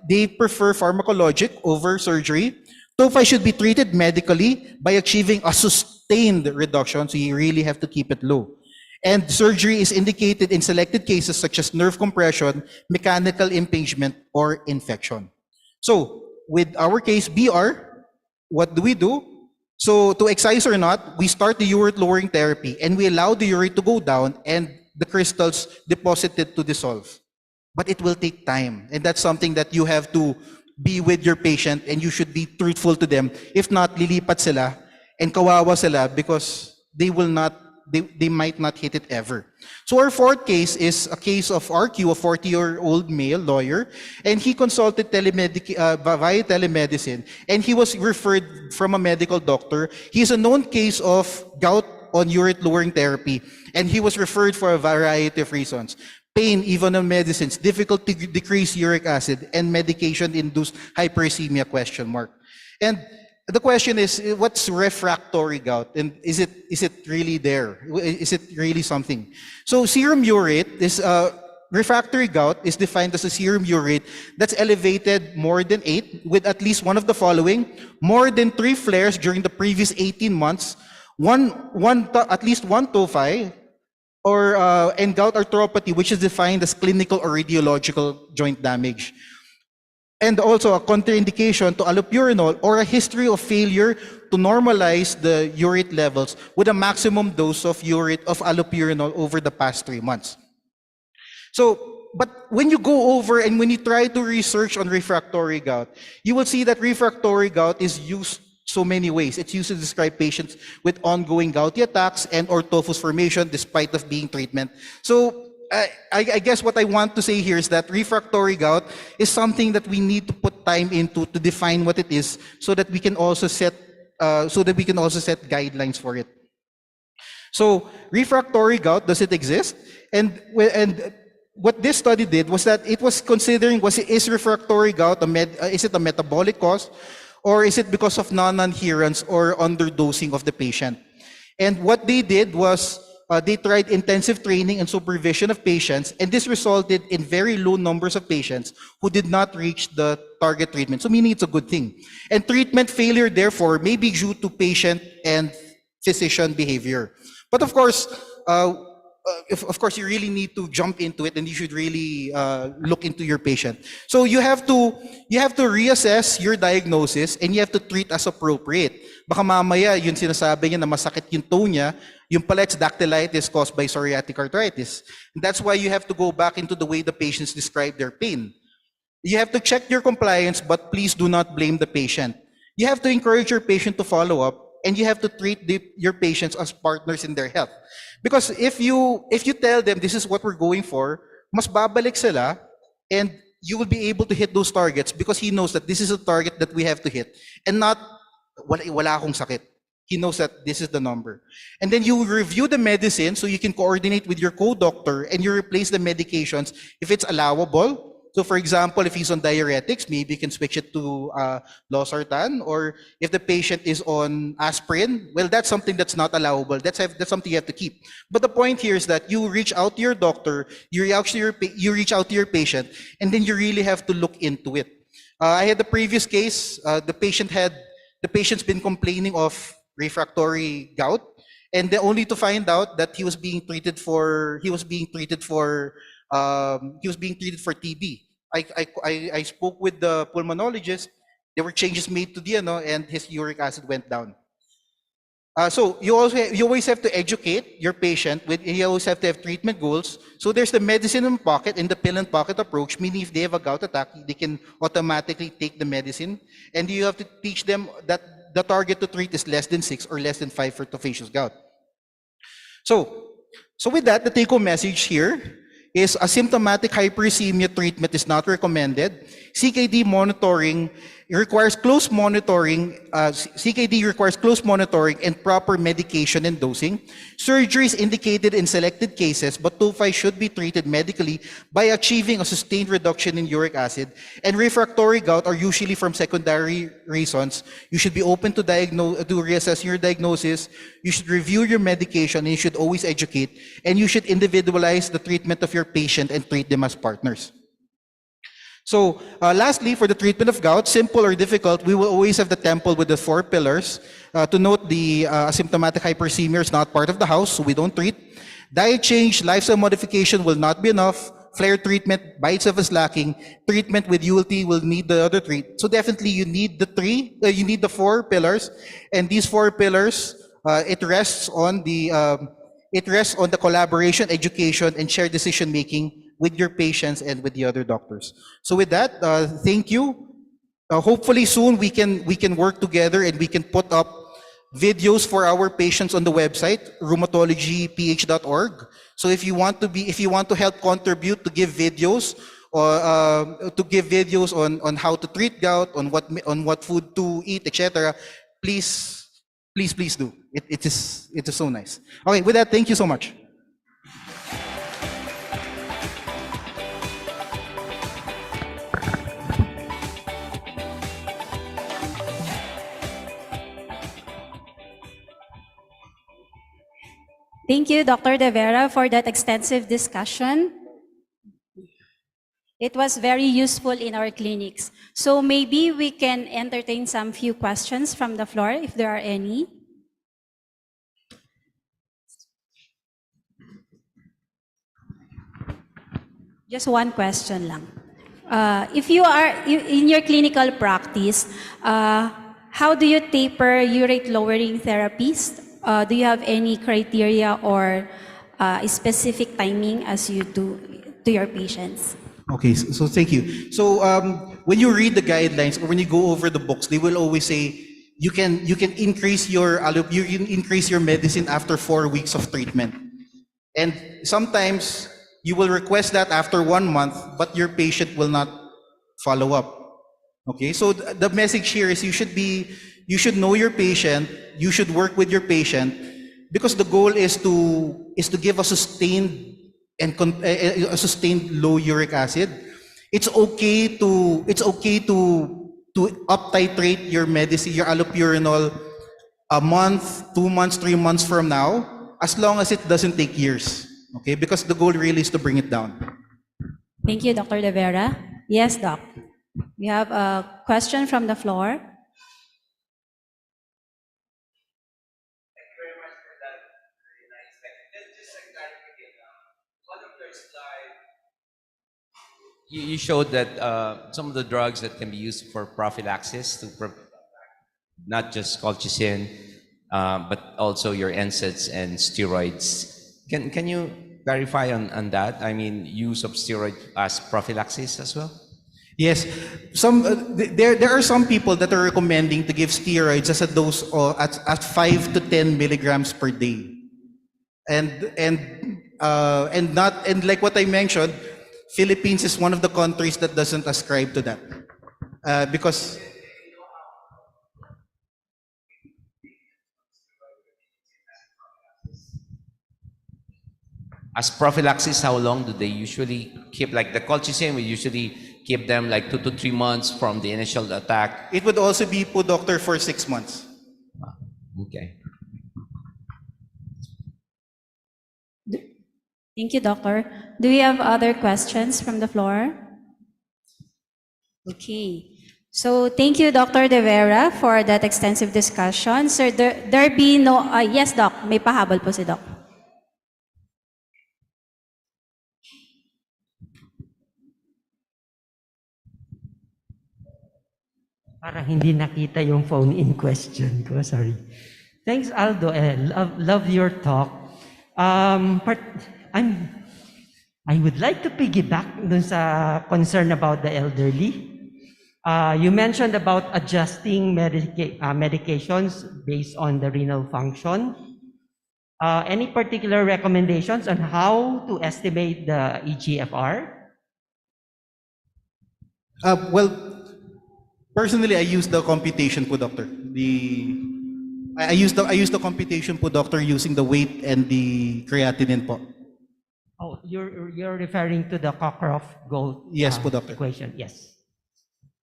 they prefer pharmacologic over surgery. Tophi should be treated medically by achieving a sustained reduction, so you really have to keep it low. And surgery is indicated in selected cases such as nerve compression, mechanical impingement, or infection. So with our case, BR, what do we do? So to excise or not, we start the urate lowering therapy and we allow the urate to go down and the crystals deposited to dissolve. But it will take time, and that's something that you have to be with your patient and you should be truthful to them. If not, lilipat sila and kawawa sila because they might not hit it ever. So our fourth case is a case of RQ, a 40-year-old male lawyer, and he consulted via telemedicine, and he was referred from a medical doctor. He's a known case of gout on urate lowering therapy, and he was referred for a variety of reasons. Pain, even on medicines, difficult to decrease uric acid, and medication-induced hyperuricemia, question mark. And the question is, what's refractory gout? And is it really there? Is it really something? So serum urate, refractory gout is defined as a serum urate that's elevated more than 8 with at least one of the following: more than 3 flares during the previous 18 months, at least one tophi, or and gout arthropathy, which is defined as clinical or radiological joint damage. And also a contraindication to allopurinol or a history of failure to normalize the urate levels with a maximum dose of allopurinol over the past 3 months. So, but when you go over and when you try to research on refractory gout, you will see that refractory gout is used so many ways. It's used to describe patients with ongoing gouty attacks and or tophus formation despite of being treatment. So I guess what I want to say here is that refractory gout is something that we need to put time into to define what it is, so that we can also set guidelines for it. So refractory gout, does it exist? And what this study did was that it was considering, is refractory gout is it a metabolic cause, or is it because of non-adherence or underdosing of the patient? And what they did was they tried intensive training and supervision of patients, and this resulted in very low numbers of patients who did not reach the target treatment. So meaning it's a good thing. And treatment failure, therefore, may be due to patient and physician behavior. But of course, of course, you really need to jump into it, and you should really look into your patient. So you have to reassess your diagnosis, and you have to treat as appropriate. Baka mamaya yung sinasabi niya na masakit yung toe niya, yung pala it's dactylitis caused by psoriatic arthritis. And that's why you have to go back into the way the patients describe their pain. You have to check your compliance, but please do not blame the patient. You have to encourage your patient to follow up, and you have to treat your patients as partners in their health. Because if you tell them this is what we're going for, mas babalik sila, and you will be able to hit those targets because he knows that this is a target that we have to hit, and not wala akong sakit. He knows that this is the number. And then you review the medicine so you can coordinate with your co-doctor, and you replace the medications if it's allowable. So for example, if he's on diuretics, maybe you can switch it to losartan, or if the patient is on aspirin, well, that's something that's not allowable. That's something you have to keep. But the point here is that you reach out to your doctor, you reach out to your patient, and then you really have to look into it. I had the previous case, the patient's been complaining of refractory gout, and only to find out that he was being treated for TB. I spoke with the pulmonologist. There were changes made to the and his uric acid went down. So you always have to educate your patient. You always have to have treatment goals. So there's the medicine in pocket and the pill in pocket approach, meaning if they have a gout attack, they can automatically take the medicine. And you have to teach them that the target to treat is less than 6 or less than 5 for tophaceous gout. So with that, the take-home message here is asymptomatic hyperuricemia treatment is not recommended. CKD monitoring requires close monitoring. CKD requires close monitoring and proper medication and dosing. Surgery is indicated in selected cases, but tophi should be treated medically by achieving a sustained reduction in uric acid. And refractory gout are usually from secondary reasons. You should be open to reassess your diagnosis. You should review your medication, and you should always educate. And you should individualize the treatment of your patient and treat them as partners. So lastly, for the treatment of gout, simple or difficult, we will always have the temple with the 4 pillars. To note, the asymptomatic hyperuricemia is not part of the house, so we don't treat. Diet change, lifestyle modification will not be enough. Flare treatment by itself is lacking. Treatment with ULT will need the other 3. So definitely you need the 4 pillars, and these 4 pillars, it rests on the collaboration, education, and shared decision making with your patients and with the other doctors. So with that, thank you. Hopefully soon we can work together, and we can put up videos for our patients on the website, rheumatologyph.org. So if you want to help contribute to give videos, or on how to treat gout, on what food to eat, etc., please do. It is so nice. Okay, with that, thank you so much. Thank you, Dr. De Vera, for that extensive discussion. It was very useful in our clinics. So maybe we can entertain some few questions from the floor, if there are any. Just one question lang. If you are in your clinical practice, how do you taper urate lowering therapies? Do you have any criteria or a specific timing as you do to your patients? Okay, so thank you. So when you read the guidelines, or when you go over the books, they will always say you can increase your medicine after 4 weeks of treatment. And sometimes you will request that after 1 month, but your patient will not follow up. Okay, so the message here is you should know your patient, you should work with your patient, because the goal is to give a sustained low uric acid. It's okay to up titrate your medicine, your allopurinol, a month, 2 months, 3 months from now. as long as it doesn't take years. Okay, because the goal really is to bring it down. Thank you, Dr. De Vera. Yes, Doc. We have a question from the floor. You showed that some of the drugs that can be used for prophylaxis not just colchicine, but also your NSAIDs and steroids. Can you clarify on that? I mean, use of steroid as prophylaxis as well? Yes, there are some people that are recommending to give steroids as a dose at 5 to 10 milligrams per day, and like what I mentioned, Philippines is one of the countries that doesn't ascribe to that because. As prophylaxis, how long do they usually keep? Like the colchicine, we usually keep them like 2 to 3 months from the initial attack. It would also be po, doctor, for 6 months. Okay. Thank you, Doctor. Do we have other questions from the floor? Okay. So thank you, Dr. De Vera, for that extensive discussion. Sir, there be no... yes, Doc. May pahabol po si Doc. Parang hindi nakita yung phone-in question ko. Sorry. Thanks, Aldo. Love your talk. I would like to piggyback dun sa concern about the elderly. You mentioned about adjusting medications based on the renal function. Any particular recommendations on how to estimate the EGFR? Well, personally, I use the computation po, doctor. I use the computation po, doctor, using the weight and the creatinine po. Oh, you're referring to the Cockcroft-Gold Yes po, doctor. equation. Yes.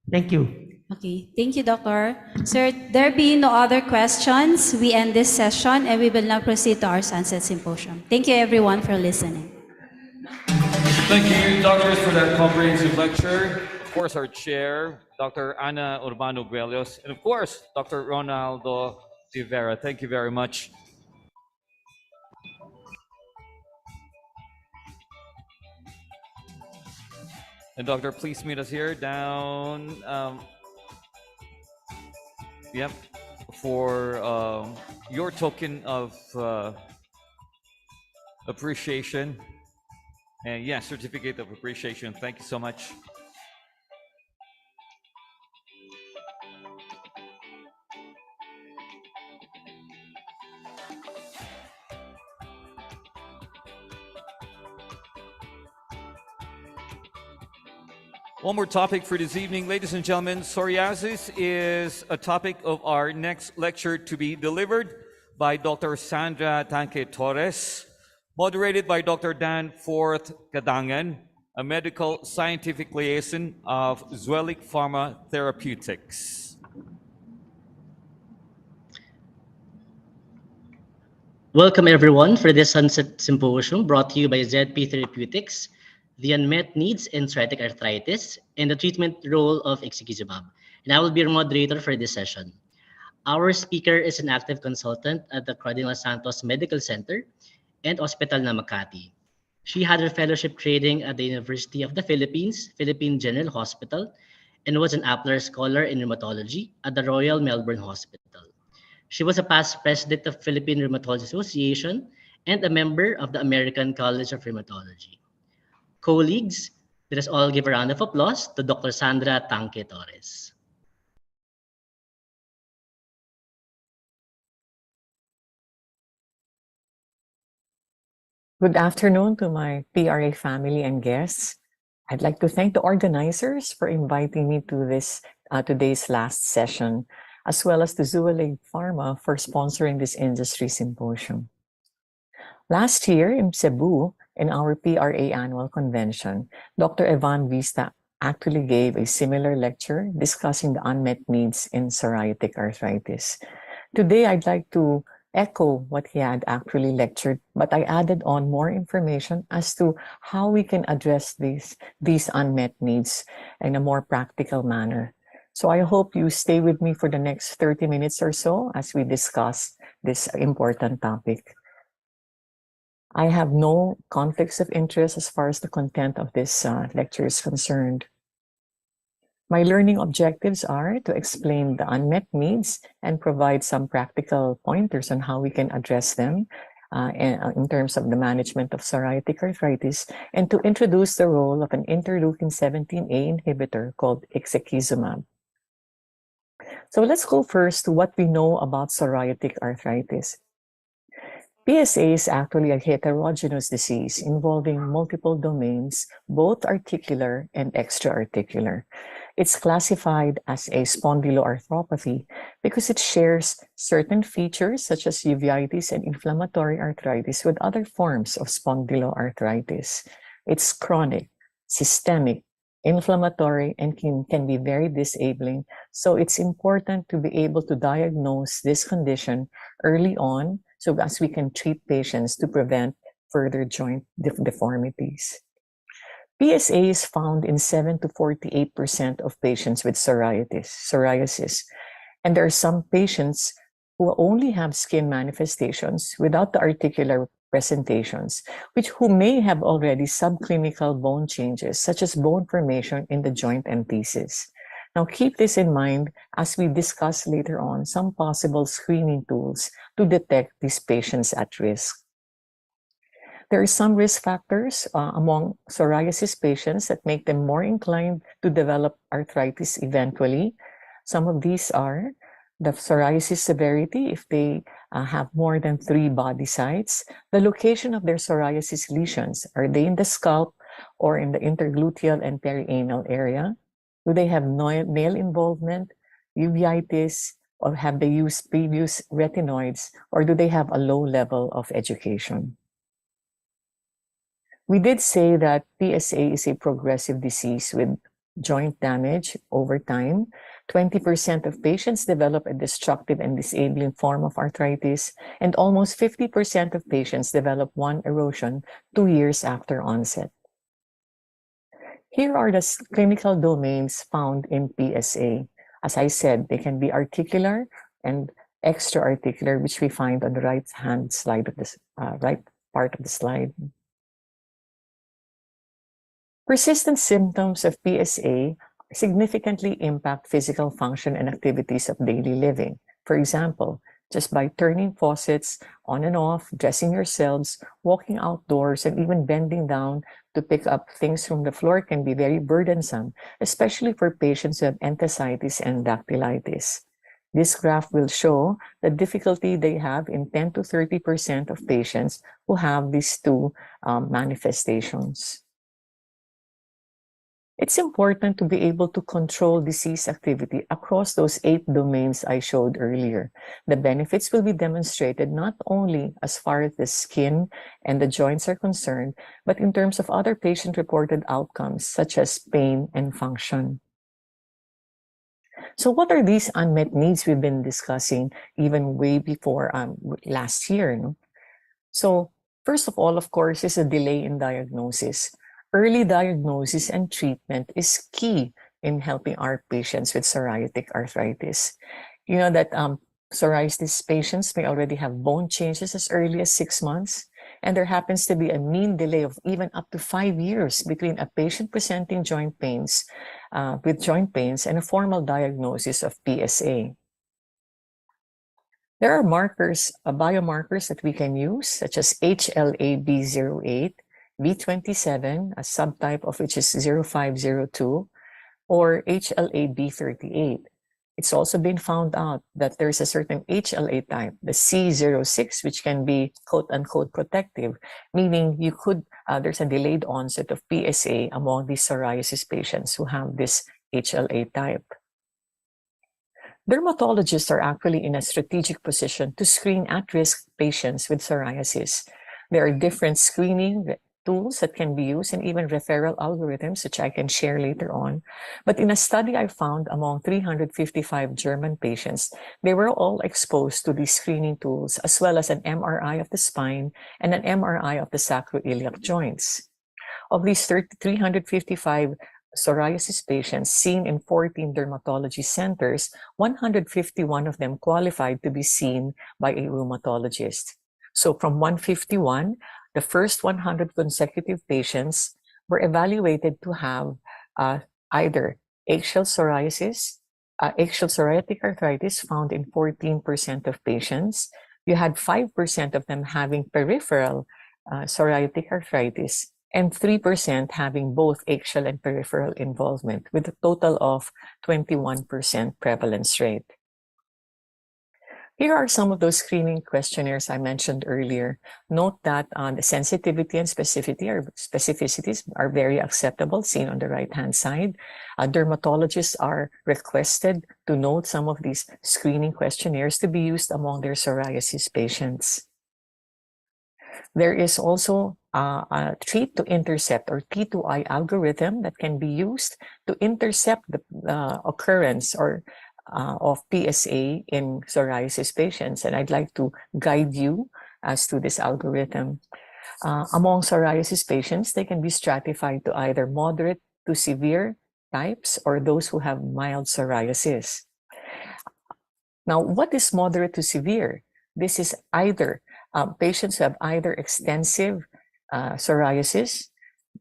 Thank you. Okay, thank you, Doctor. Sir, there being no other questions, we end this session and we will now proceed to our Sunset Symposium. Thank you, everyone, for listening. Thank you, doctors, for that comprehensive lecture. Of course, our chair, Dr. Ana Urbano Buelos, and of course, Dr. Ronaldo De Vera. Thank you very much. And doctor, please meet us here down. Yep, for your token of appreciation. And yeah, certificate of appreciation. Thank you so much. One more topic for this evening, ladies and gentlemen. Psoriasis is a topic of our next lecture to be delivered by Dr. Sandra Tanque Torres, moderated by Dr. Dan Forth Kadangan, a medical scientific liaison of Zuelic Pharma Therapeutics. Welcome everyone for this Sunset Symposium brought to you by ZP Therapeutics, the unmet needs in psoriatic arthritis, and the treatment role of ixekizumab. And I will be your moderator for this session. Our speaker is an active consultant at the Cardinal Santos Medical Center and Hospital na Makati. She had her fellowship training at the University of the Philippines, Philippine General Hospital, and was an Appler Scholar in Rheumatology at the Royal Melbourne Hospital. She was a past president of Philippine Rheumatology Association and a member of the American College of Rheumatology. Colleagues, let us all give a round of applause to Dr. Sandra Tanque Torres. Good afternoon to my PRA family and guests. I'd like to thank the organizers for inviting me to this today's last session, as well as to Zuelic Pharma for sponsoring this industry symposium. Last year in Cebu, in our PRA Annual Convention, Dr. Evan Vista actually gave a similar lecture discussing the unmet needs in psoriatic arthritis. Today, I'd like to echo what he had actually lectured, but I added on more information as to how we can address these unmet needs in a more practical manner. So I hope you stay with me for the next 30 minutes or so as we discuss this important topic. I have no conflicts of interest as far as the content of this lecture is concerned. My learning objectives are to explain the unmet needs and provide some practical pointers on how we can address them in terms of the management of psoriatic arthritis, and to introduce the role of an interleukin-17A inhibitor called ixekizumab. So let's go first to what we know about psoriatic arthritis. PSA is actually a heterogeneous disease involving multiple domains, both articular and extra-articular. It's classified as a spondyloarthropathy because it shares certain features such as uveitis and inflammatory arthritis with other forms of spondyloarthritis. It's chronic, systemic, inflammatory, and can be very disabling. So it's important to be able to diagnose this condition early on so as we can treat patients to prevent further joint deformities. PSA is found in 7 to 48% of patients with psoriasis. And there are some patients who only have skin manifestations without the articular presentations, who may have already subclinical bone changes, such as bone formation in the joint entheses. Now, keep this in mind as we discuss later on some possible screening tools to detect these patients at risk. There are some risk factors among psoriasis patients that make them more inclined to develop arthritis eventually. Some of these are the psoriasis severity, if they have more than 3 body sites, the location of their psoriasis lesions, are they in the scalp or in the intergluteal and perianal area? Do they have nail involvement, uveitis, or have they used previous retinoids, or do they have a low level of education? We did say that PSA is a progressive disease with joint damage over time. 20% of patients develop a destructive and disabling form of arthritis, and almost 50% of patients develop one erosion 2 years after onset. Here are the clinical domains found in PSA. As I said, they can be articular and extra-articular, which we find on the right-hand slide of this right part of the slide. Persistent symptoms of PSA significantly impact physical function and activities of daily living. For example, just by turning faucets on and off, dressing yourselves, walking outdoors, and even bending down to pick up things from the floor can be very burdensome, especially for patients who have enthesitis and dactylitis. This graph will show the difficulty they have in 10 to 30% of patients who have these two manifestations. It's important to be able to control disease activity across those 8 domains I showed earlier. The benefits will be demonstrated not only as far as the skin and the joints are concerned, but in terms of other patient-reported outcomes such as pain and function. So what are these unmet needs we've been discussing even way before last year? No? So first of all, of course, is a delay in diagnosis. Early diagnosis and treatment is key in helping our patients with psoriatic arthritis. You know that psoriasis patients may already have bone changes as early as 6 months, and there happens to be a mean delay of even up to 5 years between a patient presenting joint pains with joint pains and a formal diagnosis of PSA. There are markers, biomarkers that we can use, such as HLA-B08, B27, a subtype of which is 0502, or HLA-B38. It's also been found out that there's a certain HLA type, the C06, which can be quote-unquote protective, meaning you could, there's a delayed onset of PSA among these psoriasis patients who have this HLA type. Dermatologists are actually in a strategic position to screen at-risk patients with psoriasis. There are different screening tools that can be used and even referral algorithms, which I can share later on. But in a study I found among 355 German patients, they were all exposed to these screening tools, as well as an MRI of the spine and an MRI of the sacroiliac joints. Of these 355 psoriasis patients seen in 14 dermatology centers, 151 of them qualified to be seen by a rheumatologist. So from 151, the first 100 consecutive patients were evaluated to have either axial psoriasis, axial psoriatic arthritis found in 14% of patients. You had 5% of them having peripheral psoriatic arthritis, and 3% having both axial and peripheral involvement, with a total of 21% prevalence rate. Here are some of those screening questionnaires I mentioned earlier. Note that the sensitivity and specificities are very acceptable, seen on the right-hand side. Dermatologists are requested to note some of these screening questionnaires to be used among their psoriasis patients. There is also a treat to intercept, or T2I algorithm, that can be used to intercept the occurrence of PSA in psoriasis patients. And I'd like to guide you as to this algorithm. Among psoriasis patients, they can be stratified to either moderate to severe types or those who have mild psoriasis. Now, what is moderate to severe? This is either patients who have either extensive psoriasis,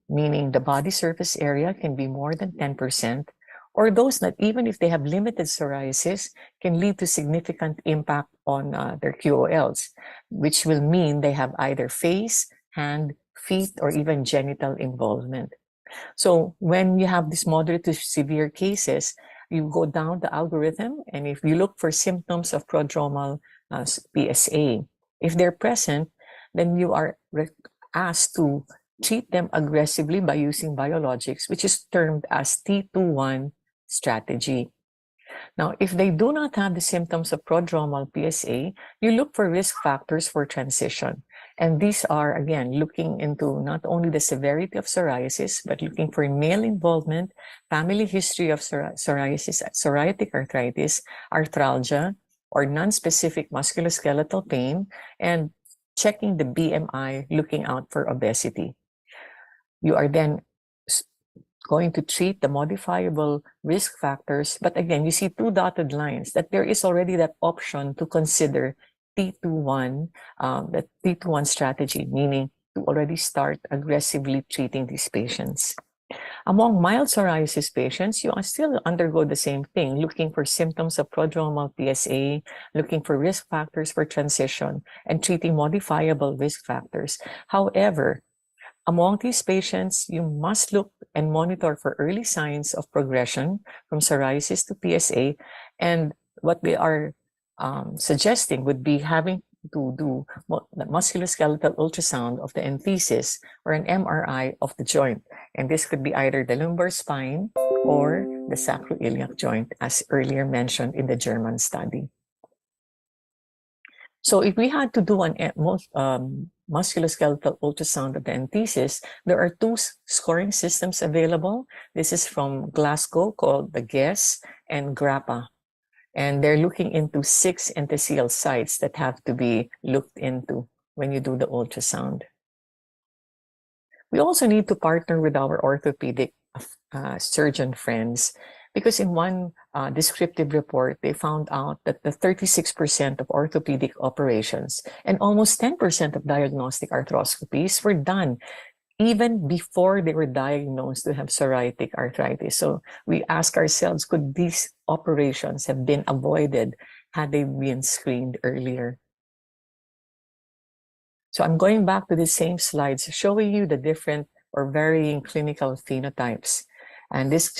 meaning the body surface area can be more than 10%, or those that, even if they have limited psoriasis, can lead to significant impact on their QOLs, which will mean they have either face, hand, feet, or even genital involvement. So when you have these moderate to severe cases, you go down the algorithm, and if you look for symptoms of prodromal PSA, if they're present, then you are asked to treat them aggressively by using biologics, which is termed as T21 strategy. Now, if they do not have the symptoms of prodromal PSA, you look for risk factors for transition. And these are, again, looking into not only the severity of psoriasis, but looking for male involvement, family history of psoriasis, psoriatic arthritis, arthralgia, or non-specific musculoskeletal pain, and checking the BMI, looking out for obesity. You are then going to treat the modifiable risk factors. But again, you see two dotted lines that there is already that option to consider T21, the T21 strategy, meaning to already start aggressively treating these patients. Among mild psoriasis patients, you still undergo the same thing, looking for symptoms of prodromal PSA, looking for risk factors for transition, and treating modifiable risk factors. However, among these patients, you must look and monitor for early signs of progression from psoriasis to PSA. And what they are suggesting would be having to do musculoskeletal ultrasound of the enthesis or an MRI of the joint. And this could be either the lumbar spine or the sacroiliac joint, as earlier mentioned in the German study. So if we had to do an musculoskeletal ultrasound of the enthesis, there are two scoring systems available. This is from Glasgow, called the GESS and GRAPPA. And they're looking into 6 enthesial sites that have to be looked into when you do the ultrasound. We also need to partner with our orthopedic surgeon friends, because in one descriptive report, they found out that the 36% of orthopedic operations and almost 10% of diagnostic arthroscopies were done even before they were diagnosed to have psoriatic arthritis. So we ask ourselves, could these operations have been avoided had they been screened earlier? So I'm going back to the same slides, showing you the different or varying clinical phenotypes. And this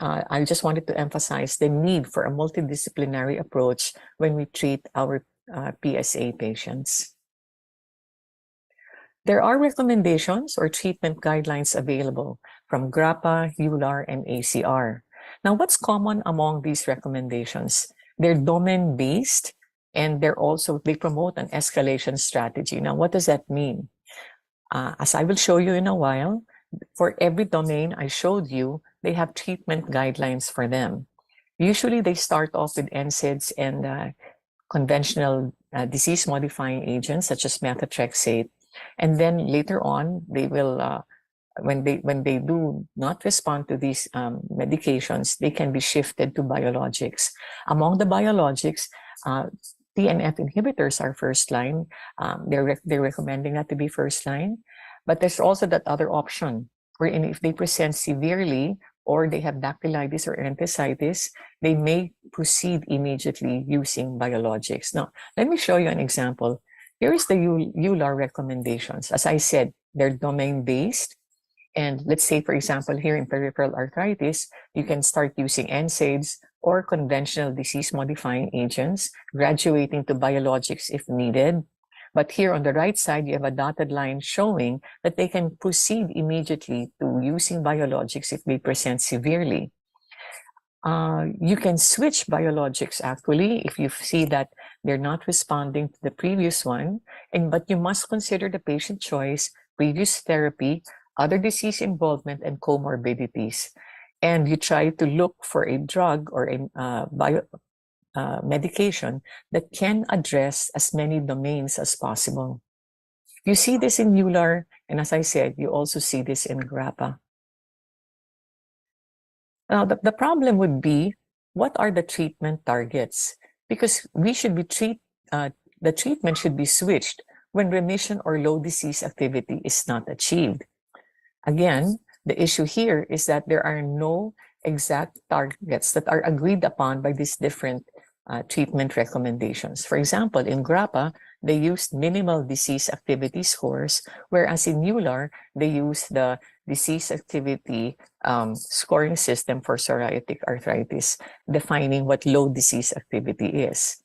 I just wanted to emphasize the need for a multidisciplinary approach when we treat our PSA patients. There are recommendations or treatment guidelines available from GRAPPA, EULAR, and ACR. Now, what's common among these recommendations? They're domain-based, and they promote an escalation strategy. Now, what does that mean? As I will show you in a while, for every domain I showed you, they have treatment guidelines for them. Usually they start off with NSAIDs and conventional disease-modifying agents such as methotrexate, and then later on they will, when they do not respond to these medications, they can be shifted to biologics. Among the biologics, TNF inhibitors are first line. They're recommending that to be first line, but there's also that other option wherein if they present severely or they have dactylitis or enthesitis, they may proceed immediately using biologics. Now, let me show you an example. Here is the EULAR recommendations. As I said, they're domain-based. And let's say, for example, here in peripheral arthritis, you can start using NSAIDs or conventional disease-modifying agents, graduating to biologics if needed. But here on the right side, you have a dotted line showing that they can proceed immediately to using biologics if they present severely. You can switch biologics actually if you see that they're not responding to the previous one, but you must consider the patient choice, previous therapy, other disease involvement, and comorbidities. And you try to look for a drug or a medication that can address as many domains as possible. You see this in EULAR, and as I said, you also see this in GRAPPA. Now, the problem would be, what are the treatment targets? Because we should be the treatment should be switched when remission or low disease activity is not achieved. Again, the issue here is that there are no exact targets that are agreed upon by these different treatment recommendations. For example, in GRAPPA, they used minimal disease activity scores, whereas in EULAR, they used the disease activity scoring system for psoriatic arthritis, defining what low disease activity is.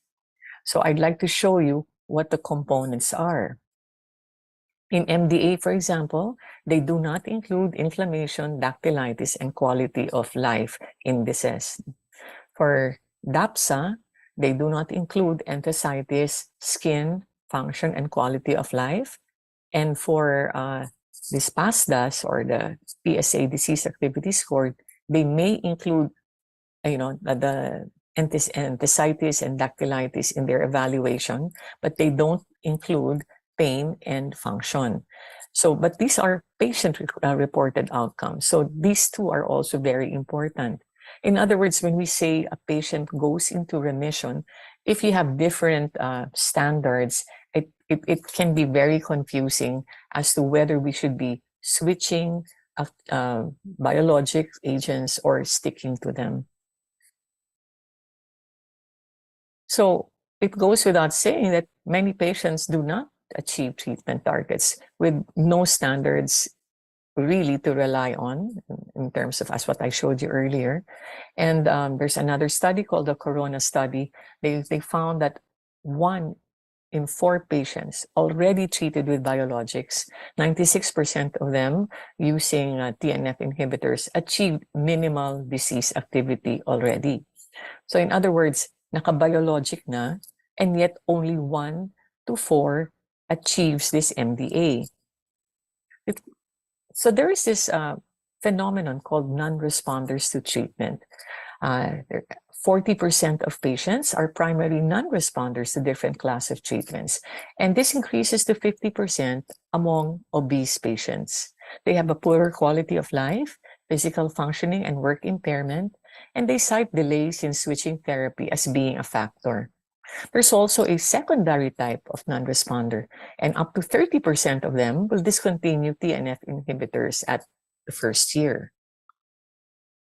So I'd like to show you what the components are. In MDA, for example, they do not include inflammation, dactylitis, and quality of life indices. For DAPSA, they do not include enthesitis, skin, function, and quality of life. And for this PASDAS or the PSA disease activity score, they may include, the enthesitis and dactylitis in their evaluation, but they don't include pain and function. So, but these are patient-reported outcomes. So these two are also very important. In other words, when we say a patient goes into remission, if you have different standards, it can be very confusing as to whether we should be switching biologic agents or sticking to them. So it goes without saying that many patients do not achieve treatment targets with no standards really to rely on in terms of as what I showed you earlier. And there's another study called the Corona study. They found that 1 in 4 patients already treated with biologics, 96% of them using TNF inhibitors, achieved minimal disease activity already. So in other words, naka-biologic na, and yet only 1 to 4 achieves this MDA. So there is this phenomenon called non-responders to treatment. 40% of patients are primary non-responders to different class of treatments. And this increases to 50% among obese patients. They have a poorer quality of life, physical functioning, and work impairment, and they cite delays in switching therapy as being a factor. There's also a secondary type of non-responder, and up to 30% of them will discontinue TNF inhibitors at the first year.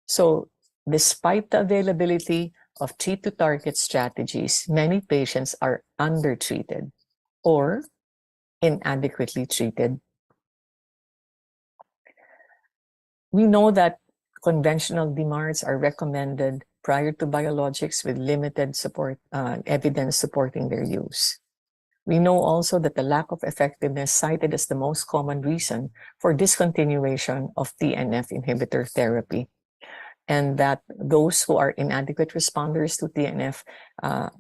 So, despite the availability of treat-to-target strategies, many patients are undertreated or inadequately treated. We know that conventional DMARDs are recommended prior to biologics with limited evidence supporting their use. We know also that the lack of effectiveness cited as the most common reason for discontinuation of TNF inhibitor therapy, and that those who are inadequate responders to TNF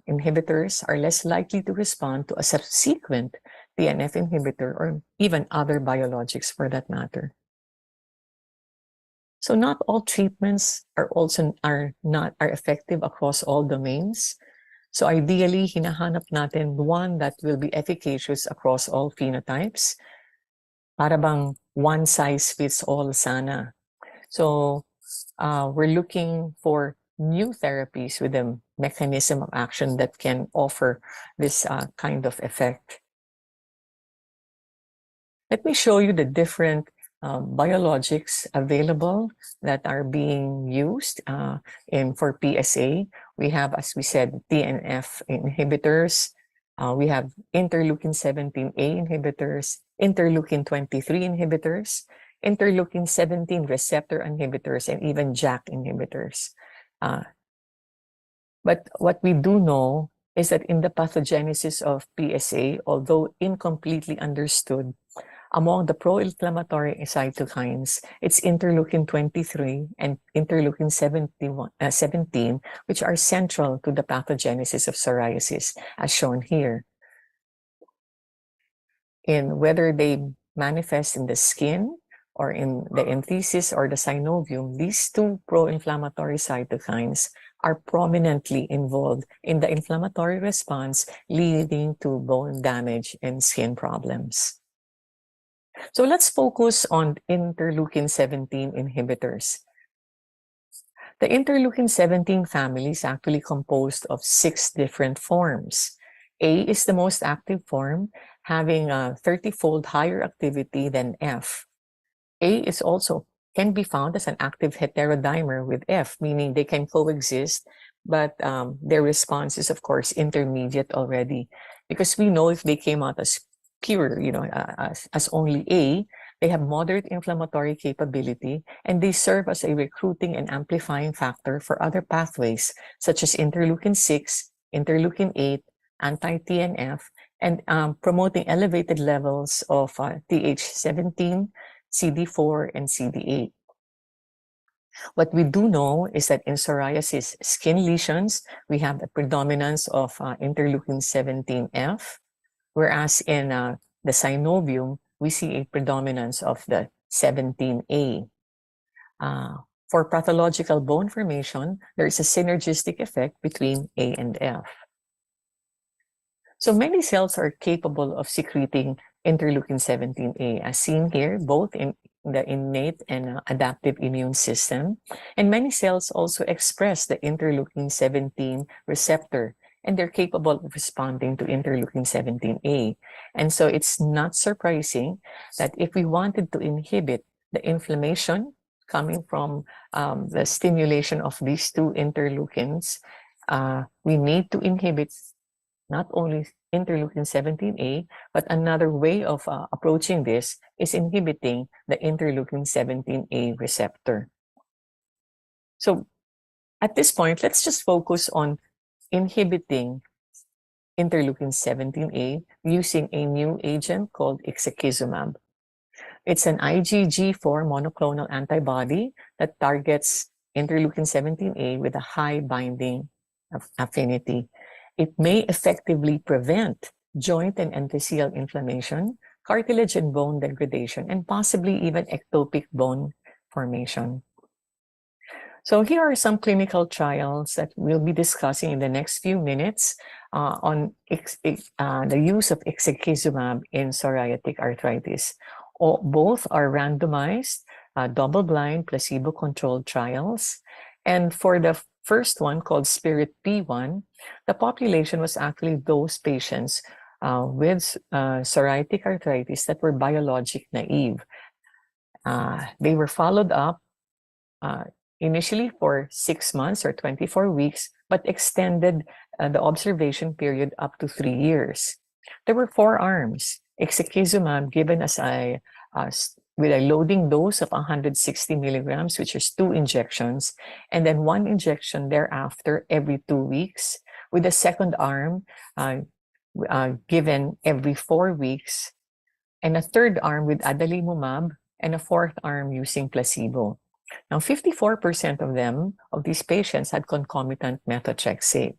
inhibitors are less likely to respond to a subsequent TNF inhibitor or even other biologics for that matter. So not all treatments are effective across all domains. So ideally, hinahanap natin one that will be efficacious across all phenotypes. Para bang one size fits all sana. So we're looking for new therapies with a mechanism of action that can offer this kind of effect. Let me show you the different biologics available that are being used for PSA. We have, as we said, TNF inhibitors. We have interleukin-17A inhibitors, interleukin-23 inhibitors, interleukin-17 receptor inhibitors, and even JAK inhibitors. But what we do know is that in the pathogenesis of PSA, although incompletely understood, among the pro-inflammatory cytokines, it's interleukin-23 and interleukin-17, which are central to the pathogenesis of psoriasis, as shown here. In whether they manifest in the skin or in the enthesis or the synovium, these two pro-inflammatory cytokines are prominently involved in the inflammatory response, leading to bone damage and skin problems. So let's focus on interleukin-17 inhibitors. The interleukin-17 family is actually composed of 6 different forms. A is the most active form, having a 30-fold higher activity than F. A is also can be found as an active heterodimer with F, meaning they can coexist, but their response is, of course, intermediate already. Because we know if they came out as pure, as only A, they have moderate inflammatory capability, and they serve as a recruiting and amplifying factor for other pathways, such as interleukin-6, interleukin-8, anti-TNF, and promoting elevated levels of Th17, CD4, and CD8. What we do know is that in psoriasis skin lesions, we have the predominance of interleukin-17F, whereas in the synovium, we see a predominance of the 17A. For pathological bone formation, there is a synergistic effect between A and F. So many cells are capable of secreting interleukin-17A, as seen here, both in the innate and adaptive immune system. And many cells also express the interleukin-17 receptor, and they're capable of responding to interleukin-17A. And so it's not surprising that if we wanted to inhibit the inflammation coming from the stimulation of these two interleukins, we need to inhibit not only interleukin-17A, but another way of approaching this is inhibiting the interleukin-17A receptor. So at this point, let's just focus on inhibiting interleukin-17A using a new agent called ixekizumab. It's an IgG4 monoclonal antibody that targets interleukin-17A with a high binding affinity. It may effectively prevent joint and enthesial inflammation, cartilage and bone degradation, and possibly even ectopic bone formation. So here are some clinical trials that we'll be discussing in the next few minutes on the use of ixekizumab in psoriatic arthritis. Both are randomized, double-blind, placebo-controlled trials. And for the first one, called Spirit P1, the population was actually those patients with psoriatic arthritis that were biologic naive. They were followed up initially for 6 months or 24 weeks, but extended the observation period up to 3 years. There were 4 arms. Ixekizumab given as with a loading dose of 160 milligrams, which is 2 injections, and then 1 injection thereafter every 2 weeks, with a second arm given every 4 weeks, and a third arm with adalimumab, and a fourth arm using placebo. Now, 54% of these patients had concomitant methotrexate.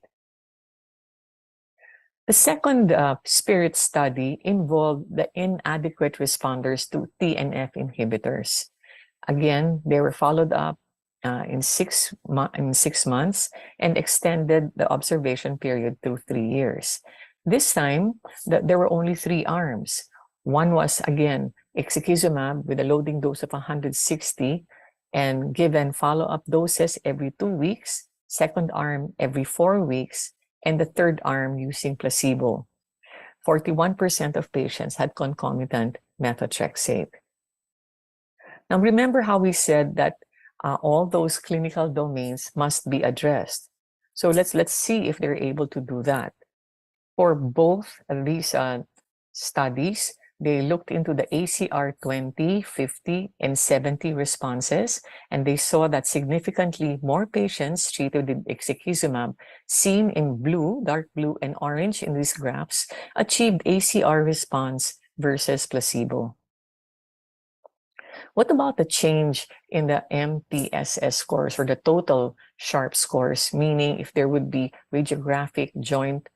The second SPIRIT study involved the inadequate responders to TNF inhibitors. Again, they were followed up in 6 months and extended the observation period to 3 years. This time, there were only 3 arms. One was, again, ixekizumab with a loading dose of 160 and given follow-up doses every 2 weeks, second arm every 4 weeks, and the third arm using placebo. 41% of patients had concomitant methotrexate. Now, remember how we said that all those clinical domains must be addressed. So let's see if they're able to do that. For both of these studies, they looked into the ACR 20, 50, and 70 responses, and they saw that significantly more patients treated with ixekizumab, seen in blue, dark blue, and orange in these graphs, achieved ACR response versus placebo. What about the change in the MTSS scores or the total sharp scores, meaning if there would be radiographic joint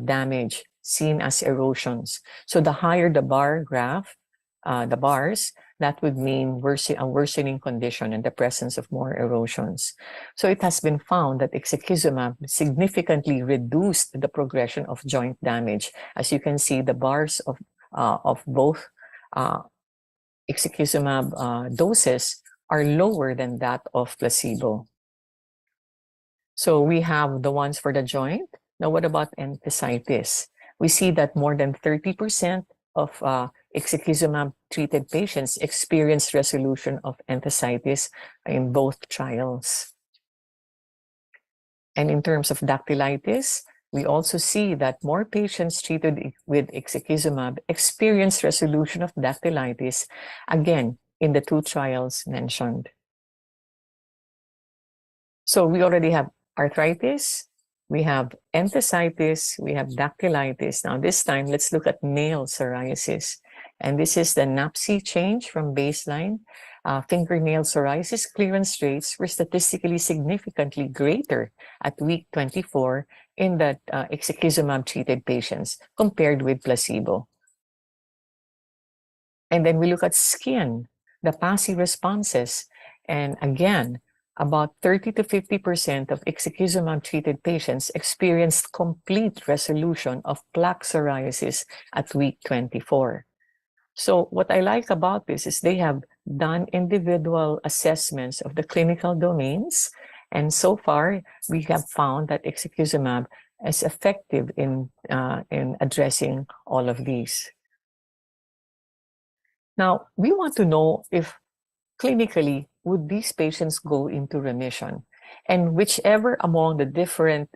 damage seen as erosions? So the higher the bar graph, the bars, that would mean a worsening condition and the presence of more erosions. So it has been found that ixekizumab significantly reduced the progression of joint damage. As you can see, the bars of both ixekizumab doses are lower than that of placebo. So we have the ones for the joint. Now, what about enthesitis? We see that more than 30% of ixekizumab-treated patients experienced resolution of enthesitis in both trials. And in terms of dactylitis, we also see that more patients treated with ixekizumab experienced resolution of dactylitis, again, in the 2 trials mentioned. So we already have arthritis, we have enthesitis, we have dactylitis. Now this time, let's look at nail psoriasis. And this is the NAPSI change from baseline. Fingernail psoriasis clearance rates were statistically significantly greater at week 24 in the ixekizumab-treated patients compared with placebo. And then we look at skin, the PASI responses. And again, about 30 to 50% of ixekizumab-treated patients experienced complete resolution of plaque psoriasis at week 24. So what I like about this is they have done individual assessments of the clinical domains. And so far, we have found that ixekizumab is effective in addressing all of these. Now, we want to know if clinically, would these patients go into remission? And whichever among the different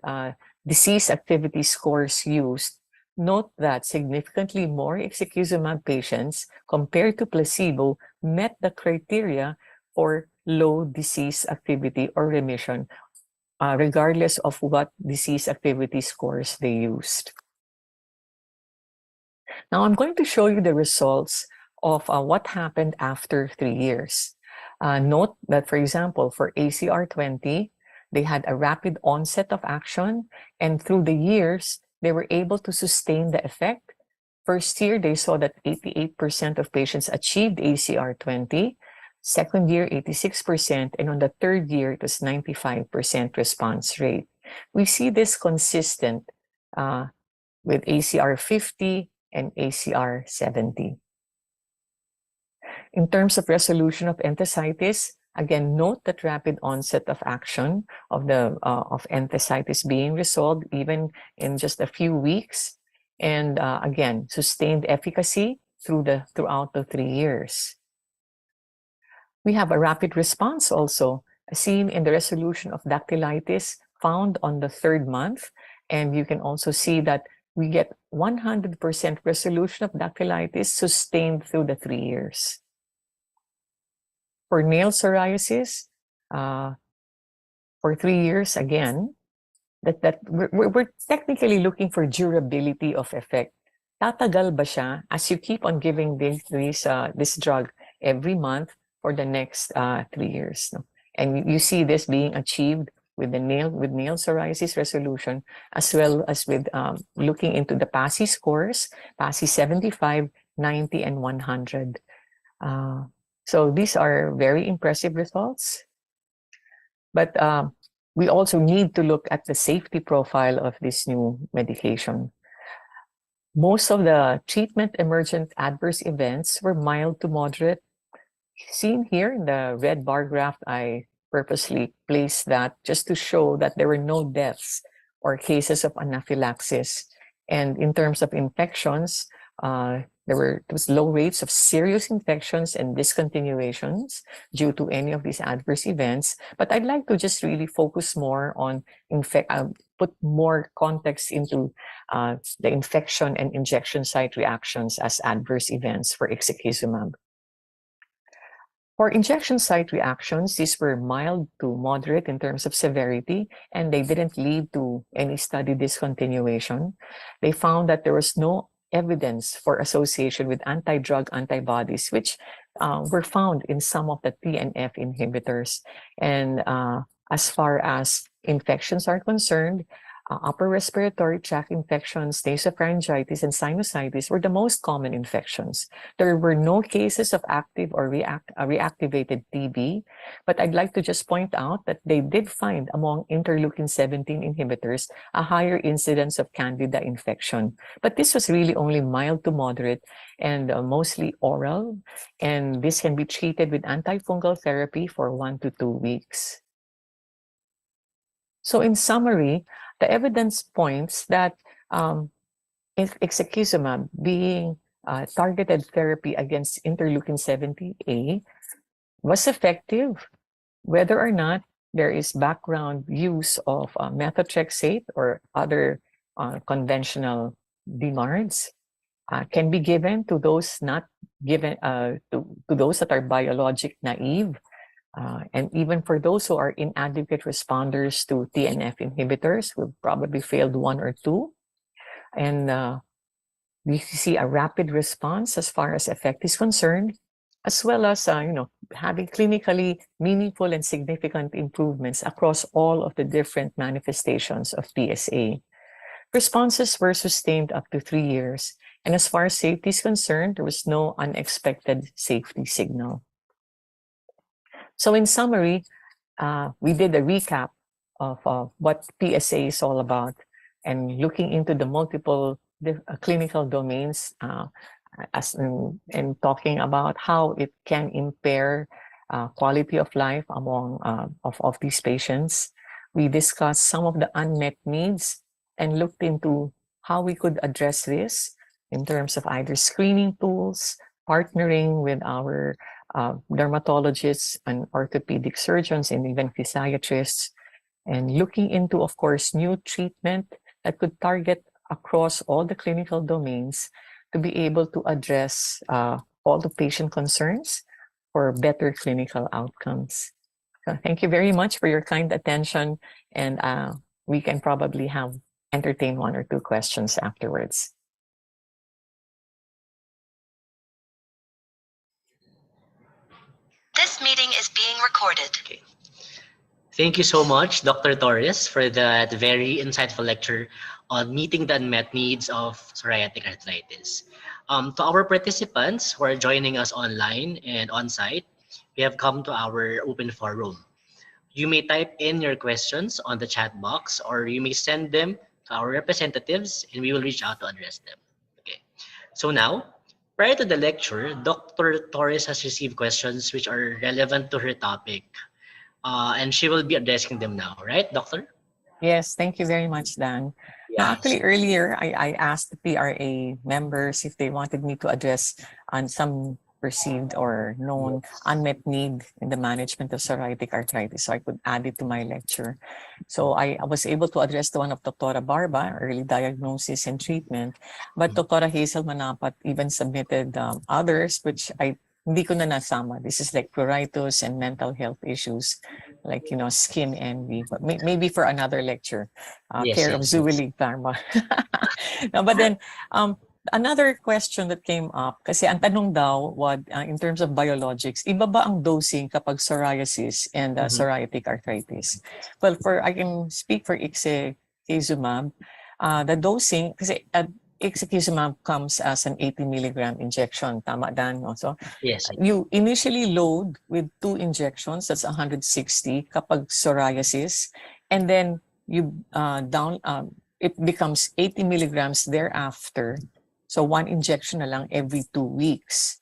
disease activity scores used, note that significantly more ixekizumab patients compared to placebo met the criteria for low disease activity or remission, regardless of what disease activity scores they used. Now I'm going to show you the results of what happened after 3 years. Note that, for example, for ACR 20, they had a rapid onset of action, and through the years, they were able to sustain the effect. First year, they saw that 88% of patients achieved ACR 20. Second year, 86%, and on the third year, it was 95% response rate. We see this consistent with ACR 50 and ACR 70. In terms of resolution of enthesitis, again, note that rapid onset of action of enthesitis being resolved even in just a few weeks, and again, sustained efficacy throughout the 3 years. We have a rapid response also seen in the resolution of dactylitis found on the 3rd month, and you can also see that we get 100% resolution of dactylitis sustained through the 3 years. For nail psoriasis, for 3 years, again, we're technically looking for durability of effect. Tatagal ba siya as you keep on giving this drug every month for the next 3 years? No? And you see this being achieved with nail psoriasis resolution, as well as with looking into the PASI scores, PASI 75, 90, and 100. So these are very impressive results. But we also need to look at the safety profile of this new medication. Most of the treatment emergent adverse events were mild to moderate. Seen here in the red bar graph, I purposely placed that just to show that there were no deaths or cases of anaphylaxis. And in terms of infections, there was low rates of serious infections and discontinuations due to any of these adverse events. But I'd like to just really focus more on put more context into the infection and injection site reactions as adverse events for ixekizumab. For injection site reactions, these were mild to moderate in terms of severity, and they didn't lead to any study discontinuation. They found that there was no evidence for association with anti-drug antibodies, which were found in some of the TNF inhibitors. And as far as infections are concerned, upper respiratory tract infections, nasopharyngitis, and sinusitis were the most common infections. There were no cases of active or reactivated TB, but I'd like to just point out that they did find among interleukin-17 inhibitors a higher incidence of candida infection. But this was really only mild to moderate and mostly oral, and this can be treated with antifungal therapy for 1 to 2 weeks. So in summary, the evidence points that ixekizumab being targeted therapy against interleukin-17A was effective, whether or not there is background use of methotrexate or other conventional DMARDs, can be given to those not given to those that are biologic naive. And even for those who are inadequate responders to TNF inhibitors, who probably failed 1 or 2. And we see a rapid response as far as effect is concerned, as well as having clinically meaningful and significant improvements across all of the different manifestations of PSA. Responses were sustained up to 3 years. And as far as safety is concerned, there was no unexpected safety signal. So in summary, we did a recap of what PSA is all about and looking into the multiple clinical domains and talking about how it can impair quality of life among of these patients. We discussed some of the unmet needs and looked into how we could address this in terms of either screening tools, partnering with our dermatologists and orthopedic surgeons and even physiatrists, and looking into, of course, new treatment that could target across all the clinical domains to be able to address all the patient concerns for better clinical outcomes. So thank you very much for your kind attention, and we can probably entertain 1 or 2 questions afterwards. This meeting is being recorded. Okay. Thank you so much, Dr. Torres, for that very insightful lecture on meeting the unmet needs of psoriatic arthritis. To our participants who are joining us online and on-site, we have come to our open forum. You may type in your questions on the chat box, or you may send them to our representatives and we will reach out to address them. Okay. So now, prior to the lecture, Dr. Torres has received questions which are relevant to her topic, and she will be addressing them now, right, Doctor? Yes, thank you very much, Dan. Now, actually, earlier, I asked the PRA members if they wanted me to address on some perceived or known unmet need in the management of psoriatic arthritis, so I could add it to my lecture. So I was able to address the one of Dr. Barba, early diagnosis and treatment, but Dr. Hazel Manapat even submitted others, which hindi ko na nasama. This is like pruritus and mental health issues, like, skin envy, but maybe for another lecture, care of Zuwili Pharma. No, but then, Another question that came up, kasi ang tanong daw, in terms of biologics, iba ba ang dosing kapag psoriasis and psoriatic arthritis? Well, I can speak for ixekizumab. The dosing, kasi ixekizumab comes as an 80 milligram injection, tama Dan? No? So, Yes. you initially load with 2 injections, that's 160 kapag psoriasis, and then you it becomes 80 milligrams thereafter. So 1 injection na lang every 2 weeks.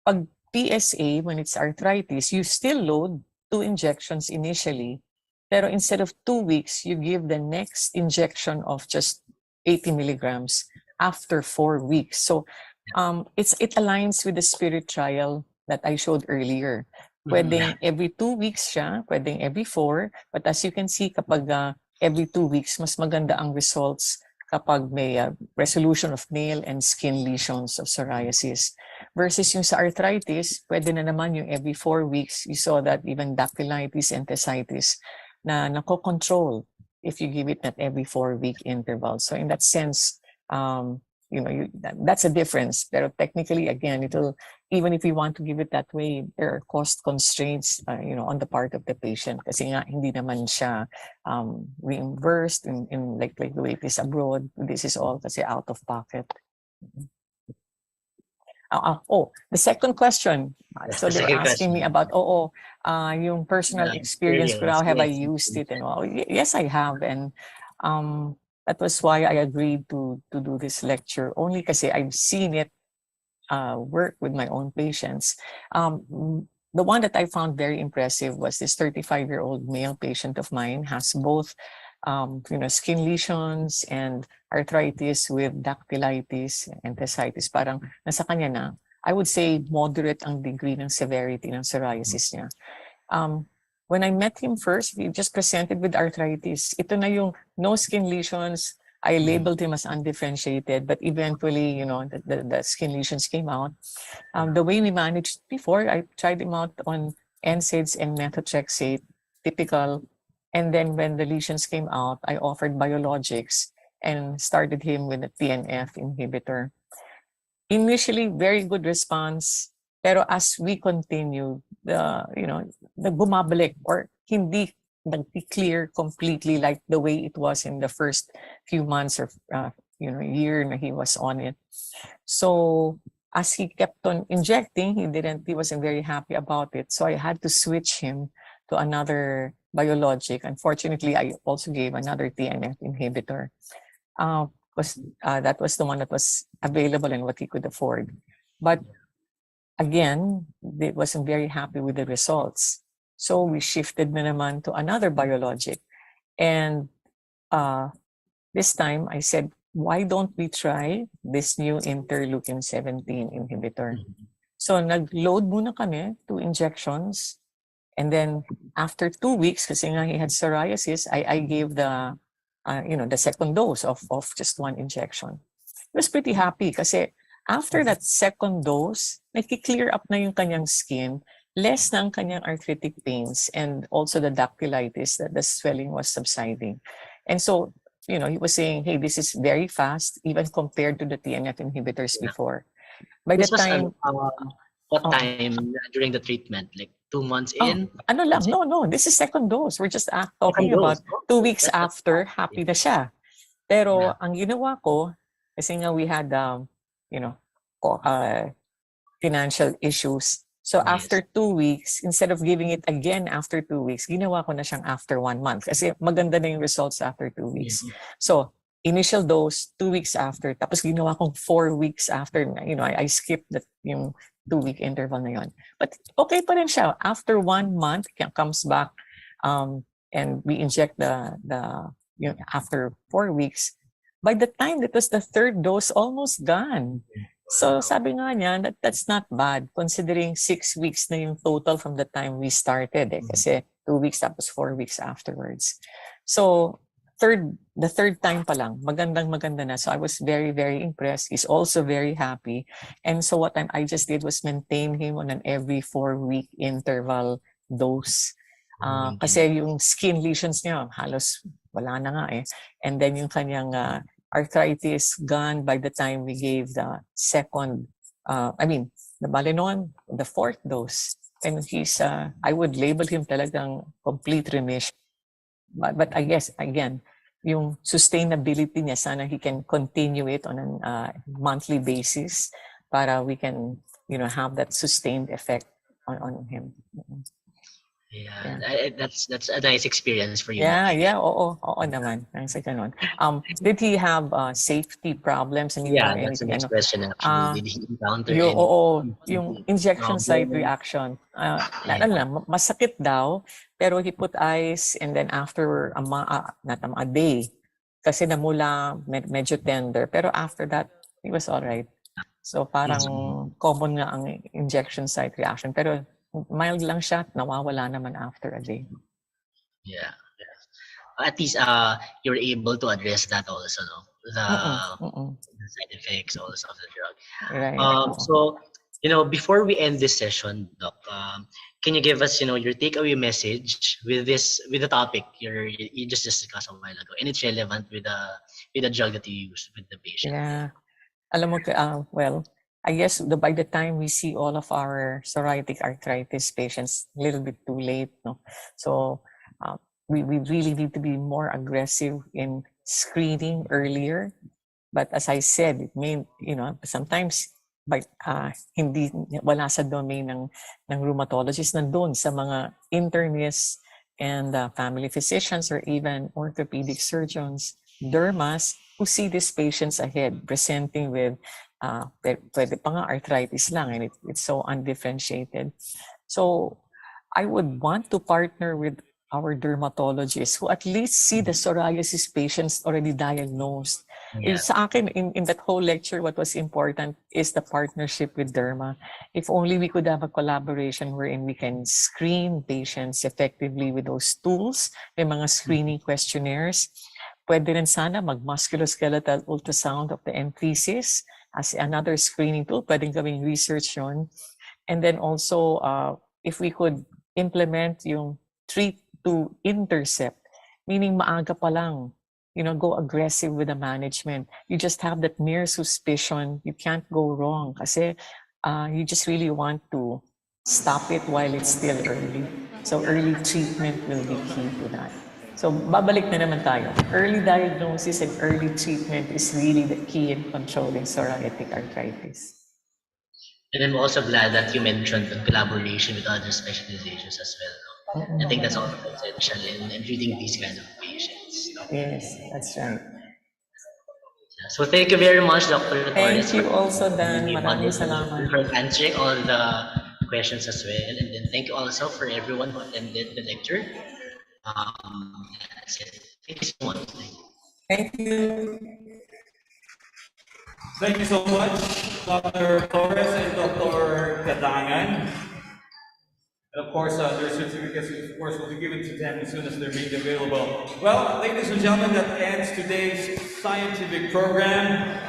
Pag PSA, when it's arthritis, you still load 2 injections initially, pero instead of 2 weeks, you give the next injection of just 80 milligrams after 4 weeks. So it aligns with the spirit trial that I showed earlier. Pwedeng every 2 weeks siya, pwedeng every 4, but as you can see, kapag every 2 weeks, mas maganda ang results kapag may resolution of nail and skin lesions of psoriasis. Versus yung sa arthritis, pwede na naman yung every 4 weeks. You saw that even dactylitis, enthesitis, na nako-control if you give it at every 4-week interval. So in that sense, that's a difference. Pero technically, again, even if we want to give it that way, there are cost constraints, on the part of the patient. Kasi nga, hindi naman siya reimbursed in like the way it is abroad. This is all kasi out of pocket. The second question. So they were asking me about, yung personal experience, how have I used it and all. Yes, I have. And that was why I agreed to do this lecture, only kasi I've seen it work with my own patients. The one that I found very impressive was this 35-year-old male patient of mine, has both skin lesions and arthritis with dactylitis, enthesitis. Parang nasa kanya na. I would say moderate ang degree ng severity ng psoriasis niya. When I met him first, he just presented with arthritis. Ito na yung no skin lesions. I labeled him as undifferentiated, but eventually, the skin lesions came out. The way we managed before, I tried him out on NSAIDs and methotrexate, typical. And then when the lesions came out, I offered biologics and started him with a TNF inhibitor. Initially, very good response. Pero as we continue, bumabalik or hindi nag-clear completely like the way it was in the first few months or year na he was on it. So as he kept on injecting, he wasn't very happy about it. So I had to switch him to another biologic. Unfortunately, I also gave another TNF inhibitor. That was the one that was available and what he could afford. But again, he wasn't very happy with the results. So we shifted na naman to another biologic. And this time I said, why don't we try this new interleukin-17 inhibitor? So nag-load muna kami 2 injections. And then after 2 weeks, kasi nga he had psoriasis, I gave the second dose of just 1 injection. He was pretty happy kasi after that second dose, nag-clear up na yung kanyang skin, less na ang kanyang arthritic pains, and also the dactylitis, that the swelling was subsiding. And so, he was saying, hey, this is very fast, even compared to the TNF inhibitors before. By the time... What time during the treatment? Like 2 months in? No, this is second dose. We're just talking about 2 weeks after, happy na siya. Pero ang ginawa ko, kasi nga we had, financial issues. So after 2 weeks, instead of giving it again after 2 weeks, ginawa ko na siyang after 1 month. Kasi maganda na yung results after 2 weeks. So initial dose, 2 weeks after. Tapos ginawa kong 4 weeks after. I skipped yung 2-week interval na yun. But okay pa rin siya. After 1 month, comes back and we inject after 4 weeks. By the time that was the 3rd dose, almost gone. So sabi nga niya, that's not bad considering 6 weeks na yung total from the time we started. Kasi 2 weeks tapos 4 weeks afterwards. So the third time pa lang, maganda na. So I was very, very impressed. He's also very happy. And so what I just did was maintain him on an every 4-week interval dose. Kasi yung skin lesions niya, halos wala na nga eh. And then yung kanyang arthritis gone by the time we gave the second, the Balinon, the fourth dose. And he's, I would label him talagang complete remission. But I guess, again, yung sustainability niya, sana he can continue it on a monthly basis para we can, have that sustained effect on him. Yeah, that's a nice experience for you. Yeah, oo naman. Nasa ganun. Did he have safety problems? Yeah, that's the next question actually. Did he encounter any? Yung injection site reaction. Masakit daw, pero he put ice and then after a day, kasi namula medyo tender, pero after that, he was alright. So parang common nga ang injection site reaction, pero mild lang siya, nawawala naman after a day. Yeah. At least you're able to address that also, no? The side effects also of the drug. Right. So, before we end this session, Doc, can you give us, your takeaway message with the topic you just discussed a while ago, and it's relevant with the drug that you use with the patient? Yeah. Alam mo, well, I guess by the time we see all of our psoriatic arthritis patients, a little bit too late, no? So we really need to be more aggressive in screening earlier. But as I said, it may, sometimes hindi wala sa domain ng rheumatologist, nandun sa mga internists and family physicians or even orthopedic surgeons, dermas, who see these patients ahead, presenting with pwede pa nga arthritis lang, and it's so undifferentiated. So I would want to partner with our dermatologists who at least see the psoriasis patients already diagnosed. Yeah. Sa akin, in that whole lecture, what was important is the partnership with derma. If only we could have a collaboration wherein we can screen patients effectively with those tools, may mga screening questionnaires. Pwede rin sana mag-musculoskeletal ultrasound of the emphysis as another screening tool. Pwedeng gawing research yun. And then also, if we could implement yung treat to intercept, meaning maaga pa lang, go aggressive with the management. You just have that mere suspicion. You can't go wrong kasi you just really want to stop it while it's still early. So early treatment will be key to that. So babalik na naman tayo. Early diagnosis and early treatment is really the key in controlling psoriatic arthritis. And I'm also glad that you mentioned the collaboration with other specializations as well. No? I think that's also essential in treating these kind of patients. No? Yes, that's right. So thank you very much, Dr. Thank Torres. you also, Dan. Maraming salamat. For answering all the questions as well. And then thank you also for everyone who attended the lecture. That's it. Thank you so much. Thank you. Thank you so much, Dr. Torres and Dr. Kadangan. And of course, their certificates, of course, will be given to them as soon as they're made available. Well, ladies and gentlemen, that ends today's scientific program.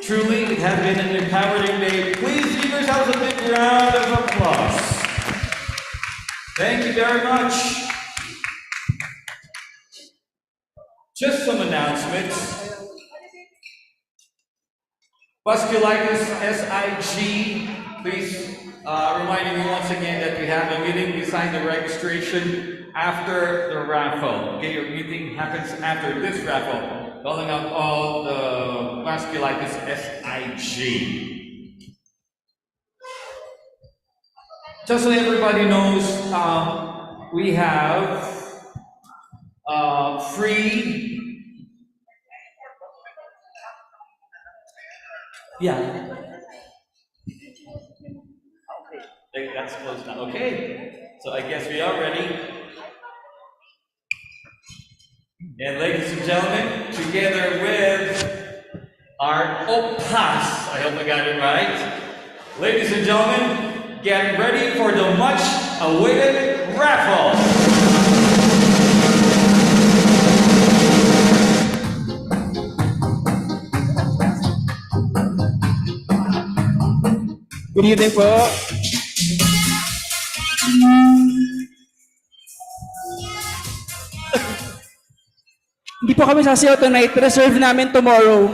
Truly, it has been an empowering day. Please give yourselves a big round of applause. Thank you very much. Just some announcements. Vasculitis SIG, please reminding you once again that we have a meeting. We signed the registration after the raffle. Okay, your meeting happens after this raffle. Calling out all the vasculitis SIG. Just so everybody knows, we have free. Yeah. Okay, that's closed now. Okay, so I guess we are ready. And ladies and gentlemen, together with our OPAS, I hope I got it right. Ladies and gentlemen, get ready for the much awaited raffle. Good evening po. Hindi po kami sasayaw tonight. Reserve namin tomorrow.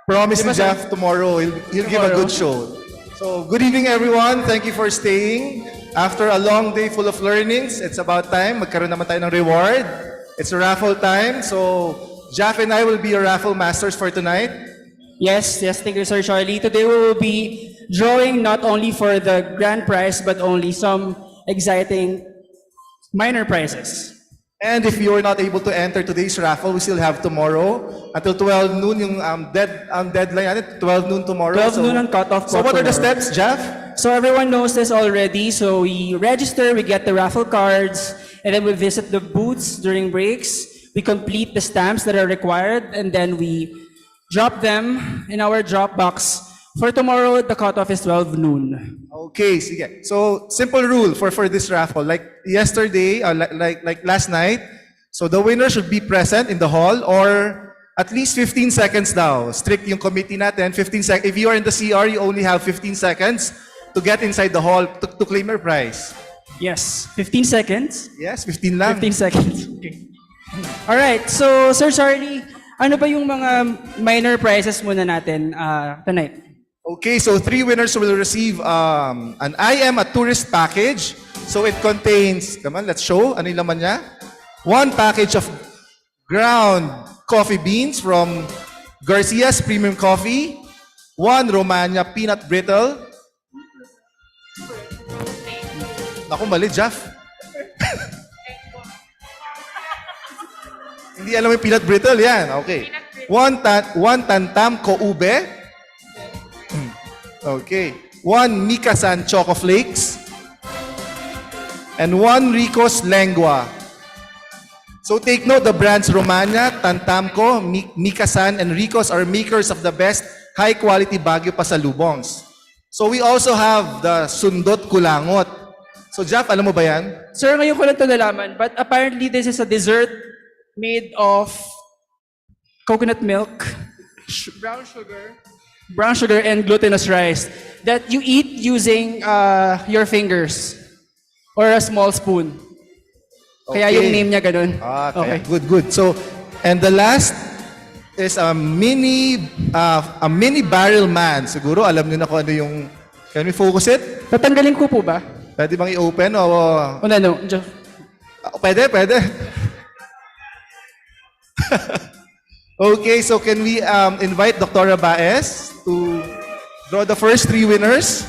Promise Di ba, ni Jeff tomorrow, he'll give a good show. So, good evening everyone. Thank you for staying. After a long day full of learnings, it's about time. Magkaroon naman tayo ng reward. It's a raffle time. So, Jeff and I will be your raffle masters for tonight. Yes, thank you, Sir Charlie. Today we will be drawing not only for the grand prize, but only some exciting minor prizes. And if you are not able to enter today's raffle, we still have tomorrow until 12 noon yung deadline natin, 12 noon tomorrow. 12 noon ang cutoff. So what are the tomorrow. steps, Jeff? So everyone knows this already. So we register, we get the raffle cards, and then we visit the booths during breaks. We complete the stamps that are required, and then we drop them in our drop box. For tomorrow, the cutoff is 12 noon. Okay, sige. So, simple rule for this raffle. Like yesterday, like last night, so the winner should be present in the hall or at least 15 seconds daw. Strict yung committee natin, 15 seconds. If you are in the CR, you only have 15 seconds to get inside the hall to claim your prize. Yes, 15 seconds? Yes, 15 lang. 15 seconds. Okay. Alright, so Sir Charlie, ano ba yung mga minor prizes muna natin tonight? Okay, so 3 winners will receive an I Am a Tourist package. So it contains, come on, let's show, ano yung laman niya? 1 package of ground coffee beans from Garcia's Premium Coffee, 1 Romagna Peanut Brittle. Naku, mali, Jeff. Hindi alam yung peanut brittle, yan. Okay. 1 Tantam Ko Ube. Okay. 1 Mika-san Choco Flakes. And 1 Rico's Lengua. So take note, the brands Romagna, Tantamco, Mika-san, and Rico's are makers of the best high-quality Baguio pasalubongs. So we also have the Sundot Kulangot. So Jeff, alam mo ba yan? Sir, ngayon ko lang ito nalaman, but apparently this is a dessert made of coconut milk, brown sugar, and glutinous rice that you eat using your fingers or a small spoon. Kaya yung name niya ganun. Okay. Good. So, and the last is a mini barrel man. Siguro alam niyo na kung ano yung. Can we focus it? Tatanggalin ko po ba? Pwede bang i-open o? No. Pwede. Okay, so can we invite Dr. Baez to draw the first 3 winners?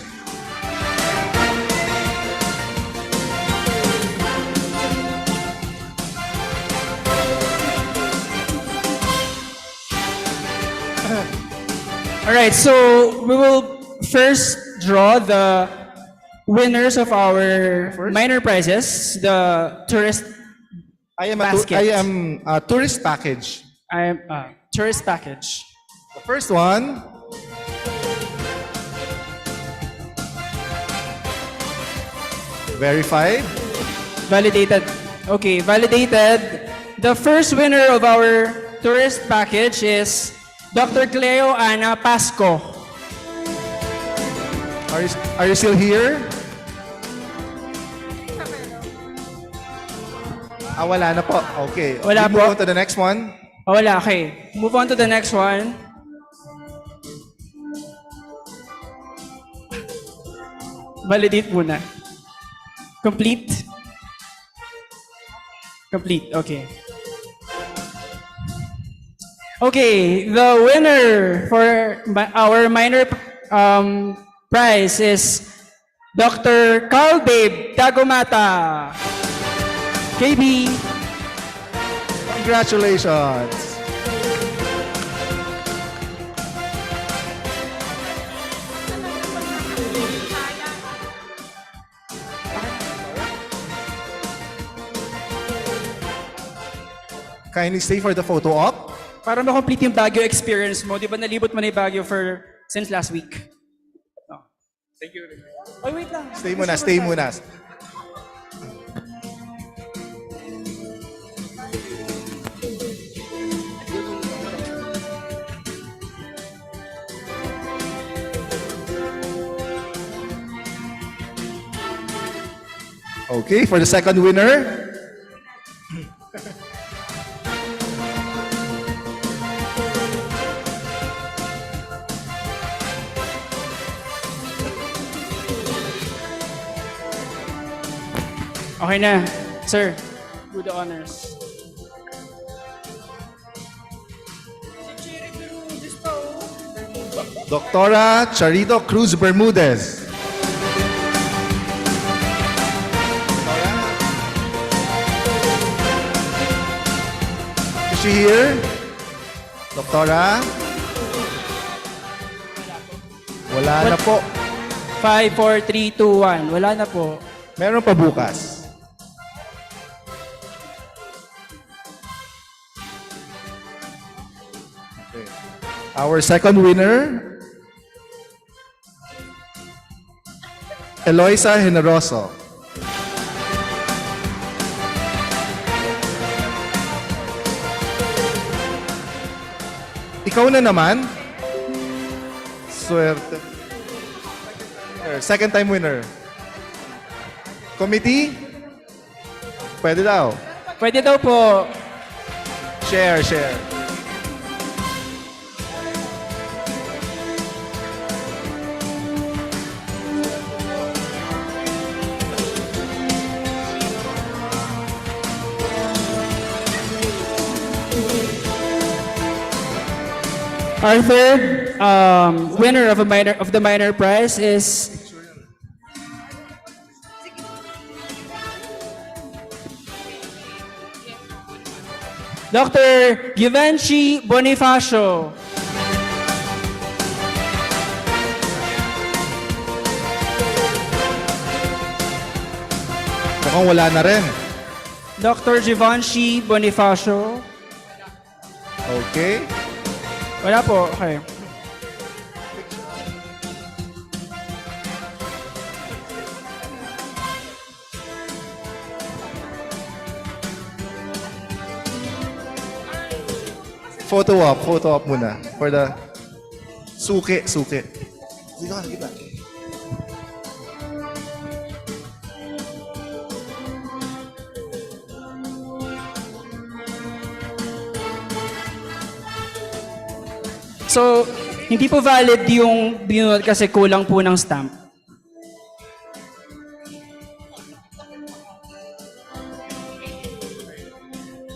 All right, so we will first draw the winners of our minor prizes, the tourist basket. I am a tourist package. I am a tourist package. The first one. Verified. Validated. Okay, validated. The first winner of our tourist package is Dr. Cleo Ana Pasco. Are you still here? Wala na po. Okay. Wala We po. move on to the next one. Wala, okay. Move on to the next one. Validate muna. Complete. Complete, okay. Okay, the winner for our minor prize is Dr. Carl Babe Tagumata. KB. Congratulations. Kindly stay for the photo op. Para ma-complete yung Baguio experience mo, di ba nalibot mo na yung Baguio since last week? Oh. Thank you. Oh, wait lang. Stay muna. Okay, for the second winner. Okay na, sir. Do the honors. Doctora Charito Cruz Bermudez. Is she here? Doctora? Wala na po. 5, 4, 3, 2, 1. Wala na po. Meron pa bukas. Okay. Our second winner, Eloisa Generoso. Ikaw na naman. Swerte. Second time winner. Committee? Pwede daw. Pwede daw po. Share, share. Our third winner of the minor prize is Dr. Givenchy Bonifacio. Mukhang wala na rin. Dr. Givenchy Bonifacio. Okay. Wala po. Okay. Photo op muna. For the suki. Dito ka, kita. So, hindi po valid yung binunod kasi kulang po ng stamp.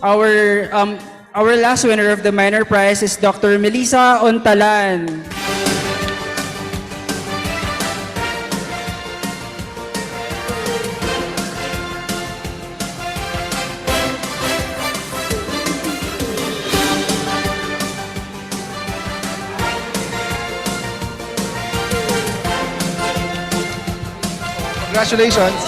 Our last winner of the minor prize is Dr. Melissa Ontalan. Congratulations.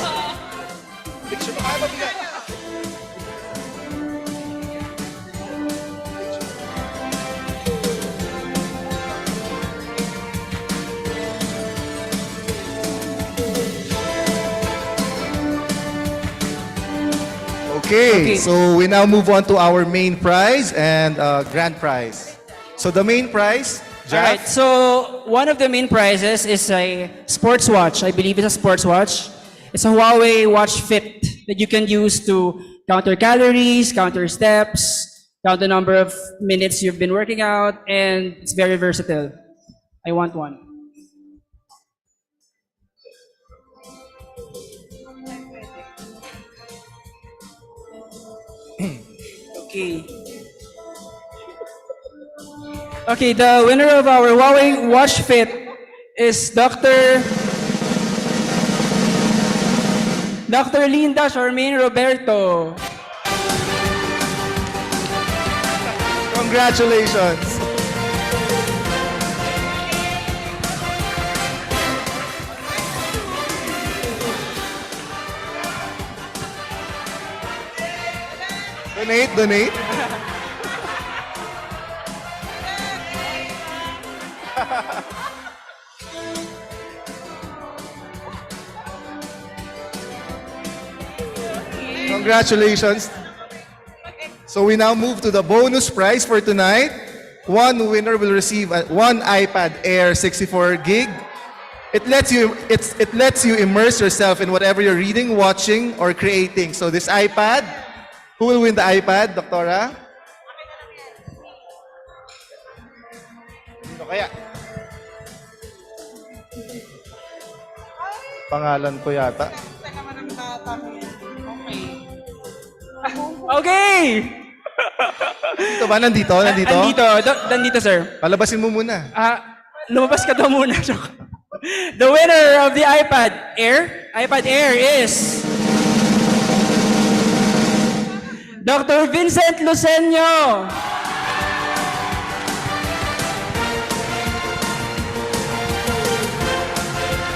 Okay, so we now move on to our main prize and grand prize. So the main prize, Alright, Jeff, so one of the main prizes is a sports watch. I believe it's a sports watch. It's a Huawei Watch Fit that you can use to count your calories, count your steps, count the number of minutes you've been working out, and it's very versatile. I want one. Okay. Okay, the winner of our Huawei Watch Fit is Dr. Linda Charmaine Roberto. congratulations. Donate. Congratulations. So we now move to the bonus prize for tonight. One winner will receive one iPad Air 64 gig. It lets you immerse yourself in whatever you're reading, watching, or creating. So this iPad, who will win the iPad, Doctora? Sino kaya? Pangalan ko yata. Okay! Dito ba? Nandito? Nandito? Nandito, sir. Palabasin mo muna. Lumabas ka daw muna. The winner of the iPad Air is Dr. Vincent Lucenio.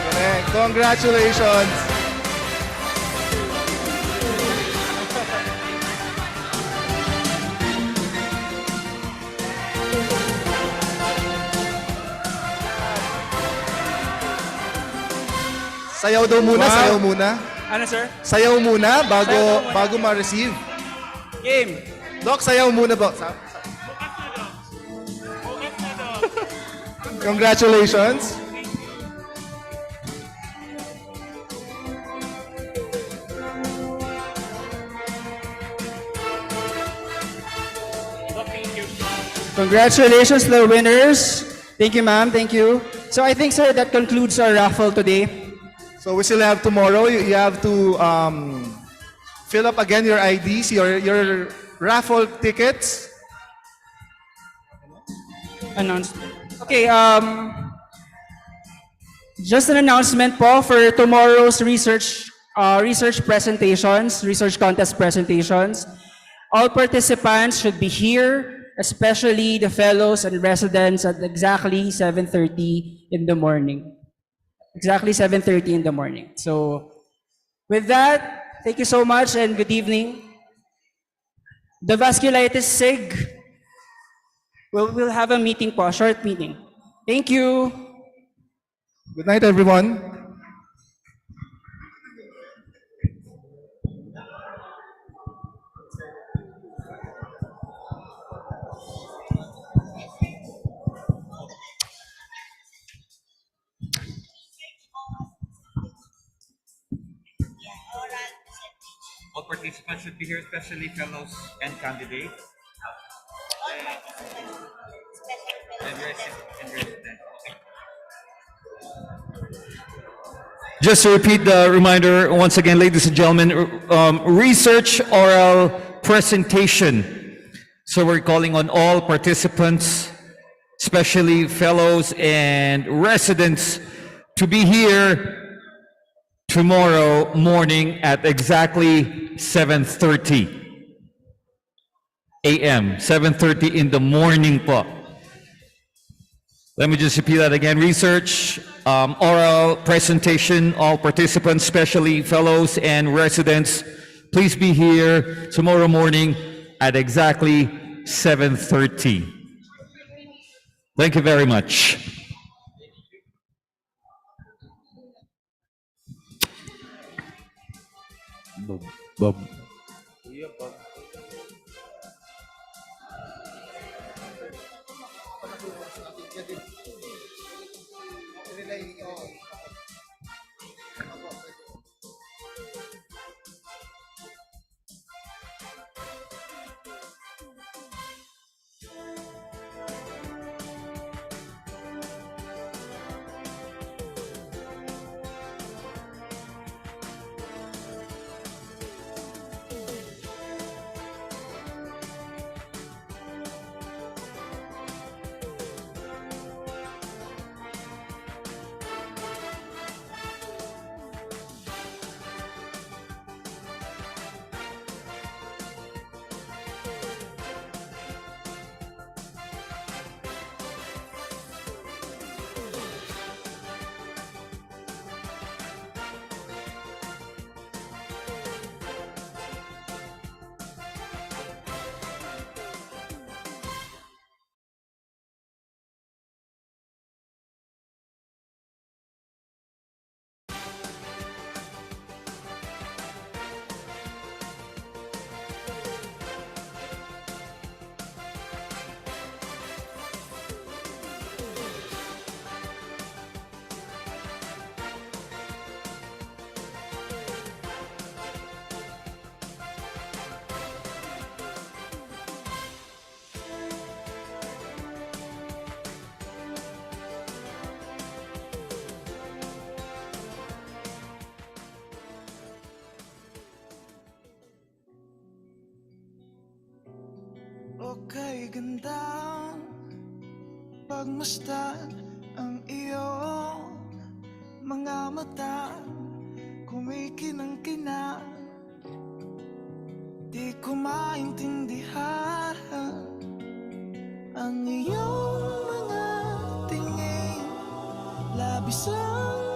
Correct. Congratulations. Sayaw daw muna, Wow. sayaw muna. Ano, sir? Sayaw muna bago Sayaw muna. bago ma-receive. Game. Doc, sayaw muna ba? Congratulations. Congratulations to the winners. Thank you, ma'am. Thank you. So I think, sir, that concludes our raffle today. So we still have tomorrow. You have to fill up again your IDs, your raffle tickets. Announcement. Okay, just an announcement po for tomorrow's research presentations, research contest presentations. All participants should be here, especially the fellows and residents at exactly 7:30 in the morning. Exactly 7:30 in the morning. So with that, thank you so much and good evening. The vasculitis SIG, we'll have a meeting po, a short meeting. Thank you. Good night, everyone. All participants should be here, especially fellows and candidates. And residents. Just to repeat the reminder once again, ladies and gentlemen, research oral presentation. So we're calling on all participants, especially fellows and residents, to be here tomorrow morning at exactly 7:30 a.m. 7:30 in the morning po. Let me just repeat that again. Research, oral presentation, all participants, especially fellows and residents, please be here tomorrow morning at exactly 7:30. Thank you very much. Bob. kay gandang pagmasdan ang iyong mga mata, kumikinang-kinang. Di ko maintindihan ang iyong mga tingin, labis ang